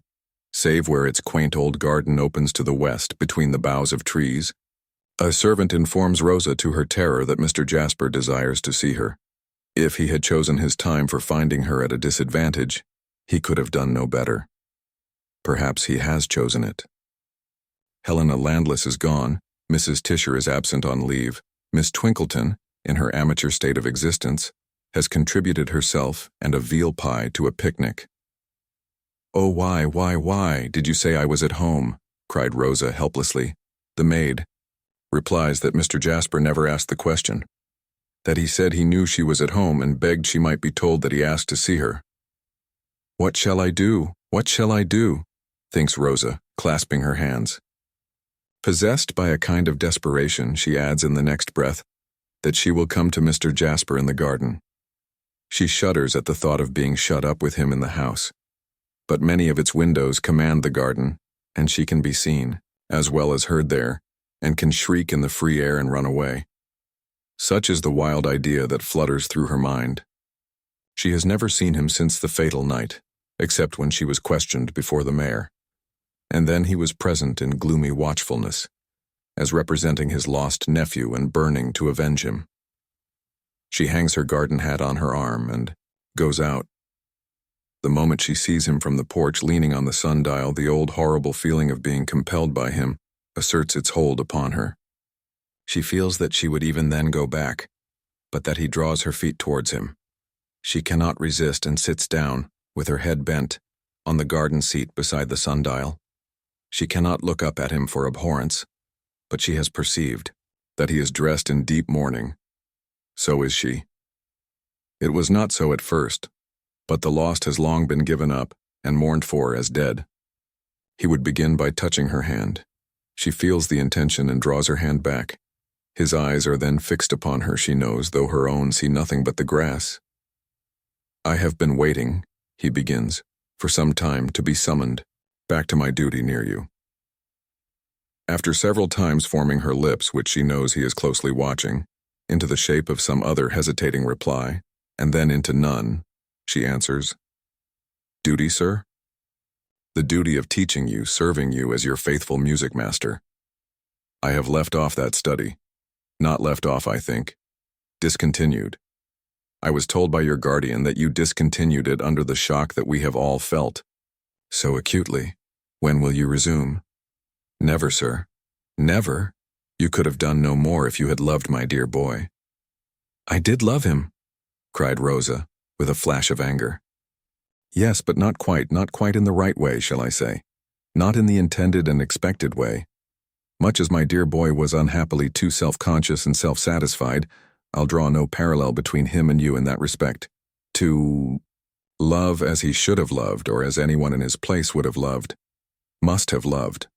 save where its quaint old garden opens to the west between the boughs of trees, a servant informs Rosa to her terror that Mr. Jasper desires to see her. If he had chosen his time for finding her at a disadvantage, he could have done no better. Perhaps he has chosen it. Helena Landless is gone, Mrs. Tisher is absent on leave, Miss Twinkleton, in her amateur state of existence, has contributed herself and a veal pie to a picnic. "Oh, why, did you say I was at home?" cried Rosa helplessly. The maid replies that Mr. Jasper never asked the question, that he said he knew she was at home and begged she might be told that he asked to see her. What shall I do? What shall I do?" thinks Rosa, clasping her hands. Possessed by a kind of desperation, she adds in the next breath that she will come to Mr. Jasper in the garden. She shudders at the thought of being shut up with him in the house, but many of its windows command the garden, and she can be seen, as well as heard there, and can shriek in the free air and run away. Such is the wild idea that flutters through her mind. She has never seen him since the fatal night, except when she was questioned before the mayor, and then he was present in gloomy watchfulness, as representing his lost nephew and burning to avenge him. She hangs her garden hat on her arm and goes out. The moment she sees him from the porch leaning on the sundial, the old horrible feeling of being compelled by him asserts its hold upon her. She feels that she would even then go back, but that he draws her feet towards him. She cannot resist and sits down, with her head bent, on the garden seat beside the sundial. She cannot look up at him for abhorrence, but she has perceived that he is dressed in deep mourning. So is she. It was not so at first, but the lost has long been given up and mourned for as dead. He would begin by touching her hand. She feels the intention and draws her hand back. His eyes are then fixed upon her, she knows, though her own see nothing but the grass. I have been waiting, he begins, for some time to be summoned back to my duty near you. After several times forming her lips, which she knows he is closely watching, into the shape of some other hesitating reply, and then into none, she answers, Duty, sir? The duty of teaching you, serving you as your faithful music master. I have left off that study. Not left off, I think. Discontinued. I was told by your guardian that you discontinued it under the shock that we have all felt so acutely. When will you resume? Never, sir. Never? You could have done no more if you had loved my dear boy. I did love him, cried Rosa, with a flash of anger. Yes, but not quite in the right way, shall I say. Not in the intended and expected way. Much as my dear boy was unhappily too self-conscious and self-satisfied, I'll draw no parallel between him and you in that respect. To love as he should have loved, or as anyone in his place would have loved, must have loved.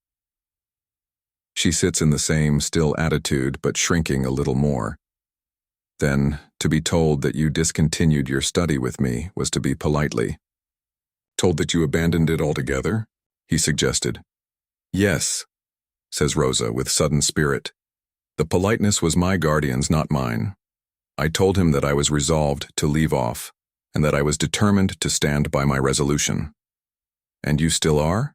She sits in the same still attitude, but shrinking a little more. Then, to be told that you discontinued your study with me was to be politely. Told that you abandoned it altogether? He suggested. Yes, says Rosa with sudden spirit. The politeness was my guardian's, not mine. I told him that I was resolved to leave off, and that I was determined to stand by my resolution. And you still are?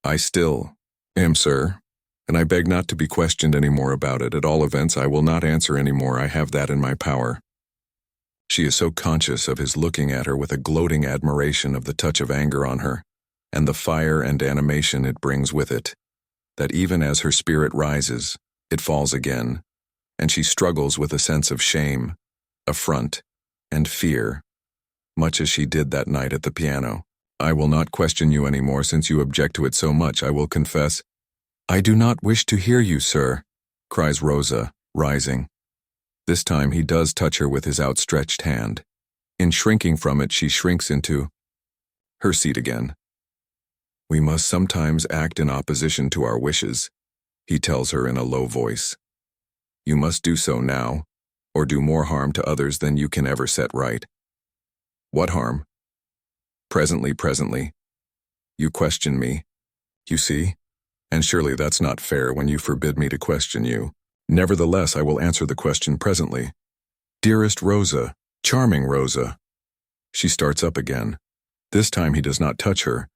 I still am, sir, and I beg not to be questioned any more about it. At all events, I will not answer any more. I have that in my power. She is so conscious of his looking at her with a gloating admiration of the touch of anger on her, and the fire and animation it brings with it, that even as her spirit rises, it falls again, and she struggles with a sense of shame, affront, and fear, much as she did that night at the piano. I will not question you any more since you object to it so much. I will confess. I do not wish to hear you, sir, cries Rosa, rising. This time he does touch her with his outstretched hand. In shrinking from it, she shrinks into her seat again. We must sometimes act in opposition to our wishes, he tells her in a low voice. You must do so now, or do more harm to others than you can ever set right. What harm? Presently. You question me, you see? And surely that's not fair when you forbid me to question you. Nevertheless, I will answer the question presently. Dearest Rosa, charming Rosa. She starts up again. This time he does not touch her,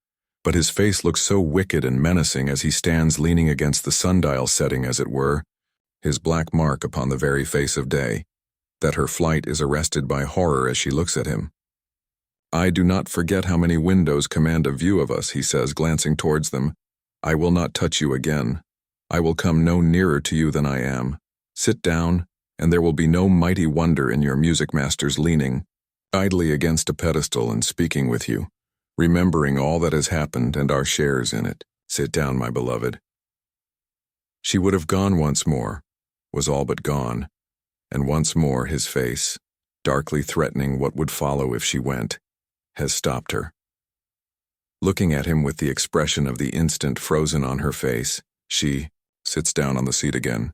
but his face looks so wicked and menacing as he stands leaning against the sundial setting, as it were, his black mark upon the very face of day, that her flight is arrested by horror as she looks at him. I do not forget how many windows command a view of us, he says, glancing towards them. I will not touch you again. I will come no nearer to you than I am. Sit down, and there will be no mighty wonder in your music master's leaning idly against a pedestal and speaking with you, remembering all that has happened and our shares in it. Sit down, my beloved. She would have gone once more, was all but gone, and once more his face, darkly threatening what would follow if she went, has stopped her. Looking at him with the expression of the instant frozen on her face, she sits down on the seat again.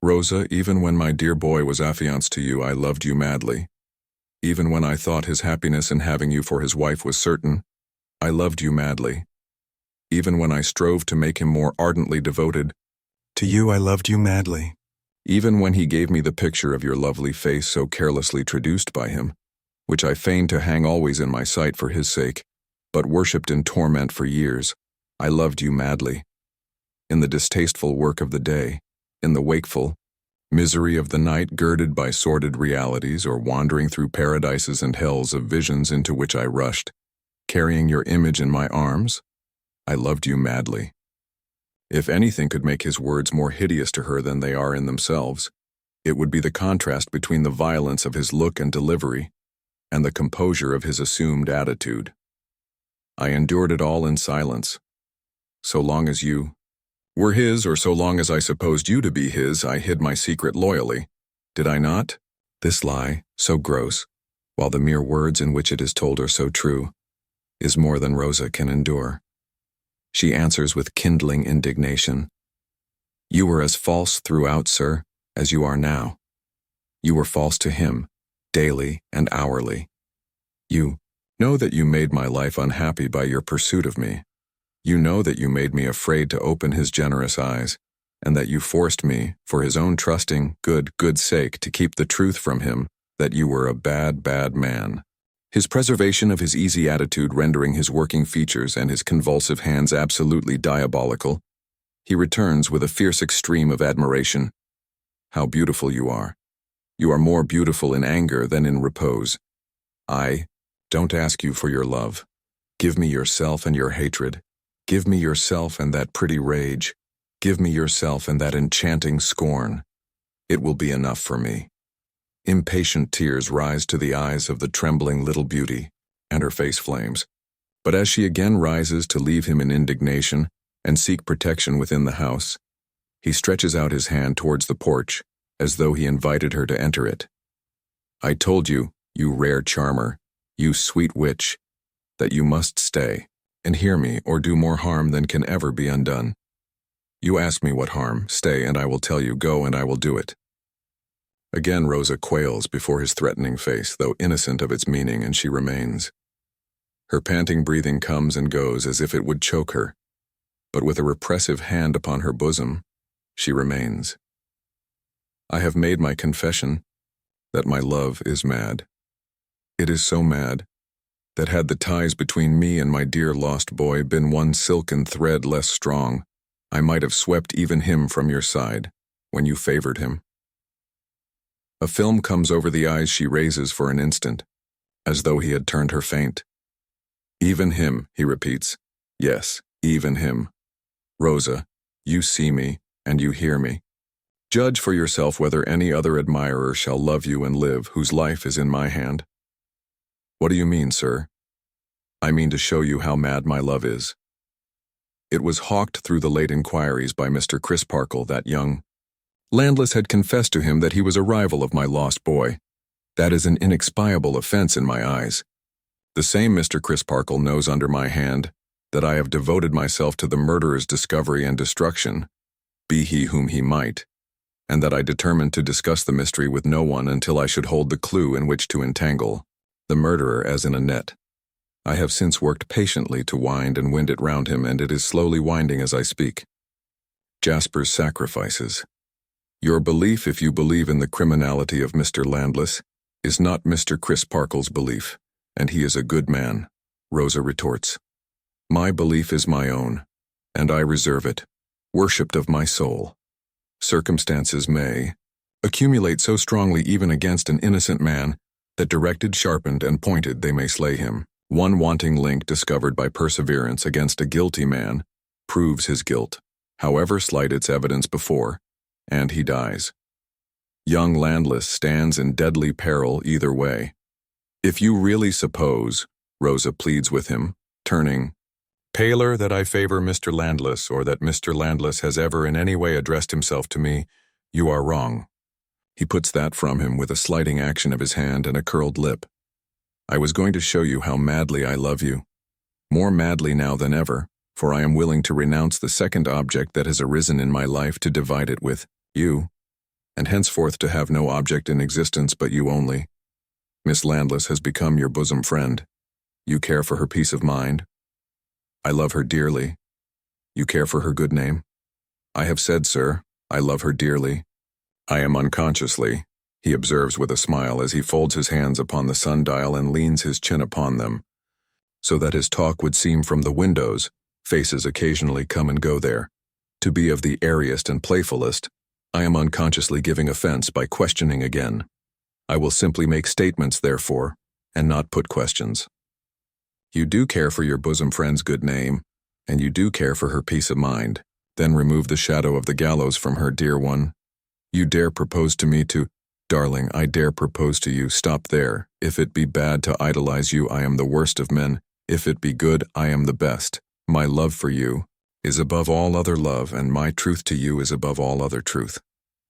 Rosa, even when my dear boy was affianced to you, I loved you madly. Even when I thought his happiness in having you for his wife was certain, I loved you madly. Even when I strove to make him more ardently devoted to you, I loved you madly. Even when he gave me the picture of your lovely face so carelessly traduced by him, which I feigned to hang always in my sight for his sake, but worshipped in torment for years, I loved you madly. In the distasteful work of the day, in the wakeful misery of the night girded by sordid realities, or wandering through paradises and hells of visions into which I rushed, carrying your image in my arms, I loved you madly. If anything could make his words more hideous to her than they are in themselves, it would be the contrast between the violence of his look and delivery and the composure of his assumed attitude. I endured it all in silence. so long as you were his, or so long as I supposed you to be his, I hid my secret loyally. Did I not? This lie, so gross, while the mere words in which it is told are so true, is more than Rosa can endure. She answers with kindling indignation. You were as false throughout, sir, as you are now. You were false to him, daily and hourly. You know that you made my life unhappy by your pursuit of me. You know that you made me afraid to open his generous eyes, and that you forced me, for his own trusting, good sake, to keep the truth from him, that you were a bad man. His preservation of his easy attitude rendering his working features and his convulsive hands absolutely diabolical, he returns with a fierce extreme of admiration. How beautiful you are. You are more beautiful in anger than in repose. I don't ask you for your love. Give me yourself and your hatred. Give me yourself and that pretty rage. Give me yourself and that enchanting scorn. It will be enough for me. Impatient tears rise to the eyes of the trembling little beauty, and her face flames. But as she again rises to leave him in indignation and seek protection within the house, he stretches out his hand towards the porch, as though he invited her to enter it. I told you, you rare charmer, you sweet witch, that you must stay, and hear me, or do more harm than can ever be undone. You ask me what harm, stay, and I will tell you, go, and I will do it. Again Rosa quails before his threatening face, though innocent of its meaning, and she remains. Her panting breathing comes and goes as if it would choke her, but with a repressive hand upon her bosom, she remains. I have made my confession that my love is mad. It is so mad that had the ties between me and my dear lost boy been one silken thread less strong, I might have swept even him from your side when you favored him. A film comes over the eyes she raises for an instant, as though he had turned her faint. Even him, he repeats. Yes, even him. Rosa, you see me, and you hear me. Judge for yourself whether any other admirer shall love you and live, whose life is in my hand. What do you mean, sir? I mean to show you how mad my love is. It was hawked through the late inquiries by Mr. Crisparkle that young Landless had confessed to him that he was a rival of my lost boy. That is an inexpiable offense in my eyes. The same Mr. Crisparkle knows under my hand that I have devoted myself to the murderer's discovery and destruction, be he whom he might, and that I determined to discuss the mystery with no one until I should hold the clue in which to entangle the murderer as in a net. I have since worked patiently to wind and wind it round him, and it is slowly winding as I speak. Jasper's sacrifices. Your belief, if you believe in the criminality of Mr. Landless, is not Mr. Crisparkle's belief, and he is a good man, Rosa retorts. My belief is my own, and I reserve it, worshipped of my soul. Circumstances may accumulate so strongly even against an innocent man that directed, sharpened, and pointed they may slay him. One wanting link discovered by perseverance against a guilty man proves his guilt, however slight its evidence before, and he dies. Young Landless stands in deadly peril either way. If you really suppose, Rosa pleads with him, turning paler, that I favor Mr. Landless, or that Mr. Landless has ever in any way addressed himself to me, you are wrong. He puts that from him with a slighting action of his hand and a curled lip. I was going to show you how madly I love you. More madly now than ever, for I am willing to renounce the second object that has arisen in my life to divide it with you, and henceforth to have no object in existence but you only. Miss Landless has become your bosom friend. You care for her peace of mind. I love her dearly. You care for her good name. I have said, sir, I love her dearly. I am unconsciously, he observes with a smile as he folds his hands upon the sundial and leans his chin upon them, so that his talk would seem from the windows, faces occasionally come and go there, to be of the airiest and playfulest. I am unconsciously giving offense by questioning again. I will simply make statements, therefore, and not put questions. You do care for your bosom friend's good name, and you do care for her peace of mind. Then remove the shadow of the gallows from her, dear one. You dare propose to me to— Darling, I dare propose to you, stop there. If it be bad to idolize you, I am the worst of men. If it be good, I am the best. My love for you, is above all other love, and my truth to you is above all other truth.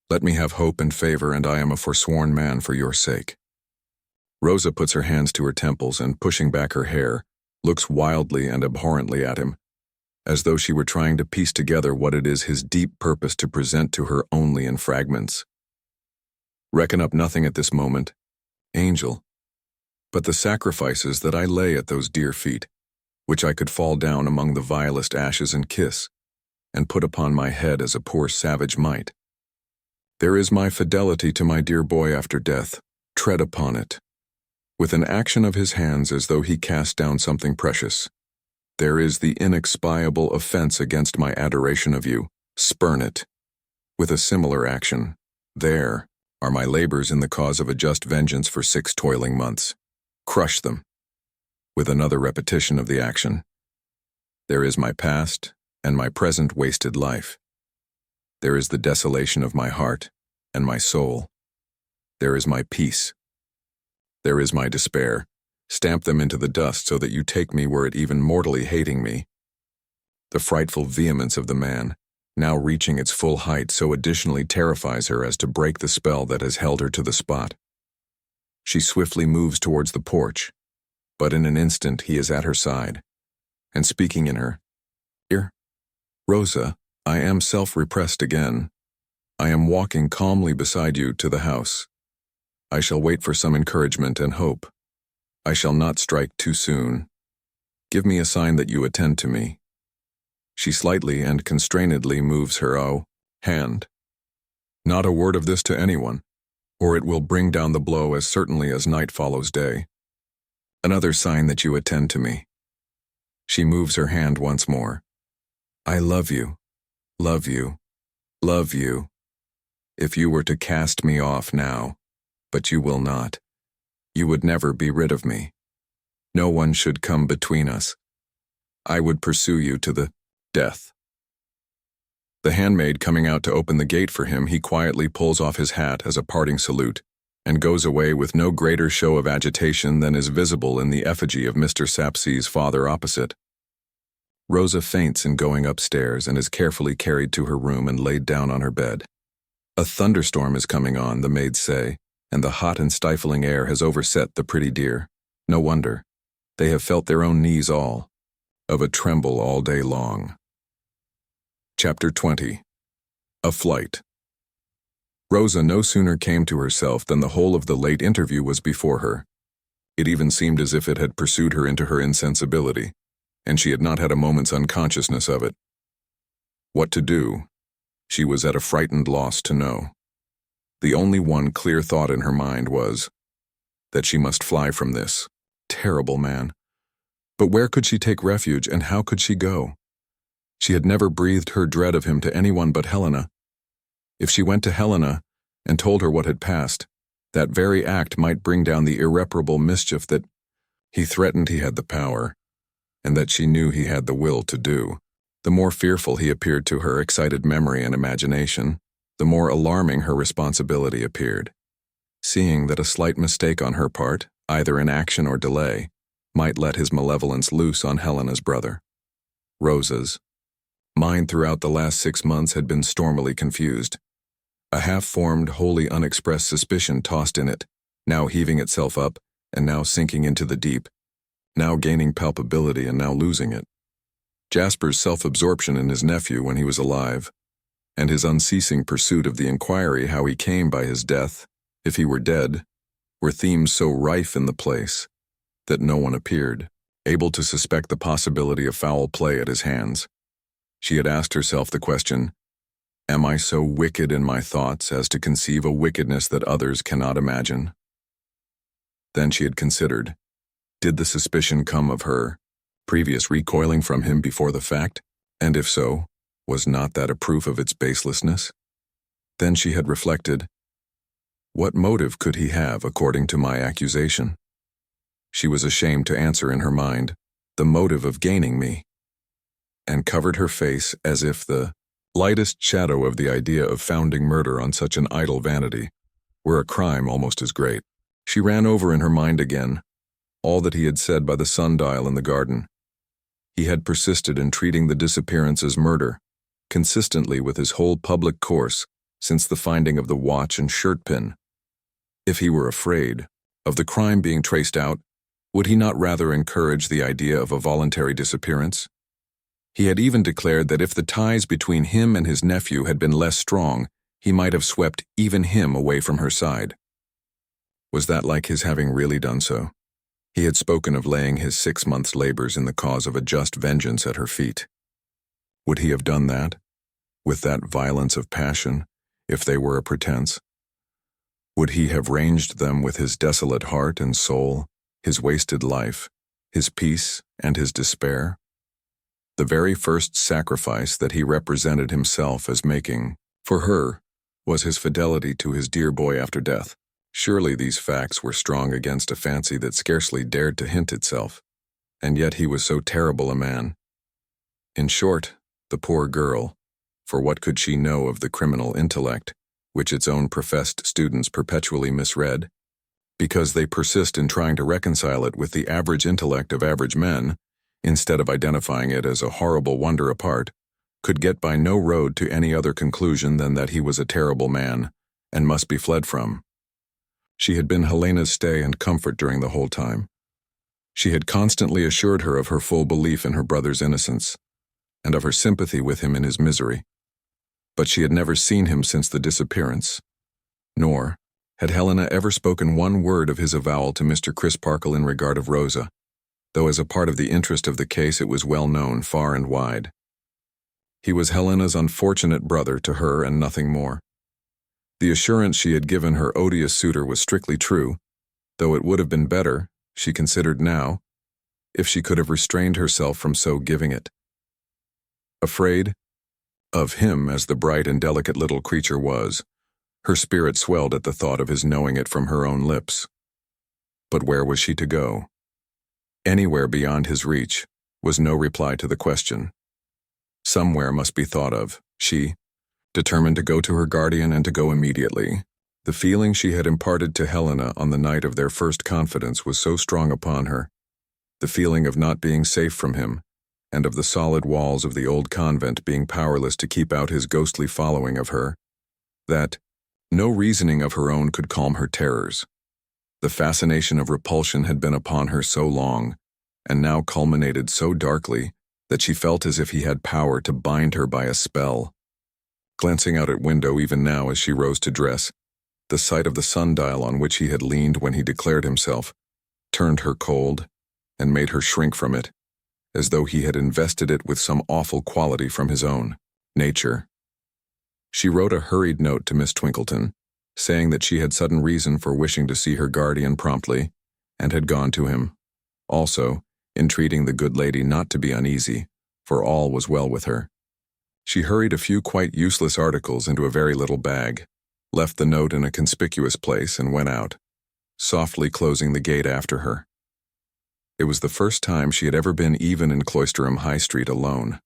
Let me have hope and favor, and I am a forsworn man for your sake." Rosa puts her hands to her temples and, pushing back her hair, looks wildly and abhorrently at him, as though she were trying to piece together what it is his deep purpose to present to her only in fragments. "Reckon up nothing at this moment, angel, but the sacrifices that I lay at those dear feet, which I could fall down among the vilest ashes and kiss, and put upon my head as a poor savage might. There is my fidelity to my dear boy after death. Tread upon it." With an action of his hands as though he cast down something precious. "There is the inexpiable offense against my adoration of you. Spurn it." With a similar action. "There are my labors in the cause of a just vengeance for 6 toiling months. Crush them." With another repetition of the action. "There is my past and my present wasted life. There is the desolation of my heart and my soul. There is my peace. There is my despair. Stamp them into the dust so that you take me were it even mortally hating me." The frightful vehemence of the man, now reaching its full height, so additionally terrifies her as to break the spell that has held her to the spot. She swiftly moves towards the porch, but in an instant he is at her side, and speaking in her ear, "Rosa, I am self-repressed again. I am walking calmly beside you to the house. I shall wait for some encouragement and hope. I shall not strike too soon. Give me a sign that you attend to me." She slightly and constrainedly moves her hand. "Not a word of this to anyone, or it will bring down the blow as certainly as night follows day. Another sign that you attend to me." She moves her hand once more. "I love you, love you, love you. If you were to cast me off now, but you will not. You would never be rid of me. No one should come between us. I would pursue you to the death." The handmaid coming out to open the gate for him, he quietly pulls off his hat as a parting salute, and goes away with no greater show of agitation than is visible in the effigy of Mr. Sapsea's father opposite. Rosa faints in going upstairs and is carefully carried to her room and laid down on her bed. A thunderstorm is coming on, the maids say, and the hot and stifling air has overset the pretty dear. No wonder. They have felt their own knees all, of a tremble all day long. Chapter 20. A Flight. Rosa no sooner came to herself than the whole of the late interview was before her. It even seemed as if it had pursued her into her insensibility, and she had not had a moment's unconsciousness of it. What to do, she was at a frightened loss to know. The only one clear thought in her mind was that she must fly from this terrible man. But where could she take refuge, and how could she go? She had never breathed her dread of him to anyone but Helena. If she went to Helena and told her what had passed, that very act might bring down the irreparable mischief that he threatened he had the power, and that she knew he had the will to do. The more fearful he appeared to her excited memory and imagination, the more alarming her responsibility appeared, seeing that a slight mistake on her part, either in action or delay, might let his malevolence loose on Helena's brother. Rosa's mind throughout the last 6 months had been stormily confused. A half-formed, wholly unexpressed suspicion tossed in it, now heaving itself up, and now sinking into the deep, now gaining palpability and now losing it. Jasper's self-absorption in his nephew when he was alive, and his unceasing pursuit of the inquiry how he came by his death, if he were dead, were themes so rife in the place that no one appeared able to suspect the possibility of foul play at his hands. She had asked herself the question, "Am I so wicked in my thoughts as to conceive a wickedness that others cannot imagine?" Then she had considered, did the suspicion come of her previous recoiling from him before the fact? And if so, was not that a proof of its baselessness? Then she had reflected, what motive could he have according to my accusation? She was ashamed to answer in her mind, the motive of gaining me, and covered her face as if the lightest shadow of the idea of founding murder on such an idle vanity were a crime almost as great. She ran over in her mind again all that he had said by the sundial in the garden. He had persisted in treating the disappearance as murder, consistently with his whole public course since the finding of the watch and shirt pin. If he were afraid of the crime being traced out, would he not rather encourage the idea of a voluntary disappearance? He had even declared that if the ties between him and his nephew had been less strong, he might have swept even him away from her side. Was that like his having really done so? He had spoken of laying his 6 months' labors in the cause of a just vengeance at her feet. Would he have done that, with that violence of passion, if they were a pretense? Would he have ranged them with his desolate heart and soul, his wasted life, his peace and his despair? The very first sacrifice that he represented himself as making for her was his fidelity to his dear boy after death. Surely these facts were strong against a fancy that scarcely dared to hint itself, and yet he was so terrible a man. In short, the poor girl, for what could she know of the criminal intellect, which its own professed students perpetually misread, because they persist in trying to reconcile it with the average intellect of average men, instead of identifying it as a horrible wonder apart, could get by no road to any other conclusion than that he was a terrible man, and must be fled from. She had been Helena's stay and comfort during the whole time. She had constantly assured her of her full belief in her brother's innocence, and of her sympathy with him in his misery. But she had never seen him since the disappearance, nor had Helena ever spoken one word of his avowal to Mr. Crisparkle in regard of Rosa, though as a part of the interest of the case it was well known far and wide. He was Helena's unfortunate brother to her and nothing more. The assurance she had given her odious suitor was strictly true, though it would have been better, she considered now, if she could have restrained herself from so giving it. Afraid of him as the bright and delicate little creature was, her spirit swelled at the thought of his knowing it from her own lips. But where was she to go? Anywhere beyond his reach was no reply to the question. Somewhere must be thought of, she, determined to go to her guardian and to go immediately. The feeling she had imparted to Helena on the night of their first confidence was so strong upon her, the feeling of not being safe from him, and of the solid walls of the old convent being powerless to keep out his ghostly following of her, that no reasoning of her own could calm her terrors. The fascination of repulsion had been upon her so long, and now culminated so darkly, that she felt as if he had power to bind her by a spell. Glancing out at window even now as she rose to dress, the sight of the sundial on which he had leaned when he declared himself turned her cold and made her shrink from it, as though he had invested it with some awful quality from his own nature. She wrote a hurried note to Miss Twinkleton, saying that she had sudden reason for wishing to see her guardian promptly, and had gone to him, also entreating the good lady not to be uneasy, for all was well with her. She hurried a few quite useless articles into a very little bag, left the note in a conspicuous place, and went out, softly closing the gate after her. It was the first time she had ever been even in Cloisterham High Street alone.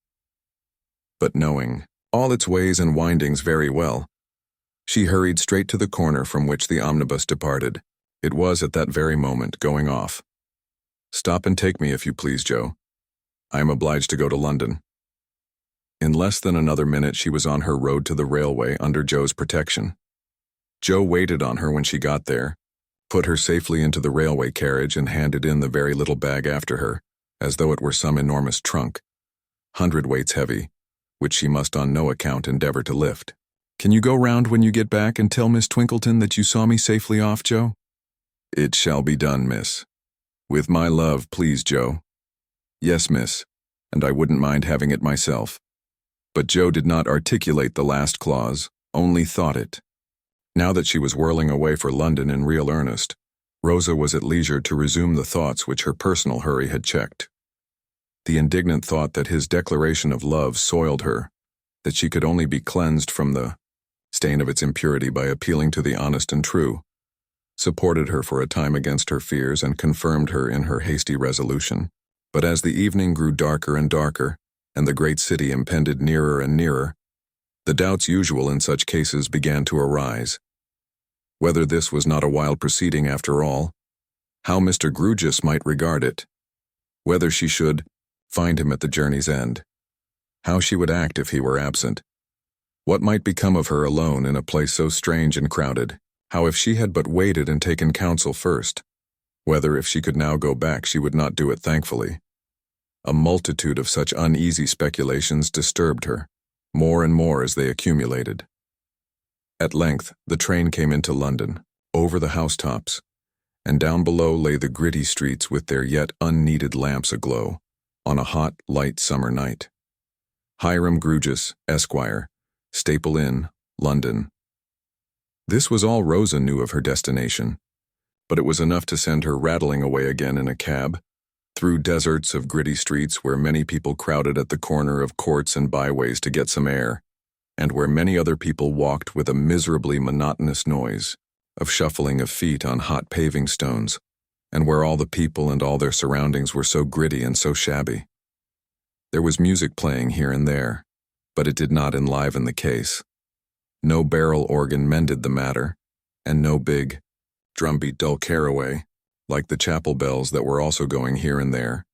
But knowing all its ways and windings very well, she hurried straight to the corner from which the omnibus departed. It was at that very moment going off. "Stop and take me, if you please, Joe. I am obliged to go to London." In less than another minute she was on her road to the railway under Joe's protection. Joe waited on her when she got there, put her safely into the railway carriage and handed in the very little bag after her, as though it were some enormous trunk, hundredweights heavy, which she must on no account endeavor to lift. "Can you go round when you get back and tell Miss Twinkleton that you saw me safely off, Joe?" "It shall be done, miss. With my love, please, Joe." "Yes, miss, and I wouldn't mind having it myself." But Joe did not articulate the last clause, only thought it. Now that she was whirling away for London in real earnest, Rosa was at leisure to resume the thoughts which her personal hurry had checked. The indignant thought that his declaration of love soiled her, that she could only be cleansed from the stain of its impurity by appealing to the honest and true, supported her for a time against her fears and confirmed her in her hasty resolution. But as the evening grew darker and darker, and the great city impended nearer and nearer, the doubts usual in such cases began to arise. Whether this was not a wild proceeding after all, how Mr. Grewgious might regard it, whether she should, find him at the journey's end. How she would act if he were absent. What might become of her alone in a place so strange and crowded? How if she had but waited and taken counsel first? Whether if she could now go back she would not do it thankfully. A multitude of such uneasy speculations disturbed her, more and more as they accumulated. At length the train came into London, over the housetops, and down below lay the gritty streets with their yet unneeded lamps aglow, on a hot, light summer night. Hiram Grewgious, Esquire, Staple Inn, London. This was all Rosa knew of her destination, but it was enough to send her rattling away again in a cab, through deserts of gritty streets where many people crowded at the corner of courts and byways to get some air, and where many other people walked with a miserably monotonous noise of shuffling of feet on hot paving stones, and where all the people and all their surroundings were so gritty and so shabby. There was music playing here and there, but it did not enliven the case. No barrel organ mended the matter, and no big, drumbeat dull caraway, like the chapel bells that were also going here and there.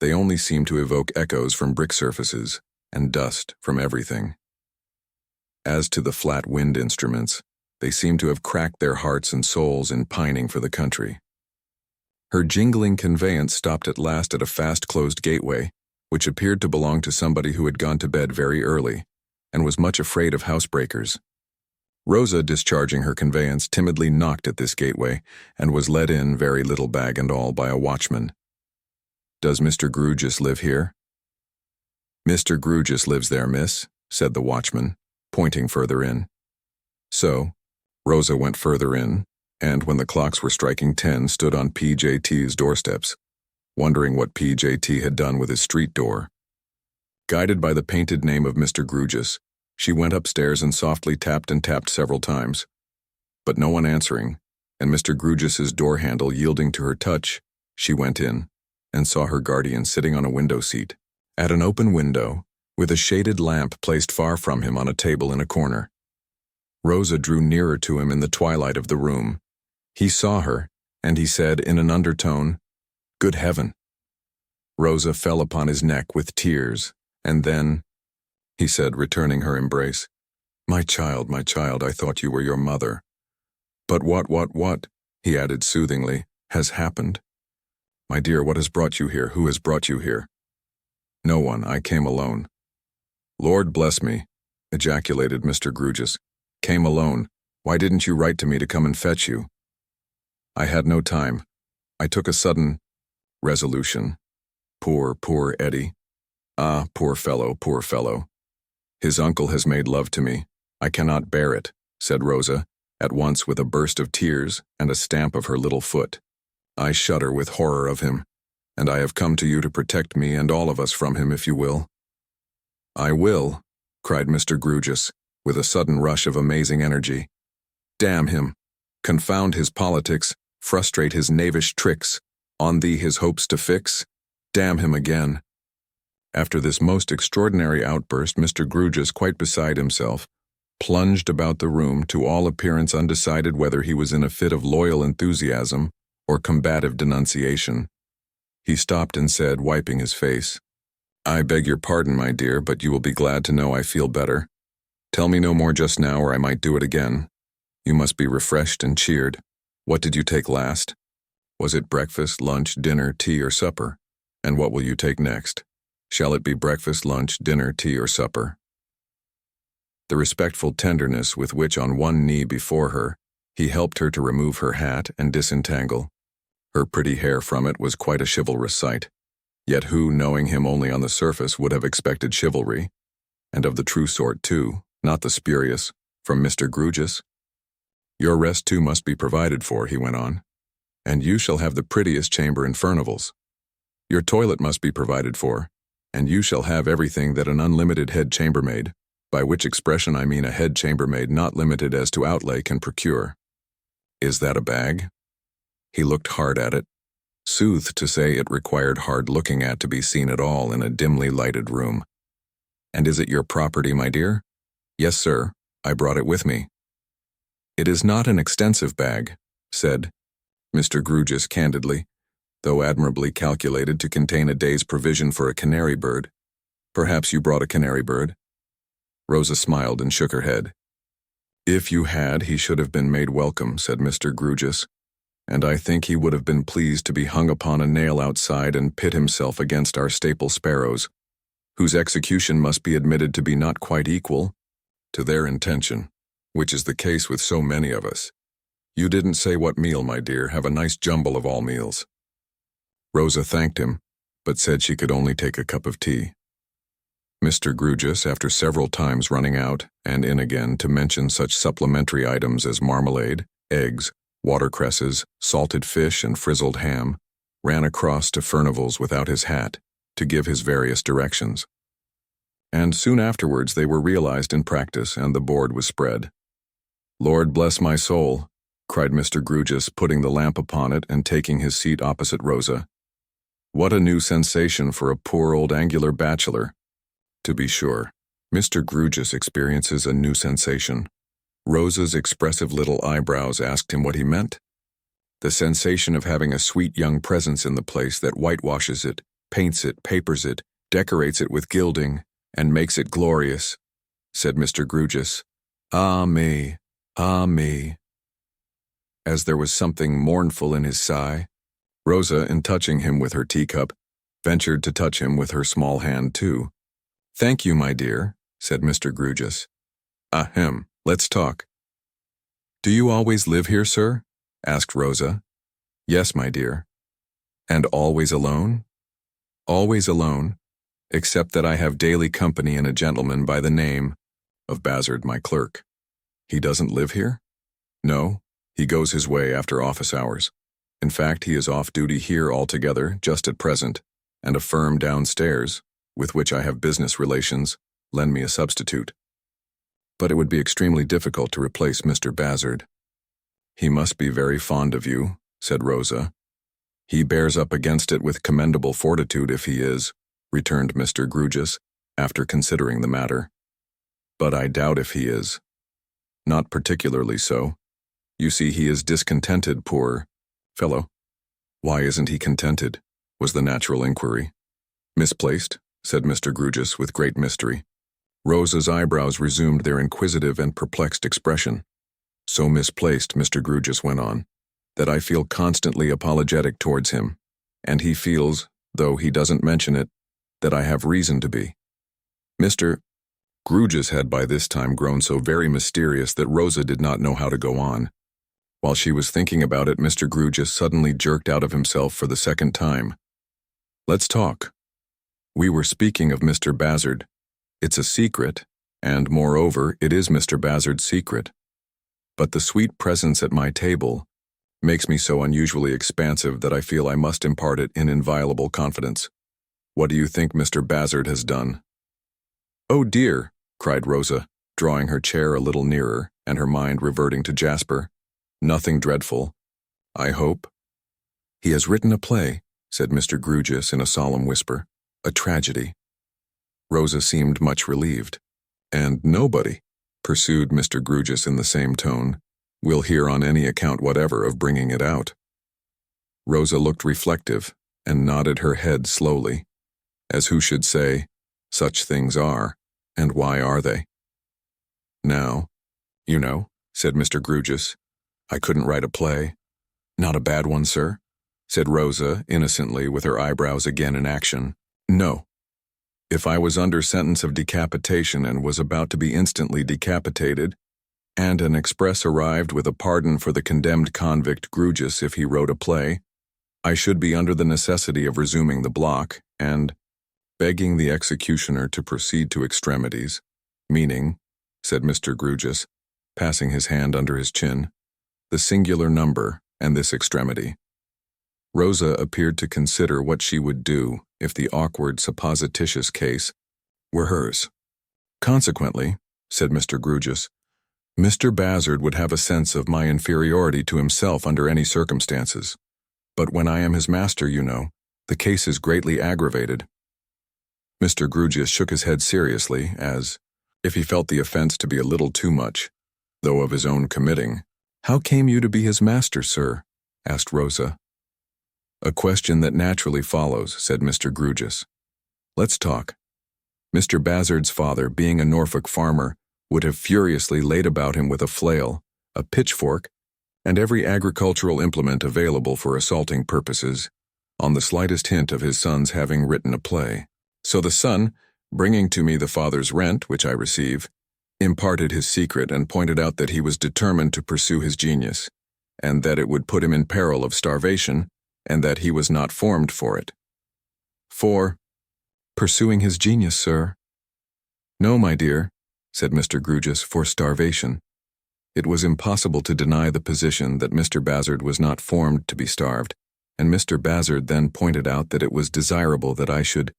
They only seemed to evoke echoes from brick surfaces and dust from everything. As to the flat wind instruments, they seemed to have cracked their hearts and souls in pining for the country. Her jingling conveyance stopped at last at a fast-closed gateway, which appeared to belong to somebody who had gone to bed very early, and was much afraid of housebreakers. Rosa, discharging her conveyance, timidly knocked at this gateway, and was let in, very little bag and all, by a watchman. "Does Mr. Grewgious live here?" "Mr. Grewgious lives there, miss," said the watchman, pointing further in. So, Rosa went further in, and when the clocks were striking 10, stood on P.J.T.'s doorsteps, wondering what P.J.T. had done with his street door. Guided by the painted name of Mr. Grewgious, she went upstairs and softly tapped and tapped several times. But no one answering, and Mr. Grewgious's door handle yielding to her touch, she went in, and saw her guardian sitting on a window seat, at an open window, with a shaded lamp placed far from him on a table in a corner. Rosa drew nearer to him in the twilight of the room. He saw her, and he said in an undertone, "Good heaven!" Rosa fell upon his neck with tears, and then, he said, returning her embrace, my child, I thought you were your mother. But what," he added soothingly, "has happened? My dear, what has brought you here? Who has brought you here?" "No one, I came alone." "Lord bless me," ejaculated Mr. Grewgious. "Came alone? Why didn't you write to me to come and fetch you?" "I had no time. I took a sudden resolution. Poor Eddie. Ah, poor fellow. His uncle has made love to me. I cannot bear it," said Rosa, at once with a burst of tears and a stamp of her little foot. "I shudder with horror of him, and I have come to you to protect me and all of us from him if you will." "I will," cried Mr. Grewgious, with a sudden rush of amazing energy. "Damn him! Confound his politics, frustrate his knavish tricks, on thee his hopes to fix, damn him again." After this most extraordinary outburst, Mr. Grewgious, quite beside himself, plunged about the room, to all appearance undecided whether he was in a fit of loyal enthusiasm or combative denunciation. He stopped and said, wiping his face, "I beg your pardon, my dear, but you will be glad to know I feel better. Tell me no more just now, or I might do it again. You must be refreshed and cheered. What did you take last? Was it breakfast, lunch, dinner, tea, or supper? And what will you take next? Shall it be breakfast, lunch, dinner, tea, or supper?" The respectful tenderness with which on one knee before her, he helped her to remove her hat and disentangle her pretty hair from it was quite a chivalrous sight. Yet who, knowing him only on the surface, would have expected chivalry, and of the true sort too, not the spurious, from Mr. Grewgious? "Your rest too must be provided for," he went on, "and you shall have the prettiest chamber in Furnival's. Your toilet must be provided for, and you shall have everything that an unlimited head chambermaid, by which expression I mean a head chambermaid not limited as to outlay, can procure. Is that a bag?" He looked hard at it. Sooth to say, it required hard looking at to be seen at all in a dimly lighted room. "And is it your property, my dear?" "Yes, sir. I brought it with me." "It is not an extensive bag," said Mr. Grewgious candidly, though admirably calculated to contain a day's provision for a canary bird. Perhaps you brought a canary bird? Rosa smiled and shook her head. If you had, he should have been made welcome, said Mr. Grewgious, and I think he would have been pleased to be hung upon a nail outside and pit himself against our staple sparrows, whose execution must be admitted to be not quite equal to their intention, which is the case with so many of us. You didn't say what meal, my dear. Have a nice jumble of all meals. Rosa thanked him, but said she could only take a cup of tea. Mr. Grewgious, after several times running out and in again to mention such supplementary items as marmalade, eggs, watercresses, salted fish, and frizzled ham, ran across to Furnival's without his hat to give his various directions. And soon afterwards they were realized in practice, and the board was spread. Lord bless my soul, cried Mr. Grewgious, putting the lamp upon it and taking his seat opposite Rosa. What a new sensation for a poor old angular bachelor. To be sure, Mr. Grewgious experiences a new sensation. Rosa's expressive little eyebrows asked him what he meant. The sensation of having a sweet young presence in the place that whitewashes it, paints it, papers it, decorates it with gilding, and makes it glorious, said Mr. Grewgious. Ah me, ah me. As there was something mournful in his sigh, Rosa, in touching him with her teacup, ventured to touch him with her small hand too. Thank you, my dear, said Mr. Grewgious. Ahem, let's talk. Do you always live here, sir? Asked Rosa. Yes, my dear. And always alone? Always alone, except that I have daily company in a gentleman by the name of Bazzard, my clerk. He doesn't live here? No, he goes his way after office hours. In fact, he is off duty here altogether, just at present, and a firm downstairs, with which I have business relations, lend me a substitute. But it would be extremely difficult to replace Mr. Bazzard. He must be very fond of you, said Rosa. He bears up against it with commendable fortitude if he is, returned Mr. Grewgious, after considering the matter. But I doubt if he is. Not particularly so. You see, he is discontented, poor fellow. Why isn't he contented? Was the natural inquiry. Misplaced, said Mr. Grewgious with great mystery. Rosa's eyebrows resumed their inquisitive and perplexed expression. So misplaced, Mr. Grewgious went on, that I feel constantly apologetic towards him, and he feels, though he doesn't mention it, that I have reason to be. Mr. Grewgious had by this time grown so very mysterious that Rosa did not know how to go on. While she was thinking about it, Mr. Grewgious suddenly jerked out of himself for the second time. Let's talk. We were speaking of Mr. Bazzard. It's a secret, and moreover, it is Mr. Bazzard's secret. But the sweet presence at my table makes me so unusually expansive that I feel I must impart it in inviolable confidence. What do you think Mr. Bazzard has done? Oh dear, cried Rosa, drawing her chair a little nearer and her mind reverting to Jasper. Nothing dreadful, I hope. He has written a play, said Mr. Grewgious in a solemn whisper, a tragedy. Rosa seemed much relieved. And nobody, pursued Mr. Grewgious in the same tone, will hear on any account whatever of bringing it out. Rosa looked reflective and nodded her head slowly, as who should say, such things are, and why are they? Now, you know, said Mr. Grewgious, I couldn't write a play. Not a bad one, sir, said Rosa innocently with her eyebrows again in action. No. If I was under sentence of decapitation and was about to be instantly decapitated, and an express arrived with a pardon for the condemned convict Grewgious if he wrote a play, I should be under the necessity of resuming the block and begging the executioner to proceed to extremities, meaning, said Mr. Grewgious, passing his hand under his chin, the singular number and this extremity. Rosa appeared to consider what she would do if the awkward supposititious case were hers. Consequently, said Mr. Grewgious, Mr. Bazzard would have a sense of my inferiority to himself under any circumstances. But when I am his master, you know, the case is greatly aggravated. Mr. Grewgious shook his head seriously, as if he felt the offense to be a little too much, though of his own committing. How came you to be his master, sir? Asked Rosa. "A question that naturally follows," said Mr. Grewgious. "Let's talk." Mr. Bazzard's father, being a Norfolk farmer, would have furiously laid about him with a flail, a pitchfork, and every agricultural implement available for assaulting purposes, on the slightest hint of his son's having written a play. So the son, bringing to me the father's rent, which I receive, imparted his secret and pointed out that he was determined to pursue his genius, and that it would put him in peril of starvation, and that he was not formed for it. "For pursuing his genius, sir?" "No, my dear," said Mr. Grewgious, "for starvation." It was impossible to deny the position that Mr. Bazzard was not formed to be starved, and Mr. Bazzard then pointed out that it was desirable that I should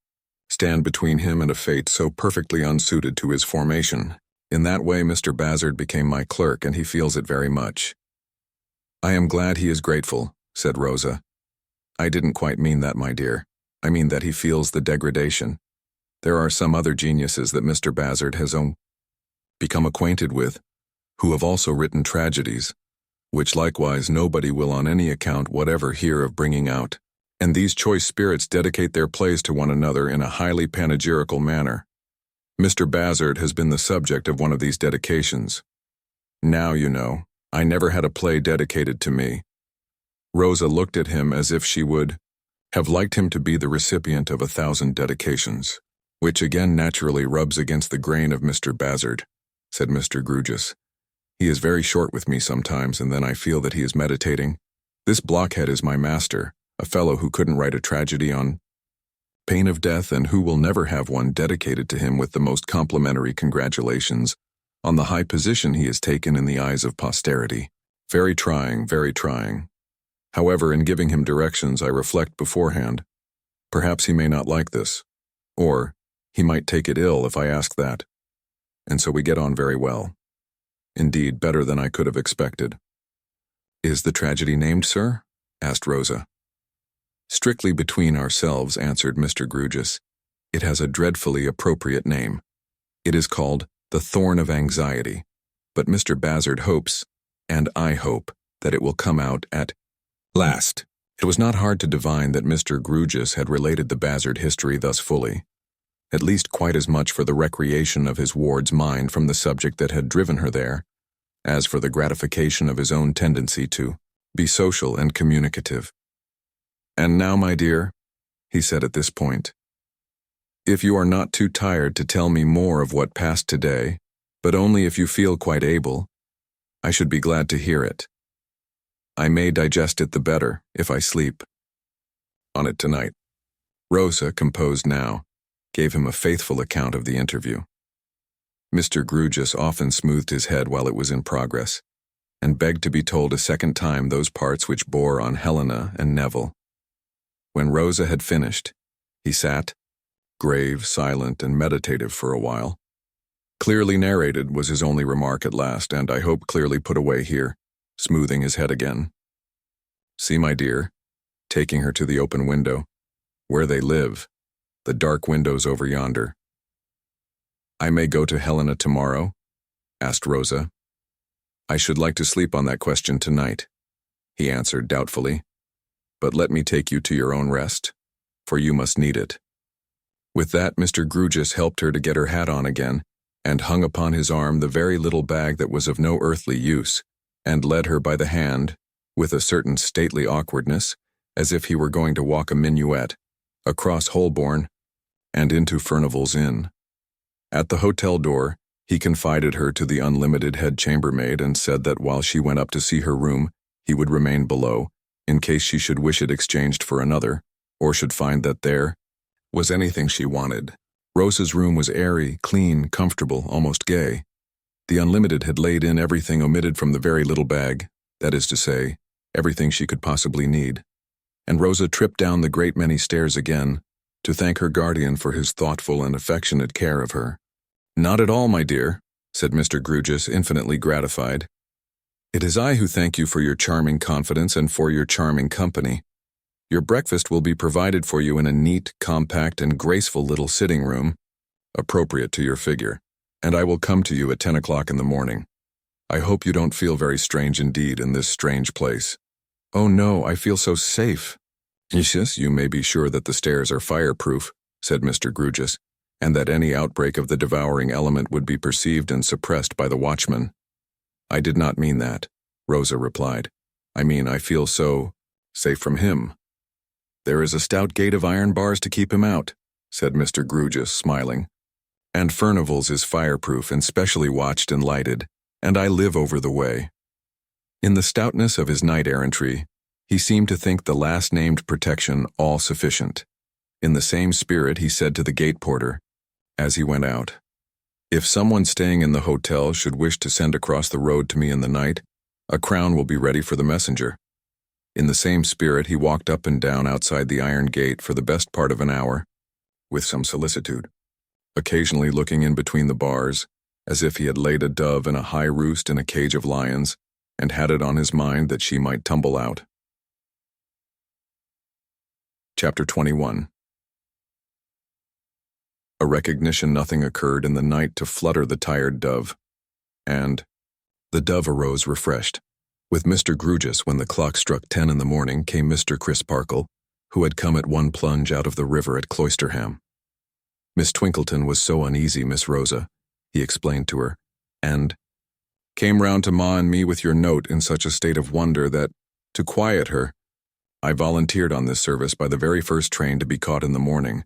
stand between him and a fate so perfectly unsuited to his formation. In that way Mr. Bazzard became my clerk, and he feels it very much. "I am glad he is grateful," said Rosa. "I didn't quite mean that, my dear. I mean that he feels the degradation. There are some other geniuses that Mr. Bazzard has become acquainted with, who have also written tragedies, which likewise nobody will on any account whatever hear of bringing out, and these choice spirits dedicate their plays to one another in a highly panegyrical manner. Mr. Bazzard has been the subject of one of these dedications. Now, you know, I never had a play dedicated to me." Rosa looked at him as if she would have liked him to be the recipient of 1,000 dedications, "which again naturally rubs against the grain of Mr. Bazzard," said Mr. Grewgious. "He is very short with me sometimes, and then I feel that he is meditating. This blockhead is my master, a fellow who couldn't write a tragedy on pain of death, and who will never have one dedicated to him with the most complimentary congratulations on the high position he has taken in the eyes of posterity. Very trying, very trying. However, in giving him directions, I reflect beforehand. Perhaps he may not like this, or he might take it ill if I ask that. And so we get on very well. Indeed, better than I could have expected." "Is the tragedy named, sir?" asked Rosa. "Strictly between ourselves," answered Mr. Grewgious, "it has a dreadfully appropriate name. It is called The Thorn of Anxiety, but Mr. Bazzard hopes, and I hope, that it will come out at last." It was not hard to divine that Mr. Grewgious had related the Bazzard history thus fully, at least quite as much for the recreation of his ward's mind from the subject that had driven her there, as for the gratification of his own tendency to be social and communicative. "And now, my dear," he said at this point, "if you are not too tired to tell me more of what passed today, but only if you feel quite able, I should be glad to hear it. I may digest it the better if I sleep on it tonight." Rosa, composed now, gave him a faithful account of the interview. Mr. Grewgious often smoothed his head while it was in progress, and begged to be told a second time those parts which bore on Helena and Neville. When Rosa had finished, he sat, grave, silent, and meditative for a while. "Clearly narrated," was his only remark at last, and I hope clearly put away here, smoothing his head again. "See, my dear," taking her to the open window, "where they live, the dark windows over yonder." "I may go to Helena tomorrow?" asked Rosa. "I should like to sleep on that question tonight," he answered doubtfully. "But let me take you to your own rest, for you must need it." With that, Mr. Grewgious helped her to get her hat on again, and hung upon his arm the very little bag that was of no earthly use, and led her by the hand, with a certain stately awkwardness, as if he were going to walk a minuet, across Holborn, and into Furnival's Inn. At the hotel door, he confided her to the unlimited head chambermaid, and said that while she went up to see her room, he would remain below, in case she should wish it exchanged for another, or should find that there was anything she wanted. Rosa's room was airy, clean, comfortable, almost gay. The unlimited had laid in everything omitted from the very little bag, that is to say, everything she could possibly need. And Rosa tripped down the great many stairs again, to thank her guardian for his thoughtful and affectionate care of her. "Not at all, my dear," said Mr. Grewgious, infinitely gratified. "It is I who thank you for your charming confidence and for your charming company. Your breakfast will be provided for you in a neat, compact, and graceful little sitting room, appropriate to your figure, and I will come to you at 10 o'clock in the morning. I hope you don't feel very strange indeed in this strange place." "Oh no, I feel so safe," Yes, you may be sure that the stairs are fireproof, said Mr. Grewgious, and that any outbreak of the devouring element would be perceived and suppressed by the watchman. I did not mean that, Rosa replied. I mean, I feel so safe from him. There is a stout gate of iron bars to keep him out, said Mr. Grewgious, smiling. And Furnival's is fireproof and specially watched and lighted, and I live over the way. In the stoutness of his knight-errantry, he seemed to think the last-named protection all sufficient. In the same spirit, he said to the gate porter, as he went out, If someone staying in the hotel should wish to send across the road to me in the night, a crown will be ready for the messenger. In the same spirit, he walked up and down outside the iron gate for the best part of an hour, with some solicitude, occasionally looking in between the bars, as if he had laid a dove in a high roost in a cage of lions, and had it on his mind that she might tumble out. Chapter 21. A recognition nothing occurred in the night to flutter the tired dove, and the dove arose refreshed. With Mr. Grewgious, when the clock struck 10 in the morning, came Mr. Crisparkle, who had come at one plunge out of the river at Cloisterham. Miss Twinkleton was so uneasy, Miss Rosa, he explained to her, and came round to Ma and me with your note in such a state of wonder that, to quiet her, I volunteered on this service by the very first train to be caught in the morning.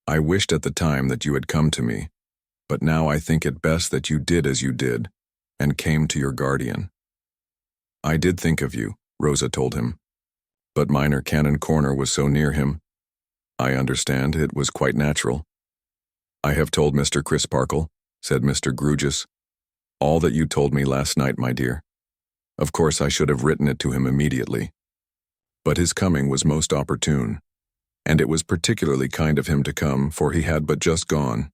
I wished at the time that you had come to me, but now I think it best that you did as you did, and came to your guardian. I did think of you, Rosa told him, but Minor Canon Corner was so near him. I understand, it was quite natural. I have told Mr. Crisparkle, said Mr. Grewgious, all that you told me last night, my dear. Of course I should have written it to him immediately. But his coming was most opportune, and it was particularly kind of him to come, for he had but just gone.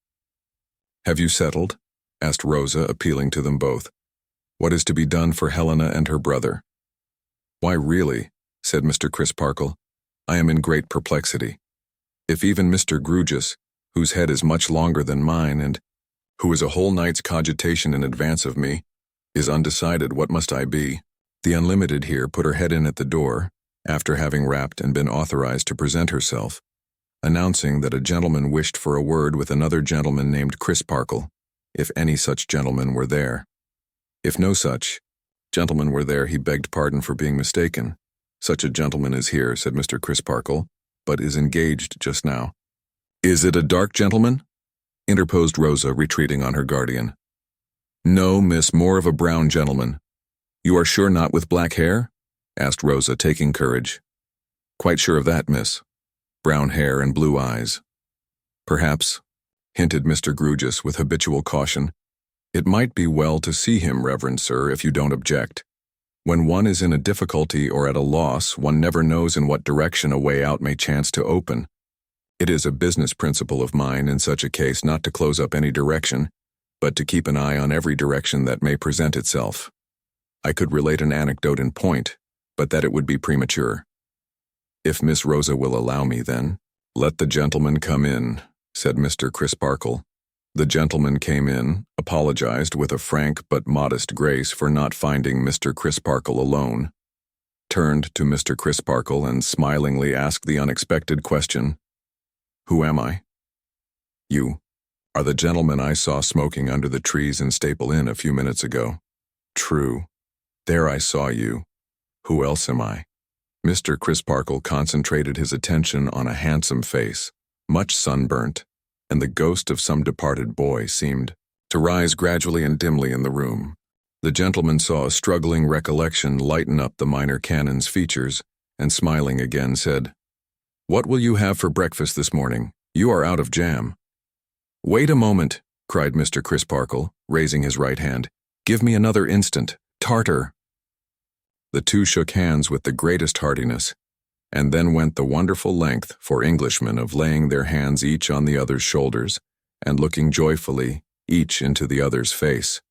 Have you settled? Asked Rosa, appealing to them both. What is to be done for Helena and her brother? Why, really, said Mr. Crisparkle, I am in great perplexity. If even Mr. Grewgious, whose head is much longer than mine and who is a whole night's cogitation in advance of me, is undecided, what must I be? The Unlimited here put her head in at the door, after having rapped and been authorized to present herself, announcing that a gentleman wished for a word with another gentleman named Crisparkle, if any such gentleman were there. If no such gentleman were there, he begged pardon for being mistaken. Such a gentleman is here, said Mr. Crisparkle, but is engaged just now. Is it a dark gentleman? Interposed Rosa, retreating on her guardian. No, miss, more of a brown gentleman. You are sure not with black hair? Asked Rosa, taking courage. Quite sure of that, miss. Brown hair and blue eyes. Perhaps, hinted Mr. Grewgious with habitual caution, it might be well to see him, Reverend Sir, if you don't object. When one is in a difficulty or at a loss, one never knows in what direction a way out may chance to open. It is a business principle of mine in such a case not to close up any direction, but to keep an eye on every direction that may present itself. I could relate an anecdote in point, but that it would be premature. If Miss Rosa will allow me, then, let the gentleman come in, said Mr. Crisparkle. The gentleman came in, apologized with a frank but modest grace for not finding Mr. Crisparkle alone, turned to Mr. Crisparkle and smilingly asked the unexpected question, Who am I? You are the gentleman I saw smoking under the trees in Staple Inn a few minutes ago. True. There I saw you. Who else am I? Mr. Crisparkle concentrated his attention on a handsome face, much sunburnt, and the ghost of some departed boy seemed to rise gradually and dimly in the room. The gentleman saw a struggling recollection lighten up the minor canon's features, and smiling again said, What will you have for breakfast this morning? You are out of jam. Wait a moment, cried Mr. Crisparkle, raising his right hand. Give me another instant. Tartar. The two shook hands with the greatest heartiness, and then went the wonderful length for Englishmen of laying their hands each on the other's shoulders, and looking joyfully, each into the other's face.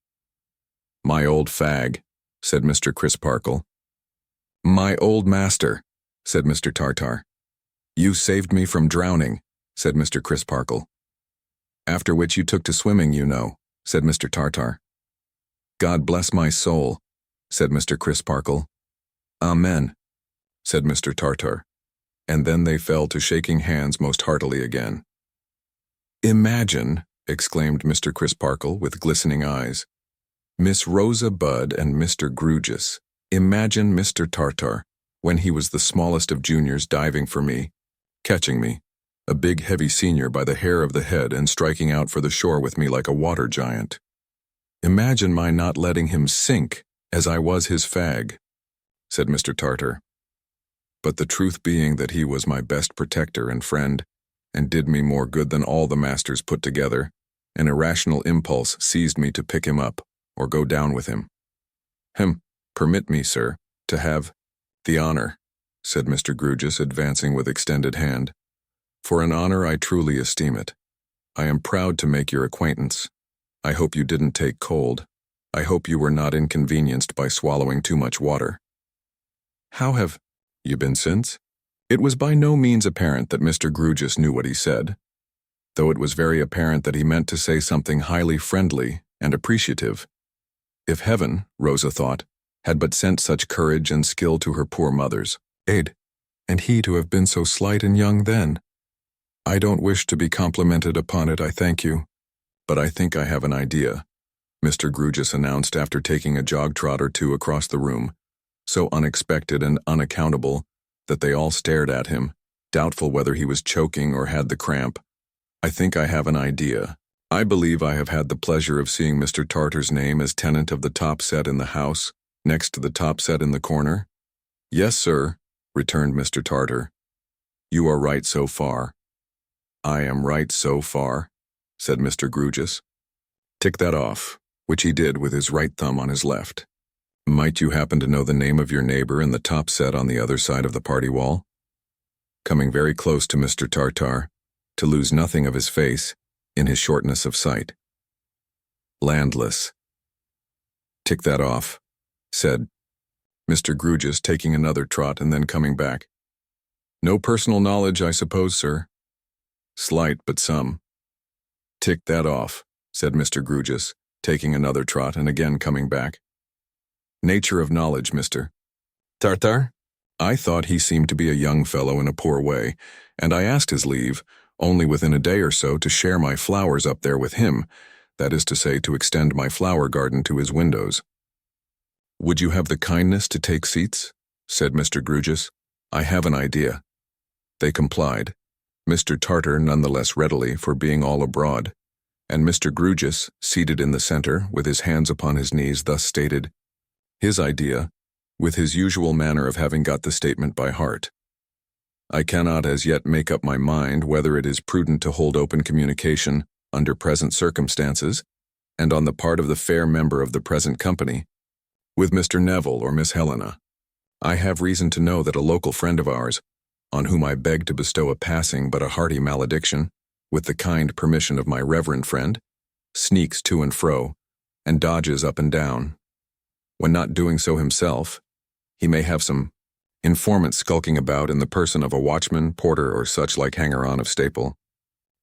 My old fag, said Mr. Crisparkle. My old master, said Mr. Tartar. You saved me from drowning, said Mr. Crisparkle. After which you took to swimming, you know, said Mr. Tartar. God bless my soul, said Mr. Crisparkle. Amen, said Mr. Tartar. and then they fell to shaking hands most heartily again. "Imagine," exclaimed Mr. Crisparkle with glistening eyes, "Miss Rosa Budd and Mr. Grewgious. Imagine Mr. Tartar, when he was the smallest of juniors, diving for me, catching me, a big heavy senior, by the hair of the head and striking out for the shore with me like a water giant. Imagine my not letting him sink, as I was his fag," said Mr. Tartar. "But the truth being that he was my best protector and friend, and did me more good than all the masters put together, an irrational impulse seized me to pick him up, or go down with him." "Permit me, sir, to have the honor," said Mr. Grewgious, advancing with extended hand. "For an honor I truly esteem it. I am proud to make your acquaintance. I hope you didn't take cold. I hope you were not inconvenienced by swallowing too much water. How have you been since?" It was by no means apparent that Mr. Grewgious knew what he said, though it was very apparent that he meant to say something highly friendly and appreciative. If heaven, Rosa thought, had but sent such courage and skill to her poor mother's aid, and he to have been so slight and young then. "I don't wish to be complimented upon it, I thank you, but I think I have an idea," Mr. Grewgious announced after taking a jog-trot or two across the room, so unexpected and unaccountable that they all stared at him, doubtful whether he was choking or had the cramp. "I think I have an idea. I believe I have had the pleasure of seeing Mr. Tartar's name as tenant of the top set in the house, next to the top set in the corner?" "Yes, sir," returned Mr. Tartar. "You are right so far." "I am right so far," said Mr. Grewgious. "Tick that off," which he did with his right thumb on his left. "Might you happen to know the name of your neighbor in the top set on the other side of the party wall?" Coming very close to Mr. Tartar, to lose nothing of his face, in his shortness of sight. "Landless." "Tick that off," said Mr. Grewgious, taking another trot and then coming back. "No personal knowledge, I suppose, sir?" "Slight, but some." "Tick that off," said Mr. Grewgious, taking another trot and again coming back. "Nature of knowledge, Mr. Tartar? I thought he seemed to be a young fellow in a poor way, and I asked his leave, only within a day or so, to share my flowers up there with him, that is to say, to extend my flower garden to his windows." "Would you have the kindness to take seats?" said Mr. Grewgious. "I have an idea." They complied, Mr. Tartar none the less readily for being all abroad, and Mr. Grewgious, seated in the center, with his hands upon his knees, thus stated his idea, with his usual manner of having got the statement by heart. "I cannot as yet make up my mind whether it is prudent to hold open communication, under present circumstances, and on the part of the fair member of the present company, with Mr. Neville or Miss Helena. I have reason to know that a local friend of ours, on whom I beg to bestow a passing but a hearty malediction, with the kind permission of my reverend friend, sneaks to and fro, and dodges up and down. When not doing so himself, he may have some informant skulking about in the person of a watchman, porter, or such like hanger-on of staple.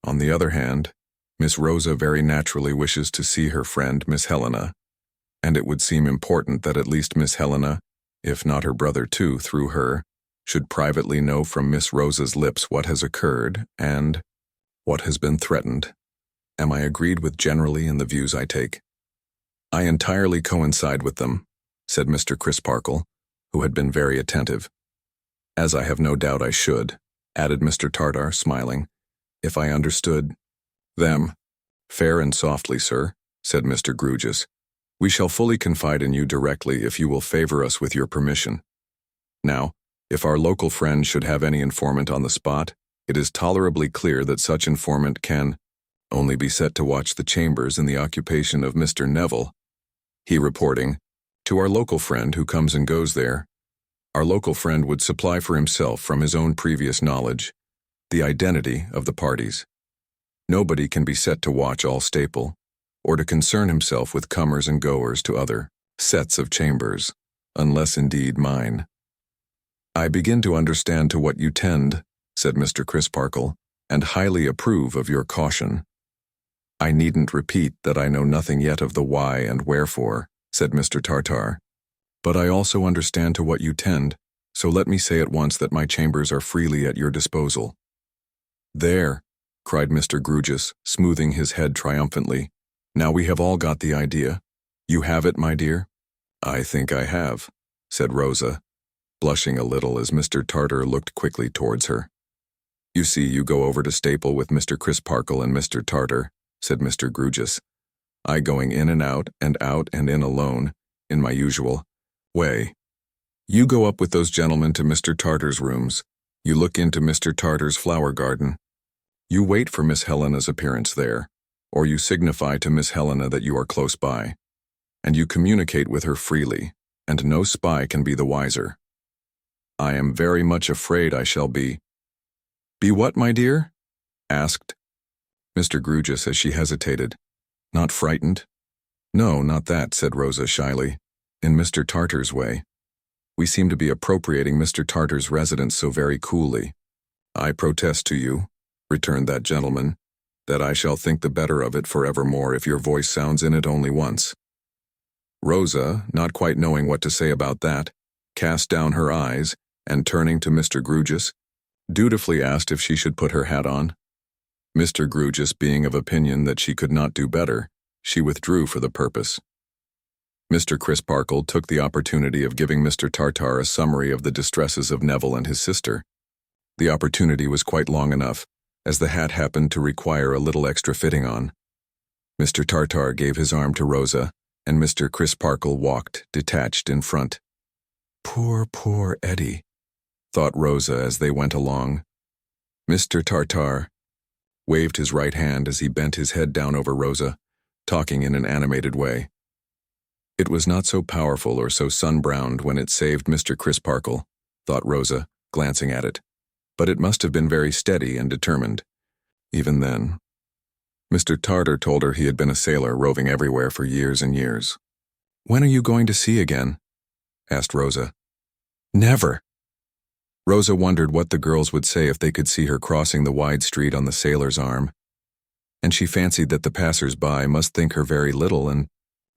On the other hand, Miss Rosa very naturally wishes to see her friend Miss Helena, and it would seem important that at least Miss Helena, if not her brother too, through her, should privately know from Miss Rosa's lips what has occurred and what has been threatened. Am I agreed with generally in the views I take?" "I entirely coincide with them," said Mr. Crisparkle, who had been very attentive. "As I have no doubt I should," added Mr. Tartar, smiling, "if I understood them." "Fair and softly, sir," said Mr. Grewgious. "We shall fully confide in you directly if you will favor us with your permission. Now, if our local friend should have any informant on the spot, it is tolerably clear that such informant can only be set to watch the chambers in the occupation of Mr. Neville, he reporting, to our local friend who comes and goes there. Our local friend would supply for himself, from his own previous knowledge, the identity of the parties. Nobody can be set to watch all staple, or to concern himself with comers and goers to other sets of chambers, unless indeed mine." "I begin to understand to what you tend," said Mr. Crisparkle, "and highly approve of your caution." "I needn't repeat that I know nothing yet of the why and wherefore," said Mr. Tartar. "But I also understand to what you tend," So let me say at once that my chambers are freely at your disposal." "There," cried Mr. Grewgious, smoothing his head triumphantly. "Now we have all got the idea. You have it, my dear?" "I think I have," said Rosa, blushing a little as Mr. Tartar looked quickly towards her. "You see, you go over to Staple with Mr. Crisparkle and Mr. Tartar," said Mr. Grewgious. "I going in and out and in alone, in my usual way. You go up with those gentlemen to Mr. Tartar's rooms. You look into Mr. Tartar's flower garden. You wait for Miss Helena's appearance there, or you signify to Miss Helena that you are close by, and you communicate with her freely, and no spy can be the wiser. I am very much afraid I shall be—" "Be what, my dear?" asked Mr. Grewgious as she hesitated. "Not frightened?" "No, not that," said Rosa shyly. "In Mr. Tartar's way. We seem to be appropriating Mr. Tartar's residence so very coolly." "I protest to you," returned that gentleman, "that I shall think the better of it forevermore if your voice sounds in it only once." Rosa, not quite knowing what to say about that, cast down her eyes, and turning to Mr. Grewgious, dutifully asked if she should put her hat on. Mr. Grewgious being of opinion that she could not do better, she withdrew for the purpose. Mr. Crisparkle took the opportunity of giving Mr. Tartar a summary of the distresses of Neville and his sister. The opportunity was quite long enough, as the hat happened to require a little extra fitting on. Mr. Tartar gave his arm to Rosa, and Mr. Crisparkle walked, detached, in front. Poor Eddie," thought Rosa as they went along. Mr. Tartar waved his right hand as he bent his head down over Rosa, talking in an animated way. It was not so powerful or so sun-browned when it saved Mr. Crisparkle, thought Rosa, glancing at it, but it must have been very steady and determined. Even then, Mr. Tartar told her he had been a sailor roving everywhere for years and years. "When are you going to sea again?" asked Rosa. "Never." Rosa wondered what the girls would say if they could see her crossing the wide street on the Sailor's Arm, and she fancied that the passers-by must think her very little and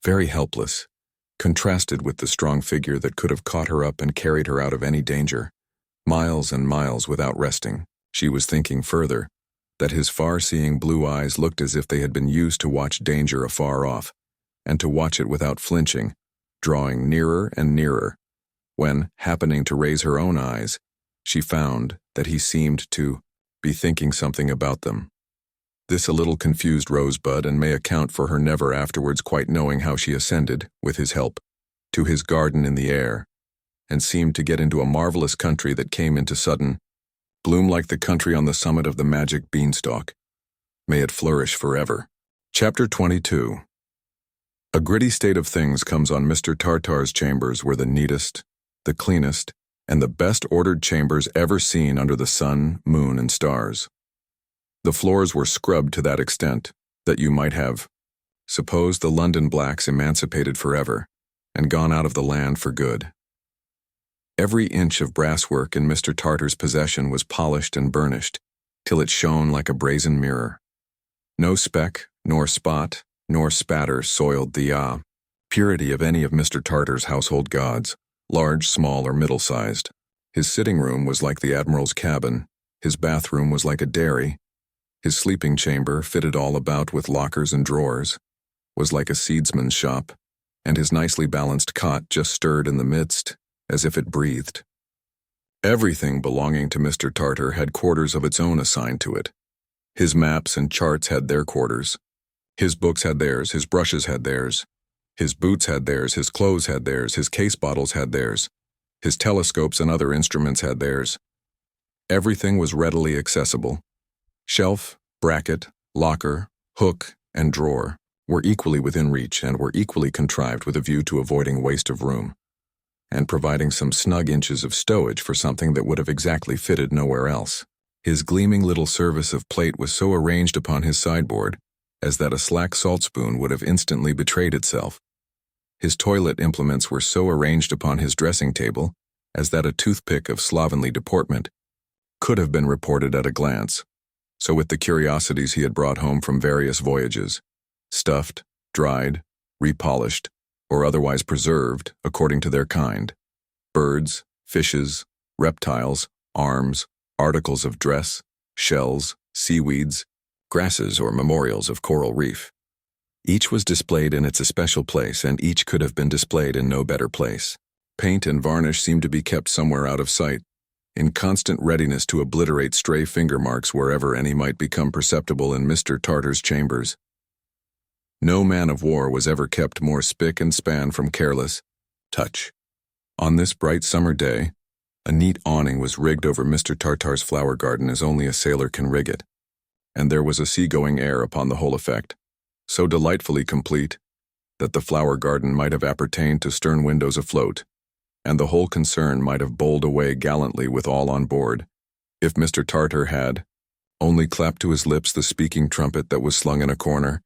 very helpless, contrasted with the strong figure that could have caught her up and carried her out of any danger, miles and miles without resting. She was thinking further, that his far-seeing blue eyes looked as if they had been used to watch danger afar off, and to watch it without flinching, drawing nearer and nearer, when, happening to raise her own eyes, she found that he seemed to be thinking something about them. This a little confused Rosebud, and may account for her never afterwards quite knowing how she ascended, with his help, to his garden in the air, and seemed to get into a marvelous country that came into sudden bloom like the country on the summit of the magic beanstalk. May it flourish forever. Chapter 22. A gritty state of things comes on Mr. Tartar's chambers were the neatest, the cleanest, and the best-ordered chambers ever seen under the sun, moon, and stars. The floors were scrubbed to that extent that you might have supposed the London blacks emancipated forever and gone out of the land for good. Every inch of brasswork in Mr. Tartar's possession was polished and burnished till it shone like a brazen mirror. No speck, nor spot, nor spatter soiled the purity of any of Mr. Tartar's household gods, large, small, or middle-sized. His sitting room was like the Admiral's cabin, his bathroom was like a dairy, his sleeping chamber, fitted all about with lockers and drawers, was like a seedsman's shop, and his nicely balanced cot just stirred in the midst, as if it breathed. Everything belonging to Mr. Tartar had quarters of its own assigned to it. His maps and charts had their quarters. His books had theirs, his brushes had theirs, his boots had theirs, his clothes had theirs, his case bottles had theirs, his telescopes and other instruments had theirs. Everything was readily accessible. Shelf, bracket, locker, hook, and drawer were equally within reach and were equally contrived with a view to avoiding waste of room, and providing some snug inches of stowage for something that would have exactly fitted nowhere else. His gleaming little service of plate was so arranged upon his sideboard as that a slack salt spoon would have instantly betrayed itself. His toilet implements were so arranged upon his dressing table as that a toothpick of slovenly deportment could have been reported at a glance. So with the curiosities he had brought home from various voyages, stuffed, dried, repolished, or otherwise preserved according to their kind, birds, fishes, reptiles, arms, articles of dress, shells, seaweeds, grasses, or memorials of coral reef. Each was displayed in its especial place, and each could have been displayed in no better place. Paint and varnish seemed to be kept somewhere out of sight, in constant readiness to obliterate stray finger marks wherever any might become perceptible in Mr. Tartar's chambers. No man of war was ever kept more spick and span from careless touch. On this bright summer day, a neat awning was rigged over Mr. Tartar's flower garden as only a sailor can rig it, and there was a sea-going air upon the whole effect, so delightfully complete that the flower garden might have appertained to stern windows afloat, and the whole concern might have bowled away gallantly with all on board, if Mr. Tartar had only clapped to his lips the speaking trumpet that was slung in a corner,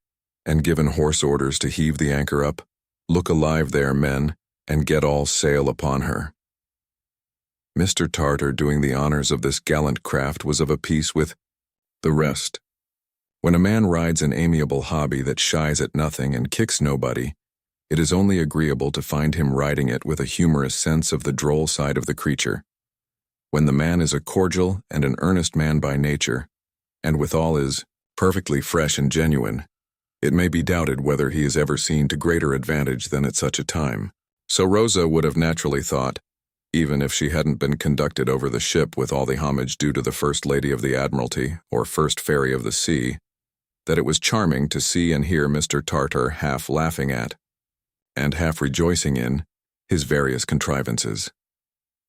and given hoarse orders to heave the anchor up, look alive there, men, and get all sail upon her. Mr. Tartar, doing the honors of this gallant craft, was of a piece with the rest. When a man rides an amiable hobby that shies at nothing and kicks nobody, it is only agreeable to find him riding it with a humorous sense of the droll side of the creature. When the man is a cordial and an earnest man by nature, and withal is perfectly fresh and genuine, it may be doubted whether he is ever seen to greater advantage than at such a time. So Rosa would have naturally thought, even if she hadn't been conducted over the ship with all the homage due to the First Lady of the Admiralty, or First Fairy of the Sea, that it was charming to see and hear Mr. Tartar half laughing at, and half rejoicing in, his various contrivances.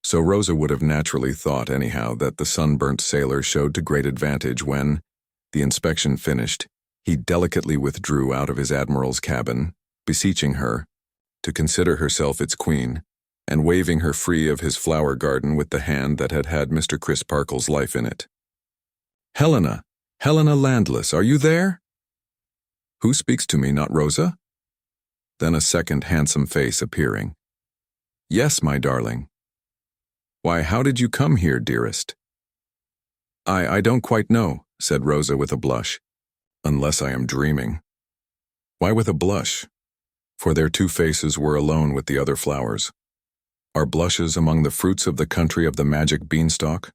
So Rosa would have naturally thought anyhow that the sunburnt sailor showed to great advantage when, the inspection finished, he delicately withdrew out of his admiral's cabin, beseeching her to consider herself its queen, and waving her free of his flower garden with the hand that had had Mr. Crisparkle's life in it. "Helena, Helena Landless, are you there?" "Who speaks to me, not Rosa?" Then a second handsome face appearing. "Yes, my darling." "Why, how did you come here, dearest?" I don't quite know," said Rosa with a blush, "unless I am dreaming." Why with a blush? For their two faces were alone with the other flowers. Are blushes among the fruits of the country of the magic beanstalk?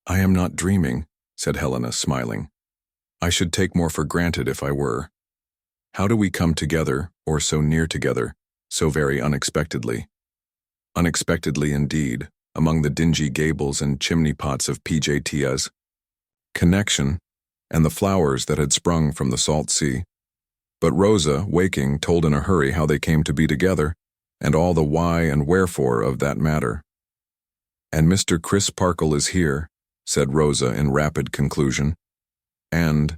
"I am not dreaming," said Helena, smiling. "I should take more for granted if I were. How do we come together, or so near together, so very unexpectedly? Unexpectedly indeed, among the dingy gables and chimney-pots of PJT's connection, and the flowers that had sprung from the salt sea. But Rosa, waking, told in a hurry how they came to be together, and all the why and wherefore of that matter. "And Mr. Crisparkle is here," said Rosa in rapid conclusion. "And,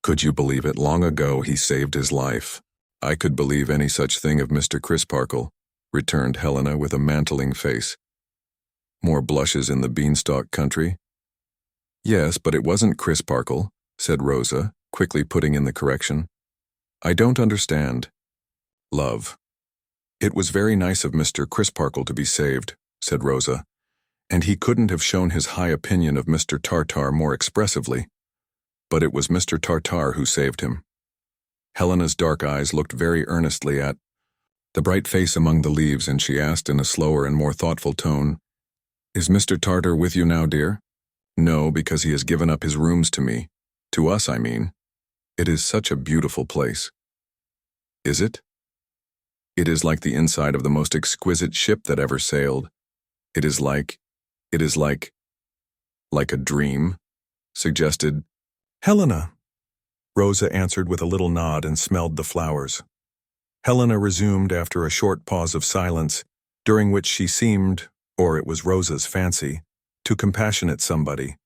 could you believe it, long ago he saved his life." "I could believe any such thing of Mr. Crisparkle," returned Helena with a mantling face. More blushes in the beanstalk country? "Yes, but it wasn't Crisparkle," said Rosa, quickly putting in the correction. "I don't understand." "Love. It was very nice of Mr. Crisparkle to be saved," said Rosa, "and he couldn't have shown his high opinion of Mr. Tartar more expressively. But it was Mr. Tartar who saved him." Helena's dark eyes looked very earnestly at the bright face among the leaves, and she asked in a slower and more thoughtful tone, "Is Mr. Tartar with you now, dear?" "No, because he has given up his rooms to me. To us, I mean. It is such a beautiful place." "Is it?" "It is like the inside of the most exquisite ship that ever sailed. It is like a dream," suggested Helena. Rosa answered with a little nod and smelled the flowers. Helena resumed after a short pause of silence, during which she seemed, or it was Rosa's fancy, to compassionate somebody.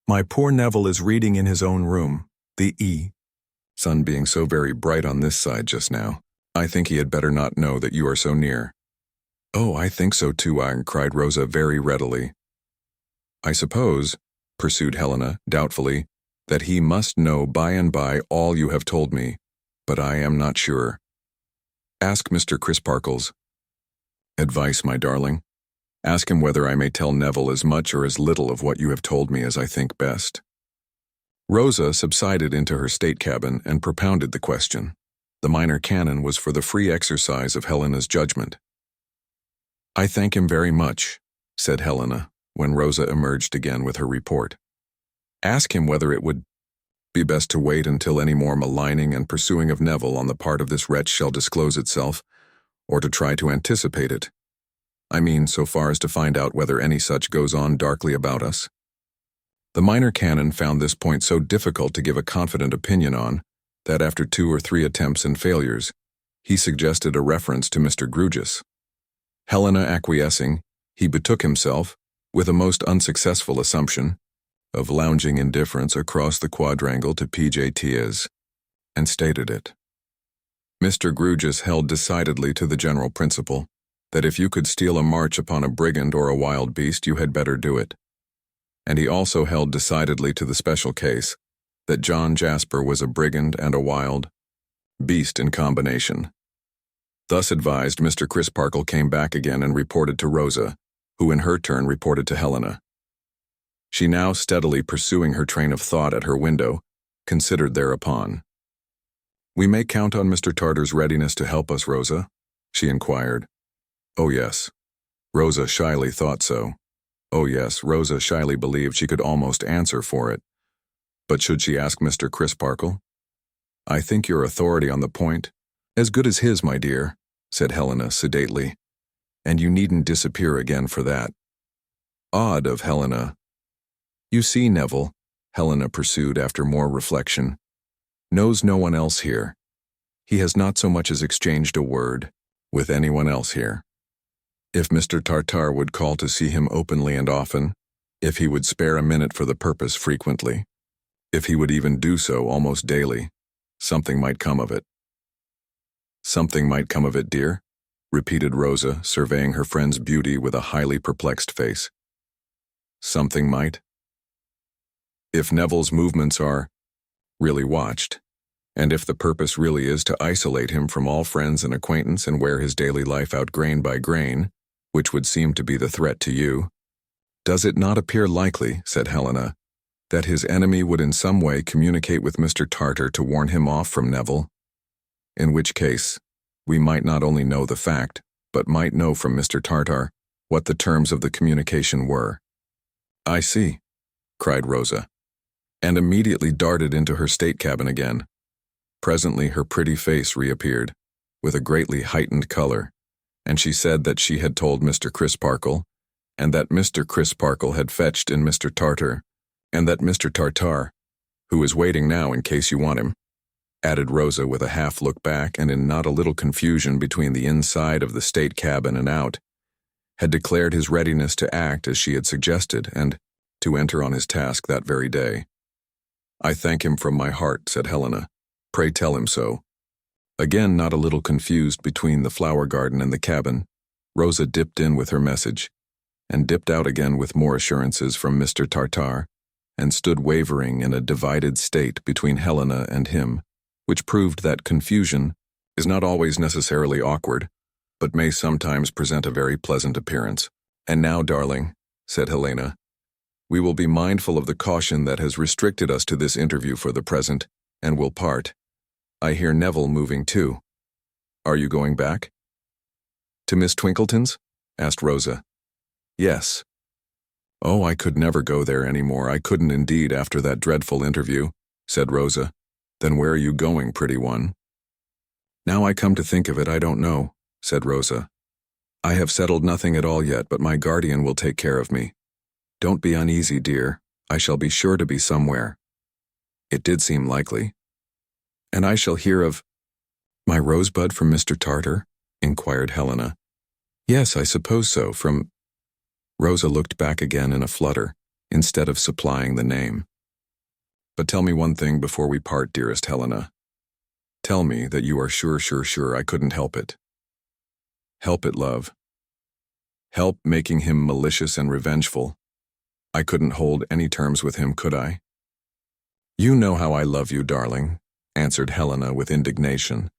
"My poor Neville is reading in his own room, the sun being so very bright on this side just now. I think he had better not know that you are so near." "Oh, I think so too," cried Rosa very readily. "I suppose," pursued Helena, doubtfully, "that he must know by and by all you have told me, but I am not sure. Ask Mr. Crisparkle's advice, my darling. Ask him whether I may tell Neville as much or as little of what you have told me as I think best." Rosa subsided into her state cabin and propounded the question. The minor canon was for the free exercise of Helena's judgment. "I thank him very much," said Helena, when Rosa emerged again with her report. Ask him whether it would be best to wait until any more maligning and pursuing of Neville on the part of this wretch shall disclose itself, or to try to anticipate it. I mean, so far as to find out whether any such goes on darkly about us. The minor canon found this point so difficult to give a confident opinion on, that after 2 or 3 attempts and failures, he suggested a reference to Mr. Grewgious. Helena acquiescing, he betook himself, with a most unsuccessful assumption, of lounging indifference across the quadrangle to P.J. Tia's, and stated it. Mr. Grewgious held decidedly to the general principle that if you could steal a march upon a brigand or a wild beast, you had better do it. And he also held decidedly to the special case that John Jasper was a brigand and a wild beast in combination. Thus advised, Mr. Crisparkle came back again and reported to Rosa, who in her turn reported to Helena. She, now steadily pursuing her train of thought at her window, considered thereupon. "We may count on Mr. Tartar's readiness to help us, Rosa?" she inquired. Oh yes. Rosa shyly thought so. Oh yes, Rosa shyly believed she could almost answer for it. But should she ask Mr. Crisparkle? "I think your authority on the point as good as his, my dear," said Helena sedately. "And you needn't disappear again for that." Odd of Helena. "You see, Neville," Helena pursued after more reflection, "knows no one else here. He has not so much as exchanged a word with anyone else here. If Mr. Tartar would call to see him openly and often, if he would spare a minute for the purpose frequently, if he would even do so almost daily, something might come of it." "Something might come of it, dear?" repeated Rosa, surveying her friend's beauty with a highly perplexed face. "Something might? If Neville's movements are really watched, and if the purpose really is to isolate him from all friends and acquaintance and wear his daily life out grain by grain, which would seem to be the threat to you, does it not appear likely," said Helena, "that his enemy would in some way communicate with Mr. Tartar to warn him off from Neville? In which case, we might not only know the fact, but might know from Mr. Tartar what the terms of the communication were." "I see," cried Rosa, and immediately darted into her state cabin again. Presently her pretty face reappeared, with a greatly heightened color, and she said that she had told Mr. Crisparkle, and that Mr. Crisparkle had fetched in Mr. Tartar, and that Mr. Tartar, who is waiting now in case you want him, added Rosa with a half-look back and in not a little confusion between the inside of the state cabin and out, had declared his readiness to act as she had suggested and to enter on his task that very day. "I thank him from my heart," said Helena. "Pray tell him so." Again not a little confused between the flower garden and the cabin, Rosa dipped in with her message, and dipped out again with more assurances from Mr. Tartar, and stood wavering in a divided state between Helena and him, which proved that confusion is not always necessarily awkward, but may sometimes present a very pleasant appearance. "And now, darling," said Helena, "we will be mindful of the caution that has restricted us to this interview for the present, and will part. I hear Neville moving too. Are you going back?" "To Miss Twinkleton's?" asked Rosa. "Yes." "Oh, I could never go there any more. I couldn't indeed after that dreadful interview," said Rosa. "Then where are you going, pretty one?" "Now I come to think of it, I don't know," said Rosa. "I have settled nothing at all yet, but my guardian will take care of me. Don't be uneasy, dear. I shall be sure to be somewhere." It did seem likely. "And I shall hear of my rosebud from Mr. Tartar?" inquired Helena. "Yes, I suppose so, from—" Rosa looked back again in a flutter, instead of supplying the name. "But tell me one thing before we part, dearest Helena. Tell me that you are sure I couldn't help it." "Help it, love?" "Help making him malicious and revengeful. I couldn't hold any terms with him, could I?" "You know how I love you, darling," answered Helena with indignation.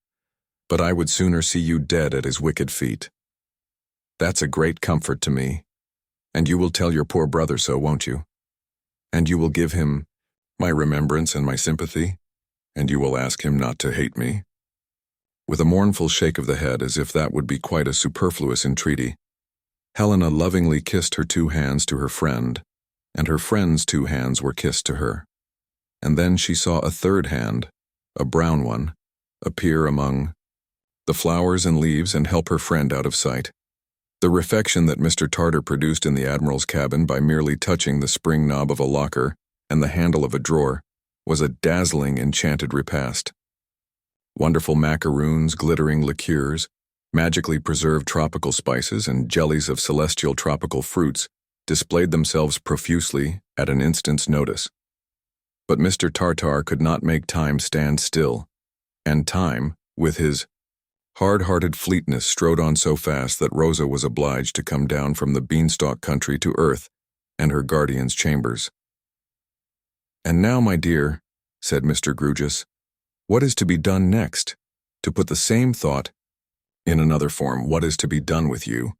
"But I would sooner see you dead at his wicked feet. That's a great comfort to me. And you will tell your poor brother so, won't you? And you will give him my remembrance and my sympathy, and you will ask him not to hate me?" With a mournful shake of the head, as if that would be quite a superfluous entreaty, Helena lovingly kissed her 2 hands to her friend, and her friend's 2 hands were kissed to her. And then she saw a 3rd hand, a brown one, appear among the flowers and leaves and help her friend out of sight. The refection that Mr. Tartar produced in the Admiral's cabin by merely touching the spring knob of a locker and the handle of a drawer was a dazzling, enchanted repast. Wonderful macaroons, glittering liqueurs, magically preserved tropical spices, and jellies of celestial tropical fruits displayed themselves profusely at an instant's notice. But Mr. Tartar could not make time stand still, and time, with his hard-hearted fleetness, strode on so fast that Rosa was obliged to come down from the beanstalk country to earth and her guardian's chambers. "And now, my dear," said Mr. Grewgious, "what is to be done next? To put the same thought in another form, what is to be done with you?"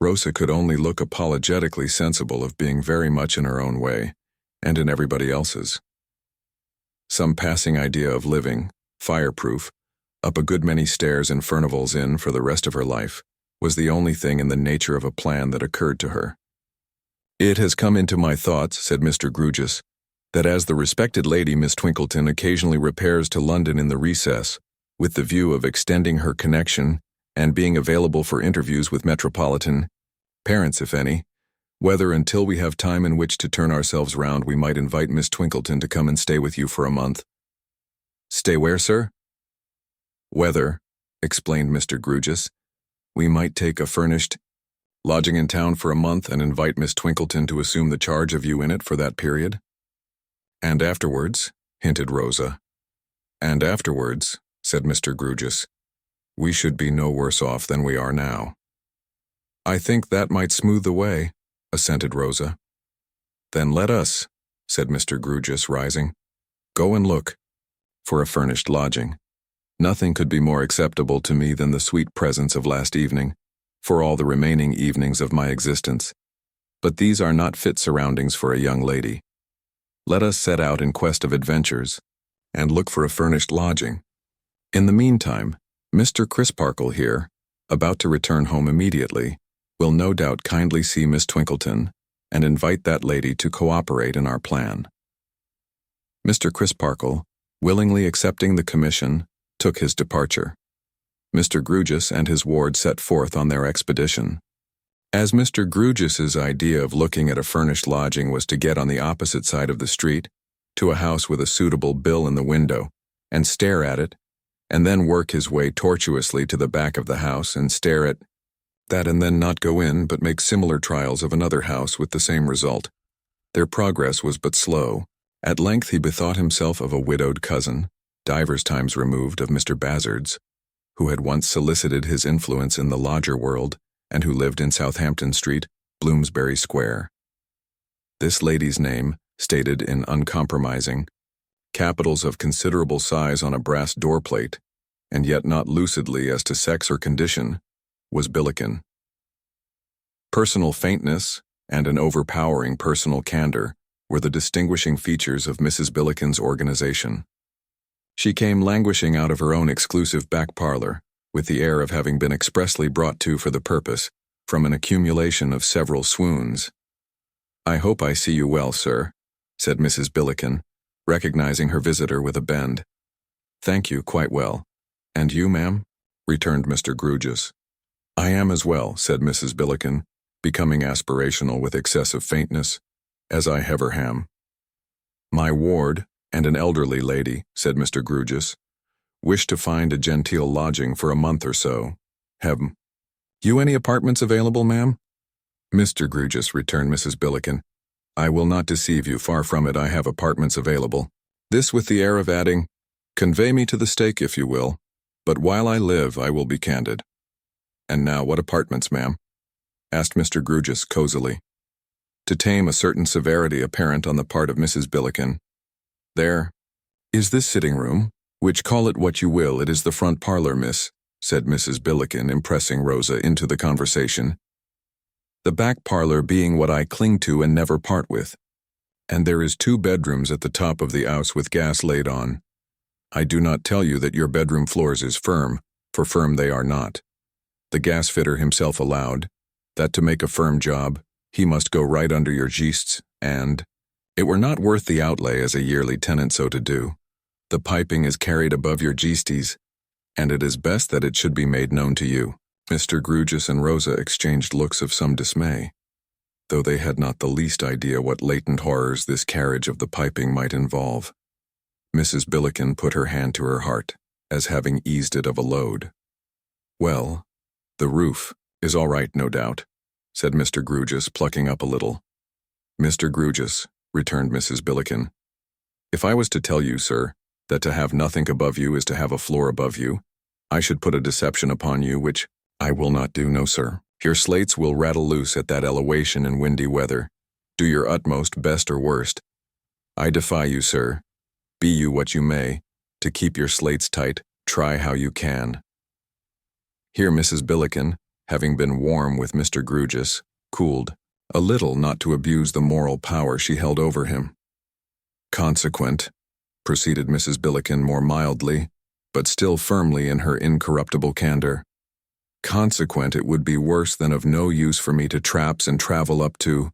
Rosa could only look apologetically sensible of being very much in her own way, and in everybody else's. Some passing idea of living, fireproof, up a good many stairs in Furnival's Inn for the rest of her life, was the only thing in the nature of a plan that occurred to her. "It has come into my thoughts," said Mr. Grewgious, "that as the respected lady Miss Twinkleton occasionally repairs to London in the recess, with the view of extending her connection and being available for interviews with metropolitan parents, if any, whether until we have time in which to turn ourselves round we might invite Miss Twinkleton to come and stay with you for a month." "Stay where, sir?" "Whether," explained Mr. Grewgious, "we might take a furnished lodging in town for a month and invite Miss Twinkleton to assume the charge of you in it for that period." "And afterwards," hinted Rosa. "And afterwards," said Mr. Grewgious, "we should be no worse off than we are now." "I think that might smooth the way," assented Rosa. "Then let us," said Mr. Grewgious, rising, "go and look for a furnished lodging. Nothing could be more acceptable to me than the sweet presence of last evening, for all the remaining evenings of my existence. But these are not fit surroundings for a young lady. Let us set out in quest of adventures, and look for a furnished lodging. In the meantime, Mr. Crisparkle here, about to return home immediately, will no doubt kindly see Miss Twinkleton, and invite that lady to cooperate in our plan." Mr. Crisparkle, willingly accepting the commission, took his departure. Mr. Grewgious and his ward set forth on their expedition. As Mr. Grewgious's idea of looking at a furnished lodging was to get on the opposite side of the street, to a house with a suitable bill in the window, and stare at it, and then work his way tortuously to the back of the house and stare at that, and then not go in but make similar trials of another house with the same result, their progress was but slow. At length he bethought himself of a widowed cousin, divers times removed of Mr. Bazzard's, who had once solicited his influence in the lodger world, and who lived in Southampton Street, Bloomsbury Square. This lady's name, stated in uncompromising capitals of considerable size on a brass doorplate, and yet not lucidly as to sex or condition, was Billiken. Personal faintness and an overpowering personal candor were the distinguishing features of Mrs. Billiken's organization. She came languishing out of her own exclusive back parlor, with the air of having been expressly brought to for the purpose, from an accumulation of several swoons. "I hope I see you well, sir," said Mrs. Billiken, recognizing her visitor with a bend. "Thank you, quite well. And you, ma'am?" returned Mr. Grewgious. "I am as well," said Mrs. Billiken, becoming aspirational with excessive faintness, "as I ever am." "My ward, and an elderly lady," said Mr. Grewgious, "wish to find a genteel lodging for a month or so. Have you any apartments available, ma'am?" "Mr. Grewgious," returned Mrs. Billiken, "I will not deceive you, far from it, I have apartments available." This with the air of adding, "Convey me to the stake if you will, but while I live I will be candid." "And now what apartments, ma'am?" asked Mr. Grewgious cozily. To tame a certain severity apparent on the part of Mrs. Billiken, "There is this sitting room, which call it what you will, it is the front parlor, miss," said Mrs. Billiken, impressing Rosa into the conversation. "The back parlor being what I cling to and never part with. And there is 2 bedrooms at the top of the house with gas laid on. I do not tell you that your bedroom floors is firm, for firm they are not. The gas fitter himself allowed that to make a firm job, he must go right under your gists, and it were not worth the outlay as a yearly tenant so to do. The piping is carried above your gistes, and it is best that it should be made known to you. Mr. Grewgious and Rosa exchanged looks of some dismay, though they had not the least idea what latent horrors this carriage of the piping might involve. Mrs. Billiken put her hand to her heart, as having eased it of a load. "Well, the roof is all right, no doubt," said Mr. Grewgious, plucking up a little. "Mr. Grewgious," returned Mrs. Billiken, "if I was to tell you, sir, that to have nothing above you is to have a floor above you, I should put a deception upon you which I will not do, no, sir. Your slates will rattle loose at that elevation in windy weather. Do your utmost, best or worst. I defy you, sir, be you what you may, to keep your slates tight, try how you can." Here Mrs. Billiken, having been warm with Mr. Grewgious, cooled a little not to abuse the moral power she held over him. "Consequent," proceeded Mrs. Billiken more mildly, but still firmly in her incorruptible candor, "consequent it would be worse than of no use for me to traps and travel up to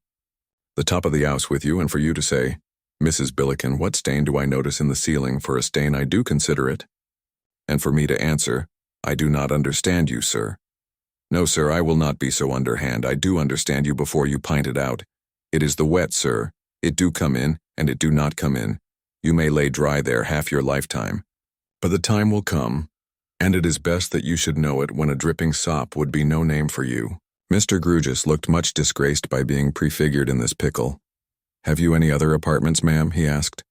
the top of the house with you, and for you to say, 'Mrs. Billiken, what stain do I notice in the ceiling? For a stain I do consider it,' and for me to answer, 'I do not understand you, sir.' No, sir, I will not be so underhand. I do understand you before you pint it out. It is the wet, sir. It do come in, and it do not come in. You may lay dry there half your lifetime. But the time will come, and it is best that you should know it when a dripping sop would be no name for you." Mr. Grewgious looked much disgraced by being prefigured in this pickle. "Have you any other apartments, ma'am?" he asked.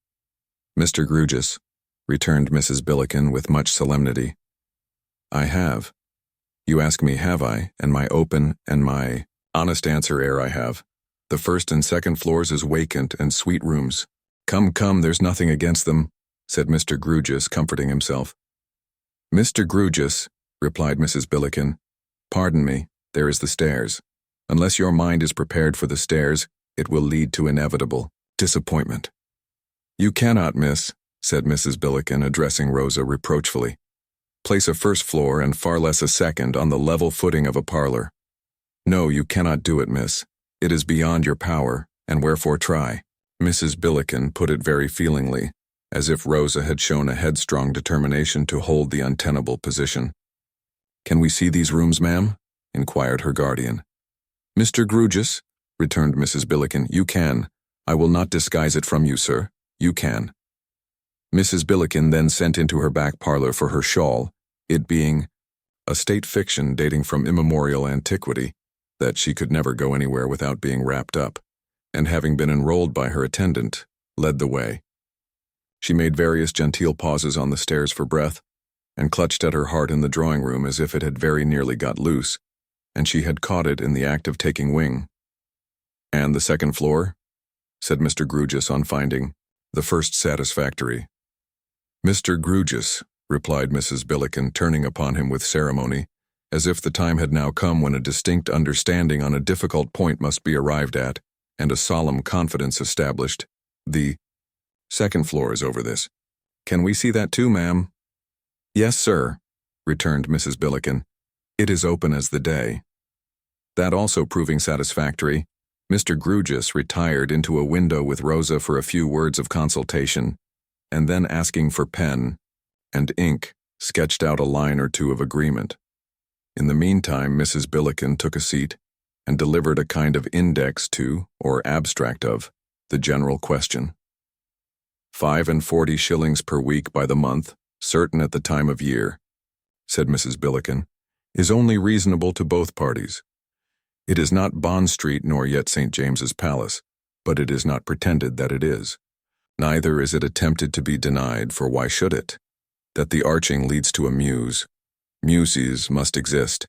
"Mr. Grewgious," returned Mrs. Billiken with much solemnity, "I have. You ask me, have I, and my open and my honest answer I have. The first and second floors is vacant and sweet rooms." Come, there's nothing against them," said Mr. Grewgious, comforting himself. "Mr. Grewgious," replied Mrs. Billiken, "pardon me, there is the stairs. Unless your mind is prepared for the stairs, it will lead to inevitable disappointment." "You cannot, miss," said Mrs. Billiken, addressing Rosa reproachfully, "place a first floor and far less a second on the level footing of a parlor. No, you cannot do it, miss. It is beyond your power, and wherefore try." Mrs. Billiken put it very feelingly, as if Rosa had shown a headstrong determination to hold the untenable position. "Can we see these rooms, ma'am?" inquired her guardian. "Mr. Grewgious," returned Mrs. Billiken, "you can. I will not disguise it from you, sir. You can." Mrs. Billiken then sent into her back parlor for her shawl, it being a state fiction dating from immemorial antiquity that she could never go anywhere without being wrapped up, and having been enrolled by her attendant, led the way. She made various genteel pauses on the stairs for breath, and clutched at her heart in the drawing-room as if it had very nearly got loose, and she had caught it in the act of taking wing. "And the second floor?" said Mr. Grewgious on finding the first satisfactory. "Mr. Grewgious," replied Mrs. Billiken, turning upon him with ceremony, as if the time had now come when a distinct understanding on a difficult point must be arrived at, and a solemn confidence established. "The second floor is over this. Can we see that too, ma'am?" "Yes, sir," returned Mrs. Billiken. "It is open as the day." That also proving satisfactory, Mr. Grewgious retired into a window with Rosa for a few words of consultation, and then asking for pen and ink, sketched out a line or two of agreement. In the meantime, Mrs. Billiken took a seat and delivered a kind of index to, or abstract of, the general question. 45 shillings per week by the month, certain at the time of year, said Mrs. Billiken, is only reasonable to both parties. It is not Bond Street nor yet St. James's Palace, but it is not pretended that it is. Neither is it attempted to be denied, for why should it? That the arching leads to a muse. Muses must exist.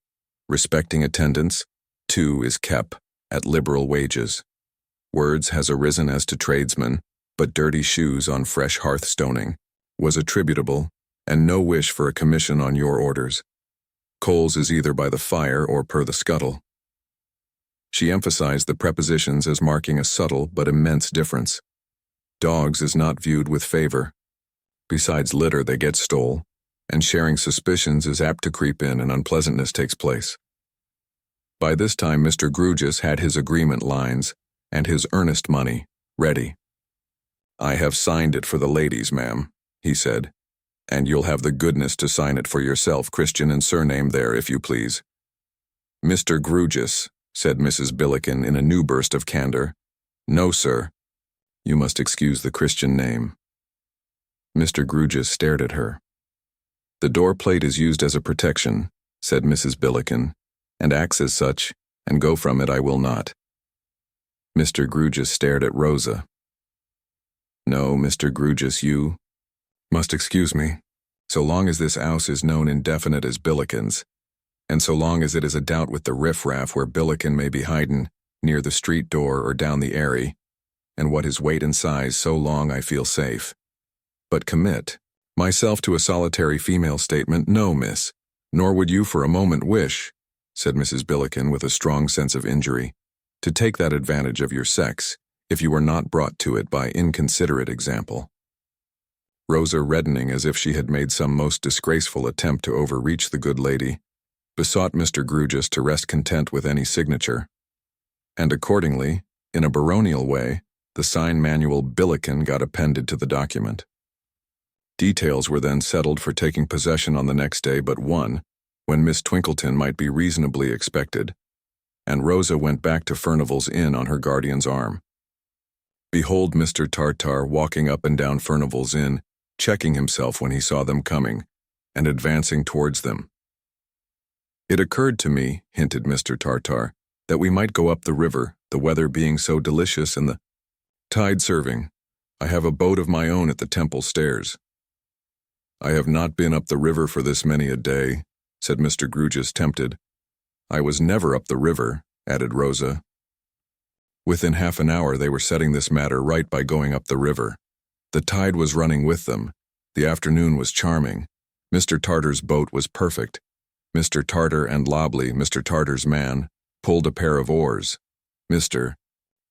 Respecting attendance, 2 is kept, at liberal wages. Words has arisen as to tradesmen, but dirty shoes on fresh hearthstoning was attributable, and no wish for a commission on your orders. Coals is either by the fire or per the scuttle. She emphasized the prepositions as marking a subtle but immense difference. Dogs is not viewed with favor. Besides litter they get stole, and sharing suspicions is apt to creep in and unpleasantness takes place. By this time Mr. Grewgious had his agreement lines and his earnest money ready. "I have signed it for the ladies, ma'am," he said, "and you'll have the goodness to sign it for yourself, Christian and surname there, if you please." "Mr. Grewgious," said Mrs. Billiken in a new burst of candor. "No, sir. You must excuse the Christian name." Mr. Grewgious stared at her. "The door plate is used as a protection," said Mrs. Billiken, "and acts as such, and go from it I will not." Mr. Grewgious stared at Rosa. "No, Mr. Grewgious, you must excuse me. So long as this 'ouse is known indefinite as Billiken's, and so long as it is a doubt with the riff-raff where Billiken may be hidin', near the street door or down the airy, and what his weight and size, so long I feel safe. But commit myself to a solitary female statement, no, miss, nor would you for a moment wish," said Mrs. Billiken with a strong sense of injury, "to take that advantage of your sex, if you were not brought to it by inconsiderate example." Rosa, reddening as if she had made some most disgraceful attempt to overreach the good lady, besought Mr. Grewgious to rest content with any signature. And accordingly, in a baronial way, the sign manual Billiken got appended to the document. Details were then settled for taking possession on the next day but one, when Miss Twinkleton might be reasonably expected, and Rosa went back to Furnival's Inn on her guardian's arm. Behold Mr. Tartar walking up and down Furnival's Inn, checking himself when he saw them coming, and advancing towards them. "It occurred to me," hinted Mr. Tartar, "that we might go up the river, the weather being so delicious and the tide serving. I have a boat of my own at the Temple Stairs." "I have not been up the river for this many a day," said Mr. Grewgious, tempted. "I was never up the river," added Rosa. Within half an hour they were setting this matter right by going up the river. The tide was running with them. The afternoon was charming. Mr. Tartar's boat was perfect. Mr. Tartar and Lobley, Mr. Tartar's man, pulled a pair of oars. Mr.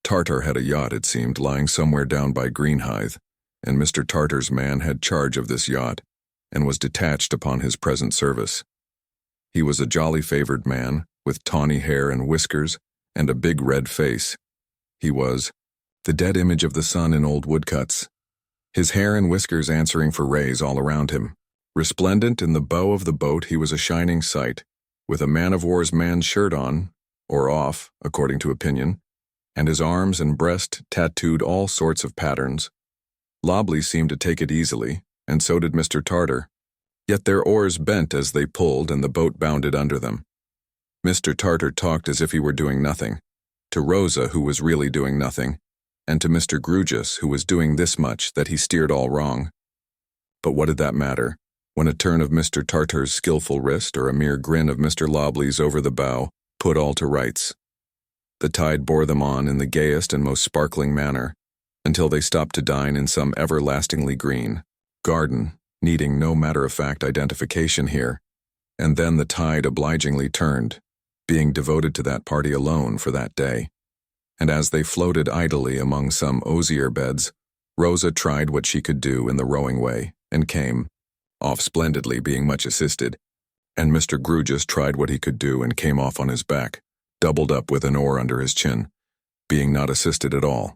Tartar had a yacht, it seemed, lying somewhere down by Greenhithe, and Mr. Tartar's man had charge of this yacht, and was detached upon his present service. He was a jolly favored man, with tawny hair and whiskers, and a big red face. He was the dead image of the sun in old woodcuts, his hair and whiskers answering for rays all around him. Resplendent in the bow of the boat, he was a shining sight, with a man-of-war's man's shirt on, or off, according to opinion, and his arms and breast tattooed all sorts of patterns. Lobley seemed to take it easily, and so did Mr. Tartar, yet their oars bent as they pulled and the boat bounded under them. Mr. Tartar talked as if he were doing nothing, to Rosa, who was really doing nothing, and to Mr. Grewgious, who was doing this much, that he steered all wrong. But what did that matter, when a turn of Mr. Tartar's skillful wrist or a mere grin of Mr. Lobley's over the bow put all to rights? The tide bore them on in the gayest and most sparkling manner, until they stopped to dine in some everlastingly green garden, needing no matter-of-fact identification here, and then the tide obligingly turned, being devoted to that party alone for that day. And as they floated idly among some osier beds, Rosa tried what she could do in the rowing way, and came off splendidly, being much assisted, and Mr. Grewgious tried what he could do and came off on his back, doubled up with an oar under his chin, being not assisted at all.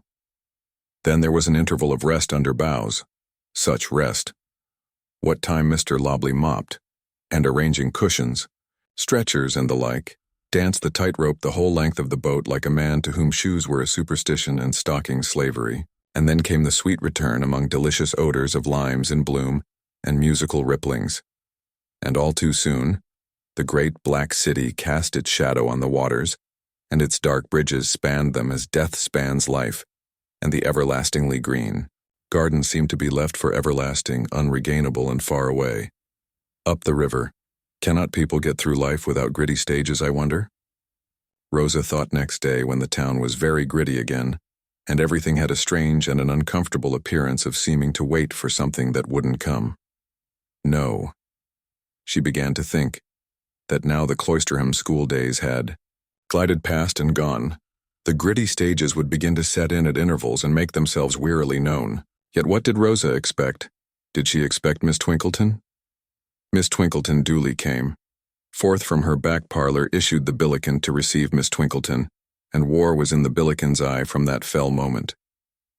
Then there was an interval of rest under bows. Such rest! What time Mr. Lobley mopped, and arranging cushions, stretchers, and the like, danced the tightrope the whole length of the boat like a man to whom shoes were a superstition and stockings slavery, and then came the sweet return among delicious odors of limes in bloom and musical ripplings. And all too soon, the great black city cast its shadow on the waters, and its dark bridges spanned them as death spans life, and the everlastingly green garden seemed to be left for everlasting, unregainable, and far away. Up the river. Cannot people get through life without gritty stages, I wonder? Rosa thought next day, when the town was very gritty again, and everything had a strange and an uncomfortable appearance of seeming to wait for something that wouldn't come. No. She began to think that now the Cloisterham school days had glided past and gone, the gritty stages would begin to set in at intervals and make themselves wearily known. Yet what did Rosa expect? Did she expect Miss Twinkleton? Miss Twinkleton duly came. Forth from her back parlor issued the Billiken to receive Miss Twinkleton, and war was in the Billiken's eye from that fell moment.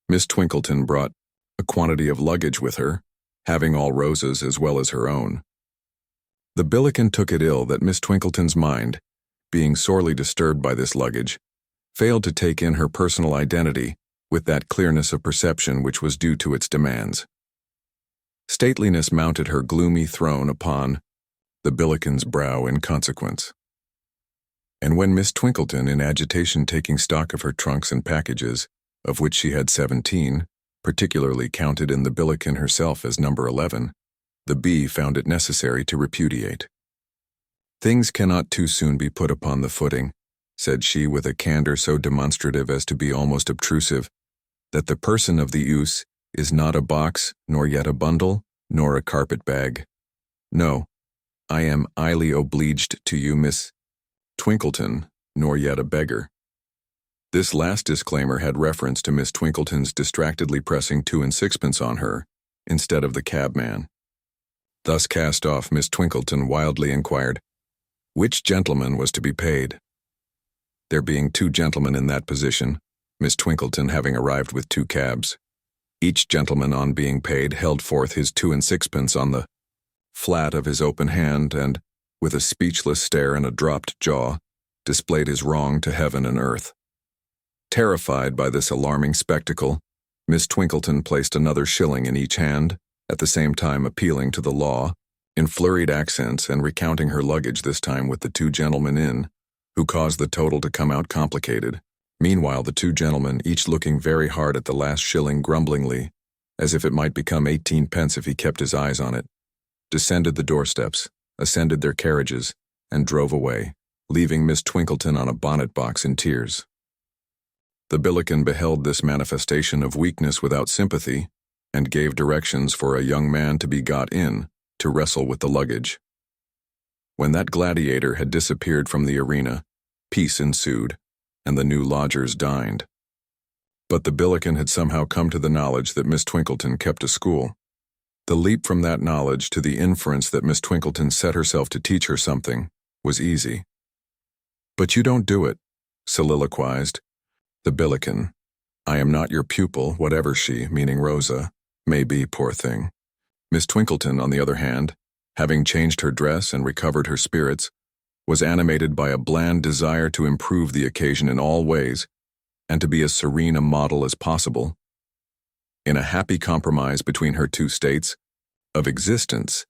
Miss Twinkleton brought a quantity of luggage with her, having all Rosa's as well as her own. The Billiken took it ill that Miss Twinkleton's mind, being sorely disturbed by this luggage, failed to take in her personal identity with that clearness of perception which was due to its demands. Stateliness mounted her gloomy throne upon the Billiken's brow in consequence. And when Miss Twinkleton, in agitation taking stock of her trunks and packages, of which she had 17, particularly counted in the Billiken herself as number 11, the bee found it necessary to repudiate. "Things cannot too soon be put upon the footing," said she with a candor so demonstrative as to be almost obtrusive, "that the person of the use is not a box, nor yet a bundle, nor a carpet-bag. No, I am highly obliged to you, Miss Twinkleton, nor yet a beggar." This last disclaimer had reference to Miss Twinkleton's distractedly pressing 2 and 6pence on her, instead of the cabman. Thus cast off, Miss Twinkleton wildly inquired, which gentleman was to be paid? There being 2 gentlemen in that position, Miss Twinkleton having arrived with 2 cabs, each gentleman on being paid held forth his 2 and 6pence on the flat of his open hand and, with a speechless stare and a dropped jaw, displayed his wrong to heaven and earth. Terrified by this alarming spectacle, Miss Twinkleton placed another shilling in each hand, at the same time appealing to the law, in flurried accents and recounting her luggage this time with the 2 gentlemen in, who caused the total to come out complicated. Meanwhile the 2 gentlemen, each looking very hard at the last shilling grumblingly, as if it might become 18 pence if he kept his eyes on it, descended the doorsteps, ascended their carriages, and drove away, leaving Miss Twinkleton on a bonnet box in tears. The Billiken beheld this manifestation of weakness without sympathy, and gave directions for a young man to be got in to wrestle with the luggage. When that gladiator had disappeared from the arena, peace ensued, and the new lodgers dined. But the Billiken had somehow come to the knowledge that Miss Twinkleton kept a school. The leap from that knowledge to the inference that Miss Twinkleton set herself to teach her something was easy. "But you don't do it," soliloquized the Billiken. "I am not your pupil, whatever she, meaning Rosa, may be, poor thing." Miss Twinkleton, on the other hand, having changed her dress and recovered her spirits, was animated by a bland desire to improve the occasion in all ways, and to be as serene a model as possible. In a happy compromise between her 2 states of existence,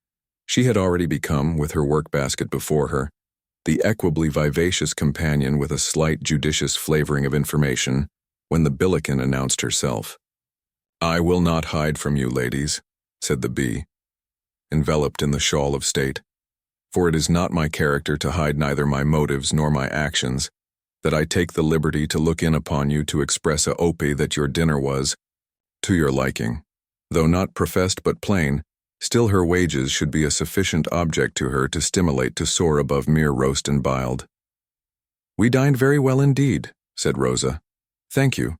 she had already become, with her work-basket before her, the equably vivacious companion with a slight judicious flavoring of information, when the Billiken announced herself. "I will not hide from you, ladies," said the bee, enveloped in the shawl of state, "for it is not my character to hide neither my motives nor my actions, that I take the liberty to look in upon you to express a opie that your dinner was to your liking. Though not professed but plain, still her wages should be a sufficient object to her to stimulate to soar above mere roast and biled." "We dined very well indeed," said Rosa. "Thank you."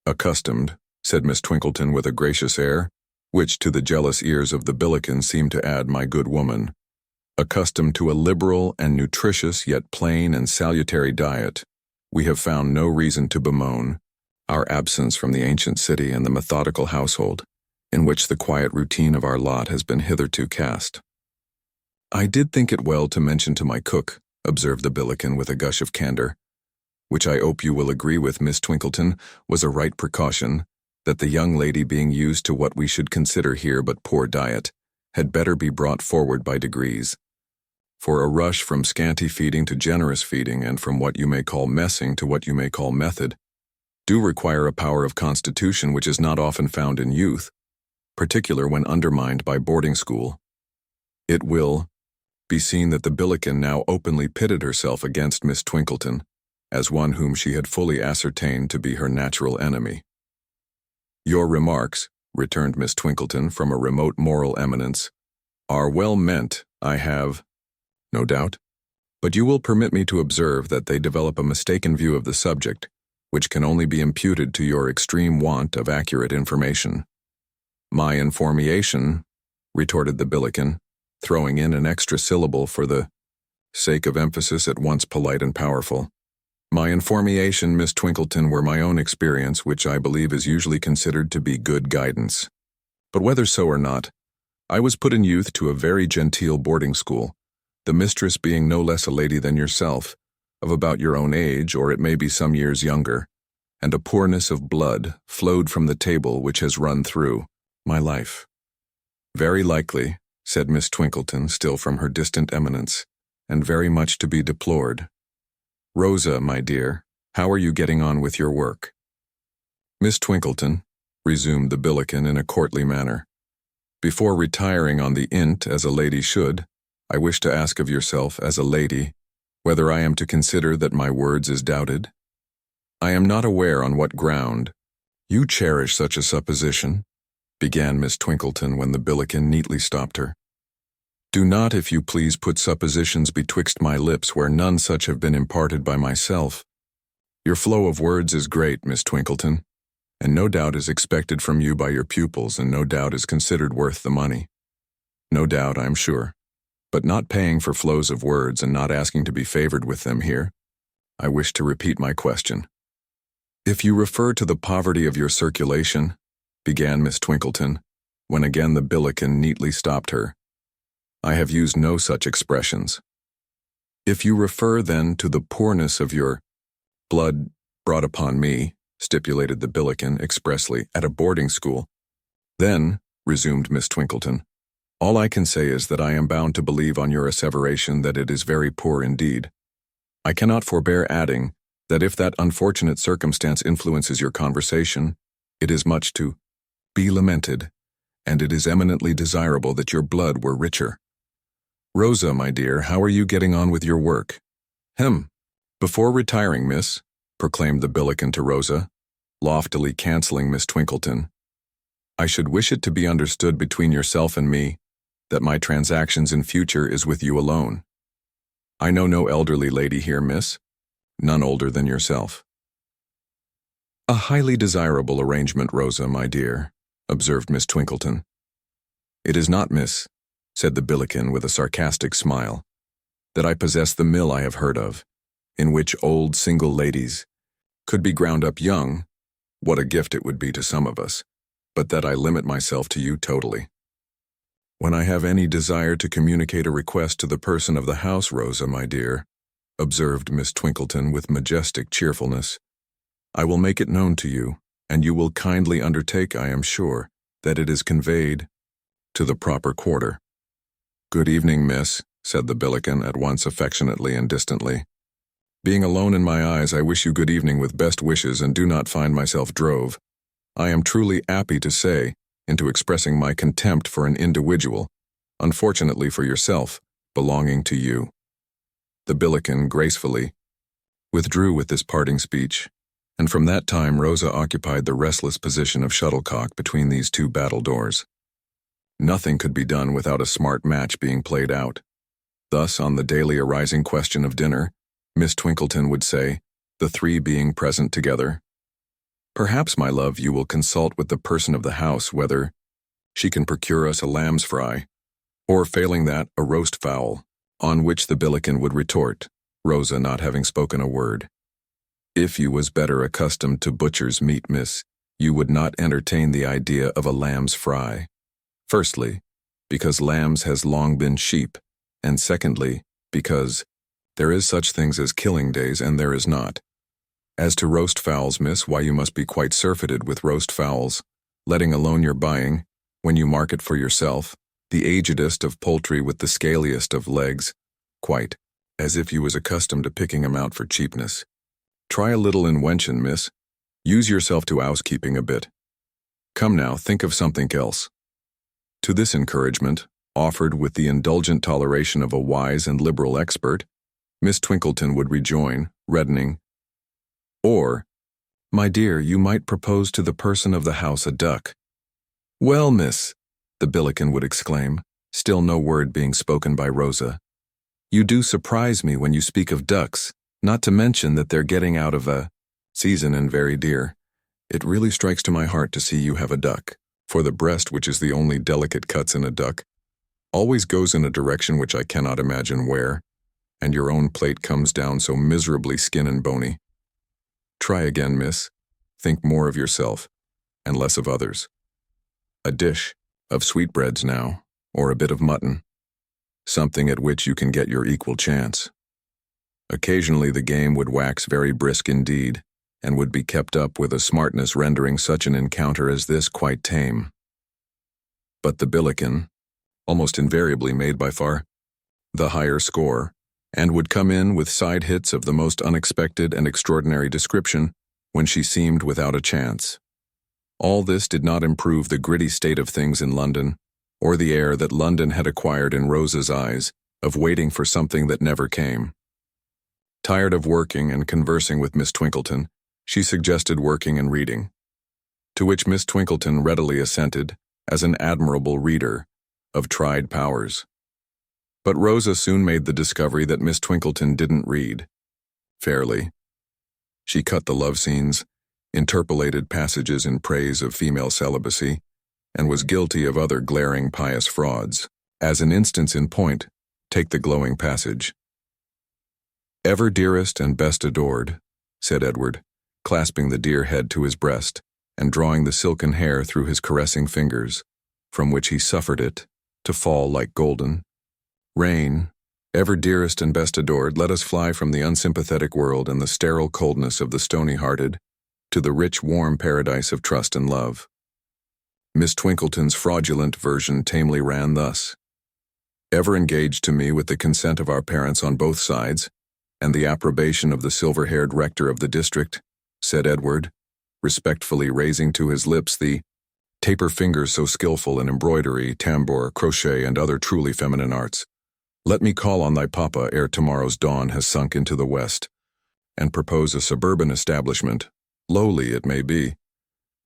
"Accustomed," said Miss Twinkleton with a gracious air, which to the jealous ears of the Billiken seemed to add "my good woman," "accustomed to a liberal and nutritious yet plain and salutary diet, we have found no reason to bemoan our absence from the ancient city and the methodical household, in which the quiet routine of our lot has been hitherto cast." "I did think it well to mention to my cook," observed the Billiken with a gush of candor, "which I hope you will agree with, Miss Twinkleton, was a right precaution, that the young lady being used to what we should consider here but poor diet, had better be brought forward by degrees. For a rush from scanty feeding to generous feeding, and from what you may call messing to what you may call method, do require a power of constitution which is not often found in youth, particular when undermined by boarding school. It will be seen that the Billiken now openly pitted herself against Miss Twinkleton, as one whom she had fully ascertained to be her natural enemy. "Your remarks," returned Miss Twinkleton from a remote moral eminence, "are well meant, I have no doubt, but you will permit me to observe that they develop a mistaken view of the subject, which can only be imputed to your extreme want of accurate information." "My information," retorted the Billiken, throwing in an extra syllable for the sake of emphasis at once polite and powerful. My information, Miss Twinkleton, were my own experience, which I believe is usually considered to be good guidance. But whether so or not, I was put in youth to a very genteel boarding school, the mistress being no less a lady than yourself, of about your own age, or it may be some years younger, and a poorness of blood flowed from the table which has run through my life. Very likely, said Miss Twinkleton, still from her distant eminence, and very much to be deplored. Rosa, my dear, how are you getting on with your work? Miss Twinkleton, resumed the Billiken in a courtly manner, before retiring on the int as a lady should, I wish to ask of yourself as a lady, whether I am to consider that my words is doubted? I am not aware on what ground. You cherish such a supposition, began Miss Twinkleton when the Billiken neatly stopped her. Do not, if you please, put suppositions betwixt my lips where none such have been imparted by myself. Your flow of words is great, Miss Twinkleton, and no doubt is expected from you by your pupils, and no doubt is considered worth the money. No doubt, I am sure, but not paying for flows of words and not asking to be favored with them here, I wish to repeat my question. If you refer to the poverty of your circulation, began Miss Twinkleton, when again the Billiken neatly stopped her, I have used no such expressions. If you refer, then, to the poorness of your blood brought upon me, stipulated the Billiken expressly, at a boarding school, then, resumed Miss Twinkleton, all I can say is that I am bound to believe on your asseveration that it is very poor indeed. I cannot forbear adding that if that unfortunate circumstance influences your conversation, it is much to be lamented, and it is eminently desirable that your blood were richer. Rosa, my dear, how are you getting on with your work? Before retiring, miss, proclaimed the Billiken to Rosa, loftily cancelling Miss Twinkleton, I should wish it to be understood between yourself and me that my transactions in future is with you alone. I know no elderly lady here, miss, none older than yourself. A highly desirable arrangement, Rosa, my dear, observed Miss Twinkleton. It is not, miss, said the Billiken with a sarcastic smile, that I possess the mill I have heard of, in which old single ladies could be ground up young, what a gift it would be to some of us, but that I limit myself to you totally. When I have any desire to communicate a request to the person of the house, Rosa, my dear, observed Miss Twinkleton with majestic cheerfulness, I will make it known to you, and you will kindly undertake, I am sure, that it is conveyed to the proper quarter. Good evening, miss, said the Billiken at once affectionately and distantly. Being alone in my eyes, I wish you good evening with best wishes and do not find myself drove. I am truly happy to say, into expressing my contempt for an individual, unfortunately for yourself, belonging to you. The Billiken gracefully withdrew with this parting speech, and from that time Rosa occupied the restless position of shuttlecock between these two battledores. Nothing could be done without a smart match being played out. Thus, on the daily arising question of dinner, Miss Twinkleton would say, the three being present together, Perhaps, my love, you will consult with the person of the house whether she can procure us a lamb's fry, or failing that, a roast fowl, on which the Billiken would retort, Rosa not having spoken a word. If you was better accustomed to butcher's meat, miss, you would not entertain the idea of a lamb's fry. Firstly, because lambs has long been sheep, and secondly, because there is such things as killing days and there is not. As to roast fowls, miss, why you must be quite surfeited with roast fowls, letting alone your buying, when you market for yourself, the agedest of poultry with the scaliest of legs, quite, as if you was accustomed to picking 'em out for cheapness. Try a little inwention, miss. Use yourself to housekeeping a bit. Come now, think of something else. To this encouragement, offered with the indulgent toleration of a wise and liberal expert, Miss Twinkleton would rejoin, reddening, or, my dear, you might propose to the person of the house a duck. Well, miss, the Billiken would exclaim, still no word being spoken by Rosa, you do surprise me when you speak of ducks, not to mention that they're getting out of a season and very dear. It really strikes to my heart to see you have a duck, for the breast, which is the only delicate cuts in a duck, always goes in a direction which I cannot imagine where, and your own plate comes down so miserably skin and bony. Try again, miss. Think more of yourself, and less of others. A dish of sweetbreads now, or a bit of mutton. Something at which you can get your equal chance. Occasionally the game would wax very brisk indeed, and would be kept up with a smartness rendering such an encounter as this quite tame. But the Billiken, almost invariably made by far the higher score, and would come in with side hits of the most unexpected and extraordinary description when she seemed without a chance. All this did not improve the gritty state of things in London, or the air that London had acquired in Rosa's eyes of waiting for something that never came. Tired of working and conversing with Miss Twinkleton, she suggested working and reading, to which Miss Twinkleton readily assented as an admirable reader of tried powers. But Rosa soon made the discovery that Miss Twinkleton didn't read fairly. She cut the love scenes, interpolated passages in praise of female celibacy, and was guilty of other glaring pious frauds. As an instance in point, take the glowing passage. "Ever dearest and best adored," said Edward, clasping the dear head to his breast and drawing the silken hair through his caressing fingers, from which he suffered it to fall like golden. "Rain, ever dearest and best adored, let us fly from the unsympathetic world and the sterile coldness of the stony-hearted to the rich, warm paradise of trust and love." Miss Twinkleton's fraudulent version tamely ran thus: "Ever engaged to me with the consent of our parents on both sides, and the approbation of the silver-haired rector of the district," said Edward, respectfully raising to his lips the taper fingers so skillful in embroidery, tambour, crochet, and other truly feminine arts. "Let me call on thy papa ere tomorrow's dawn has sunk into the west, and propose a suburban establishment, lowly it may be,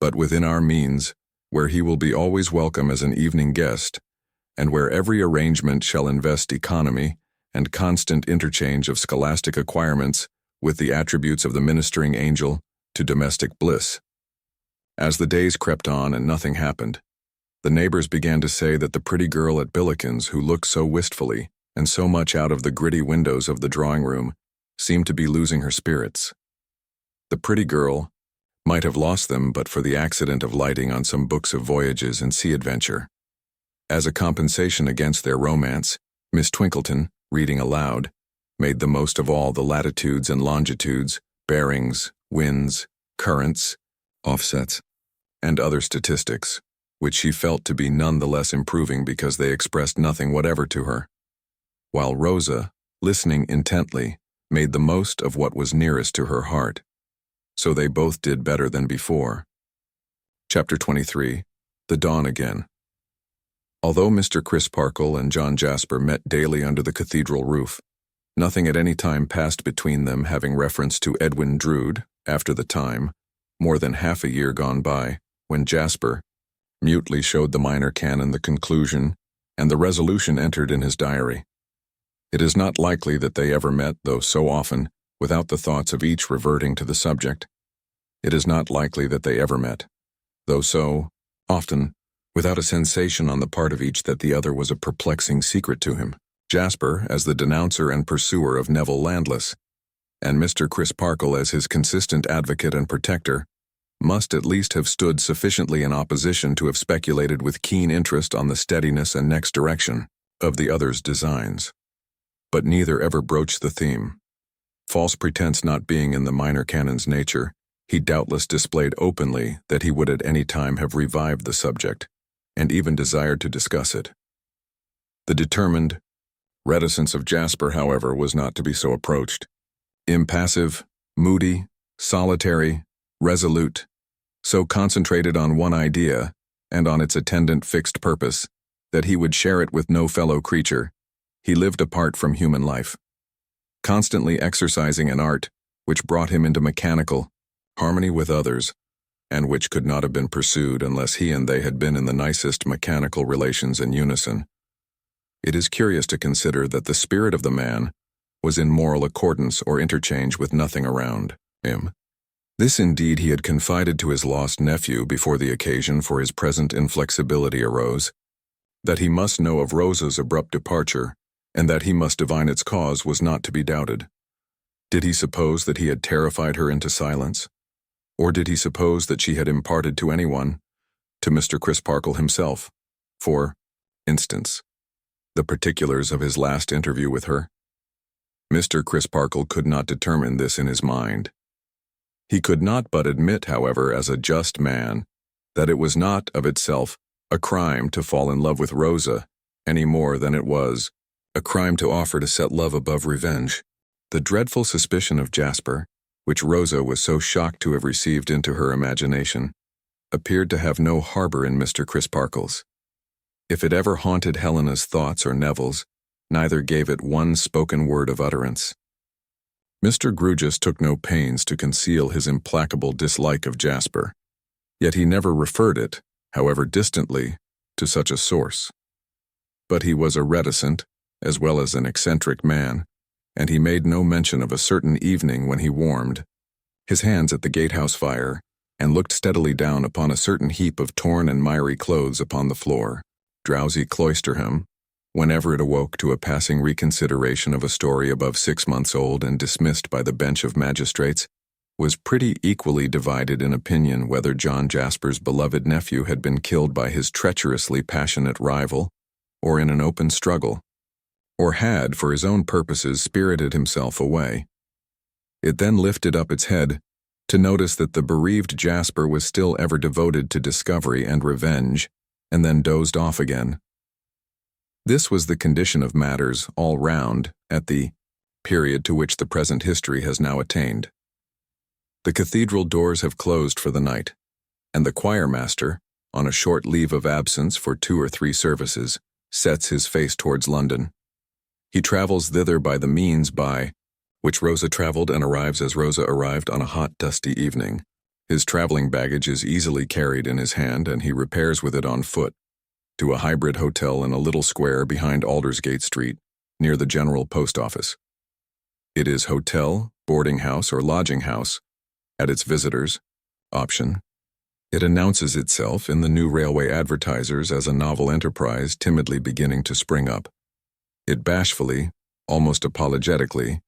but within our means, where he will be always welcome as an evening guest, and where every arrangement shall invest economy and constant interchange of scholastic acquirements with the attributes of the ministering angel to domestic bliss." As the days crept on and nothing happened, the neighbors began to say that the pretty girl at Billiken's who looked so wistfully and so much out of the gritty windows of the drawing-room seemed to be losing her spirits. The pretty girl might have lost them but for the accident of lighting on some books of voyages and sea-adventure. As a compensation against their romance, Miss Twinkleton, reading aloud, made the most of all the latitudes and longitudes, bearings, winds, currents, offsets, and other statistics, which she felt to be none the less improving because they expressed nothing whatever to her, while Rosa, listening intently, made the most of what was nearest to her heart. So they both did better than before. Chapter 23. The Dawn Again. Although Mr. Crisparkle and John Jasper met daily under the cathedral roof, nothing at any time passed between them having reference to Edwin Drood, after the time, more than half a year gone by, when Jasper mutely showed the minor canon the conclusion, and the resolution entered in his diary. It is not likely that they ever met, though so often, without the thoughts of each reverting to the subject. It is not likely that they ever met, though so often, without a sensation on the part of each that the other was a perplexing secret to him. Jasper as the denouncer and pursuer of Neville Landless, and Mr. Crisparkle as his consistent advocate and protector, must at least have stood sufficiently in opposition to have speculated with keen interest on the steadiness and next direction of the other's designs. But neither ever broached the theme. False pretense not being in the minor canon's nature, he doubtless displayed openly that he would at any time have revived the subject, and even desired to discuss it. The determined reticence of Jasper, however, was not to be so approached. Impassive, moody, solitary, resolute, so concentrated on one idea and on its attendant fixed purpose that he would share it with no fellow creature, he lived apart from human life, constantly exercising an art which brought him into mechanical harmony with others, and which could not have been pursued unless he and they had been in the nicest mechanical relations and unison. It is curious to consider that the spirit of the man was in moral accordance or interchange with nothing around him. This indeed he had confided to his lost nephew before the occasion for his present inflexibility arose, that he must know of Rosa's abrupt departure, and that he must divine its cause was not to be doubted. Did he suppose that he had terrified her into silence? Or did he suppose that she had imparted to anyone, to Mr. Crisparkle himself, for instance, the particulars of his last interview with her? Mr. Crisparkle could not determine this in his mind. He could not but admit, however, as a just man, that it was not of itself a crime to fall in love with Rosa any more than it was a crime to offer to set love above revenge. The dreadful suspicion of Jasper, which Rosa was so shocked to have received into her imagination, appeared to have no harbor in Mr. Crisparkle's. If it ever haunted Helena's thoughts or Neville's, neither gave it one spoken word of utterance. Mr. Grewgious took no pains to conceal his implacable dislike of Jasper, yet he never referred it, however distantly, to such a source. But he was a reticent, as well as an eccentric man, and he made no mention of a certain evening when he warmed his hands at the gatehouse fire and looked steadily down upon a certain heap of torn and miry clothes upon the floor. Drowsy Cloisterham, whenever it awoke to a passing reconsideration of a story above 6 months old and dismissed by the bench of magistrates, was pretty equally divided in opinion whether John Jasper's beloved nephew had been killed by his treacherously passionate rival, or in an open struggle, or had, for his own purposes, spirited himself away. It then lifted up its head to notice that the bereaved Jasper was still ever devoted to discovery and revenge, and then dozed off again. This was the condition of matters all round at the period to which the present history has now attained. The cathedral doors have closed for the night, and the choirmaster, on a short leave of absence for 2 or 3 services, sets his face towards London. He travels thither by the means by which Rosa traveled and arrives as Rosa arrived on a hot, dusty evening. His traveling baggage is easily carried in his hand, and he repairs with it on foot to a hybrid hotel in a little square behind Aldersgate Street, near the General Post Office. It is hotel, boarding house, or lodging house, at its visitors' option. It announces itself in the new railway advertisers as a novel enterprise timidly beginning to spring up. It bashfully, almost apologetically,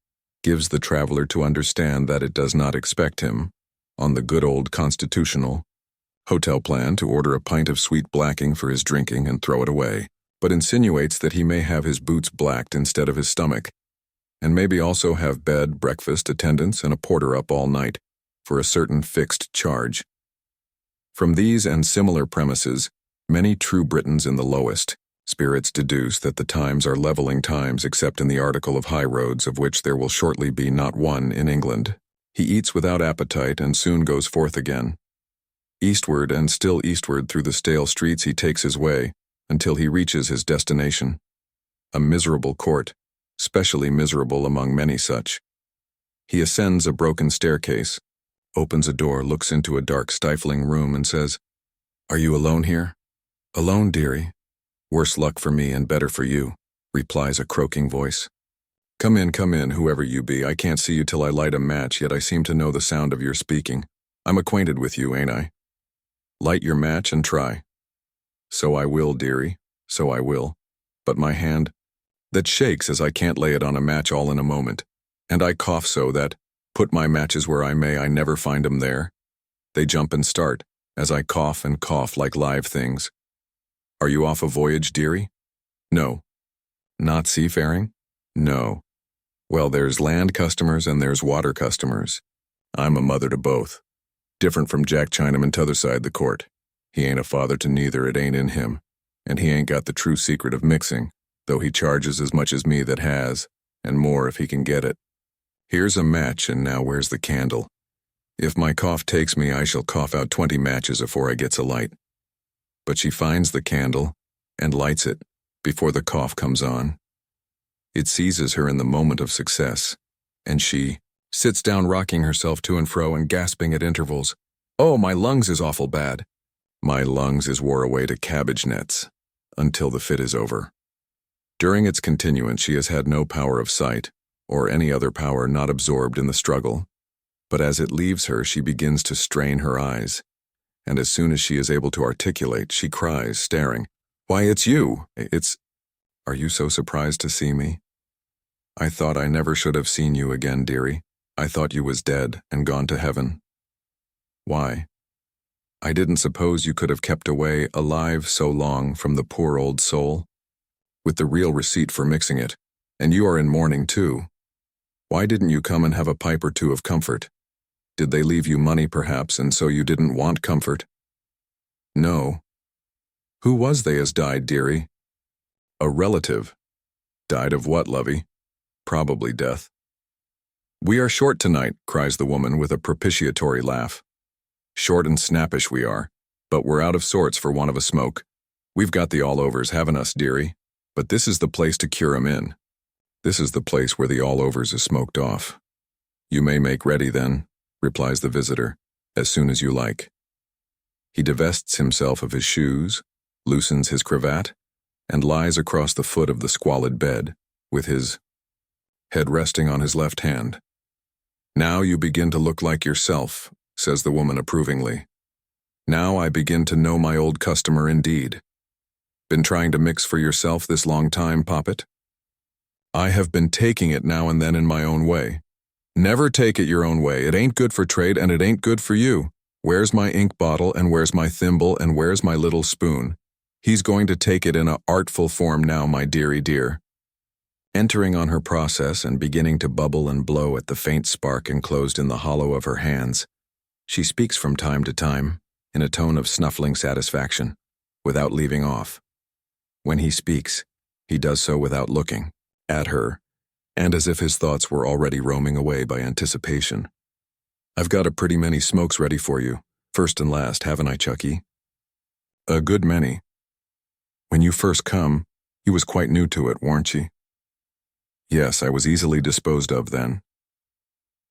gives the traveler to understand that it does not expect him, on the good old constitutional hotel plan, to order a pint of sweet blacking for his drinking and throw it away, but insinuates that he may have his boots blacked instead of his stomach, and maybe also have bed, breakfast, attendance, and a porter up all night, for a certain fixed charge. From these and similar premises, many true Britons in the lowest spirits deduce that the times are levelling times except in the article of high roads, of which there will shortly be not one in England. He eats without appetite and soon goes forth again. Eastward and still eastward through the stale streets he takes his way until he reaches his destination. A miserable court, specially miserable among many such. He ascends a broken staircase, opens a door, looks into a dark, stifling room, and says, "Are you alone here?" "Alone, dearie." "Worse luck for me and better for you," replies a croaking voice. Come in, whoever you be. I can't see you till I light a match, yet I seem to know the sound of your speaking. I'm acquainted with you, ain't I?" "Light your match and try." "So I will, dearie, so I will. But my hand, that shakes as I can't lay it on a match all in a moment, and I cough so that, put my matches where I may, I never find 'em there. They jump and start, as I cough and cough like live things." "Are you off a voyage, dearie?" "No." "Not seafaring?" "No." "Well, there's land customers and there's water customers. I'm a mother to both. Different from Jack Chinaman t'other side the court. He ain't a father to neither, it ain't in him, and he ain't got the true secret of mixing, though he charges as much as me that has, and more if he can get it. Here's a match, and now where's the candle? If my cough takes me, I shall cough out 20 matches afore I gets a light." But she finds the candle and lights it before the cough comes on. It seizes her in the moment of success, and she sits down rocking herself to and fro and gasping at intervals, "Oh, my lungs is awful bad." My lungs is wore away to cabbage nets, until the fit is over. During its continuance she has had no power of sight, or any other power not absorbed in the struggle, but as it leaves her she begins to strain her eyes, and as soon as she is able to articulate, she cries, staring, "Why, it's you! It's..." Are you so surprised to see me? I thought I never should have seen you again, dearie. I thought you was dead and gone to heaven. Why? I didn't suppose you could have kept away alive so long from the poor old soul, with the real receipt for mixing it, and you are in mourning too. Why didn't you come and have a pipe or two of comfort? Did they leave you money perhaps, and so you didn't want comfort? No. Who was they as died, dearie? A relative. Died of what, lovey? Probably death. We are short tonight, cries the woman with a propitiatory laugh. Short and snappish we are, but we're out of sorts for want of a smoke. We've got the all-overs, haven't us, dearie? But this is the place to cure 'em in. This is the place where the all-overs is smoked off. You may make ready then, replies the visitor, as soon as you like. He divests himself of his shoes, loosens his cravat, and lies across the foot of the squalid bed, with his head resting on his left hand. Now you begin to look like yourself, says the woman approvingly. Now I begin to know my old customer indeed. Been trying to mix for yourself this long time, Poppet? I have been taking it now and then in my own way. Never take it your own way. It ain't good for trade and it ain't good for you. Where's my ink bottle and where's my thimble and where's my little spoon? He's going to take it in a artful form now, my dearie dear. Entering on her process and beginning to bubble and blow at the faint spark enclosed in the hollow of her hands, she speaks from time to time, in a tone of snuffling satisfaction, without leaving off. When he speaks, he does so without looking at her, and as if his thoughts were already roaming away by anticipation. I've got a pretty many smokes ready for you, first and last, haven't I, Chucky? A good many. When you first come, you was quite new to it, weren't ye? Yes, I was easily disposed of then.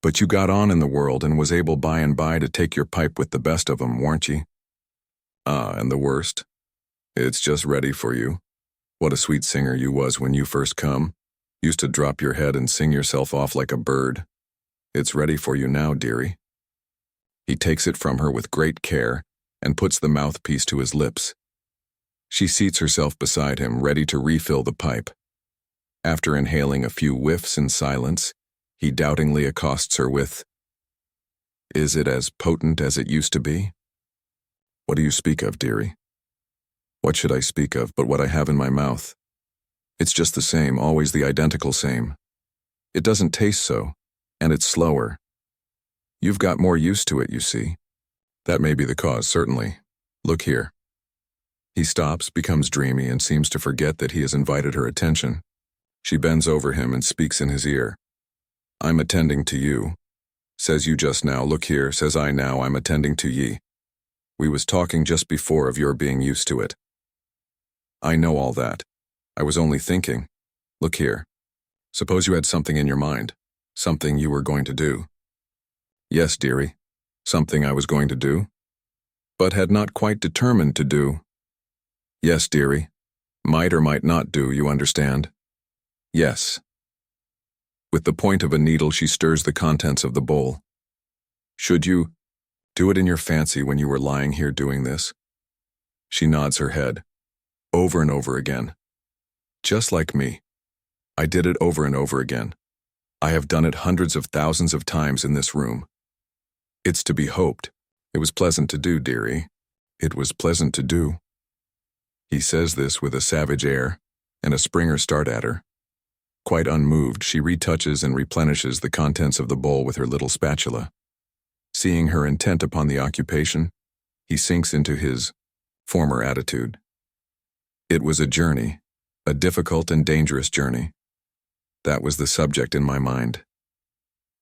But you got on in the world and was able by and by to take your pipe with the best of 'em, weren't ye? Ah, and the worst? It's just ready for you. What a sweet singer you was when you first come. Used to drop your head and sing yourself off like a bird. It's ready for you now, dearie. He takes it from her with great care and puts the mouthpiece to his lips. She seats herself beside him, ready to refill the pipe. After inhaling a few whiffs in silence, he doubtingly accosts her with, "Is it as potent as it used to be?" "What do you speak of, dearie?" "What should I speak of but what I have in my mouth? It's just the same, always the identical same. It doesn't taste so, and it's slower. You've got more used to it, you see. That may be the cause, certainly. Look here." He stops, becomes dreamy, and seems to forget that he has invited her attention. She bends over him and speaks in his ear. "I'm attending to you. Says you just now, look here, says I now, I'm attending to ye. We was talking just before of your being used to it. I know all that. I was only thinking. Look here. Suppose you had something in your mind. Something you were going to do." "Yes, dearie. Something I was going to do. But had not quite determined to do." "Yes, dearie. Might or might not do, you understand." "Yes." With the point of a needle she stirs the contents of the bowl. "Should you do it in your fancy when you were lying here doing this?" She nods her head. "Over and over again. Just like me. I did it over and over again. I have done it hundreds of thousands of times in this room. It's to be hoped. It was pleasant to do, dearie. It was pleasant to do." He says this with a savage air, and a springer start at her. Quite unmoved, she retouches and replenishes the contents of the bowl with her little spatula. Seeing her intent upon the occupation, he sinks into his former attitude. It was a journey, a difficult and dangerous journey. That was the subject in my mind.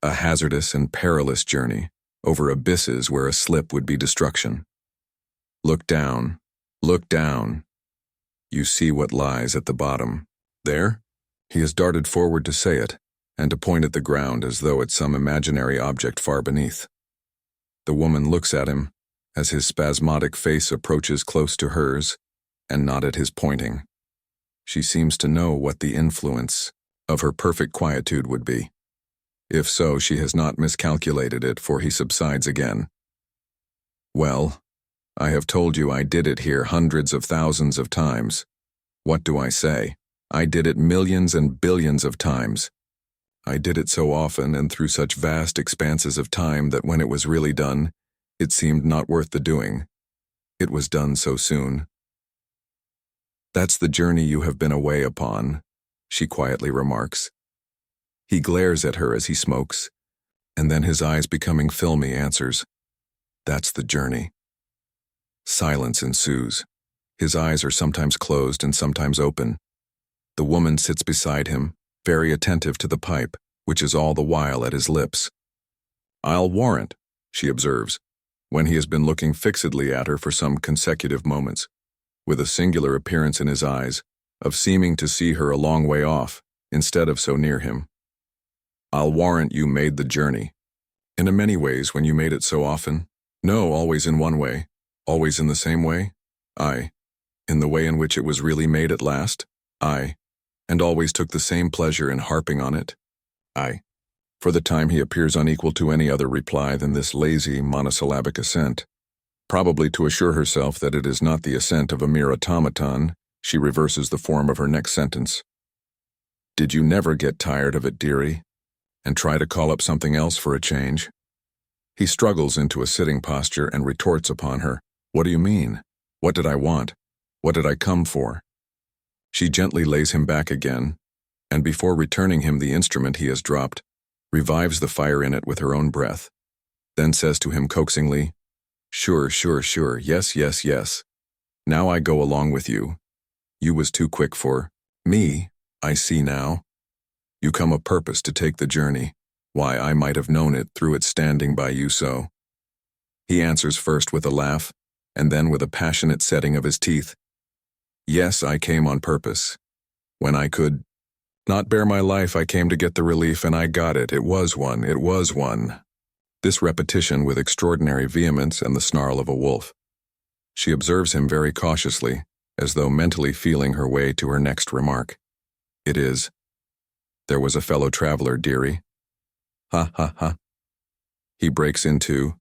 A hazardous and perilous journey, over abysses where a slip would be destruction. Look down, look down. You see what lies at the bottom. There? He has darted forward to say it, and to point at the ground as though at some imaginary object far beneath. The woman looks at him, as his spasmodic face approaches close to hers, and not at his pointing. She seems to know what the influence of her perfect quietude would be. If so, she has not miscalculated it, for he subsides again. "Well, I have told you I did it here hundreds of thousands of times. What do I say? I did it millions and billions of times. I did it so often and through such vast expanses of time that when it was really done, it seemed not worth the doing. It was done so soon. That's the journey you have been away upon, she quietly remarks. He glares at her as he smokes, and then his eyes becoming filmy answers, That's the journey. Silence ensues. His eyes are sometimes closed and sometimes open. The woman sits beside him, very attentive to the pipe, which is all the while at his lips. I'll warrant, she observes, when he has been looking fixedly at her for some consecutive moments, with a singular appearance in his eyes, of seeming to see her a long way off, instead of so near him. I'll warrant you made the journey. In a many ways when you made it so often? No, always in one way. Always in the same way? Aye. In the way in which it was really made at last? Aye. And always took the same pleasure in harping on it? Aye. For the time he appears unequal to any other reply than this lazy, monosyllabic assent. Probably to assure herself that it is not the assent of a mere automaton, she reverses the form of her next sentence. Did you never get tired of it, dearie? And try to call up something else for a change? He struggles into a sitting posture and retorts upon her. What do you mean? What did I want? What did I come for? She gently lays him back again, and before returning him the instrument he has dropped, revives the fire in it with her own breath, then says to him coaxingly, Sure, yes. Now I go along with you. You was too quick for me, I see now. You come a purpose to take the journey. Why, I might have known it through it standing by you so. He answers first with a laugh, and then with a passionate setting of his teeth. Yes, I came on purpose. When I could not bear my life, I came to get the relief, and I got it. It was one. This repetition with extraordinary vehemence and the snarl of a wolf. She observes him very cautiously, as though mentally feeling her way to her next remark. It is, There was a fellow traveler, dearie. Ha ha ha. He breaks into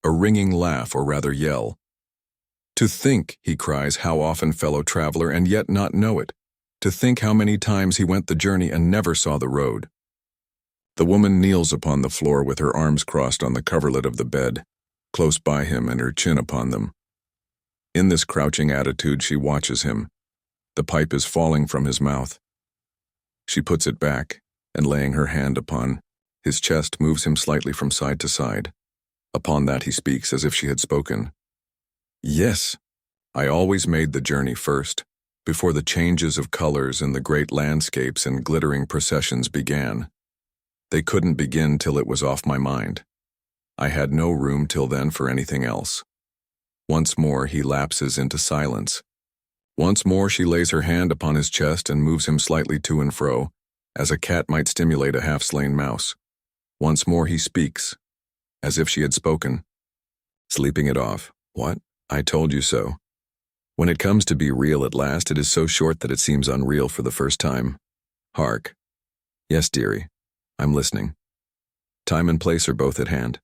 a ringing laugh, or rather yell. To think, he cries, how often fellow traveler, and yet not know it. To think how many times he went the journey and never saw the road. The woman kneels upon the floor with her arms crossed on the coverlet of the bed, close by him and her chin upon them. In this crouching attitude she watches him. The pipe is falling from his mouth. She puts it back, and laying her hand upon his chest moves him slightly from side to side. Upon that he speaks as if she had spoken. Yes, I always made the journey first, before the changes of colors and the great landscapes and glittering processions began. They couldn't begin till it was off my mind. I had no room till then for anything else. Once more he lapses into silence. Once more she lays her hand upon his chest and moves him slightly to and fro, as a cat might stimulate a half-slain mouse. Once more he speaks, as if she had spoken. Sleeping it off. What? I told you so. When it comes to be real at last, it is so short that it seems unreal for the first time. Hark. Yes, dearie. I'm listening. Time and place are both at hand.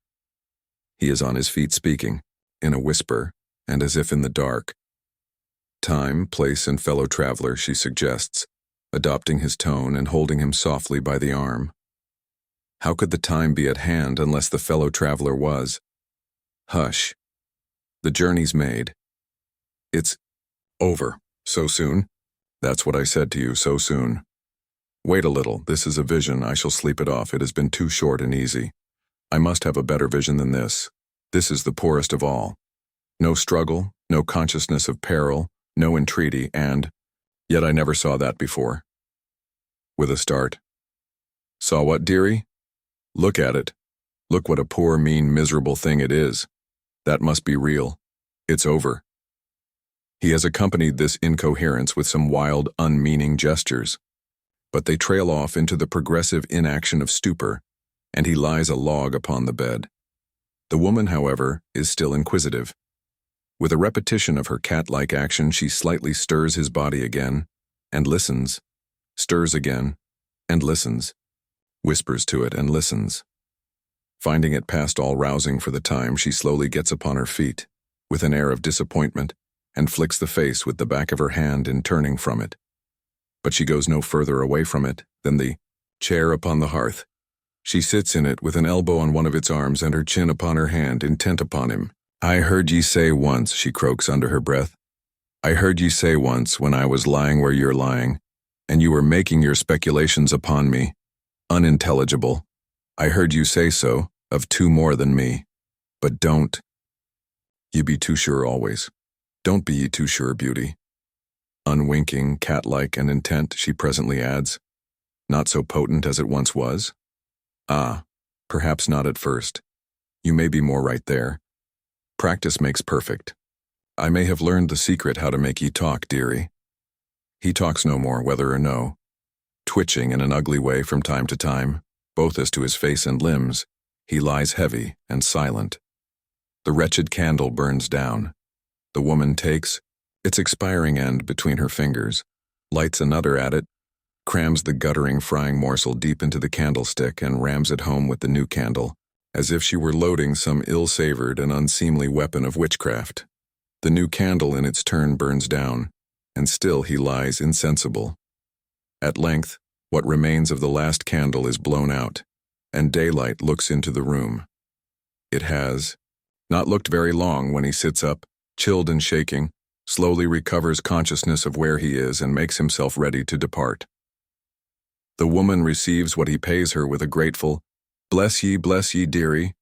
He is on his feet speaking, in a whisper, and as if in the dark. Time, place, and fellow traveler, she suggests, adopting his tone and holding him softly by the arm. How could the time be at hand unless the fellow traveler was? Hush. The journey's made. It's over. So soon? That's what I said to you, so soon. Wait a little, this is a vision, I shall sleep it off, it has been too short and easy. I must have a better vision than this. This is the poorest of all. No struggle, no consciousness of peril, no entreaty, and yet I never saw that before. With a start. Saw what, dearie? Look at it. Look what a poor, mean, miserable thing it is. That must be real. It's over. He has accompanied this incoherence with some wild, unmeaning gestures, but they trail off into the progressive inaction of stupor, and he lies a log upon the bed. The woman, however, is still inquisitive. With a repetition of her cat-like action, she slightly stirs his body again, and listens, stirs again, and listens, whispers to it and listens. Finding it past all rousing for the time, she slowly gets upon her feet, with an air of disappointment, and flicks the face with the back of her hand in turning from it. but she goes no further away from it than the chair upon the hearth. She sits in it with an elbow on one of its arms and her chin upon her hand, intent upon him. "I heard ye say once," she croaks under her breath, "I heard ye say once, when I was lying where you're lying, and you were making your speculations upon me, unintelligible. I heard you say so, of two more than me. But don't ye be too sure always. Don't be ye too sure, beauty." Unwinking, cat-like, and intent, she presently adds, "Not so potent as it once was? Ah, perhaps not at first. You may be more right there. Practice makes perfect. I may have learned the secret how to make ye talk, dearie." He talks no more, whether or no. Twitching in an ugly way from time to time, both as to his face and limbs, he lies heavy and silent. The wretched candle burns down. The woman takes its expiring end between her fingers, lights another at it, crams the guttering frying morsel deep into the candlestick and rams it home with the new candle, as if she were loading some ill-savored and unseemly weapon of witchcraft. The new candle in its turn burns down, and still he lies insensible. At length, what remains of the last candle is blown out, and daylight looks into the room. It has not looked very long when he sits up, chilled and shaking, slowly recovers consciousness of where he is and makes himself ready to depart. The woman receives what he pays her with a grateful, bless ye, dearie,"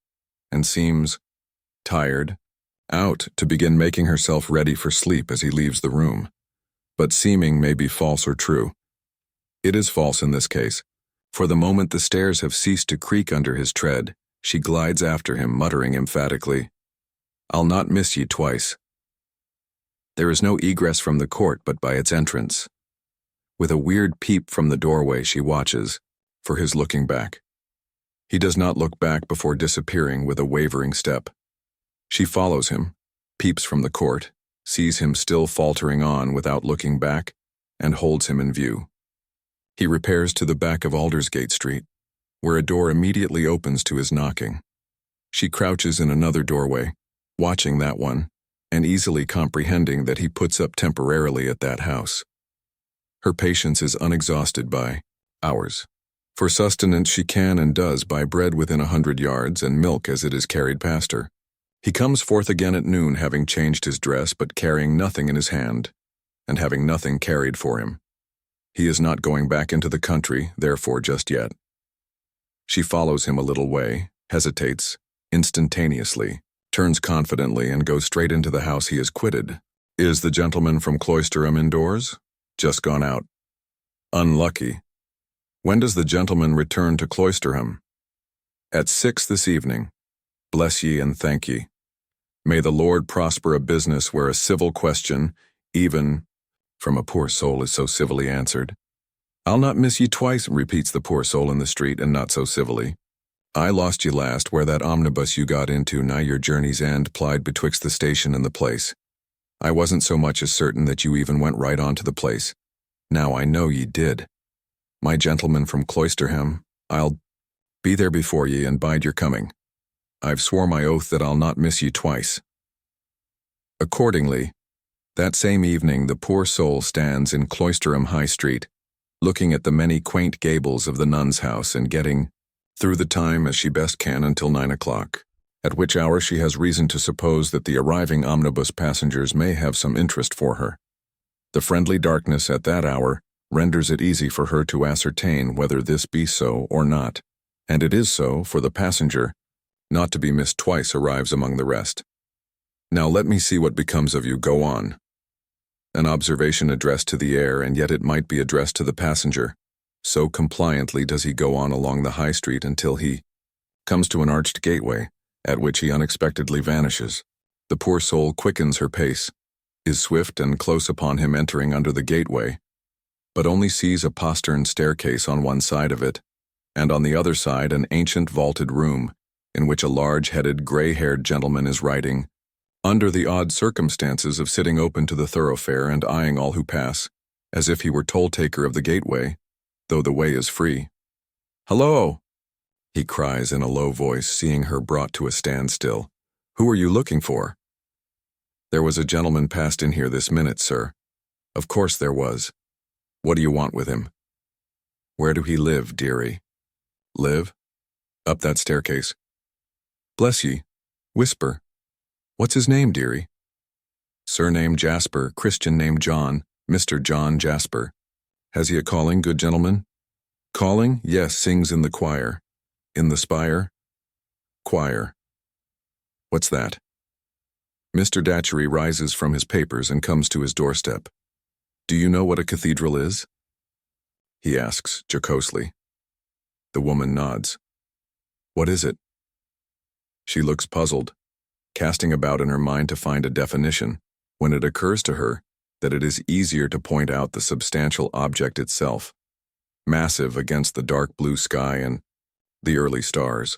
and seems tired, out to begin making herself ready for sleep as he leaves the room. But seeming may be false or true. It is false in this case, for the moment the stairs have ceased to creak under his tread, she glides after him, muttering emphatically, "I'll not miss ye twice." There is no egress from the court but by its entrance. With a weird peep from the doorway she watches for his looking back. He does not look back before disappearing with a wavering step. She follows him, peeps from the court, sees him still faltering on without looking back, and holds him in view. He repairs to the back of Aldersgate Street, where a door immediately opens to his knocking. She crouches in another doorway, watching that one, and easily comprehending that he puts up temporarily at that house. Her patience is unexhausted by hours. For sustenance she can and does buy bread within 100 yards and milk as it is carried past her. He comes forth again at noon, having changed his dress but carrying nothing in his hand, and having nothing carried for him. He is not going back into the country, therefore, just yet. She follows him a little way, hesitates, instantaneously, turns confidently, and goes straight into the house he has quitted. Is the gentleman from Cloisterham indoors? Just gone out. Unlucky. When does the gentleman return to Cloisterham? At 6 this evening. Bless ye and thank ye. May the Lord prosper a business where a civil question, even from a poor soul, is so civilly answered. I'll not miss ye twice, repeats the poor soul in the street, and not so civilly. I lost ye last where that omnibus you got into nigh your journey's end plied betwixt the station and the place. I wasn't so much as certain that you even went right on to the place. Now I know ye did. My gentleman from Cloisterham, I'll be there before ye and bide your coming. I've swore my oath that I'll not miss ye twice. Accordingly, that same evening the poor soul stands in Cloisterham High Street, looking at the many quaint gables of the nun's house and getting through the time as she best can until 9 o'clock, at which hour she has reason to suppose that the arriving omnibus passengers may have some interest for her. The friendly darkness at that hour renders it easy for her to ascertain whether this be so or not, and it is so, for the passenger, not to be missed twice, arrives among the rest. Now let me see what becomes of you. Go on. An observation addressed to the air, and yet it might be addressed to the passenger. So compliantly does he go on along the high street until he comes to an arched gateway, at which he unexpectedly vanishes. The poor soul quickens her pace, is swift and close upon him entering under the gateway, but only sees a postern staircase on one side of it, and on the other side an ancient vaulted room, in which a large-headed, gray-haired gentleman is writing, under the odd circumstances of sitting open to the thoroughfare and eyeing all who pass, as if he were toll-taker of the gateway, though the way is free. "Hello!" he cries in a low voice, seeing her brought to a standstill. "Who are you looking for?" "There was a gentleman passed in here this minute, sir." "Of course there was. What do you want with him? Where do he live, dearie? Live? Up that staircase. Bless ye. Whisper. What's his name, dearie? Surname Jasper, Christian name John, Mr. John Jasper. Has he a calling, good gentleman? Calling? Yes, sings in the choir. In the spire? Choir. What's that? Mr. Datchery rises from his papers and comes to his doorstep. Do you know what a cathedral is? He asks, jocosely. The woman nods. What is it? She looks puzzled, casting about in her mind to find a definition, when it occurs to her that it is easier to point out the substantial object itself, massive against the dark blue sky and the early stars.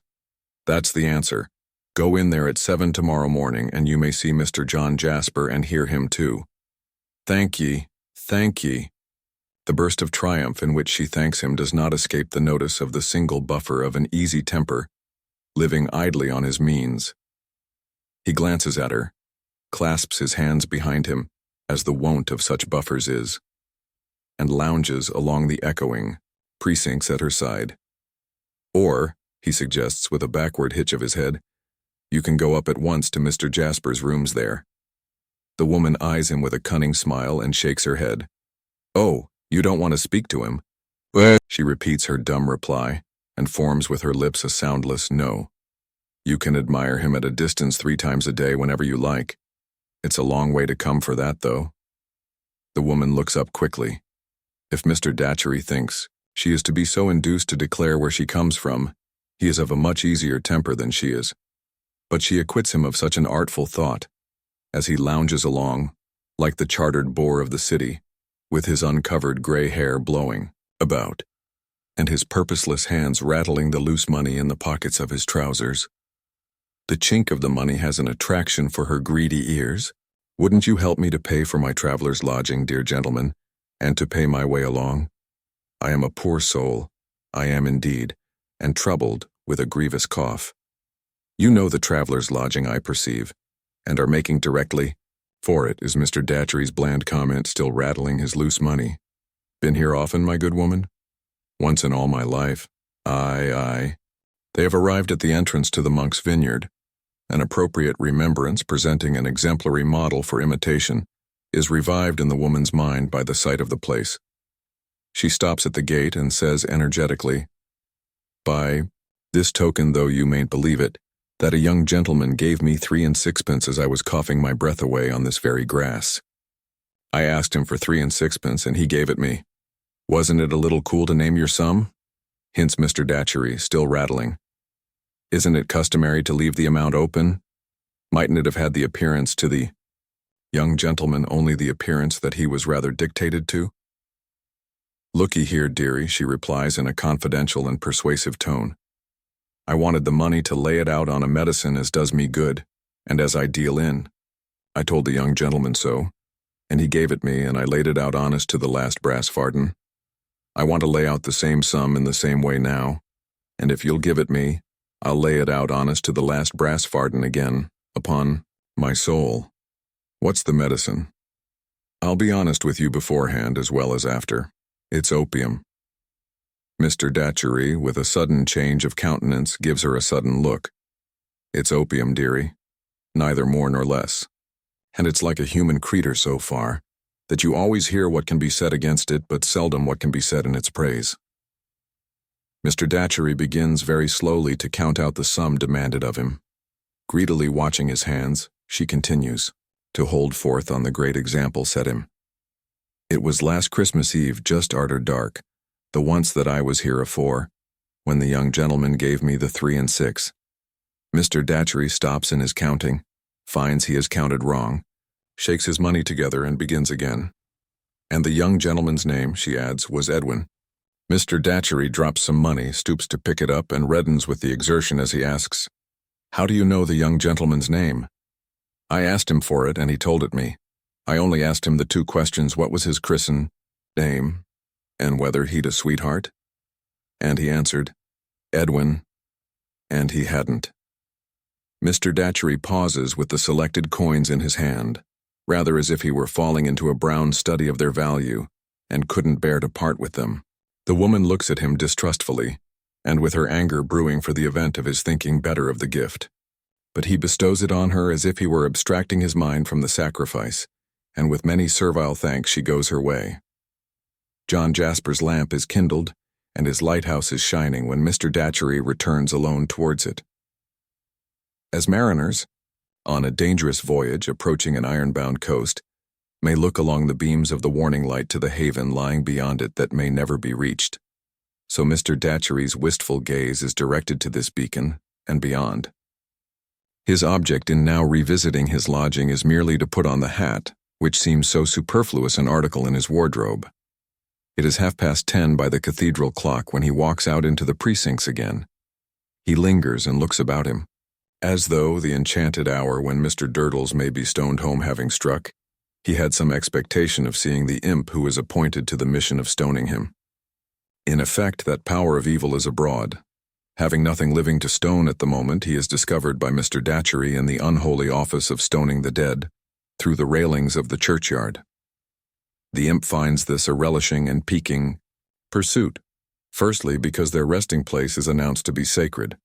That's the answer. Go in there at 7 tomorrow morning, and you may see Mr. John Jasper and hear him too. Thank ye, thank ye. The burst of triumph in which she thanks him does not escape the notice of the single buffer of an easy temper, living idly on his means. He glances at her, clasps his hands behind him, as the wont of such buffers is, and lounges along the echoing precincts at her side. Or, he suggests with a backward hitch of his head, you can go up at once to Mr. Jasper's rooms there. The woman eyes him with a cunning smile and shakes her head. Oh, you don't want to speak to him? Well, she repeats her dumb reply and forms with her lips a soundless no. You can admire him at a distance 3 times a day whenever you like. It's a long way to come for that, though. The woman looks up quickly. If Mr. Datchery thinks she is to be so induced to declare where she comes from, he is of a much easier temper than she is. But she acquits him of such an artful thought, as he lounges along, like the chartered boor of the city, with his uncovered gray hair blowing about, and his purposeless hands rattling the loose money in the pockets of his trousers. The chink of the money has an attraction for her greedy ears. Wouldn't you help me to pay for my traveler's lodging, dear gentleman, and to pay my way along? I am a poor soul, I am indeed, and troubled with a grievous cough. You know the traveler's lodging, I perceive, and are making directly for it, is Mr. Datchery's bland comment, still rattling his loose money. Been here often, my good woman? Once in all my life. Aye. They have arrived at the entrance to the monk's vineyard. An appropriate remembrance presenting an exemplary model for imitation is revived in the woman's mind by the sight of the place. She stops at the gate and says energetically, By this token, though you mayn't believe it, that a young gentleman gave me 3 and 6pence as I was coughing my breath away on this very grass. I asked him for 3 and 6pence, and he gave it me. Wasn't it a little cool to name your sum? Hints Mr. Datchery, still rattling. Isn't it customary to leave the amount open? Mightn't it have had the appearance to the young gentleman only the appearance that he was rather dictated to? Looky here, dearie, she replies in a confidential and persuasive tone. I wanted the money to lay it out on a medicine as does me good, and as I deal in. I told the young gentleman so, and he gave it me, and I laid it out honest to the last brass farden. I want to lay out the same sum in the same way now, and if you'll give it me, I'll lay it out honest to the last brass farden again, upon my soul. What's the medicine? I'll be honest with you beforehand as well as after. It's opium. Mr. Datchery, with a sudden change of countenance, gives her a sudden look. It's opium, dearie, neither more nor less. And it's like a human creature so far, that you always hear what can be said against it, but seldom what can be said in its praise. Mr. Datchery begins very slowly to count out the sum demanded of him. Greedily watching his hands, she continues, to hold forth on the great example set him. It was last Christmas Eve, just arter dark, the once that I was here afore, when the young gentleman gave me the 3 and 6. Mr. Datchery stops in his counting, finds he has counted wrong, shakes his money together and begins again. And the young gentleman's name, she adds, was Edwin. Mr. Datchery drops some money, stoops to pick it up, and reddens with the exertion as he asks, How do you know the young gentleman's name? I asked him for it, and he told it me. I only asked him the 2 questions, what was his christen name, and whether he'd a sweetheart? And he answered, Edwin, and he hadn't. Mr. Datchery pauses with the selected coins in his hand, rather as if he were falling into a brown study of their value, and couldn't bear to part with them. The woman looks at him distrustfully, and with her anger brewing for the event of his thinking better of the gift. But he bestows it on her as if he were abstracting his mind from the sacrifice, and with many servile thanks she goes her way. John Jasper's lamp is kindled, and his lighthouse is shining when Mr. Datchery returns alone towards it. As mariners, on a dangerous voyage approaching an iron-bound coast, may look along the beams of the warning light to the haven lying beyond it that may never be reached, so Mr. Datchery's wistful gaze is directed to this beacon and beyond. His object in now revisiting his lodging is merely to put on the hat, which seems so superfluous an article in his wardrobe. It is 10:30 by the cathedral clock when he walks out into the precincts again. He lingers and looks about him, as though the enchanted hour when Mr. Durdles may be stoned home having struck, he had some expectation of seeing the imp who is appointed to the mission of stoning him. In effect, that power of evil is abroad. Having nothing living to stone at the moment, he is discovered by Mr. Datchery in the unholy office of stoning the dead, through the railings of the churchyard. The imp finds this a relishing and piquing pursuit, firstly because their resting place is announced to be sacred,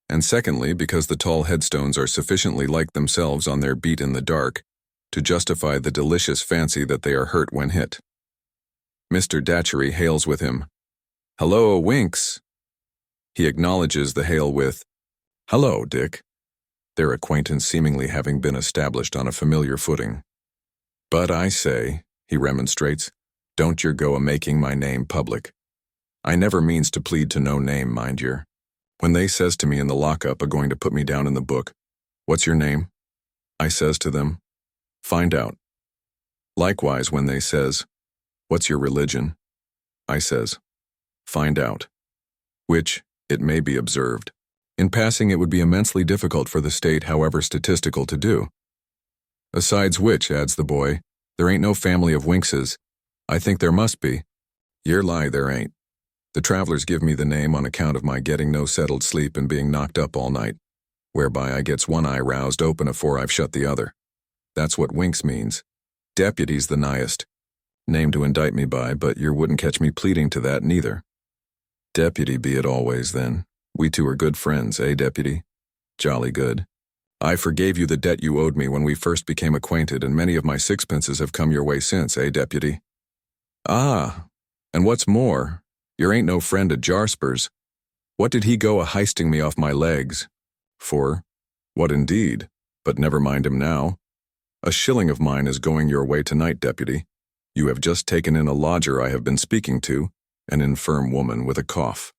and secondly because the tall headstones are sufficiently like themselves on their beat in the dark to justify the delicious fancy that they are hurt when hit. Mr. Datchery hails with him, "Hello, Winks." He acknowledges the hail with, "Hello, Dick," their acquaintance seemingly having been established on a familiar footing. "But I say," he remonstrates, "don't yer go a-making my name public. I never means to plead to no name, mind yer. When they says to me in the lockup a-going to put me down in the book, 'What's your name?' I says to them, 'Find out.' Likewise when they says, 'What's your religion?' I says, 'Find out.' Which, it may be observed, in passing it would be immensely difficult for the state, however statistical, to do. Besides which, adds the boy, there ain't no family of Winkses. I think there must be. Yer lie, there ain't. The travelers give me the name on account of my getting no settled sleep and being knocked up all night, whereby I gets one eye roused open afore I've shut the other. That's what Winks means. Deputy's the nighest. Name to indict me by, but yer wouldn't catch me pleading to that neither. Deputy be it always, then. We two are good friends, eh, Deputy? Jolly good. I forgave you the debt you owed me when we first became acquainted, and many of my sixpences have come your way since, eh, Deputy? Ah, and what's more, yer ain't no friend of Jasper's. What did he go a-heisting me off my legs? For? What indeed? But never mind him now. A shilling of mine is going your way tonight, Deputy. You have just taken in a lodger I have been speaking to, an infirm woman with a cough.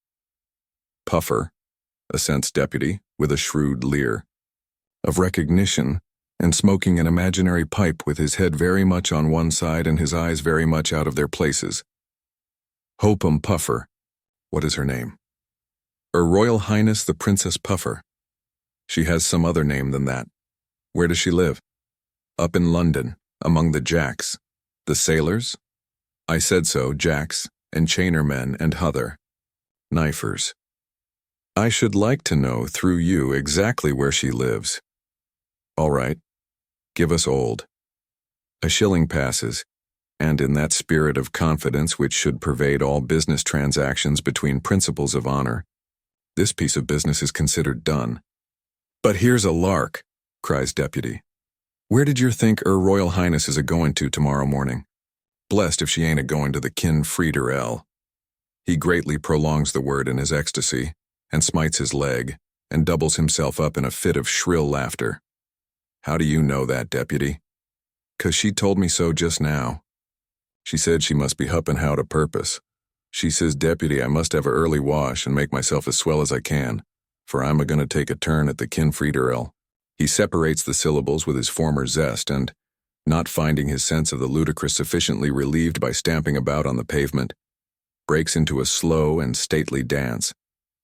Puffer, assents Deputy, with a shrewd leer of recognition, and smoking an imaginary pipe with his head very much on one side and his eyes very much out of their places. Hope'em Puffer. What is her name? Her Royal Highness the Princess Puffer. She has some other name than that. Where does she live? Up in London, among the Jacks. The sailors? I said so, Jacks, and chainermen and hother. Knifers. I should like to know, through you, exactly where she lives. All right. Give us old. A shilling passes, and in that spirit of confidence which should pervade all business transactions between principles of honor, this piece of business is considered done. But here's a lark, cries Deputy. Where did yer think Royal Highness is a-going to tomorrow morning? Blessed if she ain't a-going to the Kinfrieder El. He greatly prolongs the word in his ecstasy, and smites his leg, and doubles himself up in a fit of shrill laughter. How do you know that, Deputy? 'Cause she told me so just now. She said she must be huppin' how to purpose. She says, Deputy, I must have a early wash and make myself as swell as I can, for I'm a-gonna take a turn at the Kinfrieder El. He separates the syllables with his former zest and, not finding his sense of the ludicrous sufficiently relieved by stamping about on the pavement, breaks into a slow and stately dance,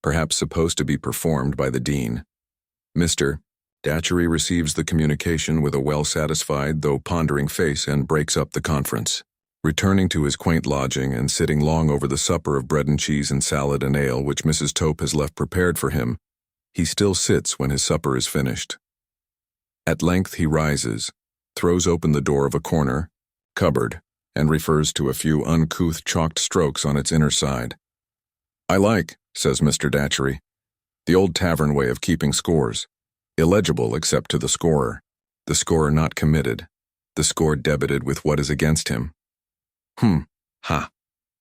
perhaps supposed to be performed by the Dean. Mr. Datchery receives the communication with a well-satisfied though pondering face and breaks up the conference. Returning to his quaint lodging and sitting long over the supper of bread and cheese and salad and ale which Mrs. Tope has left prepared for him, he still sits when his supper is finished. At length he rises, throws open the door of a corner, cupboard, and refers to a few uncouth chalked strokes on its inner side. "I like," says Mr. Datchery, "the old tavern way of keeping scores. Illegible except to the scorer. The scorer not committed. The score debited with what is against him. Ha.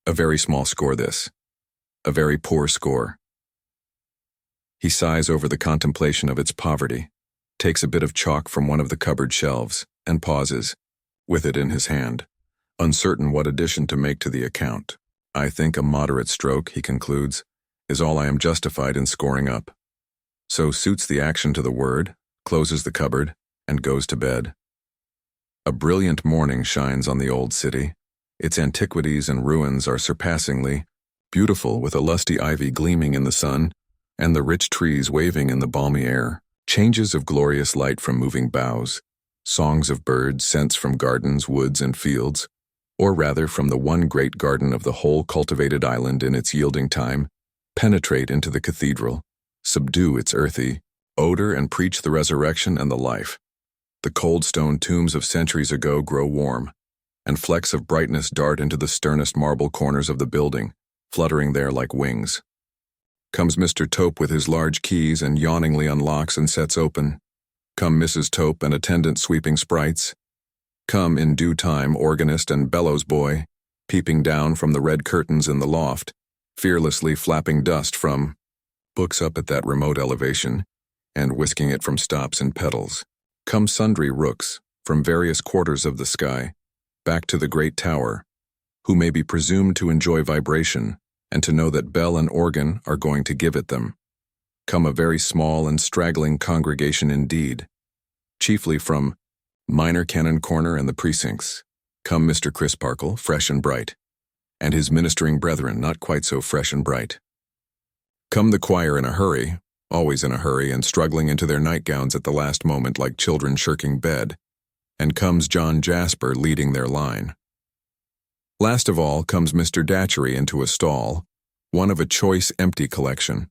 A very small score this. A very poor score." He sighs over the contemplation of its poverty, takes a bit of chalk from one of the cupboard shelves, and pauses, with it in his hand, uncertain what addition to make to the account. "I think a moderate stroke," he concludes, "is all I am justified in scoring up." So suits the action to the word, closes the cupboard, and goes to bed. A brilliant morning shines on the old city. Its antiquities and ruins are surpassingly beautiful, with a lusty ivy gleaming in the sun, and the rich trees waving in the balmy air. Changes of glorious light from moving boughs, songs of birds, scents from gardens, woods, and fields, or rather from the one great garden of the whole cultivated island in its yielding time, penetrate into the cathedral, subdue its earthy odor, and preach the resurrection and the life. The cold stone tombs of centuries ago grow warm, and flecks of brightness dart into the sternest marble corners of the building, fluttering there like wings. Comes Mr. Tope with his large keys and yawningly unlocks and sets open. Come Mrs. Tope and attendant sweeping sprites. Come in due time organist and bellows boy, peeping down from the red curtains in the loft, fearlessly flapping dust from books up at that remote elevation, and whisking it from stops and pedals. Come sundry rooks, from various quarters of the sky, back to the great tower, who may be presumed to enjoy vibration, and to know that bell and organ are going to give it them. Come a very small and straggling congregation indeed, chiefly from Minor Canon Corner and the precincts. Come Mr. Crisparkle, fresh and bright, and his ministering brethren not quite so fresh and bright. Come the choir in a hurry, always in a hurry and struggling into their nightgowns at the last moment like children shirking bed, and comes John Jasper leading their line. Last of all comes Mr. Datchery into a stall, one of a choice empty collection,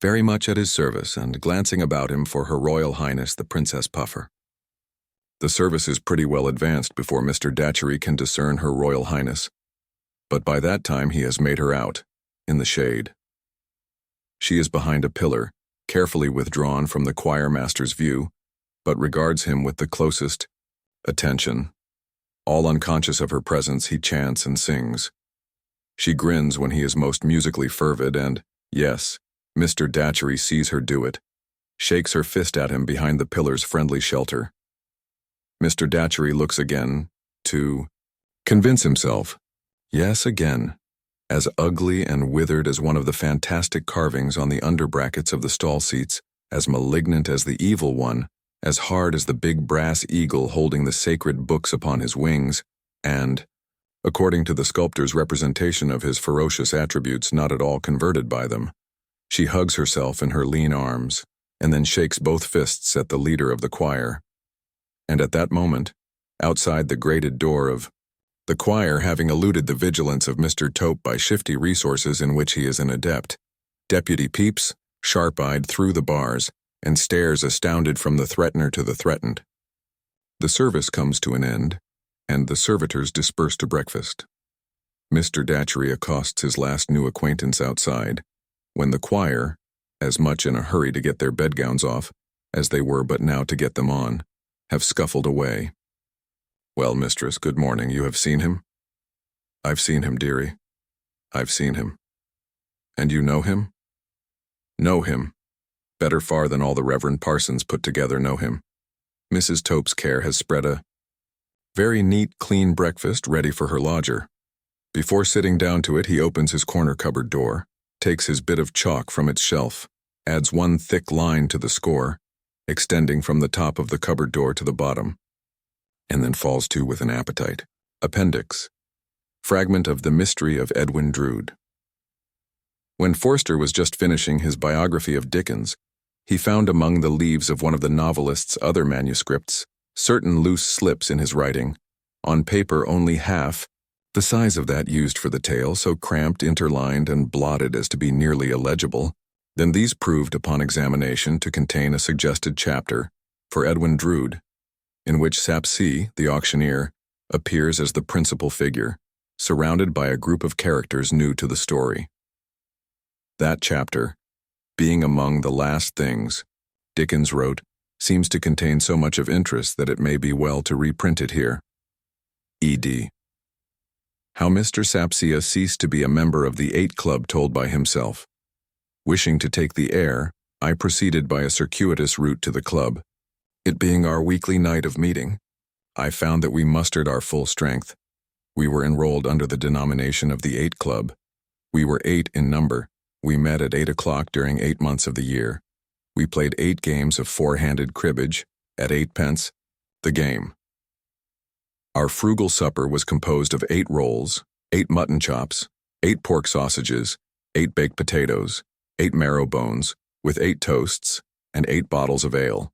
very much at his service and glancing about him for Her Royal Highness the Princess Puffer. The service is pretty well advanced before Mr. Datchery can discern Her Royal Highness, but by that time he has made her out, in the shade. She is behind a pillar, carefully withdrawn from the choir master's view, but regards him with the closest attention. All unconscious of her presence, he chants and sings. She grins when he is most musically fervid and, yes, Mr. Datchery sees her do it, shakes her fist at him behind the pillar's friendly shelter. Mr. Datchery looks again, to convince himself, yes, again, as ugly and withered as one of the fantastic carvings on the underbrackets of the stall seats, as malignant as the evil one, as hard as the big brass eagle holding the sacred books upon his wings, and, according to the sculptor's representation of his ferocious attributes, not at all converted by them. She hugs herself in her lean arms, and then shakes both fists at the leader of the choir. And at that moment, outside the grated door of the choir, having eluded the vigilance of Mr. Tope by shifty resources in which he is an adept, Deputy peeps, sharp-eyed, through the bars, and stares astounded from the threatener to the threatened. The service comes to an end, and the servitors disperse to breakfast. Mr. Datchery accosts his last new acquaintance outside, when the choir, as much in a hurry to get their bedgowns off, as they were but now to get them on, have scuffled away. "Well, mistress, good morning. You have seen him?" "I've seen him, dearie. I've seen him." "And you know him?" "Know him. Better far than all the reverend parsons put together know him. Mrs. Tope's care has spread a very neat, clean breakfast ready for her lodger. Before sitting down to it, he opens his corner cupboard door, takes his bit of chalk from its shelf, adds one thick line to the score, extending from the top of the cupboard door to the bottom, and then falls to with an appetite. Appendix. Fragment of The Mystery of Edwin Drood. When Forster was just finishing his biography of Dickens, he found among the leaves of one of the novelist's other manuscripts certain loose slips in his writing, on paper only half the size of that used for the tale, so cramped, interlined, and blotted as to be nearly illegible. Then these proved upon examination to contain a suggested chapter for Edwin Drood, in which Sapsea, the auctioneer, appears as the principal figure, surrounded by a group of characters new to the story. That chapter, being among the last things Dickens wrote, seems to contain so much of interest that it may be well to reprint it here. E.D. How Mr. Sapsea ceased to be a member of the 8 Club told by himself. Wishing to take the air, I proceeded by a circuitous route to the club. It being our weekly night of meeting, I found that we mustered our full strength. We were enrolled under the denomination of the 8 Club. We were 8 in number. We met at 8 o'clock during 8 months of the year. We played 8 games of 4-handed cribbage, at 8 pence, the game. Our frugal supper was composed of 8 rolls, 8 mutton chops, 8 pork sausages, 8 baked potatoes, 8 marrow bones, with 8 toasts, and 8 bottles of ale.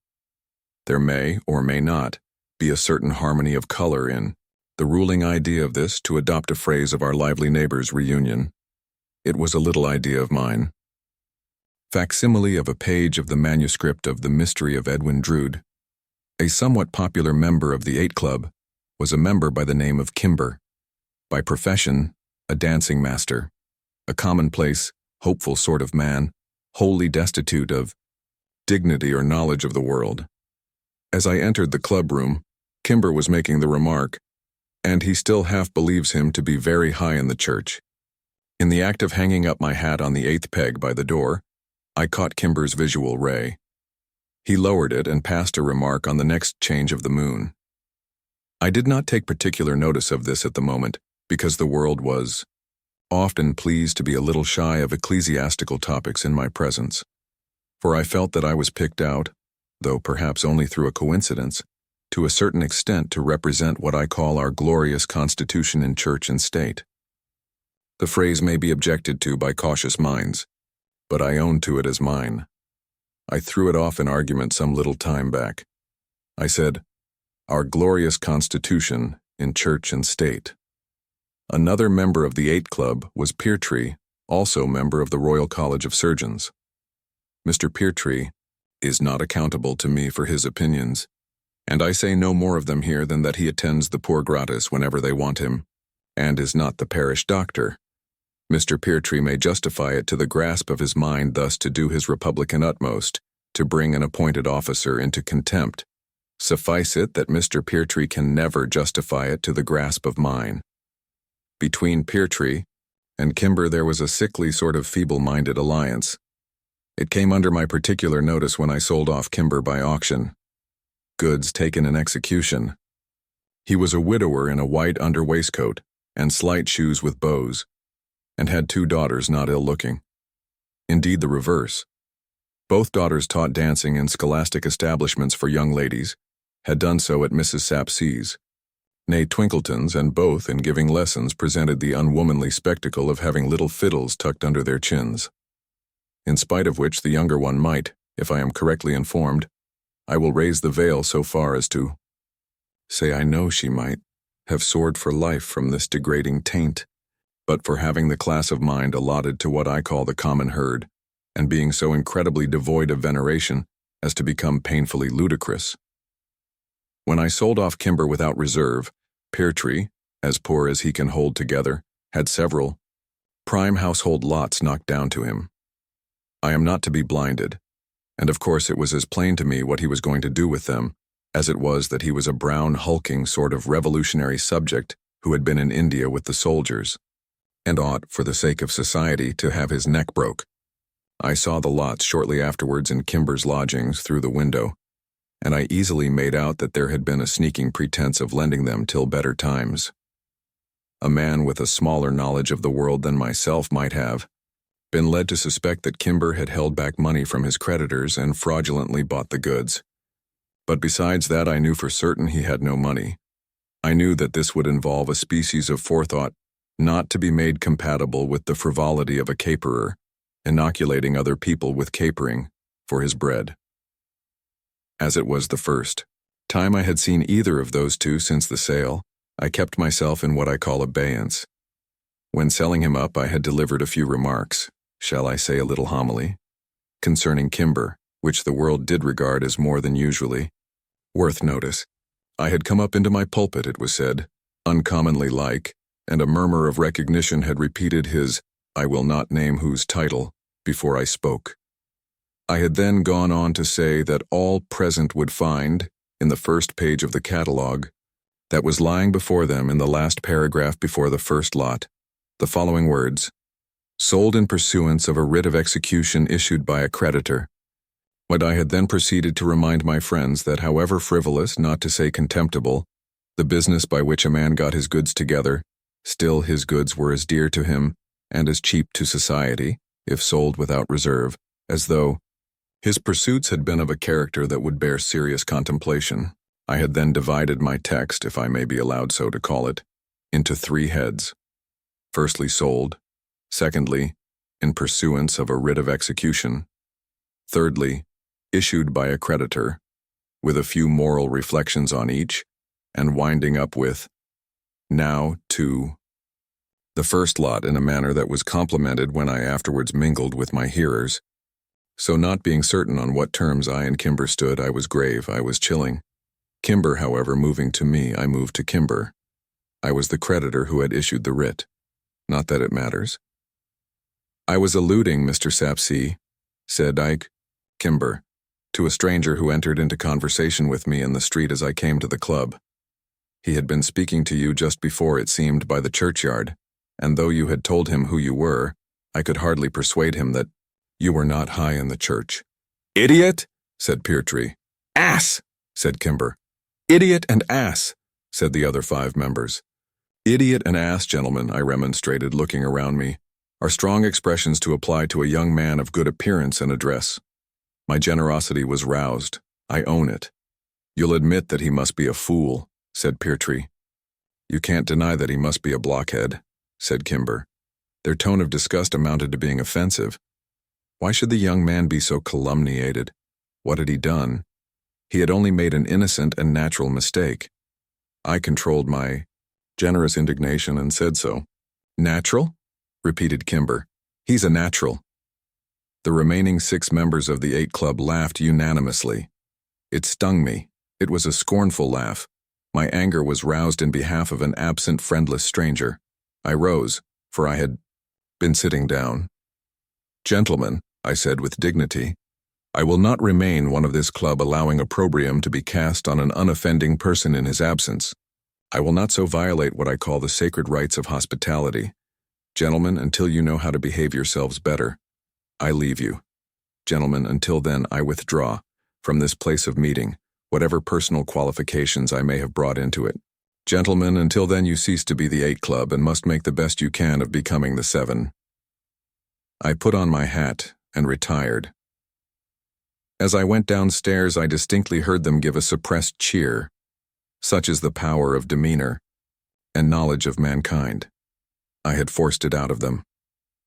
There may, or may not, be a certain harmony of color in the ruling idea of this, to adopt a phrase of our lively neighbor's reunion. It was a little idea of mine. Facsimile of a page of the manuscript of The Mystery of Edwin Drood. A somewhat popular member of the 8 Club was a member by the name of Kimber, by profession a dancing master, a commonplace, hopeful sort of man, wholly destitute of dignity or knowledge of the world. As I entered the club room, Kimber was making the remark, and he still half believes him to be very high in the church. In the act of hanging up my hat on the 8th peg by the door, I caught Kimber's visual ray. He lowered it and passed a remark on the next change of the moon. I did not take particular notice of this at the moment, because the world was often pleased to be a little shy of ecclesiastical topics in my presence, for I felt that I was picked out, though perhaps only through a coincidence, to a certain extent to represent what I call our glorious constitution in church and state. The phrase may be objected to by cautious minds, but I own to it as mine. I threw it off in argument some little time back. I said, our glorious constitution in church and state. Another member of the 8 Club was Peartree, also member of the Royal College of Surgeons. Mr. Peartree is not accountable to me for his opinions, and I say no more of them here than that he attends the poor gratis whenever they want him, and is not the parish doctor. Mr. Peartree may justify it to the grasp of his mind thus to do his republican utmost, to bring an appointed officer into contempt. Suffice it that Mr. Peartree can never justify it to the grasp of mine. Between Peartree and Kimber there was a sickly sort of feeble-minded alliance. It came under my particular notice when I sold off Kimber by auction. Goods taken in execution. He was a widower in a white under waistcoat and slight shoes with bows, and had 2 daughters not ill-looking. Indeed, the reverse. Both daughters taught dancing in scholastic establishments for young ladies, had done so at Mrs. Sapsea's, nay Twinkleton's, and both, in giving lessons, presented the unwomanly spectacle of having little fiddles tucked under their chins. In spite of which the younger one might, if I am correctly informed, I will raise the veil so far as to say I know she might have soared for life from this degrading taint, but for having the class of mind allotted to what I call the common herd, and being so incredibly devoid of veneration as to become painfully ludicrous. When I sold off Kimber without reserve, Peartree, as poor as he can hold together, had several prime household lots knocked down to him. I am not to be blinded, and of course it was as plain to me what he was going to do with them as it was that he was a brown, hulking sort of revolutionary subject who had been in India with the soldiers, and ought, for the sake of society, to have his neck broke. I saw the lots shortly afterwards in Kimber's lodgings through the window, and I easily made out that there had been a sneaking pretense of lending them till better times. A man with a smaller knowledge of the world than myself might have been led to suspect that Kimber had held back money from his creditors and fraudulently bought the goods. But besides that, I knew for certain he had no money. I knew that this would involve a species of forethought not to be made compatible with the frivolity of a caperer, inoculating other people with capering for his bread. As it was the first time I had seen either of those two since the sale, I kept myself in what I call abeyance. When selling him up, I had delivered a few remarks, shall I say a little homily, concerning Kimber, which the world did regard as more than usually worth notice. I had come up into my pulpit, it was said, uncommonly like, and a murmur of recognition had repeated his, I will not name whose title, before I spoke. I had then gone on to say that all present would find, in the first page of the catalogue, that was lying before them in the last paragraph before the first lot, the following words, sold in pursuance of a writ of execution issued by a creditor. What I had then proceeded to remind my friends that however frivolous, not to say contemptible, the business by which a man got his goods together, still his goods were as dear to him and as cheap to society, if sold without reserve, as though his pursuits had been of a character that would bear serious contemplation. I had then divided my text, if I may be allowed so to call it, into 3 heads. Firstly, sold. Secondly, in pursuance of a writ of execution. Thirdly, issued by a creditor, with a few moral reflections on each, and winding up with, now to the first lot in a manner that was complimented when I afterwards mingled with my hearers. So not being certain on what terms I and Kimber stood, I was grave, I was chilling. Kimber, however, moving to me, I moved to Kimber. I was the creditor who had issued the writ. Not that it matters. I was alluding, Mr. Sapsea, said Ike, Kimber, to a stranger who entered into conversation with me in the street as I came to the club. He had been speaking to you just before, it seemed, by the churchyard, and though you had told him who you were, I could hardly persuade him that you were not high in the church. Idiot, said Peertree. Ass, said Kimber. Idiot and ass, said the other 5 members. Idiot and ass, gentlemen, I remonstrated, looking around me, are strong expressions to apply to a young man of good appearance and address. My generosity was roused. I own it. You'll admit that he must be a fool, said Peertree. You can't deny that he must be a blockhead, said Kimber. Their tone of disgust amounted to being offensive. Why should the young man be so calumniated? What had he done? He had only made an innocent and natural mistake. I controlled my generous indignation and said so. Natural? Repeated Kimber. He's a natural. The remaining 6 members of the 8 Club laughed unanimously. It stung me. It was a scornful laugh. My anger was roused in behalf of an absent, friendless stranger. I rose, for I had been sitting down. Gentlemen, I said with dignity, I will not remain one of this club allowing opprobrium to be cast on an unoffending person in his absence. I will not so violate what I call the sacred rights of hospitality. Gentlemen, until you know how to behave yourselves better, I leave you. Gentlemen, until then I withdraw from this place of meeting, whatever personal qualifications I may have brought into it. Gentlemen, until then you cease to be the 8 Club and must make the best you can of becoming the 7. I put on my hat and retired. As I went downstairs, I distinctly heard them give a suppressed cheer. Such is the power of demeanor and knowledge of mankind. I had forced it out of them.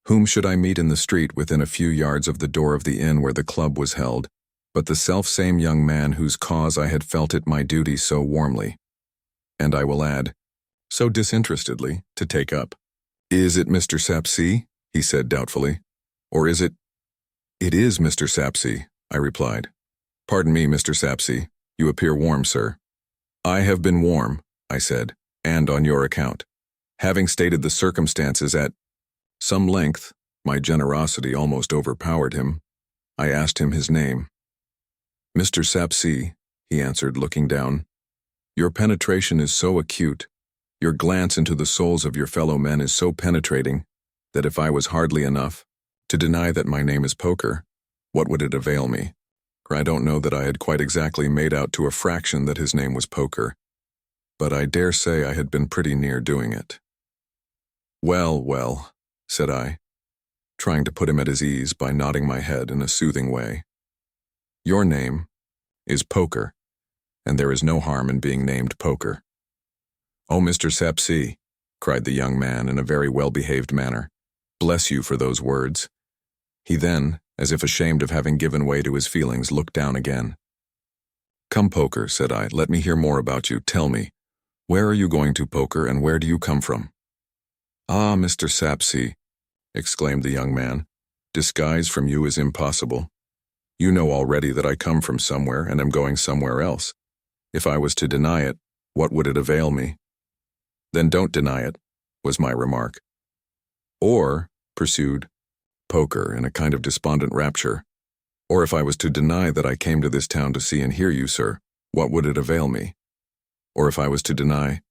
Whom should I meet in the street within a few yards of the door of the inn where the club was held, but the self-same young man whose cause I had felt it my duty so warmly, and I will add, so disinterestedly, to take up. Is it Mr. Sapsea? He said doubtfully. Or is it? It is Mr. Sapsea, I replied. Pardon me, Mr. Sapsea. You appear warm, sir. I have been warm, I said, and on your account. Having stated the circumstances at some length, my generosity almost overpowered him. I asked him his name. Mr. Sapsea, he answered, looking down. Your penetration is so acute, your glance into the souls of your fellow men is so penetrating, that if I was hardly enough to deny that my name is Poker, what would it avail me? For I don't know that I had quite exactly made out to a fraction that his name was Poker, but I dare say I had been pretty near doing it. Well, well, said I, trying to put him at his ease by nodding my head in a soothing way. Your name is Poker, and there is no harm in being named Poker. Oh, Mr. Sapsea, cried the young man in a very well-behaved manner, bless you for those words. He then, as if ashamed of having given way to his feelings, looked down again. Come, Poker, said I, let me hear more about you. Tell me, where are you going to, Poker, and where do you come from? Ah, Mr. Sapsea, exclaimed the young man, disguise from you is impossible. You know already that I come from somewhere and am going somewhere else. If I was to deny it, what would it avail me? Then don't deny it, was my remark. Or, pursued Poker in a kind of despondent rapture, or if I was to deny that I came to this town to see and hear you, sir, what would it avail me? Or if I was to deny,